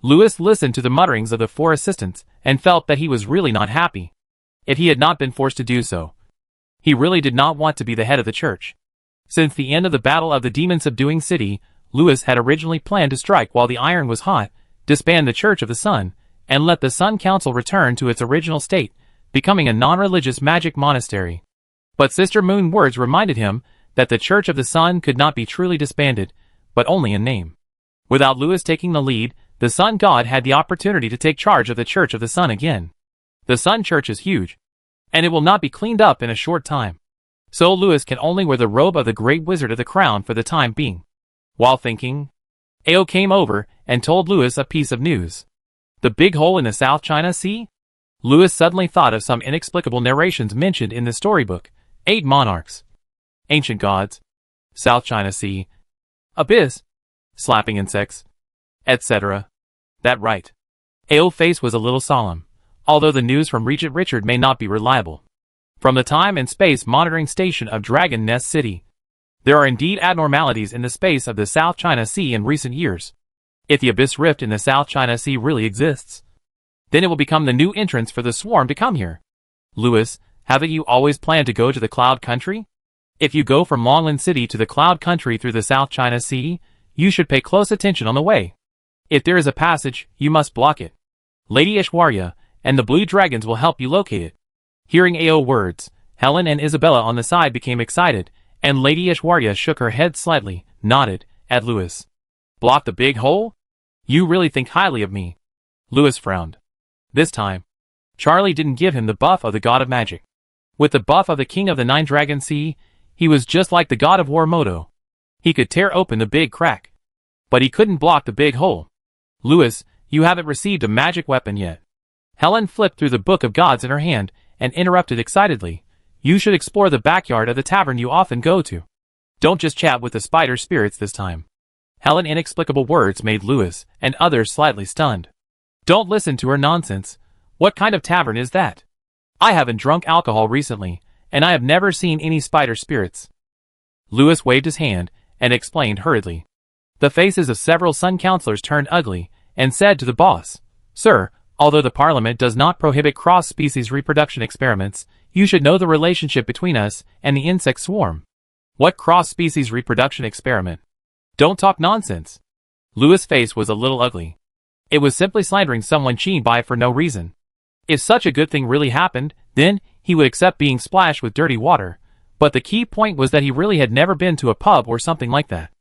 Louis listened to the mutterings of the 4 assistants and felt that he was really not happy. If he had not been forced to do so, he really did not want to be the head of the church. Since the end of the Battle of the Demon-Subduing City, Louis had originally planned to strike while the iron was hot, disband the Church of the Sun, and let the Sun Council return to its original state, becoming a non-religious magic monastery. But Sister Moon's words reminded him that the Church of the Sun could not be truly disbanded, but only in name. Without Louis taking the lead, the Sun God had the opportunity to take charge of the Church of the Sun again. The Sun Church is huge, and it will not be cleaned up in a short time. So Louis can only wear the robe of the Great Wizard of the Crown for the time being. While thinking, Ao came over and told Louis a piece of news. The big hole in the South China Sea? Louis suddenly thought of some inexplicable narrations mentioned in the storybook. 8 monarchs, ancient gods, South China Sea, abyss, slapping insects, etc. That right. Ao's face was a little solemn, although the news from Regent Richard may not be reliable. From the time and space monitoring station of Dragon Nest City, there are indeed abnormalities in the space of the South China Sea in recent years. If the abyss rift in the South China Sea really exists, then it will become the new entrance for the swarm to come here. Louis, haven't you always planned to go to the Cloud Country? If you go from Longland City to the Cloud Country through the South China Sea, you should pay close attention on the way. If there is a passage, you must block it. Lady Ishwarya and the Blue Dragons will help you locate it. Hearing Ao's words, Helen and Isabella on the side became excited, and Lady Ishwarya shook her head slightly, nodded, at Louis. Block the big hole? You really think highly of me. Louis frowned. This time, Charlie didn't give him the buff of the God of Magic. With the buff of the King of the Nine Dragon Sea, he was just like the God of War Moto. He could tear open the big crack, but he couldn't block the big hole. Louis, you haven't received a magic weapon yet. Helen flipped through the Book of Gods in her hand and interrupted excitedly. You should explore the backyard of the tavern you often go to. Don't just chat with the spider spirits this time. Helen's inexplicable words made Louis and others slightly stunned. Don't listen to her nonsense. What kind of tavern is that? I haven't drunk alcohol recently, and I have never seen any spider spirits. Louis waved his hand and explained hurriedly. The faces of several Sun Councilors turned ugly and said to the boss, Sir, although the Parliament does not prohibit cross-species reproduction experiments, you should know the relationship between us and the insect swarm. What cross-species reproduction experiment? Don't talk nonsense. Louis' face was a little ugly. It was simply slandering someone cheating by for no reason. If such a good thing really happened, then he would accept being splashed with dirty water, but the key point was that he really had never been to a pub or something like that.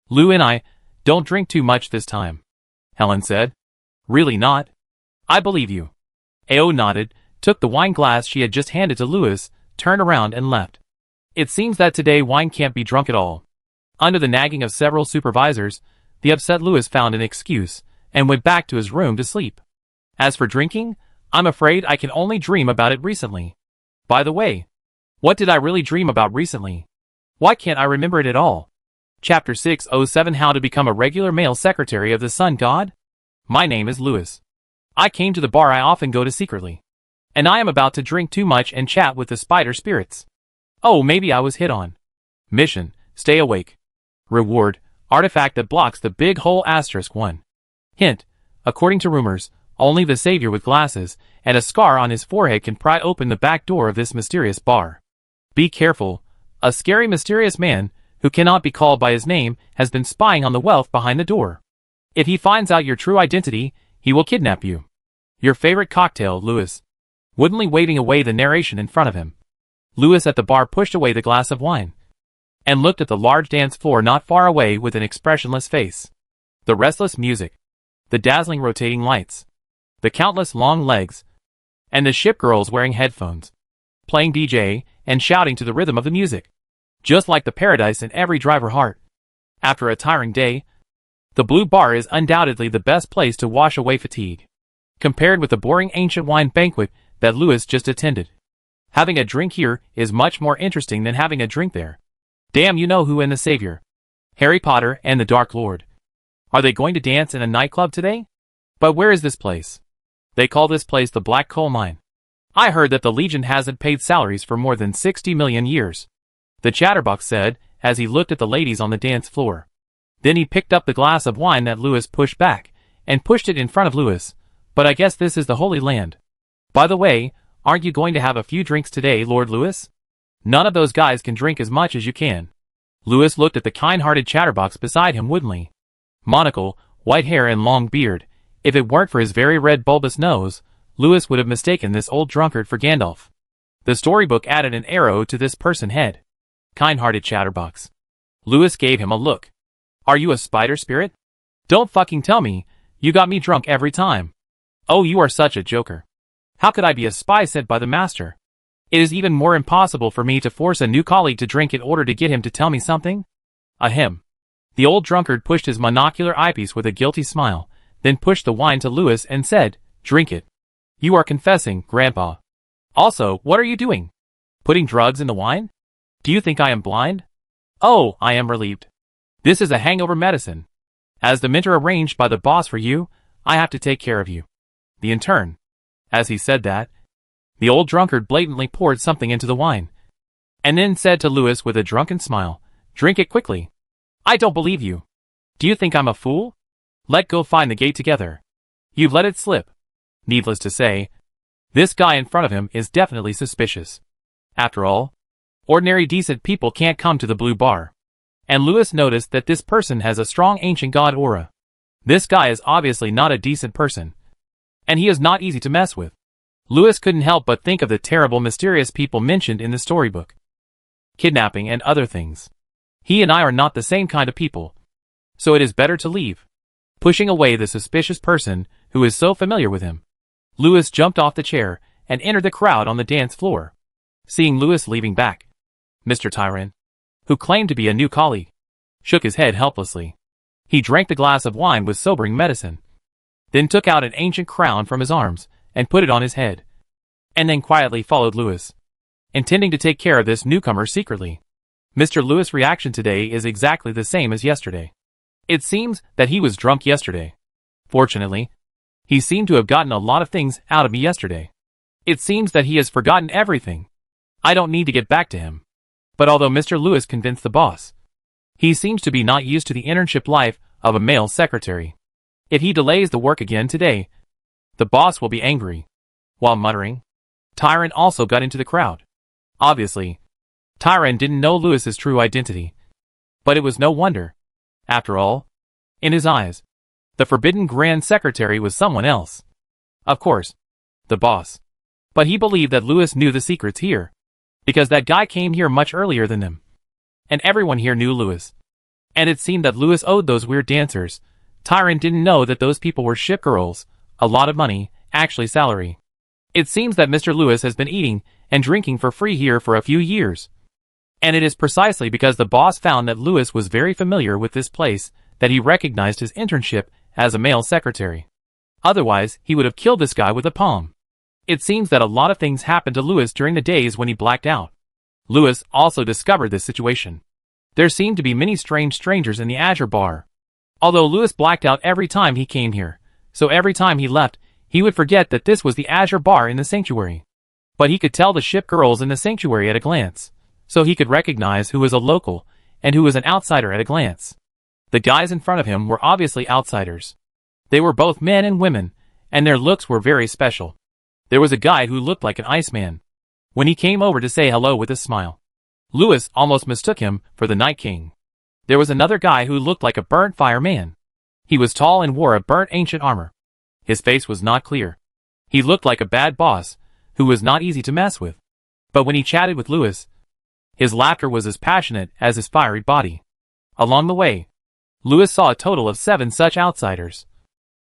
Lou and I don't drink too much this time, Helen said. Really not? I believe you. Ao nodded, took the wine glass she had just handed to Louis, turned around and left. It seems that today wine can't be drunk at all. Under the nagging of several supervisors, the upset Louis found an excuse and went back to his room to sleep. As for drinking, I'm afraid I can only dream about it recently. By the way, what did I really dream about recently? Why can't I remember it at all? Chapter 607 How to Become a Regular Male Secretary of the Sun God? My name is Louis. I came to the bar I often go to secretly. And I am about to drink too much and chat with the spider spirits. Oh, maybe I was hit on. Mission, stay awake. Reward, artifact that blocks the big hole *1. Hint, according to rumors, only the savior with glasses and a scar on his forehead can pry open the back door of this mysterious bar. Be careful, a scary mysterious man, who cannot be called by his name, has been spying on the wealth behind the door. If he finds out your true identity, he will kidnap you. Your favorite cocktail, Louis. Woodenly waving away the narration in front of him. Louis at the bar pushed away the glass of wine and looked at the large dance floor not far away with an expressionless face. The restless music, the dazzling rotating lights, the countless long legs, and the ship girls wearing headphones, playing DJ and shouting to the rhythm of the music. Just like the paradise in every driver heart. After a tiring day, the Blue Bar is undoubtedly the best place to wash away fatigue, compared with the boring ancient wine banquet that Louis just attended. Having a drink here is much more interesting than having a drink there. Damn, you know who and the Savior. Harry Potter and the Dark Lord. Are they going to dance in a nightclub today? But where is this place? They call this place the Black Coal Mine. I heard that the Legion hasn't paid salaries for more than 60 million years. The chatterbox said, as he looked at the ladies on the dance floor. Then he picked up the glass of wine that Louis pushed back, and pushed it in front of Louis. But I guess this is the Holy Land. By the way, aren't you going to have a few drinks today, Lord Louis? None of those guys can drink as much as you can. Louis looked at the kind-hearted chatterbox beside him woodenly. Monocle, white hair and long beard. If it weren't for his very red bulbous nose, Louis would have mistaken this old drunkard for Gandalf. The storybook added an arrow to this person's head. Kind-hearted chatterbox. Louis gave him a look. Are you a spider spirit? Don't fucking tell me, you got me drunk every time. Oh, you are such a joker. How could I be a spy sent by the master? It is even more impossible for me to force a new colleague to drink in order to get him to tell me something. Ahem. The old drunkard pushed his monocular eyepiece with a guilty smile, then pushed the wine to Louis and said, Drink it. You are confessing, Grandpa. Also, what are you doing? Putting drugs in the wine? Do you think I am blind? Oh, I am relieved. This is a hangover medicine. As the mentor arranged by the boss for you, I have to take care of you. The intern. As he said that, the old drunkard blatantly poured something into the wine, and then said to Louis with a drunken smile, Drink it quickly. I don't believe you. Do you think I'm a fool? Let's go find the gate together. You've let it slip. Needless to say, this guy in front of him is definitely suspicious. After all, ordinary decent people can't come to the Blue Bar. And Louis noticed that this person has a strong ancient god aura. This guy is obviously not a decent person. And he is not easy to mess with. Louis couldn't help but think of the terrible mysterious people mentioned in the storybook. Kidnapping and other things. He and I are not the same kind of people. So it is better to leave. Pushing away the suspicious person who is so familiar with him, Louis jumped off the chair and entered the crowd on the dance floor. Seeing Louis leaving back, Mr. Tyran, who claimed to be a new colleague, shook his head helplessly. He drank the glass of wine with sobering medicine, then took out an ancient crown from his arms and put it on his head, and then quietly followed Louis, intending to take care of this newcomer secretly. Mr. Louis' reaction today is exactly the same as yesterday. It seems that he was drunk yesterday. Fortunately, he seemed to have gotten a lot of things out of me yesterday. It seems that he has forgotten everything. I don't need to get back to him. But although Mr. Louis convinced the boss, he seems to be not used to the internship life of a male secretary. If he delays the work again today, the boss will be angry. While muttering, Tyran also got into the crowd. Obviously, Tyran didn't know Louis's true identity. But it was no wonder. After all, in his eyes, the forbidden Grand Secretary was someone else. Of course, the boss. But he believed that Louis knew the secrets here, because that guy came here much earlier than him. And everyone here knew Louis. And it seemed that Louis owed those weird dancers. Tyran didn't know that those people were ship girls, a lot of money, actually salary. It seems that Mr. Louis has been eating and drinking for free here for a few years. And it is precisely because the boss found that Louis was very familiar with this place that he recognized his internship as a male secretary. Otherwise, he would have killed this guy with a palm. It seems that a lot of things happened to Louis during the days when he blacked out. Louis also discovered this situation. There seemed to be many strange strangers in the Azure Bar. Although Louis blacked out every time he came here, so every time he left, he would forget that this was the Azure Bar in the sanctuary. But he could tell the ship girls in the sanctuary at a glance, so he could recognize who was a local and who was an outsider at a glance. The guys in front of him were obviously outsiders. They were both men and women, and their looks were very special. There was a guy who looked like an Iceman. When he came over to say hello with a smile, Louis almost mistook him for the Night King. There was another guy who looked like a burnt fire man. He was tall and wore a burnt ancient armor. His face was not clear. He looked like a bad boss, who was not easy to mess with. But when he chatted with Lewis, his laughter was as passionate as his fiery body. Along the way, Lewis saw a total of 7 such outsiders.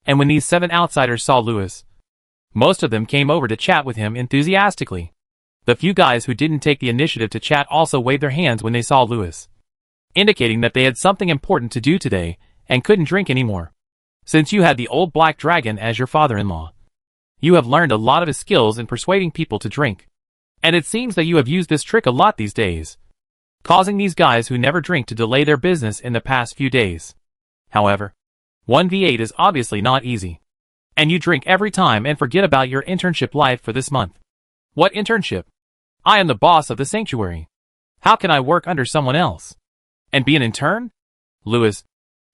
And when these 7 outsiders saw Lewis, most of them came over to chat with him enthusiastically. The few guys who didn't take the initiative to chat also waved their hands when they saw Lewis, indicating that they had something important to do today and couldn't drink anymore. Since you had the old black dragon as your father-in-law, you have learned a lot of his skills in persuading people to drink. And it seems that you have used this trick a lot these days, causing these guys who never drink to delay their business in the past few days. However, 1v8 is obviously not easy. And you drink every time and forget about your internship life for this month. What internship? I am the boss of the sanctuary. How can I work under someone else and be an intern? Lewis,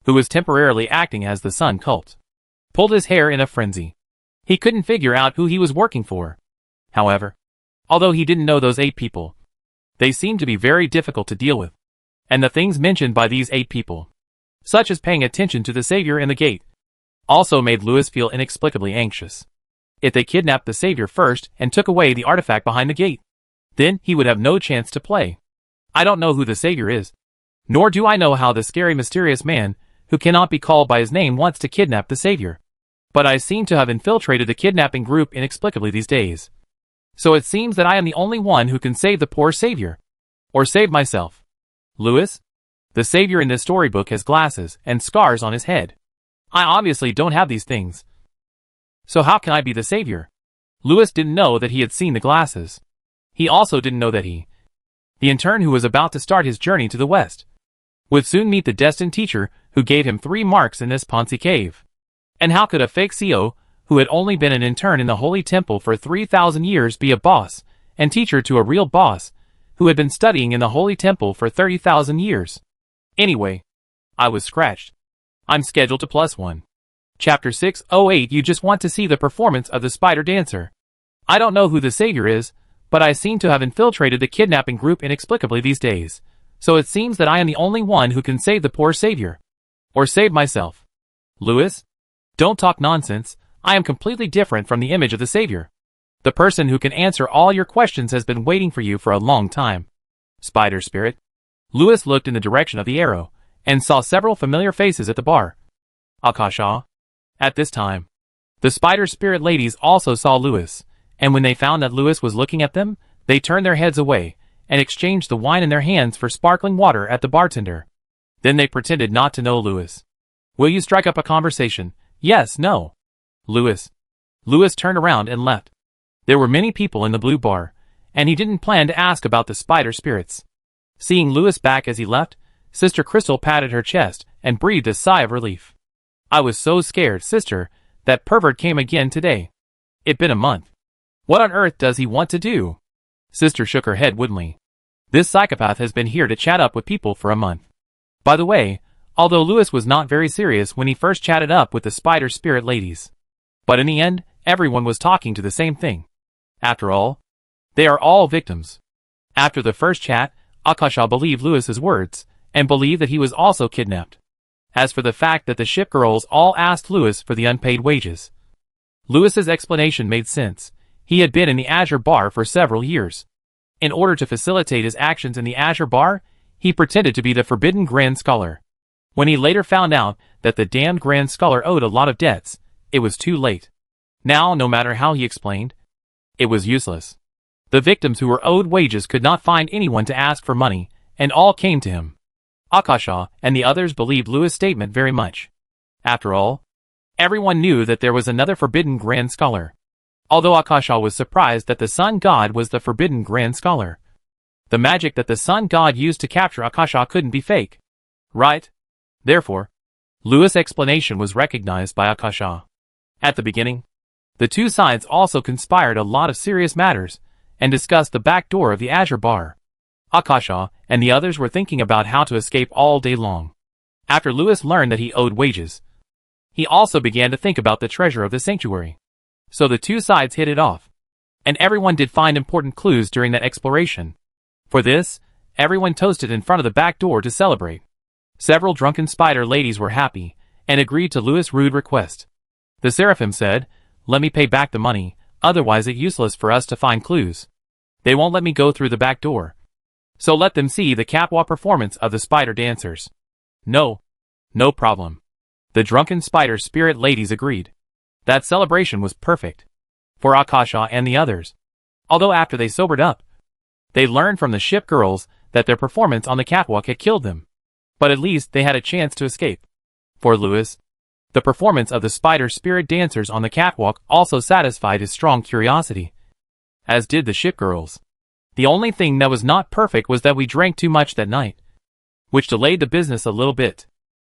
who was temporarily acting as the sun cult, pulled his hair in a frenzy. He couldn't figure out who he was working for. However, although he didn't know those 8 people, they seemed to be very difficult to deal with. And the things mentioned by these 8 people, such as paying attention to the Savior in the gate, also made Lewis feel inexplicably anxious. If they kidnapped the Savior first and took away the artifact behind the gate, then he would have no chance to play. I don't know who the Savior is, nor do I know how the scary mysterious man, who cannot be called by his name, wants to kidnap the Savior. But I seem to have infiltrated the kidnapping group inexplicably these days. So it seems that I am the only one who can save the poor Savior. Or save myself. Lewis? The Savior in this storybook has glasses and scars on his head. I obviously don't have these things. So how can I be the Savior? Lewis didn't know that he had seen the glasses. He also didn't know that the intern who was about to start his journey to the west, would soon meet the destined teacher who gave him 3 marks in this Ponzi cave. And how could a fake CO, who had only been an intern in the Holy Temple for 3,000 years, be a boss and teacher to a real boss who had been studying in the Holy Temple for 30,000 years? Anyway, I was scratched. I'm scheduled to +1. Chapter 608. You just want to see the performance of the spider dancer. I don't know who the Savior is, but I seem to have infiltrated the kidnapping group inexplicably these days. So it seems that I am the only one who can save the poor Savior. Or save myself. Lewis? Don't talk nonsense. I am completely different from the image of the Savior. The person who can answer all your questions has been waiting for you for a long time. Spider Spirit. Lewis looked in the direction of the arrow, and saw several familiar faces at the bar. Akasha. At this time, the Spider Spirit ladies also saw Lewis, and when they found that Lewis was looking at them, they turned their heads away, and exchanged the wine in their hands for sparkling water at the bartender. Then they pretended not to know Lewis. Will you strike up a conversation? Yes, no. Lewis. Lewis turned around and left. There were many people in the blue bar, and he didn't plan to ask about the spider spirits. Seeing Lewis back as he left, Sister Crystal patted her chest and breathed a sigh of relief. I was so scared, sister, that pervert came again today. It'd been a month. What on earth does he want to do? Sister shook her head woodenly. This psychopath has been here to chat up with people for a month. By the way, although Lewis was not very serious when he first chatted up with the spider spirit ladies, but in the end, everyone was talking to the same thing. After all, they are all victims. After the first chat, Akasha believed Lewis's words, and believed that he was also kidnapped. As for the fact that the ship girls all asked Lewis for the unpaid wages, Lewis's explanation made sense. He had been in the Azure Bar for several years. In order to facilitate his actions in the Azure Bar, he pretended to be the Forbidden Grand Scholar. When he later found out that the damned Grand Scholar owed a lot of debts, it was too late. Now, no matter how he explained, it was useless. The victims who were owed wages could not find anyone to ask for money, and all came to him. Akasha and the others believed Lewis' statement very much. After all, everyone knew that there was another Forbidden Grand Scholar. Although Akasha was surprised that the Sun God was the Forbidden Grand Scholar. The magic that the Sun God used to capture Akasha couldn't be fake. Right? Therefore, Lewis' explanation was recognized by Akasha. At the beginning, the two sides also conspired a lot of serious matters, and discussed the back door of the Azure Bar. Akasha and the others were thinking about how to escape all day long. After Lewis learned that he owed wages, he also began to think about the treasure of the sanctuary. So the two sides hit it off. And everyone did find important clues during that exploration. For this, everyone toasted in front of the back door to celebrate. Several drunken spider ladies were happy, and agreed to Louis' rude request. The seraphim said, "Let me pay back the money, otherwise it's useless for us to find clues. They won't let me go through the back door. So let them see the catwalk performance of the spider dancers." "No. No problem." The drunken spider spirit ladies agreed. That celebration was perfect for Akasha and the others. Although after they sobered up, they learned from the ship girls that their performance on the catwalk had killed them. But at least they had a chance to escape. For Louis, the performance of the spider spirit dancers on the catwalk also satisfied his strong curiosity, as did the ship girls. The only thing that was not perfect was that we drank too much that night, which delayed the business a little bit.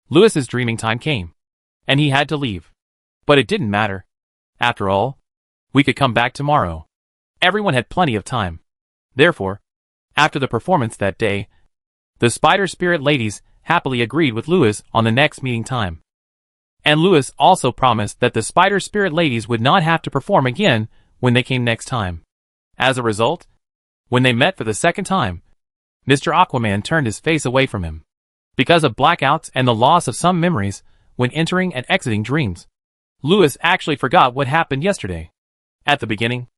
Louis's dreaming time came, and he had to leave. But it didn't matter. After all, we could come back tomorrow. Everyone had plenty of time. Therefore, after the performance that day, the spider spirit ladies happily agreed with Louis on the next meeting time. And Louis also promised that the spider spirit ladies would not have to perform again when they came next time. As a result, when they met for the second time, Mr. Aquaman turned his face away from him. Because of blackouts and the loss of some memories when entering and exiting dreams, Louis actually forgot what happened yesterday. At the beginning,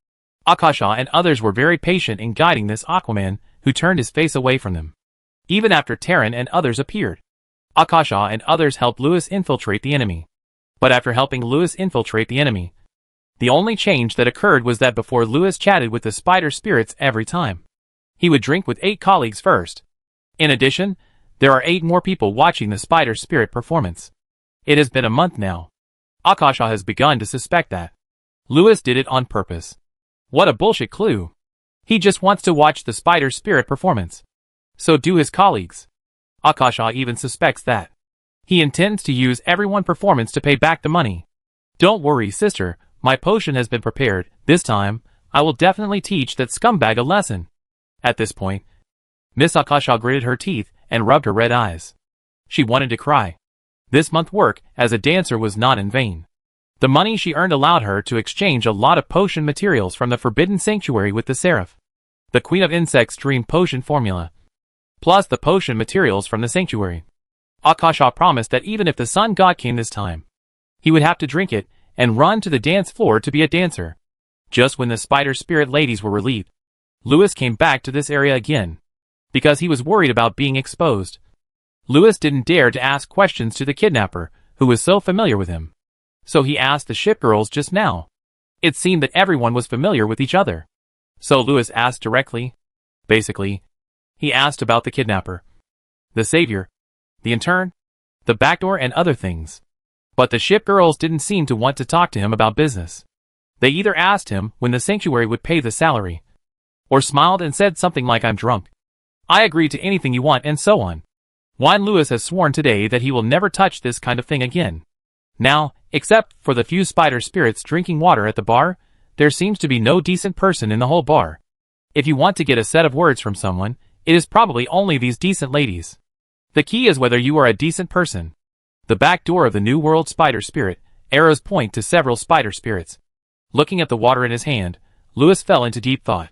Akasha and others were very patient in guiding this Aquaman who turned his face away from them. Even after Terran and others appeared, Akasha and others helped Louis infiltrate the enemy. But after helping Louis infiltrate the enemy, the only change that occurred was that before Louis chatted with the spider spirits every time, he would drink with 8 colleagues first. In addition, there are 8 more people watching the spider spirit performance. It has been a month now. Akasha has begun to suspect that Louis did it on purpose. What a bullshit clue. He just wants to watch the spider spirit performance. So do his colleagues. Akasha even suspects that he intends to use everyone's performance to pay back the money. "Don't worry, sister, my potion has been prepared. This time, I will definitely teach that scumbag a lesson." At this point, Miss Akasha gritted her teeth and rubbed her red eyes. She wanted to cry. This month's work as a dancer was not in vain. The money she earned allowed her to exchange a lot of potion materials from the Forbidden Sanctuary with the Seraph, the Queen of Insects Dream Potion Formula, plus the potion materials from the Sanctuary. Akasha promised that even if the Sun God came this time, he would have to drink it and run to the dance floor to be a dancer. Just when the spider spirit ladies were relieved, Louis came back to this area again, because he was worried about being exposed. Louis didn't dare to ask questions to the kidnapper, who was so familiar with him. So he asked the ship girls just now. It seemed that everyone was familiar with each other. So Louis asked directly. Basically, he asked about the kidnapper, the savior, the intern, the backdoor and other things. But the ship girls didn't seem to want to talk to him about business. They either asked him when the sanctuary would pay the salary, or smiled and said something like, "I'm drunk. I agree to anything you want," and so on. Juan Louis has sworn today that he will never touch this kind of thing again. Now, except for the few spider spirits drinking water at the bar, there seems to be no decent person in the whole bar. If you want to get a set of words from someone, it is probably only these decent ladies. The key is whether you are a decent person. The back door of the New World spider spirit, arrows point to several spider spirits. Looking at the water in his hand, Louis fell into deep thought.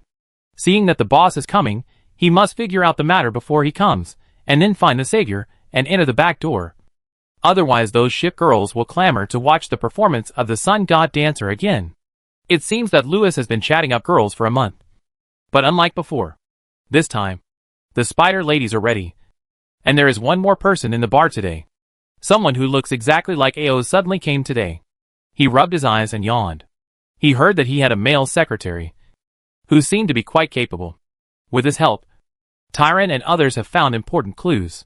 Seeing that the boss is coming, he must figure out the matter before he comes, and then find the savior, and enter the back door. Otherwise those ship girls will clamor to watch the performance of the sun god dancer again. It seems that Louis has been chatting up girls for a month. But unlike before, this time, the spider ladies are ready. And there is one more person in the bar today. Someone who looks exactly like Ao suddenly came today. He rubbed his eyes and yawned. He heard that he had a male secretary, who seemed to be quite capable. With his help, Tyron and others have found important clues.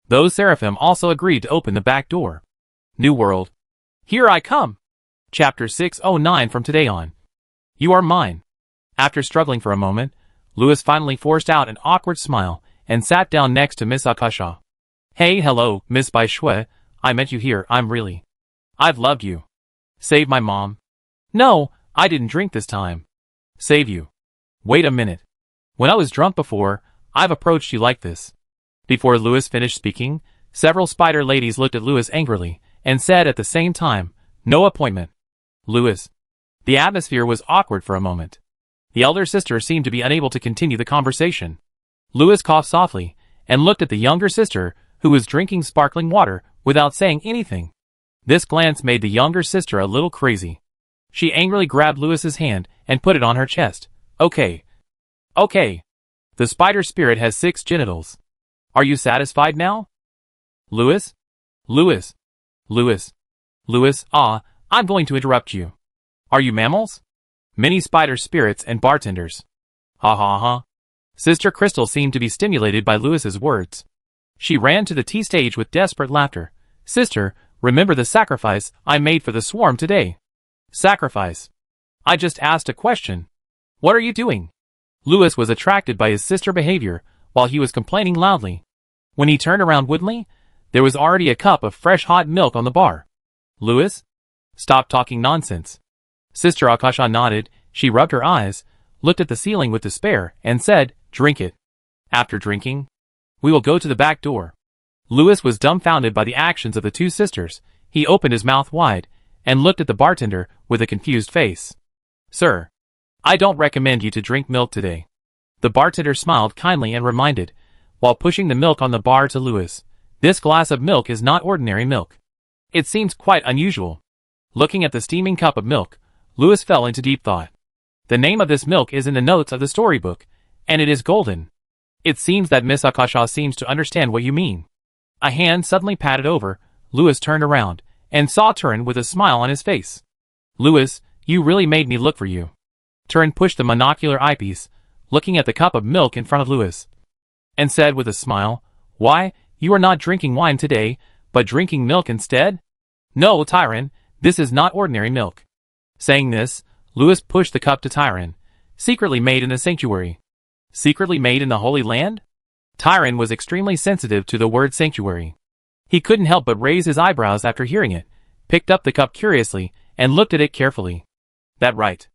Those seraphim also agreed to open the back door. New World. Here I come. Chapter 609 from today on. You are mine. After struggling for a moment, Louis finally forced out an awkward smile and sat down next to Miss Akasha. Hey, hello, Miss Bai Shui. I met you here. I've loved you. Save my mom. No, I didn't drink this time. Save you. Wait a minute. When I was drunk before, I've approached you like this. Before Louis finished speaking, several spider ladies looked at Louis angrily and said at the same time, no appointment. Louis. The atmosphere was awkward for a moment. The elder sister seemed to be unable to continue the conversation. Louis coughed softly and looked at the younger sister, who was drinking sparkling water without saying anything. This glance made the younger sister a little crazy. She angrily grabbed Louis's hand and put it on her chest. Okay. Okay. The spider spirit has 6 genitals. Are you satisfied now? Louis? Louis. Louis. Louis, I'm going to interrupt you. Are you mammals? Mini spider spirits and bartenders. Ha ha ha. Sister Crystal seemed to be stimulated by Louis's words. She ran to the tea stage with desperate laughter. Sister, remember the sacrifice I made for the swarm today. Sacrifice. I just asked a question. What are you doing? Louis was attracted by his sister's behavior while he was complaining loudly. When he turned around woodenly, there was already a cup of fresh hot milk on the bar. Louis? Stop talking nonsense. Sister Akasha nodded. She rubbed her eyes, looked at the ceiling with despair, and said, Drink it. After drinking, we will go to the back door. Louis was dumbfounded by the actions of the 2 sisters. He opened his mouth wide and looked at the bartender with a confused face. Sir, I don't recommend you to drink milk today. The bartender smiled kindly and reminded, while pushing the milk on the bar to Louis, this glass of milk is not ordinary milk. It seems quite unusual. Looking at the steaming cup of milk, Louis fell into deep thought. The name of this milk is in the notes of the storybook, and it is golden. It seems that Miss Akasha seems to understand what you mean. A hand suddenly patted over. Louis turned around and saw Turin with a smile on his face. Louis, you really made me look for you. Turin pushed the monocular eyepiece, looking at the cup of milk in front of Louis, and said with a smile, Why, you are not drinking wine today, but drinking milk instead? No, Tyron, this is not ordinary milk. Saying this, Louis pushed the cup to Tyron. Secretly made in the sanctuary. Secretly made in the Holy Land? Tyron was extremely sensitive to the word sanctuary. He couldn't help but raise his eyebrows after hearing it, picked up the cup curiously, and looked at it carefully. That right.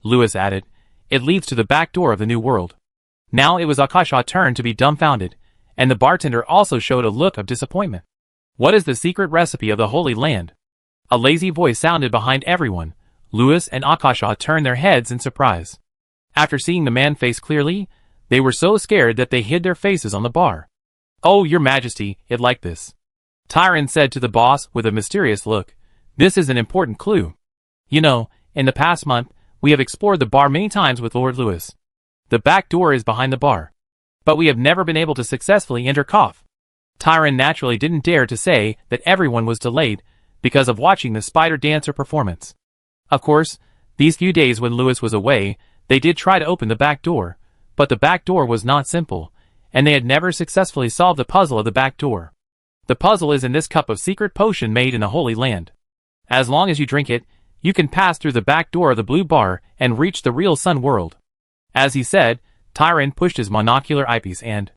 Louis added, it leads to the back door of the new world. Now it was Akasha's turn to be dumbfounded, and the bartender also showed a look of disappointment. What is the secret recipe of the Holy Land? A lazy voice sounded behind everyone. Louis and Akasha turned their heads in surprise. After seeing the man's face clearly, they were so scared that they hid their faces on the bar. Oh, your majesty, it like this. Tyron said to the boss with a mysterious look. This is an important clue. You know, in the past month, we have explored the bar many times with Lord Louis. The back door is behind the bar. But we have never been able to successfully enter Kof. Tyron naturally didn't dare to say that everyone was delayed because of watching the spider dancer performance. Of course, these few days when Louis was away, they did try to open the back door, but the back door was not simple, and they had never successfully solved the puzzle of the back door. The puzzle is in this cup of secret potion made in the Holy Land. As long as you drink it, you can pass through the back door of the blue bar and reach the real sun world. As he said, Tyron pushed his monocular eyepiece and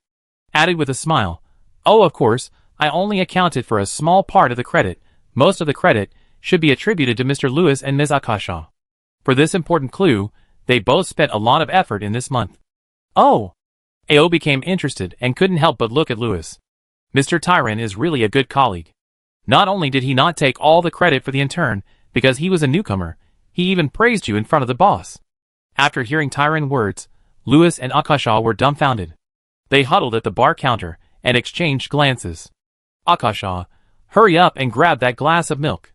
added with a smile, Oh, of course, I only accounted for a small part of the credit. Most of the credit should be attributed to Mr. Louis and Ms. Akasha. For this important clue, they both spent a lot of effort in this month. Oh! Ao became interested and couldn't help but look at Louis. Mr. Tyron is really a good colleague. Not only did he not take all the credit for the intern because he was a newcomer, he even praised you in front of the boss. After hearing Tyron's words, Louis and Akasha were dumbfounded. They huddled at the bar counter and exchanged glances. Akasha, hurry up and grab that glass of milk.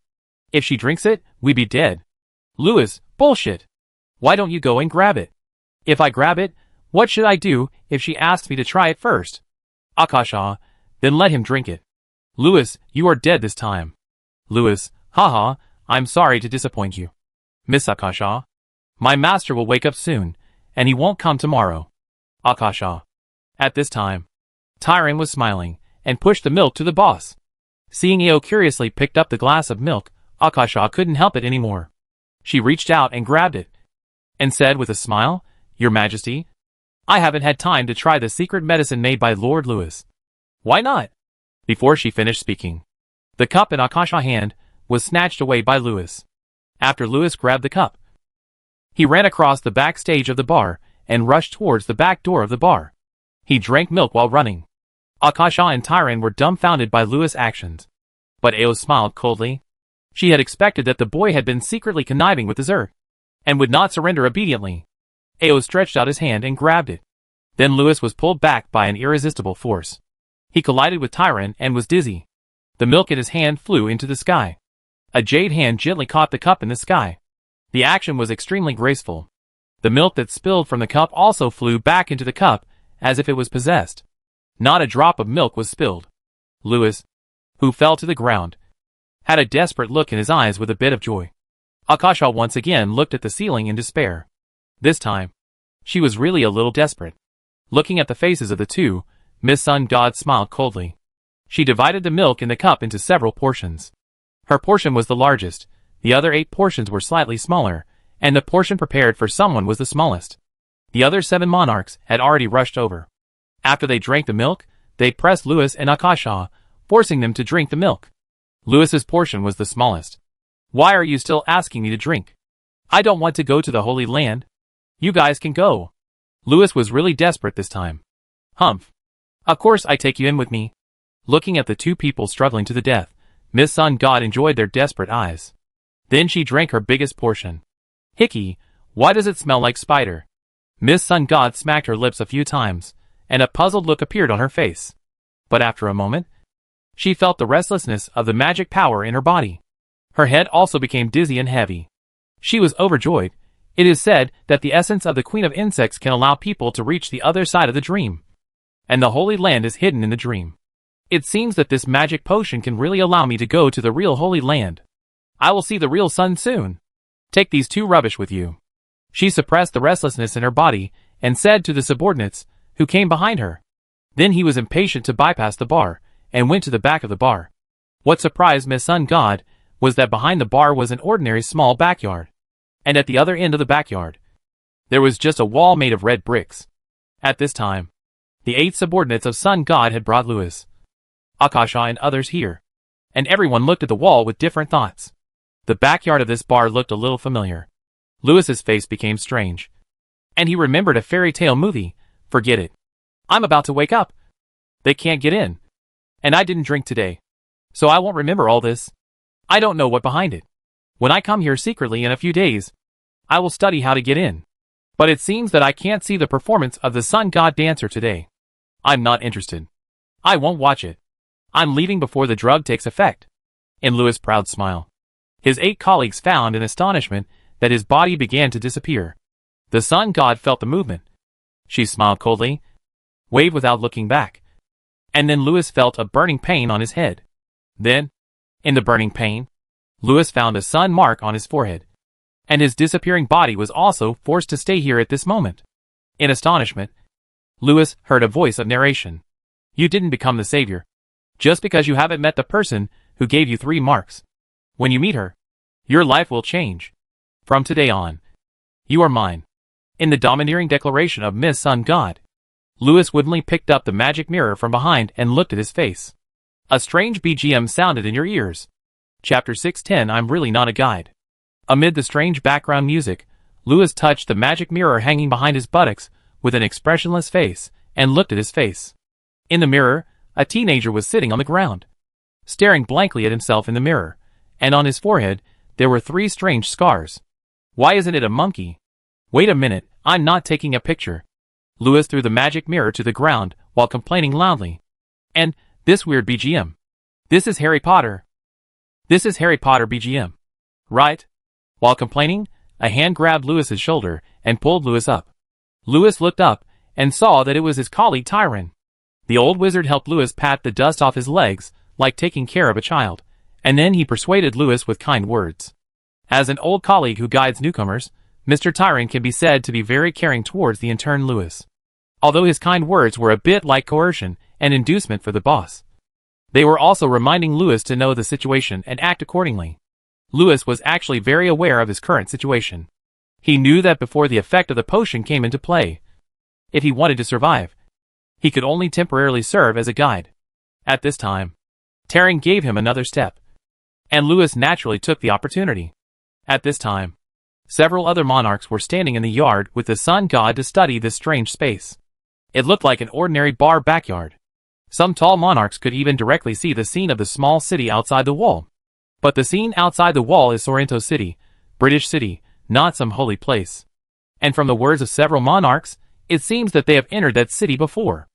If she drinks it, we'd be dead. Louis, bullshit. Why don't you go and grab it? If I grab it, what should I do if she asks me to try it first? Akasha, then let him drink it. Louis, you are dead this time. Louis, haha, I'm sorry to disappoint you. Miss Akasha, my master will wake up soon, and he won't come tomorrow. Akasha. At this time, Tyron was smiling and pushed the milk to the boss. Seeing Ao curiously picked up the glass of milk, Akasha couldn't help it anymore. She reached out and grabbed it, and said with a smile, Your Majesty, I haven't had time to try the secret medicine made by Lord Louis. Why not? Before she finished speaking, the cup in Akasha's hand was snatched away by Louis. After Louis grabbed the cup, he ran across the backstage of the bar and rushed towards the back door of the bar. He drank milk while running. Akasha and Tyron were dumbfounded by Louis' actions. But Ao smiled coldly. She had expected that the boy had been secretly conniving with the Zerg, and would not surrender obediently. Ao stretched out his hand and grabbed it. Then Louis was pulled back by an irresistible force. He collided with Tyron and was dizzy. The milk in his hand flew into the sky. A jade hand gently caught the cup in the sky. The action was extremely graceful. The milk that spilled from the cup also flew back into the cup, as if it was possessed. Not a drop of milk was spilled. Louis, who fell to the ground, had a desperate look in his eyes with a bit of joy. Akasha once again looked at the ceiling in despair. This time, she was really a little desperate. Looking at the faces of the two, Miss Sun God smiled coldly. She divided the milk in the cup into several portions. Her portion was the largest, the other 8 portions were slightly smaller, and the portion prepared for someone was the smallest. The other 7 monarchs had already rushed over. After they drank the milk, they pressed Louis and Akasha, forcing them to drink the milk. Louis's portion was the smallest. Why are you still asking me to drink? I don't want to go to the Holy Land. You guys can go. Louis was really desperate this time. Humph. Of course I take you in with me. Looking at the two people struggling to the death, Miss Sun God enjoyed their desperate eyes. Then she drank her biggest portion. Hickey, why does it smell like spider? Miss Sun God smacked her lips a few times, and a puzzled look appeared on her face. But after a moment, she felt the restlessness of the magic power in her body. Her head also became dizzy and heavy. She was overjoyed. It is said that the essence of the Queen of Insects can allow people to reach the other side of the dream. And the Holy Land is hidden in the dream. It seems that this magic potion can really allow me to go to the real Holy Land. I will see the real sun soon. Take these 2 rubbish with you. She suppressed the restlessness in her body and said to the subordinates, who came behind her. Then he was impatient to bypass the bar, and went to the back of the bar. What surprised Miss Sun God was that behind the bar was an ordinary small backyard. And at the other end of the backyard, there was just a wall made of red bricks. At this time, the 8 subordinates of Sun God had brought Louis, Akasha and others here. And everyone looked at the wall with different thoughts. The backyard of this bar looked a little familiar. Louis's face became strange. And he remembered a fairy tale movie. Forget it. I'm about to wake up. They can't get in. And I didn't drink today. So I won't remember all this. I don't know what behind it. When I come here secretly in a few days, I will study how to get in. But it seems that I can't see the performance of the Sun God dancer today. I'm not interested. I won't watch it. I'm leaving before the drug takes effect. In Louis' proud smile, his 8 colleagues found in astonishment that his body began to disappear. The Sun God felt the movement. She smiled coldly, waved without looking back. And then Louis felt a burning pain on his head. Then, in the burning pain, Louis found a sun mark on his forehead. And his disappearing body was also forced to stay here at this moment. In astonishment, Louis heard a voice of narration. You didn't become the savior. Just because you haven't met the person who gave you 3 marks. When you meet her, your life will change. From today on, you are mine. In the domineering declaration of Miss Sun God, Louis woodenly picked up the magic mirror from behind and looked at his face. A strange BGM sounded in your ears. Chapter 610 I'm really not a guide. Amid the strange background music, Louis touched the magic mirror hanging behind his buttocks with an expressionless face and looked at his face. In the mirror, a teenager was sitting on the ground, staring blankly at himself in the mirror, and on his forehead, there were 3 strange scars. Why isn't it a monkey? Wait a minute, I'm not taking a picture. Louis threw the magic mirror to the ground while complaining loudly. And, this weird BGM. This is Harry Potter. This is Harry Potter BGM. Right? While complaining, a hand grabbed Louis's shoulder and pulled Louis up. Louis looked up and saw that it was his colleague Tyron. The old wizard helped Louis pat the dust off his legs, like taking care of a child, and then he persuaded Louis with kind words. As an old colleague who guides newcomers, Mr. Tyron can be said to be very caring towards the intern Louis. Although his kind words were a bit like coercion and inducement for the boss, they were also reminding Louis to know the situation and act accordingly. Louis was actually very aware of his current situation. He knew that before the effect of the potion came into play, if he wanted to survive, he could only temporarily serve as a guide. At this time, Tyron gave him another step, and Louis naturally took the opportunity. At this time, several other monarchs were standing in the yard with the sun god to study this strange space. It looked like an ordinary bar backyard. Some tall monarchs could even directly see the scene of the small city outside the wall. But the scene outside the wall is Sorrento City, British city, not some holy place. And from the words of several monarchs, it seems that they have entered that city before.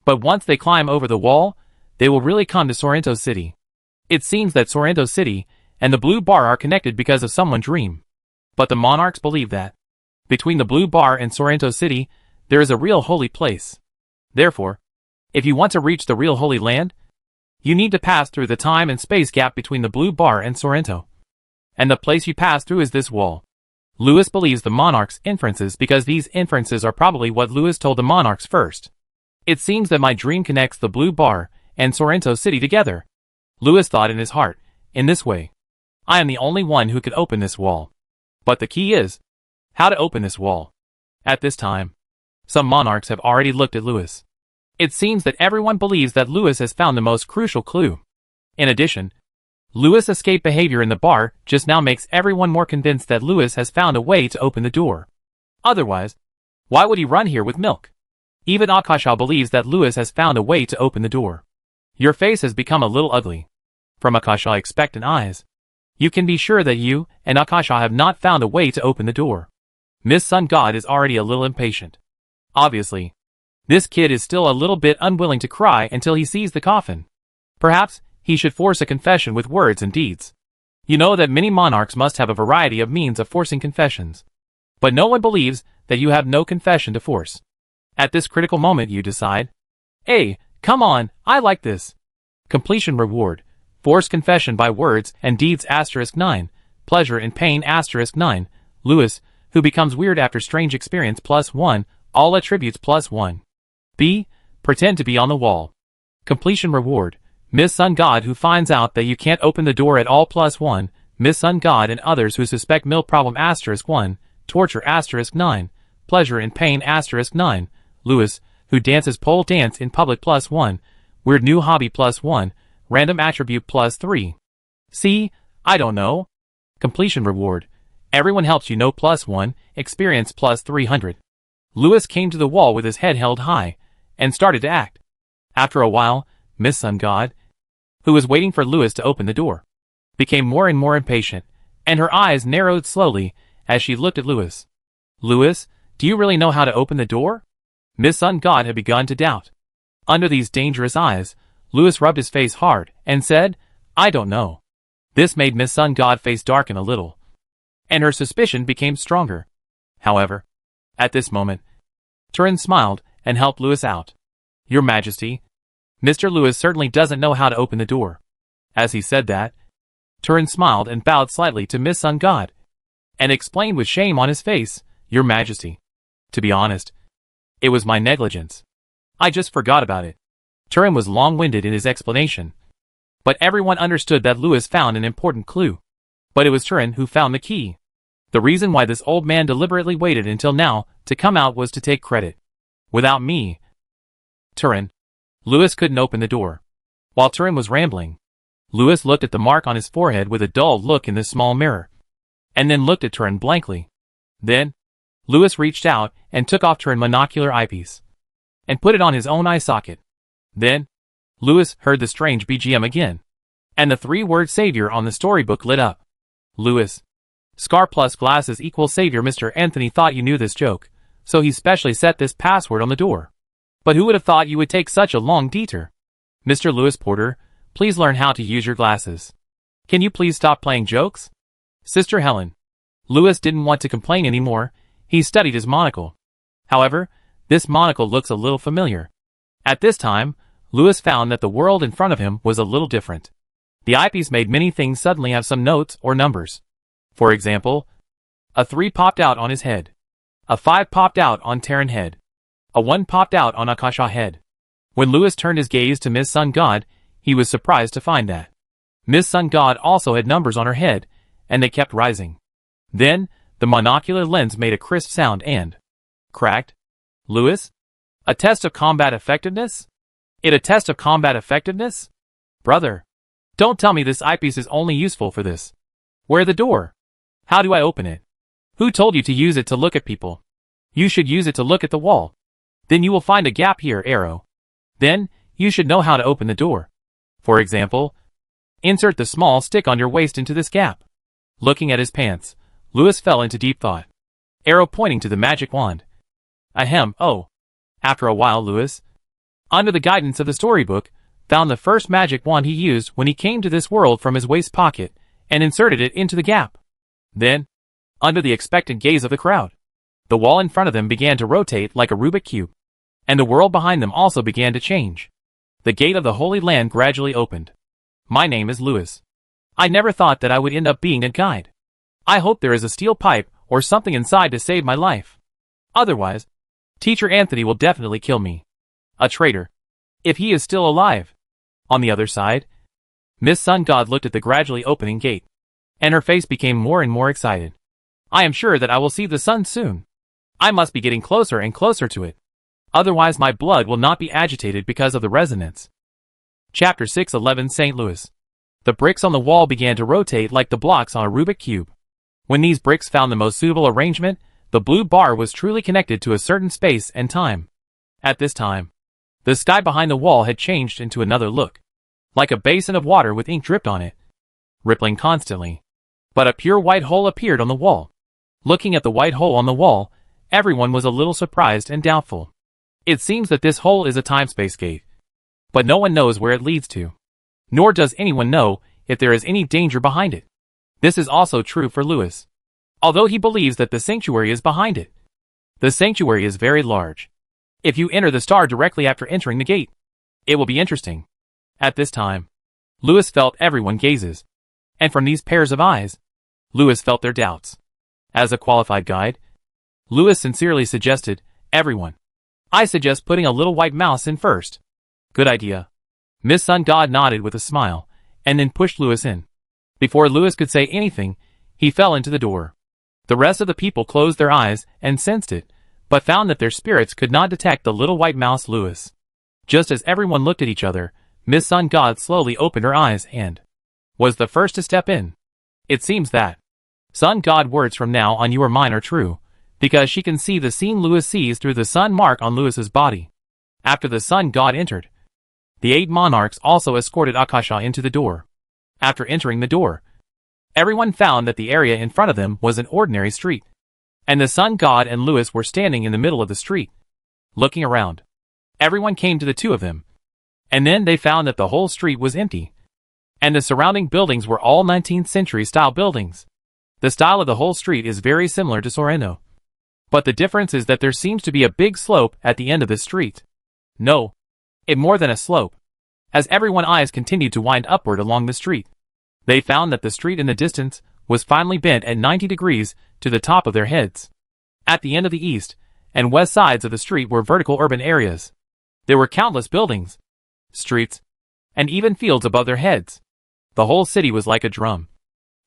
But once they climb over the wall, they will really come to Sorrento City. It seems that Sorrento City and the blue bar are connected because of someone's dream. But the monarchs believe that between the blue bar and Sorrento City, there is a real holy place. Therefore, if you want to reach the real Holy Land, you need to pass through the time and space gap between the blue bar and Sorrento. And the place you pass through is this wall. Lewis believes the monarch's inferences because these inferences are probably what Lewis told the monarchs first. It seems that my dream connects the blue bar and Sorrento City together. Lewis thought in his heart, in this way, I am the only one who could open this wall. But the key is, how to open this wall. At this time, some monarchs have already looked at Lewis. It seems that everyone believes that Lewis has found the most crucial clue. In addition, Lewis' escape behavior in the bar just now makes everyone more convinced that Lewis has found a way to open the door. Otherwise, why would he run here with milk? Even Akasha believes that Lewis has found a way to open the door. Your face has become a little ugly. From Akasha expectant eyes, you can be sure that you and Akasha have not found a way to open the door. Miss Sun God is already a little impatient. Obviously, this kid is still a little bit unwilling to cry until he sees the coffin. Perhaps he should force a confession with words and deeds. You know that many monarchs must have a variety of means of forcing confessions. But no one believes that you have no confession to force. At this critical moment you decide, hey, come on, I like this. Completion reward. Force confession by words and deeds *9. Pleasure and pain *9. Lewis, who becomes weird after strange experience +1. All attributes +1. B. Pretend to be on the wall. Completion reward. Miss Sun God who finds out that you can't open the door at all +1. Miss Sun God and others who suspect mill problem *1. Torture *9. Pleasure and pain *9. Lewis, who dances pole dance in public +1. Weird new hobby +1. Random attribute +3. C. I don't know. Completion reward. Everyone helps you know +1. Experience +300. Lewis came to the wall with his head held high, and started to act. After a while, Miss Sun God, who was waiting for Lewis to open the door, became more and more impatient, and her eyes narrowed slowly as she looked at Lewis. Lewis, do you really know how to open the door? Miss Sun God had begun to doubt. Under these dangerous eyes, Lewis rubbed his face hard and said, I don't know. This made Miss Sun God's face darken a little, and her suspicion became stronger. However, at this moment, Turin smiled and helped Lewis out. Your Majesty, Mr. Lewis certainly doesn't know how to open the door. As he said that, Turin smiled and bowed slightly to Miss Sun God, and explained with shame on his face, Your Majesty, to be honest, it was my negligence. I just forgot about it. Turin was long-winded in his explanation, but everyone understood that Lewis found an important clue. But it was Turin who found the key. The reason why this old man deliberately waited until now to come out was to take credit. Without me, Turin, Lewis couldn't open the door. While Turin was rambling, Lewis looked at the mark on his forehead with a dull look in the small mirror, and then looked at Turin blankly. Then, Lewis reached out and took off Turin's monocular eyepiece, and put it on his own eye socket. Then, Lewis heard the strange BGM again, and the three-word savior on the storybook lit up. Lewis. Scar plus glasses equals savior. Mr. Anthony thought you knew this joke, so he specially set this password on the door. But who would have thought you would take such a long detour? Mr. Lewis Porter, please learn how to use your glasses. Can you please stop playing jokes? Sister Helen. Lewis didn't want to complain anymore. He studied his monocle. However, this monocle looks a little familiar. At this time, Lewis found that the world in front of him was a little different. The eyepiece made many things suddenly have some notes or numbers. For example, a 3 popped out on his head. A 5 popped out on Terran head. A 1 popped out on Akasha head. When Lewis turned his gaze to Miss Sun God, he was surprised to find that Miss Sun God also had numbers on her head, and they kept rising. Then, the monocular lens made a crisp sound and cracked. Lewis? A test of combat effectiveness? It a test of combat effectiveness? Brother, don't tell me this eyepiece is only useful for this. Where the door? How do I open it? Who told you to use it to look at people? You should use it to look at the wall. Then you will find a gap here, arrow. Then, you should know how to open the door. For example, insert the small stick on your waist into this gap. Looking at his pants, Lewis fell into deep thought. Arrow pointing to the magic wand. Ahem, oh. After a while Lewis, under the guidance of the storybook, found the first magic wand he used when he came to this world from his waist pocket, and inserted it into the gap. Then, under the expectant gaze of the crowd, the wall in front of them began to rotate like a Rubik cube, and the world behind them also began to change. The gate of the Holy Land gradually opened. My name is Lewis. I never thought that I would end up being a guide. I hope there is a steel pipe or something inside to save my life. Otherwise, Teacher Anthony will definitely kill me. A traitor. If he is still alive. On the other side, Miss Sun God looked at the gradually opening gate, and her face became more and more excited. I am sure that I will see the sun soon. I must be getting closer and closer to it. Otherwise my blood will not be agitated because of the resonance. Chapter 6:11 St. Louis. The bricks on the wall began to rotate like the blocks on a Rubik cube. When these bricks found the most suitable arrangement, the blue bar was truly connected to a certain space and time. At this time, the sky behind the wall had changed into another look, like a basin of water with ink dripped on it, rippling constantly. But a pure white hole appeared on the wall. Looking at the white hole on the wall, everyone was a little surprised and doubtful. It seems that this hole is a time-space gate, but no one knows where it leads to. Nor does anyone know if there is any danger behind it. This is also true for Lewis, although he believes that the sanctuary is behind it. The sanctuary is very large. If you enter the star directly after entering the gate, it will be interesting. At this time, Lewis felt everyone gazes, and from these pairs of eyes, Lewis felt their doubts. As a qualified guide, Lewis sincerely suggested, everyone, I suggest putting a little white mouse in first. Good idea. Miss Sun God nodded with a smile, and then pushed Lewis in. Before Lewis could say anything, he fell into the door. The rest of the people closed their eyes and sensed it, but found that their spirits could not detect the little white mouse Lewis. Just as everyone looked at each other, Miss Sun God slowly opened her eyes and was the first to step in. It seems that Sun God words from now on you or mine are true, because she can see the scene Lewis sees through the sun mark on Lewis's body. After the Sun God entered, the 8 monarchs also escorted Akasha into the door. After entering the door, everyone found that the area in front of them was an ordinary street, and the Sun God and Lewis were standing in the middle of the street. Looking around, everyone came to the two of them, and then they found that the whole street was empty, and the surrounding buildings were all 19th century style buildings. The style of the whole street is very similar to Sorrento, but the difference is that there seems to be a big slope at the end of the street. No, it more than a slope. As everyone's eyes continued to wind upward along the street, they found that the street in the distance was finally bent at 90 degrees to the top of their heads. At the end of the east and west sides of the street were vertical urban areas. There were countless buildings, streets, and even fields above their heads. The whole city was like a drum,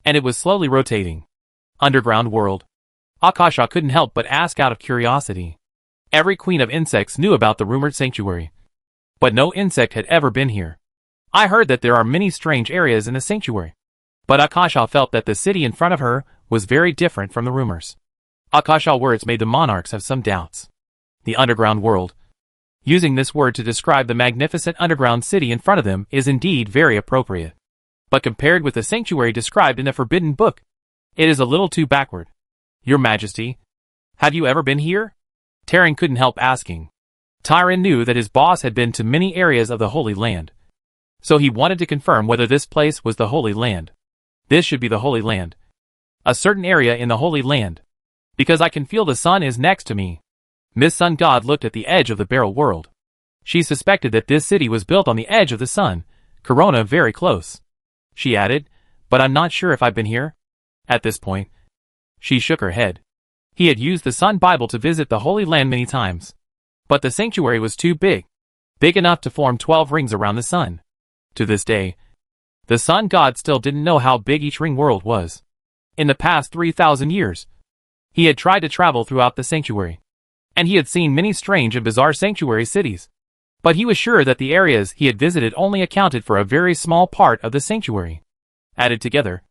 and it was slowly rotating. Underground world. Akasha couldn't help but ask out of curiosity. Every queen of insects knew about the rumored sanctuary, but no insect had ever been here. I heard that there are many strange areas in the sanctuary, but Akasha felt that the city in front of her was very different from the rumors. Akasha words made the monarchs have some doubts. The underground world. Using this word to describe the magnificent underground city in front of them is indeed very appropriate. But compared with the sanctuary described in the Forbidden Book, it is a little too backward. Your Majesty, have you ever been here? Taran couldn't help asking. Taran knew that his boss had been to many areas of the Holy Land, so he wanted to confirm whether this place was the Holy Land. This should be the Holy Land. A certain area in the Holy Land. Because I can feel the sun is next to me. Miss Sun God looked at the edge of the barrel world. She suspected that this city was built on the edge of the sun, Corona very close. She added, but I'm not sure if I've been here. At this point, she shook her head. He had used the Sun Bible to visit the Holy Land many times, but the sanctuary was too big enough to form 12 rings around the sun. To this day, the Sun God still didn't know how big each ring world was. In the past 3,000 years, he had tried to travel throughout the sanctuary, and he had seen many strange and bizarre sanctuary cities. But he was sure that the areas he had visited only accounted for a very small part of the sanctuary. Added together,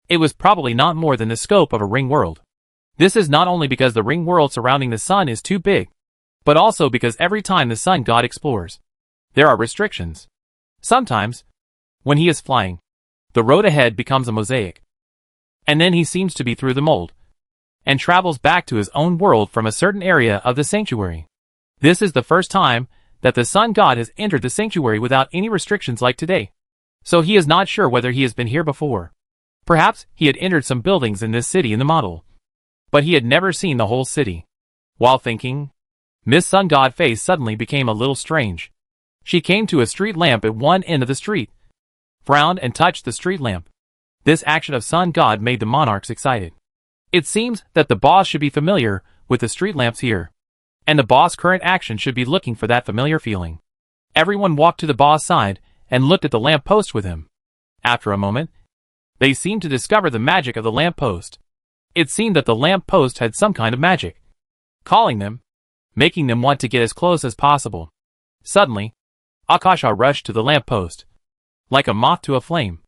it was probably not more than the scope of a ring world. This is not only because the ring world surrounding the sun is too big, but also because every time the Sun God explores, there are restrictions. Sometimes, when he is flying, the road ahead becomes a mosaic, and then he seems to be through the mold, and travels back to his own world from a certain area of the sanctuary. This is the first time that the Sun God has entered the sanctuary without any restrictions like today, so he is not sure whether he has been here before. Perhaps he had entered some buildings in this city in the model, but he had never seen the whole city. While thinking, Miss Sun God's face suddenly became a little strange. She came to a street lamp at one end of the street, frowned and touched the street lamp. This action of Sun God made the monarchs excited. It seems that the boss should be familiar with the street lamps here, and the boss' current action should be looking for that familiar feeling. Everyone walked to the boss' side and looked at the lamp post with him. After a moment, they seemed to discover the magic of the lamp post. It seemed that the lamp post had some kind of magic, calling them, making them want to get as close as possible. Suddenly, Akasha rushed to the lamp post, like a moth to a flame,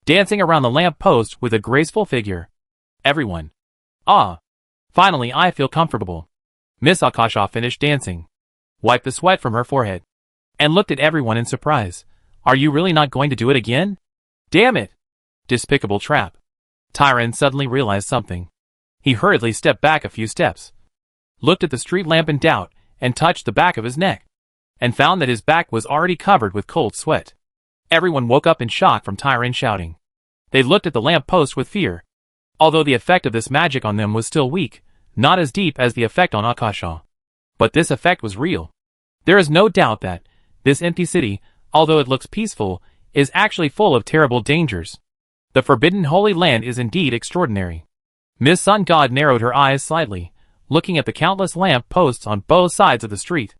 dancing around the lamp post with a graceful figure. Everyone, ah, finally I feel comfortable. Miss Akasha finished dancing, wiped the sweat from her forehead, and looked at everyone in surprise. Are you really not going to do it again? Damn it! Despicable trap. Tyron suddenly realized something. He hurriedly stepped back a few steps, looked at the street lamp in doubt, and touched the back of his neck, and found that his back was already covered with cold sweat. Everyone woke up in shock from Tyron shouting. They looked at the lamp post with fear. Although the effect of this magic on them was still weak, not as deep as the effect on Akasha. But this effect was real. There is no doubt that this empty city, although it looks peaceful, is actually full of terrible dangers. The Forbidden Holy Land is indeed extraordinary. Miss Sun God narrowed her eyes slightly, looking at the countless lamp posts on both sides of the street.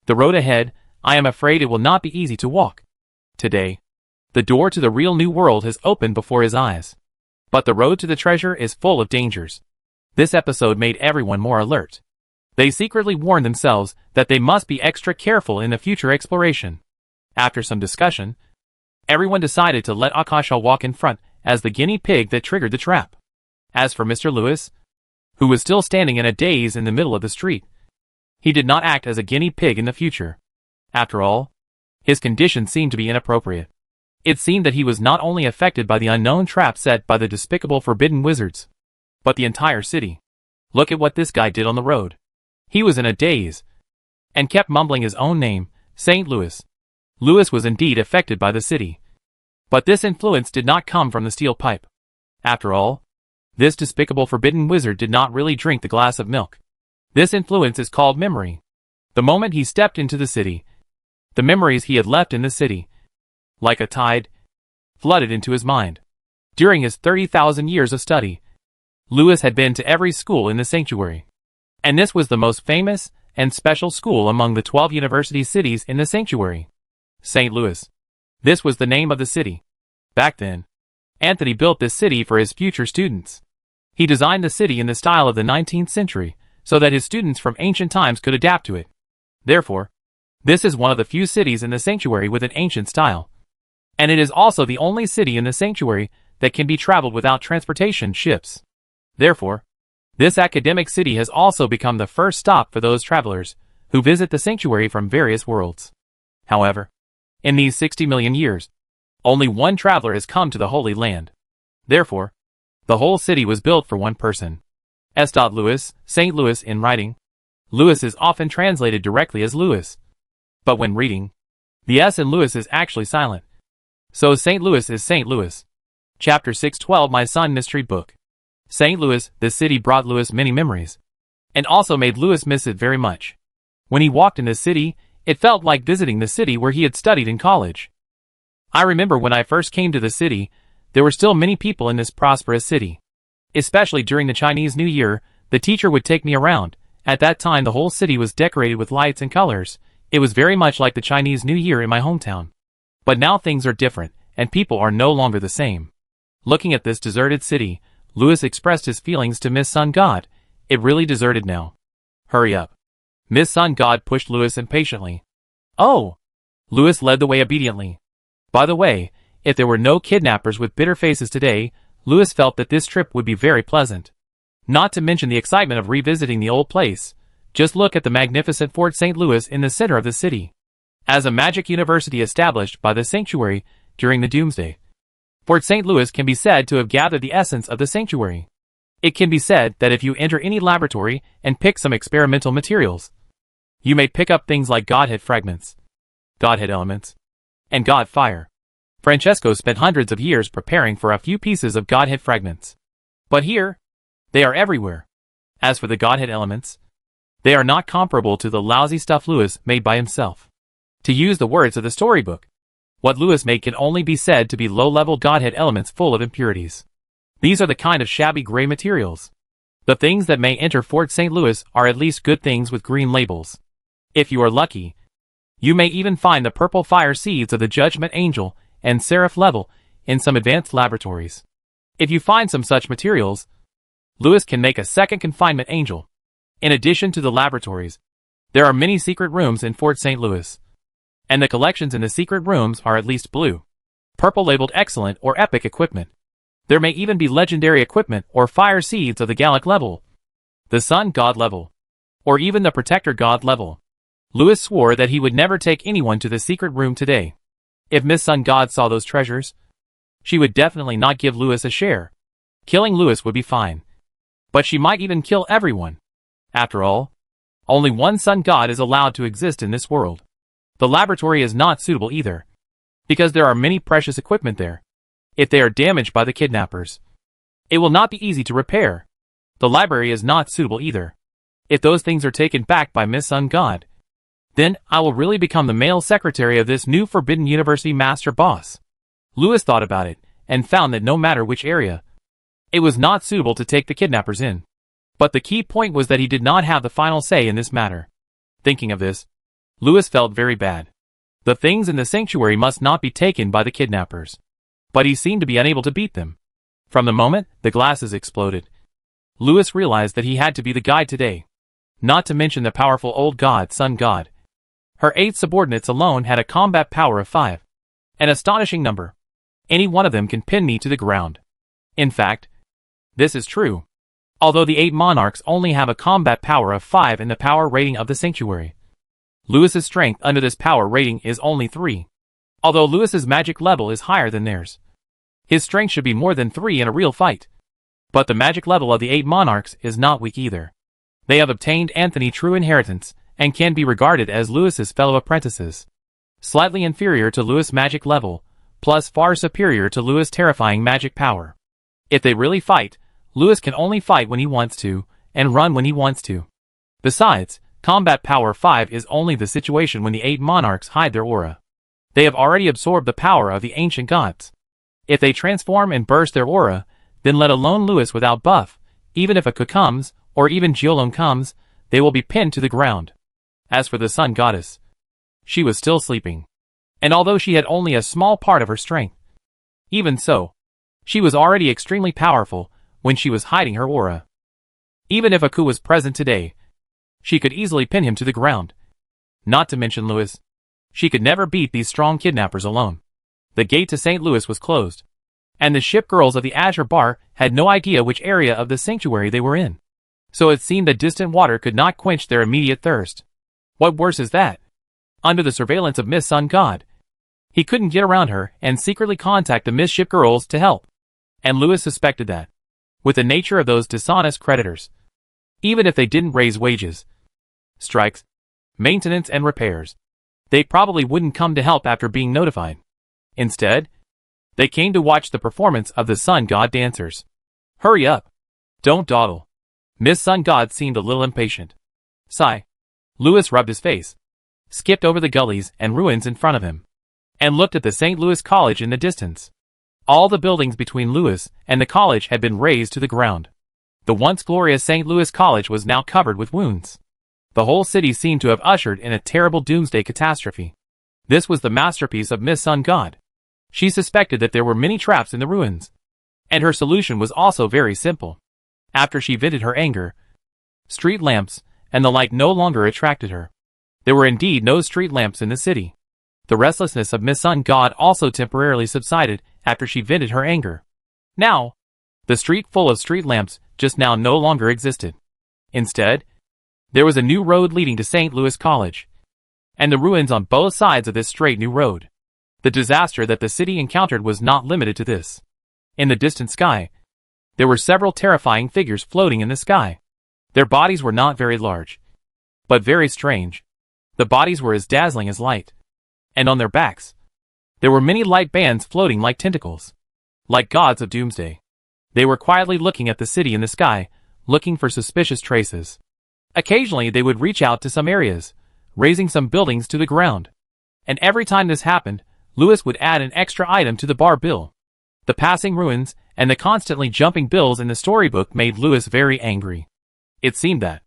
The road ahead, I am afraid it will not be easy to walk. Today, the door to the real new world has opened before his eyes. But the road to the treasure is full of dangers. This episode made everyone more alert. They secretly warned themselves that they must be extra careful in the future exploration. After some discussion, everyone decided to let Akasha walk in front as the guinea pig that triggered the trap. As for Mr. Lewis, who was still standing in a daze in the middle of the street, he did not act as a guinea pig in the future. After all, his condition seemed to be inappropriate. It seemed that he was not only affected by the unknown trap set by the despicable forbidden wizards, but the entire city. Look at what this guy did on the road. He was in a daze, and kept mumbling his own name, St. Louis. Lewis was indeed affected by the city. But this influence did not come from the steel pipe. After all, this despicable forbidden wizard did not really drink the glass of milk. This influence is called memory. The moment he stepped into the city, the memories he had left in the city, like a tide, flooded into his mind. During his 30,000 years of study, Lewis had been to every school in the sanctuary. And this was the most famous and special school among the 12 university cities in the sanctuary. St. Louis. This was the name of the city. Back then, Anthony built this city for his future students. He designed the city in the style of the 19th century, so that his students from ancient times could adapt to it. Therefore, this is one of the few cities in the sanctuary with an ancient style. And it is also the only city in the sanctuary that can be traveled without transportation ships. Therefore, this academic city has also become the first stop for those travelers who visit the sanctuary from various worlds. However, in these 60 million years, only one traveler has come to the Holy Land. Therefore, the whole city was built for one person. S. Lewis, St. Louis in writing. Lewis is often translated directly as Lewis. But when reading, the S in Lewis is actually silent. So St. Louis is St. Louis. Chapter 612 My Son Mystery Book. St. Louis, this city brought Lewis many memories, and also made Lewis miss it very much. When he walked in the city, it felt like visiting the city where he had studied in college. I remember when I first came to the city, there were still many people in this prosperous city. Especially during the Chinese New Year, the teacher would take me around. At that time the whole city was decorated with lights and colors. It was very much like the Chinese New Year in my hometown. But now things are different, and people are no longer the same. Looking at this deserted city, Lewis expressed his feelings to Miss Sun God. It really deserted now. Hurry up. Miss Sun God pushed Lewis impatiently. Oh! Lewis led the way obediently. By the way, if there were no kidnappers with bitter faces today, Lewis felt that this trip would be very pleasant. Not to mention the excitement of revisiting the old place. Just look at the magnificent Fort St. Louis in the center of the city. As a magic university established by the sanctuary during the Doomsday, Fort St. Louis can be said to have gathered the essence of the sanctuary. It can be said that if you enter any laboratory and pick some experimental materials, you may pick up things like Godhead fragments, Godhead elements, and God fire. Francesco spent hundreds of years preparing for a few pieces of Godhead fragments. But here, they are everywhere. As for the Godhead elements, they are not comparable to the lousy stuff Lewis made by himself. To use the words of the storybook, what Lewis made can only be said to be low-level Godhead elements full of impurities. These are the kind of shabby gray materials. The things that may enter Fort St. Louis are at least good things with green labels. If you are lucky, you may even find the purple fire seeds of the Judgment Angel and Seraph level in some advanced laboratories. If you find some such materials, Lewis can make a second confinement angel. In addition to the laboratories, there are many secret rooms in Fort St. Louis, and the collections in the secret rooms are at least blue, purple labeled excellent or epic equipment. There may even be legendary equipment or fire seeds of the Gallic level, the Sun God level, or even the Protector God level. Lewis swore that he would never take anyone to the secret room today. If Miss Sun God saw those treasures, she would definitely not give Lewis a share. Killing Lewis would be fine, but she might even kill everyone. After all, only one Sun God is allowed to exist in this world. The laboratory is not suitable either, because there are many precious equipment there. If they are damaged by the kidnappers, it will not be easy to repair. The library is not suitable either. If those things are taken back by Miss Sun God, then I will really become the male secretary of this new Forbidden University master boss. Lewis thought about it, and found that no matter which area, it was not suitable to take the kidnappers in. But the key point was that he did not have the final say in this matter. Thinking of this, Lewis felt very bad. The things in the sanctuary must not be taken by the kidnappers. But he seemed to be unable to beat them. From the moment the glasses exploded, Lewis realized that he had to be the guide today. Not to mention the powerful old god, Sun God. Her 8 subordinates alone had a combat power of 5. An astonishing number. Any one of them can pin me to the ground. In fact, this is true. Although the 8 monarchs only have a combat power of 5 in the power rating of the sanctuary, Lewis's strength under this power rating is only 3. Although Lewis's magic level is higher than theirs, his strength should be more than 3 in a real fight. But the magic level of the 8 monarchs is not weak either. They have obtained Anthony true inheritance, and can be regarded as Lewis's fellow apprentices. Slightly inferior to Lewis' magic level, plus far superior to Lewis' terrifying magic power. If they really fight, Lewis can only fight when he wants to, and run when he wants to. Besides, combat power 5 is only the situation when the 8 monarchs hide their aura. They have already absorbed the power of the ancient gods. If they transform and burst their aura, then let alone Lewis without buff, even if Aku comes, or even Giolone comes, they will be pinned to the ground. As for the Sun Goddess, she was still sleeping. And although she had only a small part of her strength, even so, she was already extremely powerful when she was hiding her aura. Even if Aku was present today, she could easily pin him to the ground. Not to mention Lewis. She could never beat these strong kidnappers alone. The gate to St. Louis was closed, and the ship girls of the Azure Bar had no idea which area of the sanctuary they were in. So it seemed that distant water could not quench their immediate thirst. What worse is that? Under the surveillance of Miss Sun God, he couldn't get around her and secretly contact the Miss Ship girls to help. And Lewis suspected that, with the nature of those dishonest creditors, even if they didn't raise wages, strikes, maintenance and repairs, they probably wouldn't come to help after being notified. Instead, they came to watch the performance of the Sun God dancers. Hurry up. Don't dawdle. Miss Sun God seemed a little impatient. Sigh. Lewis rubbed his face, skipped over the gullies and ruins in front of him, and looked at the St. Louis College in the distance. All the buildings between Lewis and the college had been razed to the ground. The once glorious St. Louis College was now covered with wounds. The whole city seemed to have ushered in a terrible doomsday catastrophe. This was the masterpiece of Miss Sun God. She suspected that there were many traps in the ruins, and her solution was also very simple. After she vented her anger, street lamps and the like no longer attracted her. There were indeed no street lamps in the city. The restlessness of Miss Sun God also temporarily subsided after she vented her anger. Now, the street full of street lamps just now no longer existed. Instead, there was a new road leading to St. Louis College, and the ruins on both sides of this straight new road. The disaster that the city encountered was not limited to this. In the distant sky, there were several terrifying figures floating in the sky. Their bodies were not very large, but very strange. The bodies were as dazzling as light, and on their backs, There were many light bands floating like tentacles, like gods of doomsday. They were quietly looking at the city in the sky, looking for suspicious traces. Occasionally they would reach out to some areas, raising some buildings to the ground. And every time this happened, Lewis would add an extra item to the bar bill. The passing ruins and the constantly jumping bills in the storybook made Lewis very angry. It seemed that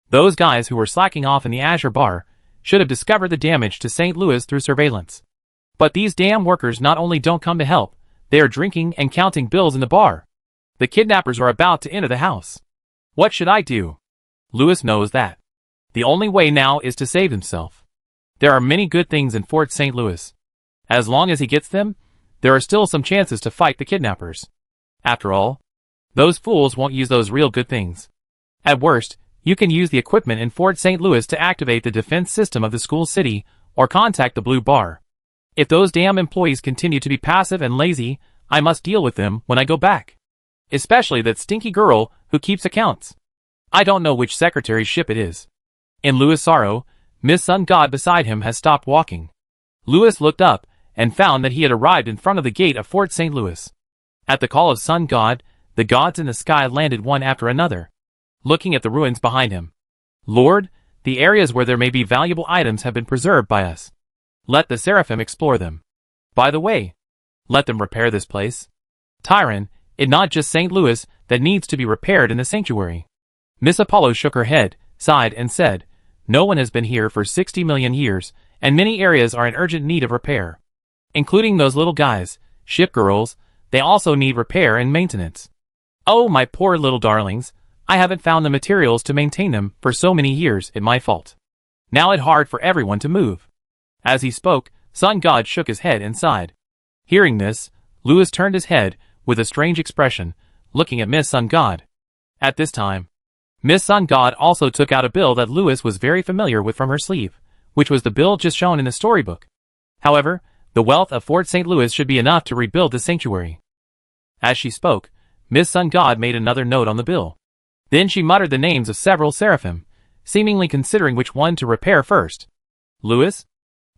those guys who were slacking off in the Azure bar should have discovered the damage to St. Louis through surveillance. But these damn workers not only don't come to help, they are drinking and counting bills in the bar. The kidnappers are about to enter the house. What should I do? Lewis knows that the only way now is to save himself. There are many good things in Fort St. Louis. As long as he gets them, there are still some chances to fight the kidnappers. After all, those fools won't use those real good things. At worst, you can use the equipment in Fort St. Louis to activate the defense system of the school city or contact the Blue Bar. If those damn employees continue to be passive and lazy, I must deal with them when I go back. Especially that stinky girl who keeps accounts. I don't know which secretary's ship it is. In Lewis' sorrow, Miss Sun God beside him has stopped walking. Lewis looked up and found that he had arrived in front of the gate of Fort St. Louis. At the call of Sun God, the gods in the sky landed one after another, looking at the ruins behind him. Lord, the areas where there may be valuable items have been preserved by us. Let the seraphim explore them. By the way, let them repair this place. Tyron, it's not just St. Louis that needs to be repaired in the sanctuary. Miss Apollo shook her head, sighed, and said, no one has been here for 60 million years, and many areas are in urgent need of repair. Including those little guys, ship girls, they also need repair and maintenance. Oh, my poor little darlings, I haven't found the materials to maintain them for so many years, it's my fault. Now it's hard for everyone to move. As he spoke, Sun God shook his head and sighed. Hearing this, Lewis turned his head with a strange expression, looking at Miss Sun God. At this time, Miss Sun God also took out a bill that Lewis was very familiar with from her sleeve, which was the bill just shown in the storybook. However, the wealth of Fort St. Louis should be enough to rebuild the sanctuary. As she spoke, Miss Sun God made another note on the bill. Then she muttered the names of several seraphim, seemingly considering which one to repair first. Lewis?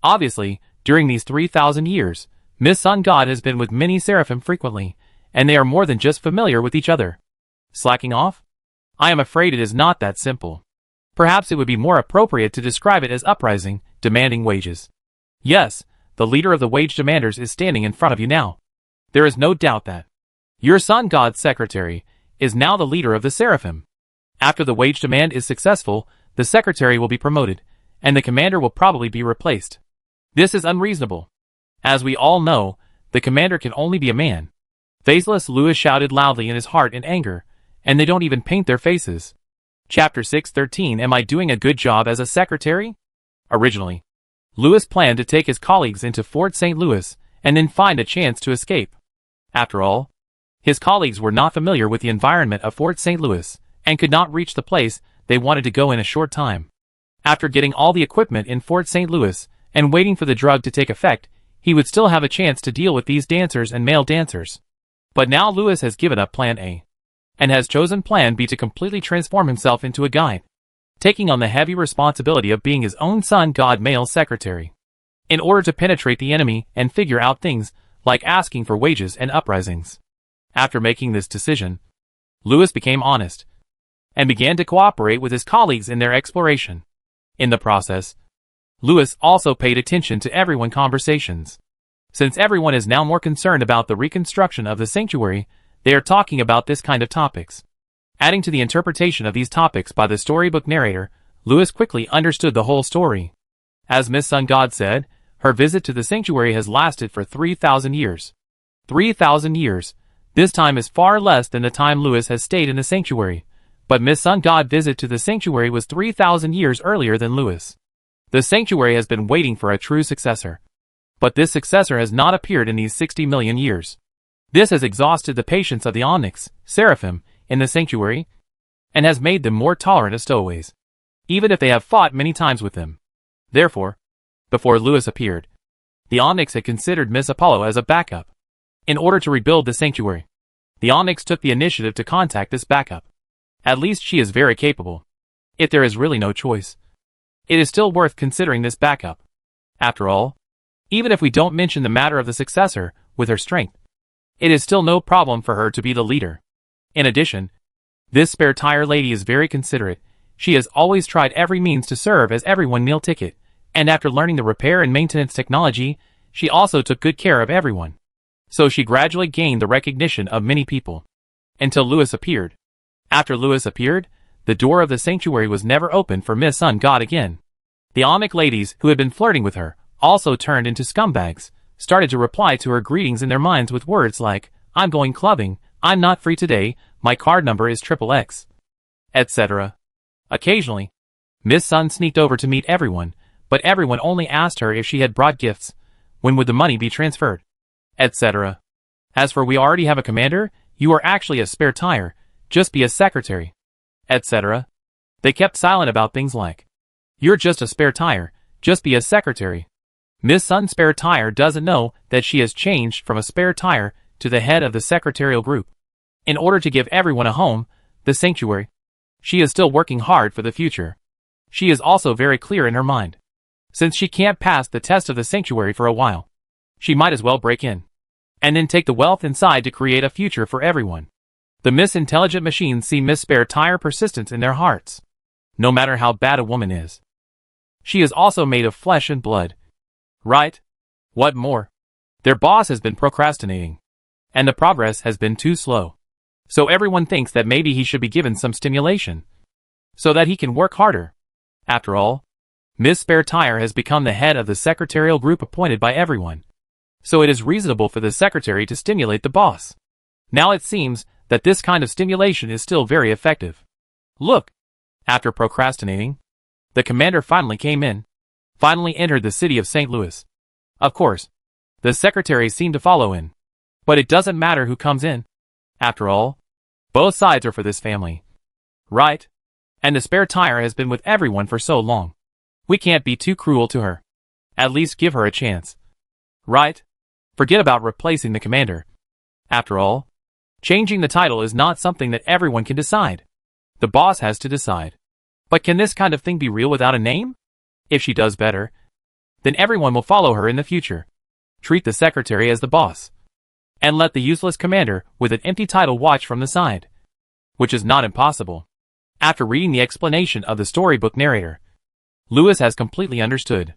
Obviously, during these 3,000 years, Miss Sun God has been with many seraphim frequently, and they are more than just familiar with each other. Slacking off? I am afraid it is not that simple. Perhaps it would be more appropriate to describe it as uprising, demanding wages. Yes, the leader of the wage demanders is standing in front of you now. There is no doubt that your Sun God's secretary is now the leader of the seraphim. After the wage demand is successful, the secretary will be promoted, and the commander will probably be replaced. This is unreasonable. As we all know, the commander can only be a man. Faceless Lewis shouted loudly in his heart in anger, and they don't even paint their faces. Chapter 613. Am I doing a good job as a secretary? Originally, Lewis planned to take his colleagues into Fort St. Louis and then find a chance to escape. After all, his colleagues were not familiar with the environment of Fort St. Louis and could not reach the place they wanted to go in a short time. After getting all the equipment in Fort St. Louis and waiting for the drug to take effect, he would still have a chance to deal with these dancers and male dancers. But now Lewis has given up Plan A and has chosen Plan B to completely transform himself into a guide, taking on the heavy responsibility of being his own Sun God male secretary, in order to penetrate the enemy and figure out things like asking for wages and uprisings. After making this decision, Lewis became honest and began to cooperate with his colleagues in their exploration. In the process, Lewis also paid attention to everyone's conversations. Since everyone is now more concerned about the reconstruction of the sanctuary, they are talking about this kind of topics. Adding to the interpretation of these topics by the storybook narrator, Lewis quickly understood the whole story. As Miss Sun God said, her visit to the sanctuary has lasted for 3,000 years. 3,000 years. This time is far less than the time Lewis has stayed in the sanctuary, but Miss Sun God's visit to the sanctuary was 3,000 years earlier than Lewis. The sanctuary has been waiting for a true successor, but this successor has not appeared in these 60 million years. This has exhausted the patience of the onyx, seraphim, in the sanctuary, and has made them more tolerant of stowaways, even if they have fought many times with them. Therefore, before Lewis appeared, the onyx had considered Miss Apollo as a backup. In order to rebuild the sanctuary, the onyx took the initiative to contact this backup. At least she is very capable. If there is really no choice, it is still worth considering this backup. After all, Even if we don't mention the matter of the successor, with her strength, it is still no problem for her to be the leader. In addition, this spare tire lady is very considerate. She has always tried every means to serve as everyone's meal ticket, and after learning the repair and maintenance technology, she also took good care of everyone. So she gradually gained the recognition of many people. Until Louis appeared. After Louis appeared, the door of the sanctuary was never opened for Miss Sun God again. The Amic ladies who had been flirting with her also turned into scumbags, started to reply to her greetings in their minds with words like, "I'm going clubbing, I'm not free today, my card number is XXX," etc. Occasionally, Miss Sun sneaked over to meet everyone, but everyone only asked her if she had brought gifts, when would the money be transferred, etc. As for "we already have a commander, you are actually a spare tire, just be a secretary," etc. They kept silent about things like, "You're just a spare tire, just be a secretary." Miss Sun's spare tire doesn't know that she has changed from a spare tire to the head of the secretarial group. In order to give everyone a home, the sanctuary, she is still working hard for the future. She is also very clear in her mind. Since she can't pass the test of the sanctuary for a while, she might as well break in, and then take the wealth inside to create a future for everyone. The Miss Intelligent Machines see Miss Spare Tire persistence in their hearts. No matter how bad a woman is, she is also made of flesh and blood. Right? What more? Their boss has been procrastinating, and the progress has been too slow. So everyone thinks that maybe he should be given some stimulation, so that he can work harder. After all, Miss Spare Tire has become the head of the secretarial group appointed by everyone. So it is reasonable for the secretary to stimulate the boss. Now it seems that this kind of stimulation is still very effective. Look! After procrastinating, the commander finally came in. Finally entered the city of St. Louis. Of course, the secretaries seem to follow in. But it doesn't matter who comes in. After all, both sides are for this family. Right? And the spare tire has been with everyone for so long. We can't be too cruel to her. At least give her a chance. Right? Forget about replacing the commander. After all, changing the title is not something that everyone can decide. The boss has to decide. But can this kind of thing be real without a name? If she does better, then everyone will follow her in the future. Treat the secretary as the boss, and let the useless commander with an empty title watch from the side. Which is not impossible. After reading the explanation of the storybook narrator, Louis has completely understood.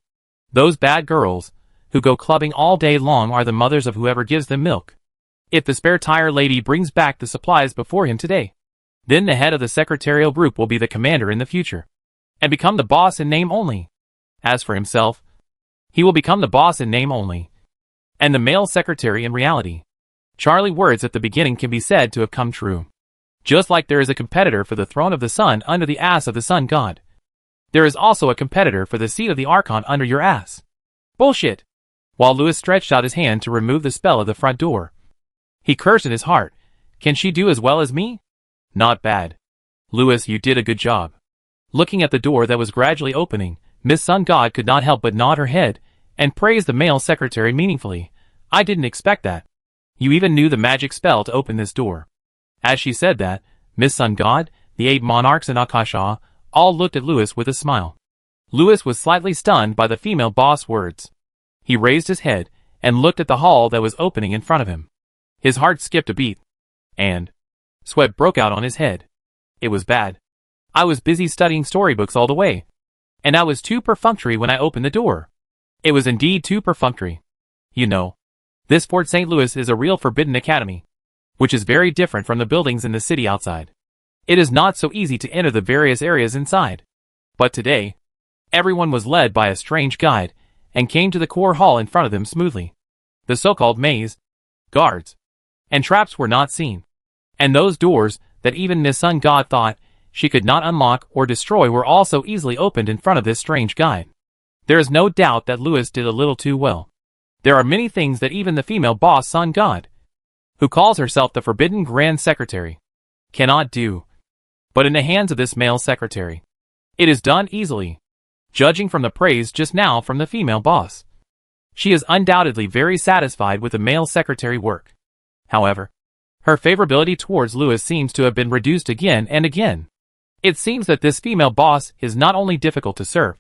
Those bad girls, who go clubbing all day long, are the mothers of whoever gives them milk. If the spare tire lady brings back the supplies before him today, then the head of the secretarial group will be the commander in the future, and become the boss in name only. As for himself, he will become the boss in name only, and the male secretary in reality. Charlie words at the beginning can be said to have come true. Just like there is a competitor for the throne of the sun under the ass of the sun god, there is also a competitor for the seat of the archon under your ass. Bullshit! While Louis stretched out his hand to remove the spell of the front door, he cursed in his heart. Can she do as well as me? Not bad. Louis, you did a good job. Looking at the door that was gradually opening, Miss Sun God could not help but nod her head, and praise the male secretary meaningfully. I didn't expect that. You even knew the magic spell to open this door. As she said that, Miss Sun God, the 8 monarchs and Akasha, all looked at Louis with a smile. Louis was slightly stunned by the female boss' words. He raised his head, and looked at the hall that was opening in front of him. His heart skipped a beat, and sweat broke out on his head. It was bad. I was busy studying storybooks all the way, and I was too perfunctory when I opened the door. It was indeed too perfunctory. You know, this Fort St. Louis is a real forbidden academy, which is very different from the buildings in the city outside. It is not so easy to enter the various areas inside. But today, everyone was led by a strange guide, and came to the core hall in front of them smoothly. The so-called maze, guards, and traps were not seen. And those doors that even Miss Sun God thought she could not unlock or destroy were also easily opened in front of this strange guide. There is no doubt that Louis did a little too well. There are many things that even the female boss Sun God, who calls herself the Forbidden Grand Secretary, cannot do. But in the hands of this male secretary, it is done easily. Judging from the praise just now from the female boss, she is undoubtedly very satisfied with the male secretary work. However, her favorability towards Louis seems to have been reduced again and again. It seems that this female boss is not only difficult to serve,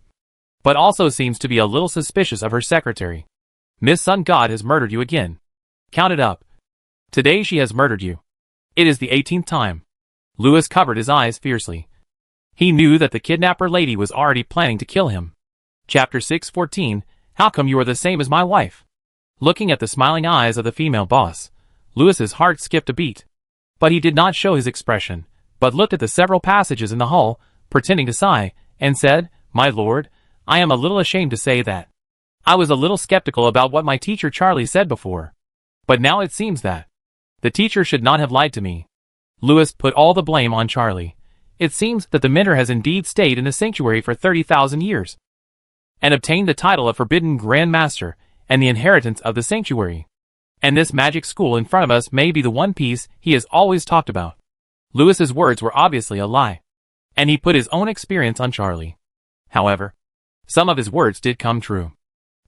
but also seems to be a little suspicious of her secretary. Miss Sun God has murdered you again. Count it up. Today she has murdered you. It is the 18th time. Lewis covered his eyes fiercely. He knew that the kidnapper lady was already planning to kill him. Chapter 6:14. How come you are the same as my wife? Looking at the smiling eyes of the female boss, Lewis's heart skipped a beat. But he did not show his expression, but looked at the several passages in the hall, pretending to sigh, and said, "My lord, I am a little ashamed to say that. I was a little skeptical about what my teacher Charlie said before. But now it seems that the teacher should not have lied to me." Lewis put all the blame on Charlie. It seems that the mentor has indeed stayed in the sanctuary for 30,000 years and obtained the title of Forbidden Grand Master and the inheritance of the sanctuary. And this magic school in front of us may be the one piece he has always talked about. Lewis's words were obviously a lie, and he put his own experience on Charlie. However, some of his words did come true.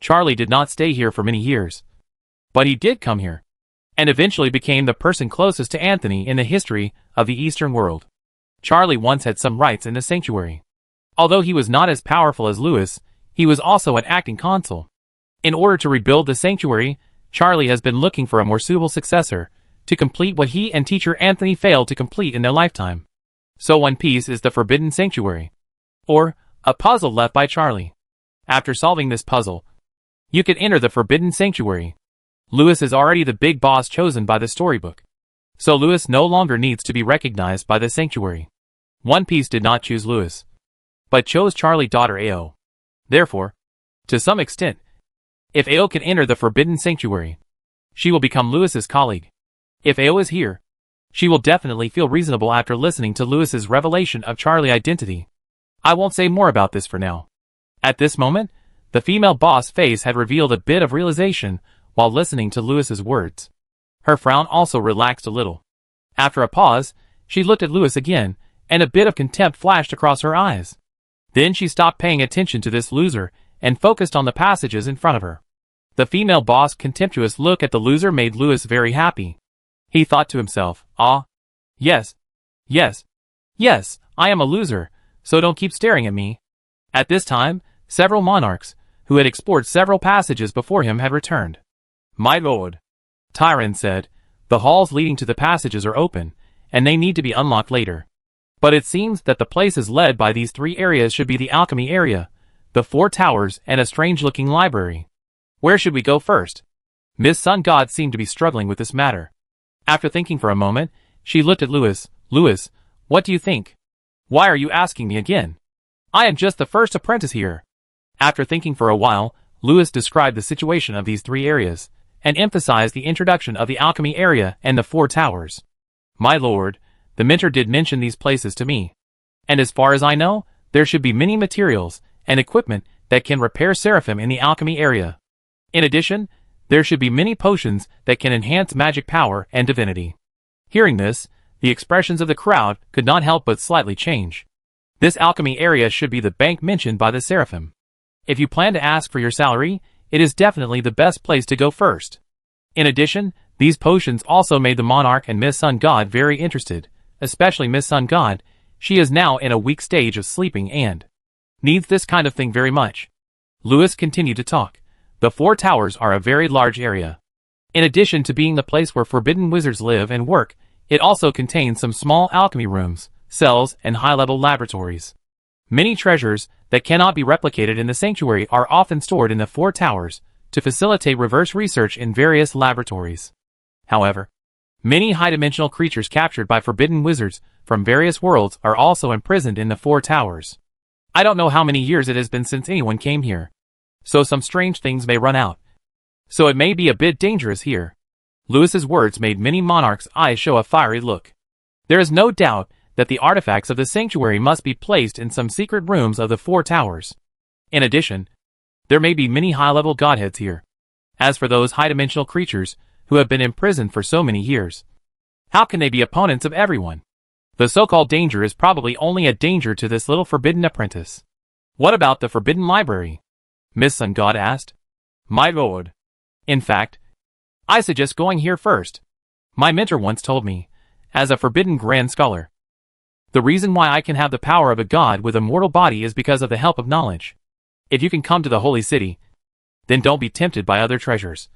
Charlie did not stay here for many years, but he did come here, and eventually became the person closest to Anthony in the history of the Eastern world. Charlie once had some rights in the sanctuary. Although he was not as powerful as Lewis, he was also an acting consul. In order to rebuild the sanctuary, Charlie has been looking for a more suitable successor to complete what he and teacher Anthony failed to complete in their lifetime. So one piece is the Forbidden Sanctuary, or a puzzle left by Charlie. After solving this puzzle, you can enter the Forbidden Sanctuary. Lewis is already the big boss chosen by the storybook, so Lewis no longer needs to be recognized by the sanctuary. One Piece did not choose Lewis, but chose Charlie's daughter Ao. Therefore, to some extent, if Ao can enter the Forbidden Sanctuary, she will become Lewis's colleague. If Ao is here, she will definitely feel reasonable after listening to Lewis's revelation of Charlie's identity. I won't say more about this for now. At this moment, the female boss face had revealed a bit of realization while listening to Lewis's words. Her frown also relaxed a little. After a pause, she looked at Lewis again, and a bit of contempt flashed across her eyes. Then she stopped paying attention to this loser and focused on the passages in front of her. The female boss' contemptuous look at the loser made Lewis very happy. He thought to himself, "Ah, yes, yes, yes, I am a loser, so don't keep staring at me." At this time, several monarchs, who had explored several passages before him, had returned. "My lord," Tyron said, "the halls leading to the passages are open, and they need to be unlocked later. But it seems that the places led by these three areas should be the alchemy area, the 4 towers, and a strange-looking library. Where should we go first?" Miss Sun God seemed to be struggling with this matter. After thinking for a moment, she looked at Lewis. "Lewis, what do you think? Why are you asking me again? I am just the first apprentice here." After thinking for a while, Lewis described the situation of these 3 areas, and emphasized the introduction of the alchemy area and the 4 towers. "My lord, the mentor did mention these places to me. And as far as I know, there should be many materials and equipment that can repair Seraphim in the alchemy area. In addition, there should be many potions that can enhance magic power and divinity." Hearing this, the expressions of the crowd could not help but slightly change. This alchemy area should be the bank mentioned by the Seraphim. If you plan to ask for your salary, it is definitely the best place to go first. In addition, these potions also made the monarch and Miss Sun God very interested, especially Miss Sun God. She is now in a weak stage of sleeping and needs this kind of thing very much. Lewis continued to talk. The 4 towers are a very large area. In addition to being the place where forbidden wizards live and work, it also contains some small alchemy rooms, cells, and high-level laboratories. Many treasures that cannot be replicated in the sanctuary are often stored in the 4 towers to facilitate reverse research in various laboratories. However, many high-dimensional creatures captured by forbidden wizards from various worlds are also imprisoned in the 4 towers. I don't know how many years it has been since anyone came here, so some strange things may run out. So it may be a bit dangerous here. Lewis's words made many monarchs' eyes show a fiery look. There is no doubt that the artifacts of the sanctuary must be placed in some secret rooms of the 4 towers. In addition, there may be many high-level godheads here. As for those high-dimensional creatures who have been imprisoned for so many years, how can they be opponents of everyone? The so-called danger is probably only a danger to this little forbidden apprentice. What about the forbidden library? Miss Sun God asked. My lord. In fact, I suggest going here first. My mentor once told me, as a forbidden grand scholar, the reason why I can have the power of a god with a mortal body is because of the help of knowledge. If you can come to the holy city, then don't be tempted by other treasures.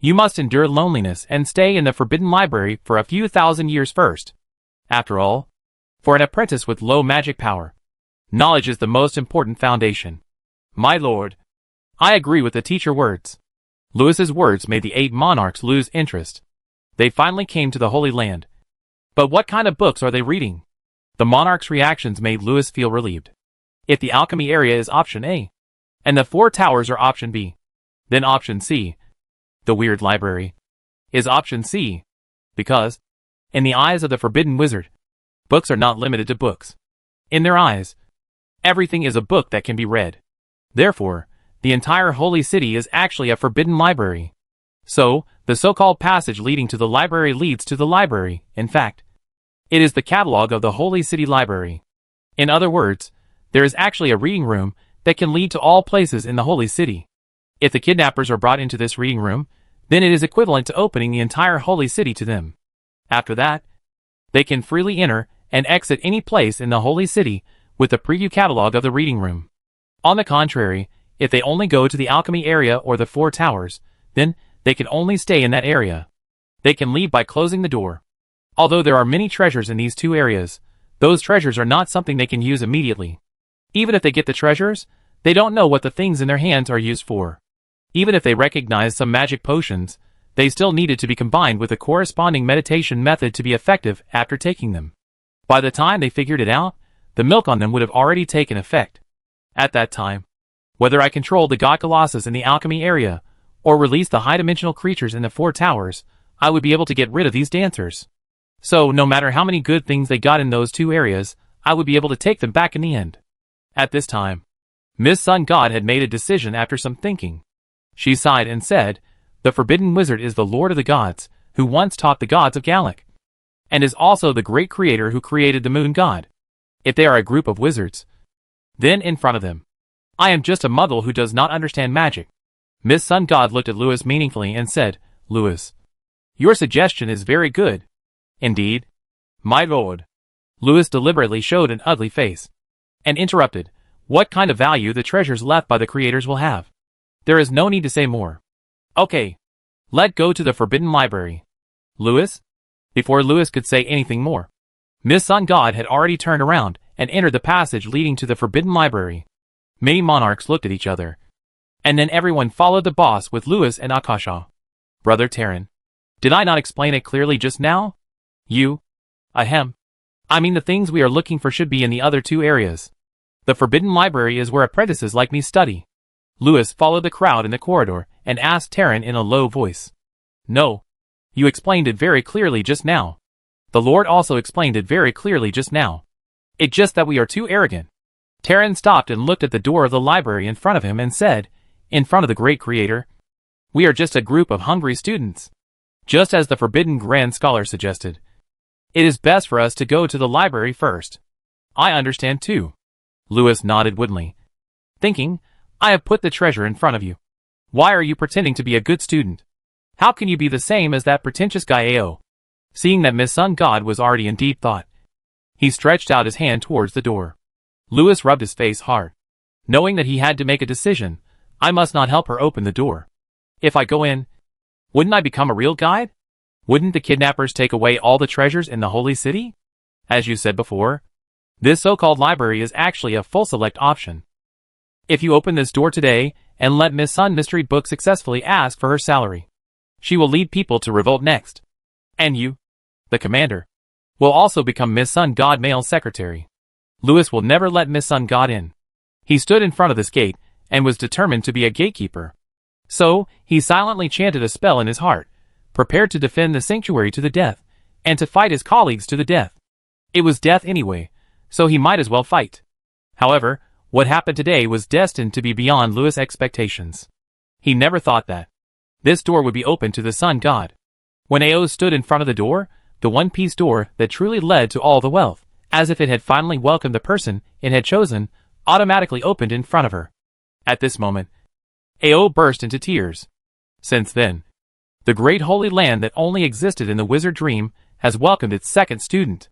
You must endure loneliness and stay in the Forbidden Library for a few thousand years first. After all, for an apprentice with low magic power, knowledge is the most important foundation. My lord, I agree with the teacher's words. Lewis's words made the 8 monarchs lose interest. They finally came to the Holy Land. But what kind of books are they reading? The monarchs' reactions made Lewis feel relieved. If the alchemy area is option A, and the 4 towers are option B, then option C, the weird library, is option C, because, in the eyes of the forbidden wizard, books are not limited to books. In their eyes, everything is a book that can be read. Therefore, the entire holy city is actually a forbidden library. So, the so-called passage leading to the library leads to the library. In fact, it is the catalog of the holy city library. In other words, there is actually a reading room that can lead to all places in the holy city. If the kidnappers are brought into this reading room, then it is equivalent to opening the entire holy city to them. After that, they can freely enter and exit any place in the holy city with the preview catalog of the reading room. On the contrary, if they only go to the alchemy area or the 4 towers, then they can only stay in that area. They can leave by closing the door. Although there are many treasures in these 2 areas, those treasures are not something they can use immediately. Even if they get the treasures, they don't know what the things in their hands are used for. Even if they recognize some magic potions, they still needed to be combined with a corresponding meditation method to be effective after taking them. By the time they figured it out, the milk on them would have already taken effect. At that time, whether I control the God Colossus in the alchemy area, or release the high-dimensional creatures in the 4 towers, I would be able to get rid of these dancers. So, no matter how many good things they got in those 2 areas, I would be able to take them back in the end. At this time, Miss Sun God had made a decision after some thinking. She sighed and said, "The Forbidden Wizard is the Lord of the Gods, who once taught the gods of Gallic, and is also the great creator who created the moon god. If they are a group of wizards, then in front of them, I am just a muggle who does not understand magic." Miss Sun God looked at Lewis meaningfully and said, "Lewis, your suggestion is very good. Indeed, my lord." Lewis deliberately showed an ugly face and interrupted, "What kind of value the treasures left by the creators will have. There is no need to say more. Okay, let go to the Forbidden Library. Lewis?" Before Lewis could say anything more, Miss Sun God had already turned around and entered the passage leading to the Forbidden Library. Many monarchs looked at each other, and then everyone followed the boss with Lewis and Akasha. "Brother Terran, did I not explain it clearly just now? I mean the things we are looking for should be in the other 2 areas. The Forbidden Library is where apprentices like me study." Lewis followed the crowd in the corridor and asked Terran in a low voice. "No. You explained it very clearly just now. The Lord also explained it very clearly just now. It's just that we are too arrogant." Terran stopped and looked at the door of the library in front of him and said, "In front of the great creator, we are just a group of hungry students. Just as the Forbidden Grand Scholar suggested, it is best for us to go to the library first." "I understand too." Lewis nodded woodenly, thinking, "I have put the treasure in front of you. Why are you pretending to be a good student? How can you be the same as that pretentious guy AO?" Seeing that Miss Sun God was already in deep thought, he stretched out his hand towards the door. Lewis rubbed his face hard, knowing that he had to make a decision. I must not help her open the door. If I go in, wouldn't I become a real guide? Wouldn't the kidnappers take away all the treasures in the holy city? As you said before, this so-called library is actually a full select option. If you open this door today and let Miss Sun Mystery Book successfully ask for her salary, she will lead people to revolt next. And you, the commander, will also become Miss Sun God male secretary. Lewis will never let Miss Sun God in. He stood in front of this gate and was determined to be a gatekeeper. So, he silently chanted a spell in his heart, prepared to defend the sanctuary to the death, and to fight his colleagues to the death. It was death anyway, so he might as well fight. However, what happened today was destined to be beyond Lewis' expectations. He never thought that this door would be open to the Sun God. When AO stood in front of the door, the one-piece door that truly led to all the wealth, as if it had finally welcomed the person it had chosen, automatically opened in front of her. At this moment, AO burst into tears. Since then, the great holy land that only existed in the wizard dream has welcomed its second student.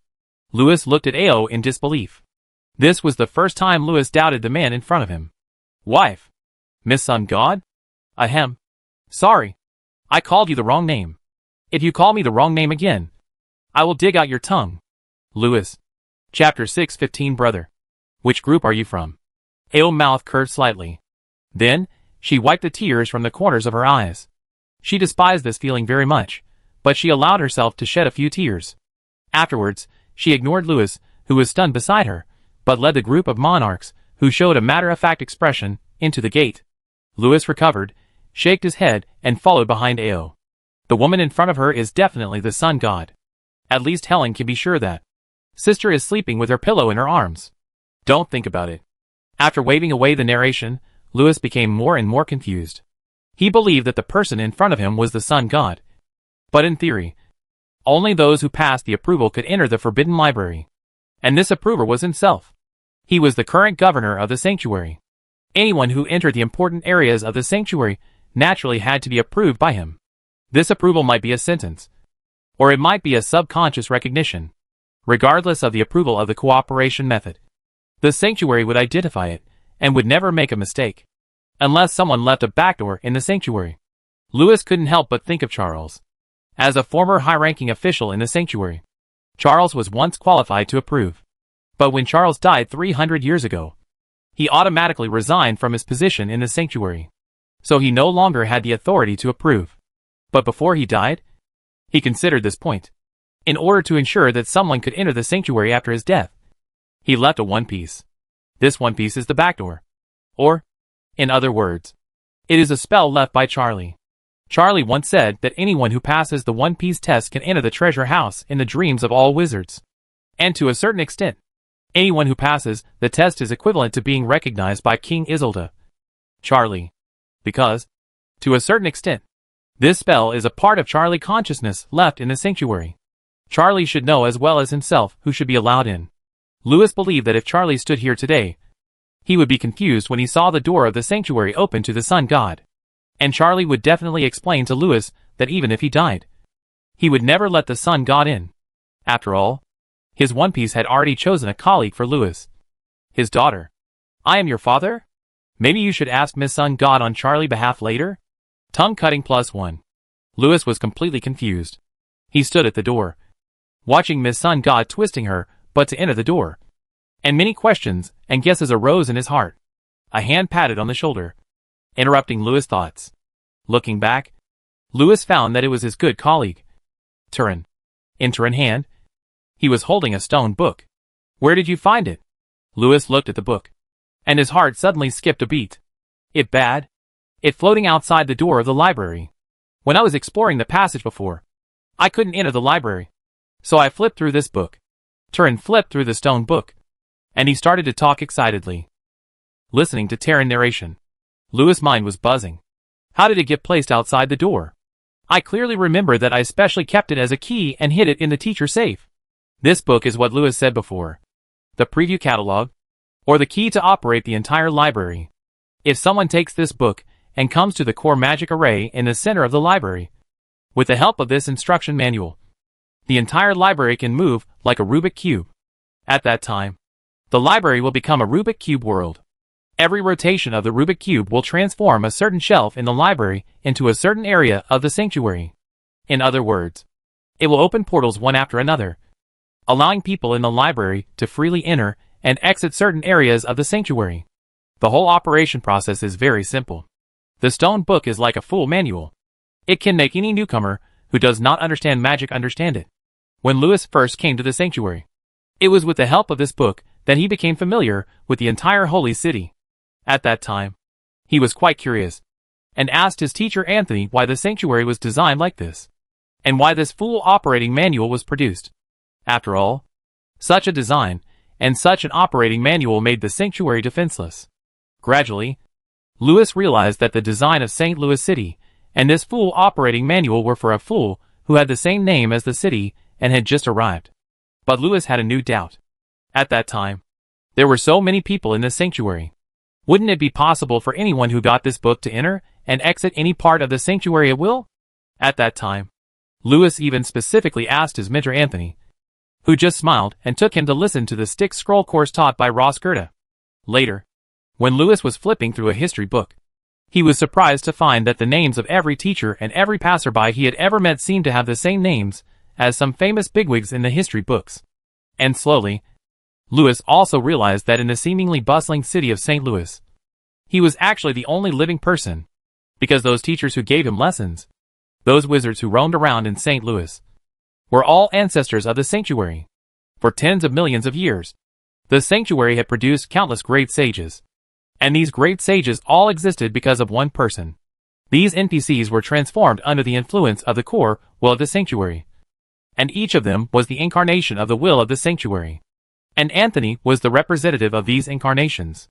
Lewis looked at AO in disbelief. This was the first time Lewis doubted the man in front of him. "Wife? Miss Sun God? Ahem. Sorry. I called you the wrong name. If you call me the wrong name again, I will dig out your tongue. Lewis. Chapter 615 Brother. Which group are you from? Ao's mouth curved slightly. Then, she wiped the tears from the corners of her eyes. She despised this feeling very much, but she allowed herself to shed a few tears. Afterwards, she ignored Lewis, who was stunned beside her, but led the group of monarchs, who showed a matter-of-fact expression, into the gate. Lewis recovered, shook his head, and followed behind Ao. The woman in front of her is definitely the sun god. At least Helen can be sure that. Sister is sleeping with her pillow in her arms. Don't think about it. After waving away the narration, Lewis became more and more confused. He believed that the person in front of him was the sun god. But in theory, only those who passed the approval could enter the forbidden library. And this approver was himself. He was the current governor of the sanctuary. Anyone who entered the important areas of the sanctuary naturally had to be approved by him. This approval might be a sentence, or it might be a subconscious recognition. Regardless of the approval of the cooperation method, the sanctuary would identify it, and would never make a mistake. Unless someone left a backdoor in the sanctuary. Lewis couldn't help but think of Charles. As a former high-ranking official in the sanctuary, Charles was once qualified to approve. But when Charles died 300 years ago, he automatically resigned from his position in the sanctuary. So he no longer had the authority to approve. But before he died, he considered this point. In order to ensure that someone could enter the sanctuary after his death, he left a one piece. This one piece is the backdoor. Or, in other words, it is a spell left by Charlie. Charlie once said that anyone who passes the One Piece test can enter the treasure house in the dreams of all wizards. And to a certain extent, anyone who passes the test is equivalent to being recognized by King Isolde. Charlie. Because, to a certain extent, this spell is a part of Charlie consciousness left in the sanctuary. Charlie should know as well as himself who should be allowed in. Lewis believed that if Charlie stood here today, he would be confused when he saw the door of the sanctuary open to the sun god. And Charlie would definitely explain to Lewis that even if he died, he would never let the sun god in. After all, his One Piece had already chosen a colleague for Lewis. His daughter. I am your father? Maybe you should ask Miss Sun God on Charlie's behalf later? Tongue cutting +1. Lewis was completely confused. He stood at the door, watching Miss Sun God twisting her but to enter the door. And many questions and guesses arose in his heart. A hand patted on the shoulder, interrupting Lewis' thoughts. Looking back, Lewis found that it was his good colleague, Turin. In Turin's hand, he was holding a stone book. Where did you find it? Lewis looked at the book, and his heart suddenly skipped a beat. It bad? It floating outside the door of the library. When I was exploring the passage before, I couldn't enter the library. So I flipped through this book. Turin flipped through the stone book, and he started to talk excitedly. Listening to Turin's narration, Lewis' mind was buzzing. How did it get placed outside the door? I clearly remember that I especially kept it as a key and hid it in the teacher safe. This book is what Lewis said before. The preview catalog, or the key to operate the entire library. If someone takes this book and comes to the core magic array in the center of the library, with the help of this instruction manual, the entire library can move like a Rubik cube. At that time, the library will become a Rubik cube world. Every rotation of the Rubik cube will transform a certain shelf in the library into a certain area of the sanctuary. In other words, it will open portals one after another, allowing people in the library to freely enter and exit certain areas of the sanctuary. The whole operation process is very simple. The stone book is like a full manual. It can make any newcomer who does not understand magic understand it. When Lewis first came to the sanctuary, it was with the help of this book that he became familiar with the entire holy city. At that time, he was quite curious, and asked his teacher Anthony why the sanctuary was designed like this, and why this full operating manual was produced. After all, such a design and such an operating manual made the sanctuary defenseless. Gradually, Lewis realized that the design of St. Louis City and this full operating manual were for a fool who had the same name as the city and had just arrived. But Lewis had a new doubt. At that time, there were so many people in this sanctuary. Wouldn't it be possible for anyone who got this book to enter and exit any part of the sanctuary at will? At that time, Lewis even specifically asked his mentor Anthony, who just smiled and took him to listen to the stick scroll course taught by Ross Gerda. Later, when Lewis was flipping through a history book, He was surprised to find that the names of every teacher and every passerby he had ever met seemed to have the same names as some famous bigwigs in the history books. And slowly, Louis also realized that in the seemingly bustling city of St. Louis, he was actually the only living person, because those teachers who gave him lessons, those wizards who roamed around in St. Louis, were all ancestors of the sanctuary. For tens of millions of years, the sanctuary had produced countless great sages. And these great sages all existed because of one person. These NPCs were transformed under the influence of the core will of the sanctuary. And each of them was the incarnation of the will of the sanctuary. And Anthony was the representative of these incarnations.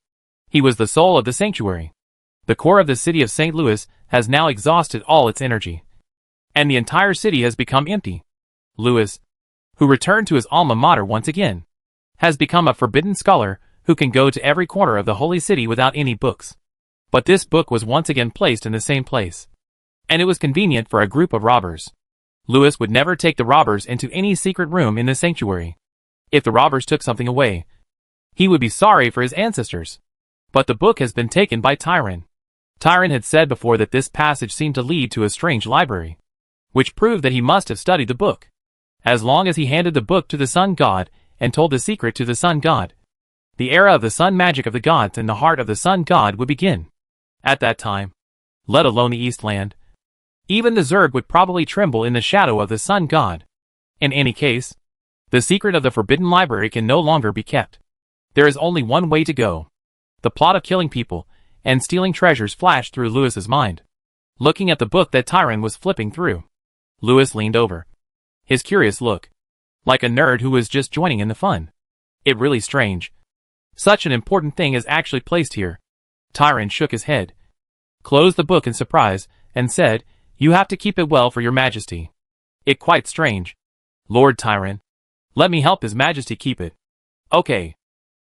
He was the soul of the sanctuary. The core of the city of St. Louis has now exhausted all its energy. And the entire city has become empty. Louis, who returned to his alma mater once again, has become a forbidden scholar who can go to every corner of the holy city without any books. But this book was once again placed in the same place. And it was convenient for a group of robbers. Louis would never take the robbers into any secret room in the sanctuary. If the robbers took something away, he would be sorry for his ancestors. But the book has been taken by Tyron. Tyron had said before that this passage seemed to lead to a strange library, which proved that he must have studied the book. As long as he handed the book to the sun god and told the secret to the sun god, the era of the sun magic of the gods in the heart of the sun god would begin. At that time, let alone the Eastland, even the Zerg would probably tremble in the shadow of the sun god. In any case, the secret of the forbidden library can no longer be kept. There is only one way to go. The plot of killing people and stealing treasures flashed through Louis's mind. Looking at the book that Tyron was flipping through, Louis leaned over. His curious look, like a nerd who was just joining in the fun. It really strange. Such an important thing is actually placed here. Tyron shook his head, closed the book in surprise, and said, "You have to keep it well for your majesty." It quite strange. Lord Tyron, let me help his majesty keep it. Okay.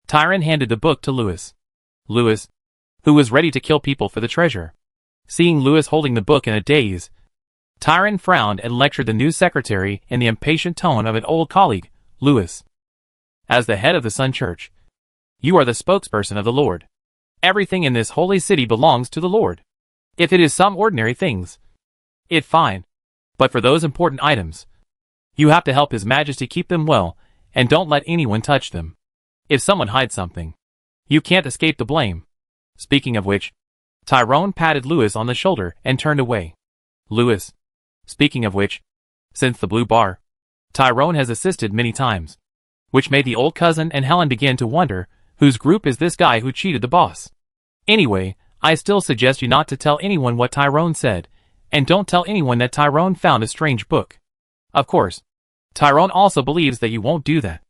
Tyron handed the book to Louis. Louis, who was ready to kill people for the treasure. Seeing Louis holding the book in a daze, Tyron frowned and lectured the new secretary in the impatient tone of an old colleague. Louis, as the head of the Sun Church, you are the spokesperson of the Lord. Everything in this holy city belongs to the Lord. If it is some ordinary things, it's fine. But for those important items, you have to help His Majesty keep them well, and don't let anyone touch them. If someone hides something, you can't escape the blame. Speaking of which, Tyrone patted Louis on the shoulder and turned away. Louis, speaking of which, since the blue bar, Tyrone has assisted many times, which made the old cousin and Helen begin to wonder, whose group is this guy who cheated the boss? Anyway, I still suggest you not to tell anyone what Tyrone said, and don't tell anyone that Tyrone found a strange book. Of course, Tyrone also believes that you won't do that.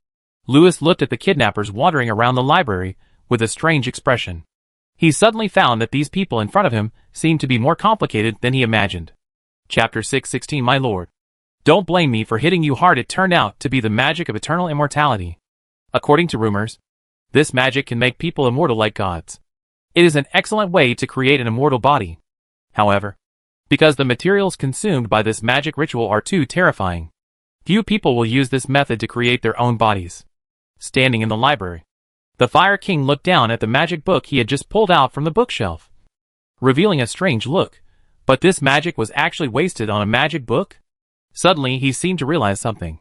Louis looked at the kidnappers wandering around the library with a strange expression. He suddenly found that these people in front of him seemed to be more complicated than he imagined. Chapter 6:16 My lord, don't blame me for hitting you hard. It turned out to be the magic of eternal immortality. According to rumors, this magic can make people immortal like gods. It is an excellent way to create an immortal body. However, because the materials consumed by this magic ritual are too terrifying, few people will use this method to create their own bodies. Standing in the library, the Fire King looked down at the magic book he had just pulled out from the bookshelf, revealing a strange look. But this magic was actually wasted on a magic book? Suddenly he seemed to realize something.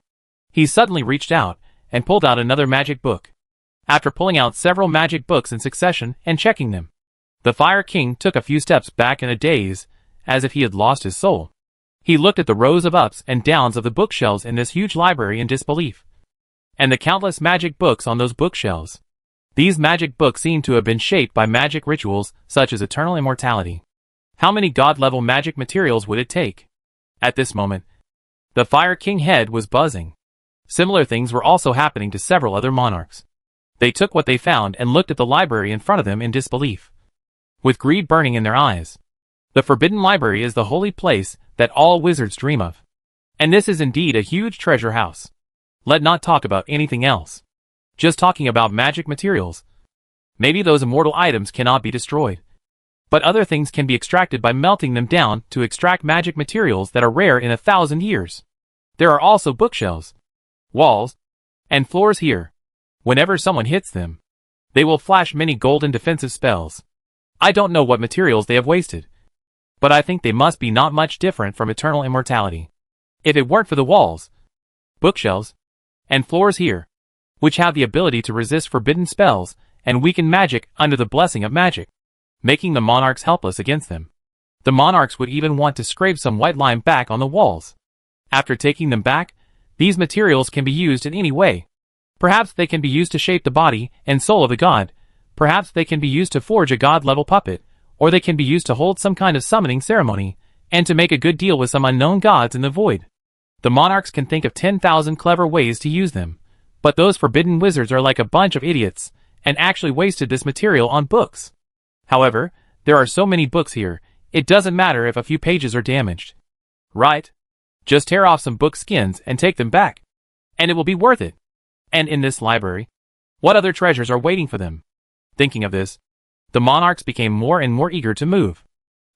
He suddenly reached out and pulled out another magic book. After pulling out several magic books in succession and checking them, the Fire King took a few steps back in a daze, as if he had lost his soul. He looked at the rows of ups and downs of the bookshelves in this huge library in disbelief, and the countless magic books on those bookshelves. These magic books seemed to have been shaped by magic rituals such as eternal immortality. How many god-level magic materials would it take? At this moment, the Fire King head was buzzing. Similar things were also happening to several other monarchs. They took what they found and looked at the library in front of them in disbelief, with greed burning in their eyes. The Forbidden Library is the holy place that all wizards dream of. And this is indeed a huge treasure house. Let not talk about anything else. Just talking about magic materials. Maybe those immortal items cannot be destroyed, but other things can be extracted by melting them down to extract magic materials that are rare in 1,000 years. There are also bookshelves, walls, and floors here. Whenever someone hits them, they will flash many golden defensive spells. I don't know what materials they have wasted, but I think they must be not much different from eternal immortality. If it weren't for the walls, bookshelves, and floors here, which have the ability to resist forbidden spells and weaken magic under the blessing of magic, making the monarchs helpless against them, the monarchs would even want to scrape some white lime back on the walls. After taking them back, these materials can be used in any way. Perhaps they can be used to shape the body and soul of the god, perhaps they can be used to forge a god-level puppet, or they can be used to hold some kind of summoning ceremony, and to make a good deal with some unknown gods in the void. The monarchs can think of 10,000 clever ways to use them, but those forbidden wizards are like a bunch of idiots, and actually wasted this material on books. However, there are so many books here, it doesn't matter if a few pages are damaged. Right? Just tear off some book skins and take them back, and it will be worth it. And in this library, what other treasures are waiting for them? Thinking of this, the monarchs became more and more eager to move.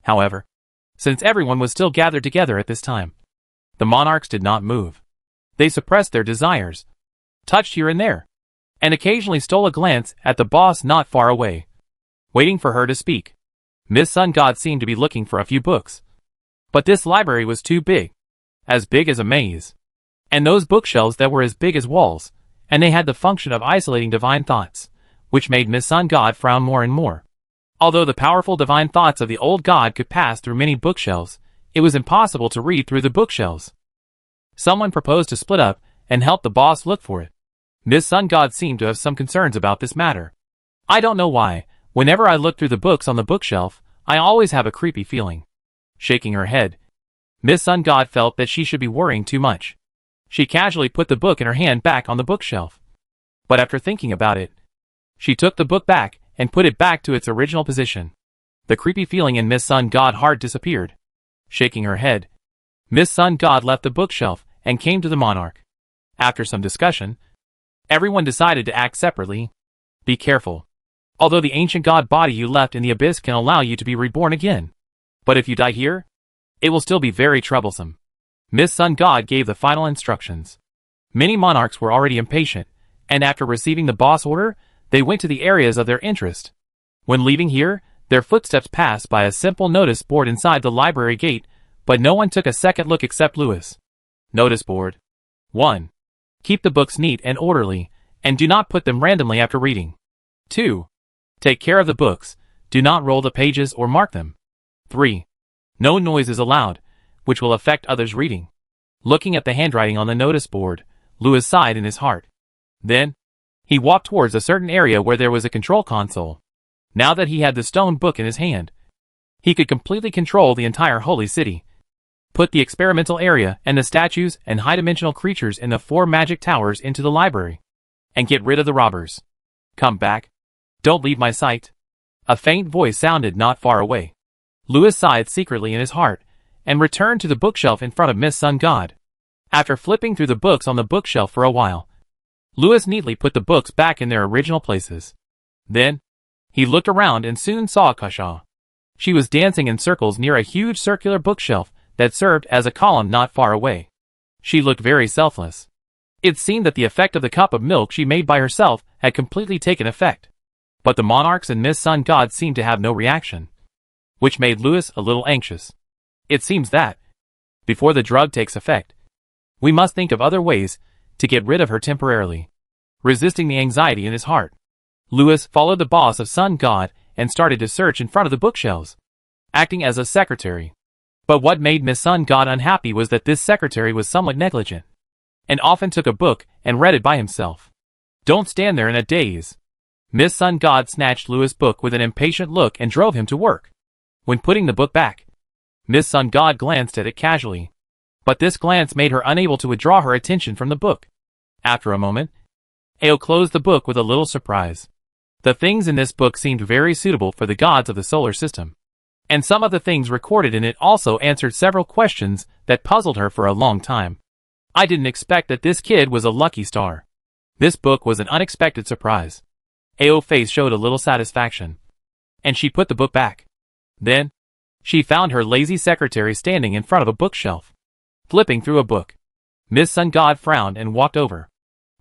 However, since everyone was still gathered together at this time, the monarchs did not move. They suppressed their desires, touched here and there, and occasionally stole a glance at the boss not far away, waiting for her to speak. Miss Sun God seemed to be looking for a few books, but this library was too big as a maze, and those bookshelves that were as big as walls, and they had the function of isolating divine thoughts, which made Miss Sun God frown more and more. Although the powerful divine thoughts of the old god could pass through many bookshelves, it was impossible to read through the bookshelves. Someone proposed to split up and help the boss look for it. Miss Sun God seemed to have some concerns about this matter. I don't know why, whenever I look through the books on the bookshelf, I always have a creepy feeling. Shaking her head, Miss Sun God felt that she should be worrying too much. She casually put the book in her hand back on the bookshelf. But after thinking about it, she took the book back and put it back to its original position. The creepy feeling in Miss Sun God's heart disappeared. Shaking her head, Miss Sun God left the bookshelf and came to the monarch. After some discussion, everyone decided to act separately. Be careful. Although the ancient god body you left in the abyss can allow you to be reborn again, but if you die here, it will still be very troublesome. Miss Sun God gave the final instructions. Many monarchs were already impatient, and after receiving the boss order, they went to the areas of their interest. When leaving here, their footsteps passed by a simple notice board inside the library gate, but no one took a second look except Lewis. Notice board. 1. Keep the books neat and orderly, and do not put them randomly after reading. 2. Take care of the books, do not roll the pages or mark them. 3. No noise is allowed, which will affect others reading. Looking at the handwriting on the notice board, Lewis sighed in his heart. Then, he walked towards a certain area where there was a control console. Now that he had the stone book in his hand, he could completely control the entire holy city. Put the experimental area and the statues and high-dimensional creatures in the 4 magic towers into the library. And get rid of the robbers. Come back. Don't leave my sight. A faint voice sounded not far away. Lewis sighed secretly in his heart, and returned to the bookshelf in front of Miss Sun God. After flipping through the books on the bookshelf for a while, Lewis neatly put the books back in their original places. Then, he looked around and soon saw Kasha. She was dancing in circles near a huge circular bookshelf that served as a column not far away. She looked very selfless. It seemed that the effect of the cup of milk she made by herself had completely taken effect. But the monarchs and Miss Sun God seemed to have no reaction, which made Lewis a little anxious. It seems that, before the drug takes effect, we must think of other ways to get rid of her temporarily. Resisting the anxiety in his heart, Lewis followed the boss of Sun God and started to search in front of the bookshelves, acting as a secretary. But what made Miss Sun God unhappy was that this secretary was somewhat negligent, and often took a book and read it by himself. Don't stand there in a daze. Miss Sun God snatched Lewis' book with an impatient look and drove him to work. When putting the book back, Miss Sun God glanced at it casually, but this glance made her unable to withdraw her attention from the book. After a moment, Ao closed the book with a little surprise. The things in this book seemed very suitable for the gods of the solar system, and some of the things recorded in it also answered several questions that puzzled her for a long time. I didn't expect that this kid was a lucky star. This book was an unexpected surprise. Ao's face showed a little satisfaction, and she put the book back. Then, she found her lazy secretary standing in front of a bookshelf, flipping through a book. Miss Sun God frowned and walked over.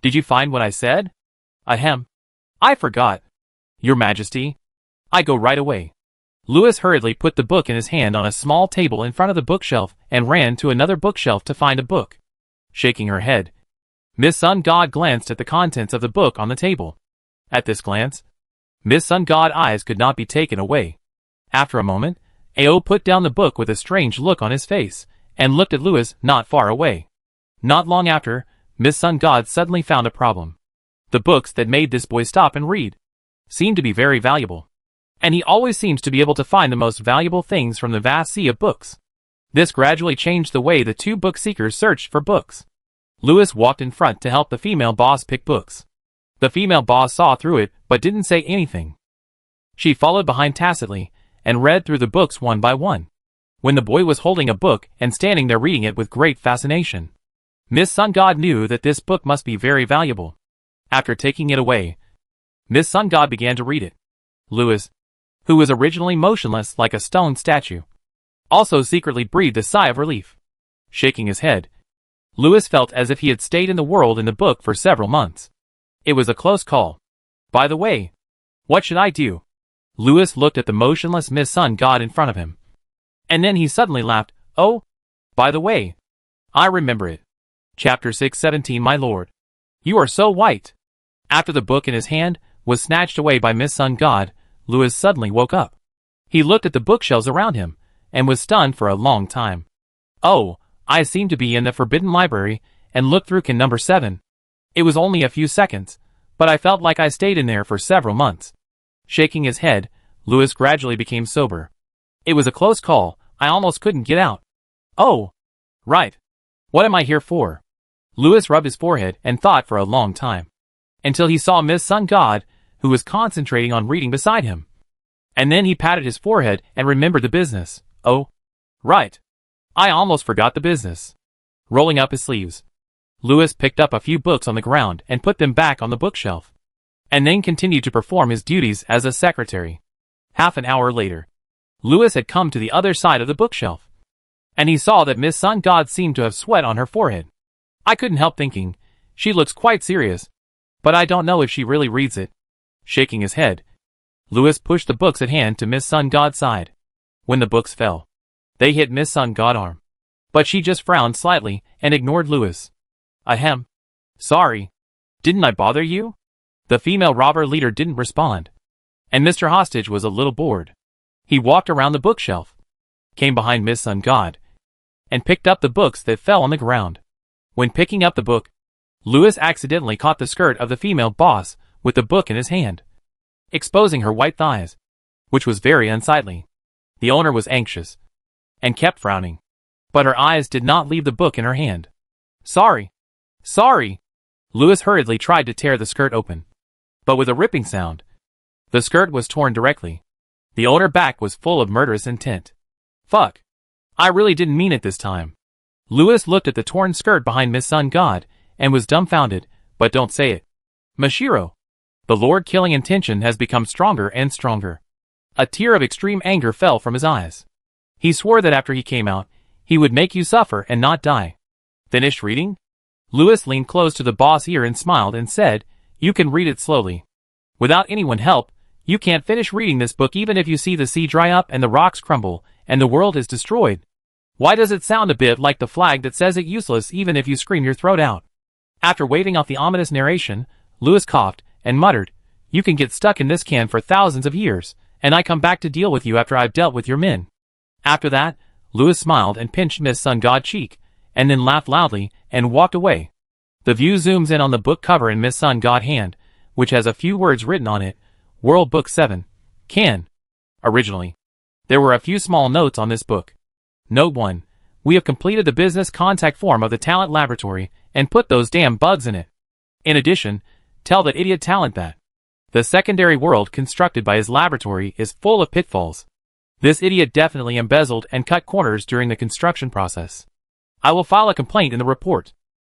Did you find what I said? Ahem. I forgot. Your Majesty. I go right away. Louis hurriedly put the book in his hand on a small table in front of the bookshelf and ran to another bookshelf to find a book. Shaking her head, Miss Sun God glanced at the contents of the book on the table. At this glance, Miss Sun God's eyes could not be taken away. After a moment, Ao put down the book with a strange look on his face and looked at Louis not far away. Not long after, Miss Sun God suddenly found a problem. The books that made this boy stop and read seemed to be very valuable, and he always seems to be able to find the most valuable things from the vast sea of books. This gradually changed the way the two book seekers searched for books. Louis walked in front to help the female boss pick books. The female boss saw through it but didn't say anything. She followed behind tacitly and read through the books one by one. When the boy was holding a book and standing there reading it with great fascination, Miss Sun God knew that this book must be very valuable. After taking it away, Miss Sun God began to read it. Louis, who was originally motionless like a stone statue, also secretly breathed a sigh of relief. Shaking his head, Louis felt as if he had stayed in the world in the book for several months. It was a close call. By the way, what should I do? Louis looked at the motionless Miss Sun God in front of him. And then he suddenly laughed. Oh, by the way, I remember it. Chapter 617 My Lord. You are so white. After the book in his hand was snatched away by Miss Sun God, Louis suddenly woke up. He looked at the bookshelves around him and was stunned for a long time. Oh, I seem to be in the Forbidden Library and looked through can number 7. It was only a few seconds, but I felt like I stayed in there for several months. Shaking his head, Louis gradually became sober. It was a close call. I almost couldn't get out. Oh, right. What am I here for? Louis rubbed his forehead and thought for a long time, until he saw Miss Sun God, who was concentrating on reading beside him. And then he patted his forehead and remembered the business. Oh, right. I almost forgot the business. Rolling up his sleeves, Louis picked up a few books on the ground and put them back on the bookshelf, and then continued to perform his duties as a secretary. Half an hour later, Louis had come to the other side of the bookshelf, and he saw that Miss Sun God seemed to have sweat on her forehead. I couldn't help thinking, she looks quite serious, but I don't know if she really reads it. Shaking his head, Louis pushed the books at hand to Miss Sun God's side. When the books fell, they hit Miss Sun God's arm, but she just frowned slightly and ignored Louis. Ahem. Sorry. Didn't I bother you? The female robber leader didn't respond, and Mr. Hostage was a little bored. He walked around the bookshelf, came behind Miss Sun God, and picked up the books that fell on the ground. When picking up the book, Louis accidentally caught the skirt of the female boss with the book in his hand, exposing her white thighs, which was very unsightly. The owner was anxious and kept frowning, but her eyes did not leave the book in her hand. Sorry. Sorry. Louis hurriedly tried to tear the skirt open, but with a ripping sound, the skirt was torn directly. The owner's back was full of murderous intent. Fuck. I really didn't mean it this time. Louis looked at the torn skirt behind Miss Sun God and was dumbfounded, but don't say it. Mashiro. The Lord-killing intention has become stronger and stronger. A tear of extreme anger fell from his eyes. He swore that after he came out, he would make you suffer and not die. Finished reading? Louis leaned close to the boss' ear and smiled and said, You can read it slowly. Without anyone help, you can't finish reading this book even if you see the sea dry up and the rocks crumble and the world is destroyed. Why does it sound a bit like the flag that says it useless even if you scream your throat out? After waving off the ominous narration, Louis coughed and muttered, You can get stuck in this can for thousands of years, and I come back to deal with you after I've dealt with your men. After that, Louis smiled and pinched Miss Sun God's cheek, and then laughed loudly and walked away. The view zooms in on the book cover in Miss Sun God's hand, which has a few words written on it. World Book 7. Can. Originally, there were a few small notes on this book. Note 1. We have completed the business contact form of the talent laboratory and put those damn bugs in it. In addition, tell that idiot talent that the secondary world constructed by his laboratory is full of pitfalls. This idiot definitely embezzled and cut corners during the construction process. I will file a complaint in the report.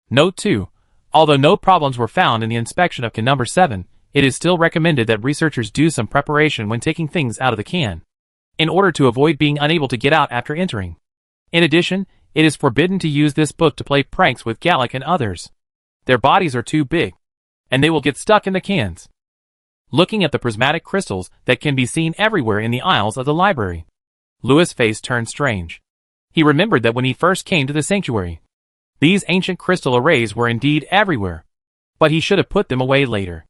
Note 2. Although no problems were found in the inspection of can number 7, it is still recommended that researchers do some preparation when taking things out of the can, in order to avoid being unable to get out after entering. In addition, it is forbidden to use this book to play pranks with Gallic and others. Their bodies are too big, and they will get stuck in the cans. looking at the prismatic crystals that can be seen everywhere in the aisles of the library. Louis' face turned strange. He remembered that when he first came to the sanctuary, these ancient crystal arrays were indeed everywhere. But he should have put them away later.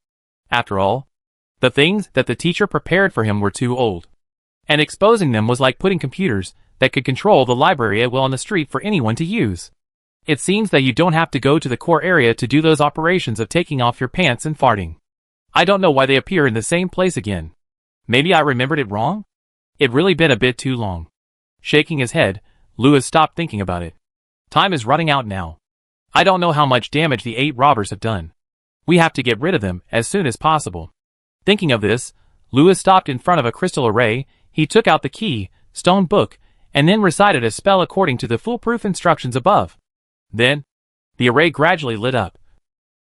After all, the things that the teacher prepared for him were too old. And exposing them was like putting computers that could control the library at will on the street for anyone to use. It seems that you don't have to go to the core area to do those operations of taking off your pants and farting. I don't know why they appear in the same place again. Maybe I remembered it wrong? It really been a bit too long. Shaking his head, Louis stopped thinking about it. Time is running out now. I don't know how much damage the 8 robbers have done. We have to get rid of them as soon as possible. Thinking of this, Louis stopped in front of a crystal array. He took out the key, stone book, and then recited a spell according to the foolproof instructions above. Then, the array gradually lit up,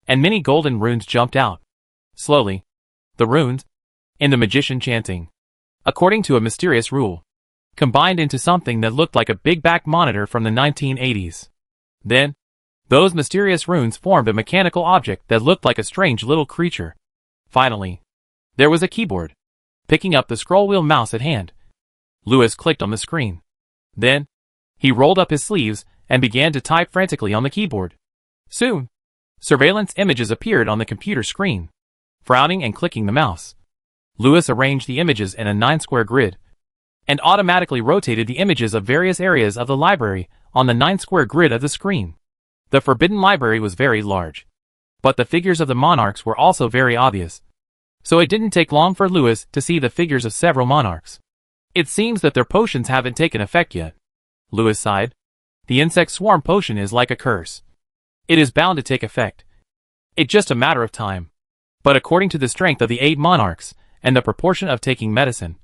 and many golden runes jumped out. Slowly, the runes, and the magician chanting, according to a mysterious rule, combined into something that looked like a big back monitor from the 1980s. Then, those mysterious runes formed a mechanical object that looked like a strange little creature. Finally, there was a keyboard. Picking up the scroll wheel mouse at hand, Louis clicked on the screen. Then, he rolled up his sleeves and began to type frantically on the keyboard. Soon, surveillance images appeared on the computer screen. Frowning and clicking the mouse, Louis arranged the images in a 9-square grid, and automatically rotated the images of various areas of the library on the 9-square grid of the screen. The Forbidden Library was very large, but the figures of the monarchs were also very obvious. So it didn't take long for Louis to see the figures of several monarchs. It seems that their potions haven't taken effect yet. Louis sighed. The insect swarm potion is like a curse. It is bound to take effect. It's just a matter of time. But according to the strength of the 8 monarchs, and the proportion of taking medicine,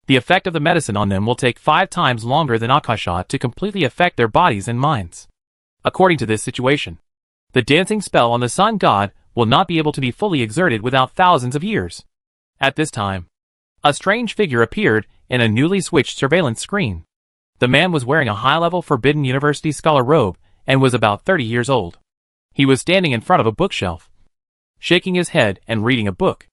the effect of the medicine on them will take 5 times longer than Akasha to completely affect their bodies and minds. According to this situation, the dancing spell on the sun god will not be able to be fully exerted without thousands of years. At this time, a strange figure appeared in a newly switched surveillance screen. The man was wearing a high-level Forbidden University scholar robe and was about 30 years old. He was standing in front of a bookshelf, shaking his head and reading a book.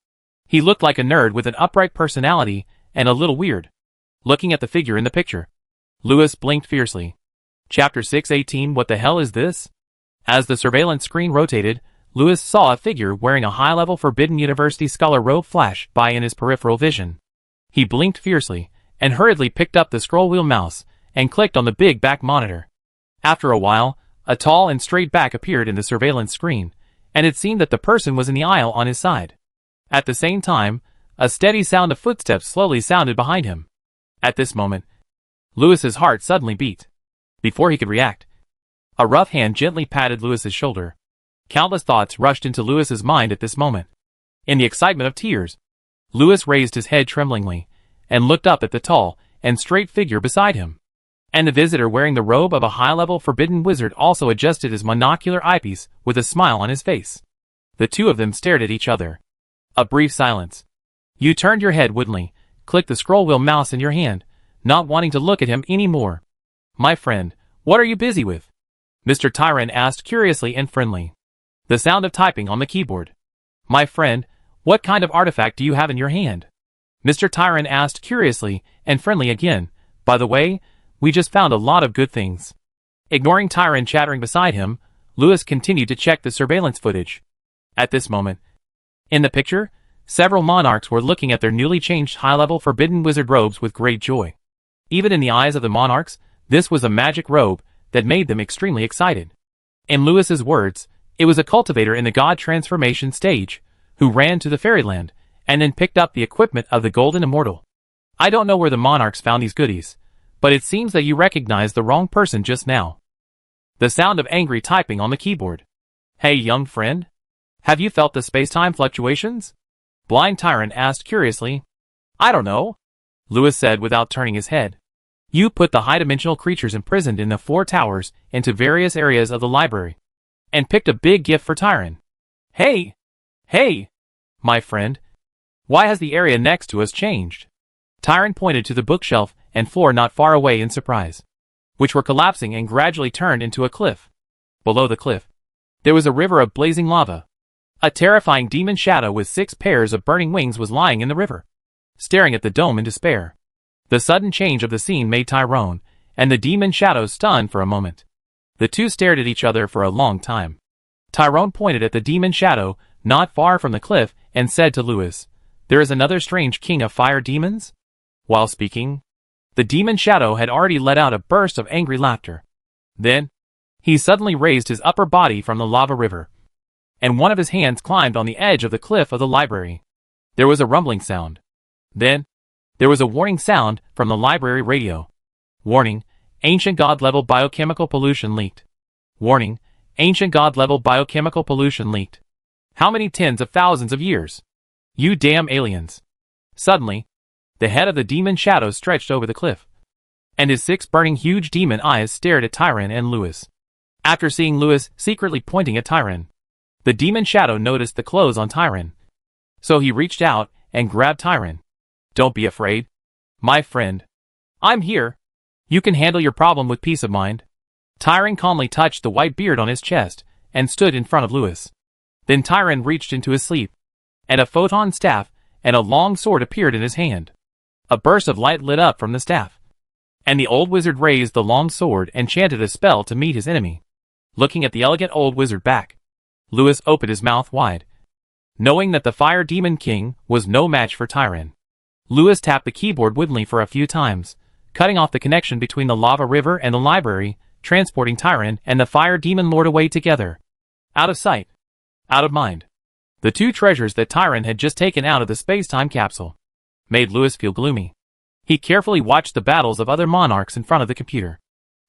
He looked like a nerd with an upright personality and a little weird. Looking at the figure in the picture, Louis blinked fiercely. Chapter 618. What the hell is this? As the surveillance screen rotated, Louis saw a figure wearing a high-level Forbidden University scholar robe flash by in his peripheral vision. He blinked fiercely and hurriedly picked up the scroll wheel mouse and clicked on the big back monitor. After a while, a tall and straight back appeared in the surveillance screen, and it seemed that the person was in the aisle on his side. At the same time, a steady sound of footsteps slowly sounded behind him. At this moment, Louis's heart suddenly beat. Before he could react, a rough hand gently patted Louis's shoulder. Countless thoughts rushed into Louis's mind at this moment. In the excitement of tears, Louis raised his head tremblingly and looked up at the tall and straight figure beside him. And the visitor wearing the robe of a high-level forbidden wizard also adjusted his monocular eyepiece with a smile on his face. The two of them stared at each other. A brief silence. You turned your head woodenly, clicked the scroll wheel mouse in your hand, not wanting to look at him anymore. My friend, what are you busy with? Mr. Tyron asked curiously and friendly. The sound of typing on the keyboard. My friend, what kind of artifact do you have in your hand? Mr. Tyron asked curiously and friendly again. By the way, we just found a lot of good things. Ignoring Tyron chattering beside him, Louis continued to check the surveillance footage. At this moment, in the picture, several monarchs were looking at their newly changed high-level forbidden wizard robes with great joy. Even in the eyes of the monarchs, this was a magic robe that made them extremely excited. In Louis's words, it was a cultivator in the god transformation stage, who ran to the fairyland, and then picked up the equipment of the golden immortal. I don't know where the monarchs found these goodies, but it seems that you recognized the wrong person just now. The sound of angry typing on the keyboard. Hey young friend? Have you felt the space-time fluctuations? Blind Tyron asked curiously. I don't know, Louis said without turning his head. You put the high-dimensional creatures imprisoned in the 4 towers into various areas of the library, and picked a big gift for Tyron. Hey! Hey! My friend, why has the area next to us changed? Tyron pointed to the bookshelf and floor not far away in surprise, which were collapsing and gradually turned into a cliff. Below the cliff, there was a river of blazing lava. A terrifying demon shadow with 6 pairs of burning wings was lying in the river, staring at the dome in despair. The sudden change of the scene made Tyrone and the demon shadow stunned for a moment. The two stared at each other for a long time. Tyrone pointed at the demon shadow not far from the cliff and said to Lewis, "There is another strange king of fire demons?" While speaking, the demon shadow had already let out a burst of angry laughter. Then, he suddenly raised his upper body from the lava river, and one of his hands climbed on the edge of the cliff of the library. There was a rumbling sound. Then, there was a warning sound from the library radio. Warning, ancient god-level biochemical pollution leaked. Warning, ancient god-level biochemical pollution leaked. How many tens of thousands of years? You damn aliens. Suddenly, the head of the demon shadow stretched over the cliff, and his 6 burning huge demon eyes stared at Tyrone and Lewis. After seeing Lewis secretly pointing at Tyrone, the demon shadow noticed the clothes on Tyrone. So he reached out and grabbed Tyrone. "Don't be afraid, my friend. I'm here. You can handle your problem with peace of mind." Tyrone calmly touched the white beard on his chest and stood in front of Lewis. Then Tyrone reached into his sleeve, and a photon staff and a long sword appeared in his hand. A burst of light lit up from the staff, and the old wizard raised the long sword and chanted a spell to meet his enemy. Looking at the elegant old wizard back, Lewis opened his mouth wide, knowing that the Fire Demon King was no match for Tyrone. Lewis tapped the keyboard woodenly for a few times, cutting off the connection between the lava river and the library, transporting Tyrone and the Fire Demon Lord away together. Out of sight, out of mind. The 2 treasures that Tyrone had just taken out of the space-time capsule made Lewis feel gloomy. He carefully watched the battles of other monarchs in front of the computer.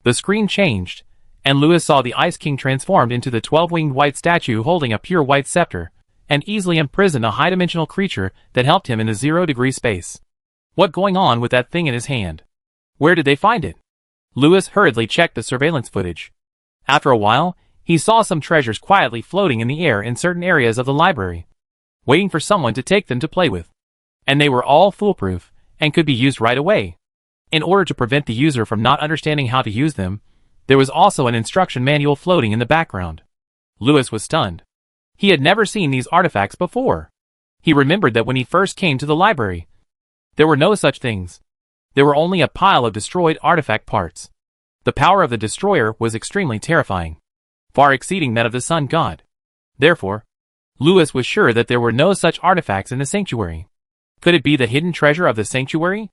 The screen changed, and Lewis saw the Ice King transformed into the 12-winged white statue holding a pure white scepter, and easily imprisoned a high-dimensional creature that helped him in the 0-degree space. What going on with that thing in his hand? Where did they find it? Lewis hurriedly checked the surveillance footage. After a while, he saw some treasures quietly floating in the air in certain areas of the library, waiting for someone to take them to play with. And they were all foolproof, and could be used right away. In order to prevent the user from not understanding how to use them, there was also an instruction manual floating in the background. Lewis was stunned. He had never seen these artifacts before. He remembered that when he first came to the library, there were no such things. There were only a pile of destroyed artifact parts. The power of the destroyer was extremely terrifying, far exceeding that of the sun god. Therefore, Lewis was sure that there were no such artifacts in the sanctuary. Could it be the hidden treasure of the sanctuary?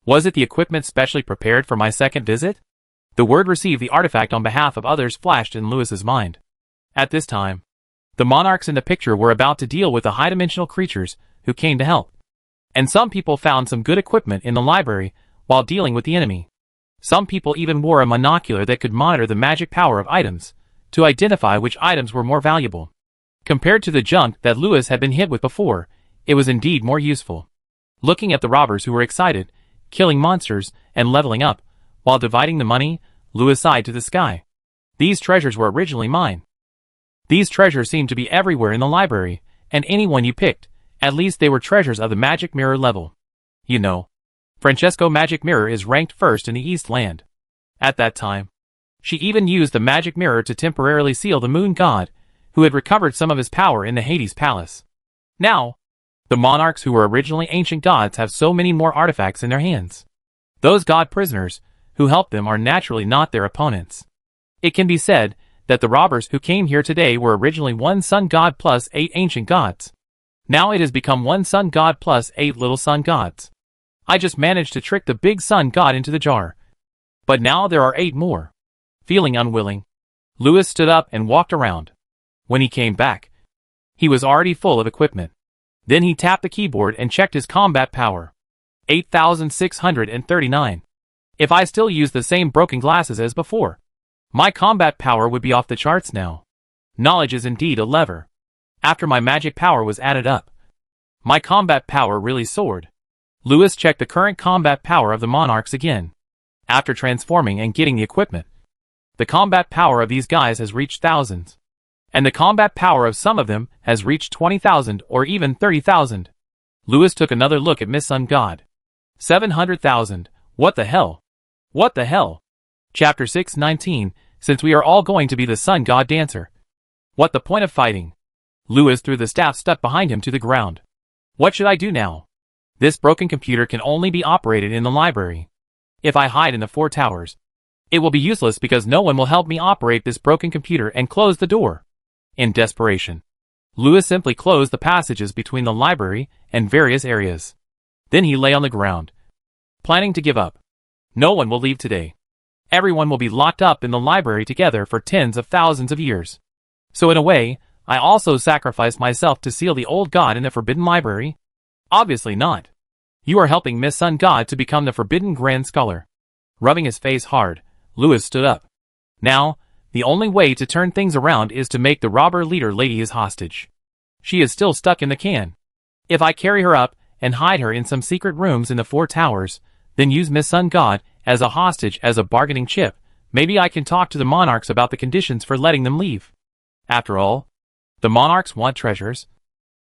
Was it the equipment specially prepared for my second visit? The word "receive the artifact on behalf of others" flashed in Lewis's mind. At this time, the monarchs in the picture were about to deal with the high-dimensional creatures who came to help. And some people found some good equipment in the library while dealing with the enemy. Some people even wore a monocular that could monitor the magic power of items to identify which items were more valuable. Compared to the junk that Lewis had been hit with before, it was indeed more useful. Looking at the robbers who were excited, killing monsters, and leveling up, while dividing the money, Lewis sighed to the sky. These treasures were originally mine. These treasures seemed to be everywhere in the library, and anyone you picked, at least they were treasures of the magic mirror level. You know, Francesco Magic Mirror is ranked first in the East Land. At that time, she even used the magic mirror to temporarily seal the moon god, who had recovered some of his power in the Hades Palace. Now, the monarchs who were originally ancient gods have so many more artifacts in their hands. Those god prisoners who helped them are naturally not their opponents. It can be said that the robbers who came here today were originally 1 sun god plus 8 ancient gods. Now it has become 1 sun god plus 8 little sun gods. I just managed to trick the big sun god into the jar. But now there are 8 more. Feeling unwilling, Lewis stood up and walked around. When he came back, he was already full of equipment. Then he tapped the keyboard and checked his combat power. 8,639. If I still use the same broken glasses as before, my combat power would be off the charts now. Knowledge is indeed a lever. After my magic power was added up, my combat power really soared. Lewis checked the current combat power of the monarchs again. After transforming and getting the equipment, the combat power of these guys has reached thousands. And the combat power of some of them has reached 20,000 or even 30,000. Lewis took another look at Miss Sun God. 700,000. What the hell? What the hell? Chapter 6:19. Since we are all going to be the Sun God dancer, what the point of fighting? Lewis threw the staff stuck behind him to the ground. What should I do now? This broken computer can only be operated in the library. If I hide in the 4 towers, it will be useless because no one will help me operate this broken computer and close the door. In desperation, Lewis simply closed the passages between the library and various areas. Then he lay on the ground, planning to give up. No one will leave today. Everyone will be locked up in the library together for tens of thousands of years. So in a way, I also sacrificed myself to seal the old god in the forbidden library? Obviously not. You are helping Miss Sun God to become the forbidden Grand Scholar. Rubbing his face hard, Lewis stood up. Now, the only way to turn things around is to make the robber leader lady his hostage. She is still stuck in the can. If I carry her up and hide her in some secret rooms in the 4 towers, then use Miss Sun God as a hostage as a bargaining chip, maybe I can talk to the monarchs about the conditions for letting them leave. After all, the monarchs want treasures,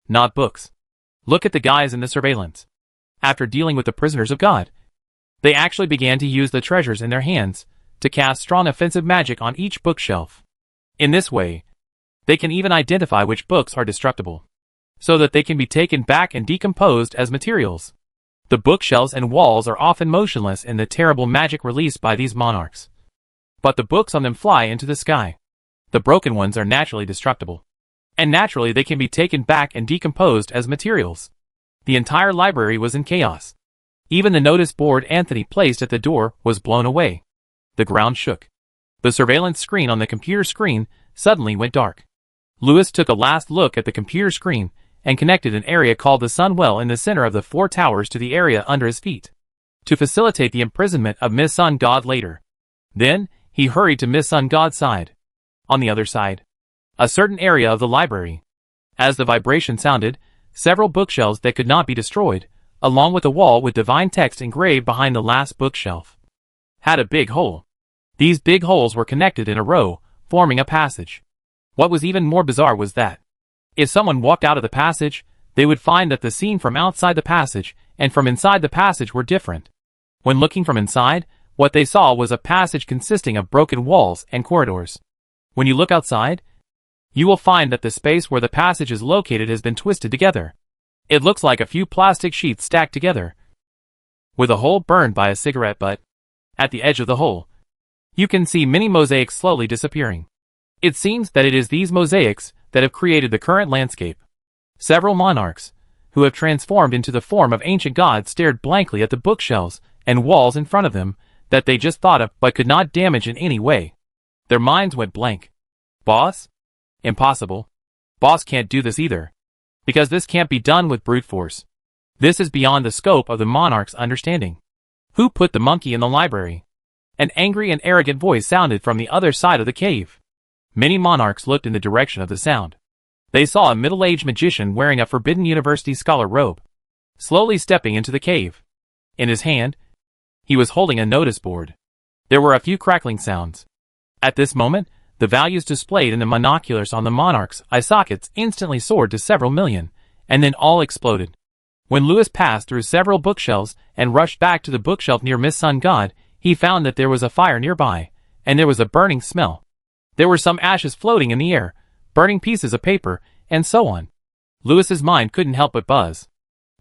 not books. Look at the guys in the surveillance. After dealing with the prisoners of God, they actually began to use the treasures in their hands to cast strong offensive magic on each bookshelf. In this way, they can even identify which books are destructible, so that they can be taken back and decomposed as materials. The bookshelves and walls are often motionless in the terrible magic released by these monarchs. But the books on them fly into the sky. The broken ones are naturally destructible, and naturally they can be taken back and decomposed as materials. The entire library was in chaos. Even the notice board Anthony placed at the door was blown away. The ground shook. The surveillance screen on the computer screen suddenly went dark. Lewis took a last look at the computer screen and connected an area called the Sun Well in the center of the 4 towers to the area under his feet, to facilitate the imprisonment of Miss Sun God later. Then, he hurried to Miss Sun God's side. On the other side, a certain area of the library. As the vibration sounded, several bookshelves that could not be destroyed, along with a wall with divine text engraved behind the last bookshelf, had a big hole. These big holes were connected in a row, forming a passage. What was even more bizarre was that, if someone walked out of the passage, they would find that the scene from outside the passage and from inside the passage were different. When looking from inside, what they saw was a passage consisting of broken walls and corridors. When you look outside, you will find that the space where the passage is located has been twisted together. It looks like a few plastic sheets stacked together, with a hole burned by a cigarette butt. At the edge of the hole, you can see many mosaics slowly disappearing. It seems that it is these mosaics that have created the current landscape. Several monarchs, who have transformed into the form of ancient gods, stared blankly at the bookshelves and walls in front of them that they just thought of but could not damage in any way. Their minds went blank. Boss? Impossible. Boss can't do this either. Because this can't be done with brute force. This is beyond the scope of the monarch's understanding. Who put the monkey in the library? An angry and arrogant voice sounded from the other side of the cave. Many monarchs looked in the direction of the sound. They saw a middle-aged magician wearing a forbidden university scholar robe, slowly stepping into the cave. In his hand, he was holding a notice board. There were a few crackling sounds. At this moment, the values displayed in the monoculars on the monarch's eye sockets instantly soared to several million, and then all exploded. When Lewis passed through several bookshelves and rushed back to the bookshelf near Miss Sun God, he found that there was a fire nearby, and there was a burning smell. There were some ashes floating in the air, burning pieces of paper, and so on. Lewis's mind couldn't help but buzz.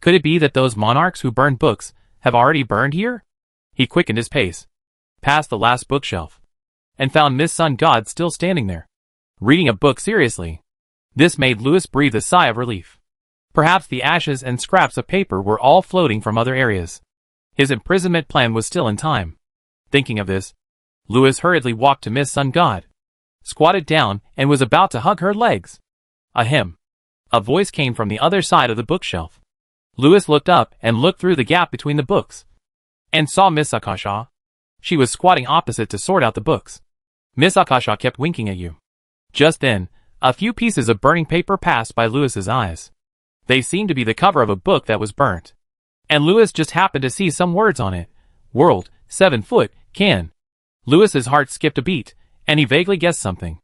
Could it be that those monarchs who burned books have already burned here? He quickened his pace, past the last bookshelf, and found Miss Sun God still standing there, reading a book seriously. This made Lewis breathe a sigh of relief. Perhaps the ashes and scraps of paper were all floating from other areas. His imprisonment plan was still in time. Thinking of this, Lewis hurriedly walked to Miss Sun God, squatted down, and was about to hug her legs. Ahem. A voice came from the other side of the bookshelf. Lewis looked up and looked through the gap between the books, and saw Miss Akasha. She was squatting opposite to sort out the books. Miss Akasha kept winking at you. Just then, a few pieces of burning paper passed by Lewis's eyes. They seemed to be the cover of a book that was burnt. And Lewis just happened to see some words on it. World, 7 foot, can. Lewis's heart skipped a beat, and he vaguely guessed something.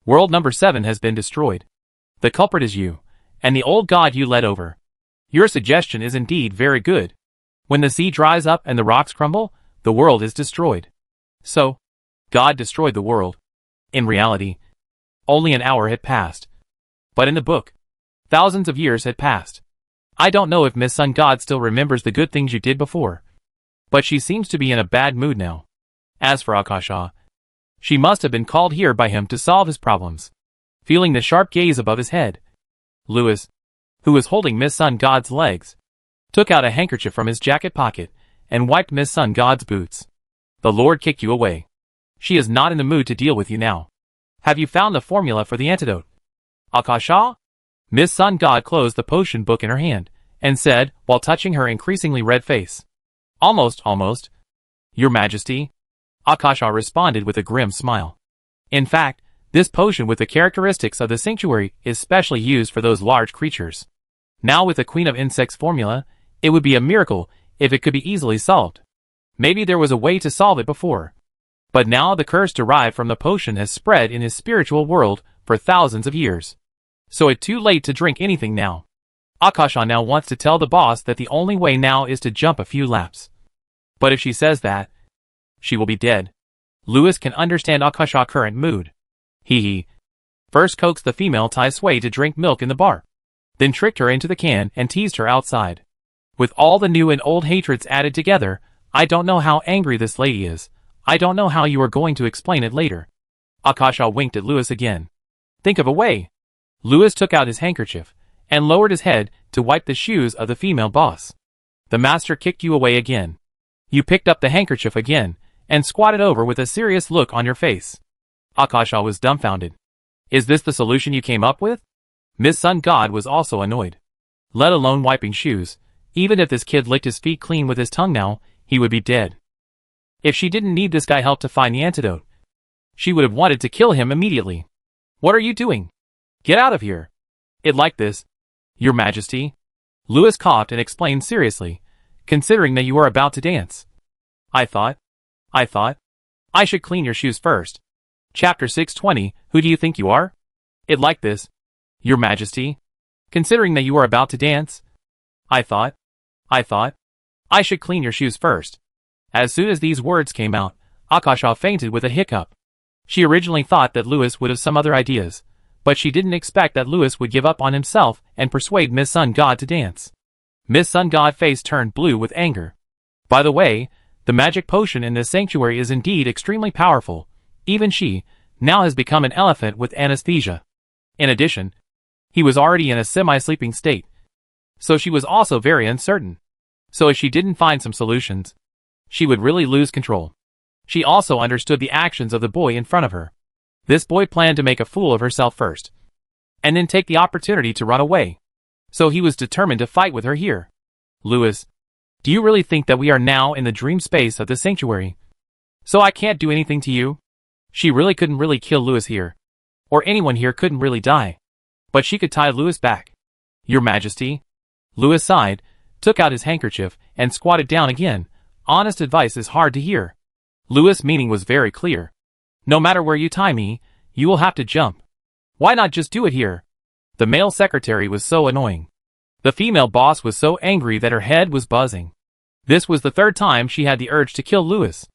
World number 7 has been destroyed. The culprit is you, and the old god you led over. Your suggestion is indeed very good. When the sea dries up and the rocks crumble, the world is destroyed. So, God destroyed the world. In reality, only an hour had passed. But in the book, Thousands of years had passed. I don't know if Miss Sun God still remembers the good things you did before, but she seems to be in a bad mood now. As for Akasha, she must have been called here by him to solve his problems. Feeling the sharp gaze above his head, Louis, who was holding Miss Sun God's legs, took out a handkerchief from his jacket pocket and wiped Miss Sun God's boots. The Lord kicked you away. She is not in the mood to deal with you now. Have you found the formula for the antidote? Akasha? Miss Sun God closed the potion book in her hand and said, while touching her increasingly red face. Almost. Your Majesty. Akasha responded with a grim smile. In fact, this potion with the characteristics of the sanctuary is specially used for those large creatures. Now with the Queen of Insects formula, it would be a miracle if it could be easily solved. Maybe there was a way to solve it before. But now the curse derived from the potion has spread in his spiritual world for thousands of years. So it's too late to drink anything now. Akasha now wants to tell the boss that the only way now is to jump a few laps. But if she says that, she will be dead. Louis can understand Akasha's current mood. He first coaxed the female Tai Sui to drink milk in the bar, then tricked her into the can and teased her outside. With all the new and old hatreds added together, I don't know how angry this lady is. I don't know how you are going to explain it later. Akasha winked at Louis again. Think of a way. Louis took out his handkerchief and lowered his head to wipe the shoes of the female boss. The master kicked you away again. You picked up the handkerchief again and squatted over with a serious look on your face. Akasha was dumbfounded. Is this the solution you came up with? Miss Sun God was also annoyed. Let alone wiping shoes. Even if this kid licked his feet clean with his tongue now, he would be dead. If she didn't need this guy help to find the antidote, she would have wanted to kill him immediately. What are you doing? Get out of here. It like this. Your Majesty. Louis coughed and explained seriously, considering that you are about to dance. I thought I should clean your shoes first. Chapter 620, Who do you think you are? It like this. Your Majesty. Considering that you are about to dance. I thought I should clean your shoes first. As soon as these words came out, Akasha fainted with a hiccup. She originally thought that Louis would have some other ideas, but she didn't expect that Louis would give up on himself and persuade Miss Sun God to dance. Miss Sun God's face turned blue with anger. By the way, the magic potion in this sanctuary is indeed extremely powerful. Even she, now has become an elephant with anesthesia. In addition, he was already in a semi-sleeping state. So she was also very uncertain. So if she didn't find some solutions, she would really lose control. She also understood the actions of the boy in front of her. This boy planned to make a fool of herself first, and then take the opportunity to run away. So he was determined to fight with her here. Louis, do you really think that we are now in the dream space of the sanctuary? So I can't do anything to you? She really couldn't really kill Louis here. Or anyone here couldn't really die. But she could tie Louis back. Your Majesty. Louis sighed, took out his handkerchief, and squatted down again. Honest advice is hard to hear. Louis' meaning was very clear. No matter where you tie me, you will have to jump. Why not just do it here? The male secretary was so annoying. The female boss was so angry that her head was buzzing. This was the third time she had the urge to kill Louis.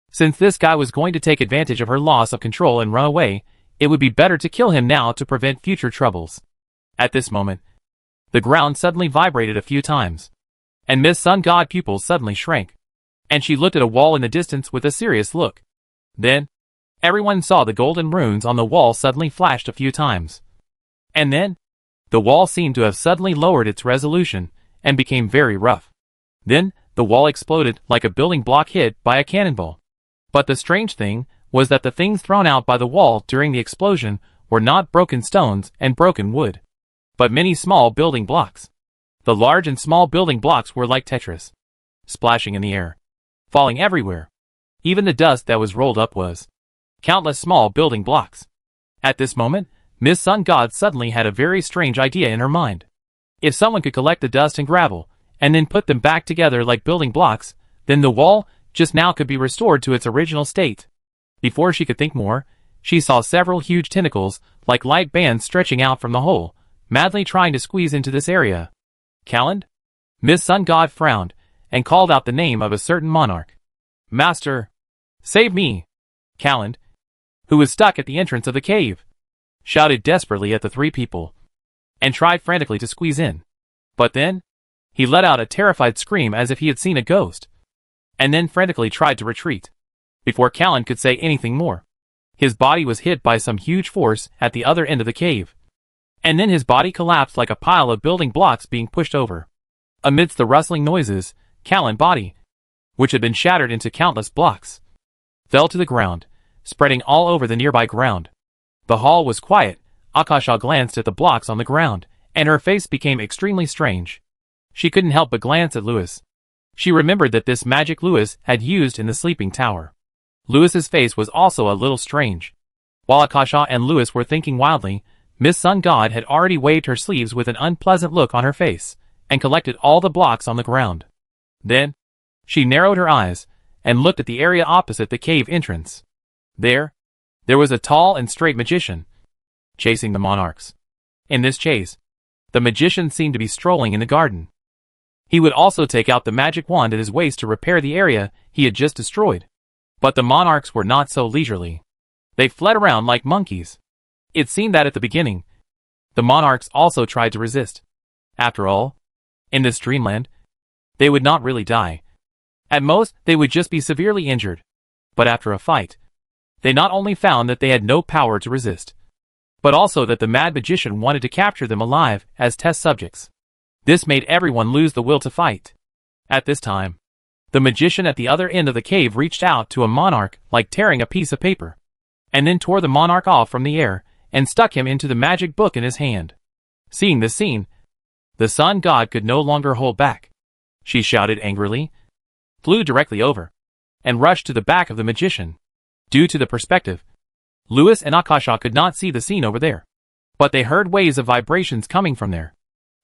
Since this guy was going to take advantage of her loss of control and run away, it would be better to kill him now to prevent future troubles. At this moment, the ground suddenly vibrated a few times, and Miss Sun God pupils suddenly shrank, and she looked at a wall in the distance with a serious look. Then, everyone saw the golden runes on the wall suddenly flashed a few times. And then, the wall seemed to have suddenly lowered its resolution and became very rough. Then, the wall exploded like a building block hit by a cannonball. But the strange thing was that the things thrown out by the wall during the explosion were not broken stones and broken wood, but many small building blocks. The large and small building blocks were like Tetris, splashing in the air, falling everywhere. Even the dust that was rolled up was countless small building blocks. At this moment, Miss Sun God suddenly had a very strange idea in her mind. If someone could collect the dust and gravel, and then put them back together like building blocks, then the wall just now could be restored to its original state. Before she could think more, she saw several huge tentacles, like light bands stretching out from the hole, madly trying to squeeze into this area. Calland? Miss Sun God frowned, and called out the name of a certain monarch. Master! Save me! Calland, who was stuck at the entrance of the cave, shouted desperately at the three people. and tried frantically to squeeze in. But then, he let out a terrified scream as if he had seen a ghost, and then frantically tried to retreat. Before Callan could say anything more, his body was hit by some huge force at the other end of the cave. And then his body collapsed like a pile of building blocks being pushed over. Amidst the rustling noises, Callan's body, which had been shattered into countless blocks, fell to the ground, spreading all over the nearby ground. The hall was quiet. Akasha glanced at the blocks on the ground, and her face became extremely strange. She couldn't help but glance at Lewis. She remembered that this magic Lewis had used in the sleeping tower. Lewis's face was also a little strange. While Akasha and Lewis were thinking wildly, Miss Sun God had already waved her sleeves with an unpleasant look on her face, and collected all the blocks on the ground. Then, she narrowed her eyes, and looked at the area opposite the cave entrance. There was a tall and straight magician, chasing the monarchs. In this chase, the magician seemed to be strolling in the garden. He would also take out the magic wand at his waist to repair the area he had just destroyed. But the monarchs were not so leisurely. They fled around like monkeys. It seemed that at the beginning, the monarchs also tried to resist. After all, in this dreamland, they would not really die. At most, they would just be severely injured. But after a fight, they not only found that they had no power to resist, but also that the mad magician wanted to capture them alive as test subjects. This made everyone lose the will to fight. At this time, the magician at the other end of the cave reached out to a monarch like tearing a piece of paper, and then tore the monarch off from the air and stuck him into the magic book in his hand. Seeing this scene, the sun god could no longer hold back. She shouted angrily, flew directly over, and rushed to the back of the magician. Due to the perspective, Lewis and Akasha could not see the scene over there, but they heard waves of vibrations coming from there.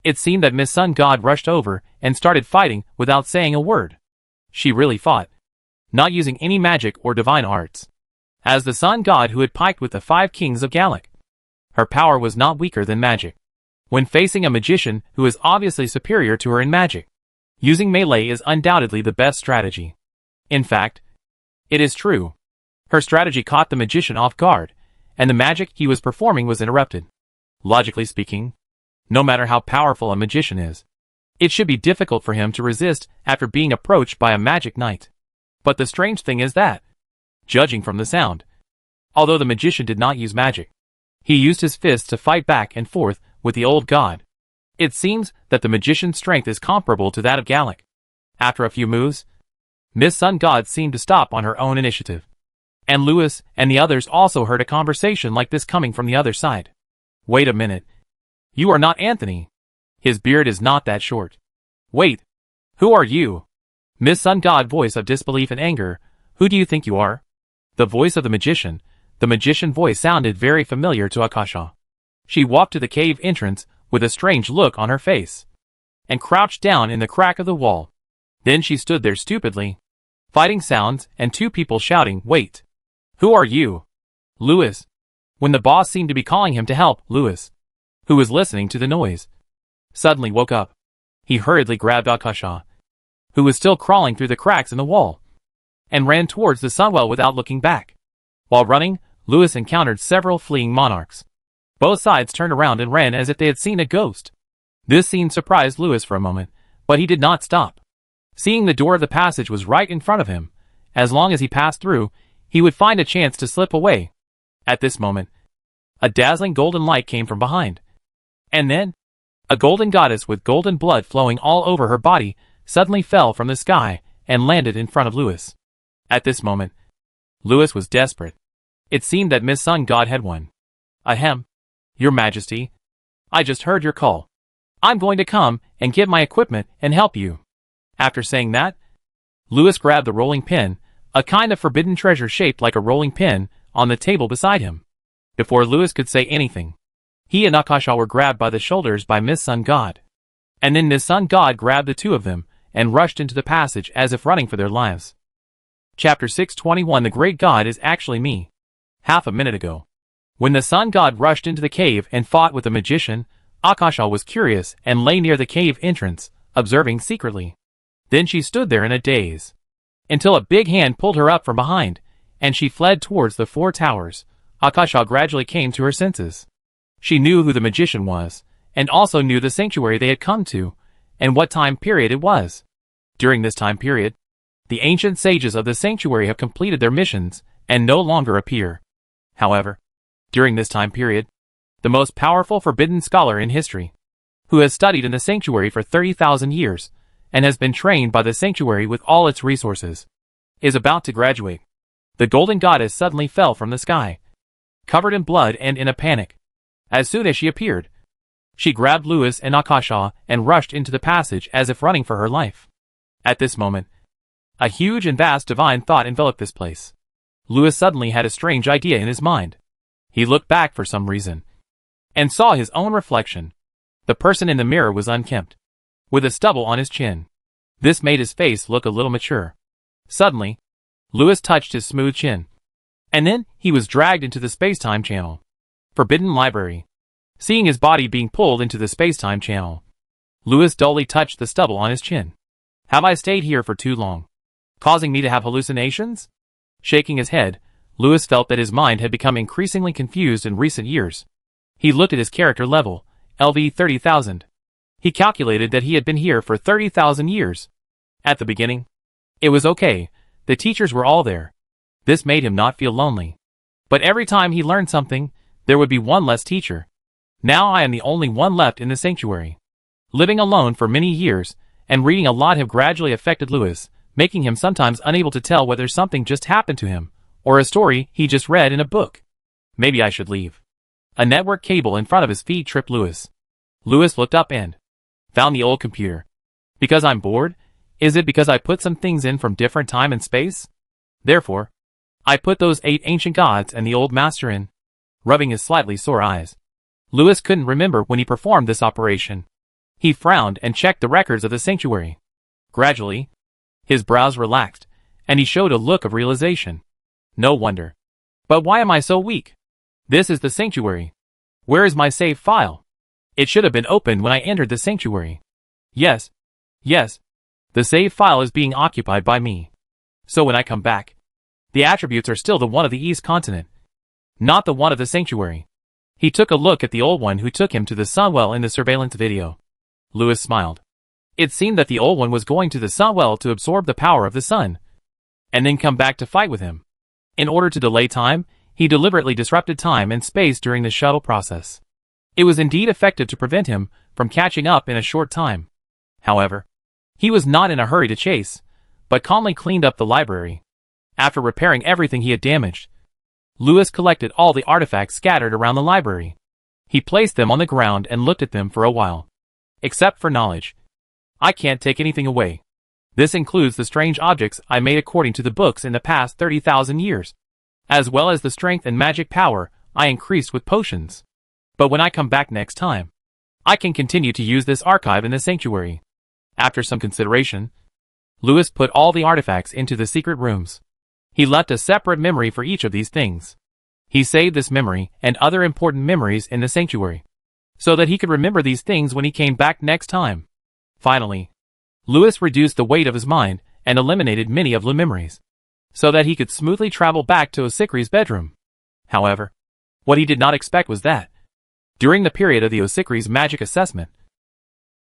It seemed that Miss Sun God rushed over and started fighting without saying a word. She really fought, not using any magic or divine arts. As the sun god who had piked with the 5 kings of Gallic, her power was not weaker than magic. When facing a magician who is obviously superior to her in magic, using melee is undoubtedly the best strategy. In fact, it is true. Her strategy caught the magician off guard, and the magic he was performing was interrupted. Logically speaking, no matter how powerful a magician is, it should be difficult for him to resist after being approached by a magic knight. But the strange thing is that, judging from the sound, although the magician did not use magic, he used his fists to fight back and forth with the old god. It seems that the magician's strength is comparable to that of Gallic. After a few moves, Miss Sun God seemed to stop on her own initiative. And Lewis and the others also heard a conversation like this coming from the other side. Wait a minute. You are not Anthony. His beard is not that short. Wait. Who are you? Miss Sun God voice of disbelief and anger. Who do you think you are? The voice of the magician voice sounded very familiar to Akasha. She walked to the cave entrance with a strange look on her face, and crouched down in the crack of the wall. Then she stood there stupidly. Fighting sounds and 2 people shouting, wait. Who are you? Lewis. When the boss seemed to be calling him to help, Lewis, who was listening to the noise, suddenly woke up. He hurriedly grabbed Akasha, who was still crawling through the cracks in the wall, and ran towards the sunwell without looking back. While running, Lewis encountered several fleeing monarchs. Both sides turned around and ran as if they had seen a ghost. This scene surprised Lewis for a moment, but he did not stop. Seeing the door of the passage was right in front of him, as long as he passed through, he would find a chance to slip away. At this moment, a dazzling golden light came from behind. And then, a golden goddess with golden blood flowing all over her body suddenly fell from the sky and landed in front of Lewis. At this moment, Lewis was desperate. It seemed that Miss Sun God had won. Ahem. Your Majesty, I just heard your call. I'm going to come and get my equipment and help you. After saying that, Lewis grabbed the rolling pin, a kind of forbidden treasure shaped like a rolling pin, on the table beside him. Before Lewis could say anything, he and Akasha were grabbed by the shoulders by Miss Sun God. And then Miss Sun God grabbed the 2 of them and rushed into the passage as if running for their lives. Chapter 621 The Great God is actually me. Half a minute ago, when the sun god rushed into the cave and fought with the magician, Akasha was curious and lay near the cave entrance, observing secretly. Then she stood there in a daze, until a big hand pulled her up from behind, and she fled towards the 4 towers. Akasha gradually came to her senses. She knew who the magician was, and also knew the sanctuary they had come to, and what time period it was. During this time period, the ancient sages of the sanctuary have completed their missions and no longer appear. However, during this time period, the most powerful forbidden scholar in history, who has studied in the sanctuary for 30,000 years and has been trained by the sanctuary with all its resources, is about to graduate. The golden goddess suddenly fell from the sky, covered in blood and in a panic. As soon as she appeared, she grabbed Lewis and Akasha and rushed into the passage as if running for her life. At this moment, a huge and vast divine thought enveloped this place. Lewis suddenly had a strange idea in his mind. He looked back for some reason and saw his own reflection. The person in the mirror was unkempt, with a stubble on his chin. This made his face look a little mature. Suddenly, Lewis touched his smooth chin, and then he was dragged into the space-time channel. Forbidden Library. Seeing his body being pulled into the space-time channel, Lewis dully touched the stubble on his chin. Have I stayed here for too long, causing me to have hallucinations? Shaking his head, Lewis felt that his mind had become increasingly confused in recent years. He looked at his character level, LV 30,000. He calculated that he had been here for 30,000 years. At the beginning, it was okay, the teachers were all there. This made him not feel lonely. But every time he learned something, there would be one less teacher. Now I am the only one left in the sanctuary. Living alone for many years, and reading a lot have gradually affected Lewis, making him sometimes unable to tell whether something just happened to him, or a story he just read in a book. Maybe I should leave. A network cable in front of his feet tripped Lewis. Lewis looked up and found the old computer. Because I'm bored? Is it because I put some things in from different time and space? Therefore, I put those 8 ancient gods and the old master in. Rubbing his slightly sore eyes, Lewis couldn't remember when he performed this operation. He frowned and checked the records of the sanctuary. Gradually, his brows relaxed, and he showed a look of realization. No wonder. But why am I so weak? This is the sanctuary. Where is my save file? It should have been opened when I entered the sanctuary. Yes. The save file is being occupied by me. So when I come back, the attributes are still the one of the East Continent, not the one of the sanctuary. He took a look at the old one who took him to the Sunwell in the surveillance video. Lewis smiled. It seemed that the old one was going to the Sunwell to absorb the power of the sun, and then come back to fight with him. In order to delay time, he deliberately disrupted time and space during the shuttle process. It was indeed effective to prevent him from catching up in a short time. However, he was not in a hurry to chase, but calmly cleaned up the library. After repairing everything he had damaged, Lewis collected all the artifacts scattered around the library. He placed them on the ground and looked at them for a while. Except for knowledge, I can't take anything away. This includes the strange objects I made according to the books in the past 30,000 years, as well as the strength and magic power I increased with potions. But when I come back next time, I can continue to use this archive in the sanctuary. After some consideration, Lewis put all the artifacts into the secret rooms. He left a separate memory for each of these things. He saved this memory and other important memories in the sanctuary, so that he could remember these things when he came back next time. Finally, Lewis reduced the weight of his mind and eliminated many of the memories, so that he could smoothly travel back to Osikri's bedroom. However, what he did not expect was that, during the period of the Osikri's magic assessment,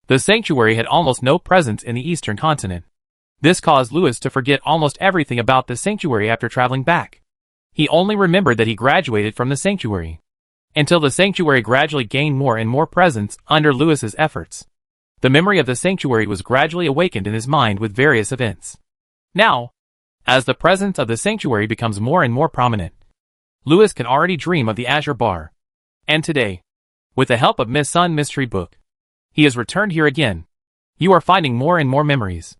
the sanctuary had almost no presence in the eastern continent. This caused Lewis to forget almost everything about the sanctuary after traveling back. He only remembered that he graduated from the sanctuary, until the sanctuary gradually gained more and more presence under Lewis's efforts. The memory of the sanctuary was gradually awakened in his mind with various events. Now, as the presence of the sanctuary becomes more and more prominent, Lewis can already dream of the Azure Bar. And today, with the help of Miss Sun Mystery Book, he has returned here again. You are finding more and more memories.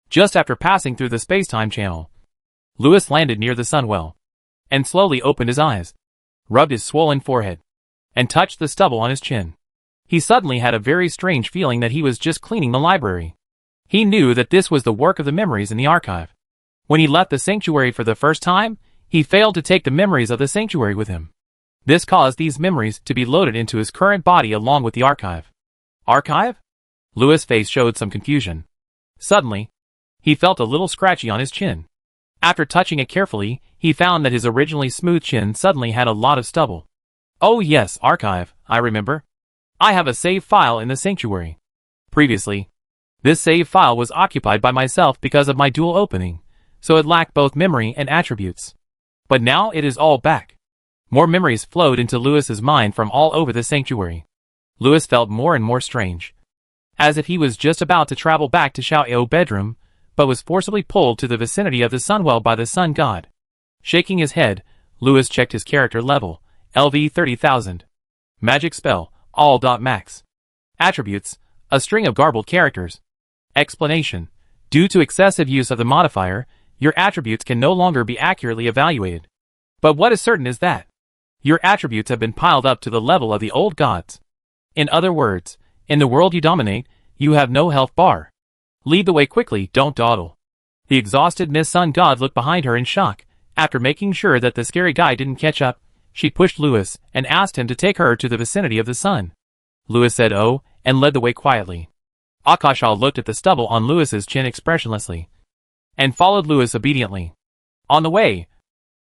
Just after passing through the space-time channel, Lewis landed near the Sunwell, and slowly opened his eyes, rubbed his swollen forehead, and touched the stubble on his chin. He suddenly had a very strange feeling that he was just cleaning the library. He knew that this was the work of the memories in the archive. When he left the sanctuary for the first time, he failed to take the memories of the sanctuary with him. This caused these memories to be loaded into his current body along with the archive. Archive? Lewis' face showed some confusion. Suddenly, he felt a little scratchy on his chin. After touching it carefully, he found that his originally smooth chin suddenly had a lot of stubble. Oh yes, archive, I remember. I have a save file in the sanctuary. Previously, this save file was occupied by myself because of my dual opening, so it lacked both memory and attributes. But now it is all back. More memories flowed into Lewis's mind from all over the sanctuary. Lewis felt more and more strange, as if he was just about to travel back to Xiao's bedroom, but was forcibly pulled to the vicinity of the Sunwell by the Sun God. Shaking his head, Lewis checked his character level, LV 30,000. Magic spell, all. Max. Attributes, a string of garbled characters. Explanation: due to excessive use of the modifier, your attributes can no longer be accurately evaluated. But what is certain is that your attributes have been piled up to the level of the old gods. In other words, in the world you dominate, you have no health bar. Lead the way quickly, don't dawdle. The exhausted Miss Sun God looked behind her in shock. After making sure that the scary guy didn't catch up, she pushed Lewis and asked him to take her to the vicinity of the sun. Lewis said oh, and led the way quietly. Akashal looked at the stubble on Lewis's chin expressionlessly, and followed Lewis obediently. On the way,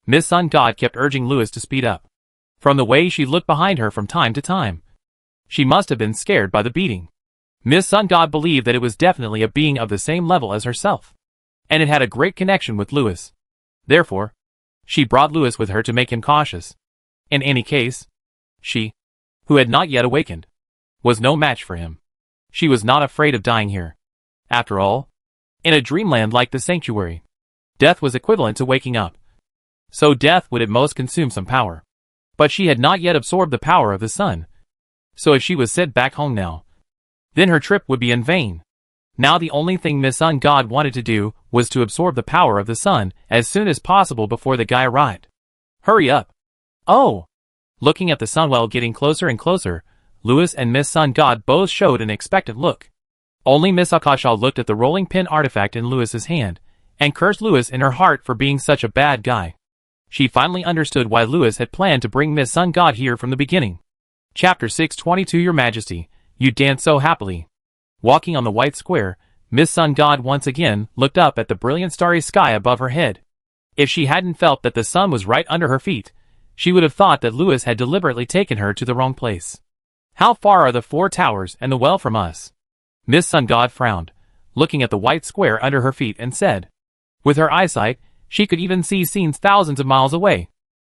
Miss Sun God kept urging Lewis to speed up. From the way she looked behind her from time to time, she must have been scared by the beating. Miss Sun God believed that it was definitely a being of the same level as herself, and it had a great connection with Lewis. Therefore, she brought Lewis with her to make him cautious. In any case, she, who had not yet awakened, was no match for him. She was not afraid of dying here. After all, in a dreamland like the sanctuary, death was equivalent to waking up. So death would at most consume some power. But she had not yet absorbed the power of the sun. So if she was sent back home now, then her trip would be in vain. Now the only thing Miss Sun God wanted to do was to absorb the power of the sun as soon as possible before the guy arrived. Hurry up. Oh! Looking at the Sunwell getting closer and closer, Lewis and Miss Sun God both showed an expectant look. Only Miss Akashal looked at the rolling pin artifact in Lewis's hand, and cursed Lewis in her heart for being such a bad guy. She finally understood why Lewis had planned to bring Miss Sun God here from the beginning. Chapter 622 Your Majesty, you dance so happily. Walking on the white square, Miss Sun God once again looked up at the brilliant starry sky above her head. If she hadn't felt that the sun was right under her feet, she would have thought that Lewis had deliberately taken her to the wrong place. How far are the 4 towers and the well from us? Miss Sun God frowned, looking at the white square under her feet and said. With her eyesight, she could even see scenes thousands of miles away.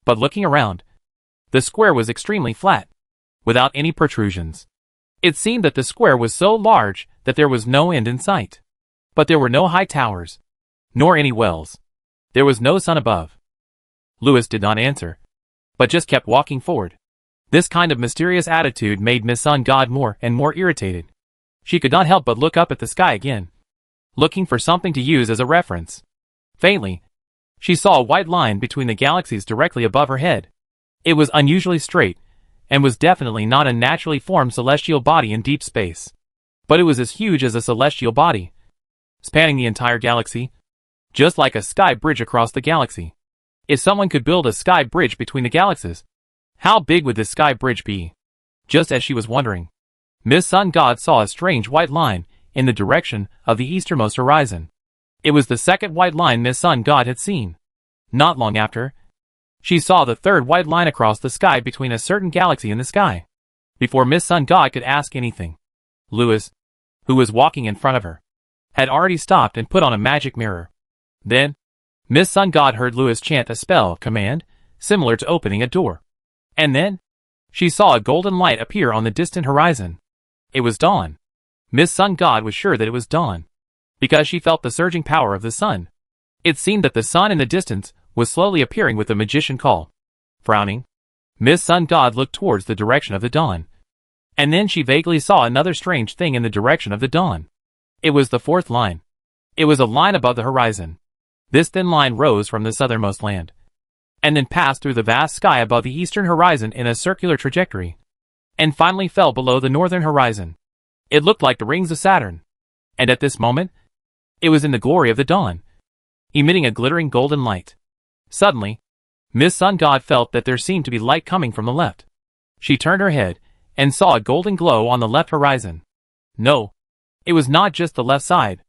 But looking around, the square was extremely flat, without any protrusions. It seemed that the square was so large that there was no end in sight. But there were no high towers, nor any wells. There was no sun above. Lewis did not answer, but just kept walking forward. This kind of mysterious attitude made Miss Sun God more and more irritated. She could not help but look up at the sky again, looking for something to use as a reference. Faintly, she saw a white line between the galaxies directly above her head. It was unusually straight, and was definitely not a naturally formed celestial body in deep space. But it was as huge as a celestial body, spanning the entire galaxy, just like a sky bridge across the galaxy. If someone could build a sky bridge between the galaxies, how big would this sky bridge be? Just as she was wondering, Miss Sun God saw a strange white line in the direction of the easternmost horizon. It was the second white line Miss Sun God had seen. Not long after, she saw the third white line across the sky between a certain galaxy in the sky. Before Miss Sun God could ask anything, Lewis, who was walking in front of her, had already stopped and put on a magic mirror. Then, Miss Sun God heard Lewis chant a spell command, similar to opening a door. And then, she saw a golden light appear on the distant horizon. It was dawn. Miss Sun God was sure that it was dawn, because she felt the surging power of the sun. It seemed that the sun in the distance was slowly appearing with the magician call. Frowning, Miss Sun God looked towards the direction of the dawn. And then she vaguely saw another strange thing in the direction of the dawn. It was the 4th line. It was a line above the horizon. This thin line rose from the southernmost land, and then passed through the vast sky above the eastern horizon in a circular trajectory, and finally fell below the northern horizon. It looked like the rings of Saturn. And at this moment, it was in the glory of the dawn, emitting a glittering golden light. Suddenly, Miss Sun God felt that there seemed to be light coming from the left. She turned her head, and saw a golden glow on the left horizon. No, it was not just the left side.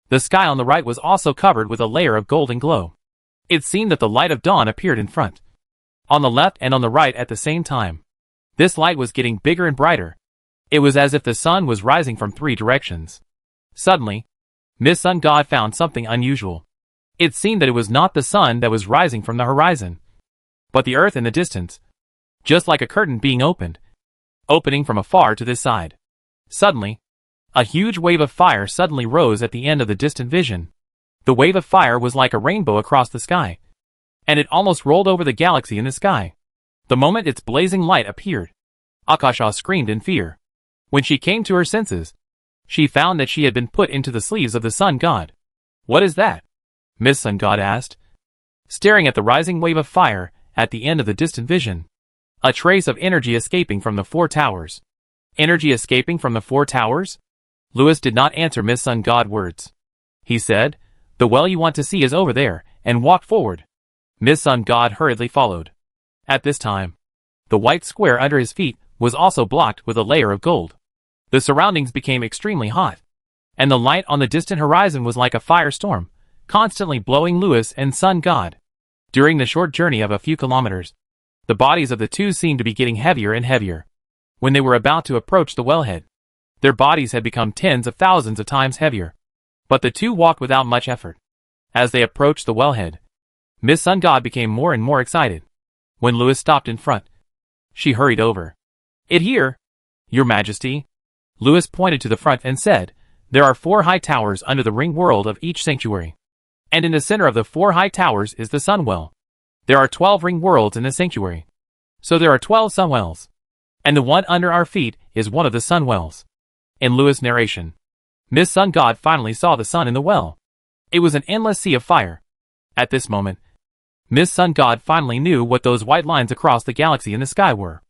The sky on the right was also covered with a layer of golden glow. It seemed that the light of dawn appeared in front, on the left and on the right at the same time. This light was getting bigger and brighter, It was as if the sun was rising from 3 directions. Suddenly, Miss Sun God found something unusual. It seemed that it was not the sun that was rising from the horizon, but the earth in the distance, just like a curtain being opening from afar to this side. Suddenly, a huge wave of fire suddenly rose at the end of the distant vision. The wave of fire was like a rainbow across the sky, and it almost rolled over the galaxy in the sky. The moment its blazing light appeared, Akasha screamed in fear. When she came to her senses, she found that she had been put into the sleeves of the sun god. "What is that?" Miss Sun God asked, staring at the rising wave of fire at the end of the distant vision. A trace of energy escaping from the 4 towers. Energy escaping from the 4 towers? Louis did not answer Miss Sun God's words. He said, "The well you want to see is over there," and walked forward. Miss Sun God hurriedly followed. At this time, the white square under his feet was also blocked with a layer of gold. The surroundings became extremely hot, and the light on the distant horizon was like a firestorm, constantly blowing Louis and Sun God. During the short journey of a few kilometers, the bodies of the two seemed to be getting heavier and heavier. When they were about to approach the wellhead, their bodies had become tens of thousands of times heavier. But the two walked without much effort. As they approached the wellhead, Miss Sun God became more and more excited. When Louis stopped in front, she hurried over. "It here, Your Majesty." Louis pointed to the front and said, "There are 4 high towers under the ring world of each sanctuary. And in the center of the 4 high towers is the sun well. There are 12 ring worlds in the sanctuary. So there are 12 sun wells. And the one under our feet is one of the sun wells." In Louis' narration, Miss Sun God finally saw the sun in the well. It was an endless sea of fire. At this moment, Miss Sun God finally knew what those white lines across the galaxy in the sky were.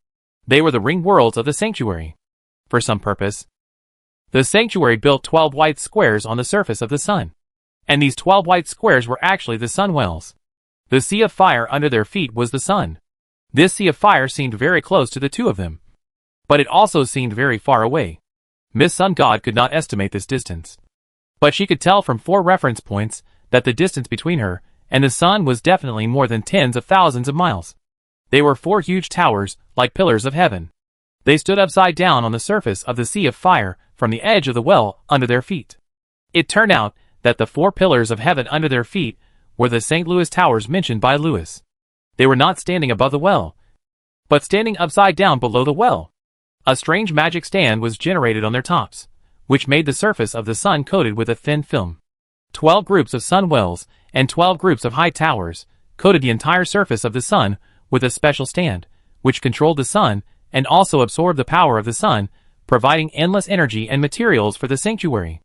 They were the ring worlds of the sanctuary. For some purpose, the sanctuary built 12 white squares on the surface of the sun. And these 12 white squares were actually the sun wells. The sea of fire under their feet was the sun. This sea of fire seemed very close to the two of them, but it also seemed very far away. Miss Sun God could not estimate this distance, but she could tell from 4 reference points that the distance between her and the sun was definitely more than tens of thousands of miles. They were 4 huge towers, like pillars of heaven. They stood upside down on the surface of the sea of fire from the edge of the well under their feet. It turned out that the 4 pillars of heaven under their feet were the St. Louis towers mentioned by Louis. They were not standing above the well, but standing upside down below the well. A strange magic stand was generated on their tops, which made the surface of the sun coated with a thin film. 12 groups of sun wells and 12 groups of high towers coated the entire surface of the sun with a special stand, which controlled the sun and also absorbed the power of the sun, providing endless energy and materials for the sanctuary.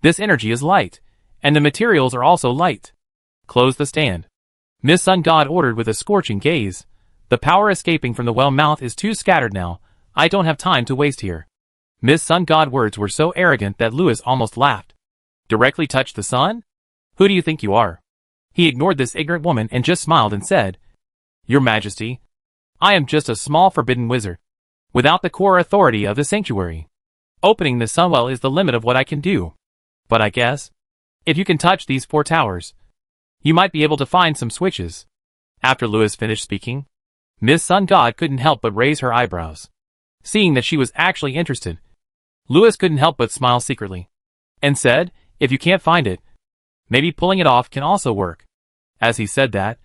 This energy is light, and the materials are also light. Close the stand. Miss Sun God ordered with a scorching gaze. "The power escaping from the well mouth is too scattered now. I don't have time to waste here." Miss Sun God's words were so arrogant that Louis almost laughed. "Directly touch the sun? Who do you think you are?" He ignored this ignorant woman and just smiled and said, "Your Majesty, I am just a small forbidden wizard, without the core authority of the sanctuary. Opening the sunwell is the limit of what I can do. But I guess, if you can touch these 4 towers, you might be able to find some switches." After Louis finished speaking, Miss Sun God couldn't help but raise her eyebrows. Seeing that she was actually interested, Louis couldn't help but smile secretly, and said, "If you can't find it, maybe pulling it off can also work." As he said that,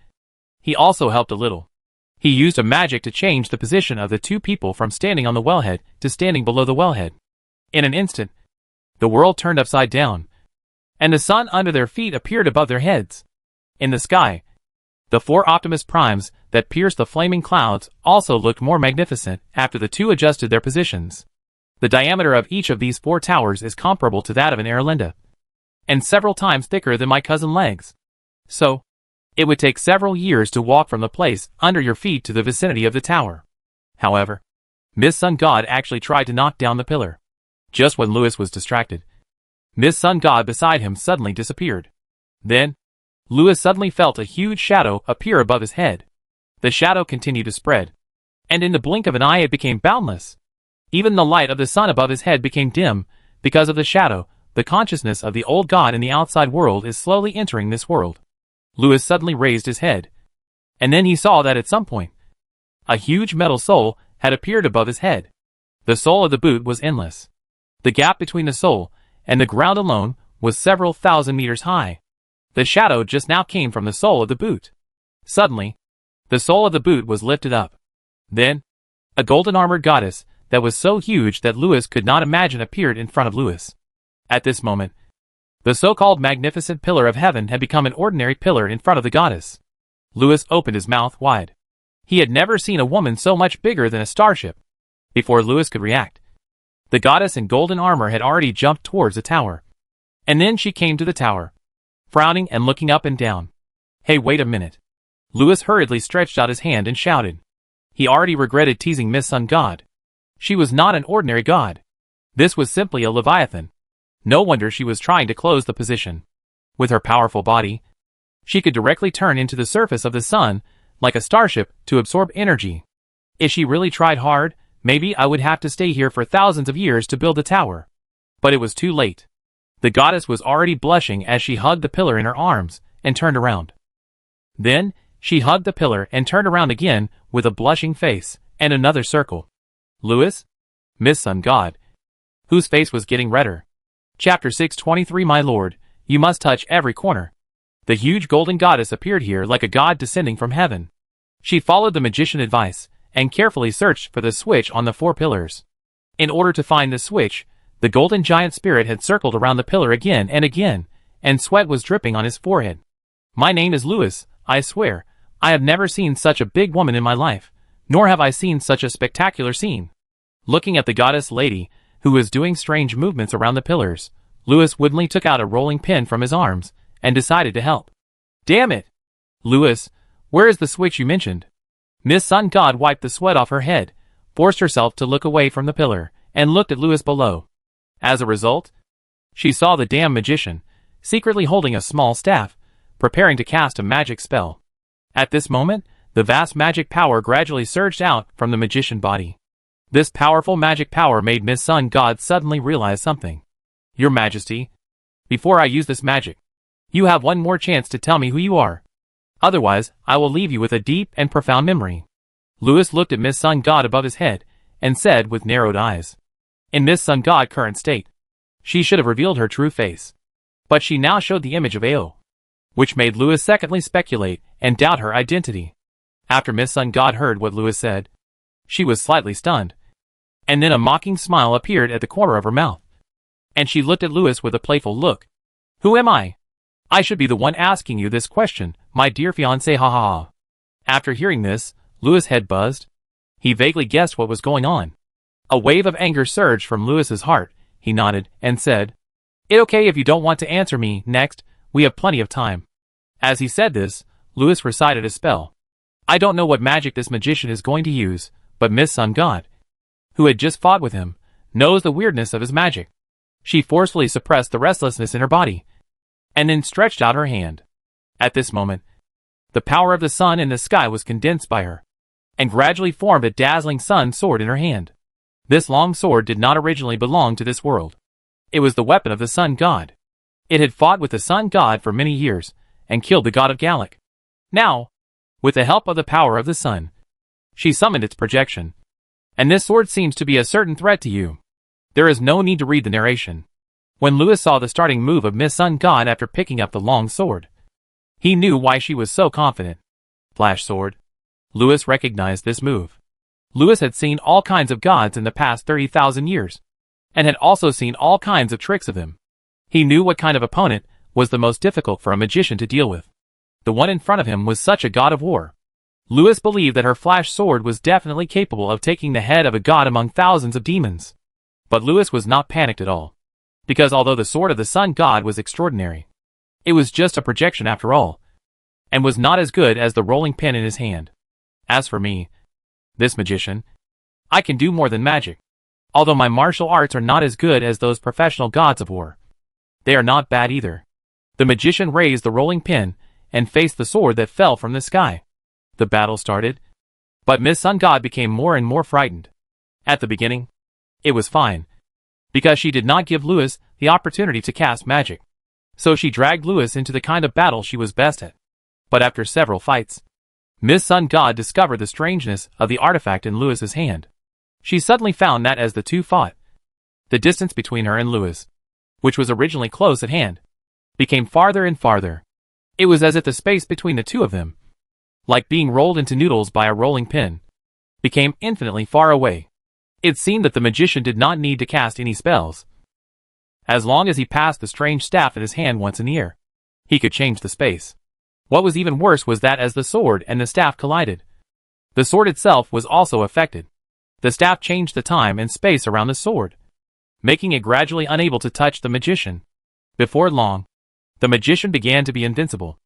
he also helped a little. He used a magic to change the position of the 2 people from standing on the wellhead to standing below the wellhead. In an instant, the world turned upside down, and the sun under their feet appeared above their heads. In the sky, the 4 Optimus Primes that pierced the flaming clouds also looked more magnificent after the 2 adjusted their positions. The diameter of each of these 4 towers is comparable to that of an Erlinda, and several times thicker than my cousin legs. So, it would take several years to walk from the place under your feet to the vicinity of the tower. However, Miss Sun God actually tried to knock down the pillar. Just when Louis was distracted, Miss Sun God beside him suddenly disappeared. Then, Louis suddenly felt a huge shadow appear above his head. The shadow continued to spread, and in the blink of an eye it became boundless. Even the light of the sun above his head became dim because of the shadow. The consciousness of the old god in the outside world is slowly entering this world. Louis suddenly raised his head, and then he saw that at some point, a huge metal soul had appeared above his head. The sole of the boot was endless. The gap between the sole and the ground alone was several thousand meters high. The shadow just now came from the sole of the boot. Suddenly, the sole of the boot was lifted up. Then, a golden armored goddess that was so huge that Lewis could not imagine appeared in front of Lewis. At this moment, the so-called magnificent pillar of heaven had become an ordinary pillar in front of the goddess. Lewis opened his mouth wide. He had never seen a woman so much bigger than a starship. Before Lewis could react, the goddess in golden armor had already jumped towards the tower. And then she came to the tower, frowning and looking up and down. Hey, wait a minute. Lewis hurriedly stretched out his hand and shouted. He already regretted teasing Miss Sun God. She was not an ordinary god. This was simply a leviathan. No wonder she was trying to close the position. With her powerful body, she could directly turn into the surface of the sun, like a starship, to absorb energy. If she really tried hard, maybe I would have to stay here for thousands of years to build the tower. But it was too late. The goddess was already blushing as she hugged the pillar in her arms and turned around. Then, she hugged the pillar and turned around again with a blushing face and another circle. Lewis? Miss Sun God, whose face was getting redder. Chapter 623. My lord, you must touch every corner. The huge golden goddess appeared here like a god descending from heaven. She followed the magician's advice and carefully searched for the switch on the 4 pillars. In order to find the switch, the golden giant spirit had circled around the pillar again, and sweat was dripping on his forehead. My name is Lewis, I swear. I have never seen such a big woman in my life, nor have I seen such a spectacular scene. Looking at the goddess lady, who was doing strange movements around the pillars, Lewis woodenly took out a rolling pin from his arms and decided to help. Damn it! Lewis, where is the switch you mentioned? Miss Sun God wiped the sweat off her head, forced herself to look away from the pillar, and looked at Lewis below. As a result, she saw the damn magician, secretly holding a small staff, preparing to cast a magic spell. At this moment, the vast magic power gradually surged out from the magician's body. This powerful magic power made Miss Sun God suddenly realize something. Your Majesty, before I use this magic, you have one more chance to tell me who you are. Otherwise, I will leave you with a deep and profound memory. Lewis looked at Miss Sun God above his head, and said with narrowed eyes. In Miss Sun God's current state, she should have revealed her true face. But she now showed the image of Ao, which made Lewis secondly speculate and doubt her identity. After Miss Sun God heard what Lewis said, she was slightly stunned. And then a mocking smile appeared at the corner of her mouth. And she looked at Lewis with a playful look. Who am I? I should be the one asking you this question, my dear fiancé, ha ha ha. After hearing this, Lewis' head buzzed. He vaguely guessed what was going on. A wave of anger surged from Lewis's heart. He nodded and said, "It's okay if you don't want to answer me next, we have plenty of time." As he said this, Lewis recited a spell. I don't know what magic this magician is going to use, but Miss Sun God, who had just fought with him, knows the weirdness of his magic. She forcefully suppressed the restlessness in her body, and then stretched out her hand. At this moment, the power of the sun in the sky was condensed by her, and gradually formed a dazzling sun sword in her hand. This long sword did not originally belong to this world. It was the weapon of the sun god. It had fought with the sun god for many years, and killed the god of Gallic. Now, with the help of the power of the sun, she summoned its projection. And this sword seems to be a certain threat to you. There is no need to read the narration. When Lewis saw the starting move of Miss Sun God after picking up the long sword, he knew why she was so confident. Flash sword. Lewis recognized this move. Lewis had seen all kinds of gods in the past 30,000 years, and had also seen all kinds of tricks of them. He knew what kind of opponent was the most difficult for a magician to deal with. The one in front of him was such a god of war. Lewis believed that her flash sword was definitely capable of taking the head of a god among thousands of demons. But Lewis was not panicked at all, because although the sword of the sun god was extraordinary, it was just a projection after all, and was not as good as the rolling pin in his hand. As for me, this magician, I can do more than magic. Although my martial arts are not as good as those professional gods of war, they are not bad either. The magician raised the rolling pin and faced the sword that fell from the sky. The battle started, but Miss Sun God became more and more frightened. At the beginning, it was fine, because she did not give Lewis the opportunity to cast magic. So she dragged Lewis into the kind of battle she was best at. But after several fights, Miss Sun God discovered the strangeness of the artifact in Lewis's hand. She suddenly found that as the two fought, the distance between her and Louis, which was originally close at hand, became farther and farther. It was as if the space between the two of them, like being rolled into noodles by a rolling pin, became infinitely far away. It seemed that the magician did not need to cast any spells. As long as he passed the strange staff in his hand once in the air, he could change the space. What was even worse was that as the sword and the staff collided, the sword itself was also affected. The staff changed the time and space around the sword, making it gradually unable to touch the magician. Before long, the magician began to be invincible.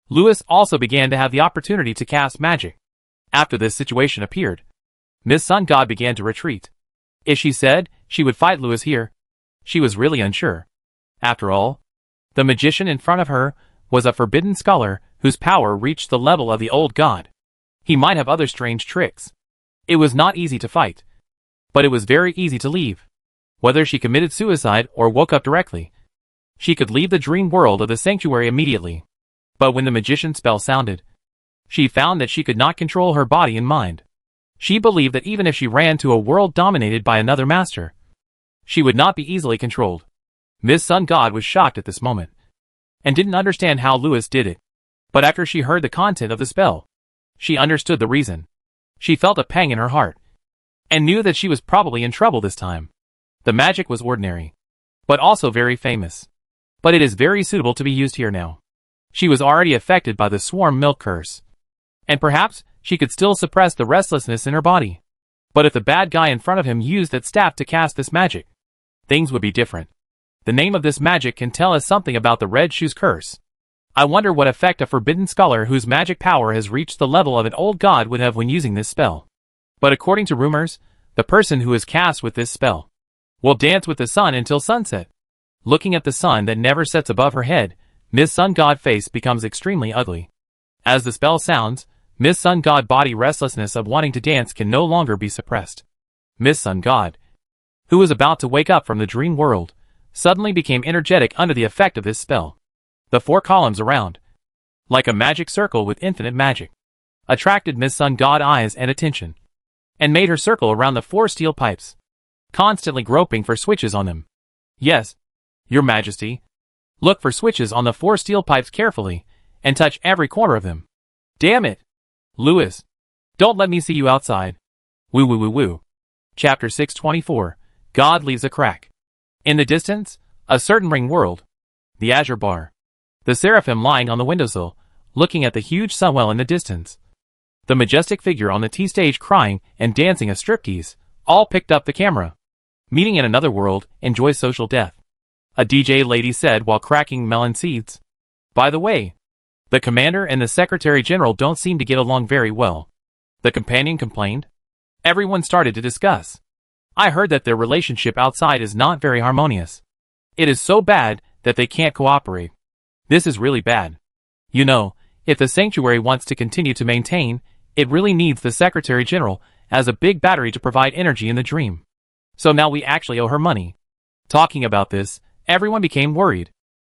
Louis also began to have the opportunity to cast magic. After this situation appeared, Miss Sun God began to retreat. If she said she would fight Louis here, she was really unsure. After all, the magician in front of her was a forbidden scholar whose power reached the level of the old god. He might have other strange tricks. It was not easy to fight, but it was very easy to leave. Whether she committed suicide or woke up directly, she could leave the dream world of the sanctuary immediately. But when the magician's spell sounded, she found that she could not control her body and mind. She believed that even if she ran to a world dominated by another master, she would not be easily controlled. Miss Sun God was shocked at this moment, and didn't understand how Louis did it. But after she heard the content of the spell, she understood the reason. She felt a pang in her heart, and knew that she was probably in trouble this time. The magic was ordinary, but also very famous. But it is very suitable to be used here now. She was already affected by the swarm milk curse, and perhaps she could still suppress the restlessness in her body. But if the bad guy in front of him used that staff to cast this magic, things would be different. The name of this magic can tell us something about the Red Shoes curse. I wonder what effect a forbidden scholar whose magic power has reached the level of an old god would have when using this spell. But according to rumors, the person who is cast with this spell will dance with the sun until sunset. Looking at the sun that never sets above her head, Miss Sun God face becomes extremely ugly. As the spell sounds, Miss Sun God body restlessness of wanting to dance can no longer be suppressed. Miss Sun God, who was about to wake up from the dream world, suddenly became energetic under the effect of this spell. The four columns around, like a magic circle with infinite magic, attracted Miss Sun God eyes and attention, and made her circle around the four steel pipes, constantly groping for switches on them. Yes, Your Majesty. Look for switches on the four steel pipes carefully, and touch every corner of them. Damn it! Louis, don't let me see you outside. Woo woo woo woo. Chapter 624, God leaves a crack. In the distance, a certain ring whirled. The azure bar. The seraphim lying on the windowsill, looking at the huge sunwell in the distance. The majestic figure on the T-stage crying and dancing a striptease, all picked up the camera. Meeting in another world, enjoy social death. A DJ lady said while cracking melon seeds. By the way, the commander and the secretary general don't seem to get along very well. The companion complained. Everyone started to discuss. I heard that their relationship outside is not very harmonious. It is so bad that they can't cooperate. This is really bad. You know, if the sanctuary wants to continue to maintain, it really needs the secretary general as a big battery to provide energy in the dream. So now we actually owe her money. Talking about this, everyone became worried.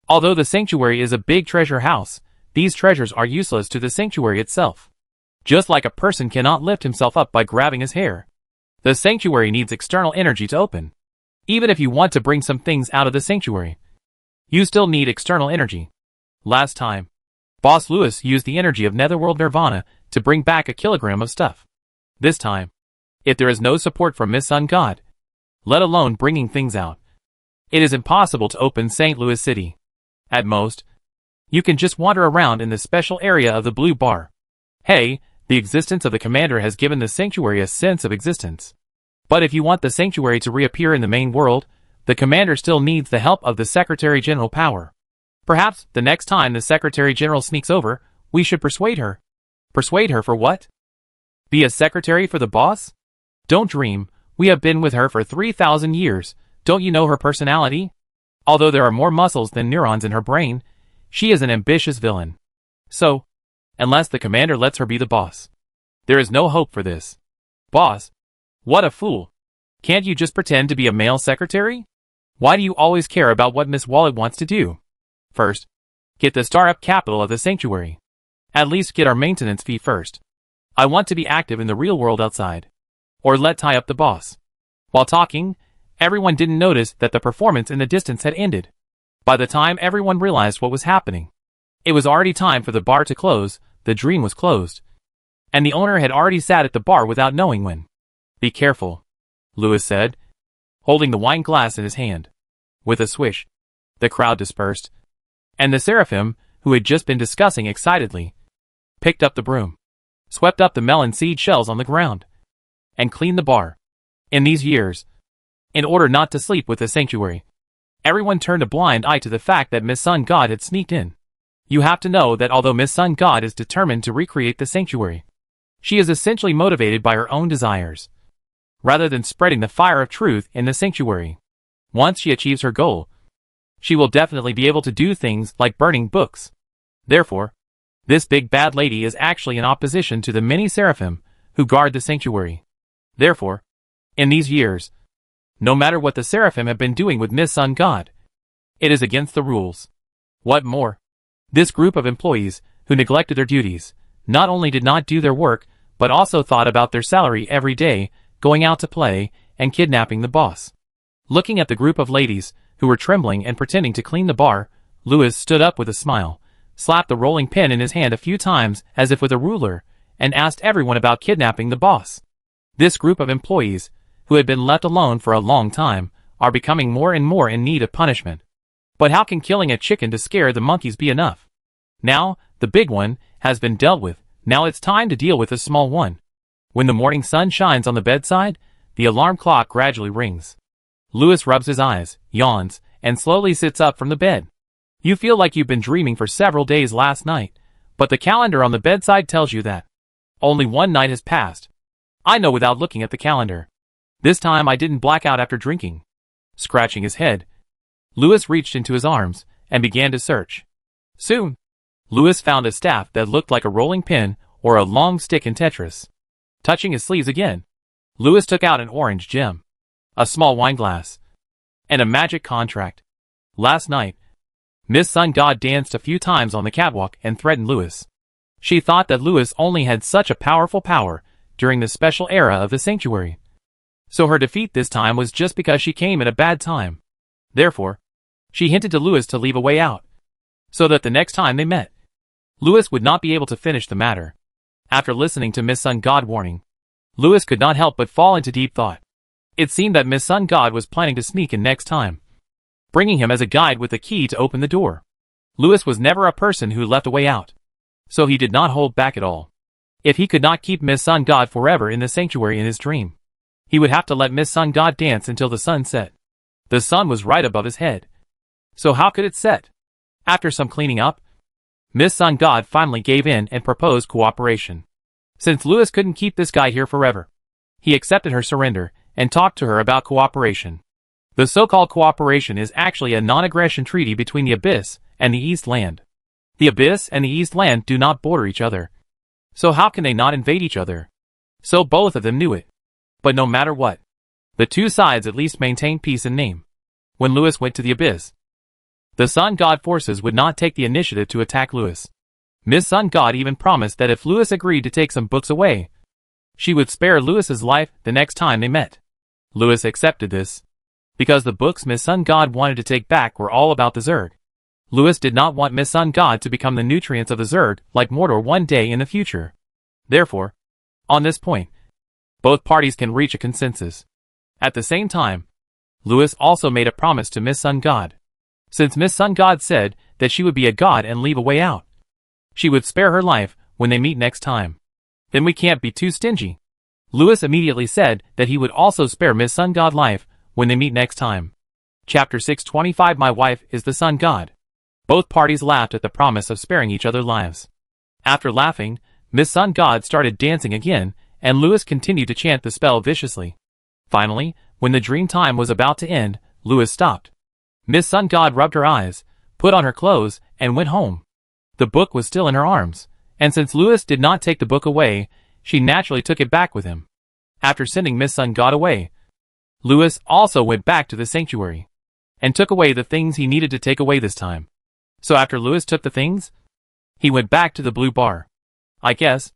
Although the sanctuary is a big treasure house, these treasures are useless to the sanctuary itself. Just like a person cannot lift himself up by grabbing his hair. The sanctuary needs external energy to open. Even if you want to bring some things out of the sanctuary, you still need external energy. Last time, Boss Louis used the energy of Netherworld Nirvana to bring back a kilogram of stuff. This time, if there is no support from Miss Sun God, let alone bringing things out, it is impossible to open St. Louis City. At most, you can just wander around in the special area of the blue bar. Hey, the existence of the commander has given the sanctuary a sense of existence. But if you want the sanctuary to reappear in the main world, the commander still needs the help of the Secretary General power. Perhaps, the next time the Secretary General sneaks over, we should persuade her. Persuade her for what? Be a secretary for the boss? Don't dream, we have been with her for 3,000 years, don't you know her personality? Although there are more muscles than neurons in her brain, she is an ambitious villain. So, unless the commander lets her be the boss, there is no hope for this. Boss? What a fool. Can't you just pretend to be a male secretary? Why do you always care about what Miss Wallet wants to do? First, get the startup capital of the sanctuary. At least get our maintenance fee first. I want to be active in the real world outside. or let tie up the boss. While talking, everyone didn't notice that the performance in the distance had ended. By the time everyone realized what was happening, it was already time for the bar to close. The dream was closed, and the owner had already sat at the bar without knowing when. "Be careful," Lewis said, holding the wine glass in his hand. With a swish, the crowd dispersed, and the seraphim, who had just been discussing excitedly, picked up the broom, swept up the melon seed shells on the ground, and cleaned the bar. In these years, in order not to sleep with the sanctuary, everyone turned a blind eye to the fact that Miss Sun God had sneaked in. You have to know that although Miss Sun God is determined to recreate the sanctuary, she is essentially motivated by her own desires, rather than spreading the fire of truth in the sanctuary. Once she achieves her goal, she will definitely be able to do things like burning books. Therefore, this big bad lady is actually in opposition to the many seraphim who guard the sanctuary. Therefore, in these years, no matter what the seraphim have been doing with Miss Sun God, it is against the rules. What more? This group of employees, who neglected their duties, not only did not do their work, but also thought about their salary every day, going out to play, and kidnapping the boss. Looking at the group of ladies, who were trembling and pretending to clean the bar, Lewis stood up with a smile, slapped the rolling pin in his hand a few times as if with a ruler, and asked everyone about kidnapping the boss. This group of employees, who had been left alone for a long time, are becoming more and more in need of punishment. But how can killing a chicken to scare the monkeys be enough? Now, the big one has been dealt with. Now it's time to deal with the small one. When the morning sun shines on the bedside, the alarm clock gradually rings. Lewis rubs his eyes, yawns, and slowly sits up from the bed. You feel like you've been dreaming for several days last night, but the calendar on the bedside tells you that only one night has passed. I know without looking at the calendar. This time I didn't black out after drinking. Scratching his head, Lewis reached into his arms and began to search. Soon, Lewis found a staff that looked like a rolling pin or a long stick in Tetris. Touching his sleeves again, Lewis took out an orange gem, a small wine glass, and a magic contract. Last night, Miss Sun God danced a few times on the catwalk and threatened Lewis. She thought that Lewis only had such a powerful power during the special era of the sanctuary. So her defeat this time was just because she came at a bad time. Therefore, she hinted to Lewis to leave a way out, so that the next time they met, Lewis would not be able to finish the matter. After listening to Miss Sun God warning, Lewis could not help but fall into deep thought. It seemed that Miss Sun God was planning to sneak in next time, bringing him as a guide with a key to open the door. Lewis was never a person who left a way out, so he did not hold back at all. If he could not keep Miss Sun God forever in the sanctuary in his dream, he would have to let Miss Sun God dance until the sun set. The sun was right above his head, so how could it set? After some cleaning up, Miss Sun God finally gave in and proposed cooperation. Since Lewis couldn't keep this guy here forever, he accepted her surrender and talked to her about cooperation. The so-called cooperation is actually a non-aggression treaty between the Abyss and the East Land. The Abyss and the East Land do not border each other, so how can they not invade each other? So both of them knew it. But no matter what, the two sides at least maintained peace in name. When Lewis went to the Abyss, the Sun God forces would not take the initiative to attack Lewis. Miss Sun God even promised that if Lewis agreed to take some books away, she would spare Lewis's life the next time they met. Lewis accepted this, because the books Miss Sun God wanted to take back were all about the Zerg. Lewis did not want Miss Sun God to become the nutrients of the Zerg like Mordor one day in the future. Therefore, on this point, both parties can reach a consensus. At the same time, Lewis also made a promise to Miss Sun God. Since Miss Sun God said that she would be a god and leave a way out, she would spare her life when they meet next time. Then we can't be too stingy. Lewis immediately said that he would also spare Miss Sun God life when they meet next time. Chapter 625 My wife is the Sun God. Both parties laughed at the promise of sparing each other lives. After laughing, Miss Sun God started dancing again, and Lewis continued to chant the spell viciously. Finally, when the dream time was about to end, Lewis stopped. Miss Sun God rubbed her eyes, put on her clothes, and went home. The book was still in her arms, and since Lewis did not take the book away, she naturally took it back with him. After sending Miss Sun God away, Lewis also went back to the sanctuary, and took away the things he needed to take away this time. So after Lewis took the things, he went back to the blue bar. I guess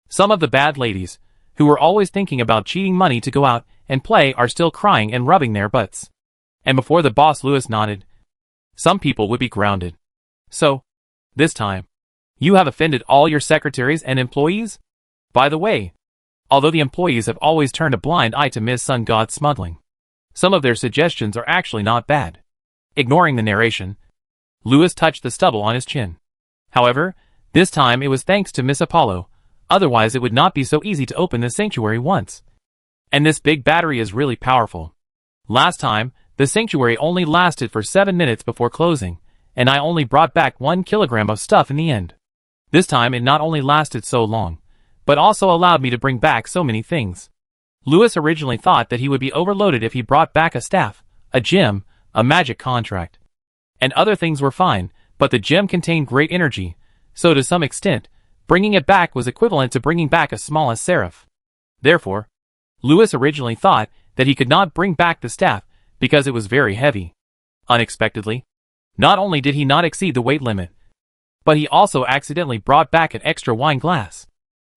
some of the bad ladies, who were always thinking about cheating money to go out and play are still crying and rubbing their butts. And before the boss, Lewis nodded. Some people would be grounded. So, this time, you have offended all your secretaries and employees? By the way, although the employees have always turned a blind eye to Miss Sun God smuggling, some of their suggestions are actually not bad. Ignoring the narration, Lewis touched the stubble on his chin. However, this time it was thanks to Miss Apollo, otherwise it would not be so easy to open the sanctuary once. And this big battery is really powerful. Last time, the sanctuary only lasted for 7 minutes before closing, and I only brought back 1 kilogram of stuff in the end. This time it not only lasted so long, but also allowed me to bring back so many things. Lewis originally thought that he would be overloaded if he brought back a staff, a gem, a magic contract. And other things were fine, but the gem contained great energy, so to some extent, bringing it back was equivalent to bringing back a smallest seraph. Therefore, Lewis originally thought that he could not bring back the staff because it was very heavy. Unexpectedly, not only did he not exceed the weight limit, but he also accidentally brought back an extra wine glass.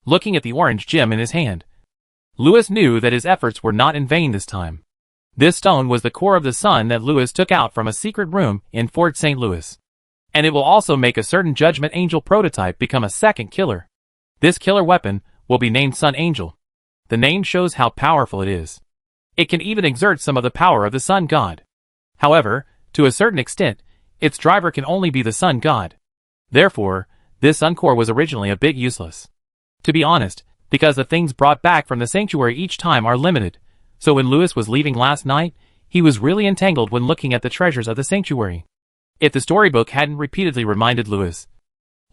Looking at the orange gem in his hand, Lewis knew that his efforts were not in vain this time. This stone was the core of the sun that Lewis took out from a secret room in Fort St. Louis. And it will also make a certain Judgment Angel prototype become a second killer. This killer weapon will be named Sun Angel. The name shows how powerful it is. It can even exert some of the power of the Sun God. However, to a certain extent, its driver can only be the Sun God. Therefore, this sun core was originally a bit useless. To be honest, because the things brought back from the sanctuary each time are limited, so when Lewis was leaving last night, he was really entangled when looking at the treasures of the sanctuary. If the storybook hadn't repeatedly reminded Lewis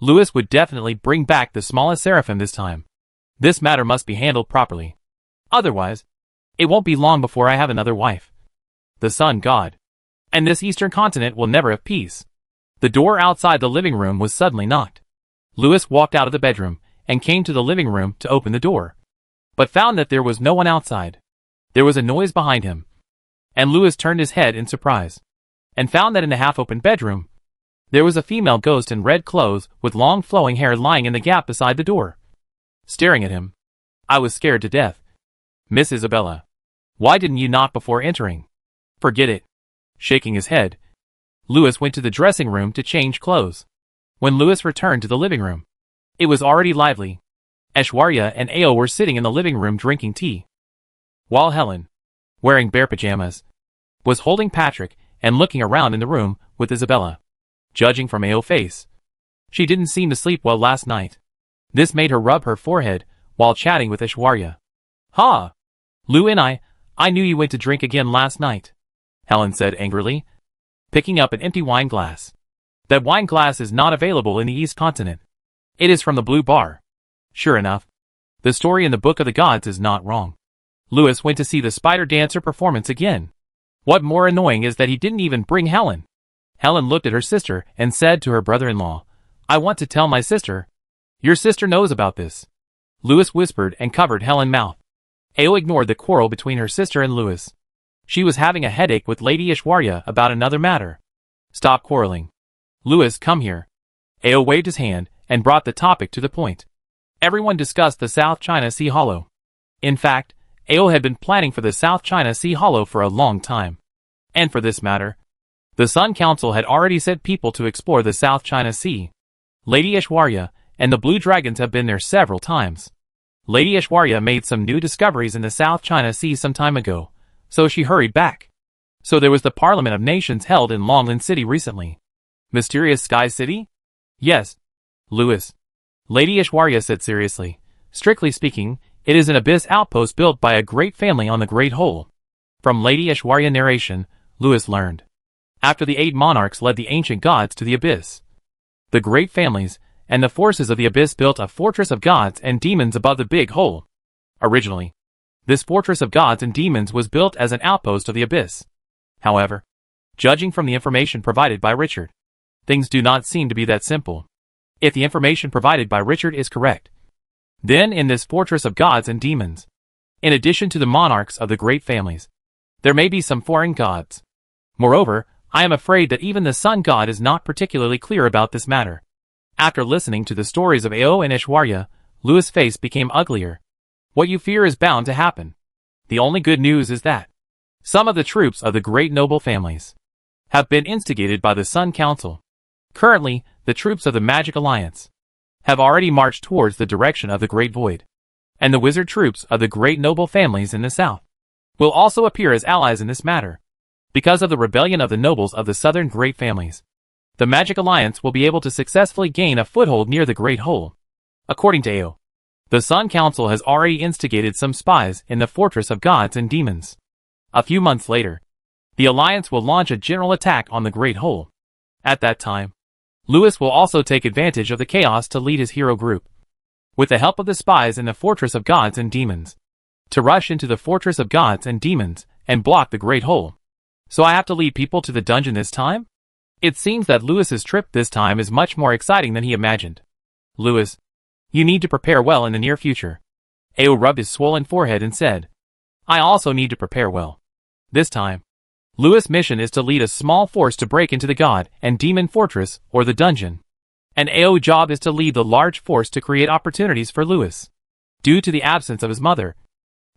would definitely bring back the smallest seraphim this time. This matter must be handled properly. Otherwise, it won't be long before I have another wife. The Sun God. And this eastern continent will never have peace. The door outside the living room was suddenly knocked. Lewis walked out of the bedroom and came to the living room to open the door, but found that there was no one outside. There was a noise behind him, and Lewis turned his head in surprise, and found that in the half-open bedroom, there was a female ghost in red clothes with long flowing hair lying in the gap beside the door, staring at him. I was scared to death. Miss Isabella, why didn't you knock before entering? Forget it. Shaking his head, Lewis went to the dressing room to change clothes. When Lewis returned to the living room, it was already lively. Aishwarya and Ao were sitting in the living room drinking tea, while Helen, wearing bare pajamas, was holding Patrick and looking around in the room with Isabella. Judging from Ao's face, she didn't seem to sleep well last night. This made her rub her forehead while chatting with Aishwarya. Ha! Lou and I knew you went to drink again last night, Helen said angrily, picking up an empty wine glass. That wine glass is not available in the East Continent. It is from the Blue Bar. Sure enough, the story in the Book of the Gods is not wrong. Lewis went to see the spider dancer performance again. What more annoying is that he didn't even bring Helen. Helen looked at her sister and said to her brother-in-law, I want to tell my sister. Your sister knows about this. Lewis whispered and covered Helen's mouth. Ao ignored the quarrel between her sister and Lewis. She was having a headache with Lady Aishwarya about another matter. Stop quarreling. Lewis, come here. Ao waved his hand and brought the topic to the point. Everyone discussed the South China Sea Hollow. In fact, Ao had been planning for the South China Sea Hollow for a long time. And for this matter, the Sun Council had already sent people to explore the South China Sea. Lady Aishwarya and the Blue Dragons have been there several times. Lady Aishwarya made some new discoveries in the South China Sea some time ago, so she hurried back. So there was the Parliament of Nations held in Longland City recently. Mysterious Sky City? Yes. Lewis. Lady Aishwarya said seriously. Strictly speaking, it is an abyss outpost built by a great family on the Great Hole. From Lady Aishwarya narration, Lewis learned. After the 8 monarchs led the ancient gods to the abyss, the great families and the forces of the abyss built a fortress of gods and demons above the big hole. Originally, this fortress of gods and demons was built as an outpost of the abyss. However, judging from the information provided by Richard, things do not seem to be that simple. If the information provided by Richard is correct, then in this fortress of gods and demons, in addition to the monarchs of the great families, there may be some foreign gods. Moreover, I am afraid that even the Sun God is not particularly clear about this matter. After listening to the stories of Ao and Aishwarya, Lewis' face became uglier. What you fear is bound to happen. The only good news is that some of the troops of the great noble families have been instigated by the Sun Council. Currently, the troops of the Magic Alliance have already marched towards the direction of the Great Void, and the wizard troops of the great noble families in the south will also appear as allies in this matter. Because of the rebellion of the nobles of the southern great families, the Magic Alliance will be able to successfully gain a foothold near the Great Hole. According to AO, the Sun Council has already instigated some spies in the Fortress of Gods and Demons. A few months later, the Alliance will launch a general attack on the Great Hole. At that time, Lewis will also take advantage of the chaos to lead his hero group, with the help of the spies in the Fortress of Gods and Demons, to rush into the Fortress of Gods and Demons and block the Great Hole. So I have to lead people to the dungeon this time? It seems that Lewis's trip this time is much more exciting than he imagined. Lewis, you need to prepare well in the near future. AO rubbed his swollen forehead and said, I also need to prepare well. This time, Lewis' mission is to lead a small force to break into the God and Demon Fortress or the dungeon. And AO's job is to lead the large force to create opportunities for Lewis. Due to the absence of his mother,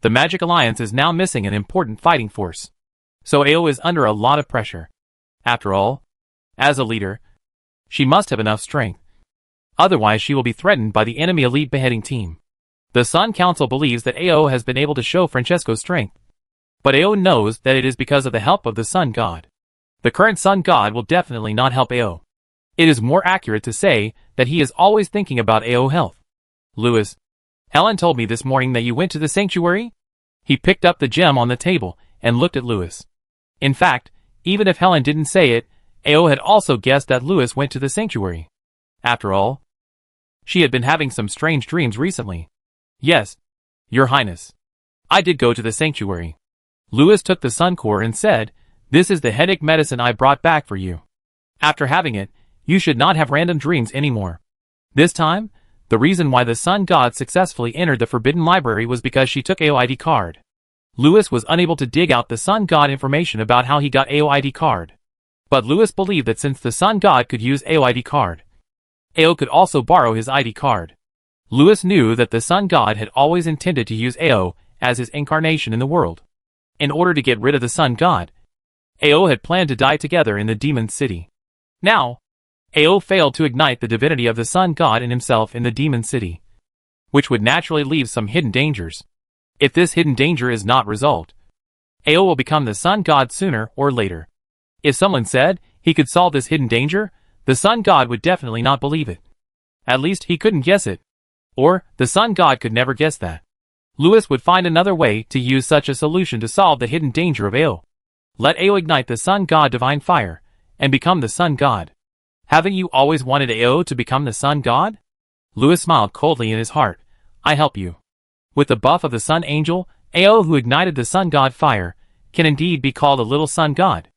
the Magic Alliance is now missing an important fighting force. So AO is under a lot of pressure. After all, as a leader, she must have enough strength. Otherwise she will be threatened by the enemy elite beheading team. The Sun Council believes that AO has been able to show Francesco's strength. But AO knows that it is because of the help of the Sun God. The current Sun God will definitely not help AO. It is more accurate to say that he is always thinking about AO's health. Lewis, Helen told me this morning that you went to the sanctuary? He picked up the gem on the table and looked at Lewis. In fact, even if Helen didn't say it, AO had also guessed that Lewis went to the sanctuary. After all, she had been having some strange dreams recently. Yes, Your Highness. I did go to the sanctuary. Lewis took the sun core and said, This is the headache medicine I brought back for you. After having it, you should not have random dreams anymore. This time, the reason why the Sun God successfully entered the Forbidden Library was because she took AO ID card. Lewis was unable to dig out the Sun God information about how he got AO ID card. But Lewis believed that since the Sun God could use AO ID card, AO could also borrow his ID card. Lewis knew that the Sun God had always intended to use AO as his incarnation in the world. In order to get rid of the Sun God, AO had planned to die together in the Demon City. Now, AO failed to ignite the divinity of the Sun God in himself in the Demon City, which would naturally leave some hidden dangers. If this hidden danger is not resolved, AO will become the Sun God sooner or later. If someone said he could solve this hidden danger, the Sun God would definitely not believe it. At least he couldn't guess it. Or, the Sun God could never guess that. Lewis would find another way to use such a solution to solve the hidden danger of AO. Let AO ignite the Sun God Divine Fire, and become the Sun God. Haven't you always wanted AO to become the Sun God? Lewis smiled coldly in his heart. I help you. With the buff of the Sun Angel, AO who ignited the Sun God Fire, can indeed be called a little Sun God.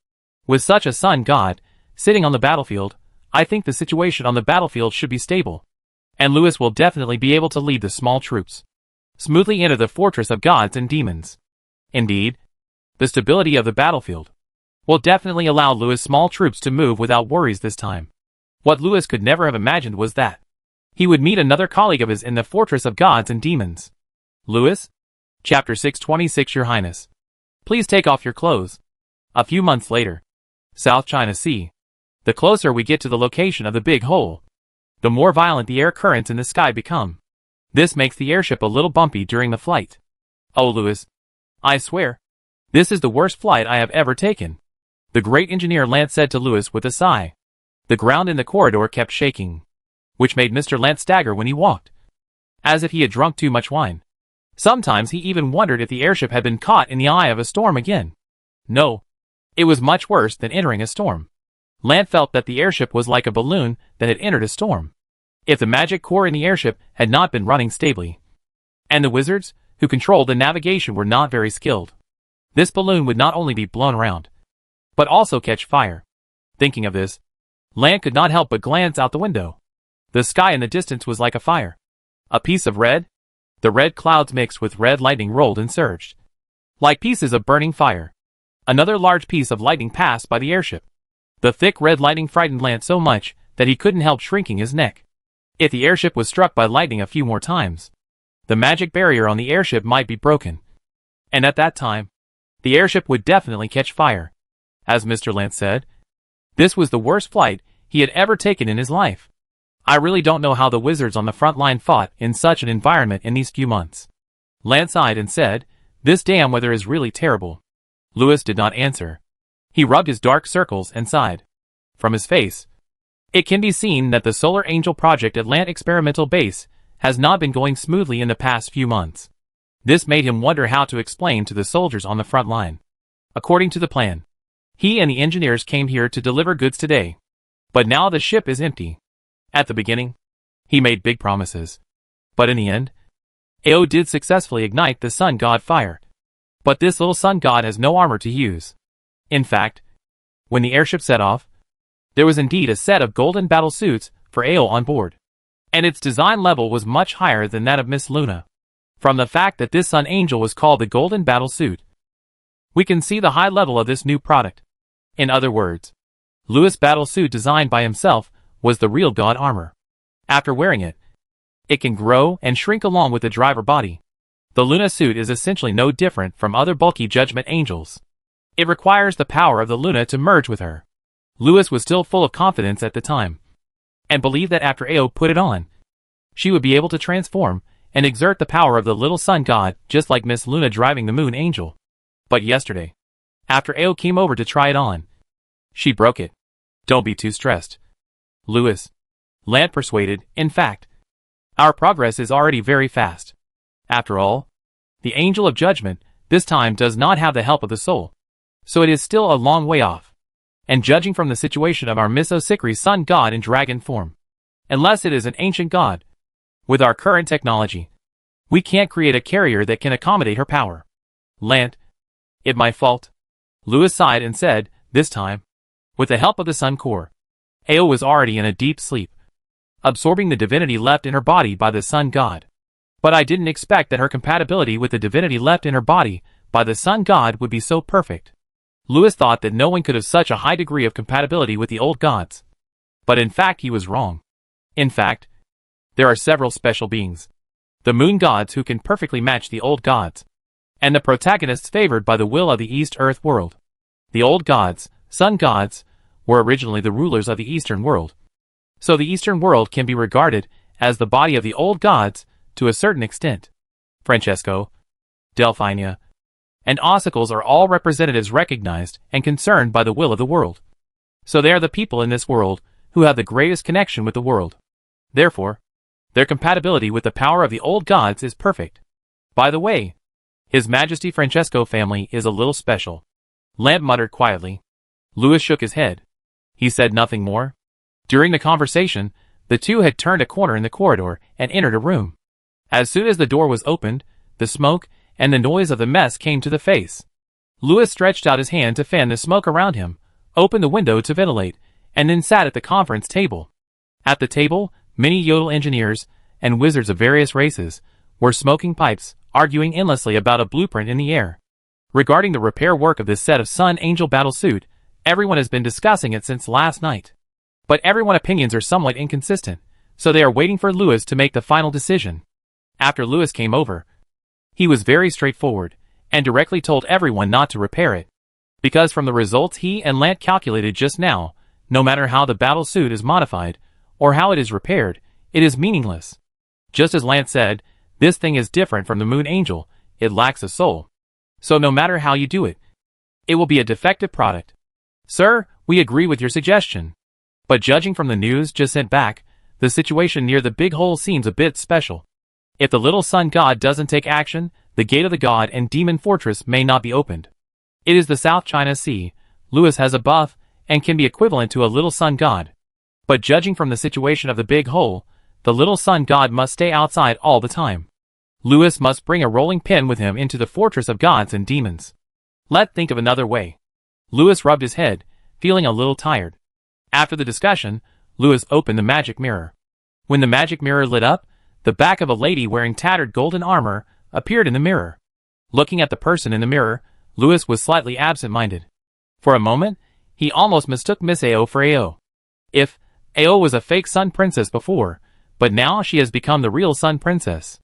With such a Sun God, sitting on the battlefield, I think the situation on the battlefield should be stable. And Lewis will definitely be able to lead the small troops smoothly enter the Fortress of Gods and Demons. Indeed, the stability of the battlefield will definitely allow Lewis' small troops to move without worries this time. What Lewis could never have imagined was that he would meet another colleague of his in the Fortress of Gods and Demons. Lewis? Chapter 626 Your Highness. Please take off your clothes. A few months later. South China Sea. The closer we get to the location of the Big Hole, the more violent the air currents in the sky become. This makes the airship a little bumpy during the flight. Oh Lewis. I swear. This is the worst flight I have ever taken. The great engineer Lance said to Lewis with a sigh. The ground in the corridor kept shaking, which made Mr. Lance stagger when he walked, as if he had drunk too much wine. Sometimes he even wondered if the airship had been caught in the eye of a storm again. No. It was much worse than entering a storm. Lance felt that the airship was like a balloon that had entered a storm. If the magic core in the airship had not been running stably, and the wizards who controlled the navigation were not very skilled, this balloon would not only be blown around, but also catch fire. Thinking of this, Lance could not help but glance out the window. The sky in the distance was like a fire. A piece of red? The red clouds mixed with red lightning rolled and surged, like pieces of burning fire. Another large piece of lightning passed by the airship. The thick red lightning frightened Lance so much that he couldn't help shrinking his neck. If the airship was struck by lightning a few more times, the magic barrier on the airship might be broken. And at that time, the airship would definitely catch fire. As Mr. Lance said, this was the worst flight he had ever taken in his life. I really don't know how the wizards on the front line fought in such an environment in these few months. Lance sighed and said, "This damn weather is really terrible." Louis did not answer. He rubbed his dark circles and sighed. From his face, it can be seen that the Solar Angel project at Lant Experimental Base has not been going smoothly in the past few months. This made him wonder how to explain to the soldiers on the front line. According to the plan, he and the engineers came here to deliver goods today. But now the ship is empty. At the beginning, he made big promises. But in the end, AO did successfully ignite the sun god fire. But this little sun god has no armor to use. In fact, when the airship set off, there was indeed a set of golden battle suits for AO on board. And its design level was much higher than that of Miss Luna. From the fact that this sun angel was called the golden battle suit, we can see the high level of this new product. In other words, Louis' battle suit designed by himself was the real god armor. After wearing it, it can grow and shrink along with the driver body. The Luna suit is essentially no different from other bulky judgment angels. It requires the power of the Luna to merge with her. Louis was still full of confidence at the time, and believed that after AO put it on, she would be able to transform and exert the power of the little sun god just like Miss Luna driving the moon angel. But yesterday, after AO came over to try it on, she broke it. Don't be too stressed, Louis. Lant persuaded. In fact, our progress is already very fast. After all, the Angel of Judgment this time does not have the help of the soul, so it is still a long way off. And judging from the situation of our Miss Osikri's sun god in dragon form, unless it is an ancient god, with our current technology, we can't create a carrier that can accommodate her power. Lant, it my fault. Louis sighed and said, this time, with the help of the sun core, AO was already in a deep sleep, absorbing the divinity left in her body by the sun god. But I didn't expect that her compatibility with the divinity left in her body by the sun god would be so perfect. Louis thought that no one could have such a high degree of compatibility with the old gods. But in fact he was wrong. In fact, there are several special beings. The moon gods who can perfectly match the old gods, and the protagonists favored by the will of the East Earth world. The old gods, sun gods, were originally the rulers of the Eastern world. So the Eastern world can be regarded as the body of the old gods to a certain extent. Francesco, Delphinia, and Ossicles are all representatives recognized and concerned by the will of the world. So they are the people in this world who have the greatest connection with the world. Therefore, their compatibility with the power of the old gods is perfect. By the way, His Majesty Francesco family is a little special. Lamp muttered quietly. Louis shook his head. He said nothing more. During the conversation, the two had turned a corner in the corridor and entered a room. As soon as the door was opened, the smoke and the noise of the mess came to the face. Louis stretched out his hand to fan the smoke around him, opened the window to ventilate, and then sat at the conference table. At the table, many Yodel engineers and wizards of various races were smoking pipes, arguing endlessly about a blueprint in the air. Regarding the repair work of this set of Sun Angel battle suit, everyone has been discussing it since last night. But everyone's opinions are somewhat inconsistent, so they are waiting for Louis to make the final decision. After Louis came over, he was very straightforward, and directly told everyone not to repair it. Because from the results he and Lant calculated just now, no matter how the battle suit is modified, or how it is repaired, it is meaningless. Just as Lant said, this thing is different from the Moon Angel, it lacks a soul. So no matter how you do it, it will be a defective product. Sir, we agree with your suggestion. But judging from the news just sent back, the situation near the big hole seems a bit special. If the little sun god doesn't take action, the gate of the god and demon fortress may not be opened. It is the South China Sea. Louis has a buff and can be equivalent to a little sun god. But judging from the situation of the big hole, the little sun god must stay outside all the time. Louis must bring a rolling pin with him into the fortress of gods and demons. Let's think of another way. Louis rubbed his head, feeling a little tired. After the discussion, Louis opened the magic mirror. When the magic mirror lit up, the back of a lady wearing tattered golden armor appeared in the mirror. Looking at the person in the mirror, Louis was slightly absent-minded. For a moment, he almost mistook Miss AO for AO. If AO was a fake sun princess before, but now she has become the real sun princess.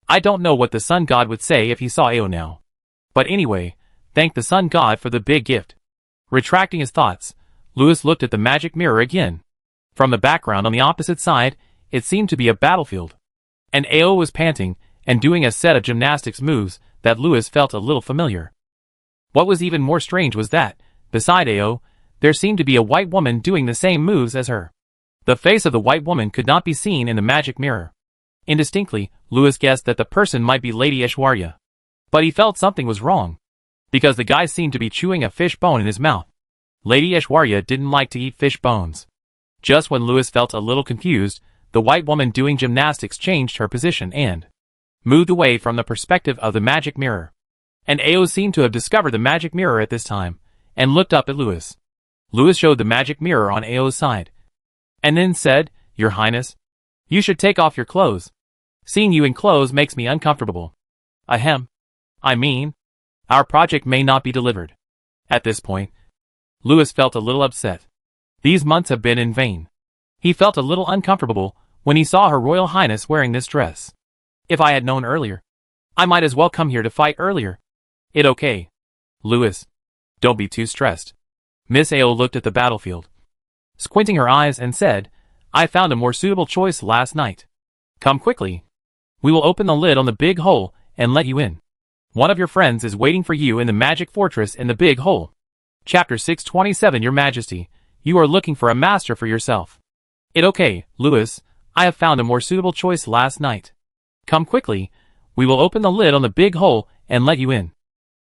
I don't know what the sun god would say if he saw Ao now. But anyway, thank the sun god for the big gift. Retracting his thoughts, Louis looked at the magic mirror again. From the background on the opposite side, it seemed to be a battlefield. And Ao was panting and doing a set of gymnastics moves that Louis felt a little familiar. What was even more strange was that, beside Ao, there seemed to be a white woman doing the same moves as her. The face of the white woman could not be seen in the magic mirror. Indistinctly, Louis guessed that the person might be Lady Aishwarya. But he felt something was wrong, because the guy seemed to be chewing a fish bone in his mouth. Lady Aishwarya didn't like to eat fish bones. Just when Louis felt a little confused, the white woman doing gymnastics changed her position and moved away from the perspective of the magic mirror. And Ao seemed to have discovered the magic mirror at this time, and looked up at Louis. Louis showed the magic mirror on Ao's side, and then said, "Your Highness, you should take off your clothes. Seeing you in clothes makes me uncomfortable. Ahem. I mean, our project may not be delivered." At this point, Louis felt a little upset. These months have been in vain. He felt a little uncomfortable when he saw Her Royal Highness wearing this dress. If I had known earlier, I might as well come here to fight earlier. It okay. Louis, don't be too stressed. Miss Ao looked at the battlefield, squinting her eyes, and said, "I found a more suitable choice last night. Come quickly. We will open the lid on the big hole and let you in. One of your friends is waiting for you in the magic fortress in the big hole." Chapter 627. Your Majesty, you are looking for a master for yourself. It okay, Louis, I have found a more suitable choice last night. Come quickly. We will open the lid on the big hole and let you in.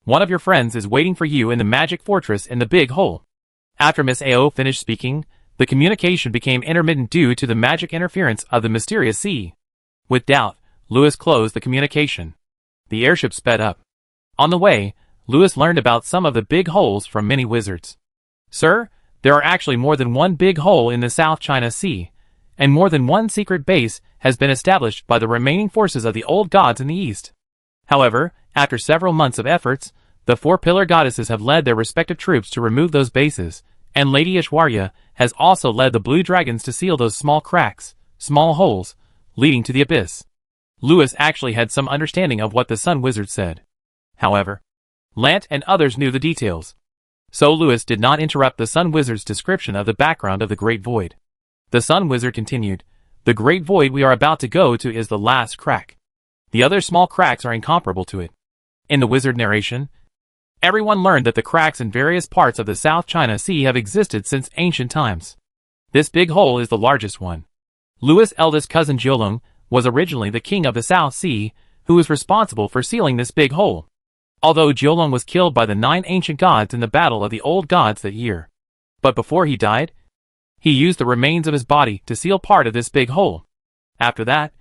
One of your friends is waiting for you in the magic fortress in the big hole. After Miss Ao finished speaking, the communication became intermittent due to the magic interference of the mysterious sea. With doubt, Louis closed the communication. The airship sped up. On the way, Louis learned about some of the big holes from many wizards. Sir, there are actually more than one big hole in the South China Sea, and more than one secret base has been established by the remaining forces of the old gods in the east. However, after several months of efforts, the four pillar goddesses have led their respective troops to remove those bases, and Lady Aishwarya has also led the blue dragons to seal those small cracks, small holes, leading to the abyss. Louis actually had some understanding of what the Sun Wizard said. However, Lant and others knew the details. So Louis did not interrupt the Sun Wizard's description of the background of the Great Void. The Sun Wizard continued, "The Great Void we are about to go to is the last crack. The other small cracks are incomparable to it." In the wizard narration, everyone learned that the cracks in various parts of the South China Sea have existed since ancient times. This big hole is the largest one. Louis' eldest cousin Jiolong was originally the king of the South Sea, who was responsible for sealing this big hole. Although Jiolong was killed by the 9 ancient gods in the battle of the old gods that year. But before he died, he used the remains of his body to seal part of this big hole. After that,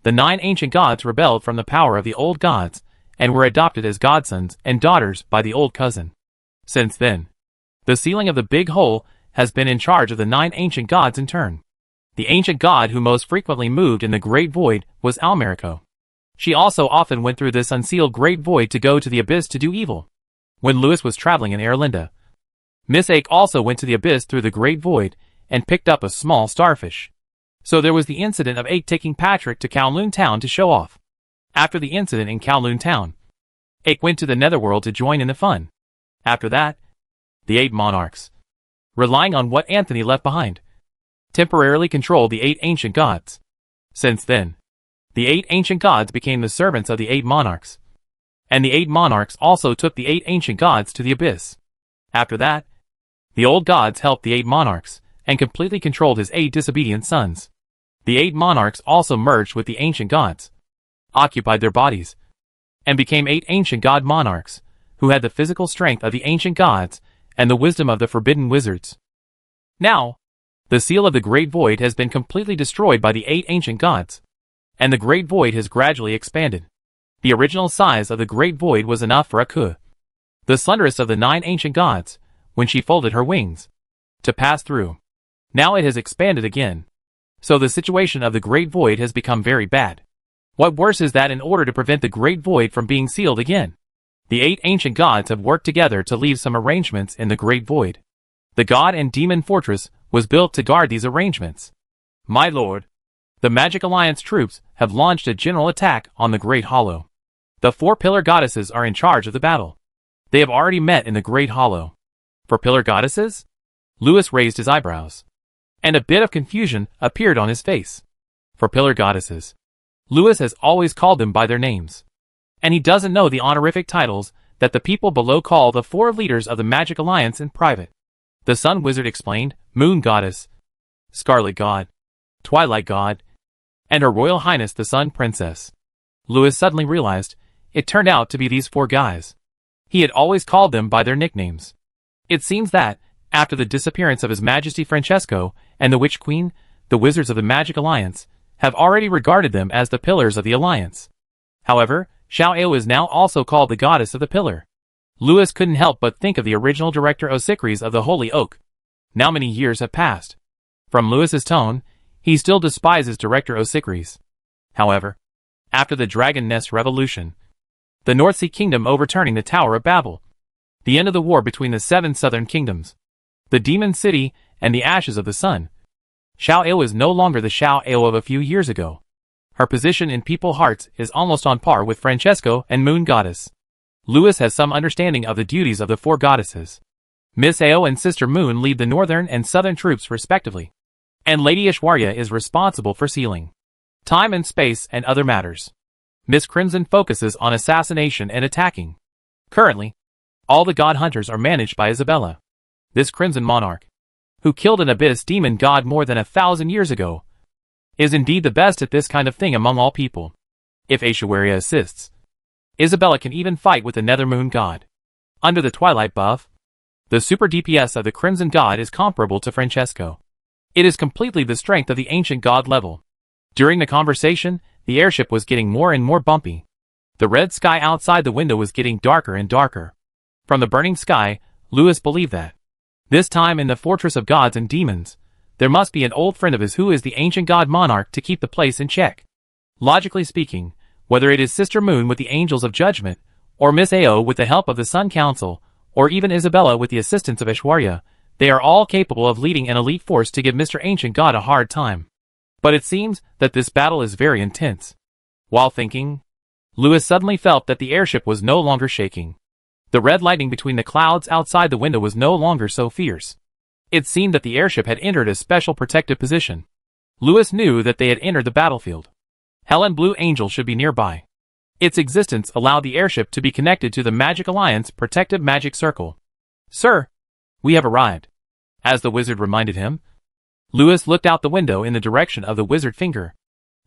the 9 ancient gods rebelled from the power of the old gods, and were adopted as godsons and daughters by the old cousin. Since then, the sealing of the big hole has been in charge of the 9 ancient gods in turn. The ancient god who most frequently moved in the Great Void was Almerico. She also often went through this unsealed Great Void to go to the abyss to do evil. When Louis was traveling in Erlinda, Miss Ake also went to the abyss through the Great Void and picked up a small starfish. So there was the incident of Ake taking Patrick to Kowloon Town to show off. After the incident in Kowloon Town, Ake went to the Netherworld to join in the fun. After that, the 8 monarchs, relying on what Anthony left behind, temporarily controlled the 8 ancient gods. Since then, the 8 ancient gods became the servants of the 8 monarchs. And the 8 monarchs also took the 8 ancient gods to the abyss. After that, the old gods helped the 8 monarchs, and completely controlled his 8 disobedient sons. The 8 monarchs also merged with the ancient gods, occupied their bodies, and became 8 ancient god monarchs, who had the physical strength of the ancient gods, and the wisdom of the forbidden wizards. Now, the seal of the Great Void has been completely destroyed by the 8 ancient gods, and the Great Void has gradually expanded. The original size of the Great Void was enough for Aku, the slenderest of the 9 ancient gods, when she folded her wings, to pass through. Now it has expanded again. So the situation of the Great Void has become very bad. What worse is that in order to prevent the Great Void from being sealed again, the 8 ancient gods have worked together to leave some arrangements in the Great Void. The god and demon fortress was built to guard these arrangements. My lord, The Magic Alliance troops have launched a general attack on the Great Hollow. The 4 pillar goddesses are in charge of the battle. They have already met in the Great Hollow. 4 pillar goddesses? Lewis raised his eyebrows, and a bit of confusion appeared on his face. 4 pillar goddesses. Lewis has always called them by their names, and he doesn't know the honorific titles that the people below call the 4 leaders of the Magic Alliance in private. The Sun Wizard explained: Moon Goddess, Scarlet God, Twilight God, and Her Royal Highness the Sun Princess. Lewis suddenly realized it turned out to be these 4 guys. He had always called them by their nicknames. It seems that, after the disappearance of His Majesty Francesco and the Witch Queen, the Wizards of the Magic Alliance have already regarded them as the pillars of the Alliance. However, Xiao Ao is now also called the Goddess of the Pillar. Lewis couldn't help but think of the original director Osikris of the Holy Oak. Now many years have passed. From Lewis's tone, he still despises director Osikris. However, after the Dragon Nest Revolution, the North Sea Kingdom overturning the Tower of Babel, the end of the war between the 7 southern kingdoms, the Demon City, and the ashes of the sun, Xiao Ao is no longer the Xiao Ao of a few years ago. Her position in people's hearts is almost on par with Francesco and Moon Goddess. Lewis has some understanding of the duties of the 4 goddesses. Miss Ao and Sister Moon lead the northern and southern troops respectively, and Lady Ishwarya is responsible for sealing time and space and other matters. Miss Crimson focuses on assassination and attacking. Currently, all the god hunters are managed by Isabella. This Crimson Monarch, who killed an abyss demon god more than 1,000 years ago, is indeed the best at this kind of thing among all people. If Ishwarya assists, Isabella can even fight with the Nether Moon God. Under the Twilight buff, the super DPS of the Crimson God is comparable to Francesco. It is completely the strength of the ancient god level. During the conversation, the airship was getting more and more bumpy. The red sky outside the window was getting darker and darker. From the burning sky, Lewis believed that this time in the Fortress of Gods and Demons, there must be an old friend of his who is the ancient god monarch to keep the place in check. Logically speaking, whether it is Sister Moon with the Angels of Judgment, or Miss Ao with the help of the Sun Council, or even Isabella with the assistance of Ishwarya, they are all capable of leading an elite force to give Mr. Ancient God a hard time. But it seems that this battle is very intense. While thinking, Lewis suddenly felt that the airship was no longer shaking. The red lightning between the clouds outside the window was no longer so fierce. It seemed that the airship had entered a special protective position. Lewis knew that they had entered the battlefield. Helen Blue Angel should be nearby. Its existence allowed the airship to be connected to the Magic Alliance protective magic circle. "Sir, we have arrived," as the wizard reminded him. Lewis looked out the window in the direction of the wizard finger.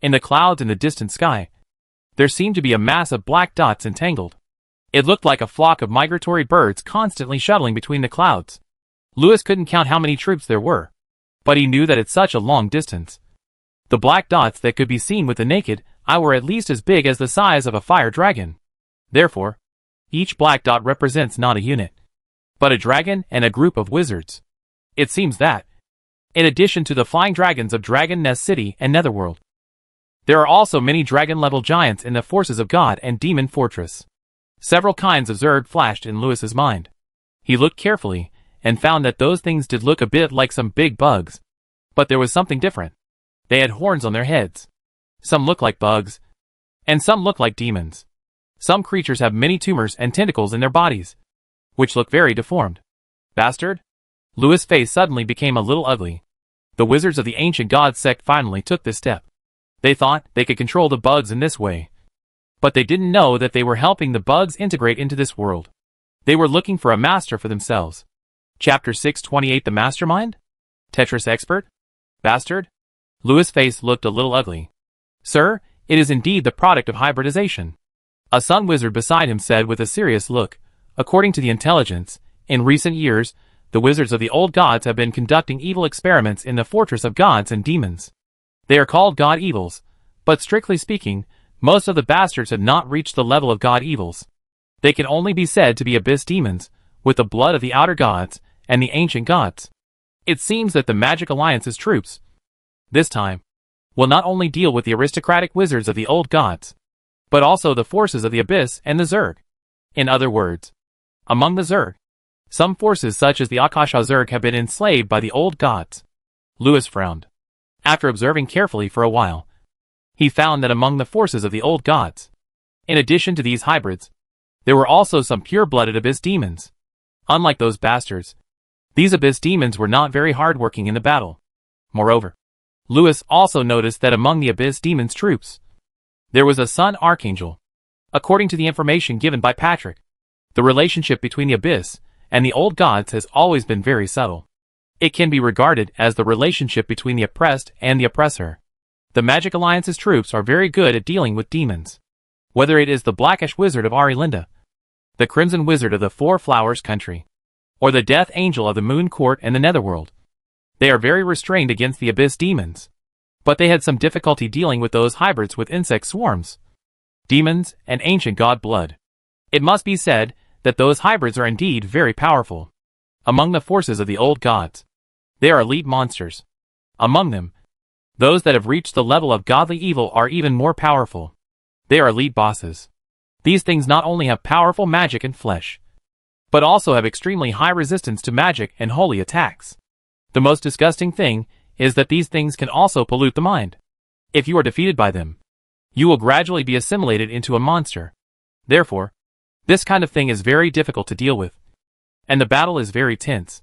In the clouds in the distant sky, there seemed to be a mass of black dots entangled. It looked like a flock of migratory birds constantly shuttling between the clouds. Lewis couldn't count how many troops there were, but he knew that at such a long distance, the black dots that could be seen with the naked eye were at least as big as the size of a fire dragon. Therefore, each black dot represents not a unit, but a dragon and a group of wizards. It seems that, in addition to the flying dragons of Dragon Nest City and Netherworld, there are also many dragon-level giants in the forces of God and Demon Fortress. Several kinds of Zerg flashed in Lewis's mind. He looked carefully, and found that those things did look a bit like some big bugs. But there was something different. They had horns on their heads. Some look like bugs, and some look like demons. Some creatures have many tumors and tentacles in their bodies, which look very deformed. Bastard? Lewis' face suddenly became a little ugly. The wizards of the ancient god sect finally took this step. They thought they could control the bugs in this way. But they didn't know that they were helping the bugs integrate into this world. They were looking for a master for themselves. Chapter 628 The Mastermind? Tetris Expert? Bastard? Lewis' face looked a little ugly. "Sir, it is indeed the product of hybridization," a sun wizard beside him said with a serious look. "According to the intelligence, in recent years, the wizards of the old gods have been conducting evil experiments in the Fortress of Gods and Demons. They are called God Evils, but strictly speaking, most of the bastards have not reached the level of God Evils. They can only be said to be abyss demons, with the blood of the outer gods and the ancient gods. It seems that the Magic Alliance's troops, this time, will not only deal with the aristocratic wizards of the old gods, but also the forces of the abyss and the Zerg. In other words, among the Zerg, some forces such as the Akasha Zerg have been enslaved by the old gods." Lewis frowned. After observing carefully for a while, he found that among the forces of the old gods, in addition to these hybrids, there were also some pure-blooded abyss demons. Unlike those bastards, these abyss demons were not very hard-working in the battle. Moreover, Lewis also noticed that among the abyss demons' troops, there was a sun archangel. According to the information given by Patrick, the relationship between the abyss and the old gods has always been very subtle. It can be regarded as the relationship between the oppressed and the oppressor. The Magic Alliance's troops are very good at dealing with demons. Whether it is the Blackish Wizard of Arilinda, the Crimson Wizard of the Four Flowers Country, or the Death Angel of the Moon Court and the Netherworld, they are very restrained against the abyss demons. But they had some difficulty dealing with those hybrids with insect swarms, demons, and ancient god blood. It must be said that those hybrids are indeed very powerful. Among the forces of the old gods, they are elite monsters. Among them, those that have reached the level of godly evil are even more powerful. They are elite bosses. These things not only have powerful magic and flesh, but also have extremely high resistance to magic and holy attacks. The most disgusting thing is that these things can also pollute the mind. If you are defeated by them, you will gradually be assimilated into a monster. Therefore, this kind of thing is very difficult to deal with, and the battle is very tense.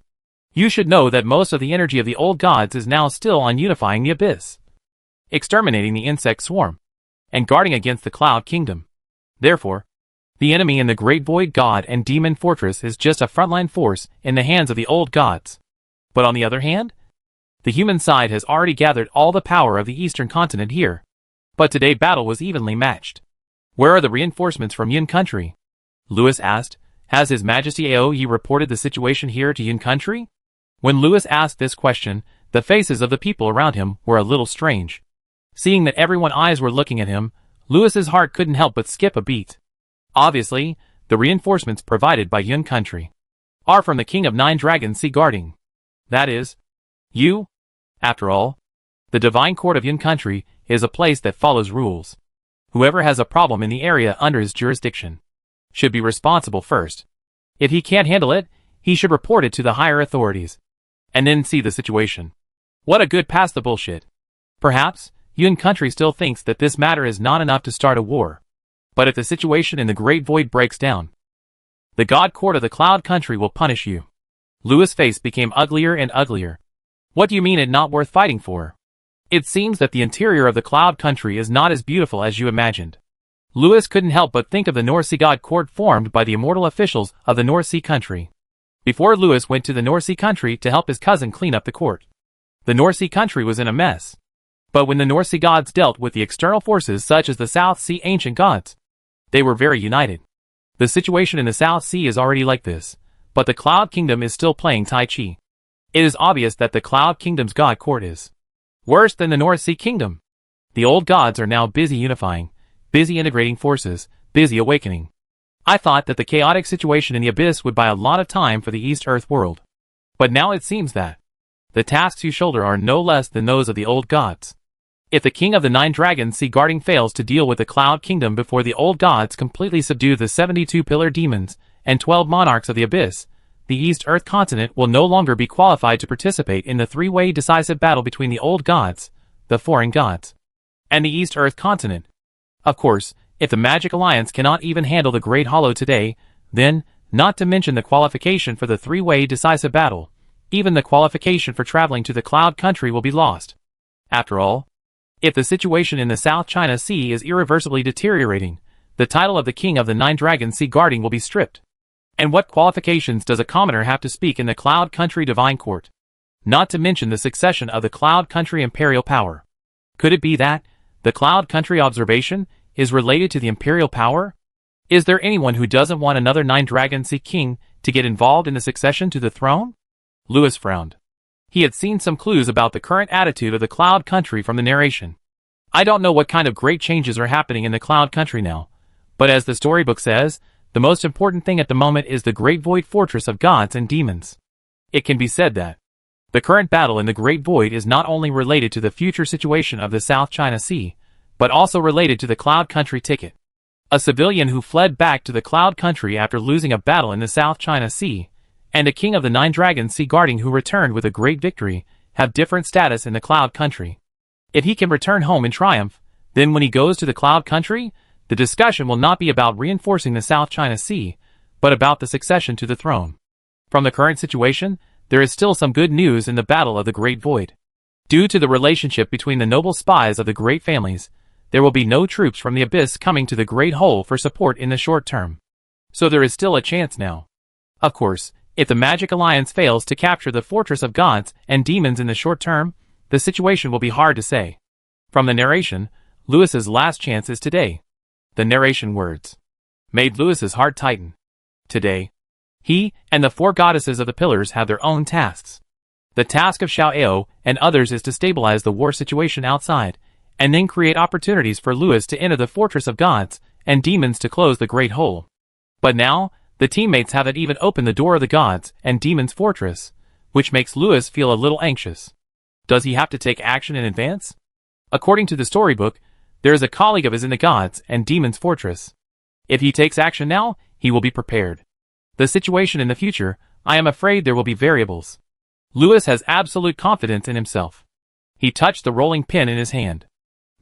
You should know that most of the energy of the old gods is now still on unifying the abyss, exterminating the insect swarm, and guarding against the Cloud Kingdom. Therefore, the enemy in the Great Void God and Demon Fortress is just a frontline force in the hands of the old gods. But on the other hand, the human side has already gathered all the power of the eastern continent here. But today battle was evenly matched. Where are the reinforcements from Yun Country? Lewis asked. Has His Majesty Aoyi reported the situation here to Yun Country? When Lewis asked this question, the faces of the people around him were a little strange. Seeing that everyone's eyes were looking at him, Lewis's heart couldn't help but skip a beat. Obviously, the reinforcements provided by Yun Country are from the King of Nine Dragons Sea Guarding. That is, you. After all, the Divine Court of Yun Country is a place that follows rules. Whoever has a problem in the area under his jurisdiction should be responsible first. If he can't handle it, he should report it to the higher authorities, and then see the situation. What a good pass the bullshit. Perhaps, Yun Country still thinks that this matter is not enough to start a war. But if the situation in the Great Void breaks down, the God Court of the Cloud Country will punish you. Lewis' face became uglier and uglier. What do you mean it not worth fighting for? It seems that the interior of the Cloud Country is not as beautiful as you imagined. Lewis couldn't help but think of the North Sea God Court formed by the immortal officials of the North Sea Country. Before Lewis went to the North Sea Country to help his cousin clean up the court, the North Sea Country was in a mess. But when the North Sea gods dealt with the external forces such as the South Sea ancient gods, they were very united. The situation in the South Sea is already like this, but the Cloud Kingdom is still playing Tai Chi. It is obvious that the Cloud Kingdom's God Court is worse than the North Sea Kingdom. The old gods are now busy unifying, busy integrating forces, busy awakening. I thought that the chaotic situation in the Abyss would buy a lot of time for the East Earth world. But now it seems that the tasks you shoulder are no less than those of the old gods. If the King of the Nine Dragons Sea Guarding fails to deal with the Cloud Kingdom before the old gods completely subdue the 72 pillar demons and 12 monarchs of the Abyss, the East Earth continent will no longer be qualified to participate in the three-way decisive battle between the old gods, the foreign gods, and the East Earth continent. Of course, if the Magic Alliance cannot even handle the Great Hollow today, then, not to mention the qualification for the three-way decisive battle, even the qualification for traveling to the Cloud Country will be lost. After all, if the situation in the South China Sea is irreversibly deteriorating, the title of the King of the Nine Dragons Sea Guarding will be stripped. And what qualifications does a commoner have to speak in the Cloud Country Divine Court? Not to mention the succession of the Cloud Country Imperial Power. Could it be that the Cloud Country Observation is related to the Imperial Power? Is there anyone who doesn't want another Nine Dragon Sea King to get involved in the succession to the throne? Lewis frowned. He had seen some clues about the current attitude of the Cloud Country from the narration. I don't know what kind of great changes are happening in the Cloud Country now, but as the storybook says, the most important thing at the moment is the Great Void Fortress of gods and demons. It can be said that the current battle in the Great Void is not only related to the future situation of the South China Sea, but also related to the Cloud Country ticket. A civilian who fled back to the Cloud Country after losing a battle in the South China Sea, and a King of the Nine Dragons Sea Guarding who returned with a great victory, have different status in the Cloud Country. If he can return home in triumph, then when he goes to the Cloud Country, the discussion will not be about reinforcing the South China Sea, but about the succession to the throne. From the current situation, there is still some good news in the Battle of the Great Void. Due to the relationship between the noble spies of the great families, there will be no troops from the Abyss coming to the Great Hole for support in the short term. So there is still a chance now. Of course, if the Magic Alliance fails to capture the Fortress of Gods and Demons in the short term, the situation will be hard to say. From the narration, Lewis's last chance is today. The narration words made Lewis's heart tighten. Today, he and the 4 goddesses of the pillars have their own tasks. The task of Xiao Ao and others is to stabilize the war situation outside, and then create opportunities for Lewis to enter the Fortress of Gods and Demons to close the Great Hole. But now, the teammates haven't even opened the door of the Gods and Demons Fortress, which makes Lewis feel a little anxious. Does he have to take action in advance? According to the storybook, there is a colleague of his in the Gods and Demons Fortress. If he takes action now, he will be prepared. The situation in the future, I am afraid there will be variables. Lewis has absolute confidence in himself. He touched the rolling pin in his hand.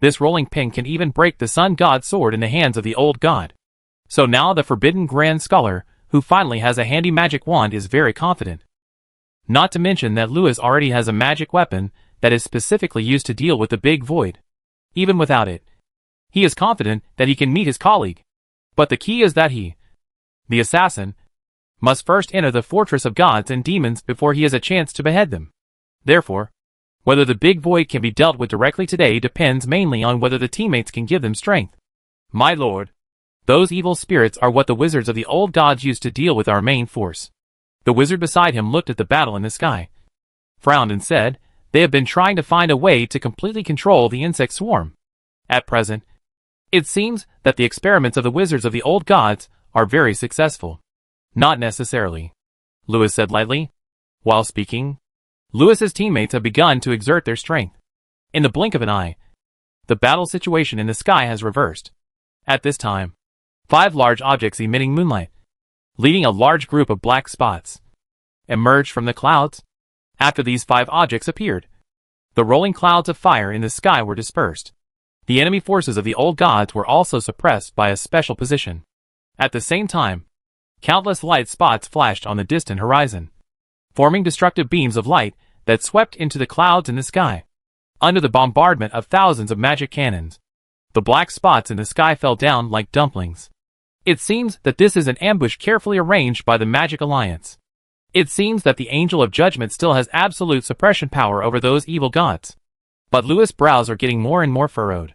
This rolling pin can even break the Sun God sword in the hands of the old god. So now the Forbidden Grand Scholar, who finally has a handy magic wand, is very confident. Not to mention that Lewis already has a magic weapon that is specifically used to deal with the Big Void. Even without it, he is confident that he can meet his colleague. But the key is that he, the assassin, must first enter the Fortress of Gods and Demons before he has a chance to behead them. Therefore, whether the Big Void can be dealt with directly today depends mainly on whether the teammates can give them strength. My lord, those evil spirits are what the wizards of the old gods used to deal with our main force. The wizard beside him looked at the battle in the sky, frowned and said, they have been trying to find a way to completely control the insect swarm. At present, it seems that the experiments of the wizards of the old gods are very successful. Not necessarily, Lewis said lightly. While speaking, Lewis's teammates have begun to exert their strength. In the blink of an eye, the battle situation in the sky has reversed. At this time, 5 large objects emitting moonlight, leading a large group of black spots, emerged from the clouds. After these 5 objects appeared, the rolling clouds of fire in the sky were dispersed. The enemy forces of the old gods were also suppressed by a special position. At the same time, countless light spots flashed on the distant horizon, forming destructive beams of light that swept into the clouds in the sky. Under the bombardment of thousands of magic cannons, the black spots in the sky fell down like dumplings. It seems that this is an ambush carefully arranged by the Magic Alliance. It seems that the Angel of Judgment still has absolute suppression power over those evil gods. But Lewis' brows are getting more and more furrowed.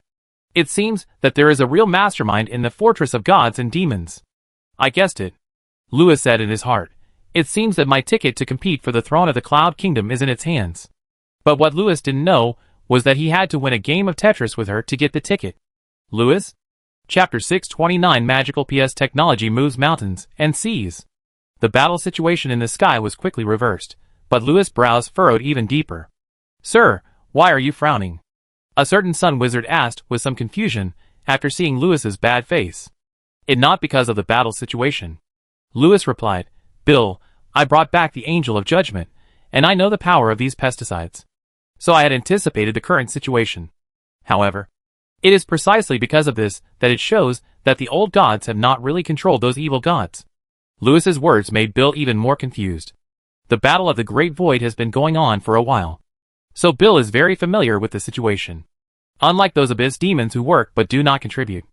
It seems that there is a real mastermind in the Fortress of Gods and Demons. I guessed it, Lewis said in his heart. It seems that my ticket to compete for the throne of the Cloud Kingdom is in its hands. But what Lewis didn't know was that he had to win a game of Tetris with her to get the ticket. Lewis? Chapter 629 Magical PS Technology moves mountains and seas. The battle situation in the sky was quickly reversed, but Lewis' brows furrowed even deeper. Sir, why are you frowning? A certain sun wizard asked with some confusion after seeing Lewis's bad face. It not because of the battle situation. Lewis replied, Bill, I brought back the Angel of Judgment, and I know the power of these pesticides. So I had anticipated the current situation. However, it is precisely because of this that it shows that the old gods have not really controlled those evil gods. Lewis's words made Bill even more confused. The Battle of the Great Void has been going on for a while, so Bill is very familiar with the situation. Unlike those abyss demons who work but do not contribute,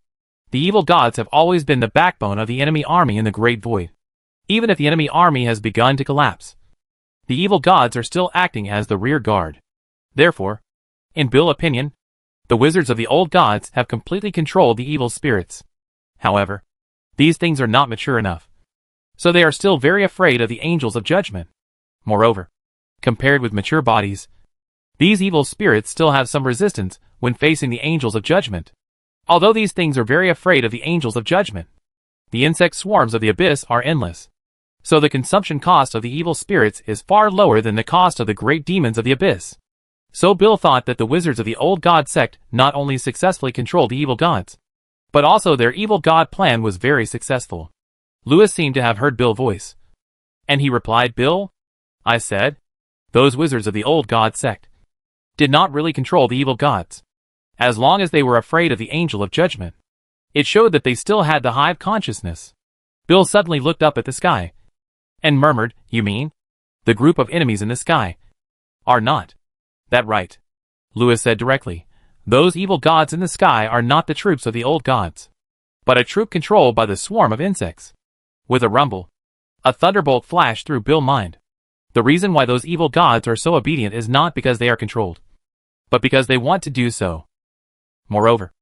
the evil gods have always been the backbone of the enemy army in the Great Void. Even if the enemy army has begun to collapse, the evil gods are still acting as the rear guard. Therefore, in Bill's opinion, the wizards of the old gods have completely controlled the evil spirits. However, these things are not mature enough, so they are still very afraid of the angels of judgment. Moreover, compared with mature bodies, these evil spirits still have some resistance when facing the angels of judgment. Although these things are very afraid of the angels of judgment, the insect swarms of the abyss are endless. So the consumption cost of the evil spirits is far lower than the cost of the great demons of the abyss. So Bill thought that the wizards of the old god sect not only successfully controlled the evil gods, but also their evil god plan was very successful. Lewis seemed to have heard Bill's voice, and he replied, Bill, I said, those wizards of the old god sect. did not really control the evil gods. As long as they were afraid of the angel of judgment, it showed that they still had the hive consciousness. Bill suddenly looked up at the sky and murmured, "You mean? The group of enemies in the sky are not." "That right," Lewis said directly. "Those evil gods in the sky are not the troops of the old gods, but a troop controlled by the swarm of insects." With a rumble, a thunderbolt flashed through Bill's mind. The reason why those evil gods are so obedient is not because they are controlled, but because they want to do so. Moreover,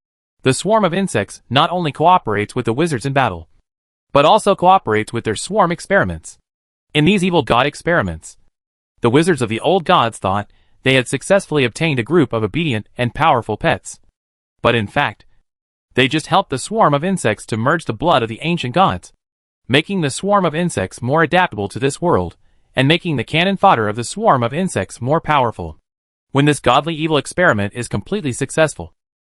the swarm of insects not only cooperates with the wizards in battle, but also cooperates with their swarm experiments. In these evil god experiments, the wizards of the old gods thought they had successfully obtained a group of obedient and powerful pets. But in fact, they just helped the swarm of insects to merge the blood of the ancient gods, making the swarm of insects more adaptable to this world, and making the cannon fodder of the swarm of insects more powerful. When this godly evil experiment is completely successful,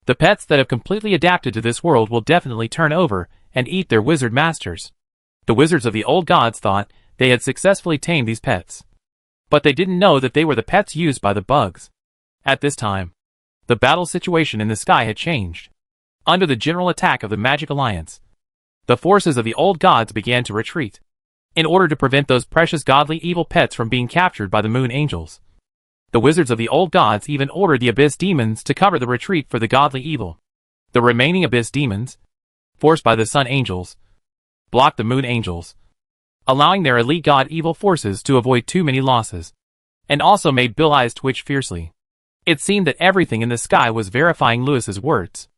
the pets that have completely adapted to this world will definitely turn over and eat their wizard masters. The wizards of the old gods thought they had successfully tamed these pets, but they didn't know that they were the pets used by the bugs. At this time, the battle situation in the sky had changed. Under the general attack of the Magic Alliance, the forces of the old gods began to retreat, in order to prevent those precious godly evil pets from being captured by the moon angels. The wizards of the old gods even ordered the abyss demons to cover the retreat for the godly evil. The remaining abyss demons, forced by the sun angels, blocked the moon angels, allowing their elite god evil forces to avoid too many losses, and also made Bill's eyes twitch fiercely. It seemed that everything in the sky was verifying Lewis's words.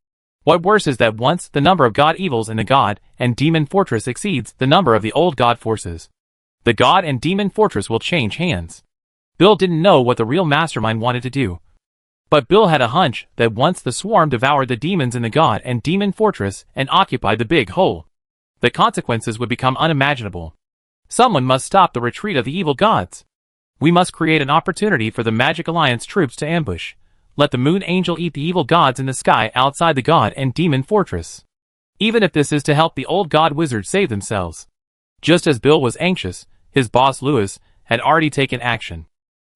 What worse is that once the number of god evils in the god and demon fortress exceeds the number of the old god forces, the god and demon fortress will change hands. Bill didn't know what the real mastermind wanted to do, but Bill had a hunch that once the swarm devoured the demons in the god and demon fortress and occupied the big hole, the consequences would become unimaginable. Someone must stop the retreat of the evil gods. We must create an opportunity for the Magic Alliance troops to ambush. Let the moon angel eat the evil gods in the sky outside the god and demon fortress, even if this is to help the old god wizards save themselves. Just as Bill was anxious, his boss Lewis had already taken action.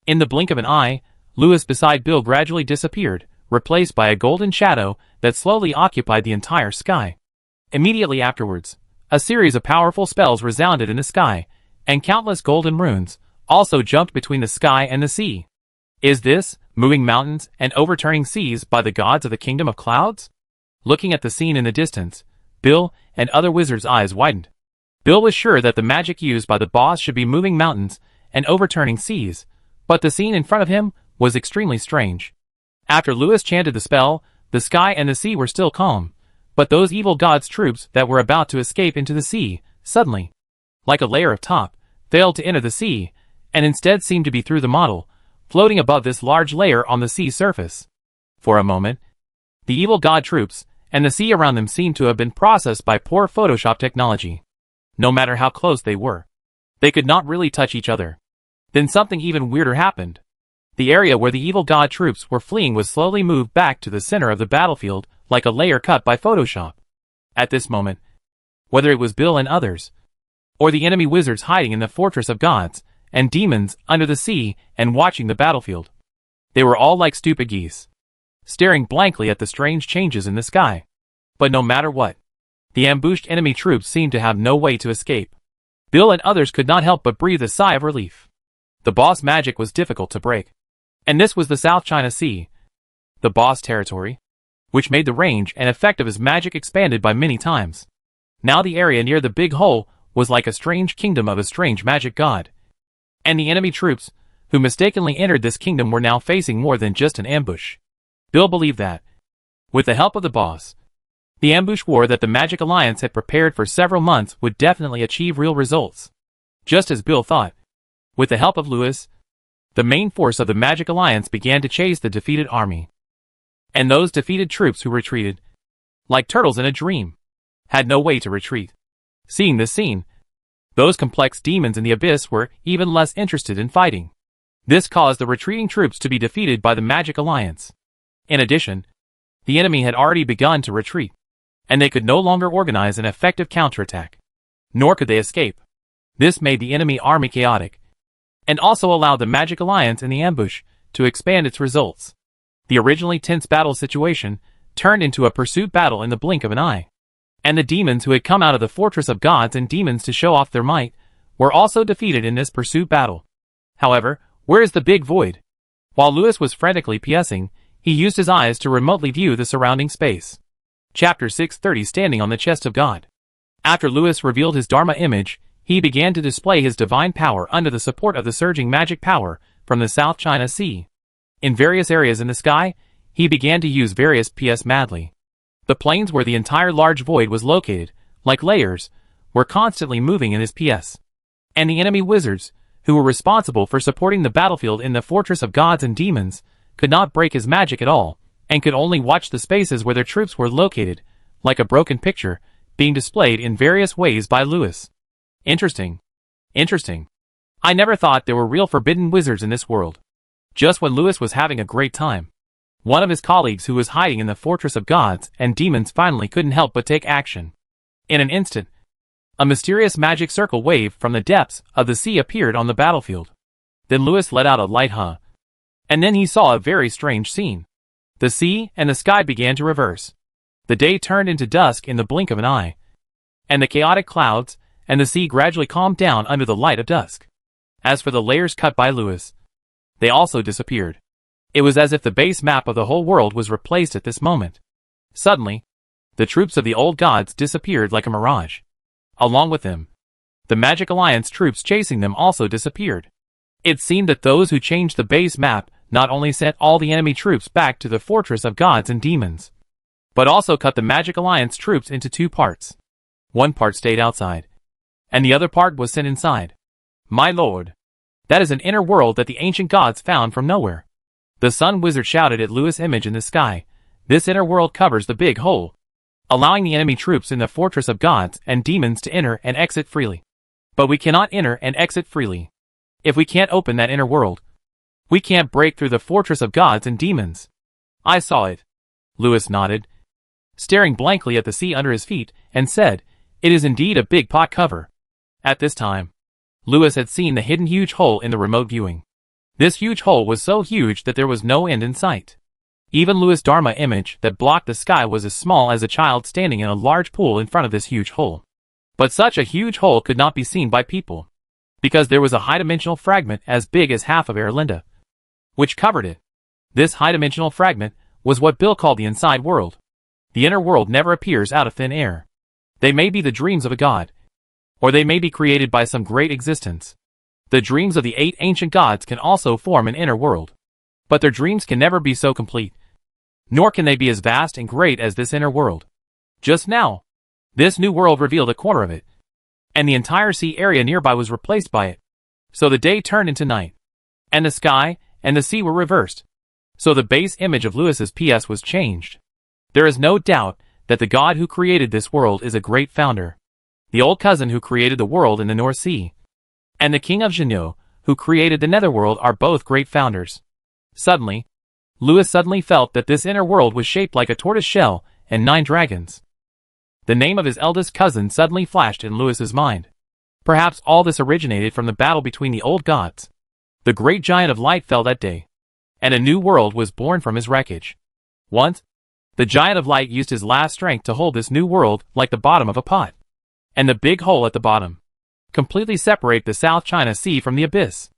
In the blink of an eye, Lewis beside Bill gradually disappeared, replaced by a golden shadow that slowly occupied the entire sky. Immediately afterwards, a series of powerful spells resounded in the sky, and countless golden runes also jumped between the sky and the sea. Is this moving mountains and overturning seas by the gods of the kingdom of clouds? Looking at the scene in the distance, Bill and other wizards' eyes widened. Bill was sure that the magic used by the boss should be moving mountains and overturning seas, but the scene in front of him was extremely strange. After Lewis chanted the spell, the sky and the sea were still calm, but those evil gods' troops that were about to escape into the sea, suddenly, like a layer of top, failed to enter the sea, and instead seemed to be through the model, floating above this large layer on the sea surface. For a moment, the evil god troops and the sea around them seemed to have been processed by poor Photoshop technology. No matter how close they were, they could not really touch each other. Then something even weirder happened. The area where the evil god troops were fleeing was slowly moved back to the center of the battlefield like a layer cut by Photoshop. At this moment, whether it was Bill and others, or the enemy wizards hiding in the fortress of gods and demons under the sea and watching the battlefield, they were all like stupid geese, staring blankly at the strange changes in the sky. But no matter what, the ambushed enemy troops seemed to have no way to escape. Bill and others could not help but breathe a sigh of relief. The boss magic was difficult to break, and this was the South China Sea, the boss territory, which made the range and effect of his magic expanded by many times. Now the area near the big hole was like a strange kingdom of a strange magic god, and the enemy troops who mistakenly entered this kingdom were now facing more than just an ambush. Bill believed that, with the help of the boss, the ambush war that the Magic Alliance had prepared for several months would definitely achieve real results. Just as Bill thought, with the help of Lewis, the main force of the Magic Alliance began to chase the defeated army. And those defeated troops who retreated, like turtles in a dream, had no way to retreat. Seeing this scene, those complex demons in the abyss were even less interested in fighting. This caused the retreating troops to be defeated by the Magic Alliance. In addition, the enemy had already begun to retreat, and they could no longer organize an effective counterattack. Nor could they escape. This made the enemy army chaotic, and also allowed the Magic Alliance in the ambush to expand its results. The originally tense battle situation turned into a pursuit battle in the blink of an eye. And the demons who had come out of the fortress of gods and demons to show off their might were also defeated in this pursuit battle. However, where is the big void? While Lewis was frantically PSing, he used his eyes to remotely view the surrounding space. Chapter 630 Standing on the Chest of God. After Lewis revealed his Dharma image, he began to display his divine power under the support of the surging magic power from the South China Sea. In various areas in the sky, he began to use various PS madly. The planes where the entire large void was located, like layers, were constantly moving in his PS. And the enemy wizards, who were responsible for supporting the battlefield in the fortress of gods and demons, could not break his magic at all, and could only watch the spaces where their troops were located, like a broken picture, being displayed in various ways by Lewis. Interesting. Interesting. I never thought there were real forbidden wizards in this world. Just when Lewis was having a great time, one of his colleagues who was hiding in the fortress of gods and demons finally couldn't help but take action. In an instant, a mysterious magic circle wave from the depths of the sea appeared on the battlefield. Then Lewis let out a light huh. And then he saw a very strange scene. The sea and the sky began to reverse. The day turned into dusk in the blink of an eye. And the chaotic clouds and the sea gradually calmed down under the light of dusk. As for the layers cut by Lewis, they also disappeared. It was as if the base map of the whole world was replaced at this moment. Suddenly, the troops of the old gods disappeared like a mirage. Along with them, the Magic Alliance troops chasing them also disappeared. It seemed that those who changed the base map not only sent all the enemy troops back to the fortress of gods and demons, but also cut the Magic Alliance troops into two parts. One part stayed outside, and the other part was sent inside. My lord, that is an inner world that the ancient gods found from nowhere. The Sun Wizard shouted at Lewis' image in the sky. This inner world covers the big hole, allowing the enemy troops in the fortress of gods and demons to enter and exit freely. But we cannot enter and exit freely. If we can't open that inner world, we can't break through the fortress of gods and demons. I saw it. Lewis nodded, staring blankly at the sea under his feet, and said, it is indeed a big pot cover. At this time, Lewis had seen the hidden huge hole in the remote viewing. This huge hole was so huge that there was no end in sight. Even Lewis' Dharma image that blocked the sky was as small as a child standing in a large pool in front of this huge hole. But such a huge hole could not be seen by people, because there was a high-dimensional fragment as big as half of Erlinda, which covered it. This high-dimensional fragment was what Bill called the inside world. The inner world never appears out of thin air. They may be the dreams of a god, or they may be created by some great existence. The dreams of the 8 ancient gods can also form an inner world, but their dreams can never be so complete, nor can they be as vast and great as this inner world. Just now, this new world revealed a corner of it, and the entire sea area nearby was replaced by it. So the day turned into night, and the sky and the sea were reversed. So the base image of Lewis's PS was changed. There is no doubt that the God who created this world is a great founder. The old cousin who created the world in the North Sea, and the king of Genio, who created the Netherworld, are both great founders. Suddenly, Lewis felt that this inner world was shaped like a tortoise shell and 9 dragons. The name of his eldest cousin suddenly flashed in Lewis's mind. Perhaps all this originated from the battle between the old gods. The great giant of light fell that day, and a new world was born from his wreckage. Once, the giant of light used his last strength to hold this new world like the bottom of a pot, and the big hole at the bottom completely separate the South China Sea from the abyss.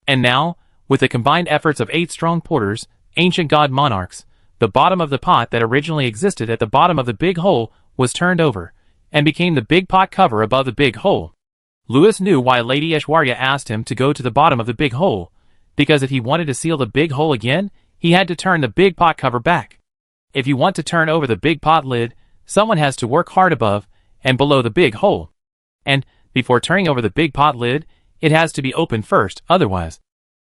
And now, with the combined efforts of 8 strong porters, ancient god monarchs, the bottom of the pot that originally existed at the bottom of the big hole was turned over, and became the big pot cover above the big hole. Lewis knew why Lady Aishwarya asked him to go to the bottom of the big hole, because if he wanted to seal the big hole again, he had to turn the big pot cover back. If you want to turn over the big pot lid, someone has to work hard above and below the big hole. And, before turning over the big pot lid, it has to be opened first, otherwise,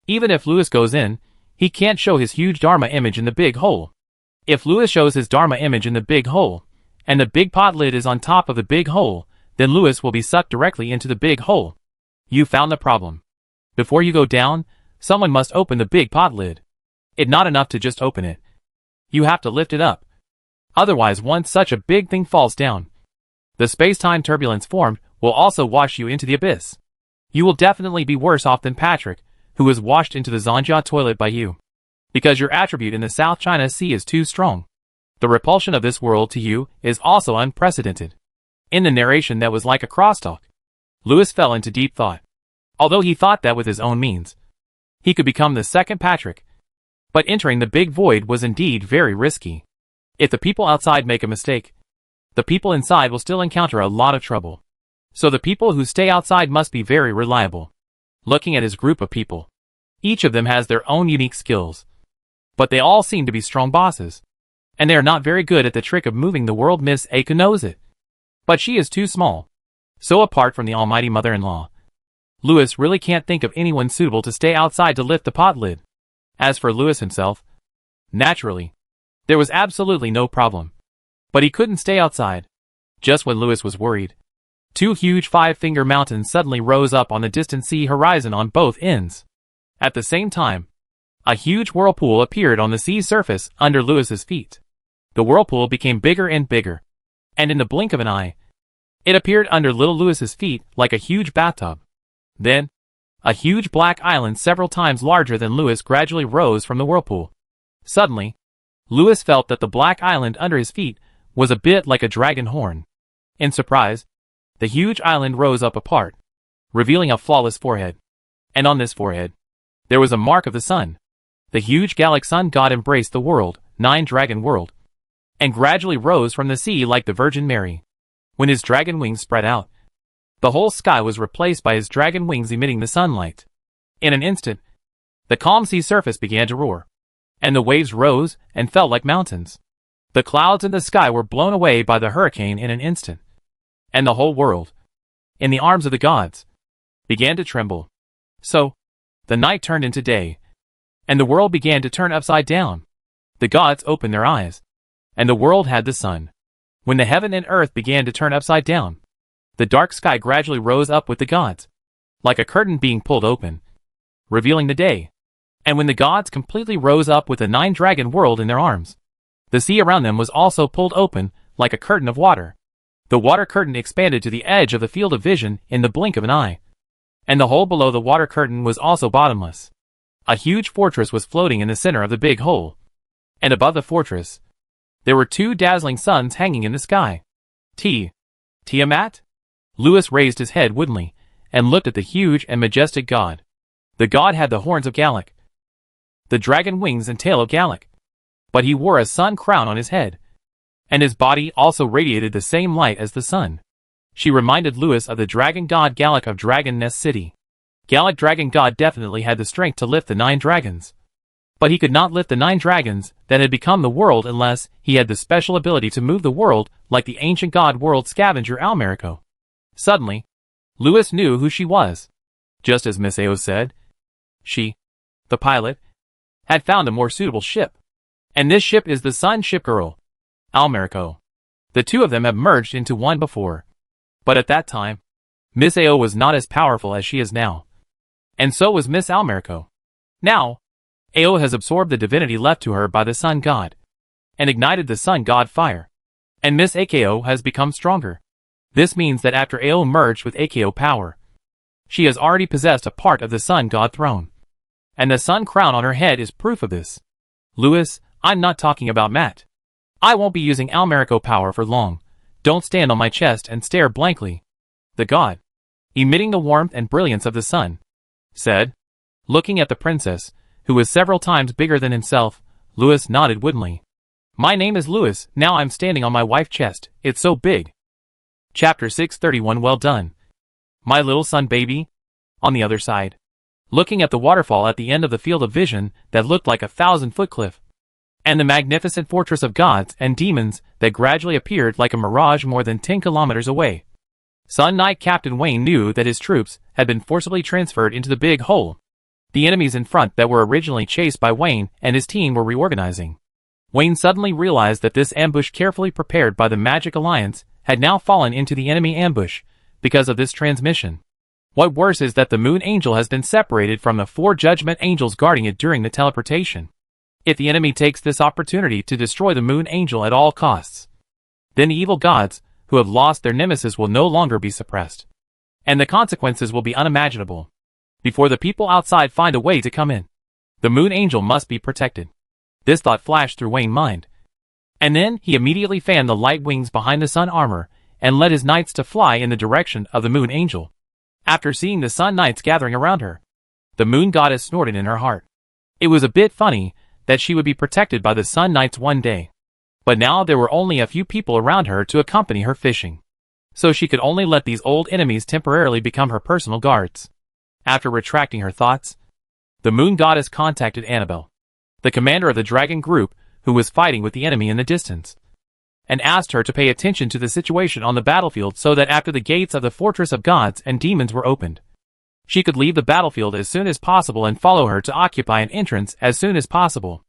even if Lewis goes in, he can't show his huge Dharma image in the big hole. If Lewis shows his Dharma image in the big hole, and the big pot lid is on top of the big hole, then Lewis will be sucked directly into the big hole. You found the problem. Before you go down, someone must open the big pot lid. It's not enough to just open it. You have to lift it up. Otherwise, once such a big thing falls down, the space-time turbulence formed will also wash you into the abyss. You will definitely be worse off than Patrick, who was washed into the Zanja toilet by you. because your attribute in the South China Sea is too strong. The repulsion of this world to you is also unprecedented. In the narration that was like a crosstalk, Lewis fell into deep thought. Although he thought that with his own means, he could become the second Patrick. But entering the big void was indeed very risky. If the people outside make a mistake, the people inside will still encounter a lot of trouble. So the people who stay outside must be very reliable. Looking at his group of people, each of them has their own unique skills. But they all seem to be strong bosses. And they are not very good at the trick of moving the world. Miss Aiko knows it. But she is too small. So apart from the almighty mother-in-law, Lewis really can't think of anyone suitable to stay outside to lift the pot lid. As for Lewis himself, naturally, there was absolutely no problem. But he couldn't stay outside. Just when Lewis was worried, two huge five-finger mountains suddenly rose up on the distant sea horizon on both ends. At the same time, a huge whirlpool appeared on the sea surface under Lewis's feet. The whirlpool became bigger and bigger, and in the blink of an eye, it appeared under little Lewis's feet like a huge bathtub. Then, a huge black island several times larger than Lewis gradually rose from the whirlpool. Suddenly, Lewis felt that the black island under his feet was a bit like a dragon horn. In surprise, the huge island rose up apart, revealing a flawless forehead. And on this forehead, there was a mark of the sun. The huge Gallic sun god embraced the world, nine-dragon world, and gradually rose from the sea like the Virgin Mary. When his dragon wings spread out, the whole sky was replaced by his dragon wings emitting the sunlight. In an instant, the calm sea surface began to roar, and the waves rose and fell like mountains. The clouds in the sky were blown away by the hurricane in an instant, and the whole world, in the arms of the gods, began to tremble. So, the night turned into day, and the world began to turn upside down. The gods opened their eyes, and the world had the sun. When the heaven and earth began to turn upside down, the dark sky gradually rose up with the gods, like a curtain being pulled open, revealing the day. And when the gods completely rose up with the nine-dragon world in their arms, the sea around them was also pulled open like a curtain of water. The water curtain expanded to the edge of the field of vision in the blink of an eye, and the hole below the water curtain was also bottomless. A huge fortress was floating in the center of the big hole, and above the fortress, there were two dazzling suns hanging in the sky. Tiamat? Lewis raised his head woodenly, and looked at the huge and majestic god. The god had the horns of Gallic, the dragon wings and tail of Gallic, but he wore a sun crown on his head, and his body also radiated the same light as the sun. She reminded Lewis of the dragon god Gallic of Dragon Nest City. Gallic dragon god definitely had the strength to lift the nine dragons, but he could not lift the nine dragons that had become the world unless he had the special ability to move the world like the ancient god world scavenger Almerico. Suddenly, Lewis knew who she was. Just as Miss Ao said, she, the pilot, had found a more suitable ship. And this ship is the Sun Ship Girl, Almerico. The two of them have merged into one before. But at that time, Miss Ao was not as powerful as she is now. And so was Miss Almerico. Now, Ao has absorbed the divinity left to her by the sun god, and ignited the sun god fire. And Miss Ako has become stronger. This means that after Ao merged with Ako power, she has already possessed a part of the sun god throne. And the sun crown on her head is proof of this. Lewis, I'm not talking about Matt. I won't be using Almerico power for long. Don't stand on my chest and stare blankly. The god, emitting the warmth and brilliance of the sun, said, looking at the princess, who was several times bigger than himself. Lewis nodded woodenly. My name is Lewis, now I'm standing on my wife's chest, it's so big. Chapter 631. Well done, my little sun baby. On the other side, looking at the waterfall at the end of the field of vision that looked like a 1,000-foot cliff, and the magnificent fortress of gods and demons that gradually appeared like a mirage more than 10 kilometers away, Sun Knight Captain Wayne knew that his troops had been forcibly transferred into the big hole. The enemies in front that were originally chased by Wayne and his team were reorganizing. Wayne suddenly realized that this ambush carefully prepared by the Magic Alliance had now fallen into the enemy ambush because of this transmission. What worse is that the Moon Angel has been separated from the 4 Judgment Angels guarding it during the teleportation. If the enemy takes this opportunity to destroy the Moon Angel at all costs, then the evil gods who have lost their nemesis will no longer be suppressed, and the consequences will be unimaginable. Before the people outside find a way to come in, The moon angel must be protected. This thought flashed through Wayne's mind. And then he immediately fanned the light wings behind the sun armor and led his knights to fly in the direction of the moon angel. After seeing the sun knights gathering around her, the moon goddess snorted in her heart. It was a bit funny that she would be protected by the sun knights one day. But now there were only a few people around her to accompany her fishing. So she could only let these old enemies temporarily become her personal guards. After retracting her thoughts, the moon goddess contacted Annabelle, the commander of the dragon group who was fighting with the enemy in the distance, and asked her to pay attention to the situation on the battlefield so that after the gates of the fortress of gods and demons were opened, she could leave the battlefield as soon as possible and follow her to occupy an entrance as soon as possible.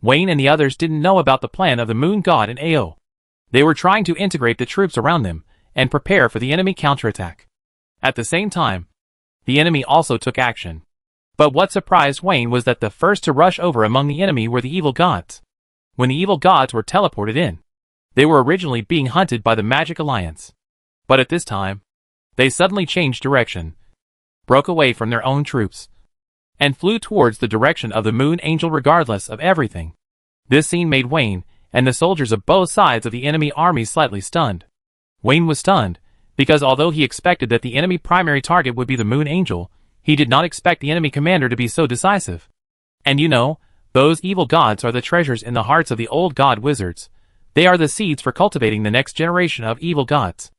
Wayne and the others didn't know about the plan of the moon god and Ao. They were trying to integrate the troops around them and prepare for the enemy counterattack. At the same time, the enemy also took action. But what surprised Wayne was that the first to rush over among the enemy were the evil gods. When the evil gods were teleported in, they were originally being hunted by the Magic Alliance. But at this time, they suddenly changed direction, broke away from their own troops, and flew towards the direction of the moon angel regardless of everything. This scene made Wayne and the soldiers of both sides of the enemy army slightly stunned. Wayne was stunned, because although he expected that the enemy primary target would be the moon angel, he did not expect the enemy commander to be so decisive. And you know, those evil gods are the treasures in the hearts of the old god wizards. They are the seeds for cultivating the next generation of evil gods.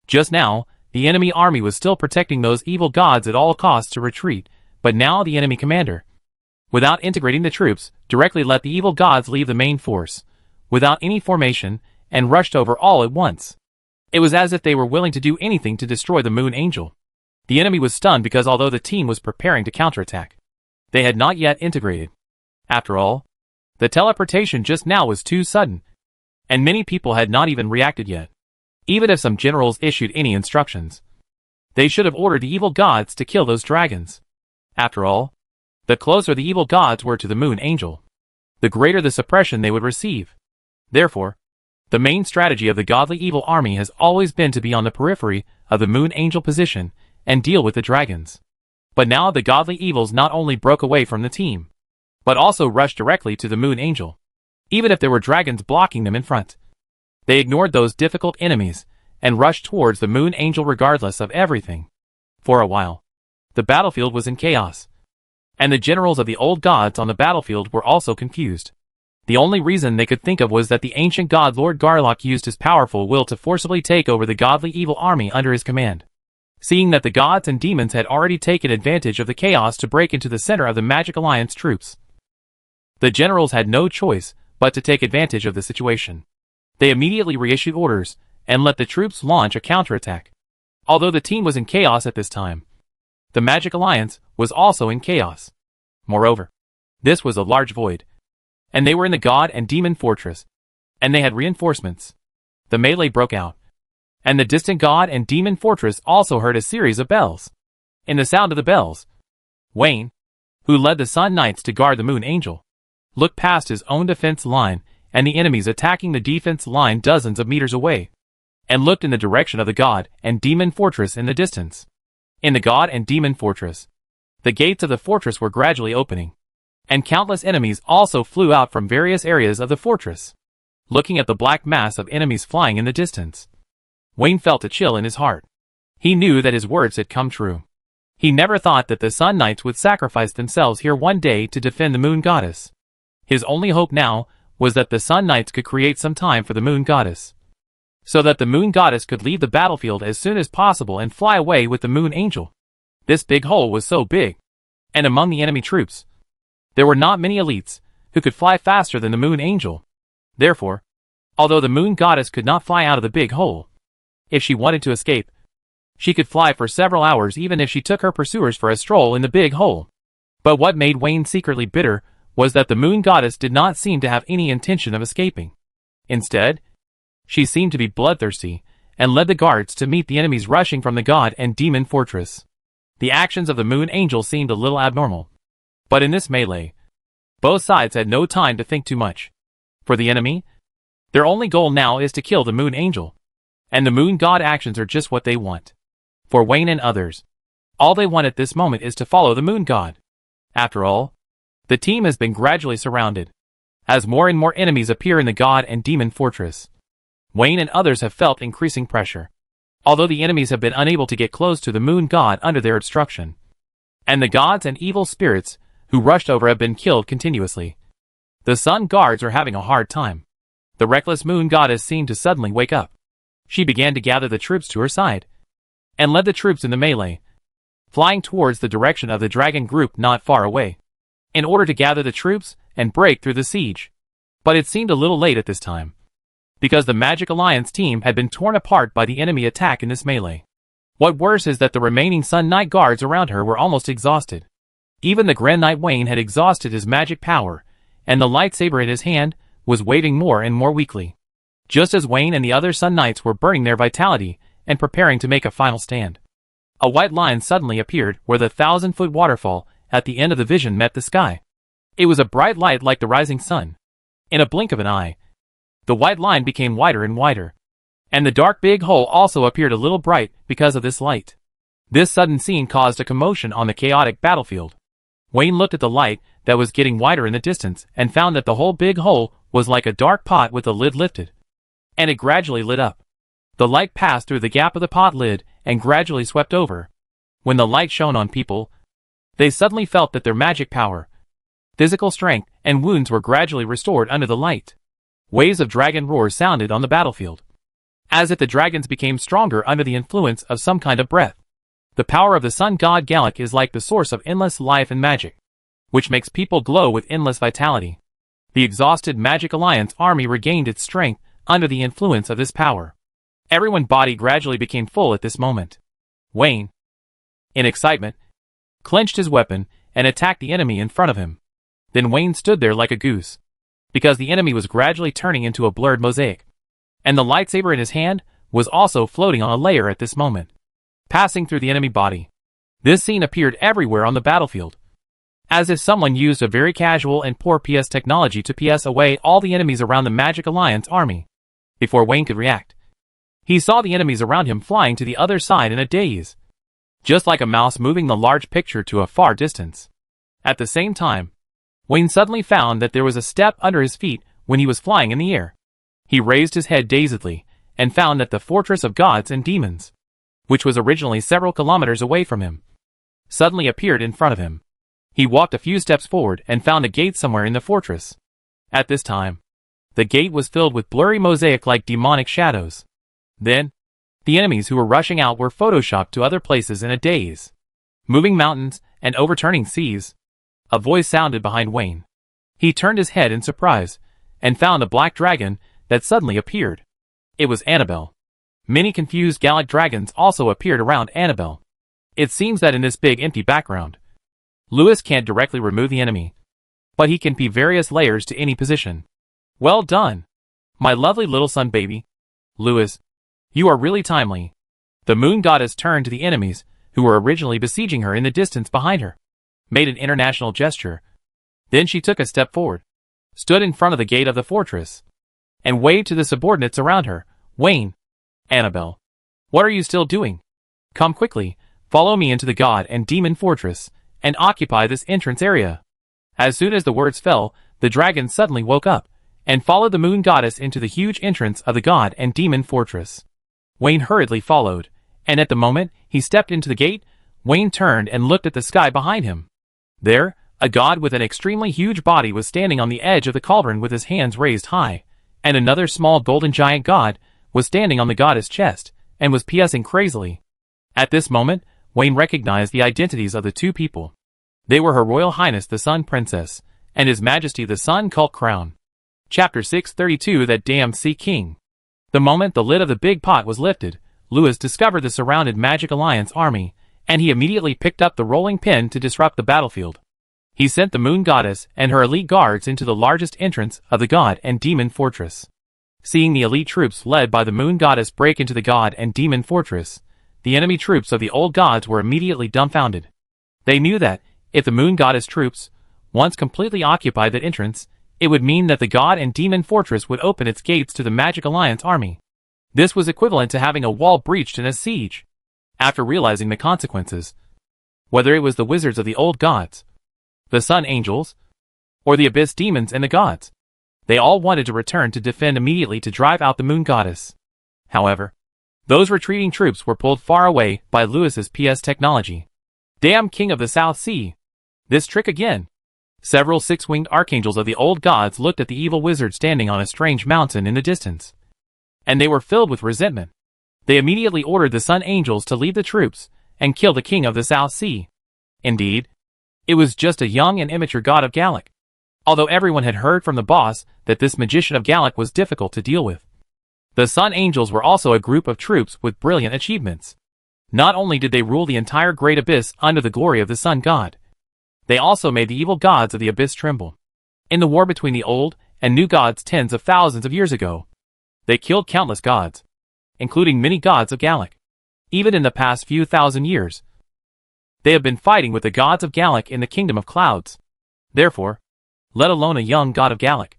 Just now, the enemy army was still protecting those evil gods at all costs to retreat, but now the enemy commander, without integrating the troops, directly let the evil gods leave the main force, without any formation, and rushed over all at once. It was as if they were willing to do anything to destroy the moon angel. The enemy was stunned because although the team was preparing to counterattack, they had not yet integrated. After all, the teleportation just now was too sudden, and many people had not even reacted yet. Even if some generals issued any instructions, they should have ordered the evil gods to kill those dragons. After all, the closer the evil gods were to the moon angel, the greater the suppression they would receive. Therefore, the main strategy of the godly evil army has always been to be on the periphery of the moon angel position and deal with the dragons. But now the godly evils not only broke away from the team, but also rushed directly to the moon angel. Even if there were dragons blocking them in front, they ignored those difficult enemies and rushed towards the moon angel regardless of everything. For a while, the battlefield was in chaos, and the generals of the old gods on the battlefield were also confused. The only reason they could think of was that the ancient god Lord Garlock used his powerful will to forcibly take over the godly evil army under his command. Seeing that the gods and demons had already taken advantage of the chaos to break into the center of the Magic Alliance troops, the generals had no choice but to take advantage of the situation. They immediately reissued orders and let the troops launch a counterattack. Although the team was in chaos at this time, the Magic Alliance was also in chaos. Moreover, this was a large void, and they were in the god and demon fortress, and they had reinforcements. The melee broke out, and the distant god and demon fortress also heard a series of bells. In the sound of the bells, Wayne, who led the Sun Knights to guard the Moon Angel, looked past his own defense line and the enemies attacking the defense line dozens of meters away, and looked in the direction of the god and demon fortress in the distance. In the god and demon fortress, the gates of the fortress were gradually opening, and countless enemies also flew out from various areas of the fortress. Looking at the black mass of enemies flying in the distance, Wayne felt a chill in his heart. He knew that his words had come true. He never thought that the Sun Knights would sacrifice themselves here one day to defend the Moon Goddess. His only hope now was that the Sun Knights could create some time for the Moon Goddess, so that the Moon Goddess could leave the battlefield as soon as possible and fly away with the Moon Angel. This big hole was so big, and among the enemy troops, there were not many elites who could fly faster than the Moon Angel. Therefore, although the Moon Goddess could not fly out of the big hole, if she wanted to escape, she could fly for several hours even if she took her pursuers for a stroll in the big hole. But what made Wayne secretly bitter was that the Moon Goddess did not seem to have any intention of escaping. Instead, she seemed to be bloodthirsty and led the guards to meet the enemies rushing from the god and demon fortress. The actions of the Moon Angel seemed a little abnormal. But in this melee, both sides had no time to think too much. For the enemy, their only goal now is to kill the Moon Angel. And the Moon God actions are just what they want. For Wayne and others, all they want at this moment is to follow the Moon God. After all, The team has been gradually surrounded, as more and more enemies appear in the god and demon fortress. Wayne and others have felt increasing pressure, although the enemies have been unable to get close to the moon god under their obstruction. And the gods and evil spirits who rushed over have been killed continuously. The sun guards are having a hard time. The reckless moon goddess seemed to suddenly wake up. She began to gather the troops to her side, and led the troops in the melee, flying towards the direction of the dragon group not far away, in order to gather the troops and break through the siege. But it seemed a little late at this time, because the Magic Alliance team had been torn apart by the enemy attack in this melee. What worse is that the remaining Sun Knight guards around her were almost exhausted. Even the Grand Knight Wayne had exhausted his magic power, and the lightsaber in his hand was waving more and more weakly, just as Wayne and the other Sun Knights were burning their vitality and preparing to make a final stand. A white line suddenly appeared where the 1,000-foot waterfall at the end of the vision met the sky. It was a bright light like the rising sun. In a blink of an eye, the white line became wider and wider, and the dark big hole also appeared a little bright because of this light. This sudden scene caused a commotion on the chaotic battlefield. Wayne looked at the light that was getting wider in the distance and found that the whole big hole was like a dark pot with the lid lifted, and it gradually lit up. The light passed through the gap of the pot lid and gradually swept over. When the light shone on people, they suddenly felt that their magic power, physical strength, and wounds were gradually restored under the light. Waves of dragon roars sounded on the battlefield, as if the dragons became stronger under the influence of some kind of breath. The power of the sun god Gallic is like the source of endless life and magic, which makes people glow with endless vitality. The exhausted Magic Alliance army regained its strength under the influence of this power. Everyone's body gradually became full at this moment. Wayne, in excitement, clenched his weapon and attacked the enemy in front of him. Then Wayne stood there like a goose, because the enemy was gradually turning into a blurred mosaic, and the lightsaber in his hand was also floating on a layer at this moment, passing through the enemy body. This scene appeared everywhere on the battlefield, as if someone used a very casual and poor PS technology to PS away all the enemies around the Magic Alliance army. Before Wayne could react, he saw the enemies around him flying to the other side in a daze, just like a mouse moving the large picture to a far distance. At the same time, Wayne suddenly found that there was a step under his feet when he was flying in the air. He raised his head dazedly and found that the fortress of gods and demons, which was originally several kilometers away from him, suddenly appeared in front of him. He walked a few steps forward and found a gate somewhere in the fortress. At this time, the gate was filled with blurry mosaic-like demonic shadows. Then, the enemies who were rushing out were photoshopped to other places in a daze. Moving mountains and overturning seas. A voice sounded behind Wayne. He turned his head in surprise and found a black dragon that suddenly appeared. It was Annabelle. Many confused Gallic dragons also appeared around Annabelle. It seems that in this big empty background, Lewis can't directly remove the enemy, but he can pee various layers to any position. Well done, my lovely little sun baby. Lewis, you are really timely. The moon goddess turned to the enemies who were originally besieging her in the distance behind her, made an international gesture. Then she took a step forward, stood in front of the gate of the fortress, and waved to the subordinates around her. Wayne, Annabelle, what are you still doing? Come quickly, follow me into the god and demon fortress, and occupy this entrance area. As soon as the words fell, the dragon suddenly woke up, and followed the moon goddess into the huge entrance of the god and demon fortress. Wayne hurriedly followed, and at the moment he stepped into the gate, Wayne turned and looked at the sky behind him. There, a god with an extremely huge body was standing on the edge of the cauldron with his hands raised high, and another small golden giant god was standing on the goddess' chest, and was piercing crazily. At this moment, Wayne recognized the identities of the two people. They were Her Royal Highness the Sun Princess, and His Majesty the Sun Cult Crown. Chapter 632 That Damn Sea King. The moment the lid of the big pot was lifted, Lewis discovered the surrounded Magic Alliance army, and he immediately picked up the rolling pin to disrupt the battlefield. He sent the moon goddess and her elite guards into the largest entrance of the god and demon fortress. Seeing the elite troops led by the moon goddess break into the god and demon fortress, the enemy troops of the old gods were immediately dumbfounded. They knew that, if the moon goddess troops once completely occupied that entrance, it would mean that the god and demon fortress would open its gates to the Magic Alliance army. This was equivalent to having a wall breached in a siege. After realizing the consequences, whether it was the wizards of the old gods, the sun angels, or the abyss demons and the gods. They all wanted to return to defend immediately to drive out the moon goddess. However, those retreating troops were pulled far away by Lewis's PS technology. Damn King of the South Sea! This trick again! Several six-winged archangels of the old gods looked at the evil wizard standing on a strange mountain in the distance. And they were filled with resentment. They immediately ordered the Sun Angels to lead the troops and kill the King of the South Sea. Indeed, it was just a young and immature god of Gallic. Although everyone had heard from the boss that this magician of Gallic was difficult to deal with. The Sun Angels were also a group of troops with brilliant achievements. Not only did they rule the entire Great Abyss under the glory of the Sun God, they also made the evil gods of the Abyss tremble. In the war between the old and new gods tens of thousands of years ago, they killed countless gods, including many gods of Gallic. Even in the past few thousand years, they have been fighting with the gods of Gallic in the Kingdom of Clouds. Therefore, let alone a young god of Gallic.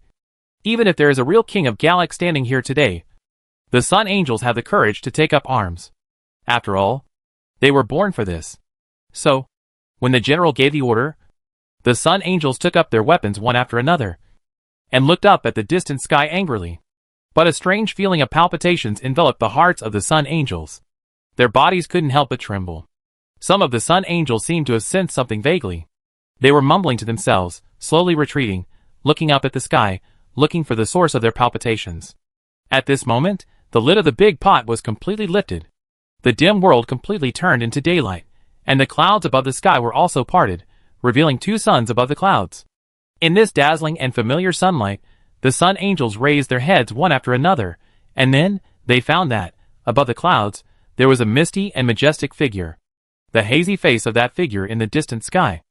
Even if there is a real king of Gallic standing here today, the Sun Angels have the courage to take up arms. After all, they were born for this. So, when the general gave the order, the Sun Angels took up their weapons one after another, and looked up at the distant sky angrily. But a strange feeling of palpitations enveloped the hearts of the Sun Angels. Their bodies couldn't help but tremble. Some of the Sun Angels seemed to have sensed something vaguely. They were mumbling to themselves, slowly retreating, looking up at the sky, looking for the source of their palpitations. At this moment, the lid of the big pot was completely lifted. The dim world completely turned into daylight, and the clouds above the sky were also parted, revealing two suns above the clouds. In this dazzling and familiar sunlight, the Sun Angels raised their heads one after another, and then they found that, above the clouds, there was a misty and majestic figure. The hazy face of that figure in the distant sky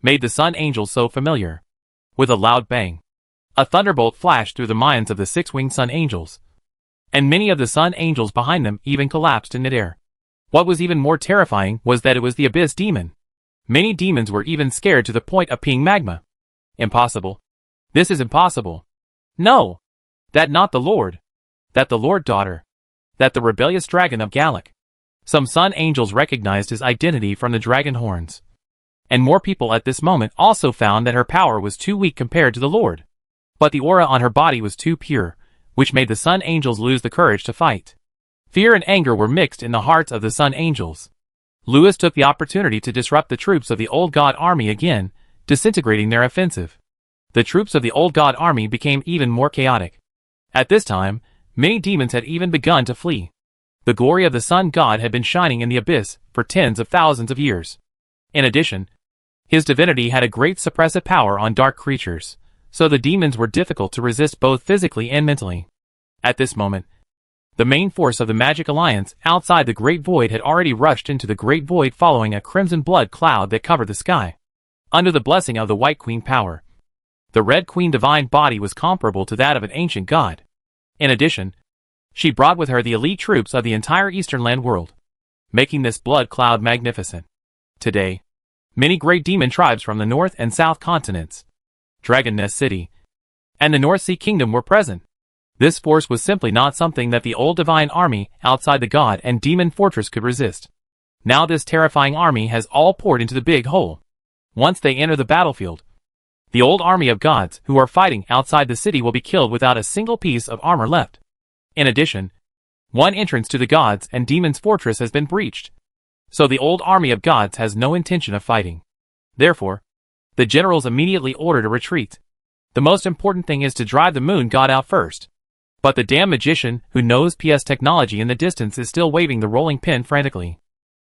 made the Sun Angels so familiar. With a loud bang, a thunderbolt flashed through the minds of the six-winged Sun Angels, and many of the Sun Angels behind them even collapsed in midair. What was even more terrifying was that it was the Abyss Demon. Many demons were even scared to the point of peeing magma. Impossible. This is impossible. No! That not the Lord. That the Lord Daughter. That the rebellious dragon of Gallic. Some Sun Angels recognized his identity from the dragon horns. And more people at this moment also found that her power was too weak compared to the Lord. But the aura on her body was too pure, which made the Sun Angels lose the courage to fight. Fear and anger were mixed in the hearts of the Sun Angels. Lewis took the opportunity to disrupt the troops of the Old God Army again, disintegrating their offensive. The troops of the Old God Army became even more chaotic. At this time, many demons had even begun to flee. The glory of the Sun God had been shining in the abyss for tens of thousands of years. In addition, his divinity had a great suppressive power on dark creatures, so the demons were difficult to resist both physically and mentally. At this moment, the main force of the Magic Alliance outside the Great Void had already rushed into the Great Void following a crimson blood cloud that covered the sky. Under the blessing of the White Queen power, the Red Queen divine body was comparable to that of an ancient god. In addition, she brought with her the elite troops of the entire Eastern Land world, making this blood cloud magnificent. Today, many great demon tribes from the North and South continents, Dragon Nest City, and the North Sea Kingdom were present. This force was simply not something that the old divine army outside the god and demon fortress could resist. Now this terrifying army has all poured into the big hole. Once they enter the battlefield, the old army of gods who are fighting outside the city will be killed without a single piece of armor left. In addition, one entrance to the gods and demons fortress has been breached, so the old army of gods has no intention of fighting. Therefore, the generals immediately ordered a retreat. The most important thing is to drive the moon god out first. But the damn magician who knows PS technology in the distance is still waving the rolling pin frantically.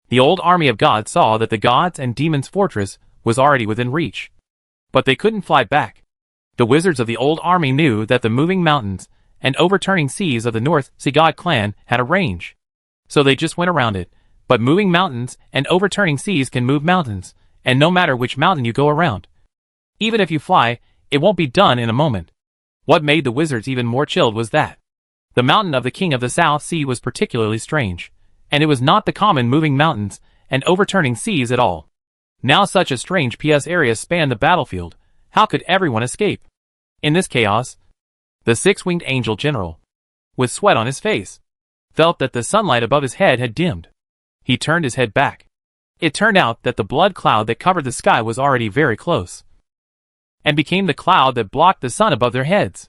The old army of gods saw that the gods and demons fortress was already within reach. But they couldn't fly back. The wizards of the old army knew that the moving mountains and overturning seas of the North Sea God clan had a range. So they just went around it. But moving mountains and overturning seas can move mountains, and no matter which mountain you go around, even if you fly, it won't be done in a moment. What made the wizards even more chilled was that the mountain of the King of the South Sea was particularly strange, and it was not the common moving mountains and overturning seas at all. Now such a strange PS area spanned the battlefield. How could everyone escape? In this chaos, the six-winged angel general, with sweat on his face, felt that the sunlight above his head had dimmed. He turned his head back. It turned out that the blood cloud that covered the sky was already very close. and became the cloud that blocked the sun above their heads.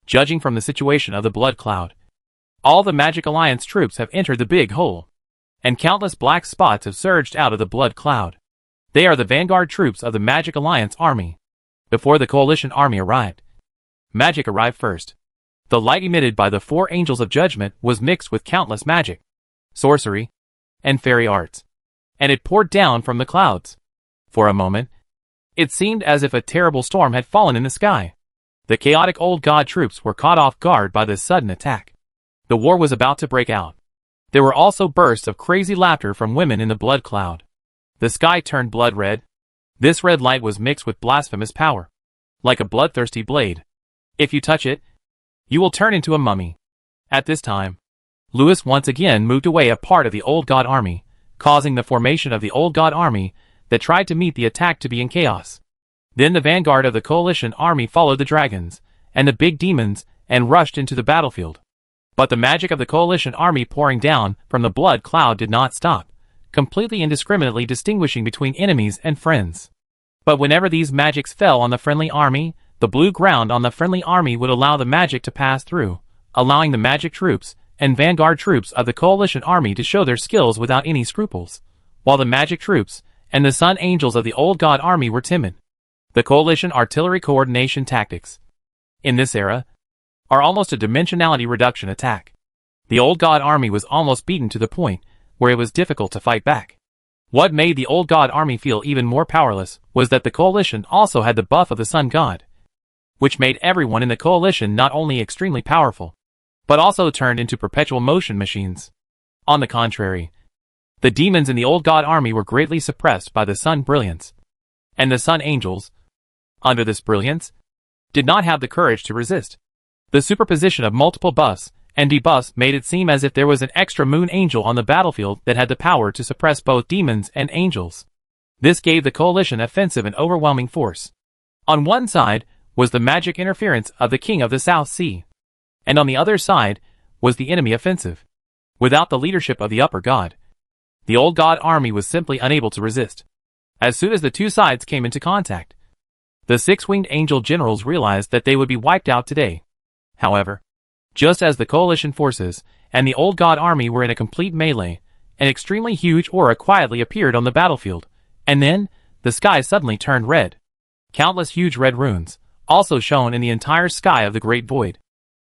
Judging from the situation of the blood cloud, all the Magic Alliance troops have entered the big hole, and countless black spots have surged out of the blood cloud. They are the vanguard troops of the Magic Alliance army. Before the coalition army arrived, magic arrived first. The light emitted by the 4 angels of judgment was mixed with countless magic, sorcery, and fairy arts, and it poured down from the clouds. For a moment, it seemed as if a terrible storm had fallen in the sky. The chaotic old god troops were caught off guard by this sudden attack. The war was about to break out. There were also bursts of crazy laughter from women in the blood cloud. The sky turned blood red. This red light was mixed with blasphemous power, like a bloodthirsty blade. If you touch it, you will turn into a mummy. At this time, Lewis once again moved away a part of the old god army, causing the formation of the old god army that tried to meet the attack to be in chaos. Then the vanguard of the coalition army followed the dragons and the big demons and rushed into the battlefield. But the magic of the coalition army pouring down from the blood cloud did not stop, completely indiscriminately distinguishing between enemies and friends. But whenever these magics fell on the friendly army, the blue ground on the friendly army would allow the magic to pass through, allowing the magic troops and vanguard troops of the coalition army to show their skills without any scruples, while the magic troops and the sun angels of the old god army were timid. The coalition artillery coordination tactics in this era are almost a dimensionality reduction attack. The old god army was almost beaten to the point where it was difficult to fight back. What made the old god army feel even more powerless was that the coalition also had the buff of the sun god, which made everyone in the coalition not only extremely powerful, but also turned into perpetual motion machines. On the contrary, the demons in the old god army were greatly suppressed by the sun brilliance, and the sun angels, under this brilliance, did not have the courage to resist. The superposition of multiple buffs and debuffs made it seem as if there was an extra moon angel on the battlefield that had the power to suppress both demons and angels. This gave the coalition offensive an overwhelming force. On one side was the magic interference of the King of the South Sea, and on the other side was the enemy offensive. Without the leadership of the upper god, the old god army was simply unable to resist. As soon as the two sides came into contact, the 6-winged angel generals realized that they would be wiped out today. However, just as the coalition forces and the old god army were in a complete melee, an extremely huge aura quietly appeared on the battlefield, and then the sky suddenly turned red. Countless huge red runes also shone in the entire sky of the Great Void.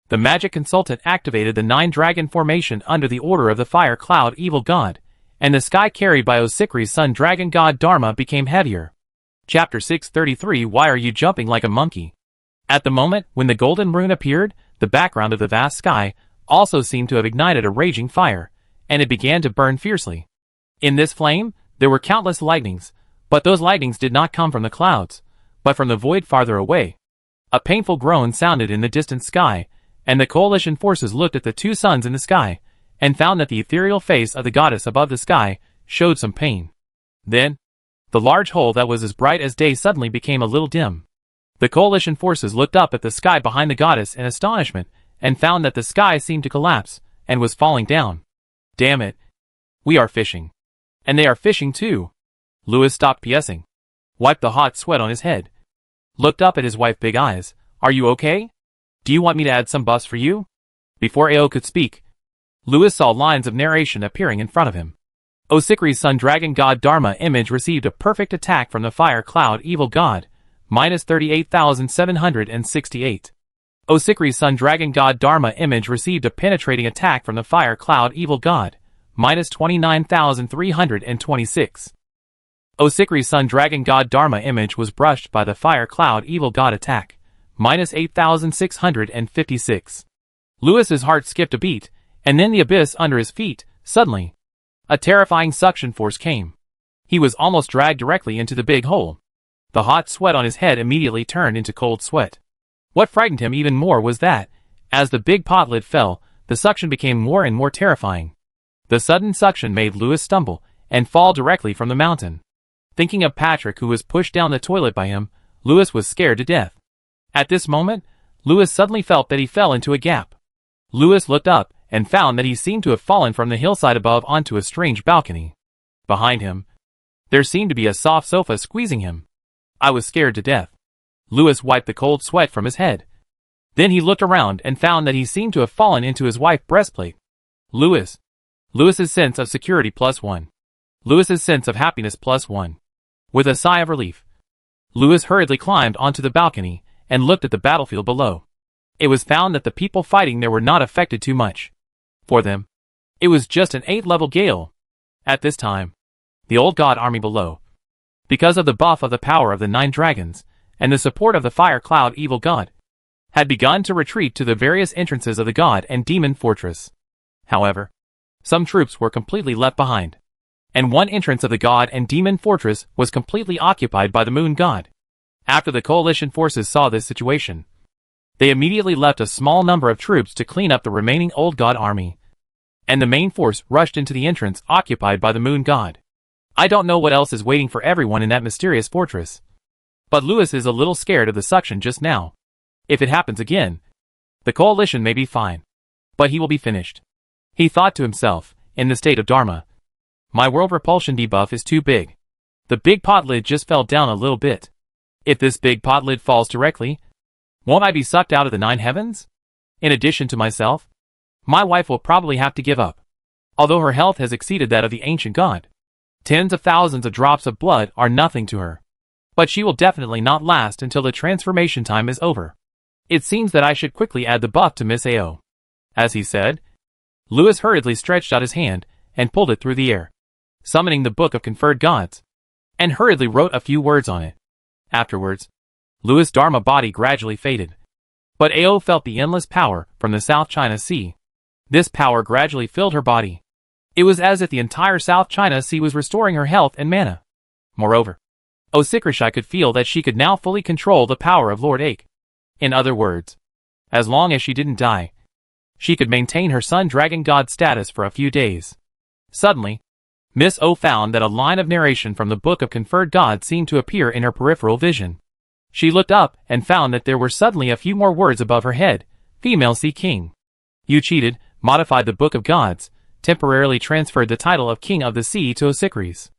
The magic consultant activated the 9-dragon formation under the order of the fire cloud evil god, and the sky carried by Osikri's son dragon god Dharma became heavier. Chapter 633 Why are you jumping like a monkey? At the moment when the golden rune appeared, the background of the vast sky also seemed to have ignited a raging fire, and it began to burn fiercely. In this flame, there were countless lightnings, but those lightnings did not come from the clouds, but from the void farther away. A painful groan sounded in the distant sky, and the coalition forces looked at the two suns in the sky, and found that the ethereal face of the goddess above the sky showed some pain. Then, the large hole that was as bright as day suddenly became a little dim. The coalition forces looked up at the sky behind the goddess in astonishment, and found that the sky seemed to collapse, and was falling down. Damn it. We are fishing. And they are fishing too. Lewis stopped PSing, wiped the hot sweat on his head, looked up at his wife big eyes. Are you okay? Do you want me to add some buffs for you? Before AO could speak, Lewis saw lines of narration appearing in front of him. Osikri's son dragon god Dharma image received a perfect attack from the fire cloud evil god, minus 38,768. Osikri's son dragon god Dharma image received a penetrating attack from the fire cloud evil god, minus 29,326. Osikri's son dragon god Dharma image was brushed by the fire cloud evil god attack, minus 8,656. Lewis's heart skipped a beat, and then the abyss under his feet, suddenly, a terrifying suction force came. He was almost dragged directly into the big hole. The hot sweat on his head immediately turned into cold sweat. What frightened him even more was that, as the big pot lid fell, the suction became more and more terrifying. The sudden suction made Lewis stumble and fall directly from the mountain. Thinking of Patrick who was pushed down the toilet by him, Lewis was scared to death. At this moment, Lewis suddenly felt that he fell into a gap. Lewis looked up and found that he seemed to have fallen from the hillside above onto a strange balcony. Behind him, there seemed to be a soft sofa squeezing him. I was scared to death. Louis wiped the cold sweat from his head. Then he looked around and found that he seemed to have fallen into his wife's breastplate. Louis. Louis's sense of security +1. Louis's sense of happiness +1. With a sigh of relief, Louis hurriedly climbed onto the balcony and looked at the battlefield below. It was found that the people fighting there were not affected too much. For them, it was just an 8th-level gale. At this time, the old god army below, because of the buff of the power of the 9 dragons and the support of the fire cloud evil god, had begun to retreat to the various entrances of the god and demon fortress. However, some troops were completely left behind, and one entrance of the god and demon fortress was completely occupied by the moon god. After the coalition forces saw this situation, they immediately left a small number of troops to clean up the remaining old god army, and the main force rushed into the entrance occupied by the moon god. I don't know what else is waiting for everyone in that mysterious fortress, but Louis is a little scared of the suction just now. If it happens again, the coalition may be fine, but he will be finished. He thought to himself, in the state of Dharma. My world repulsion debuff is too big. The big pot lid just fell down a little bit. If this big pot lid falls directly, won't I be sucked out of the 9 heavens? In addition to myself, my wife will probably have to give up. Although her health has exceeded that of the ancient god, tens of thousands of drops of blood are nothing to her. But she will definitely not last until the transformation time is over. It seems that I should quickly add the buff to Miss AO. As he said, Louis hurriedly stretched out his hand and pulled it through the air, summoning the Book of Conferred Gods, and hurriedly wrote a few words on it. Afterwards, Louis' Dharma body gradually faded. But AO felt the endless power from the South China Sea. This power gradually filled her body. It was as if the entire South China Sea was restoring her health and mana. Moreover, Osikrishi could feel that she could now fully control the power of Lord Ake. In other words, as long as she didn't die, she could maintain her Sun Dragon God status for a few days. Suddenly, Miss O found that a line of narration from the Book of Conferred Gods seemed to appear in her peripheral vision. She looked up and found that there were suddenly a few more words above her head. Female Sea King. You cheated, modified the Book of Gods, temporarily transferred the title of King of the Sea to Osikrishi.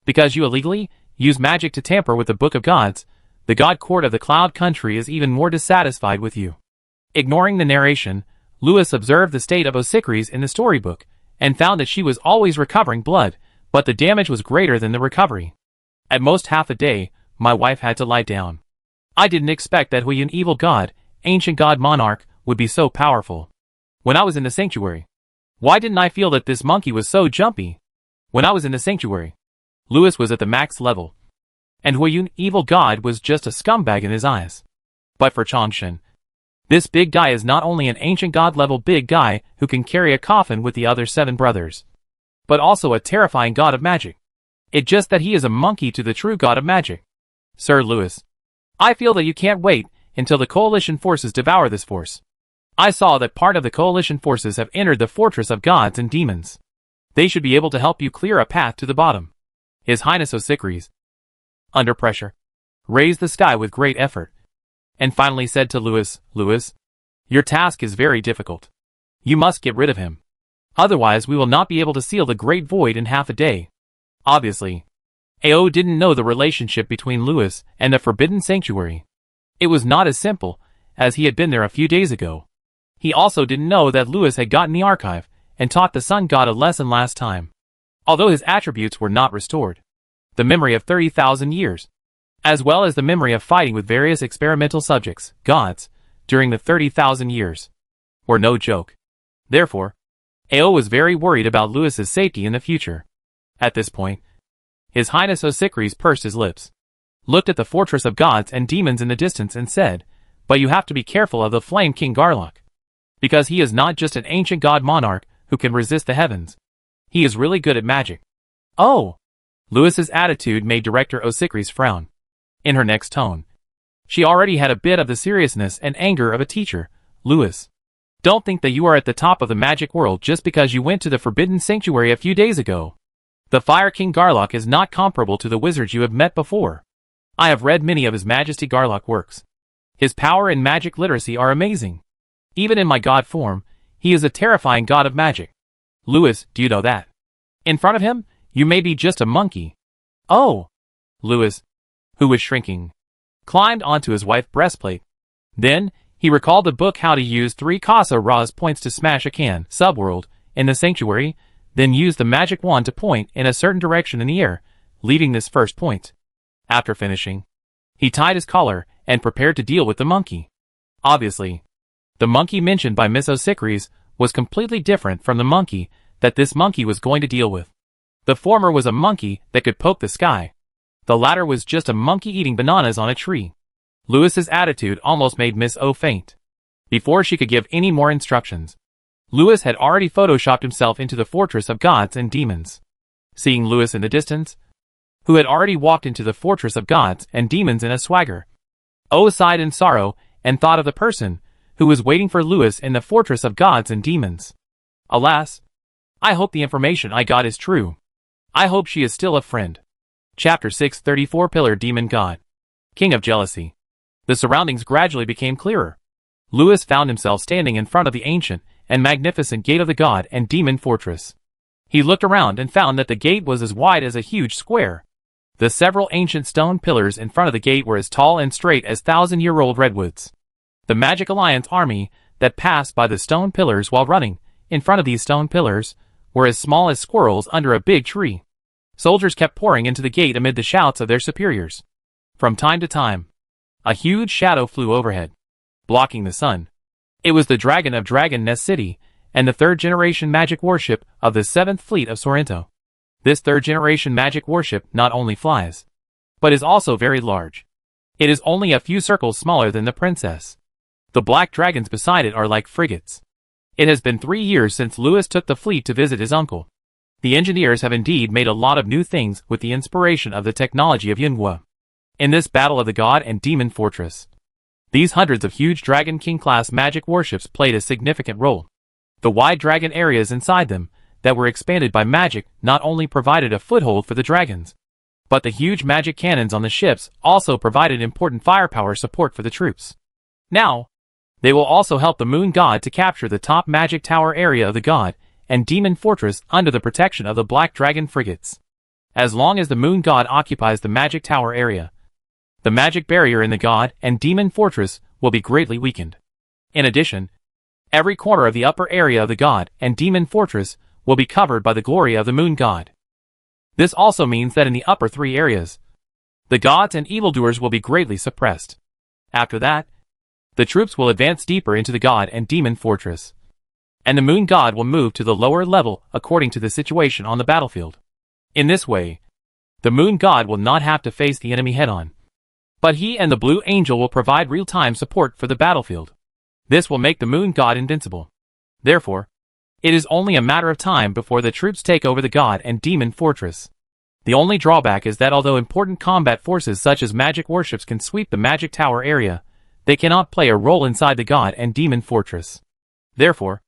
Because you illegally used magic to tamper with the Book of Gods, the God Court of the Cloud Country is even more dissatisfied with you. Ignoring the narration, Louis observed the state of Osikrishi in the storybook, and found that she was always recovering blood, but the damage was greater than the recovery. At most half a day, my wife had to lie down. I didn't expect that Huiyun evil god, ancient god monarch, would be so powerful. When I was in the sanctuary, why didn't I feel that this monkey was so jumpy? When I was in the sanctuary, Louis was at the max level, and Huiyun evil god was just a scumbag in his eyes. But for Changshan, this big guy is not only an ancient god-level big guy who can carry a coffin with the other 7 brothers, but also a terrifying god of magic. It's just that he is a monkey to the true god of magic. Sir Louis, I feel that you can't wait until the coalition forces devour this force. I saw that part of the coalition forces have entered the fortress of gods and demons. They should be able to help you clear a path to the bottom. His Highness Osikrishi, under pressure, raised the sky with great effort, and finally said to Louis, Louis, your task is very difficult. You must get rid of him. Otherwise we will not be able to seal the Great Void in half a day. Obviously, AO didn't know the relationship between Louis and the Forbidden Sanctuary. It was not as simple, as he had been there a few days ago. He also didn't know that Louis had gotten the archive, and taught the Sun God a lesson last time. Although his attributes were not restored, the memory of 30,000 years, as well as the memory of fighting with various experimental subjects, gods, during the 30,000 years, were no joke. Therefore, AO was very worried about Louis's safety in the future. At this point, His Highness Osikrishi pursed his lips, looked at the fortress of gods and demons in the distance and said, but you have to be careful of the Flame King Garlock, because he is not just an ancient god monarch who can resist the heavens. He is really good at magic. Oh! Louis's attitude made Director Osikrishi frown. In her next tone, she already had a bit of the seriousness and anger of a teacher. Louis, don't think that you are at the top of the magic world just because you went to the Forbidden Sanctuary a few days ago. The Fire King Garlock is not comparable to the wizards you have met before. I have read many of His Majesty Garlock works. His power and magic literacy are amazing. Even in my god form, he is a terrifying god of magic. Louis, do you know that? In front of him, you may be just a monkey. Oh! Louis, who was shrinking, climbed onto his wife's breastplate. Then, he recalled the book how to use 3 Casa Ra's points to smash a can subworld in the sanctuary, then used the magic wand to point in a certain direction in the air, leaving this first point. After finishing, he tied his collar and prepared to deal with the monkey. Obviously, the monkey mentioned by Miss O'Sickeries was completely different from the monkey that this monkey was going to deal with. The former was a monkey that could poke the sky. The latter was just a monkey eating bananas on a tree. Lewis's attitude almost made Miss O faint. Before she could give any more instructions, Lewis had already photoshopped himself into the fortress of gods and demons. Seeing Lewis in the distance, who had already walked into the fortress of gods and demons in a swagger, O sighed in sorrow and thought of the person who was waiting for Lewis in the fortress of gods and demons. Alas, I hope the information I got is true. I hope she is still a friend. Chapter 634 Pillar Demon God, King of Jealousy. The surroundings gradually became clearer. Lewis found himself standing in front of the ancient and magnificent gate of the god and demon fortress. He looked around and found that the gate was as wide as a huge square. The several ancient stone pillars in front of the gate were as tall and straight as 1,000-year-old redwoods. The Magic Alliance army that passed by the stone pillars while running in front of these stone pillars were as small as squirrels under a big tree. Soldiers kept pouring into the gate amid the shouts of their superiors. From time to time, a huge shadow flew overhead, blocking the sun. It was the Dragon of Dragon Nest City and the 3rd-generation magic warship of the 7th Fleet of Sorrento. This 3rd-generation magic warship not only flies, but is also very large. It is only a few circles smaller than the Princess. The black dragons beside it are like frigates. It has been 3 years since Lewis took the fleet to visit his uncle. The engineers have indeed made a lot of new things with the inspiration of the technology of Yunhua. In this battle of the god and demon fortress, these hundreds of huge Dragon King-class magic warships played a significant role. The wide dragon areas inside them that were expanded by magic not only provided a foothold for the dragons, but the huge magic cannons on the ships also provided important firepower support for the troops. Now, they will also help the moon god to capture the top magic tower area of the god and demon fortress under the protection of the black dragon frigates. As long as the moon god occupies the magic tower area, the magic barrier in the god and demon fortress will be greatly weakened. In addition, every corner of the upper area of the god and demon fortress will be covered by the glory of the moon god. This also means that in the upper 3 areas, the gods and evildoers will be greatly suppressed. After that, the troops will advance deeper into the god and demon fortress, and the moon god will move to the lower level according to the situation on the battlefield. In this way, the moon god will not have to face the enemy head-on, but he and the blue angel will provide real-time support for the battlefield. This will make the moon god invincible. Therefore, it is only a matter of time before the troops take over the god and demon fortress. The only drawback is that although important combat forces such as magic warships can sweep the magic tower area, they cannot play a role inside the god and demon fortress. Therefore,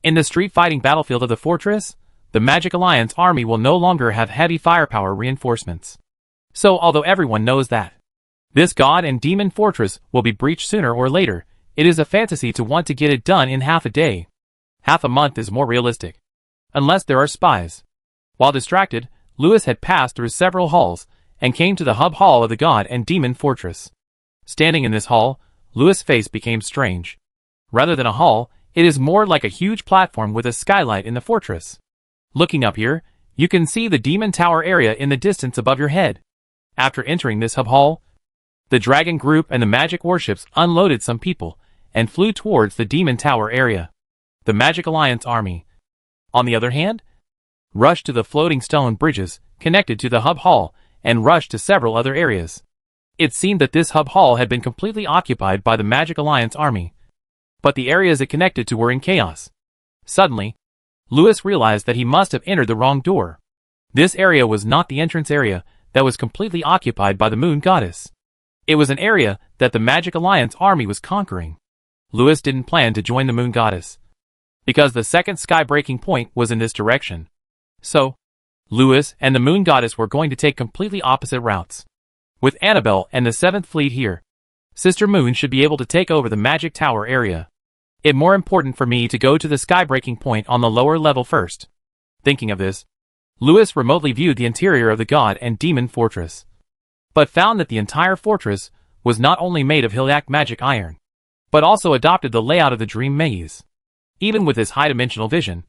in the street fighting battlefield of the fortress, the Magic Alliance army will no longer have heavy firepower reinforcements. So although everyone knows that this god and demon fortress will be breached sooner or later, it is a fantasy to want to get it done in half a day. Half a month is more realistic. Unless there are spies. While distracted, Lewis had passed through several halls and came to the hub hall of the god and demon fortress. Standing in this hall, Lewis' face became strange. Rather than a hall, it is more like a huge platform with a skylight in the fortress. Looking up here, you can see the demon tower area in the distance above your head. After entering this hub hall, the dragon group and the magic warships unloaded some people and flew towards the demon tower area. The Magic Alliance army, on the other hand, rushed to the floating stone bridges connected to the hub hall and rushed to several other areas. It seemed that this hub hall had been completely occupied by the Magic Alliance army, but the areas it connected to were in chaos. Suddenly, Lewis realized that he must have entered the wrong door. This area was not the entrance area that was completely occupied by the moon goddess. It was an area that the Magic Alliance army was conquering. Lewis didn't plan to join the moon goddess, because the second sky-breaking point was in this direction. So, Lewis and the moon goddess were going to take completely opposite routes. With Annabelle and the 7th Fleet here, Sister Moon should be able to take over the magic tower area. It's more important for me to go to the sky-breaking point on the lower level first. Thinking of this, Lewis remotely viewed the interior of the god and demon fortress, but found that the entire fortress was not only made of Hilyak magic iron, but also adopted the layout of the dream maze. Even with his high-dimensional vision,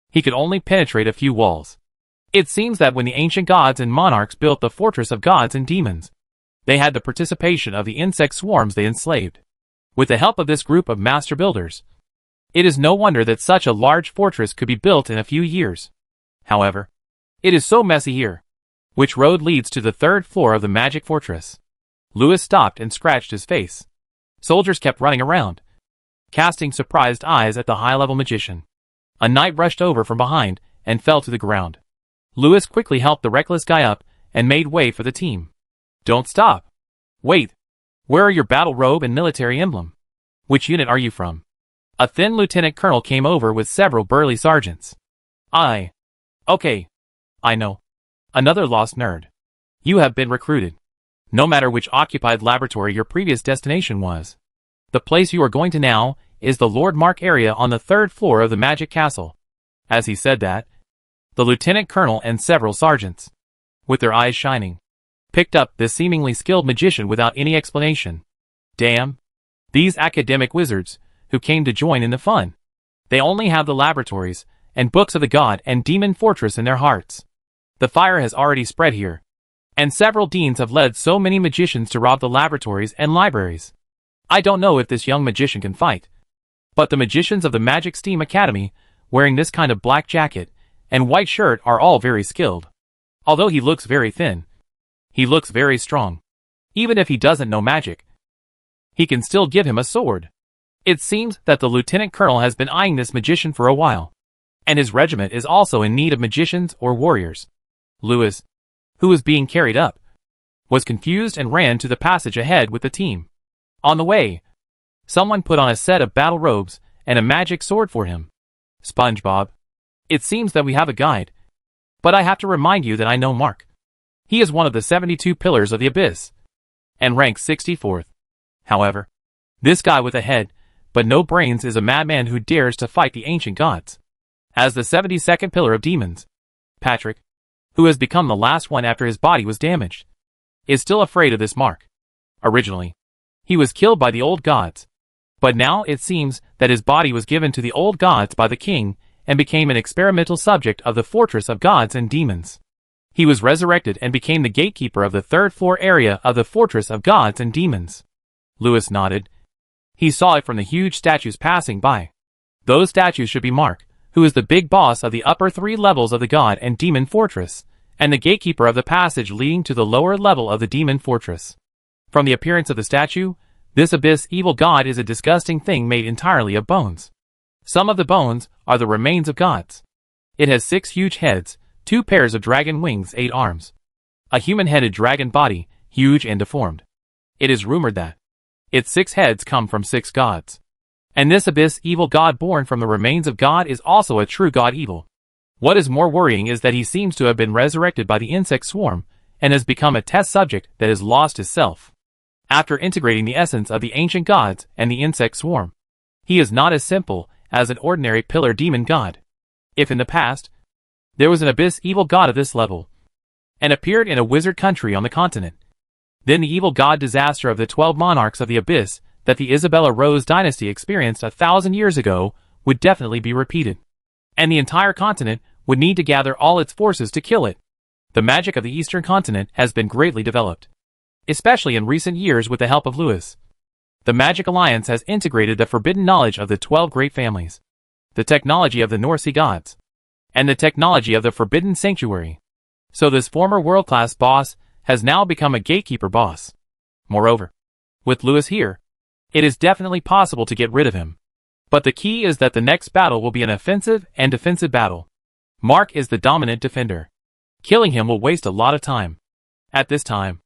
he could only penetrate a few walls. It seems that when the ancient gods and monarchs built the fortress of gods and demons, they had the participation of the insect swarms they enslaved. With the help of this group of master builders, it is no wonder that such a large fortress could be built in a few years. However, it is so messy here. Which road leads to the third floor of the magic fortress? Louis stopped and scratched his face. Soldiers kept running around, casting surprised eyes at the high-level magician. A knight rushed over from behind and fell to the ground. Louis quickly helped the reckless guy up and made way for the team. Don't stop. Wait. Where are your battle robe and military emblem? Which unit are you from? A thin lieutenant colonel came over with several burly sergeants. Okay. I know. Another lost nerd. You have been recruited. No matter which occupied laboratory your previous destination was. The place you are going to now is the Lord Mark area on the third floor of the Magic Castle. As he said that, the lieutenant colonel and several sergeants, with their eyes shining, picked up this seemingly skilled magician without any explanation. Damn. These academic wizards, who came to join in the fun. They only have the laboratories and books of the god and demon fortress in their hearts. The fire has already spread here, and several deans have led so many magicians to rob the laboratories and libraries. I don't know if this young magician can fight, but the magicians of the Magic Steam Academy, wearing this kind of black jacket and white shirt, are all very skilled. Although he looks very thin, he looks very strong. Even if he doesn't know magic, he can still give him a sword. It seems that the lieutenant colonel has been eyeing this magician for a while, and his regiment is also in need of magicians or warriors. Louis, who was being carried up, was confused and ran to the passage ahead with the team. On the way, someone put on a set of battle robes and a magic sword for him. SpongeBob, it seems that we have a guide, but I have to remind you that I know Mark. He is one of the 72 pillars of the abyss, and ranks 64th. However, this guy with a head, but no brains, is a madman who dares to fight the ancient gods. As the 72nd pillar of demons, Patrick, who has become the last one after his body was damaged, is still afraid of this Mark. Originally, he was killed by the old gods, but now it seems that his body was given to the old gods by the king and became an experimental subject of the fortress of gods and demons. He was resurrected and became the gatekeeper of the third floor area of the fortress of gods and demons. Louis nodded. He saw it from the huge statues passing by. Those statues should be Mark, who is the big boss of the upper 3 levels of the god and demon fortress, and the gatekeeper of the passage leading to the lower level of the demon fortress. From the appearance of the statue, this abyss evil god is a disgusting thing made entirely of bones. Some of the bones are the remains of gods. It has 6 huge heads, 2 pairs of dragon wings, 8 arms, a human-headed dragon body, huge and deformed. It is rumored that its 6 heads come from 6 gods. And this abyss evil god born from the remains of God is also a true god evil. What is more worrying is that he seems to have been resurrected by the insect swarm and has become a test subject that has lost his self. After integrating the essence of the ancient gods and the insect swarm, he is not as simple as an ordinary pillar demon god. If in the past, there was an abyss evil god of this level, and appeared in a wizard country on the continent, then the evil god disaster of the 12 monarchs of the abyss that the Isabella Rose dynasty experienced 1,000 years ago would definitely be repeated. And the entire continent would need to gather all its forces to kill it. The magic of the eastern continent has been greatly developed, especially in recent years with the help of Louis. The Magic Alliance has integrated the forbidden knowledge of the 12 great families, the technology of the North Sea gods, and the technology of the Forbidden Sanctuary. So this former world-class boss has now become a gatekeeper boss. Moreover, with Louis here, it is definitely possible to get rid of him. But the key is that the next battle will be an offensive and defensive battle. Mark is the dominant defender. Killing him will waste a lot of time. At this time,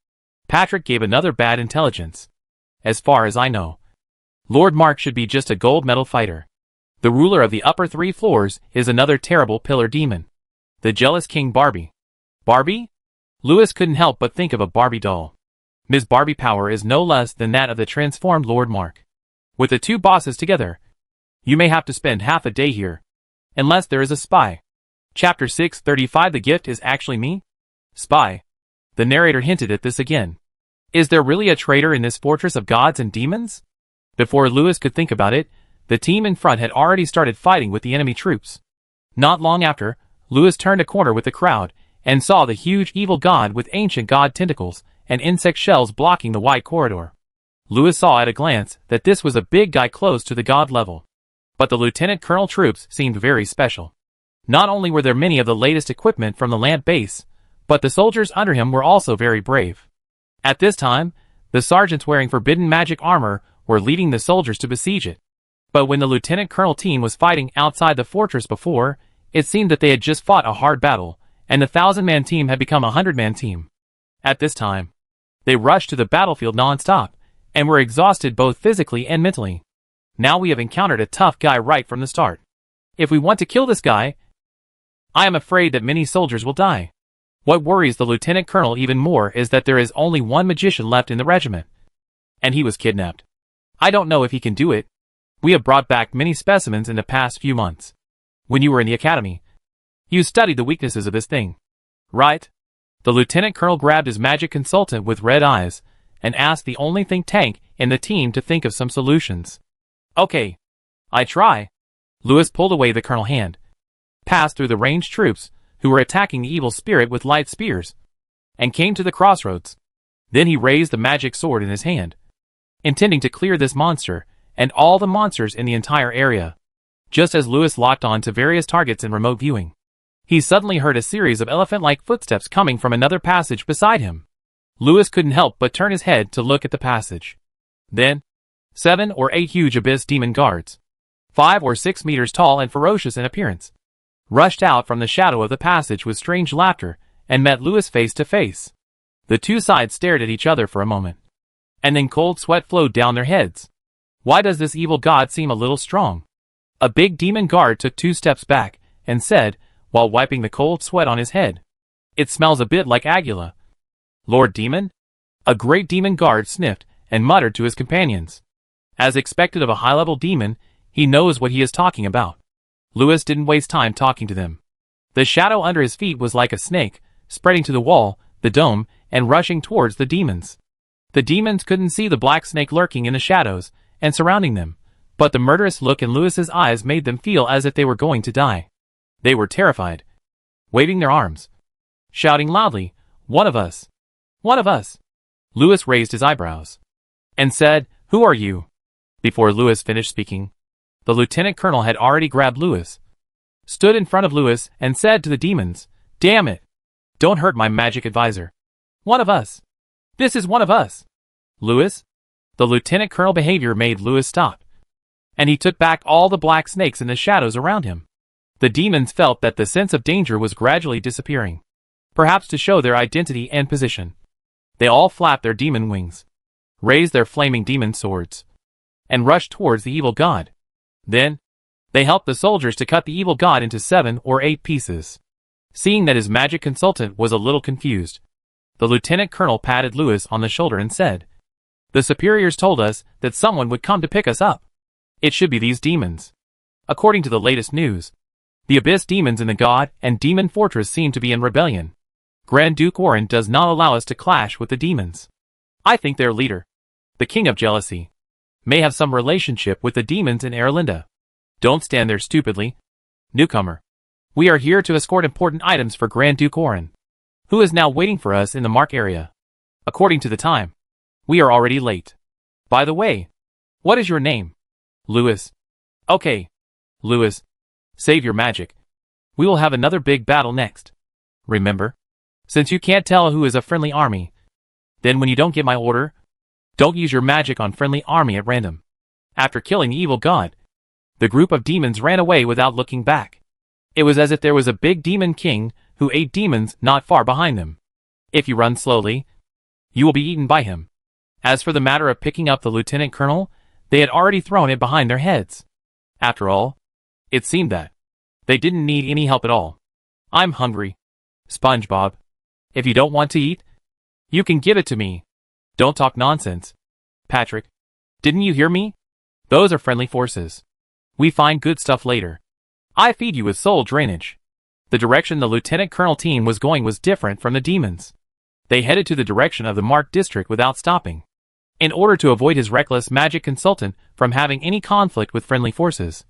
Patrick gave another bad intelligence. As far as I know, Lord Mark should be just a gold medal fighter. The ruler of the upper 3 floors is another terrible pillar demon. The jealous King Barbie. Barbie? Louis couldn't help but think of a Barbie doll. Ms. Barbie power is no less than that of the transformed Lord Mark. With the 2 bosses together, you may have to spend half a day here. Unless there is a spy. Chapter 635. The gift is actually me? Spy. The narrator hinted at this again. Is there really a traitor in this fortress of gods and demons? Before Lewis could think about it, the team in front had already started fighting with the enemy troops. Not long after, Lewis turned a corner with the crowd and saw the huge evil god with ancient god tentacles and insect shells blocking the wide corridor. Lewis saw at a glance that this was a big guy close to the god level. But the lieutenant colonel troops seemed very special. Not only were there many of the latest equipment from the land base, but the soldiers under him were also very brave. At this time, the sergeants wearing forbidden magic armor were leading the soldiers to besiege it. But when the lieutenant colonel team was fighting outside the fortress before, it seemed that they had just fought a hard battle, and the 1,000-man team had become a 100-man team. At this time, they rushed to the battlefield non-stop, and were exhausted both physically and mentally. Now we have encountered a tough guy right from the start. If we want to kill this guy, I am afraid that many soldiers will die. What worries the lieutenant colonel even more is that there is only one magician left in the regiment. And he was kidnapped. I don't know if he can do it. We have brought back many specimens in the past few months. When you were in the academy, you studied the weaknesses of this thing, right? The lieutenant colonel grabbed his magic consultant with red eyes and asked the only think tank in the team to think of some solutions. Okay, I try. Lewis pulled away the colonel's hand, passed through the ranged troops who were attacking the evil spirit with light spears, and came to the crossroads. Then he raised the magic sword in his hand, intending to clear this monster and all the monsters in the entire area. Just as Lewis locked on to various targets in remote viewing, he suddenly heard a series of elephant-like footsteps coming from another passage beside him. Lewis couldn't help but turn his head to look at the passage. Then, 7 or 8 huge abyss demon guards, 5 or 6 meters tall and ferocious in appearance, rushed out from the shadow of the passage with strange laughter and met Lewis face to face. The two sides stared at each other for a moment, and then cold sweat flowed down their heads. Why does this evil god seem a little strong? A big demon guard took 2 steps back and said, while wiping the cold sweat on his head, "It smells a bit like Agula." "Lord Demon?" A great demon guard sniffed and muttered to his companions. As expected of a high-level demon, he knows what he is talking about. Lewis didn't waste time talking to them. The shadow under his feet was like a snake, spreading to the wall, the dome, and rushing towards the demons. The demons couldn't see the black snake lurking in the shadows and surrounding them, but the murderous look in Lewis's eyes made them feel as if they were going to die. They were terrified, waving their arms, shouting loudly, "One of us! One of us!" Lewis raised his eyebrows and said, "Who are you?" Before Lewis finished speaking, the lieutenant colonel had already grabbed Lewis, stood in front of Lewis, and said to the demons, "Damn it! Don't hurt my magic advisor. One of us! This is one of us!" "Lewis?" The lieutenant colonel's behavior made Lewis stop, and he took back all the black snakes in the shadows around him. The demons felt that the sense of danger was gradually disappearing, perhaps to show their identity and position. They all flapped their demon wings, raised their flaming demon swords, and rushed towards the evil god. Then, they helped the soldiers to cut the evil god into 7 or 8 pieces. Seeing that his magic consultant was a little confused, the lieutenant colonel patted Lewis on the shoulder and said, "The superiors told us that someone would come to pick us up. It should be these demons." According to the latest news, the abyss demons in the god and demon fortress seem to be in rebellion. Grand Duke Orin does not allow us to clash with the demons. I think their leader, the King of Jealousy, may have some relationship with the demons in Erlinda. Don't stand there stupidly, newcomer. We are here to escort important items for Grand Duke Orin, who is now waiting for us in the Mark area. According to the time, we are already late. By the way, what is your name? Lewis. Okay, Lewis, save your magic. We will have another big battle next. Remember, since you can't tell who is a friendly army, then when you don't get my order, don't use your magic on friendly army at random. After killing the evil god, the group of demons ran away without looking back. It was as if there was a big demon king who ate demons not far behind them. If you run slowly, you will be eaten by him. As for the matter of picking up the lieutenant colonel, they had already thrown it behind their heads. After all, it seemed that they didn't need any help at all. I'm hungry, SpongeBob. If you don't want to eat, you can give it to me. Don't talk nonsense. Patrick, didn't you hear me? Those are friendly forces. We find good stuff later. I feed you with soul drainage. The direction the lieutenant colonel team was going was different from the demons. They headed to the direction of the marked district without stopping, in order to avoid his reckless magic consultant from having any conflict with friendly forces.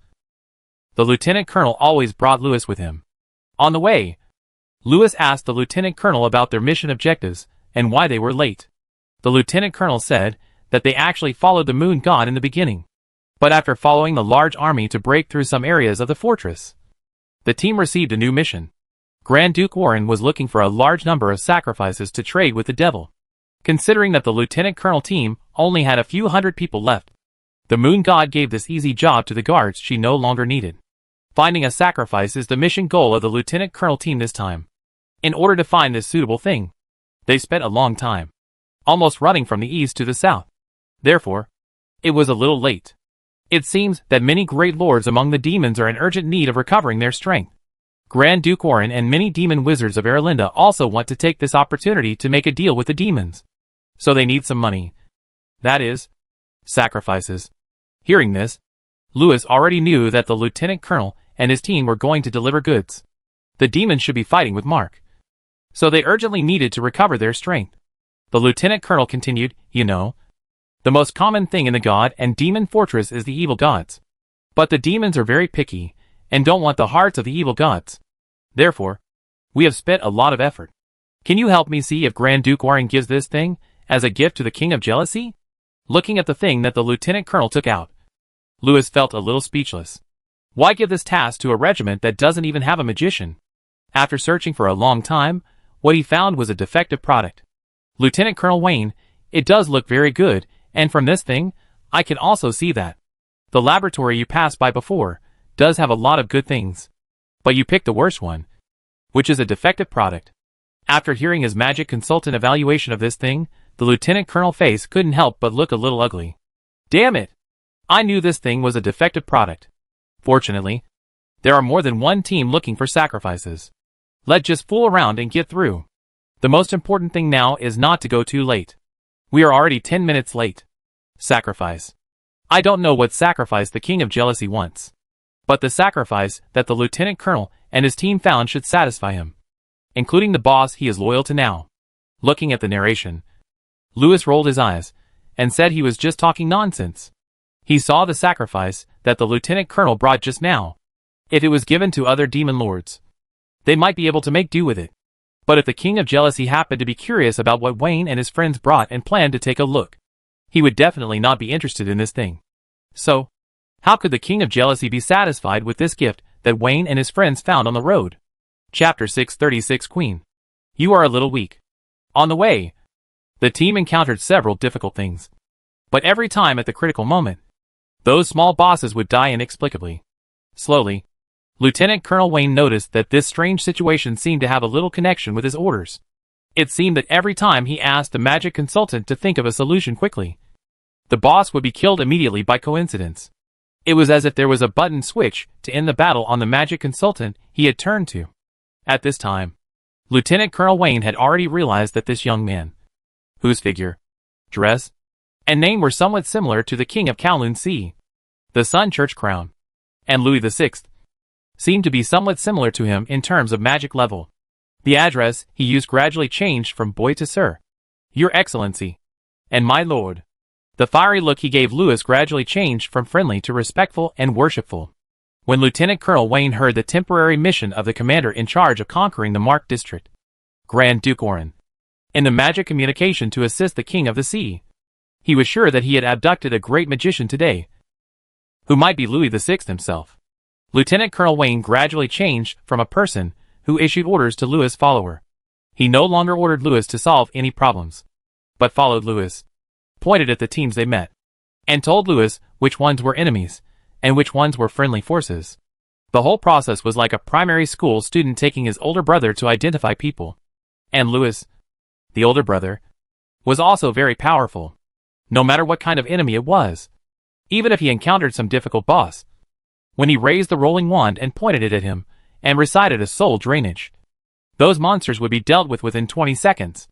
The lieutenant colonel always brought Lewis with him. On the way, Lewis asked the lieutenant colonel about their mission objectives and why they were late. The lieutenant colonel said that they actually followed the moon god in the beginning, but after following the large army to break through some areas of the fortress, the team received a new mission. Grand Duke Warren was looking for a large number of sacrifices to trade with the devil. Considering that the lieutenant colonel team only had a few hundred people left, the moon god gave this easy job to the guards she no longer needed. Finding a sacrifice is the mission goal of the lieutenant colonel team this time. In order to find this suitable thing, they spent a long time, almost running from the east to the south. Therefore, it was a little late. It seems that many great lords among the demons are in urgent need of recovering their strength. Grand Duke Warren and many demon wizards of Erlinda also want to take this opportunity to make a deal with the demons. So they need some money. That is, sacrifices. Hearing this, Lewis already knew that the lieutenant colonel and his team were going to deliver goods. The demons should be fighting with Mark, so they urgently needed to recover their strength. The lieutenant colonel continued, "You know, the most common thing in the god and demon fortress is the evil gods. But the demons are very picky and don't want the hearts of the evil gods. Therefore, we have spent a lot of effort. Can you help me see if Grand Duke Warren gives this thing as a gift to the King of Jealousy?" Looking at the thing that the lieutenant colonel took out, Lewis felt a little speechless. Why give this task to a regiment that doesn't even have a magician? After searching for a long time, what he found was a defective product. "Lieutenant Colonel Wayne, it does look very good, and from this thing, I can also see that the laboratory you passed by before does have a lot of good things. But you picked the worst one, which is a defective product." After hearing his magic consultant evaluation of this thing, the lieutenant colonel face couldn't help but look a little ugly. "Damn it! I knew this thing was a defective product. Fortunately, there are more than one team looking for sacrifices. Let's just fool around and get through. The most important thing now is not to go too late. We are already 10 minutes late. Sacrifice. I don't know what sacrifice the King of Jealousy wants, but the sacrifice that the lieutenant colonel and his team found should satisfy him, including the boss he is loyal to now." Looking at the narration, Lewis rolled his eyes and said he was just talking nonsense. He saw the sacrifice that the lieutenant colonel brought just now. If it was given to other demon lords, they might be able to make do with it. But if the King of Jealousy happened to be curious about what Wayne and his friends brought and planned to take a look, he would definitely not be interested in this thing. So, how could the King of Jealousy be satisfied with this gift that Wayne and his friends found on the road? Chapter 636 Queen. You are a little weak. On the way, the team encountered several difficult things. But every time at the critical moment, those small bosses would die inexplicably. Slowly, Lieutenant Colonel Wayne noticed that this strange situation seemed to have a little connection with his orders. It seemed that every time he asked the magic consultant to think of a solution quickly, the boss would be killed immediately by coincidence. It was as if there was a button switch to end the battle on the magic consultant he had turned to. At this time, Lieutenant Colonel Wayne had already realized that this young man, whose figure, dress, and name were somewhat similar to the King of Kowloon Sea, the Sun Church Crown, and Louis VI, seemed to be somewhat similar to him in terms of magic level. The address he used gradually changed from boy to sir, "Your Excellency," and "My Lord." The fiery look he gave Lewis gradually changed from friendly to respectful and worshipful. When Lieutenant Colonel Wayne heard the temporary mission of the commander in charge of conquering the Mark District, Grand Duke Warren, in the magic communication to assist the King of the Sea, he was sure that he had abducted a great magician today, who might be Louis VI himself. Lieutenant Colonel Wayne gradually changed from a person who issued orders to Lewis' follower. He no longer ordered Lewis to solve any problems, but followed Lewis, pointed at the teams they met, and told Lewis which ones were enemies and which ones were friendly forces. The whole process was like a primary school student taking his older brother to identify people. And Lewis, the older brother, was also very powerful, no matter what kind of enemy it was. Even if he encountered some difficult boss, when he raised the rolling wand and pointed it at him, and recited a soul drainage, those monsters would be dealt with within 20 seconds.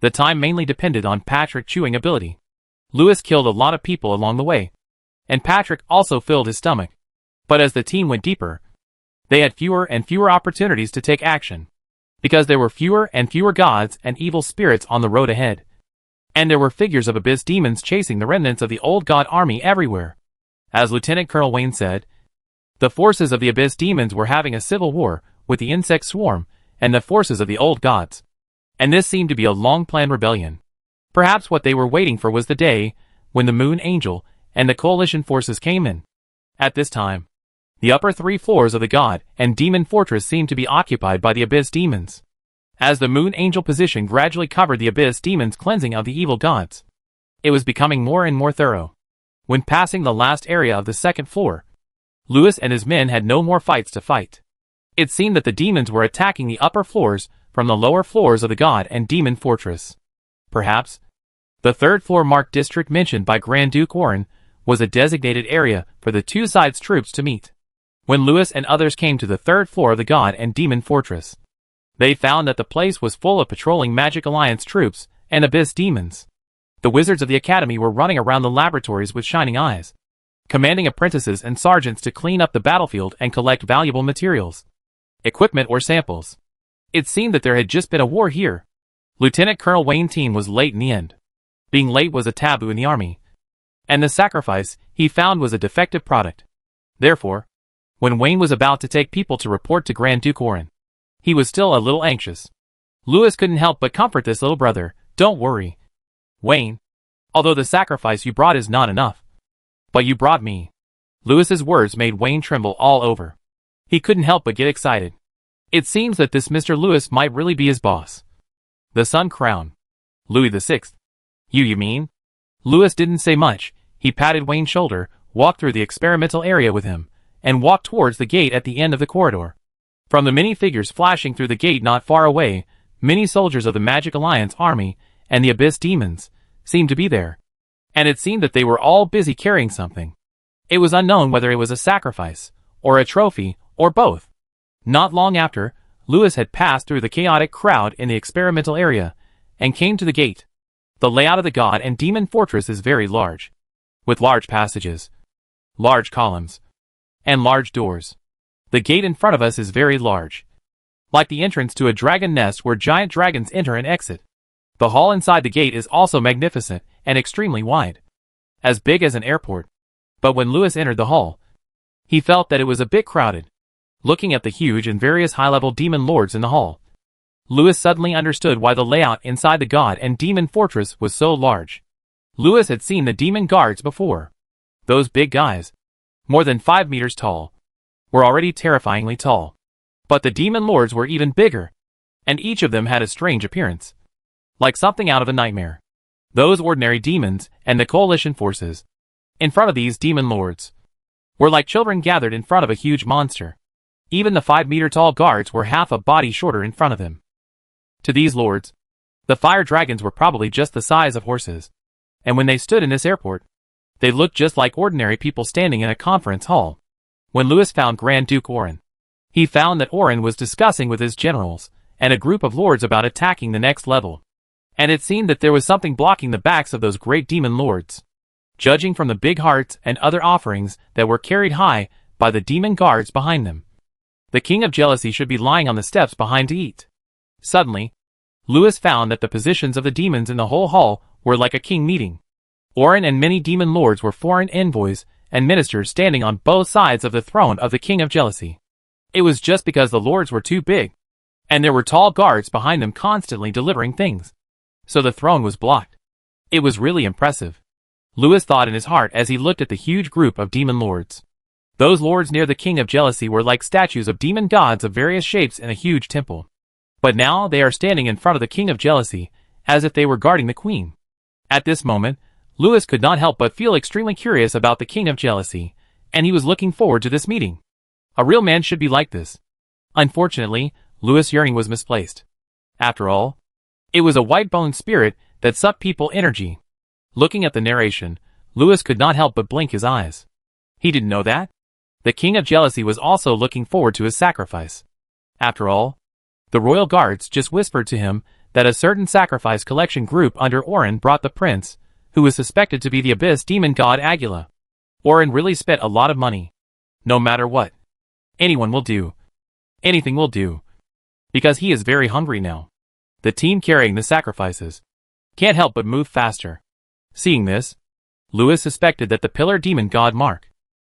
The time mainly depended on Patrick's chewing ability. Lewis killed a lot of people along the way, and Patrick also filled his stomach. But as the team went deeper, they had fewer and fewer opportunities to take action. because there were fewer and fewer gods and evil spirits on the road ahead. And there were figures of abyss demons chasing the remnants of the old god army everywhere. As Lieutenant Colonel Wayne said, the forces of the abyss demons were having a civil war with the insect swarm and the forces of the old gods. And this seemed to be a long-planned rebellion. Perhaps what they were waiting for was the day when the Moon Angel and the coalition forces came in. At this time, the upper 3 floors of the god and demon fortress seemed to be occupied by the abyss demons. As the Moon Angel position gradually covered the abyss demons' cleansing of the evil gods, it was becoming more and more thorough. When passing the last area of the 2nd floor, Lewis and his men had no more fights to fight. It seemed that the demons were attacking the upper floors from the lower floors of the god and demon fortress. Perhaps the 3rd floor marked district mentioned by Grand Duke Orrin was a designated area for the two sides' troops to meet. When Lewis and others came to the 3rd floor of the god and demon fortress, they found that the place was full of patrolling Magic Alliance troops and abyss demons. The wizards of the academy were running around the laboratories with shining eyes, commanding apprentices and sergeants to clean up the battlefield and collect valuable materials, equipment or samples. It seemed that there had just been a war here. Lieutenant Colonel Wayne's team was late in the end. Being late was a taboo in the army, and the sacrifice he found was a defective product. Therefore, when Wayne was about to take people to report to Grand Duke Orrin, he was still a little anxious. Lewis couldn't help but comfort this little brother. Don't worry, Wayne. Although the sacrifice you brought is not enough, but you brought me. Lewis's words made Wayne tremble all over. He couldn't help but get excited. It seems that this Mr. Lewis might really be his boss. The Sun Crown. Louis VI. You mean? Lewis didn't say much. He patted Wayne's shoulder, walked through the experimental area with him, and walked towards the gate at the end of the corridor. From the many figures flashing through the gate not far away, many soldiers of the Magic Alliance army and the abyss demons seemed to be there. And it seemed that they were all busy carrying something. It was unknown whether it was a sacrifice, or a trophy, or both. Not long after, Lewis had passed through the chaotic crowd in the experimental area, and came to the gate. The layout of the god and demon fortress is very large, with large passages, large columns, and large doors. The gate in front of us is very large, like the entrance to a dragon nest where giant dragons enter and exit. The hall inside the gate is also magnificent and extremely wide, as big as an airport. But when Lewis entered the hall, he felt that it was a bit crowded. Looking at the huge and various high-level demon lords in the hall, Lewis suddenly understood why the layout inside the god and demon fortress was so large. Lewis had seen the demon guards before. Those big guys, more than 5 meters tall, were already terrifyingly tall. But the demon lords were even bigger, and each of them had a strange appearance, like something out of a nightmare. Those ordinary demons and the coalition forces, in front of these demon lords, were like children gathered in front of a huge monster. Even the 5-meter-tall guards were half a body shorter in front of them. To these lords, the fire dragons were probably just the size of horses. And when they stood in this airport, they looked just like ordinary people standing in a conference hall. When Lewis found Grand Duke Orrin, he found that Orrin was discussing with his generals and a group of lords about attacking the next level. And it seemed that there was something blocking the backs of those great demon lords. Judging from the big hearts and other offerings that were carried high by the demon guards behind them, the King of Jealousy should be lying on the steps behind to eat. Suddenly, Lewis found that the positions of the demons in the whole hall were like a king meeting. Orrin and many demon lords were foreign envoys and ministers standing on both sides of the throne of the King of Jealousy. It was just because the lords were too big, and there were tall guards behind them constantly delivering things, so the throne was blocked. It was really impressive, Lewis thought in his heart as he looked at the huge group of demon lords. Those lords near the King of Jealousy were like statues of demon gods of various shapes in a huge temple. But now they are standing in front of the King of Jealousy, as if they were guarding the Queen. At this moment, Lewis could not help but feel extremely curious about the King of Jealousy, and he was looking forward to this meeting. A real man should be like this. Unfortunately, Lewis' yearning was misplaced. After all, it was a white-boned spirit that sucked people energy. Looking at the narration, Lewis could not help but blink his eyes. He didn't know that the King of Jealousy was also looking forward to his sacrifice. After all, the royal guards just whispered to him that a certain sacrifice collection group under Orrin brought the prince, who was suspected to be the abyss demon god Aguila. Orrin really spent a lot of money. No matter what. Anyone will do. Anything will do. because he is very hungry now. The team carrying the sacrifices can't help but move faster. Seeing this, Louis suspected that the pillar demon god Mark,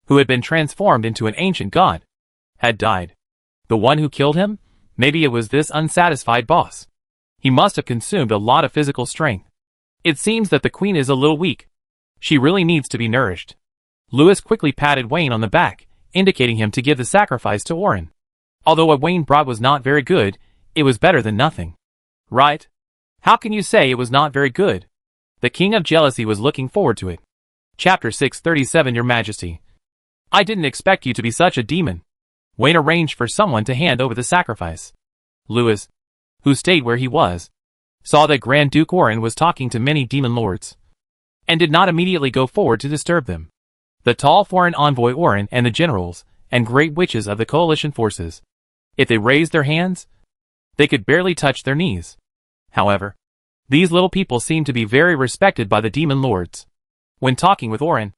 who had been transformed into an ancient god, had died. The one who killed him? Maybe it was this unsatisfied boss. He must have consumed a lot of physical strength. It seems that the queen is a little weak. She really needs to be nourished. Louis quickly patted Wayne on the back, indicating him to give the sacrifice to Orin. Although what Wayne brought was not very good, it was better than nothing. Right? How can you say it was not very good? The King of Jealousy was looking forward to it. Chapter 637 Your Majesty. I didn't expect you to be such a demon. Wayne arranged for someone to hand over the sacrifice. Louis, who stayed where he was, saw that Grand Duke Orin was talking to many demon lords, and did not immediately go forward to disturb them. The tall foreign envoy Orin and the generals and great witches of the coalition forces, if they raised their hands, they could barely touch their knees. However, these little people seemed to be very respected by the demon lords. When talking with Orin,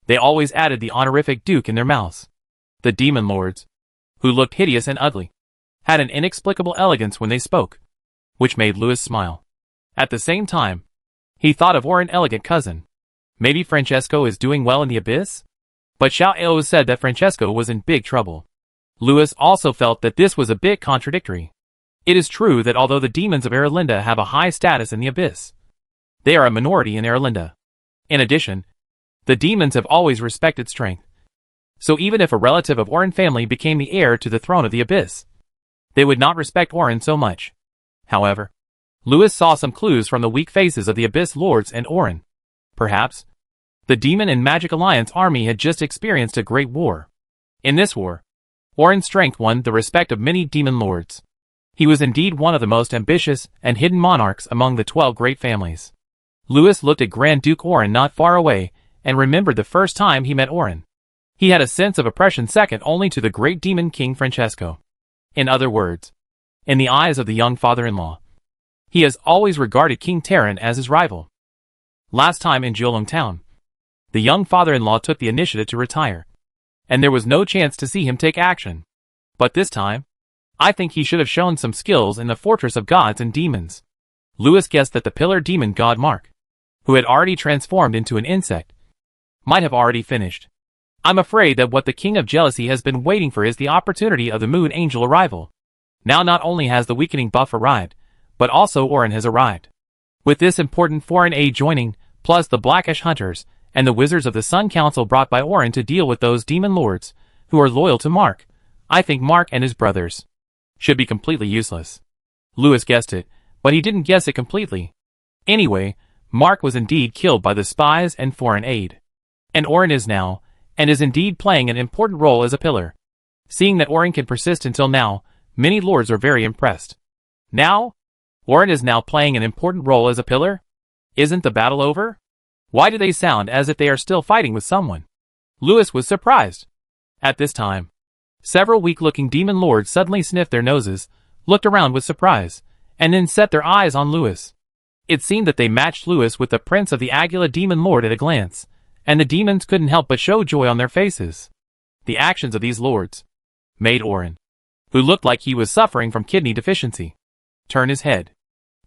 they always added the honorific duke in their mouths. The demon lords, who looked hideous and ugly, had an inexplicable elegance when they spoke, which made Louis smile. At the same time, he thought of Orin's elegant cousin. Maybe Francesco is doing well in the abyss? But Xiao Ao said that Francesco was in big trouble. Louis also felt that this was a bit contradictory. It is true that although the demons of Erlinda have a high status in the abyss, they are a minority in Erlinda. In addition, the demons have always respected strength. So even if a relative of Orin family became the heir to the throne of the abyss, they would not respect Orin so much. However, Louis saw some clues from the weak faces of the abyss lords and Orin. Perhaps, the Demon and Magic Alliance army had just experienced a great war. In this war, Orin's strength won the respect of many demon lords. He was indeed one of the most ambitious and hidden monarchs among the 12 great families. Louis looked at Grand Duke Orin not far away and remembered the first time he met Orin. He had a sense of oppression second only to the great demon king Francesco. In other words, in the eyes of the young father-in-law, he has always regarded King Terran as his rival. Last time in Jiulong Town, the young father-in-law took the initiative to retire, and there was no chance to see him take action. But this time, I think he should have shown some skills in the Fortress of Gods and Demons. Louis guessed that the pillar demon god Mark, who had already transformed into an insect, might have already finished. I'm afraid that what the King of Jealousy has been waiting for is the opportunity of the Moon Angel arrival. Now not only has the weakening buff arrived, but also Orin has arrived. With this important foreign aid joining, plus the Blackish Hunters, and the Wizards of the Sun Council brought by Orin to deal with those demon lords, who are loyal to Mark, I think Mark and his brothers should be completely useless. Louis guessed it, but he didn't guess it completely. Anyway, Mark was indeed killed by the spies and foreign aid. And Orin is now, and is indeed playing an important role as a pillar. Seeing that Orin can persist until now, many lords are very impressed. Now? Orin is now playing an important role as a pillar? Isn't the battle over? Why do they sound as if they are still fighting with someone? Louis was surprised. At this time, several weak-looking demon lords suddenly sniffed their noses, looked around with surprise, and then set their eyes on Louis. It seemed that they matched Louis with the Prince of the Agula demon lord at a glance, and the demons couldn't help but show joy on their faces. The actions of these lords made Orin, who looked like he was suffering from kidney deficiency, turn his head.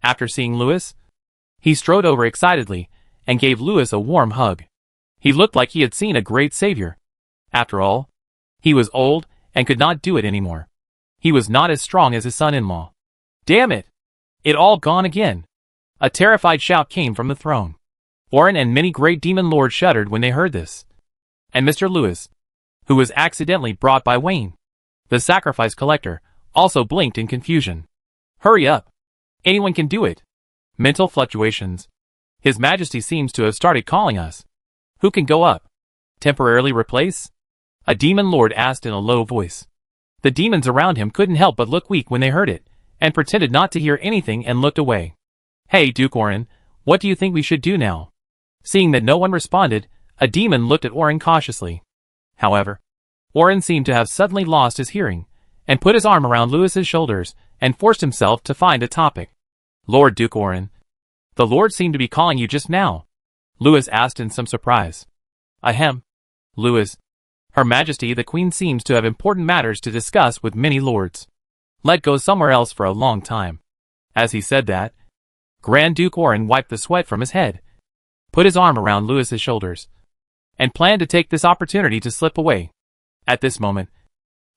After seeing Louis, he strode over excitedly and gave Louis a warm hug. He looked like he had seen a great savior. After all, he was old and could not do it anymore. He was not as strong as his son-in-law. Damn it! It all gone again. A terrified shout came from the throne. Orin and many great demon lords shuddered when they heard this. And Mr. Louis, who was accidentally brought by Wayne, the sacrifice collector, also blinked in confusion. Hurry up! Anyone can do it! Mental fluctuations. His Majesty seems to have started calling us. Who can go up? Temporarily replace? A demon lord asked in a low voice. The demons around him couldn't help but look weak when they heard it, and pretended not to hear anything and looked away. Hey Duke Orin, what do you think we should do now? Seeing that no one responded, a demon looked at Orin cautiously. However, Orin seemed to have suddenly lost his hearing, and put his arm around Louis's shoulders, and forced himself to find a topic. Lord Duke Orin, the Lord seemed to be calling you just now, Louis asked in some surprise. Ahem. Louis, Her Majesty the Queen seems to have important matters to discuss with many lords. let go somewhere else for a long time. As he said that, Grand Duke Orin wiped the sweat from his head, put his arm around Lewis's shoulders, and planned to take this opportunity to slip away. At this moment,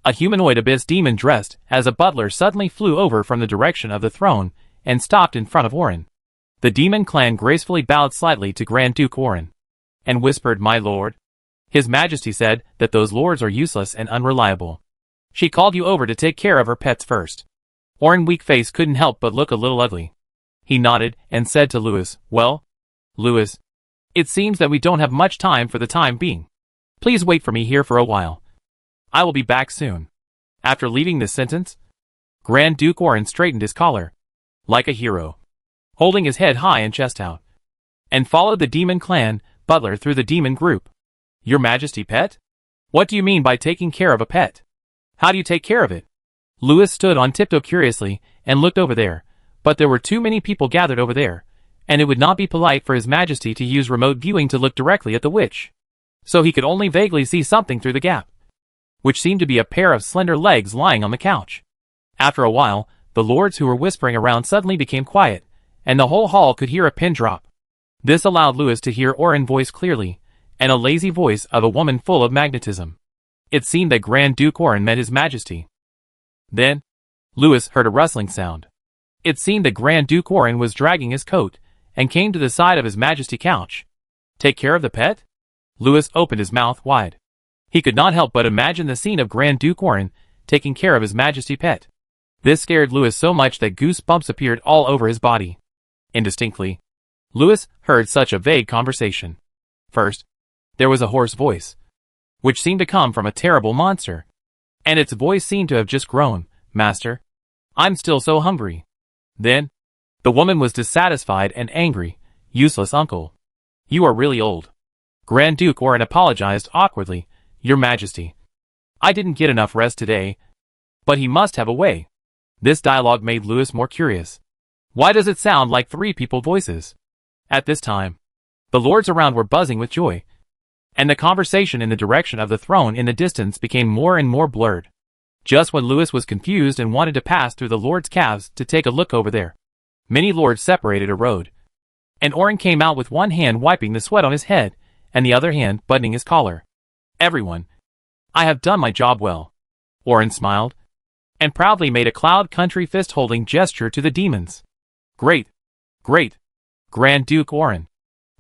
a humanoid abyss demon dressed as a butler suddenly flew over from the direction of the throne and stopped in front of Orin. The demon clan gracefully bowed slightly to Grand Duke Orin and whispered, "My lord." His Majesty said that those lords are useless and unreliable. She called you over to take care of her pets first. Orin's weak face couldn't help but look a little ugly. He nodded and said to Lewis, "Well, Lewis, it seems that we don't have much time for the time being. Please wait for me here for a while. I will be back soon." After leaving this sentence, Grand Duke Orin straightened his collar, like a hero, holding his head high and chest out, and followed the demon clan butler through the demon group. "Your Majesty, pet? What do you mean by taking care of a pet? How do you take care of it?" Lewis stood on tiptoe curiously and looked over there, but there were too many people gathered over there, and it would not be polite for His Majesty to use remote viewing to look directly at the witch. So he could only vaguely see something through the gap, which seemed to be a pair of slender legs lying on the couch. After a while, the lords who were whispering around suddenly became quiet, and the whole hall could hear a pin drop. This allowed Lewis to hear Orin's voice clearly, and a lazy voice of a woman full of magnetism. It seemed that Grand Duke Orin met His Majesty. Then, Lewis heard a rustling sound. It seemed that Grand Duke Orin was dragging his coat, and came to the side of His Majesty's couch. "Take care of the pet?" Lewis opened his mouth wide. He could not help but imagine the scene of Grand Duke Orin taking care of His Majesty's pet. This scared Lewis so much that goosebumps appeared all over his body. Indistinctly, Lewis heard such a vague conversation. First, there was a hoarse voice, which seemed to come from a terrible monster. And its voice seemed to have just grown, "Master, I'm still so hungry." Then, the woman was dissatisfied and angry. "Useless uncle. You are really old." Grand Duke Orin apologized awkwardly. "Your Majesty, I didn't get enough rest today." But he must have a way. This dialogue made Lewis more curious. Why does it sound like three people voices? At this time, the lords around were buzzing with joy, and the conversation in the direction of the throne in the distance became more and more blurred. Just when Lewis was confused and wanted to pass through the lords' calves to take a look over there, many lords separated a road, and Orin came out with one hand wiping the sweat on his head, and the other hand buttoning his collar. "Everyone, I have done my job well." Orin smiled, and proudly made a cloud country fist-holding gesture to the demons. "Great, great, Grand Duke Orin.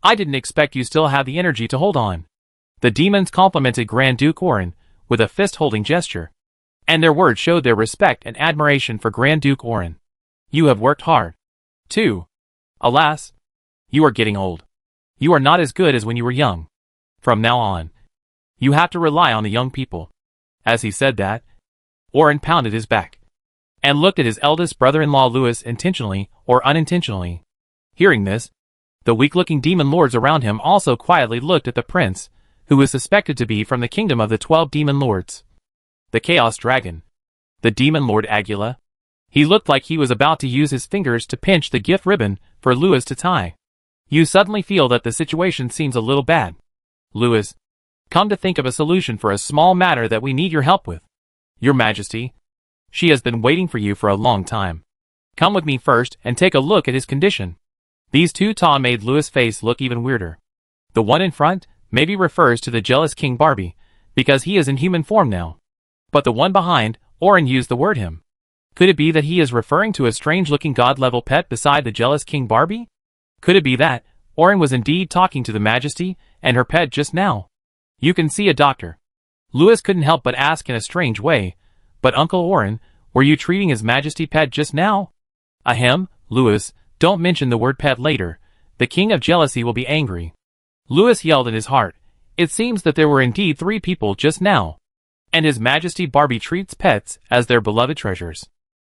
I didn't expect you still have the energy to hold on." The demons complimented Grand Duke Orin with a fist-holding gesture, and their words showed their respect and admiration for Grand Duke Orin. "You have worked hard, too. Alas, you are getting old. You are not as good as when you were young. From now on, you have to rely on the young people." As he said that, Orin pounded his back, and looked at his eldest brother-in-law Lewis intentionally or unintentionally. Hearing this, the weak-looking demon lords around him also quietly looked at the prince, who was suspected to be from the kingdom of the 12 demon lords. The Chaos Dragon, the demon lord Agula. He looked like he was about to use his fingers to pinch the gift ribbon for Lewis to tie. "You suddenly feel that the situation seems a little bad. Lewis, come to think of a solution for a small matter that we need your help with. Your Majesty, she has been waiting for you for a long time. Come with me first and take a look at his condition." These two ta made Lewis' face look even weirder. The one in front maybe refers to the jealous King Barbie, because he is in human form now. But the one behind, Orin used the word him. Could it be that he is referring to a strange-looking god-level pet beside the jealous King Barbie? Could it be that Orin was indeed talking to the Majesty and her pet just now? "You can see a doctor." Lewis couldn't help but ask in a strange way, "But Uncle Orin, were you treating His Majesty pet just now?" "Ahem, Lewis, don't mention the word pet later. The King of Jealousy will be angry." Lewis yelled in his heart. It seems that there were indeed three people just now, and His Majesty Barbie treats pets as their beloved treasures.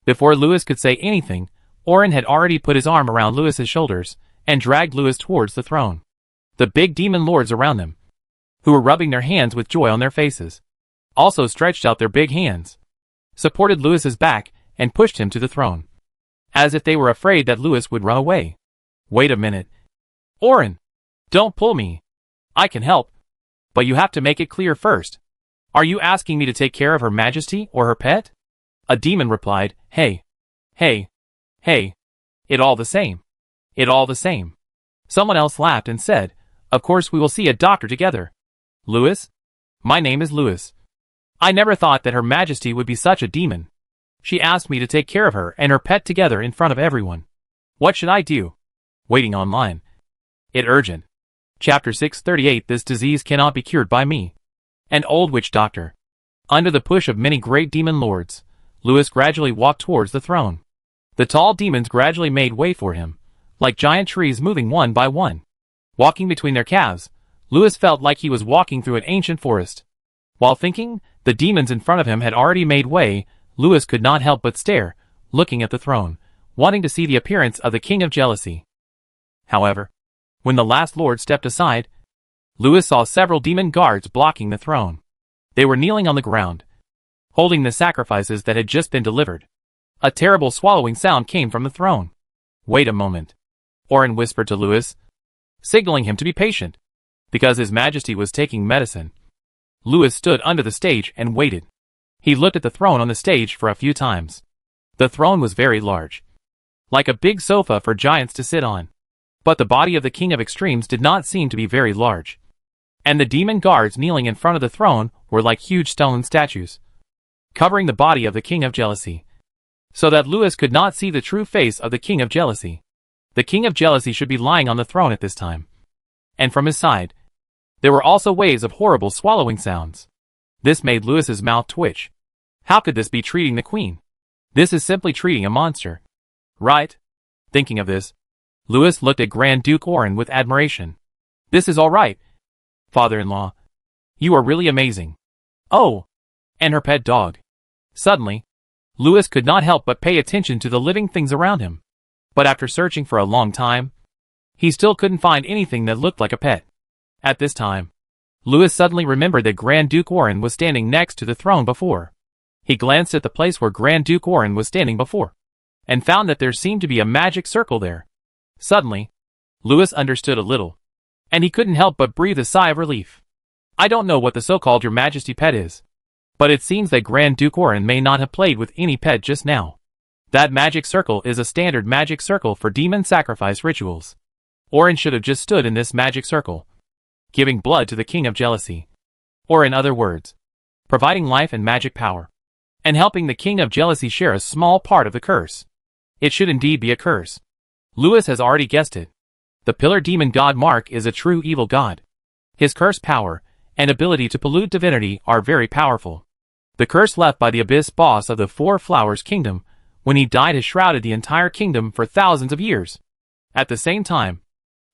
Before Lewis could say anything, Orin had already put his arm around Lewis's shoulders and dragged Lewis towards the throne. The big demon lords around them, who were rubbing their hands with joy on their faces, also stretched out their big hands, supported Lewis's back, and pushed him to the throne, as if they were afraid that Lewis would run away. "Wait a minute. Orin, don't pull me. I can help, but you have to make it clear first. Are you asking me to take care of Her Majesty or her pet?" A demon replied, "Hey, hey, hey, it all the same. It all the same." Someone else laughed and said, "Of course we will see a doctor together." "Louis? My name is Louis. I never thought that Her Majesty would be such a demon. She asked me to take care of her and her pet together in front of everyone. What should I do?" Waiting online. It urgent. Chapter 638. This disease cannot be cured by me. An old witch doctor. Under the push of many great demon lords, Louis gradually walked towards the throne. The tall demons gradually made way for him, like giant trees moving one by one. Walking between their calves, Louis felt like he was walking through an ancient forest. While thinking the demons in front of him had already made way, Louis could not help but stare, looking at the throne, wanting to see the appearance of the King of Jealousy. However, when the last lord stepped aside, Louis saw several demon guards blocking the throne. They were kneeling on the ground, holding the sacrifices that had just been delivered. A terrible swallowing sound came from the throne. "Wait a moment," Orin whispered to Louis, signaling him to be patient, because His Majesty was taking medicine. Louis stood under the stage and waited. He looked at the throne on the stage for a few times. The throne was very large, like a big sofa for giants to sit on. But the body of the King of Extremes did not seem to be very large. And the demon guards kneeling in front of the throne were like huge stone statues, covering the body of the King of Jealousy, so that Louis could not see the true face of the King of Jealousy. The King of Jealousy should be lying on the throne at this time. And from his side, there were also waves of horrible swallowing sounds. This made Louis's mouth twitch. How could this be treating the Queen? This is simply treating a monster. Right? Thinking of this, Louis looked at Grand Duke Orin with admiration. "This is all right, father-in-law. You are really amazing." "Oh, and her pet dog." Suddenly, Louis could not help but pay attention to the living things around him. But after searching for a long time, he still couldn't find anything that looked like a pet. At this time, Louis suddenly remembered that Grand Duke Orin was standing next to the throne before. He glanced at the place where Grand Duke Orin was standing before, and found that there seemed to be a magic circle there. Suddenly, Louis understood a little, and he couldn't help but breathe a sigh of relief. "I don't know what the so-called Your Majesty pet is, but it seems that Grand Duke Orin may not have played with any pet just now. That magic circle is a standard magic circle for demon sacrifice rituals. Orin should have just stood in this magic circle, giving blood to the King of Jealousy. Or in other words, providing life and magic power, and helping the King of Jealousy share a small part of the curse. It should indeed be a curse. Louis has already guessed it. The pillar demon god Mark is a true evil god. His curse power and ability to pollute divinity are very powerful. The curse left by the abyss boss of the Four Flowers Kingdom when he died has shrouded the entire kingdom for thousands of years. At the same time,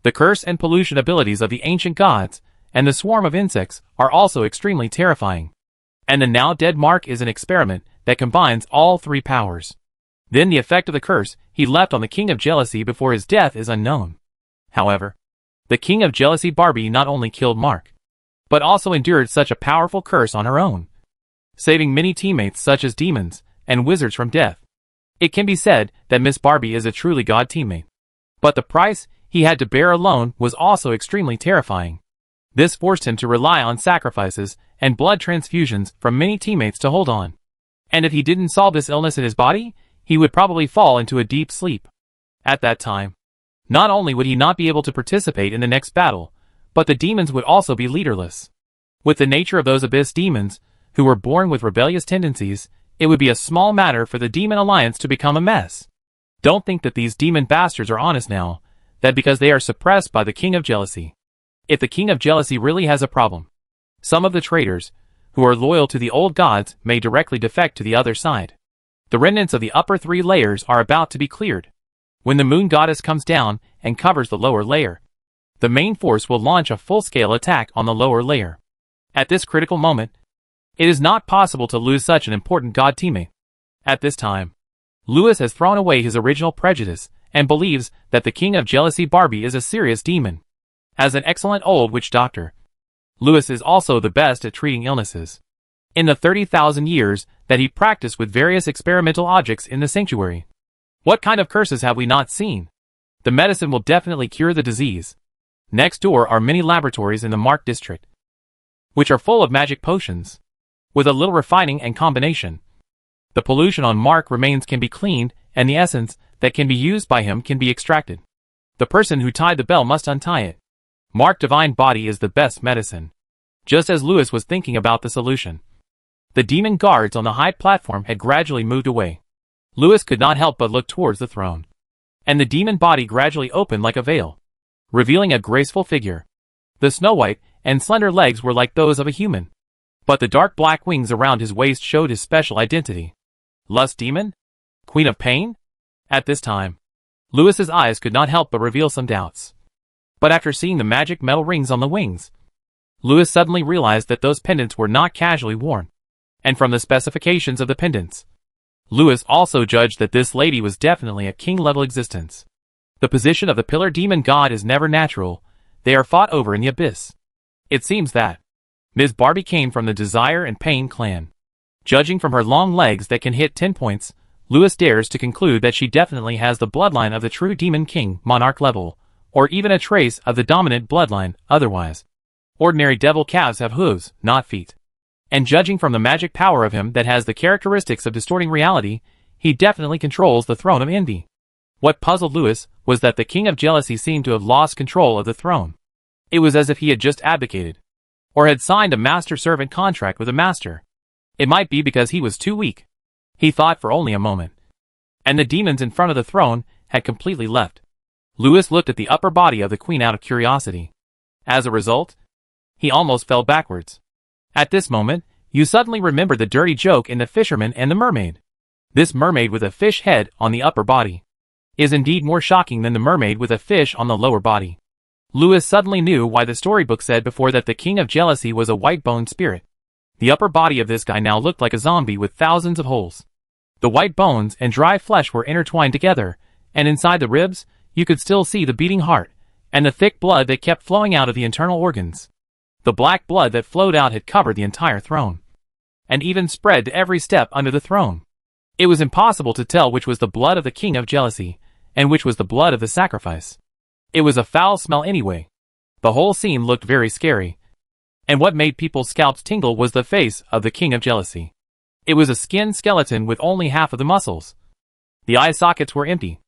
the curse and pollution abilities of the ancient gods and the swarm of insects are also extremely terrifying. And the now dead Mark is an experiment that combines all three powers. Then the effect of the curse he left on the King of Jealousy before his death is unknown. However, the King of Jealousy Barbie not only killed Mark, but also endured such a powerful curse on her own, saving many teammates such as demons and wizards from death. It can be said that Miss Barbie is a truly god teammate. But the price he had to bear alone was also extremely terrifying. This forced him to rely on sacrifices and blood transfusions from many teammates to hold on. And if he didn't solve this illness in his body, he would probably fall into a deep sleep. At that time, not only would he not be able to participate in the next battle, but the demons would also be leaderless. With the nature of those abyss demons, who were born with rebellious tendencies, it would be a small matter for the Demon Alliance to become a mess. Don't think that these demon bastards are honest now, that because they are suppressed by the King of Jealousy. If the King of Jealousy really has a problem, some of the traitors, who are loyal to the old gods, may directly defect to the other side. The remnants of the upper three layers are about to be cleared. When the moon goddess comes down and covers the lower layer, the main force will launch a full-scale attack on the lower layer. At this critical moment, it is not possible to lose such an important god teammate. At this time, Louis has thrown away his original prejudice and believes that the King of Jealousy Barbie is a serious demon. As an excellent old witch doctor, Louis is also the best at treating illnesses. In the 30,000 years that he practiced with various experimental objects in the sanctuary, what kind of curses have we not seen? The medicine will definitely cure the disease. Next door are many laboratories in the Mark district, which are full of magic potions. With a little refining and combination, The pollution on Mark remains can be cleaned, and the essence that can be used by him can be extracted. The person who tied the bell must untie it. Mark's divine body is the best medicine. Just as Lewis was thinking about the solution, the demon guards on the high platform had gradually moved away. Lewis could not help but look towards the throne. And the demon body gradually opened like a veil, revealing a graceful figure. The snow-white and slender legs were like those of a human, but the dark black wings around his waist showed his special identity. Lust demon? Queen of pain? At this time, Lewis's eyes could not help but reveal some doubts. But after seeing the magic metal rings on the wings, Lewis suddenly realized that those pendants were not casually worn. And from the specifications of the pendants, Lewis also judged that this lady was definitely a king-level existence. The position of the pillar demon god is never natural, they are fought over in the abyss. It seems that Ms. Barbie came from the Desire and Pain clan. Judging from her long legs that can hit 10 points, Lewis dares to conclude that she definitely has the bloodline of the true demon king monarch level, or even a trace of the dominant bloodline otherwise. Ordinary devil calves have hooves, not feet. And judging from the magic power of him that has the characteristics of distorting reality, he definitely controls the throne of envy. What puzzled Lewis was that the king of jealousy seemed to have lost control of the throne. It was as if he had just abdicated, or had signed a master-servant contract with a master. It might be because he was too weak. He thought for only a moment. And the demons in front of the throne had completely left. Lewis looked at the upper body of the queen out of curiosity. As a result, he almost fell backwards. At this moment, you suddenly remember the dirty joke in The Fisherman and the Mermaid. This mermaid with a fish head on the upper body is indeed more shocking than the mermaid with a fish on the lower body. Lewis suddenly knew why the storybook said before that the king of jealousy was a white-boned spirit. The upper body of this guy now looked like a zombie with thousands of holes. The white bones and dry flesh were intertwined together, and inside the ribs, you could still see the beating heart, and the thick blood that kept flowing out of the internal organs. The black blood that flowed out had covered the entire throne, and even spread to every step under the throne. It was impossible to tell which was the blood of the king of jealousy, and which was the blood of the sacrifice. It was a foul smell anyway. The whole scene looked very scary. And what made people's scalps tingle was the face of the king of jealousy. It was a skinned skeleton with only half of the muscles. The eye sockets were empty,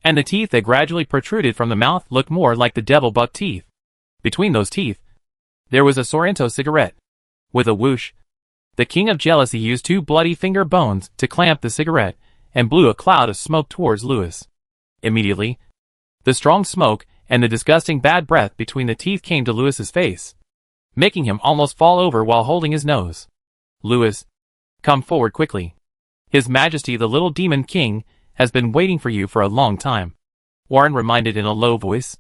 and the teeth that gradually protruded from the mouth looked more like the devil buck teeth. Between those teeth, there was a Sorrento cigarette. With a whoosh, the king of jealousy used 2 bloody finger bones to clamp the cigarette and blew a cloud of smoke towards Lewis. Immediately, the strong smoke and the disgusting bad breath between the teeth came to Lewis's face, making him almost fall over while holding his nose. Lewis, come forward quickly. His Majesty the Little Demon King has been waiting for you for a long time, Warren reminded in a low voice.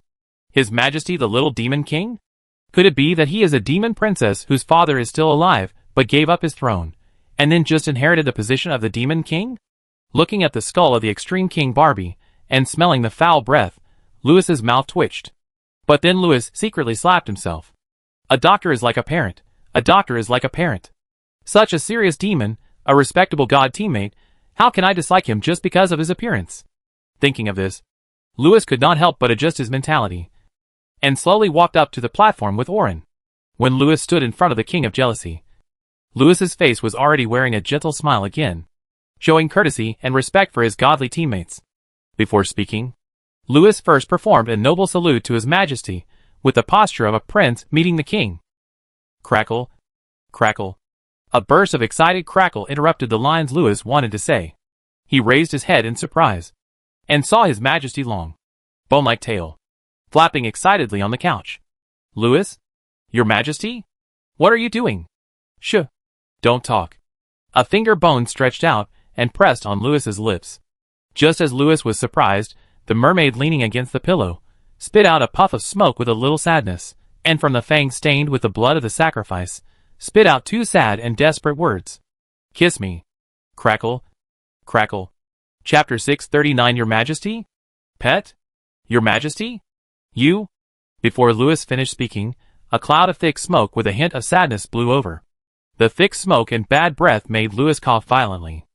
His Majesty the Little Demon King? Could it be that he is a demon princess whose father is still alive, but gave up his throne, and then just inherited the position of the Demon King? Looking at the skull of the extreme King Barbie, and smelling the foul breath, Lewis's mouth twitched. But then Lewis secretly slapped himself. A doctor is like a parent. A doctor is like a parent. Such a serious demon, a respectable god teammate, how can I dislike him just because of his appearance? Thinking of this, Lewis could not help but adjust his mentality, and slowly walked up to the platform with Oren. When Lewis stood in front of the king of jealousy, Lewis's face was already wearing a gentle smile again, showing courtesy and respect for his godly teammates. Before speaking, Lewis first performed a noble salute to his majesty, with the posture of a prince meeting the king. Crackle, crackle. A burst of excited crackle interrupted the lines Lewis wanted to say. He raised his head in surprise, and saw his majesty long, bone-like tail, flapping excitedly on the couch. Lewis? Your majesty? What are you doing? Shh. Don't talk. A finger bone stretched out and pressed on Lewis's lips. Just as Lewis was surprised, the mermaid leaning against the pillow spit out a puff of smoke with a little sadness, and from the fangs stained with the blood of the sacrifice, spit out 2 sad and desperate words. Kiss me. Crackle. Crackle. Chapter 639 Your Majesty? Pet? Your Majesty? You? Before Lewis finished speaking, a cloud of thick smoke with a hint of sadness blew over. The thick smoke and bad breath made Lewis cough violently.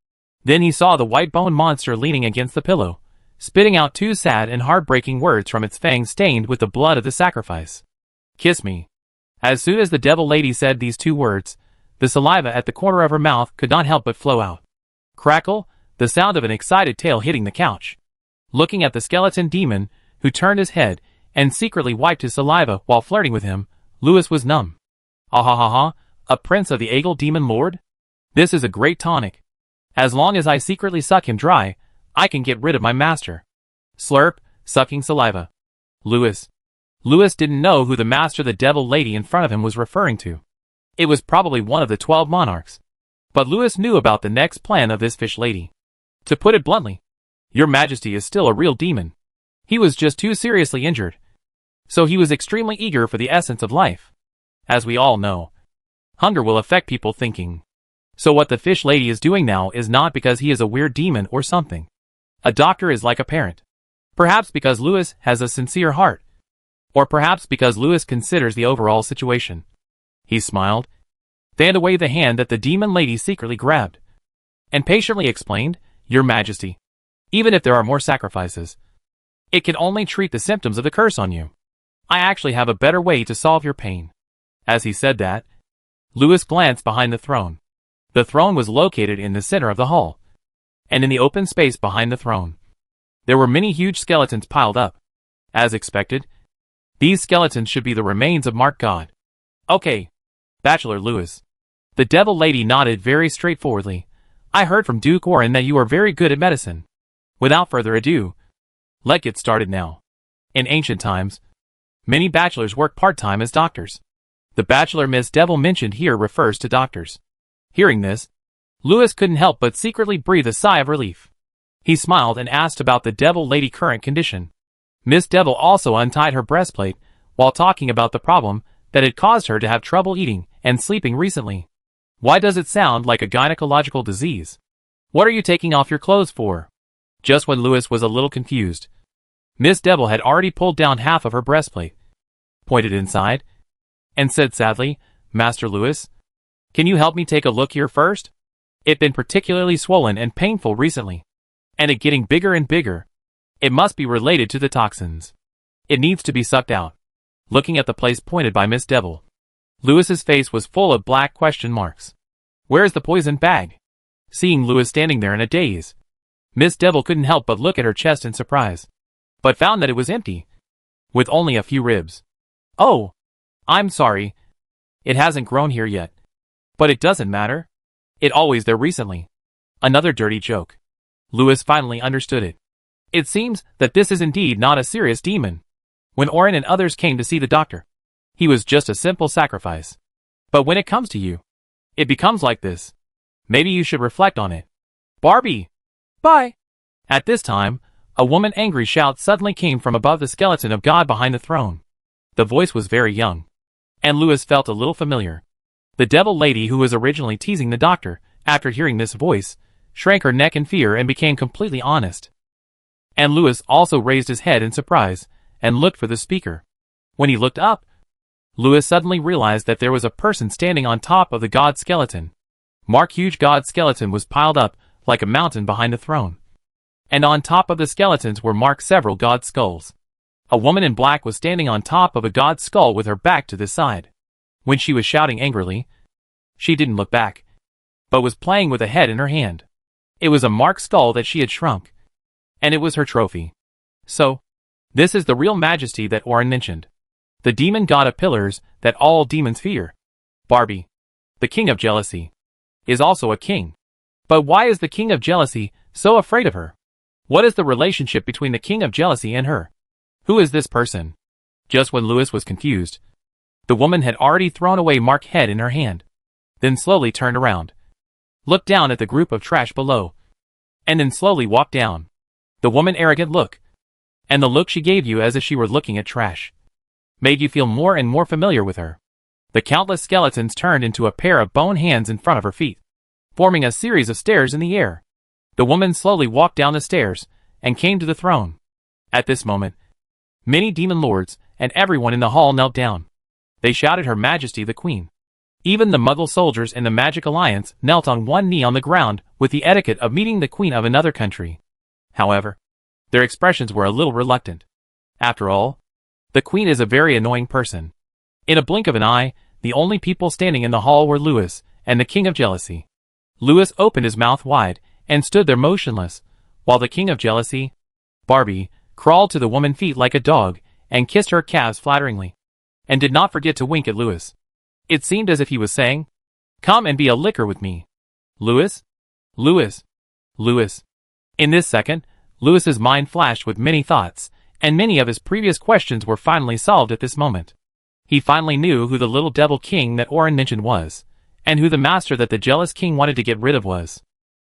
Then he saw the white bone monster leaning against the pillow, spitting out 2 sad and heartbreaking words from its fangs stained with the blood of the sacrifice. Kiss me. As soon as the devil lady said these 2 words, the saliva at the corner of her mouth could not help but flow out. Crackle, the sound of an excited tail hitting the couch. Looking at the skeleton demon, who turned his head and secretly wiped his saliva while flirting with him, Louis was numb. Ah ha ha ha, a prince of the Eagle Demon Lord? This is a great tonic. As long as I secretly suck him dry, I can get rid of my master. Slurp, sucking saliva. Louis didn't know who the master the devil lady in front of him was referring to. It was probably one of the 12 monarchs. But Louis knew about the next plan of this fish lady. To put it bluntly, Your Majesty is still a real demon. He was just too seriously injured. So he was extremely eager for the essence of life. As we all know, hunger will affect people thinking. So what the fish lady is doing now is not because he is a weird demon or something. A doctor is like a parent. Perhaps because Louis has a sincere heart. Or perhaps because Louis considers the overall situation. He smiled, fanned away the hand that the demon lady secretly grabbed, and patiently explained, Your Majesty, even if there are more sacrifices, it can only treat the symptoms of the curse on you. I actually have a better way to solve your pain. As he said that, Louis glanced behind the throne. The throne was located in the center of the hall, and in the open space behind the throne, there were many huge skeletons piled up. As expected, these skeletons should be the remains of Mark God. Okay, Bachelor Louis. The devil lady nodded very straightforwardly. I heard from Duke Orin that you are very good at medicine. Without further ado, let's get started now. In ancient times, many bachelors worked part-time as doctors. The bachelor Miss Devil mentioned here refers to doctors. Hearing this, Louis couldn't help but secretly breathe a sigh of relief. He smiled and asked about the devil lady's current condition. Miss Devil also untied her breastplate while talking about the problem that had caused her to have trouble eating and sleeping recently. Why does it sound like a gynecological disease? What are you taking off your clothes for? Just when Louis was a little confused, Miss Devil had already pulled down half of her breastplate, pointed inside, and said sadly, Master Louis, can you help me take a look here first? It's been particularly swollen and painful recently, and it getting bigger and bigger. It must be related to the toxins. It needs to be sucked out. Looking at the place pointed by Miss Devil, Louis's face was full of black question marks. Where's the poison bag? Seeing Louis standing there in a daze, Miss Devil couldn't help but look at her chest in surprise, but found that it was empty, with only a few ribs. Oh, I'm sorry. It hasn't grown here yet. But it doesn't matter. It always there recently. Another dirty joke. Louis finally understood it. It seems that this is indeed not a serious demon. When Orin and others came to see the doctor, he was just a simple sacrifice. But when it comes to you, it becomes like this. Maybe you should reflect on it. Barbie! Bye! At this time, a woman's angry shout suddenly came from above the skeleton of God behind the throne. The voice was very young, and Louis felt a little familiar. The devil lady who was originally teasing the doctor, after hearing this voice, shrank her neck in fear and became completely honest. And Louis also raised his head in surprise, and looked for the speaker. When he looked up, Louis suddenly realized that there was a person standing on top of the god skeleton. Mark's huge god skeleton was piled up like a mountain behind the throne. And on top of the skeletons were marked several god skulls. A woman in black was standing on top of a god skull with her back to the side. When she was shouting angrily, she didn't look back, but was playing with a head in her hand. It was a Mark skull that she had shrunk, and it was her trophy. So, this is the real majesty that Orin mentioned. The demon god of pillars that all demons fear. Barbie, the king of jealousy, is also a king. But why is the king of jealousy so afraid of her? What is the relationship between the king of jealousy and her? Who is this person? Just when Louis was confused, the woman had already thrown away Mark's head in her hand, then slowly turned around, looked down at the group of trash below, and then slowly walked down. The woman's arrogant look, and the look she gave you as if she were looking at trash, made you feel more and more familiar with her. The countless skeletons turned into a pair of bone hands in front of her feet, forming a series of stairs in the air. The woman slowly walked down the stairs, and came to the throne. At this moment, many demon lords and everyone in the hall knelt down. They shouted Her Majesty the Queen. Even the Muggle soldiers in the Magic Alliance knelt on one knee on the ground with the etiquette of meeting the queen of another country. However, their expressions were a little reluctant. After all, the queen is a very annoying person. In a blink of an eye, the only people standing in the hall were Louis and the king of jealousy. Louis opened his mouth wide and stood there motionless, while the king of jealousy, Barbie, crawled to the woman's feet like a dog and kissed her calves flatteringly, and did not forget to wink at Louis. It seemed as if he was saying, "Come and be a licker with me. Louis? Louis? Louis." In this second, Louis's mind flashed with many thoughts, and many of his previous questions were finally solved at this moment. He finally knew who the little devil king that Oren mentioned was, and who the master that the jealous king wanted to get rid of was.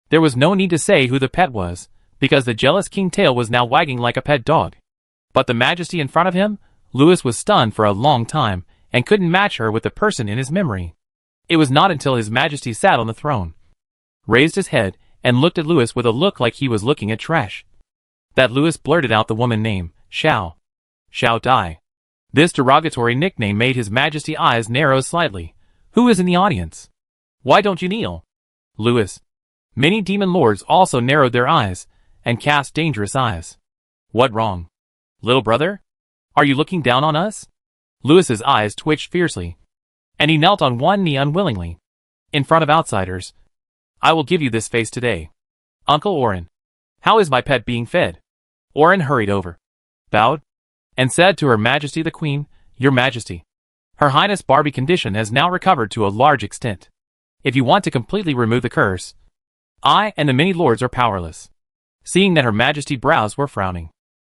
There was no need to say who the pet was, because the jealous king's tail was now wagging like a pet dog. But the majesty in front of him, Louis was stunned for a long time, and couldn't match her with the person in his memory. It was not until his majesty sat on the throne, raised his head, and looked at Louis with a look like he was looking at trash, that Louis blurted out the woman name, Xiao Dai. This derogatory nickname made his majesty's eyes narrow slightly. Who is in the audience? Why don't you kneel? Louis. Many demon lords also narrowed their eyes, and cast dangerous eyes. What wrong? Little brother? Are you looking down on us? Louis's eyes twitched fiercely, and he knelt on one knee unwillingly, in front of outsiders. I will give you this face today. Uncle Oren, how is my pet being fed? Oren hurried over, bowed, and said to Her Majesty the Queen, Your Majesty, Her Highness Barbie condition has now recovered to a large extent. If you want to completely remove the curse, I and the many lords are powerless. Seeing that Her Majesty's brows were frowning,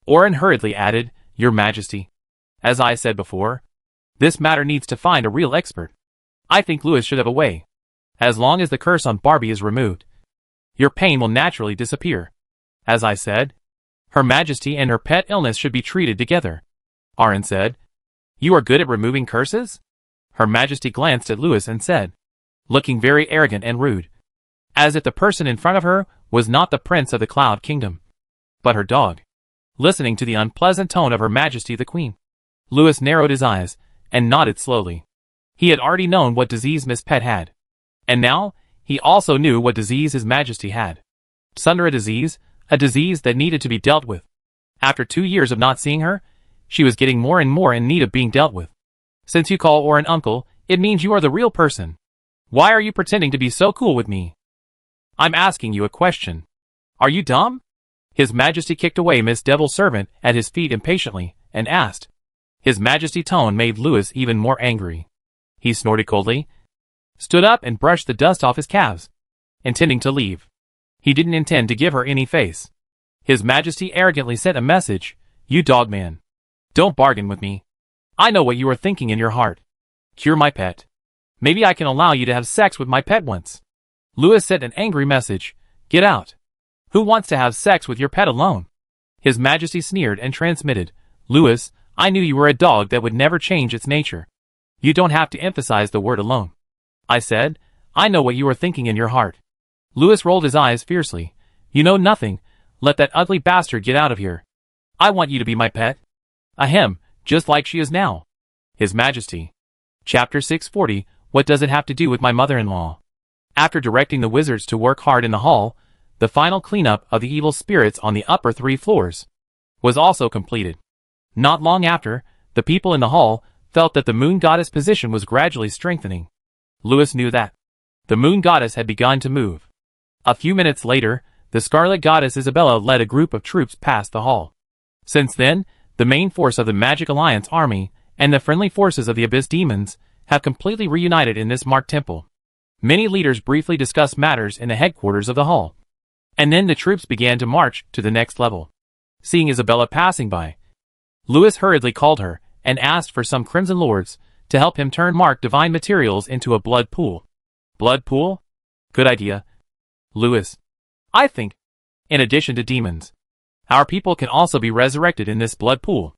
Oren hurriedly added, Your Majesty, as I said before, this matter needs to find a real expert. I think Louis should have a way. As long as the curse on Barbie is removed, your pain will naturally disappear. As I said, Her Majesty and her pet illness should be treated together. Oren said, You are good at removing curses? Her Majesty glanced at Louis and said, looking very arrogant and rude, as if the person in front of her was not the prince of the Cloud Kingdom, but her dog. Listening to the unpleasant tone of Her Majesty the Queen, Louis narrowed his eyes and nodded slowly. He had already known what disease Miss Pet had, and now he also knew what disease His Majesty had. Sunder a disease that needed to be dealt with. After 2 years of not seeing her, she was getting more and more in need of being dealt with. Since you call Oren uncle, it means you are the real person. Why are you pretending to be so cool with me? I'm asking you a question. Are you dumb? His Majesty kicked away Miss Devil's servant at his feet impatiently, and asked. His Majesty's tone made Louis even more angry. He snorted coldly, stood up and brushed the dust off his calves, intending to leave. He didn't intend to give her any face. His Majesty arrogantly sent a message, You dog man. Don't bargain with me. I know what you are thinking in your heart. Cure my pet. Maybe I can allow you to have sex with my pet once. Louis sent an angry message, Get out. Who wants to have sex with your pet alone? His Majesty sneered and transmitted, Louis, I knew you were a dog that would never change its nature. You don't have to emphasize the word alone. I said, I know what you are thinking in your heart. Louis rolled his eyes fiercely. You know nothing. Let that ugly bastard get out of here. I want you to be my pet. Ahem, just like she is now. His Majesty. Chapter 640, What does it have to do with my mother-in-law? After directing the wizards to work hard in the hall, the final cleanup of the evil spirits on the upper 3 floors was also completed. Not long after, the people in the hall felt that the moon goddess position was gradually strengthening. Louis knew that the moon goddess had begun to move. A few minutes later, the scarlet goddess Isabella led a group of troops past the hall. Since then, the main force of the Magic Alliance army and the friendly forces of the Abyss demons have completely reunited in this marked temple. Many leaders briefly discussed matters in the headquarters of the hall, and then the troops began to march to the next level. Seeing Isabella passing by, Louis hurriedly called her and asked for some Crimson Lords to help him turn marked divine materials into a blood pool. Blood pool? Good idea, Louis. I think, in addition to demons, our people can also be resurrected in this blood pool.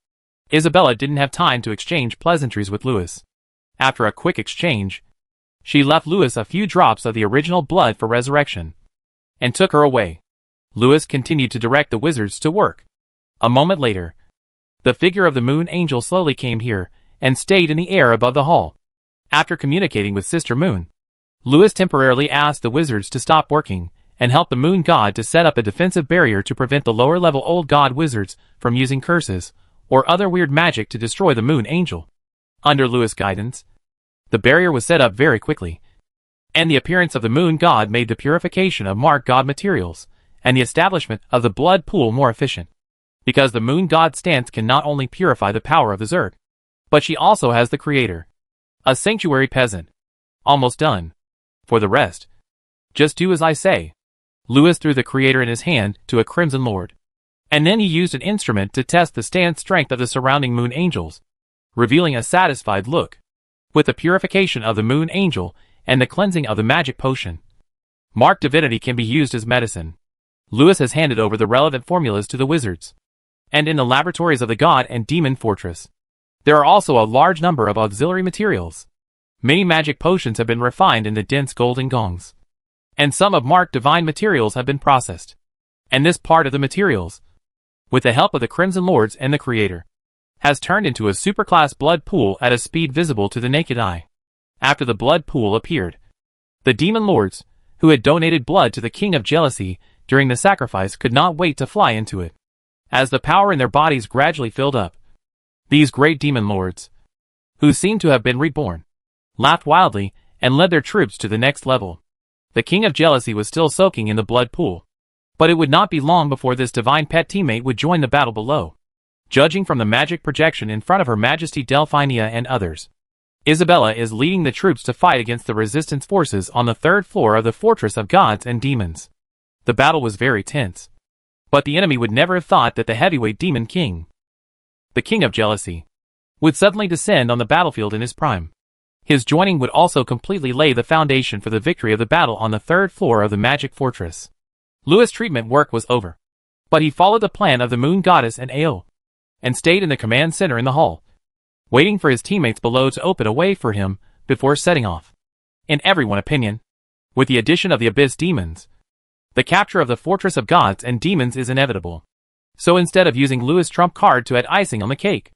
Isabella didn't have time to exchange pleasantries with Louis. After a quick exchange, she left Louis a few drops of the original blood for resurrection, and took her away. Louis continued to direct the wizards to work. A moment later, the figure of the moon angel slowly came here, and stayed in the air above the hall. After communicating with Sister Moon, Louis temporarily asked the wizards to stop working, and help the moon god to set up a defensive barrier to prevent the lower-level old god wizards from using curses, or other weird magic to destroy the moon angel. Under Louis' guidance, the barrier was set up very quickly, and the appearance of the moon god made the purification of mark god materials and the establishment of the blood pool more efficient. Because the moon god's stance can not only purify the power of the Zerg, but she also has the creator. A sanctuary peasant. Almost done. For the rest, just do as I say. Lewis threw the creator in his hand to a Crimson Lord. And then he used an instrument to test the stance strength of the surrounding moon angels, revealing a satisfied look. With the purification of the moon angel and the cleansing of the magic potion, Mark divinity can be used as medicine. Lewis has handed over the relevant formulas to the wizards. And in the laboratories of the god and demon fortress, there are also a large number of auxiliary materials. Many magic potions have been refined in the dense golden gongs. And some of Mark's divine materials have been processed. And this part of the materials, with the help of the Crimson Lords and the Creator, has turned into a superclass blood pool at a speed visible to the naked eye. After the blood pool appeared, the Demon Lords, who had donated blood to the King of Jealousy during the sacrifice, could not wait to fly into it. As the power in their bodies gradually filled up, these great Demon Lords, who seemed to have been reborn, laughed wildly and led their troops to the next level. The King of Jealousy was still soaking in the blood pool, but it would not be long before this divine pet teammate would join the battle below. Judging from the magic projection in front of Her Majesty Delphinia and others, Isabella is leading the troops to fight against the resistance forces on the third floor of the Fortress of Gods and Demons. The battle was very tense, but the enemy would never have thought that the heavyweight demon king, the King of Jealousy, would suddenly descend on the battlefield in his prime. His joining would also completely lay the foundation for the victory of the battle on the third floor of the magic fortress. Lewis' treatment work was over, but he followed the plan of the moon goddess and Ao, and stayed in the command center in the hall, waiting for his teammates below to open a way for him before setting off. In everyone's opinion, with the addition of the Abyss Demons, the capture of the Fortress of Gods and Demons is inevitable. So instead of using Lewis' trump card to add icing on the cake,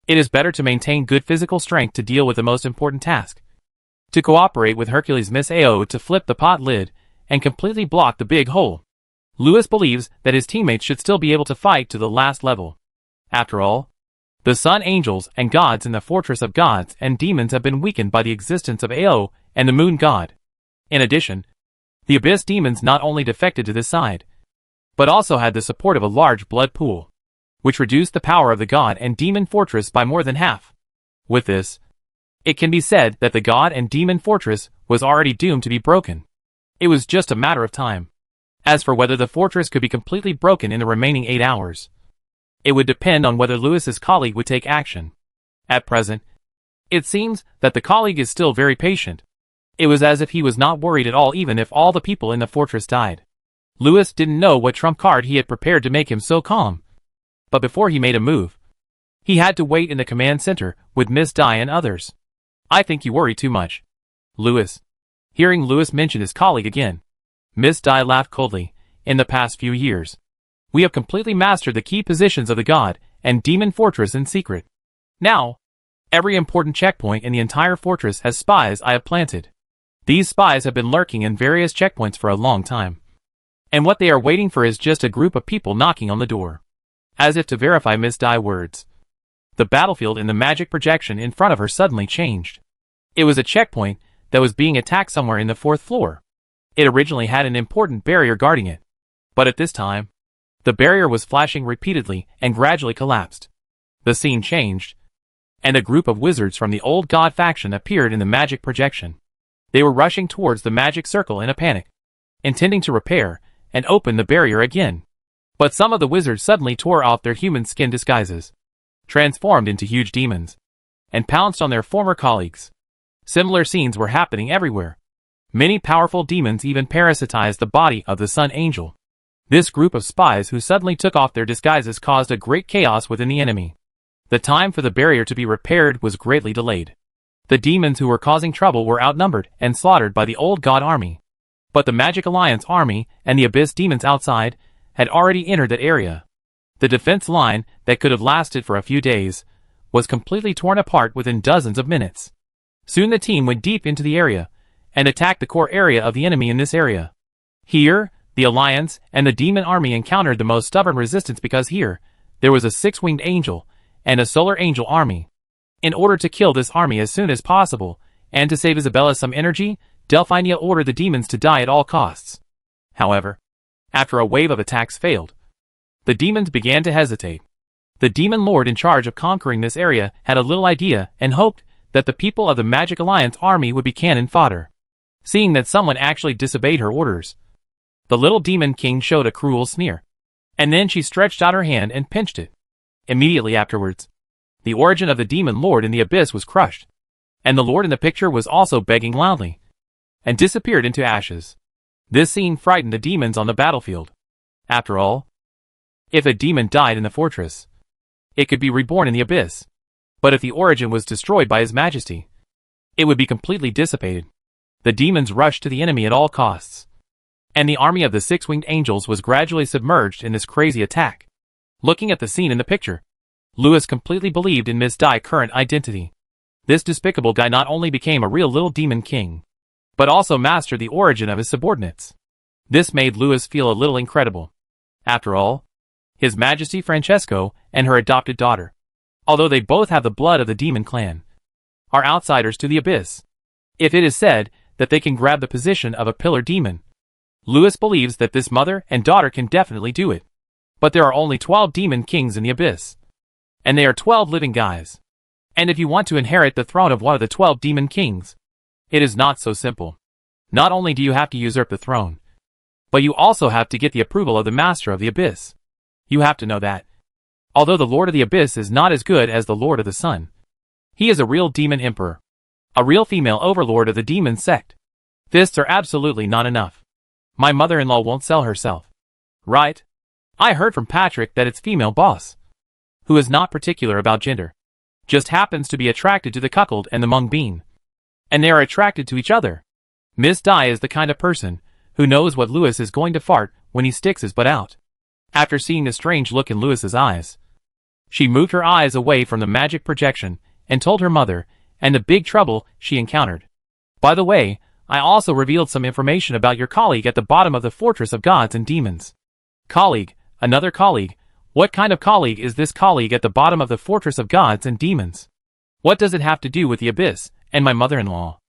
it is better to maintain good physical strength to deal with the most important task. To cooperate with Hercules Miss Ao to flip the pot lid and completely block the big hole. Lewis believes that his teammates should still be able to fight to the last level. After all, the Sun Angels and Gods in the Fortress of Gods and Demons have been weakened by the existence of Ao and the Moon God. In addition, the Abyss Demons not only defected to this side, but also had the support of a large blood pool, which reduced the power of the God and Demon Fortress by more than half. With this, it can be said that the God and Demon Fortress was already doomed to be broken. It was just a matter of time. As for whether the fortress could be completely broken in the remaining 8 hours, it would depend on whether Lewis's colleague would take action. At present, it seems that the colleague is still very patient. It was as if he was not worried at all even if all the people in the fortress died. Lewis didn't know what trump card he had prepared to make him so calm. But before he made a move, he had to wait in the command center with Miss Di and others. I think you worry too much, Lewis. Hearing Lewis mention his colleague again, Miss Di laughed coldly. In the past few years, we have completely mastered the key positions of the God and Demon Fortress in secret. Now, every important checkpoint in the entire fortress has spies I have planted. These spies have been lurking in various checkpoints for a long time. And what they are waiting for is just a group of people knocking on the door. As if to verify Miss Di's words, the battlefield in the magic projection in front of her suddenly changed. It was a checkpoint that was being attacked somewhere in the 4th floor. It originally had an important barrier guarding it, but at this time, the barrier was flashing repeatedly and gradually collapsed. The scene changed, and a group of wizards from the old god faction appeared in the magic projection. They were rushing towards the magic circle in a panic, intending to repair and open the barrier again. But some of the wizards suddenly tore off their human skin disguises, transformed into huge demons, and pounced on their former colleagues. Similar scenes were happening everywhere. Many powerful demons even parasitized the body of the Sun Angel. This group of spies who suddenly took off their disguises caused a great chaos within the enemy. The time for the barrier to be repaired was greatly delayed. The demons who were causing trouble were outnumbered and slaughtered by the old god army. But the Magic Alliance army and the Abyss Demons outside had already entered that area. The defense line that could have lasted for a few days was completely torn apart within dozens of minutes. Soon the team went deep into the area and attacked the core area of the enemy in this area. Here, the Alliance and the Demon Army encountered the most stubborn resistance because here, there was a 6-winged angel and a solar angel army. In order to kill this army as soon as possible, and to save Isabella some energy, Delphinia ordered the demons to die at all costs. However, after a wave of attacks failed, the demons began to hesitate. The demon lord in charge of conquering this area had a little idea and hoped that the people of the Magic Alliance army would be cannon fodder. Seeing that someone actually disobeyed her orders, the little demon king showed a cruel sneer. And then she stretched out her hand and pinched it. Immediately afterwards, the origin of the demon lord in the abyss was crushed, and the lord in the picture was also begging loudly, and disappeared into ashes. This scene frightened the demons on the battlefield. After all, if a demon died in the fortress, it could be reborn in the abyss. But if the origin was destroyed by His Majesty, it would be completely dissipated. The demons rushed to the enemy at all costs, and the army of the six-winged angels was gradually submerged in this crazy attack. Looking at the scene in the picture, Lewis completely believed in Miss Di's current identity. This despicable guy not only became a real little demon king, but also mastered the origin of his subordinates. This made Lewis feel a little incredible. After all, His Majesty Francesco and her adopted daughter, although they both have the blood of the demon clan, are outsiders to the abyss. If it is said that they can grab the position of a pillar demon, Lewis believes that this mother and daughter can definitely do it. But there are only 12 demon kings in the abyss, and they are 12 living guys. And if you want to inherit the throne of one of the 12 demon kings, it is not so simple. Not only do you have to usurp the throne, but you also have to get the approval of the Master of the Abyss. You have to know that, although the Lord of the Abyss is not as good as the Lord of the Sun, he is a real demon emperor, a real female overlord of the demon sect. Fists are absolutely not enough. My mother-in-law won't sell herself. Right? I heard from Patrick that its female boss, who is not particular about gender, just happens to be attracted to the cuckold and the mung bean. And they are attracted to each other. Miss Di is the kind of person who knows what Lewis is going to fart when he sticks his butt out. After seeing the strange look in Lewis's eyes, she moved her eyes away from the magic projection and told her mother and the big trouble she encountered. By the way, I also revealed some information about your colleague at the bottom of the Fortress of Gods and Demons. Colleague, another colleague. What kind of colleague is this colleague at the bottom of the Fortress of Gods and Demons? What does it have to do with the Abyss and my mother-in-law?